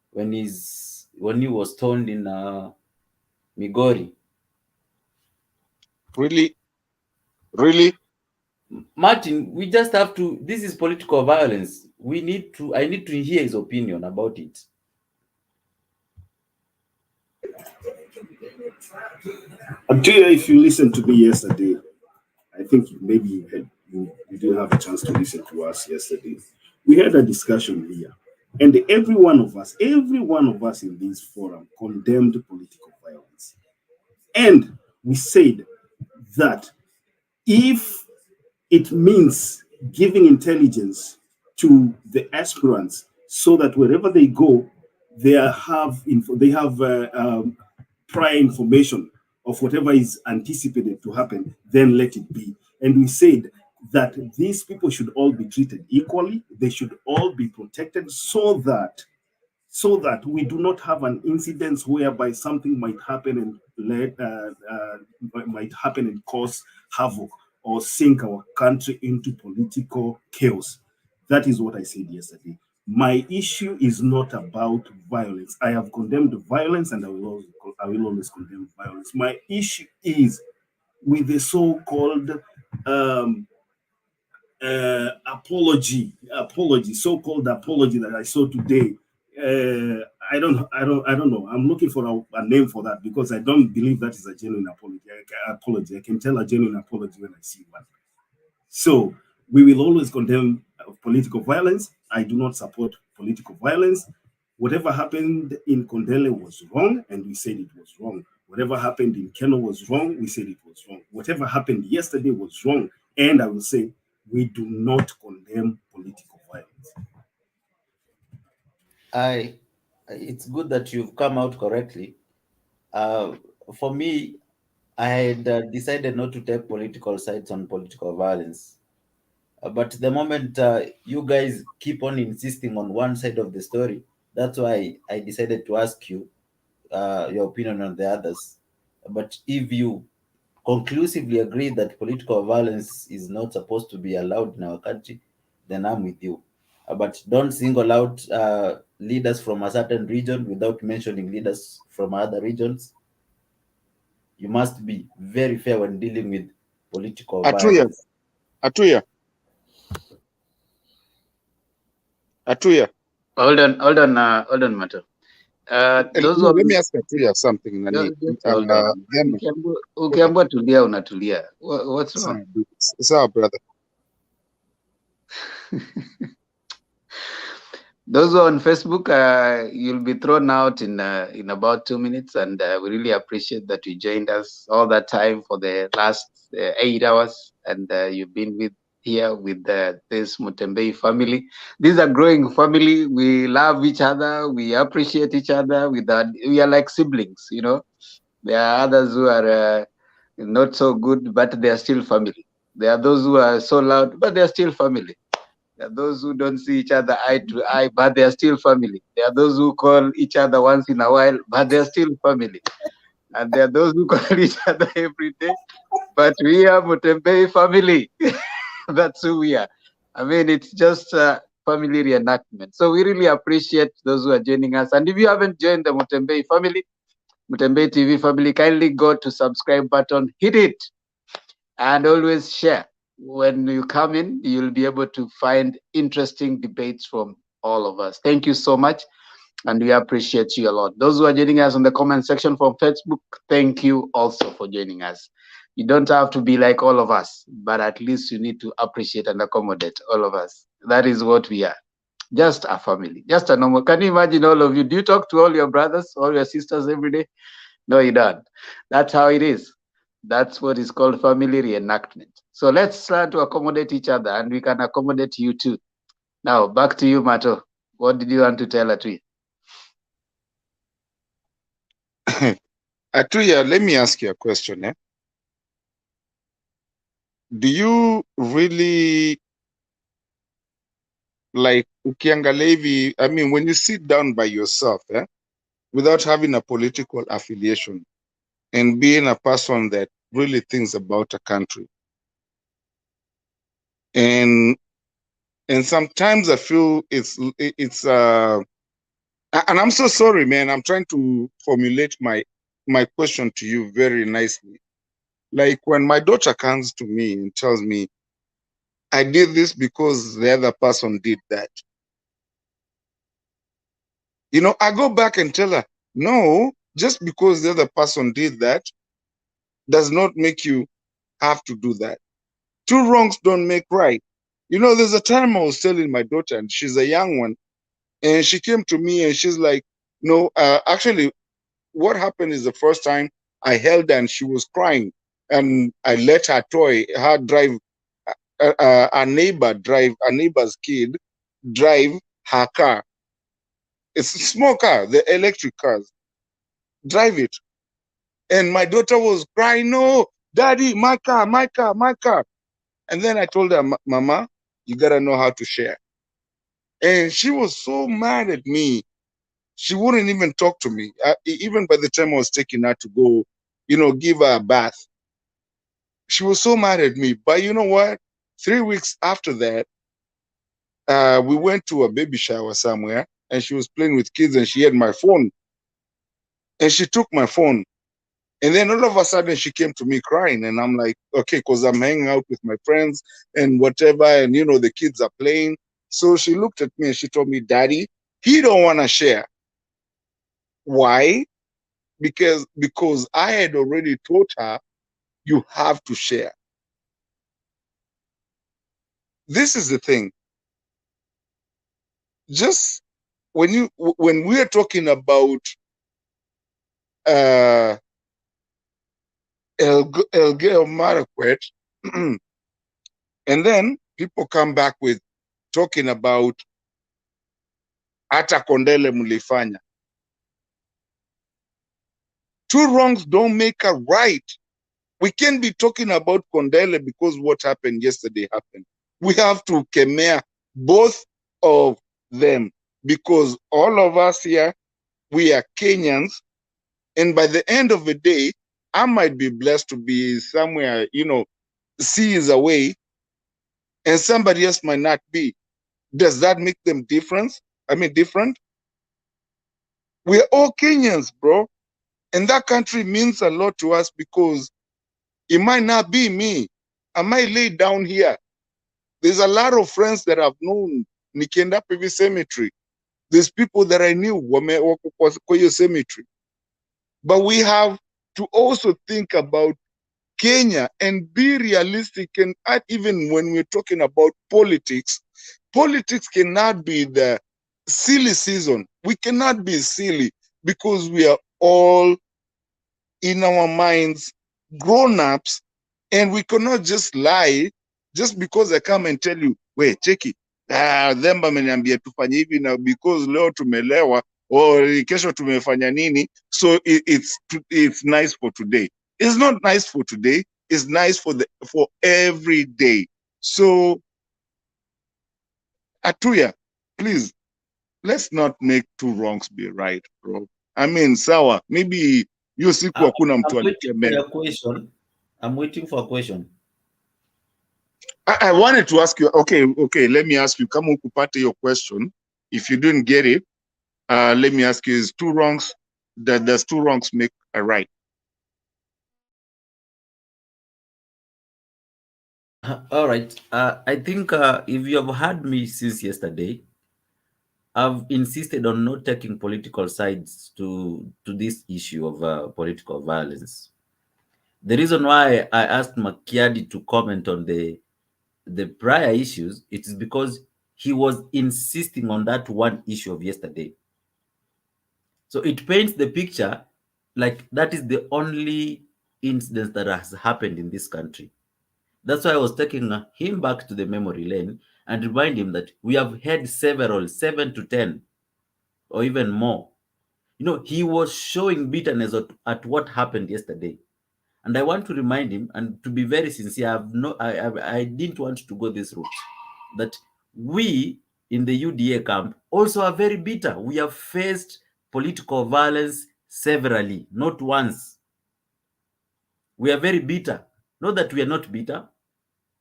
when he was stoned in Migori. Really? Martin, we just have to. This is political violence. I need to hear his opinion about it. Abdullah, if you listened to me yesterday, I think maybe you didn't have a chance to listen to us yesterday. We had a discussion here, and every one of us in this forum condemned political violence. And we said that if it means giving intelligence to the aspirants so that wherever they go, they have prior information of whatever is anticipated to happen, then let it be. And we said that these people should all be treated equally. They should all be protected so that we do not have an incident whereby something might happen and cause havoc or sink our country into political chaos. That is what I said yesterday. My issue is not about violence. I have condemned violence and I will always condemn violence. My issue is with the so-called so-called apology that I saw today. I don't know. I'm looking for a name for that because I don't believe that is a genuine apology. I can tell a genuine apology when I see one. So we will always condemn political violence. I do not support political violence. Whatever happened in Kondele was wrong, and we said it was wrong. Whatever happened in Keno was wrong, we said it was wrong. Whatever happened yesterday was wrong, and I will say we do not condemn political violence. It's good that you've come out correctly. For me, I had decided not to take political sides on political violence. But the moment you guys keep on insisting on one side of the story, that's why I decided to ask you your opinion on the others. But if you conclusively agree that political violence is not supposed to be allowed in our country, then I'm with you. But don't single out leaders from a certain region without mentioning leaders from other regions. You must be very fair when dealing with political violence. Atuya. Hold on, Mato. Let me ask Atuya something. Nani. Just hold on. Ukiambiwa tulia, unatulia. What's wrong? Sawa, brother. Those who are on Facebook, you'll be thrown out in about 2 minutes, and we really appreciate that you joined us all that time for the last 8 hours, and you've been here with this Mutembei family. This is a growing family. We love each other. We appreciate each other. We are like siblings, you know. There are others who are not so good, but they are still family. There are those who are so loud, but they are still family. There are those who don't see each other eye to eye, but they are still family. There are those who call each other once in a while, but they are still family. And there are those who call each other every day, but we are Mutembei family. That's who we are. I mean, it's just a family reenactment. So we really appreciate those who are joining us. And if you haven't joined the Mutembei family, Mutembei TV family, kindly go to subscribe button, hit it, and always share. When you come in, you'll be able to find interesting debates from all of us. Thank you so much, and we appreciate you a lot. Those who are joining us on the comment section from Facebook, thank you also for joining us. You don't have to be like all of us, but at least you need to appreciate and accommodate all of us. That is what we are. Just a family, just a normal. Can you imagine all of you? Do you talk to all your brothers, all your sisters every day? No, you don't. That's how it is. That's what is called family reenactment. So let's try to accommodate each other, and we can accommodate you too. Now, back to you, Mato. What did you want to tell Atuya? Atuya, let me ask you a question. Do you really like ukiangalia hivi, I mean, when you sit down by yourself, without having a political affiliation and being a person that really thinks about a country, and sometimes I feel it's and I'm so sorry, man. I'm trying to formulate my question to you very nicely. Like when my daughter comes to me and tells me, I did this because the other person did that. You know, I go back and tell her, no, just because the other person did that does not make you have to do that. Two wrongs don't make right. You know, there's a time I was telling my daughter, and she's a young one, and she came to me and she's like, no, actually, what happened is the first time I held her and she was crying, and I let her drive, a neighbor's kid drive her car. It's a small car, the electric cars. Drive it. And my daughter was crying, no, daddy, my car, my car, my car. And then I told her, Mama, you gotta know how to share. And she was so mad at me. She wouldn't even talk to me. Even by the time I was taking her to go, you know, give her a bath. She was so mad at me. But you know what? 3 weeks after that, we went to a baby shower somewhere, and she was playing with kids, and she had my phone. And she took my phone. And then all of a sudden she came to me crying, and I'm like, okay, because I'm hanging out with my friends and whatever, and you know, the kids are playing. So she looked at me and she told me, Daddy, he don't want to share. Why? Because I had already taught her you have to share. This is the thing. Just when we are talking about Elgeyo Marakwet, and then people come back with talking about hata Kondele mulifanya. Two wrongs don't make a right. We can't be talking about Kondele because what happened yesterday happened. We have to kemea both of them, because all of us here, we are Kenyans, And by the end of the day, I might be blessed to be somewhere, seas away, and somebody else might not be. Does that make them different? We're all Kenyans, bro. And that country means a lot to us because it might not be me. I might lay down here. There's a lot of friends that I've known nikienda PV cemetery. There's people that I knew wako kwa hiyo cemetery. But we have to also think about Kenya and be realistic. And even when we're talking about politics cannot be the silly season. We cannot be silly because we are all in our minds grown-ups, and we cannot just lie just because I come and tell you, wait, check it. Them ameniambia tufanye hivi na because leo tumelewa or kesho tumefanya nini, so it's nice for today. It's not nice for today. It's nice for every day. So Atuya, please, let's not make two wrongs be right, bro. I mean, sawa, maybe hiyo siku hakuna mtu alikemea. I'm waiting for a question. I wanted to ask you, okay, let me ask you, kama ukupate your question, if you didn't get it, let me ask you, does two wrongs make a right? All right. I think if you have heard me since yesterday, I've insisted on not taking political sides to this issue of political violence. The reason why I asked Makiadi to comment on the prior issues, it is because he was insisting on that one issue of yesterday. So it paints the picture like that is the only incident that has happened in this country. That's why I was taking him back to the memory lane and remind him that we have had several, 7 to 10, or even more. He was showing bitterness at what happened yesterday. And I want to remind him, and to be very sincere, I didn't want to go this route, that we in the UDA camp also are very bitter. We have faced political violence severally, not once. We are very bitter. Not that we are not bitter.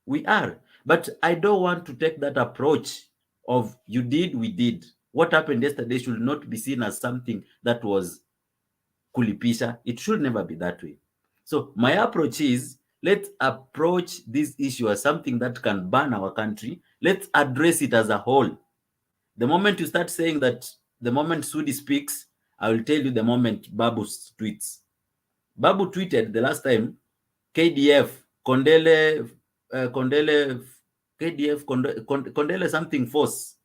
We are. But I don't want to take that approach of you did, we did. What happened yesterday should not be seen as something that was kulipisha. It should never be that way. So my approach is, let's approach this issue as something that can burn our country. Let's address it as a whole. The moment you start saying that, the moment Sudi speaks, I will tell you the moment Babu tweets. Babu tweeted the last time, KDF, Kondele something force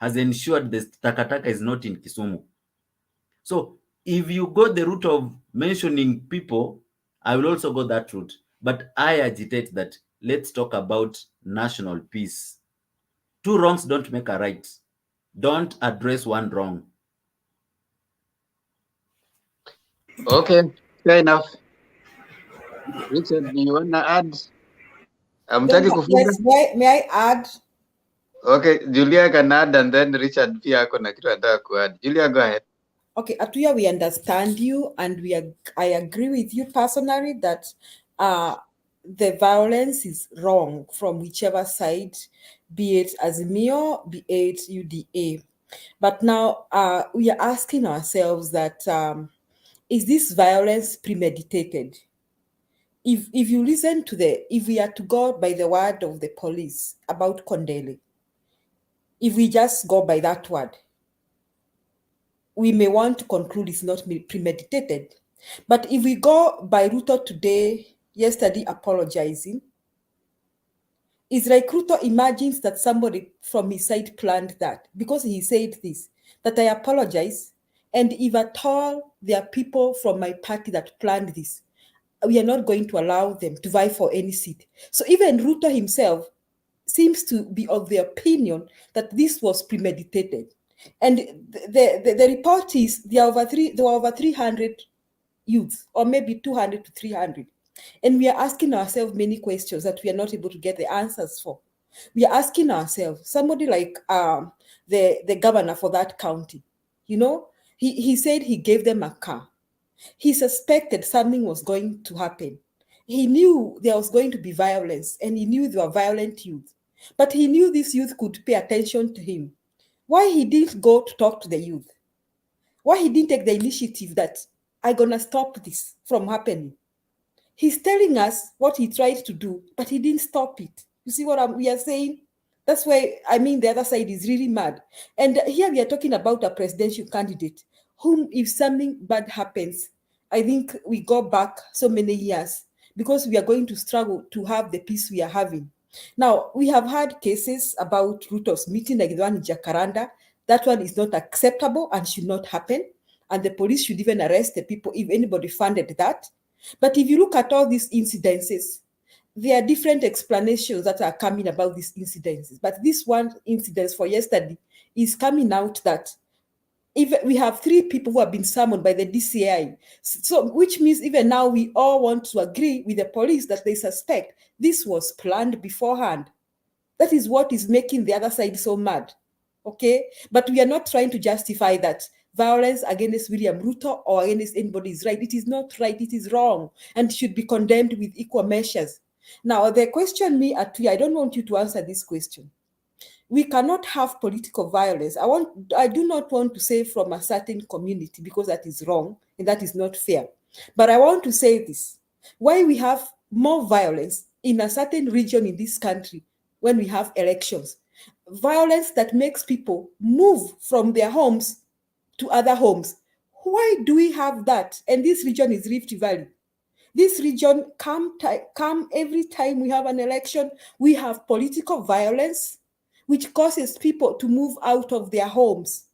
has ensured the takataka is not in Kisumu. So if you go the route of mentioning people, I will also go that route. But I agitate that let's talk about national peace. Two wrongs don't make a right. Don't address one wrong. Okay, fair enough. Richard, do you want to add? Yes, may I add? Okay, Julia can add, and then Richard pia ako na kitu anataka kuadd. Julia, go ahead. Okay, Atuya, we understand you, and I agree with you personally that the violence is wrong from whichever side, be it AZIMIO, be it UDA. But now we are asking ourselves that is this violence premeditated? If you listen to if we are to go by the word of the police about Kondele, if we just go by that word, we may want to conclude it's not premeditated. But if we go by Ruto today, yesterday apologizing, it's like Ruto imagines that somebody from his side planned that, because he said this, that I apologize, and if at all there are people from my party that planned this, we are not going to allow them to vie for any seat. So even Ruto himself seems to be of the opinion that this was premeditated. And the report is there were over 300 youths, or maybe 200 to 300. And we are asking ourselves many questions that we are not able to get the answers for. We are asking ourselves, somebody like the governor for that county, he said he gave them a car. He suspected something was going to happen. He knew there was going to be violence, and he knew there were violent youth. But he knew this youth could pay attention to him. Why he didn't go to talk to the youth? Why he didn't take the initiative that I'm gonna stop this from happening? He's telling us what he tried to do, but he didn't stop it. You see what we are saying? That's why, I mean, the other side is really mad. And here we are talking about a presidential candidate whom, if something bad happens, I think we go back so many years because we are going to struggle to have the peace we are having. Now, we have had cases about Ruto's meeting, like the one in Jacaranda. That one is not acceptable and should not happen. And the police should even arrest the people if anybody funded that. But if you look at all these incidences, there are different explanations that are coming about these incidences. But this one incident for yesterday is coming out that even we have 3 people who have been summoned by the DCI. So, which means even now we all want to agree with the police that they suspect this was planned beforehand. That is what is making the other side so mad. Okay? But we are not trying to justify that violence against William Ruto or against anybody is right. It is not right. It is wrong and should be condemned with equal measures. Now, the question me, Atuya, I don't want you to answer this question. We cannot have political violence. I do not want to say from a certain community because that is wrong and that is not fair. But I want to say this. Why we have more violence in a certain region in this country when we have elections? Violence that makes people move from their homes to other homes. Why do we have that? And this region is Rift Valley. This region, come every time we have an election, we have political violence, which causes people to move out of their homes.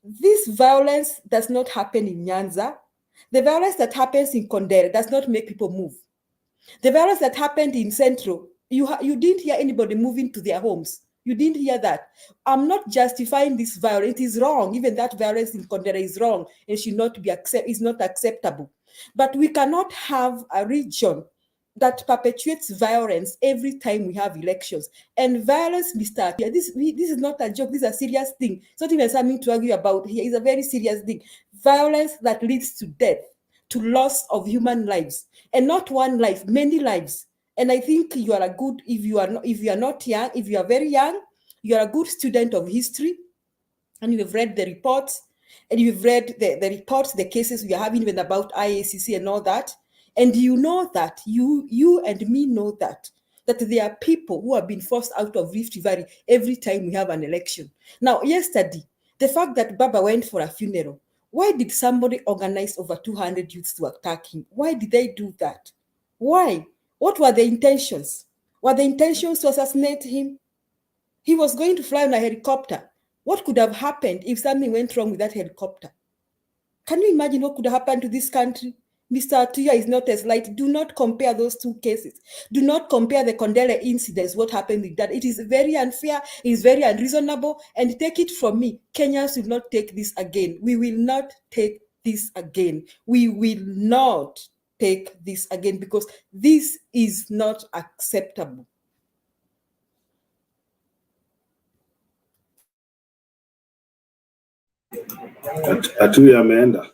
This violence does not happen in Nyanza. The violence that happens in Kondere does not make people move. The violence that happened in Central, you didn't hear anybody moving to their homes. You didn't hear that. I'm not justifying this violence. It is wrong. Even that violence in Kondere is wrong and should not be is not acceptable. But we cannot have a region that perpetuates violence every time we have elections. And violence, Mr. Akia, this is not a joke. This is a serious thing. It's not even something to argue about here. It's a very serious thing. Violence that leads to death, to loss of human lives, and not one life, many lives. And I think you are a good, if you are not young, if you are very young, you are a good student of history, and you have read the reports, and you've read the reports, the cases we are having even about IACC and all that. And you know that, you and me know that there are people who have been forced out of Rift Valley every time we have an election. Now, yesterday, the fact that Baba went for a funeral, why did somebody organize over 200 youths to attack him? Why did they do that? Why? What were the intentions? Were the intentions to assassinate him? He was going to fly on a helicopter. What could have happened if something went wrong with that helicopter? Can you imagine what could have happened to this country? Mr. Atuya is not as light. Do not compare those 2 cases. Do not compare the Kondere incidents, what happened with that. It is very unfair, it is very unreasonable, and take it from me, Kenyans will not take this again. We will not take this again. We will not take this again because this is not acceptable. Atuya ameenda.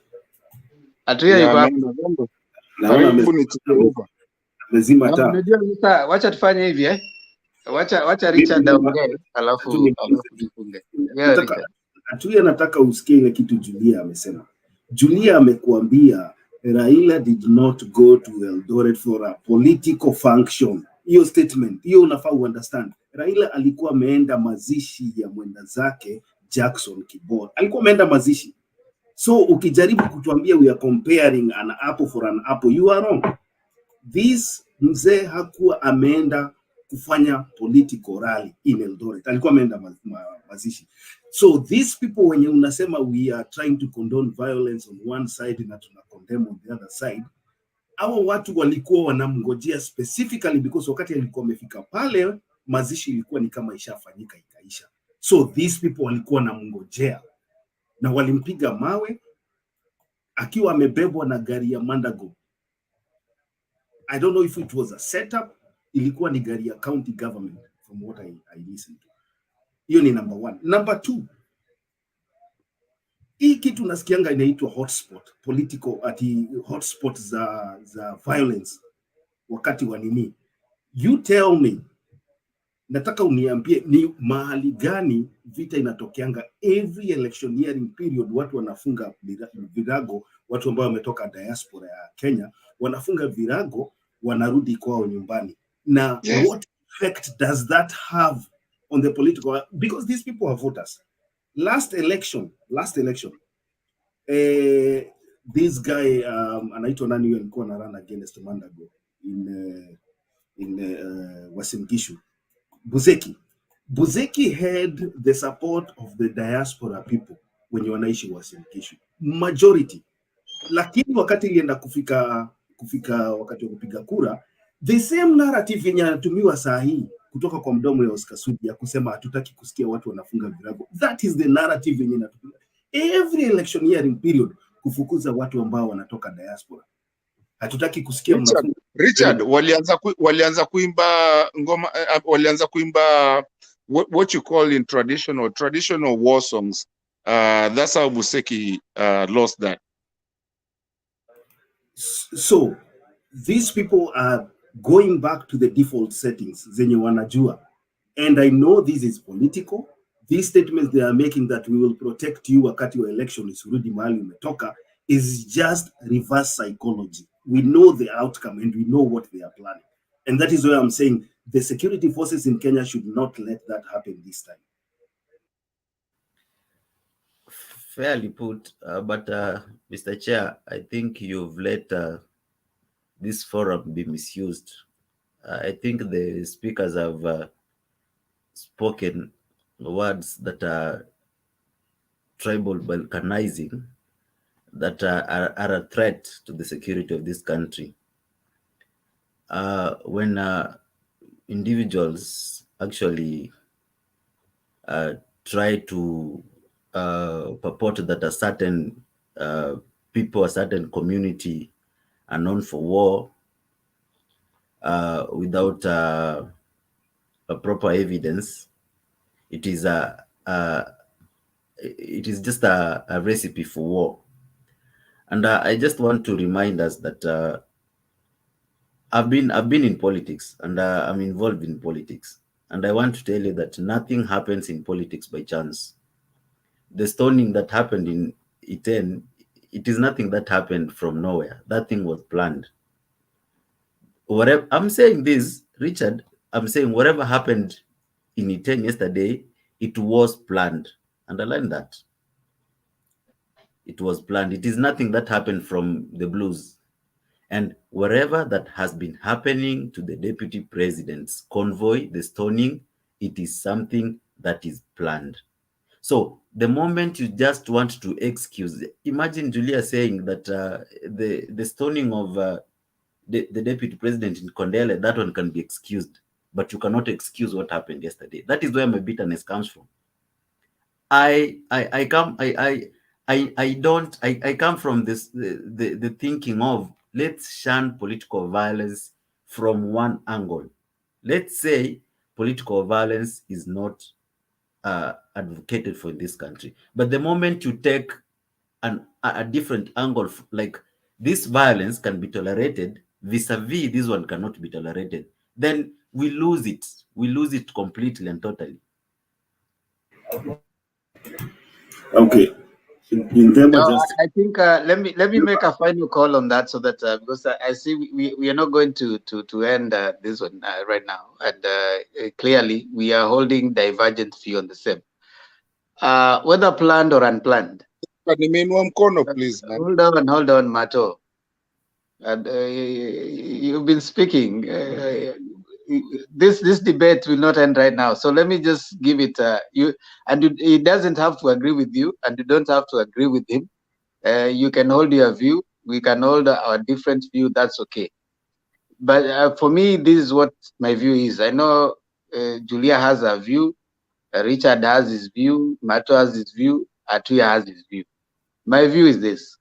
Atuya yuko hapo. Amezima taa. Unajua sasa, wacha tufanye hivi Wacha Richard aongee alafu tufunge. Atuya, nataka usikie ile kitu Julia amesema. Julia amekuambia Raila did not go to Eldoret for a political function. Hiyo statement, hiyo unafaa understand. Raila alikuwa ameenda mazishi ya mwenda zake Jackson Kibor. Alikuwa ameenda mazishi. So ukijaribu kutuambia we are comparing an apple for an apple, you are wrong. This mzee hakuwa ameenda kufanya political rally in Eldoret. Alikuwa ameenda mazishi. So these people when unasema we are trying to condone violence on one side na tuna condemn on the other side, hao watu walikuwa wanamngojea specifically because wakati alikuwa amefika pale mazishi ilikuwa ni kama ishafanyika ikaisha. So these people walikuwa wanamngojea na walimpiga mawe akiwa amebebwa na gari ya Mandago. I don't know if it was a setup, ilikuwa ni gari ya county government from what I listened to. Hiyo ni number 1. Number 2, Hii kitu nasikianga inaitwa hotspot, political ati hotspot za violence wakati wa nini. You tell me, nataka uniambie ni mahali gani vita inatokeanga every electioneering period, watu wanafunga virago, watu ambao wametoka diaspora ya Kenya wanafunga virago, wanarudi kwao nyumbani. Na what effect does that have on the political, because these people are voters. Last election this guy anaitwa nani yule alikuwa na run against Mandago in Uasin Gishu, Buzeki had the support of the diaspora people wenye wanaishi Uasin Gishu majority, lakini wakati ilienda kufika wakati wa kupiga kura, the same narrative yenye anatumiwa saa hii kutoka kwa mdomo ya Oscar Sudi ya kusema hatutaki kusikia watu wanafunga virago, that is the narrative yenye inatumiwa every electioneering period, kufukuza watu ambao wanatoka diaspora. Hatutaki kusikia Richard, walianza kuimba ngoma, walianza kuimba what you call in traditional war songs. That's how Buseki lost that. So these people are going back to the default settings zenye wanajua, and I know this is political. These statements they are making that we will protect you wakati wa election isirudi mahali umetoka is just reverse psychology. We know the outcome and we know what they are planning. And that is why I'm saying the security forces in Kenya should not let that happen this time. Fairly put, but Mr. Chair, I think you've let this forum be misused. I think the speakers have spoken words that are tribal balkanizing, that are a threat to the security of this country. When individuals actually try to purport that a certain people, a certain community are known for war without a proper evidence, it is just a recipe for war. And I just want to remind us that I've been in politics, and I'm involved in politics, and I want to tell you that nothing happens in politics by chance. The stoning that happened in Iten, it is nothing that happened from nowhere. That thing was planned. Whatever I'm saying this, Richard, I'm saying whatever happened in Iten yesterday, it was planned. Underline that. It was planned. It is nothing that happened from the blues. And wherever that has been happening to the deputy president's convoy, the stoning, it is something that is planned. So the moment you just want to excuse, imagine Julia saying that the stoning of the deputy president in Kondele, that one can be excused, but you cannot excuse what happened yesterday. That is where my bitterness comes from. I come from this the thinking of, let's shun political violence from one angle. Let's say political violence is not advocated for in this country, but the moment you take a different angle, like this violence can be tolerated vis-a-vis this one cannot be tolerated, then we lose it completely and totally. Okay. I think let me make a final call on that, so that because I see we are not going to end this one right now, and clearly we are holding divergent view on the same, whether planned or unplanned. Please, man. Hold on, Mato. And you've been speaking. This debate will not end right now. So let me just give it you, and he doesn't have to agree with you, and you don't have to agree with him. You can hold your view. We can hold our different view. That's okay. But for me, this is what my view is. I know Julia has a view, Richard has his view, Mato has his view, Atuya has his view. My view is this,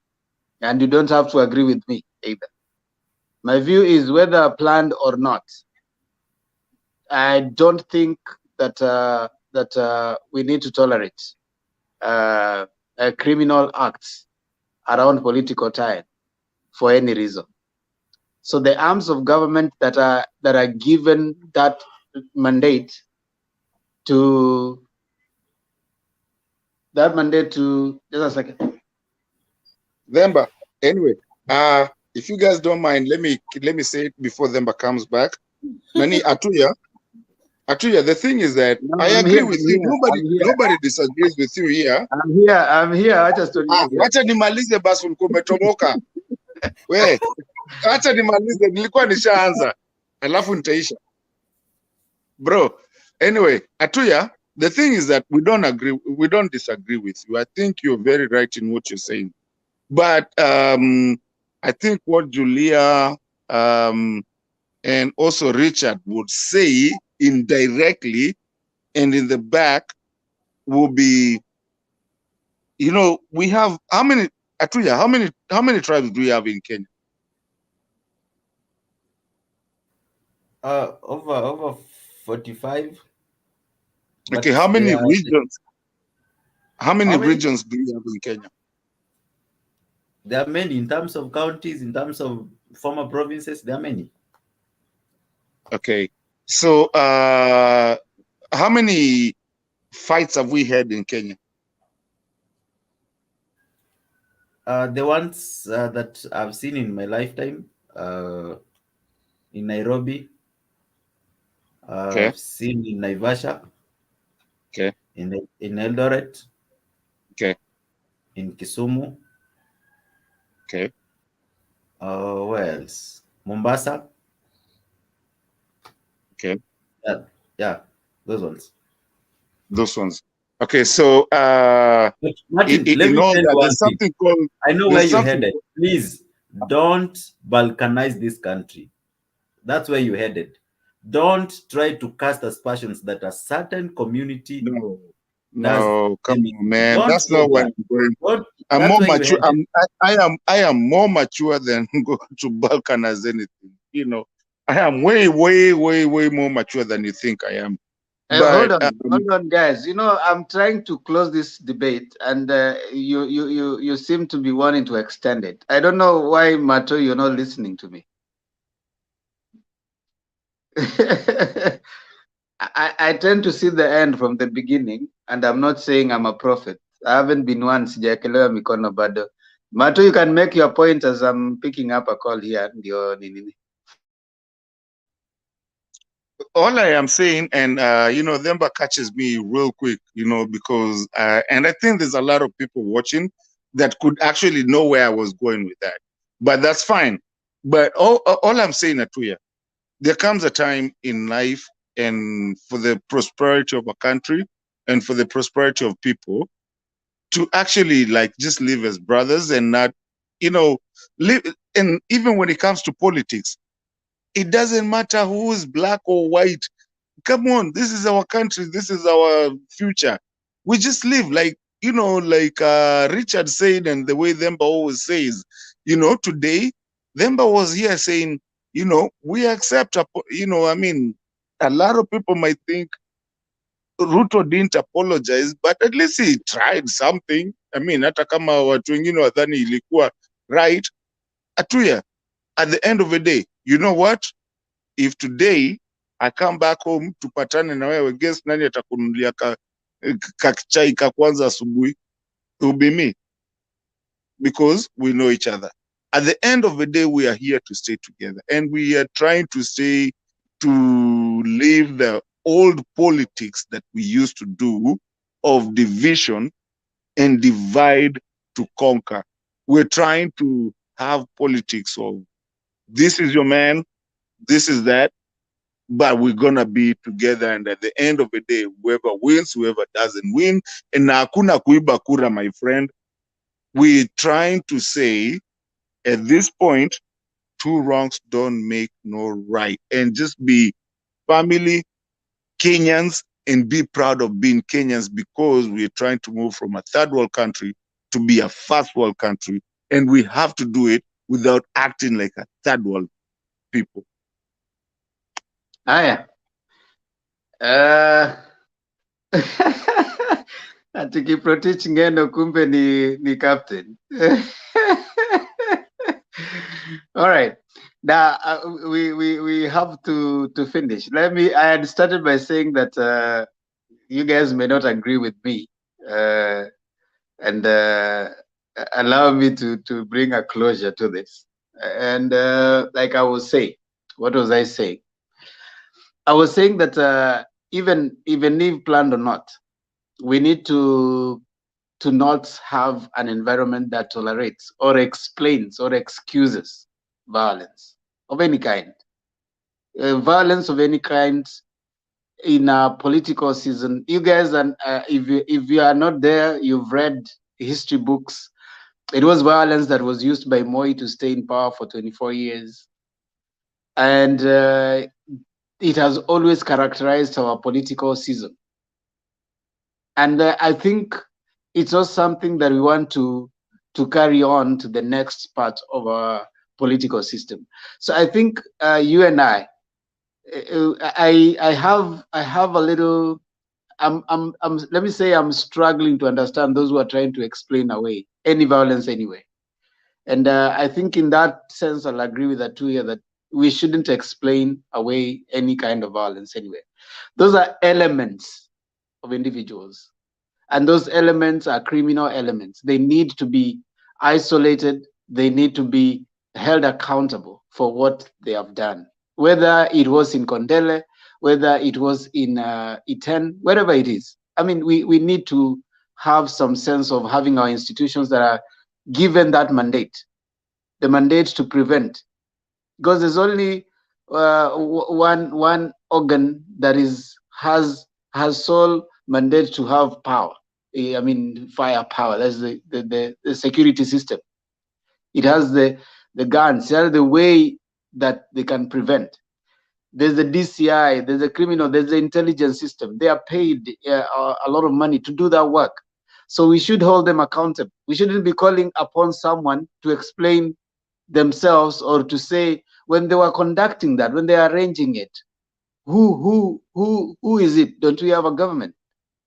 and you don't have to agree with me either. My view is, whether planned or not, I don't think that we need to tolerate criminal acts around political tie for any reason. So the arms of government that are given that mandate to just a second. Themba, anyway, if you guys don't mind, let me say it before Themba comes back. Nani Atuya, the thing is that I agree with you. Nobody disagrees with you here. I'm here. Wacha nimalize basi, ulikuwa umetoboka. We, wacha nimalize, nilikuwa nishaanza. Alafu nitaisha. Bro, anyway, Atuya, the thing is that we don't disagree with you. I think you're very right in what you're saying. But I think what Julia and also Richard would say indirectly and in the back will be, we have how many, Atuya, how many tribes do we have in Kenya? Over 45. Okay, how many regions? How many regions do you have in Kenya? There are many in terms of counties, in terms of former provinces. There are many. Okay, so how many fights have we had in Kenya? The ones that I've seen in my lifetime, in Nairobi, Okay. I've seen in Naivasha, okay, in Eldoret, okay, in Kisumu, okay. Where else? Mombasa. Okay. Yeah, those ones. Those ones. Okay, so Martin, let me tell you one there's something thing. called. I know where you headed. Please don't balkanize this country. That's where you headed. Don't try to cast aspersions that a certain community. No, come on, man. That's not where I'm going. I'm That's more where you mature. headed. I am more mature than go to balkanize anything. I am way more mature than you think I am. Hold on, guys. I'm trying to close this debate, and you seem to be wanting to extend it. I don't know why, Mato, you're not listening to me. I tend to see the end from the beginning, and I'm not saying I'm a prophet. I haven't been one. Sijaekelewa mikono bado. Mato, you can make your point as I'm picking up a call here. All I am saying, and Themba catches me real quick, because and I think there's a lot of people watching that could actually know where I was going with that. But that's fine. But all I'm saying, Atuya, there comes a time in life, and for the prosperity of a country and for the prosperity of people, to actually just live as brothers and not, live. And even when it comes to politics, it doesn't matter who is black or white. Come on, this is our country. This is our future. We just live like Richard said, and the way Themba always says, today, Themba was here saying, we accept, a lot of people might think Ruto didn't apologize, but at least he tried something. Hata kama watu wengine wadhani ilikuwa right. Atuya, at the end of the day, you know what? If today I come back home tupatane na wewe, guess nani atakunulia chai ka kwanza asubuhi? It will be me, because we know each other. At the end of the day, we are here to stay together, and we are trying to leave the old politics that we used to do of division and divide to conquer. We're trying to have politics of this is your man, this is that, but we're gonna be together, and at the end of the day, whoever wins, whoever doesn't win, and na hakuna kuiba kura, my friend. We're trying to say, at this point, two wrongs don't make no right, and just be family Kenyans and be proud of being Kenyans, because we're trying to move from a third world country to be a first world country, and we have to do it without acting like a third world people. Aya. Ati Kiprotich Ngeno kumbe ni captain. All right. Now we have to finish. I had started by saying that you guys may not agree with me, and allow me to bring a closure to this. And like I was saying, what was I saying? I was saying that even if planned or not, we need to not have an environment that tolerates or explains or excuses violence of any kind. Violence of any kind in a political season. You guys, and if you are not there, you've read history books. It was violence that was used by Moi to stay in power for 24 years. And it has always characterized our political season. And I think it's also something that we want to carry on to the next part of our political system. So I think you and I have a little. Let me say I'm struggling to understand those who are trying to explain away any violence anyway. And I think in that sense, I'll agree with Atuya that we shouldn't explain away any kind of violence anyway. Those are elements of individuals. And those elements are criminal elements. They need to be isolated. They need to be held accountable for what they have done. Whether it was in Kondele, whether it was in Iten, wherever it is. I mean, we need to have some sense of having our institutions that are given that mandate, the mandate to prevent. Because there's only one organ that has sole mandate to have power. I mean, firepower. That's the security system. It has the guns. It has the way that they can prevent. There's the DCI. There's the criminal. There's the intelligence system. They are paid a lot of money to do that work. So we should hold them accountable. We shouldn't be calling upon someone to explain themselves or to say when they were conducting that, when they are arranging it, who is it? Don't we have a government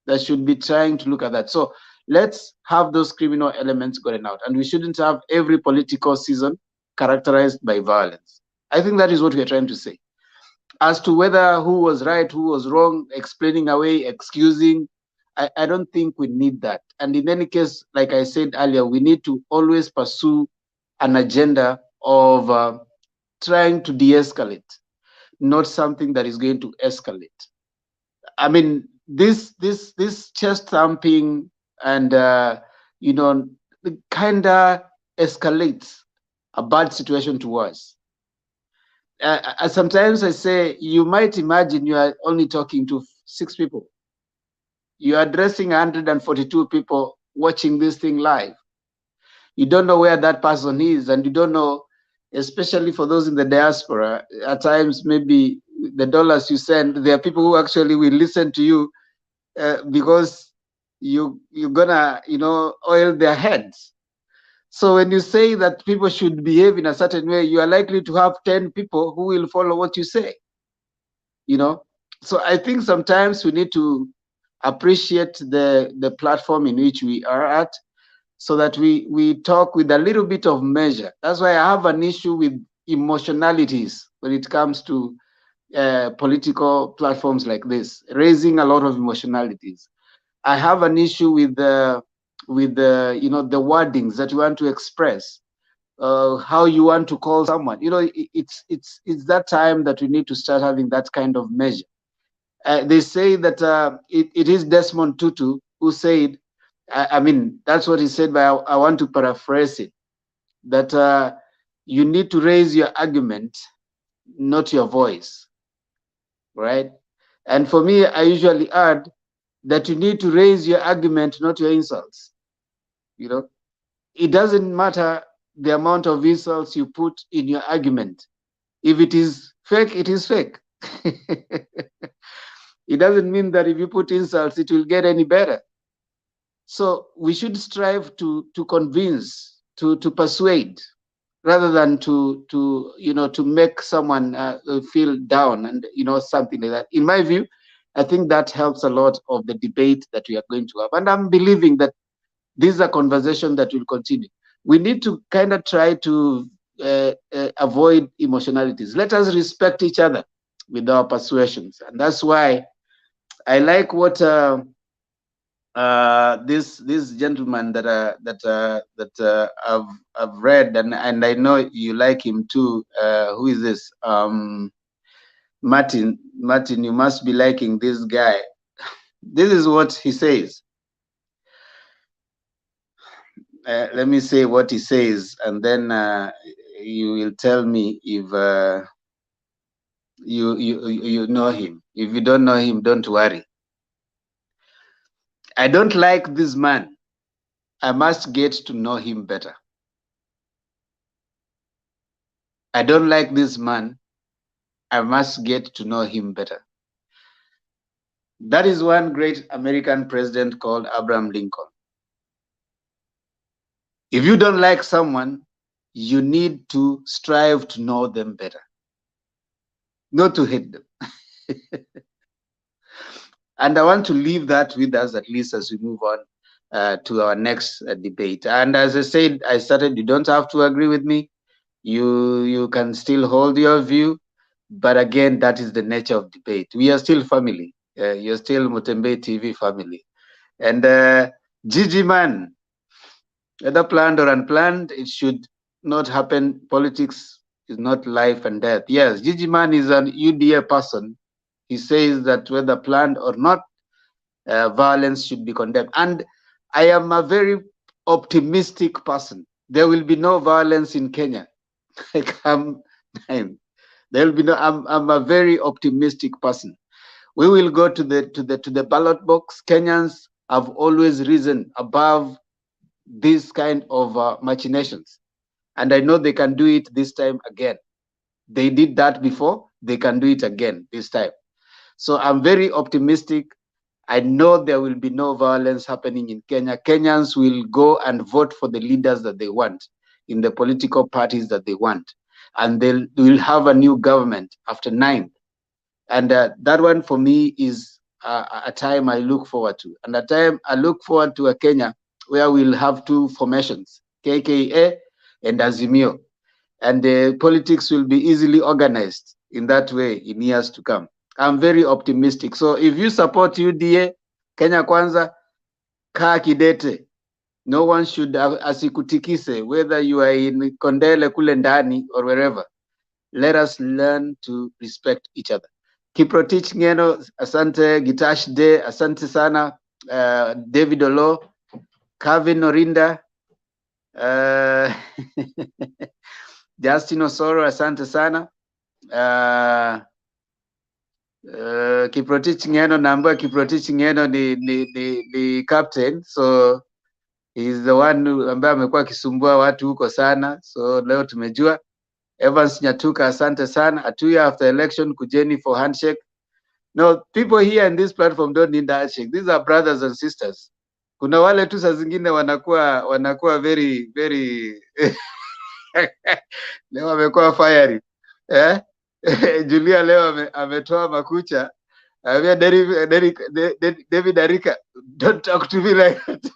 that should be trying to look at that? So let's have those criminal elements going out, and we shouldn't have every political season characterized by violence. I think that is what we are trying to say. As to whether who was right, who was wrong, explaining away, excusing, I don't think we need that. And in any case, like I said earlier, we need to always pursue an agenda of trying to de-escalate, not something that is going to escalate. I mean, this chest thumping and kind of escalates a bad situation to worse. Sometimes I say, you might imagine you are only talking to 6 people. You are addressing 142 people watching this thing live. You don't know where that person is, and you don't know, especially for those in the diaspora, at times maybe the dollars you send, there are people who actually will listen to you because you're gonna, oil their heads. So when you say that people should behave in a certain way, you are likely to have 10 people who will follow what you say. So I think sometimes we need to appreciate the platform in which we are at, so that we talk with a little bit of measure. That's why I have an issue with emotionalities when it comes to political platforms like this, raising a lot of emotionalities. I have an issue with the wordings that you want to express, how you want to call someone. It's that time that we need to start having that kind of measure. They say that it is Desmond Tutu who said, I mean, that's what he said, but I want to paraphrase it, that you need to raise your argument, not your voice, right? And for me, I usually add that you need to raise your argument, not your insults. It doesn't matter the amount of insults you put in your argument. If it is fake, it is fake. It doesn't mean that if you put insults, it will get any better. So we should strive to convince, to persuade, rather than to make someone feel down and something like that. In my view, I think that helps a lot of the debate that we are going to have. And I'm believing that this is a conversation that will continue. We need to kind of try to avoid emotionalities. Let us respect each other with our persuasions. And that's why I like what this gentleman that I've read, and I know you like him too. Who is this? Martin, you must be liking this guy. This is what he says. Let me say what he says, and then you will tell me if you know him. If you don't know him, don't worry. I don't like this man. I must get to know him better. I don't like this man. I must get to know him better. That is one great American president called Abraham Lincoln. If you don't like someone, you need to strive to know them better, not to hate them. And I want to leave that with us, at least as we move on to our next debate. And as I said, you don't have to agree with me. You can still hold your view. But again, that is the nature of debate. We are still family. You're still Mutembe TV family. And Gigi man, whether planned or unplanned, it should not happen. Politics is not life and death. Yes, Gigi man is an UDA person. He says that whether planned or not, violence should be condemned. And I am a very optimistic person. There will be no violence in Kenya. There will be no. I'm a very optimistic person. We will go to the ballot box. Kenyans have always risen above this kind of machinations, and I know they can do it this time again. They did that before. They can do it again this time. So I'm very optimistic. I know there will be no violence happening in Kenya. Kenyans will go and vote for the leaders that they want in the political parties that they want. And they will have a new government after 9th. And that one for me is a time I look forward to. And a time I look forward to a Kenya where we'll have two formations, KKA and AZIMIO. And the politics will be easily organized in that way in years to come. I'm very optimistic. So if you support UDA, Kenya Kwanza, kaa kidete. No one should asikutikise, whether you are in Kondele kule ndani or wherever. Let us learn to respect each other. Kiprotich Ngeno, asante. Gitash De, asante sana. David Olo, Calvin Orinda, Justin Osoro, asante sana. Kiprotich Ngeno, naambiwa Kiprotich Ngeno ni captain, so he's the one ambaye amekuwa akisumbua watu huko sana, so leo tumejua. Evans Nyatuka, asante sana. Atuya, after election, kujeni for handshake. No, people here in this platform don't need that handshake. These are brothers and sisters. Kuna wale tu saa zingine wanakuwa very very leo amekuwa fiery. Julia leo ametoa makucha. David Arika, don't talk to me like that.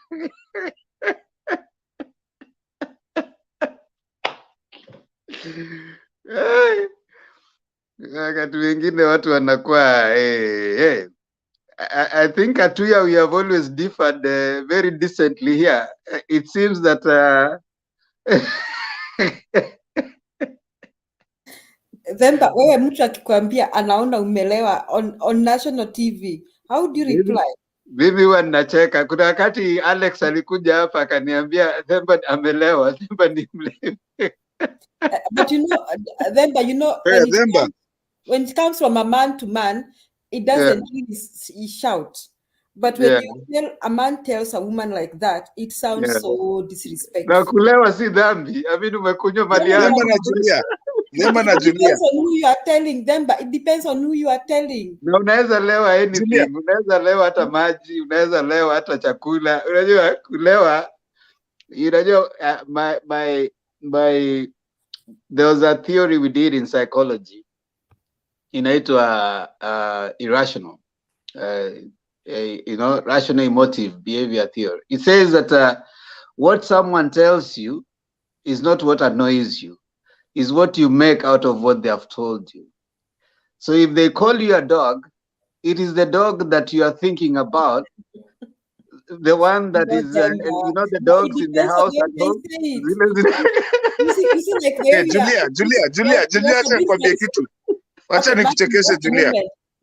Wakati wengine watu wanakuwa I think Atuya, we have always differed very decently here. It seems that Themba, wewe mtu akikwambia anaona umelewa on national TV, how do you reply? Mimi huwa ninacheka. Kuna wakati Alex alikuja hapa akaniambia Themba amelewa, Themba ni mlevi. But you know, Themba, you know, when it comes from a man to man, it doesn't really shout. But when a man tells a woman like that, it sounds so disrespectful. Na kulewa si dhambi. Amini umekunywa mali yako. Themba na Julia. It depends on who you are telling them, but it depends on who you are telling. Na unaweza lewa anything. Unaweza lewa hata maji, unaweza lewa hata chakula. Unajua kulewa, unajua there was a theory we did in psychology inaitwa irrational. you know, rational emotive behavior theory. It says that what someone tells you is not what annoys you, is what you make out of what they have told you. So if they call you a dog, it is the dog that you are thinking about, the one that is, you know, the dogs in the house at home. You see, like where we are. Julia, acha nikwambie kitu. Acha nikuchekeshe Julia.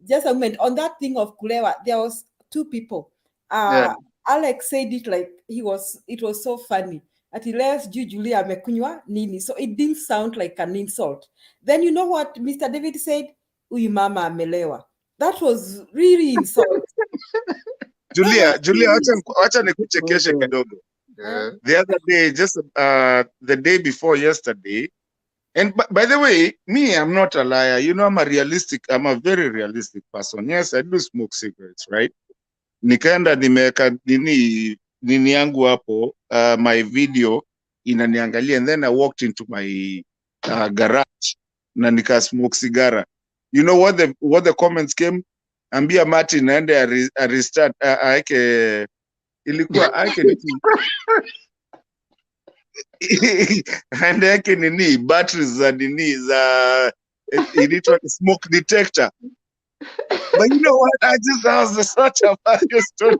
Just a moment. On that thing of Kulewa, there was two people. Alex said it like it was so funny. At last, Julia amekunywa nini. So it didn't sound like an insult. Then you know what Mr. David said? Uyu mama amelewa. That was really insult. Julia, acha nikuchekeshe kidogo. The other day, just the day before yesterday, and by the way, me, I'm not a liar. You know, I'm a very realistic person. Yes, I do smoke cigarettes, right? Nikaenda nimeweka nini yangu hapo, my video inaniangalia, and then I walked into my garage na nika smoke cigara. You know what the comments came? Ambia Martin naende a restart aeke ilikuwa aeke aende aeke nini batteries za nini za inaitwa smoke detector. But you know what? I just was such a funny story.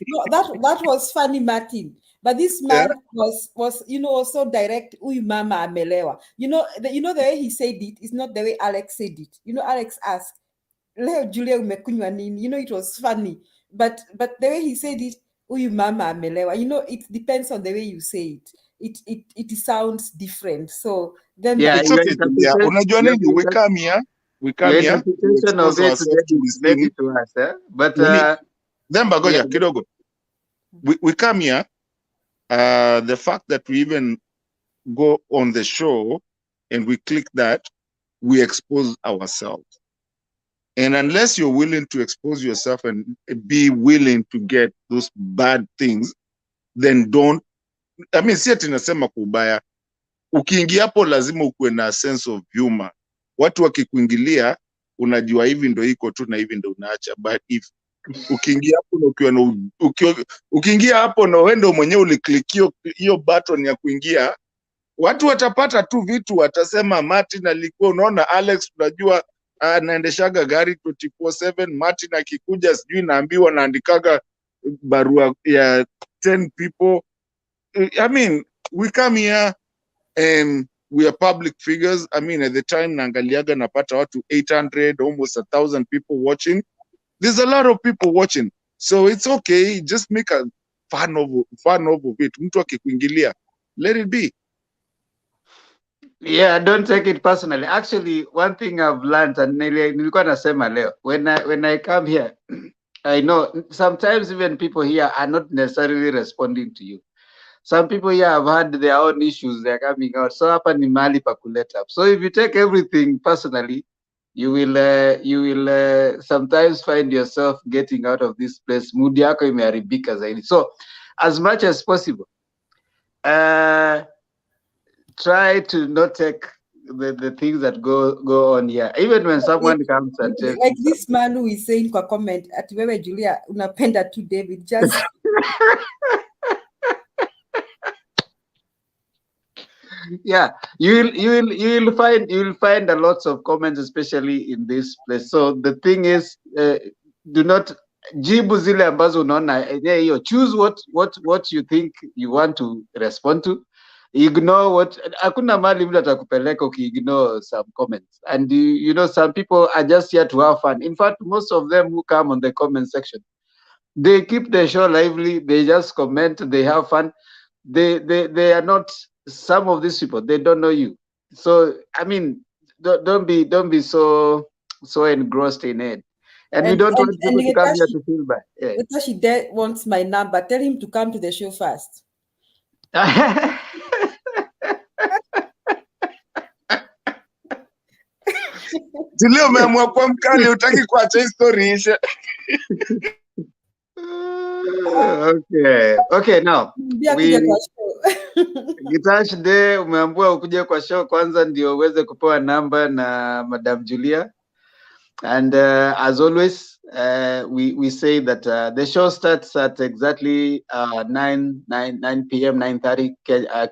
No, that was funny, Martin. But this man was you know, so direct. Uyu mama amelewa. You know the way he said it is not the way Alex said it. You know, Alex asked, "Leo Julia umekunywa nini?" You know, it was funny. But the way he said it, uyu mama amelewa. You know, it depends on the way you say it. It sounds different. So then it's okay. Yeah, unajua nini? We come here. Interpretation of it maybe to us, but then bagoja kidogo. We come here. The fact that we even go on the show and we click that, we expose ourselves. And unless you're willing to expose yourself and be willing to get those bad things, then don't. I mean, si ati nasema kubaya. Ukiingia hapo lazima ukuwe na sense of humor. Watu wakikuingilia unajua hivi ndo iko tu na hivi ndo unaacha. But if ukiingia hapo na ukiingia hapo na wewe ndo mwenyewe uliclick hiyo button ya kuingia, watu watapata tu vitu, watasema Martin alikuwa, unaona Alex unajua anaendeshaga gari 24/7, Martin akikuja sijui naambiwa naandikaga barua ya 10 people. I mean, we come here and we are public figures. I mean, at the time naangaliaga napata watu 800, almost 1,000 people watching. There's a lot of people watching, so it's okay. Just make a fun of it. Mtu akikuingilia, let it be. Yeah, don't take it personally. Actually, one thing I've learned, and nilikuwa nasema leo, when I come here, I know sometimes even people here are not necessarily responding to you. Some people here have had their own issues, they're coming out. So hapa ni mahali pa kuleta up. So if you take everything personally, you will sometimes find yourself getting out of this place. Mood yako imeharibika zaidi. So as much as possible, try to not take the things that go on here. Even when someone comes and tells like this man who is saying kwa comment ati wewe Julia unapenda tu David just yeah, you will find a lots of comments, especially in this place. So the thing is, do not jibu zile ambazo unaona hiyo. Choose what you think you want to respond to. Ignore what. Hakuna mali mtu atakupeleka ukiignore some comments. And you know, some people are just here to have fun. In fact, most of them who come on the comment section, they keep the show lively. They just comment. They have fun. They are not. Some of these people, they don't know you. So I mean, don't be so engrossed in it. And we don't want people to come here to feel bad. Yeah. She wants my number. Tell him to come to the show first. Leo umeamua kwa mkali, utaki kuacha history ishe. Okay, now Gitash Day umeambiwa ukuje kwa show kwanza ndio uweze kupewa namba na Madam Julia. And as always, we say that the show starts at exactly 9 p.m., 9:30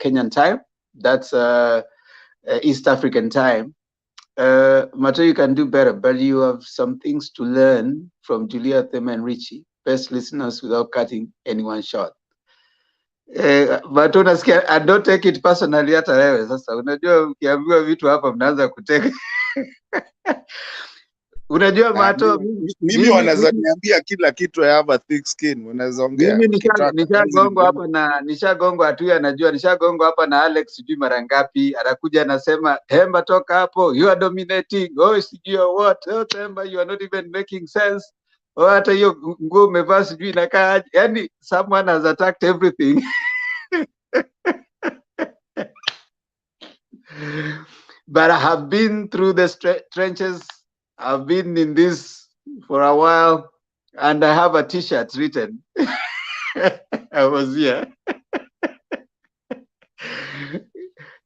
Kenyan time. That's East African time. Mato, you can do better, but you have some things to learn from Julia, Thema, and Richie, best listeners without cutting anyone short. But unasikia, I don't take it personally hata wewe. Sasa unajua ukiambiwa vitu hapa mnaanza kuteka. Unajua Mato, mimi wanaweza niambia kila kitu, I have a thick skin, unaweza ongea. Mimi nishagongwa hapa na nishagongwa tu, anajua nishagongwa hapa na Alex sijui mara ngapi, anakuja anasema Themba toka hapo, you are dominating, oh sijui what, oh Themba you are not even making sense, oh hata hiyo nguo umevaa sijui inakaa, yani someone has attacked everything. But I have been through the trenches. I've been in this for a while, and I have a T-shirt written. I was here.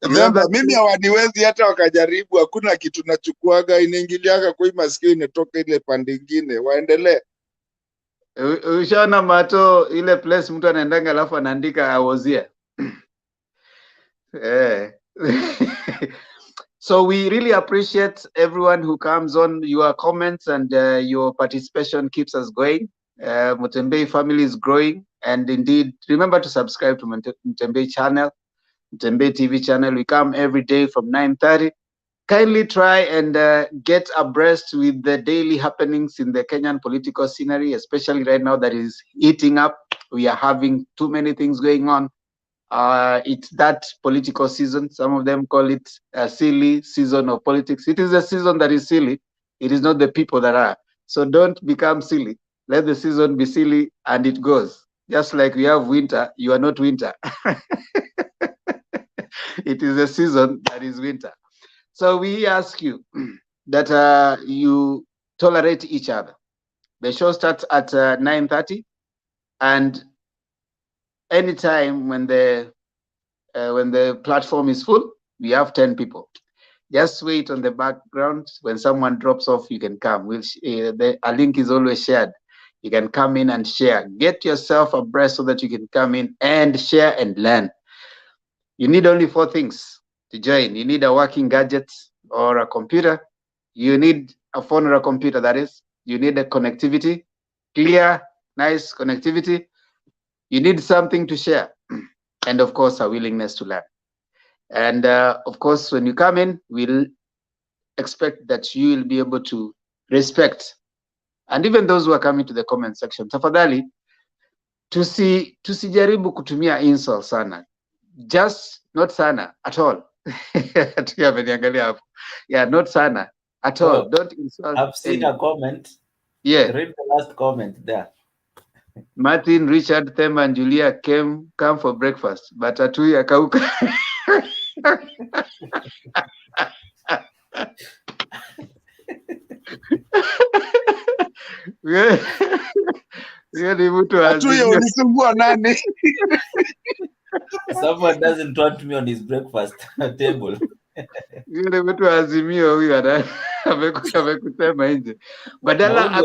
Remember, mimi hawaniwezi hata wakajaribu, hakuna kitu nachukuaga inaingiliaga kwa hii masikio inatoka ile pande nyingine. Waendelee. Ushaona Mato ile place mtu anaendanga alafu anaandika I was here. So we really appreciate everyone who comes on. Your comments and your participation keeps us going. Mutembei family is growing, and indeed, remember to subscribe to Mutembei channel, Mutembei TV channel. We come every day from 9:30. Kindly try and get abreast with the daily happenings in the Kenyan political scenery, especially right now that is heating up. We are having too many things going on. It's that political season. Some of them call it a silly season of politics. It is a season that is silly. It is not the people that are. So don't become silly. Let the season be silly and it goes. Just like we have winter, you are not winter. It is a season that is winter. So we ask you that you tolerate each other. The show starts at 9:30, and anytime when the platform is full, we have 10 people. Just wait on the background. When someone drops off, you can come. A link is always shared. You can come in and share. Get yourself abreast so that you can come in and share and learn. You need only 4 things to join. You need a working gadget or a computer. You need a phone or a computer, that is. You need a connectivity, clear, nice connectivity. You need something to share. And of course, a willingness to learn. And of course, when you come in, we'll expect that you will be able to respect. And even those who are coming to the comment section, tafadhali, tusijaribu kutumia insult sana. Just not sana at all. Yeah, not sana at all. Oh, don't insult. I've seen a comment. Yeah. Read the last comment there. Martin, Richard, Themba, and Julia come for breakfast, but Atui akauka. Someone doesn't want me on his breakfast table. Yule mtu AZIMIO huyu amekusema nje. Badala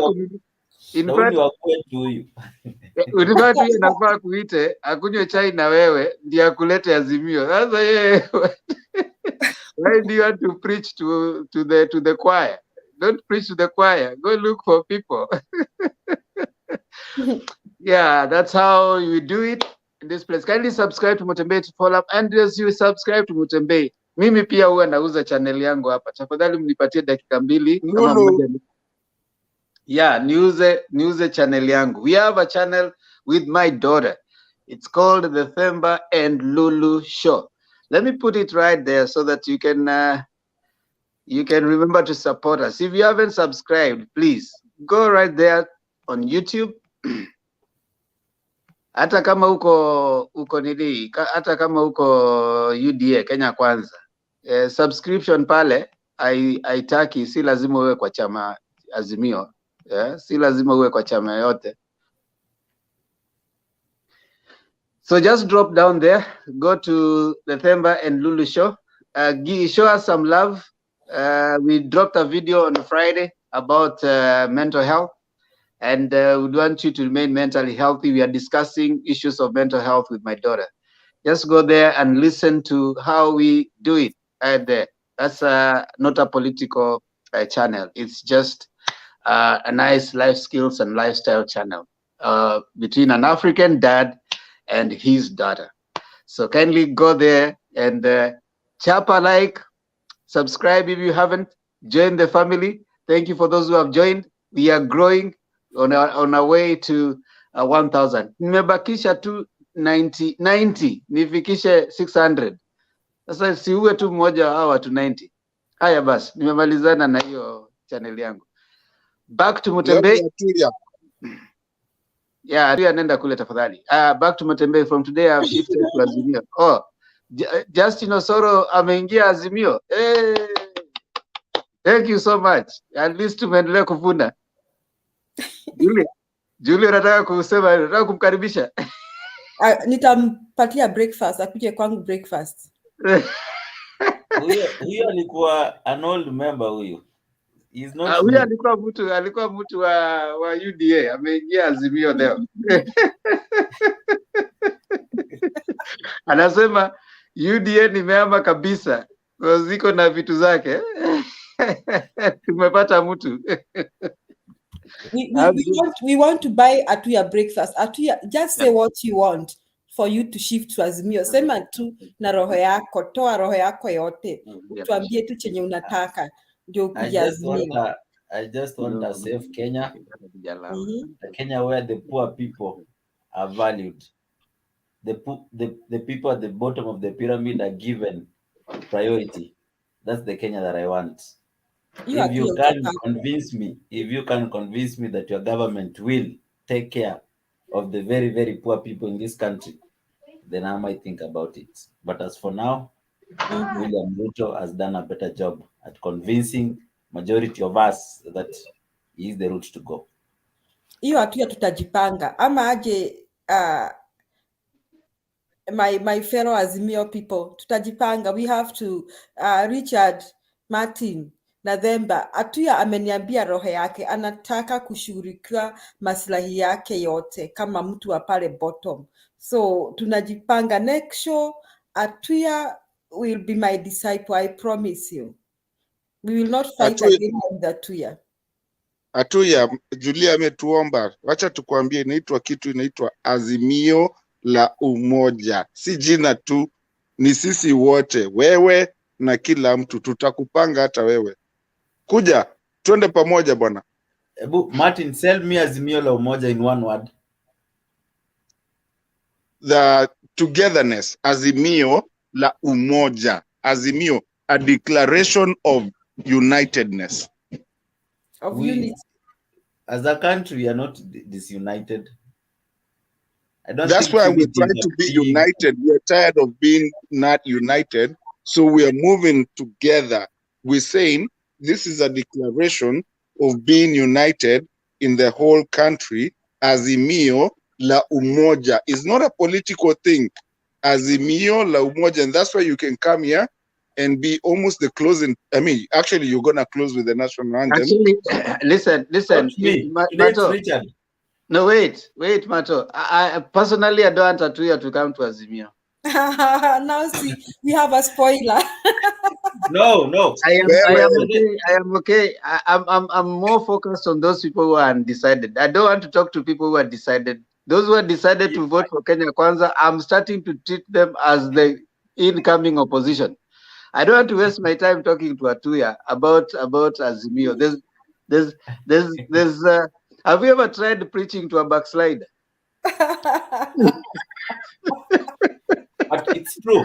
unafaa nafaa kuite akunywe chai na wewe ndiye akulete AZIMIO. Sasa yeye why do you want to preach to the choir? Don't preach to the choir. Go look for people. Yeah, that's how you do it in this place. Kindly subscribe to Mutembei to follow up, and as you subscribe to Mutembei, mimi pia huwa nauza channel yangu hapa. Tafadhali mnipatie dakika 2 kama mmoja. Yeah, niuze channel yangu. We have a channel with my daughter. It's called the Themba and Lulu Show. Let me put it right there so that you can remember to support us. If you haven't subscribed, please go right there on YouTube. Hata kama uko nini, hata kama uko UDA Kenya Kwanza, subscription pale haitaki, si lazima uwe kwa chama AZIMIO. Yeah, si lazima uwe kwa chama yote. So just drop down there, go to the Themba and Lulu Show. Show us some love. We dropped a video on Friday. about mental health, and we want you to remain mentally healthy. We are discussing issues of mental health with my daughter. Just go there and listen to how we do it there. That's not a political channel. It's just a nice life skills and lifestyle channel between an African dad and his daughter. So kindly go there and chap a like, subscribe if you haven't, join the family. Thank you for those who have joined. We are growing on our way to 1,000. Nimebakisha tu 90 nifikishe 600. Sasa siuwe tu mmoja wa watu 90. Haya basi, nimemalizana na hiyo channel yangu. Back to Mutembe. Yeah, nenda kule tafadhali. Back to Mutembe. From today I've shifted to Azimio. Oh, Justin Osoro ameingia Azimio. Hey. Thank you so much. At least tumeendelea kuvuna. Julie unataka kusema, unataka kumkaribisha? Nitampatia breakfast, akuje kwangu breakfast. Huyo alikuwa an old member huyo. He's not huyo alikuwa mtu wa UDA, ameingia Azimio leo. Anasema UDA nimeama kabisa. Ziko na vitu zake. Tumepata mtu. We want to buy Atuya breakfast. Atuya, just say what you want for you to shift to Azimio. Sema tu na roho yako, toa roho yako yote. Tuambie tu chenye unataka. I just want a safe Kenya. A Kenya where the poor people are valued. The people at the bottom of the pyramid are given priority. That's the Kenya that I want. If you can convince me that your government will take care of the very, very poor people in this country, then I might think about it. But as for now, William Ruto has done a better job at convincing majority of us that he is the route to go. Hiyo Atuya tutajipanga. Ama aje my fellow Azimio people, tutajipanga. We have to Richard Martin Nadhemba, Atuya ameniambia roho yake anataka kushughulikia maslahi yake yote kama mtu wa pale bottom. So tunajipanga. Next show Atuya will be my disciple, I promise you. We will not fight again with Atuya. Atuya, Julia ametuomba, wacha tukwambie inaitwa Azimio la Umoja. Si jina tu, ni sisi wote, wewe na kila mtu, tutakupanga hata wewe. Kuja, tuende pamoja bwana. Martin, sell me Azimio la Umoja in one word. The togetherness, Azimio la Umoja. Azimio, a declaration of unitedness. Of unity. As a country, we are not disunited. That's why we're trying to be united. We are tired of being not united. So we are moving together. We're saying this is a declaration of being united in the whole country. Azimio la Umoja. It's not a political thing. Azimio la Umoja. And that's why you can come here and be almost the closing. I mean, actually, you're going to close with the national anthem. Actually, listen. Mato. Richard. No, wait, Mato. I personally, I don't want Atuya to come to Azimio. Now see, we have a spoiler. No. I am okay. I'm more focused on those people who are undecided. I don't want to talk to people who are decided. Those who are decided to vote for Kenya Kwanza, I'm starting to treat them as the incoming opposition. I don't want to waste my time talking to Atuya about Azimio. There's have you ever tried preaching to a backslider? But it's true.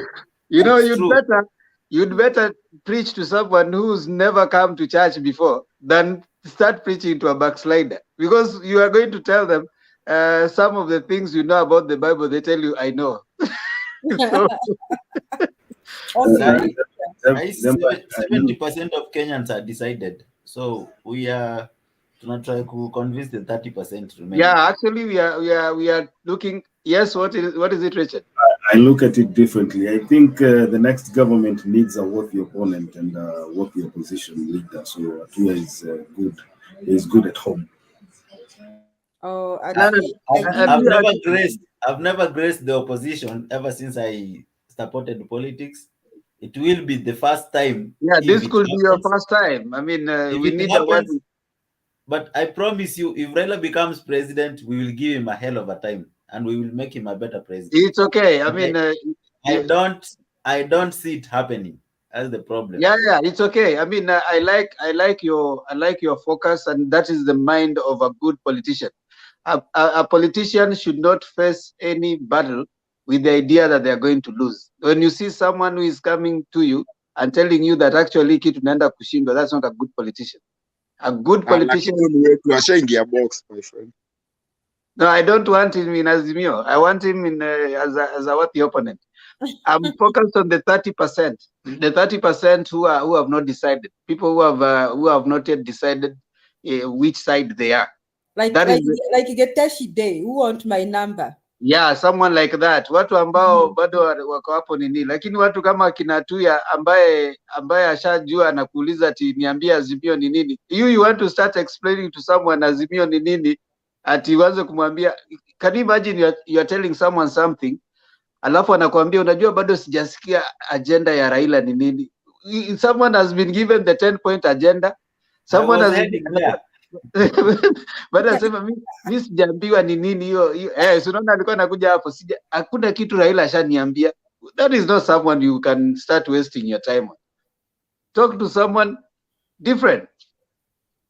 You'd better preach to someone who's never come to church before than start preaching to a backslider, because you are going to tell them some of the things you know about the Bible. They tell you, I know. 70% of Kenyans are decided. So we are gonna try to convince the 30% remaining. Yeah, actually we are looking. Yes, what is it, Richard? I look at it differently. I think the next government needs a worthy opponent and a worthy opposition leader. So Atuya is good. is good at home. Oh, I've never graced the opposition ever since I supported politics. It will be the first time. Yeah, if this it could be your happens. first time. I mean, If we it need happens, one. but I promise you, if Raila becomes president, we will give him a hell of a time, and we will make him a better president. It's okay. I mean, I don't see it happening. That's the problem. yeah, it's okay. I mean, I like your focus, and that is the mind of a good politician. A politician should not face any battle with the idea that they are going to lose. When you see someone who is coming to you and telling you that actually kitu naenda kushindwa, that's not a good politician. A good politician. Box, my friend. No, I don't want him in AZIMIO. I want him in as a worthy opponent. I'm focused on the 30%. The 30% who have not decided. People who have not yet decided which side they are. Like Geteshi Day, who want my number? Yeah, someone like that. Watu ambao bado wako hapo nini, lakini watu kama kina Tuya ambaye ashajua na kuuliza ati niambie AZIMIO ni nini. You want to start explaining to someone AZIMIO ni nini, ati uanze kumwambia. Can you imagine you are telling someone something, alafu anakuambia unajua bado sijasikia agenda ya Raila ni nini. Someone has been given the 10-point agenda. Someone has baada asema mimi sijaambiwa ni nini hiyo. Unaona alikuwa anakuja hapo, hakuna kitu Raila ashaniambia. That is not someone you can start wasting your time on. Talk to someone different.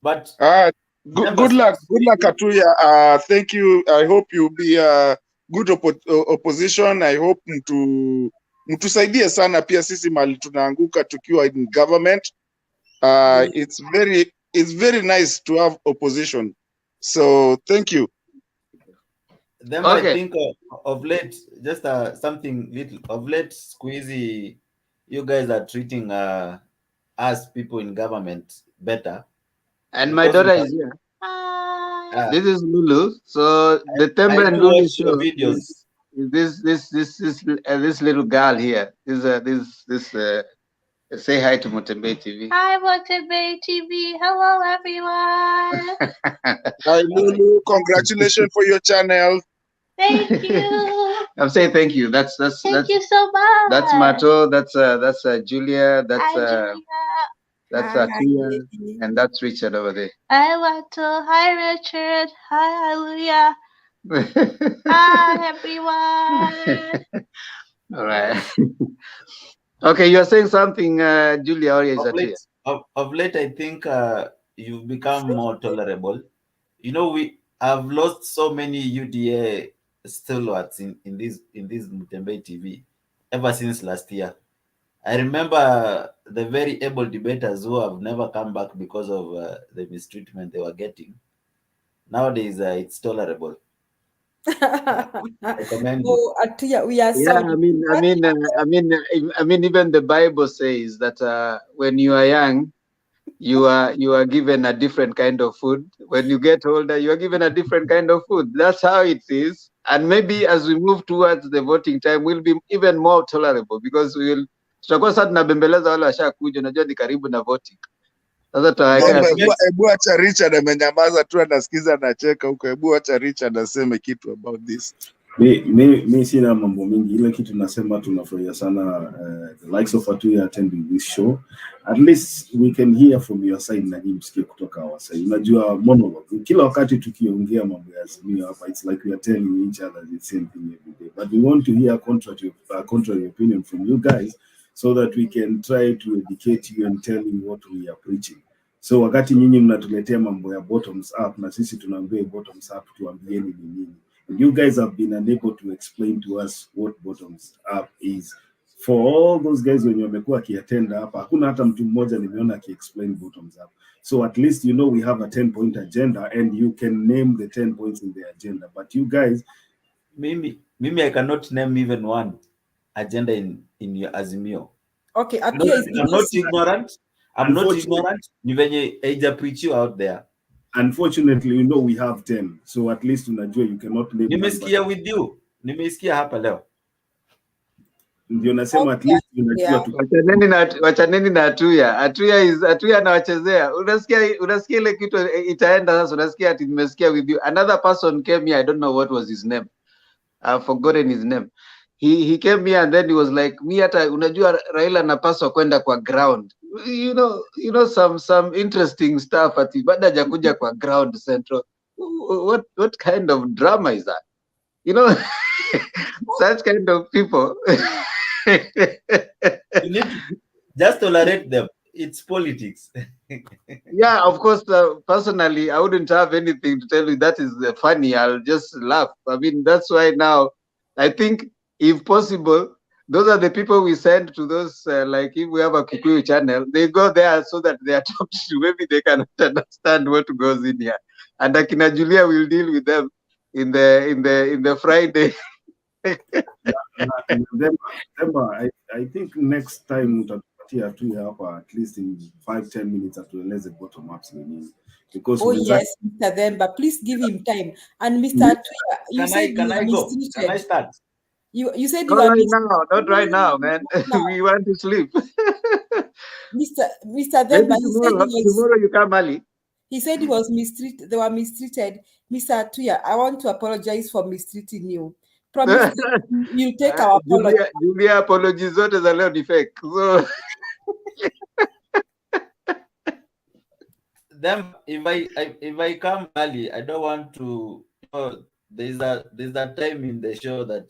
But good luck Katuya. Thank you. I hope you'll be a good opposition. I hope mtusaidie sana pia sisi mali tunaanguka tukiwa in government. It's very nice to have opposition. So thank you. Then okay. I think of late, just something little of late, Squeezy, you guys are treating us people in government better. And my daughter is here. This is Lulu. So the Tembe and Lulu show is this little girl here. Say hi to Motembe TV. Hi, Motembe TV. Hello, everyone. Hi, Lulu. Congratulations for your channel. Thank you. I'm saying thank you. Thank you so much. That's Mato. That's Julia. Julia. That's Akia, and that's Richard over there. Hi, Mato. Hi, Richard. Hi, Hallelujah. Hi, everyone. All right. Okay, you're saying something, Julia, or is that here? Of late, I think you've become more tolerable. You know, we have lost so many UDA stalwarts in this Motembe TV ever since last year. I remember the very able debaters who have never come back because of the mistreatment they were getting. Nowadays, it's tolerable. We are I mean, even the Bible says that when you are young, you are given a different kind of food. When you get older, you are given a different kind of food. That's how it is. And maybe as we move towards the voting time, we'll be even more tolerable because tutakuwa sasa tunabembeleza wale washakuja, unajua ni karibu na voting. Sasa hebu acha Richard amenyamaza tu, anasikiza anacheka huko. Hebu acha Richard aseme kitu about this. Mi sina mambo mingi, ile kitu nasema tunafurahia sana the likes of Atuya attending this show. At least we can hear from your side na msikie kutoka our side. Unajua monologue kila wakati tukiongea mambo ya AZIMIO hapa, it's like we are telling each other the same thing every day, but we want to hear contrary opinion from you guys so that we can try to educate you and tell you what we are preaching. So wakati nyinyi mnatuletea mambo ya bottoms up na sisi tunaambia bottoms up, tuambieni ni nini. And you guys have been unable to explain to us what bottoms up is. For all those guys when wamekuwa kiatenda hapa, hakuna hata mtu mmoja nimeona explain bottoms up. So at least you know we have a 10-point agenda and you can name the 10 points in the agenda. But you guys, Mimi I cannot name even one agenda in your AZIMIO. Okay, I'm not ignorant. I'm not ignorant. Ni venye haijapreachiwa out there. Unfortunately, you know we have 10. So at least unajua you cannot name. Nimesikia with you. Nimesikia hapa leo. Ndio nasema at least unajua tu. Wachaneni na Atuya. Atuya anawachezea. Unasikia ile kitu itaenda sasa. Unasikia ati nimesikia with you. Another person came here. I don't know what was his name. I've forgotten his name. He came here and then he was like, mi hata unajua Raila anapaswa kwenda kwa ground. You know some interesting stuff ati baada hajakuja kwa ground Central. What kind of drama is that? You know, such kind of people. You need to just tolerate them. It's politics. Yeah, of course. Personally, I wouldn't have anything to tell you that is funny. I'll just laugh. I mean, that's why now I think, if possible, those are the people we send to those, like if we have a Kikuyu channel, they go there so that they are talked to. Maybe they cannot understand what goes in here. And Akina Julia will deal with them in the Friday. I think next time utapatia tu hapa at least in 5-10 minutes atueleze bottom ups ni nini, because yes, Mr. Themba, please give him time. And Mr. Atuya, you said can I go? Can I start? You said you are not right now, man. We want to sleep. Mr. Themba, tomorrow you come early. He said he was mistreated. They were mistreated. Mr. Atuya, I want to apologize for mistreating you. Promise you take our apology. Julia apologies zote za leo ni fake. So Then if I come early, I don't want to. There's a time in the show that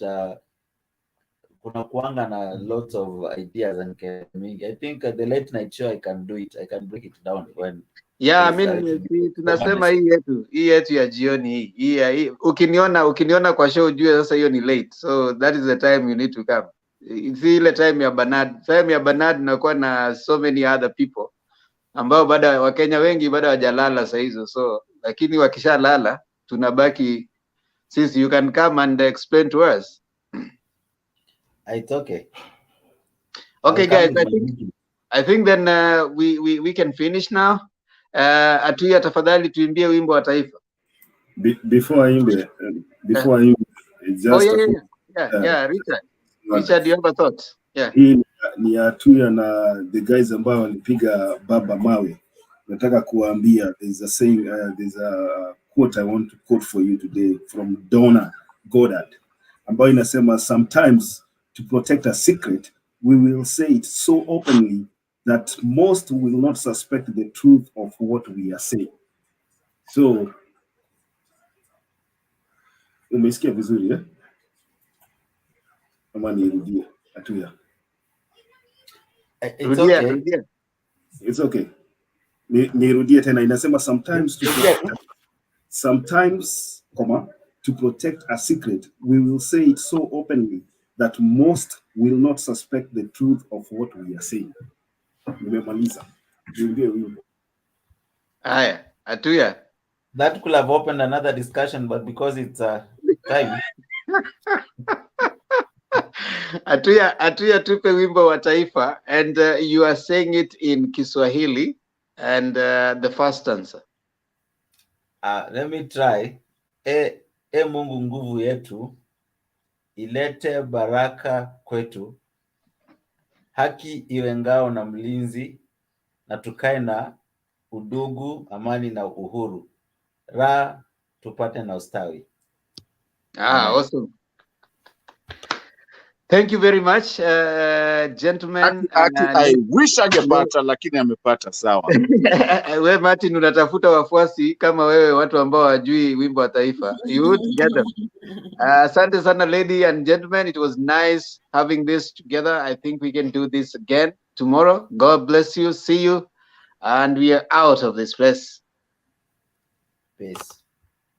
kuna kuanga na lots of ideas and I think the late night show I can do it. I can break it down when. Yeah, I mean, tunasema hii yetu ya jioni hii ukiniona kwa show ujue sasa hiyo ni late, so that is the time you need to come. See ile time ya Bernard nakuwa na so many other people ambao bado Wakenya wengi bado hawajalala sasa hizo, so lakini wakishalala tunabaki sisi. You can come and explain to us. It's okay. Okay guys, I think then we can finish now. Atuya, tafadhali tuimbie wimbo wa taifa. Before I imbe, just Richard, you have a thought? Yeah. Hii ni Atuya na the guys ambao walipiga baba mawe. Nataka kuambia, there's a saying, there's a quote I want to quote for you today from Donna Goddard, ambayo inasema, sometimes to protect a secret we will say it so openly that most will not suspect the truth of what we are saying. So, umesikia vizuri eh? Ama nirudie Atuya? It's okay. It's okay. Nirudie tena, inasema sometimes, to protect a secret we will say it so openly that most will not suspect the truth of what we are saying. Nimemaliza. Aya, Atuya. That could have opened another discussion, but because it's time. Atuya tupe wimbo wa taifa, and you are saying it in Kiswahili, and the first answer. Let me try. Mungu nguvu yetu, ilete baraka kwetu, haki iwe ngao na mlinzi, na tukae na udugu, amani na uhuru, raha tupate na ustawi. Awesome. Thank you very much, gentlemen. I wish angepata lakini amepata, sawa. Wewe Martin unatafuta wafuasi kama wewe, watu ambao wajui wimbo wa taifa. You would get them. Asante sana, ladies and gentlemen. It was nice having this together. I think we can do this again tomorrow. God bless you. See you. And we are out of this place. Peace.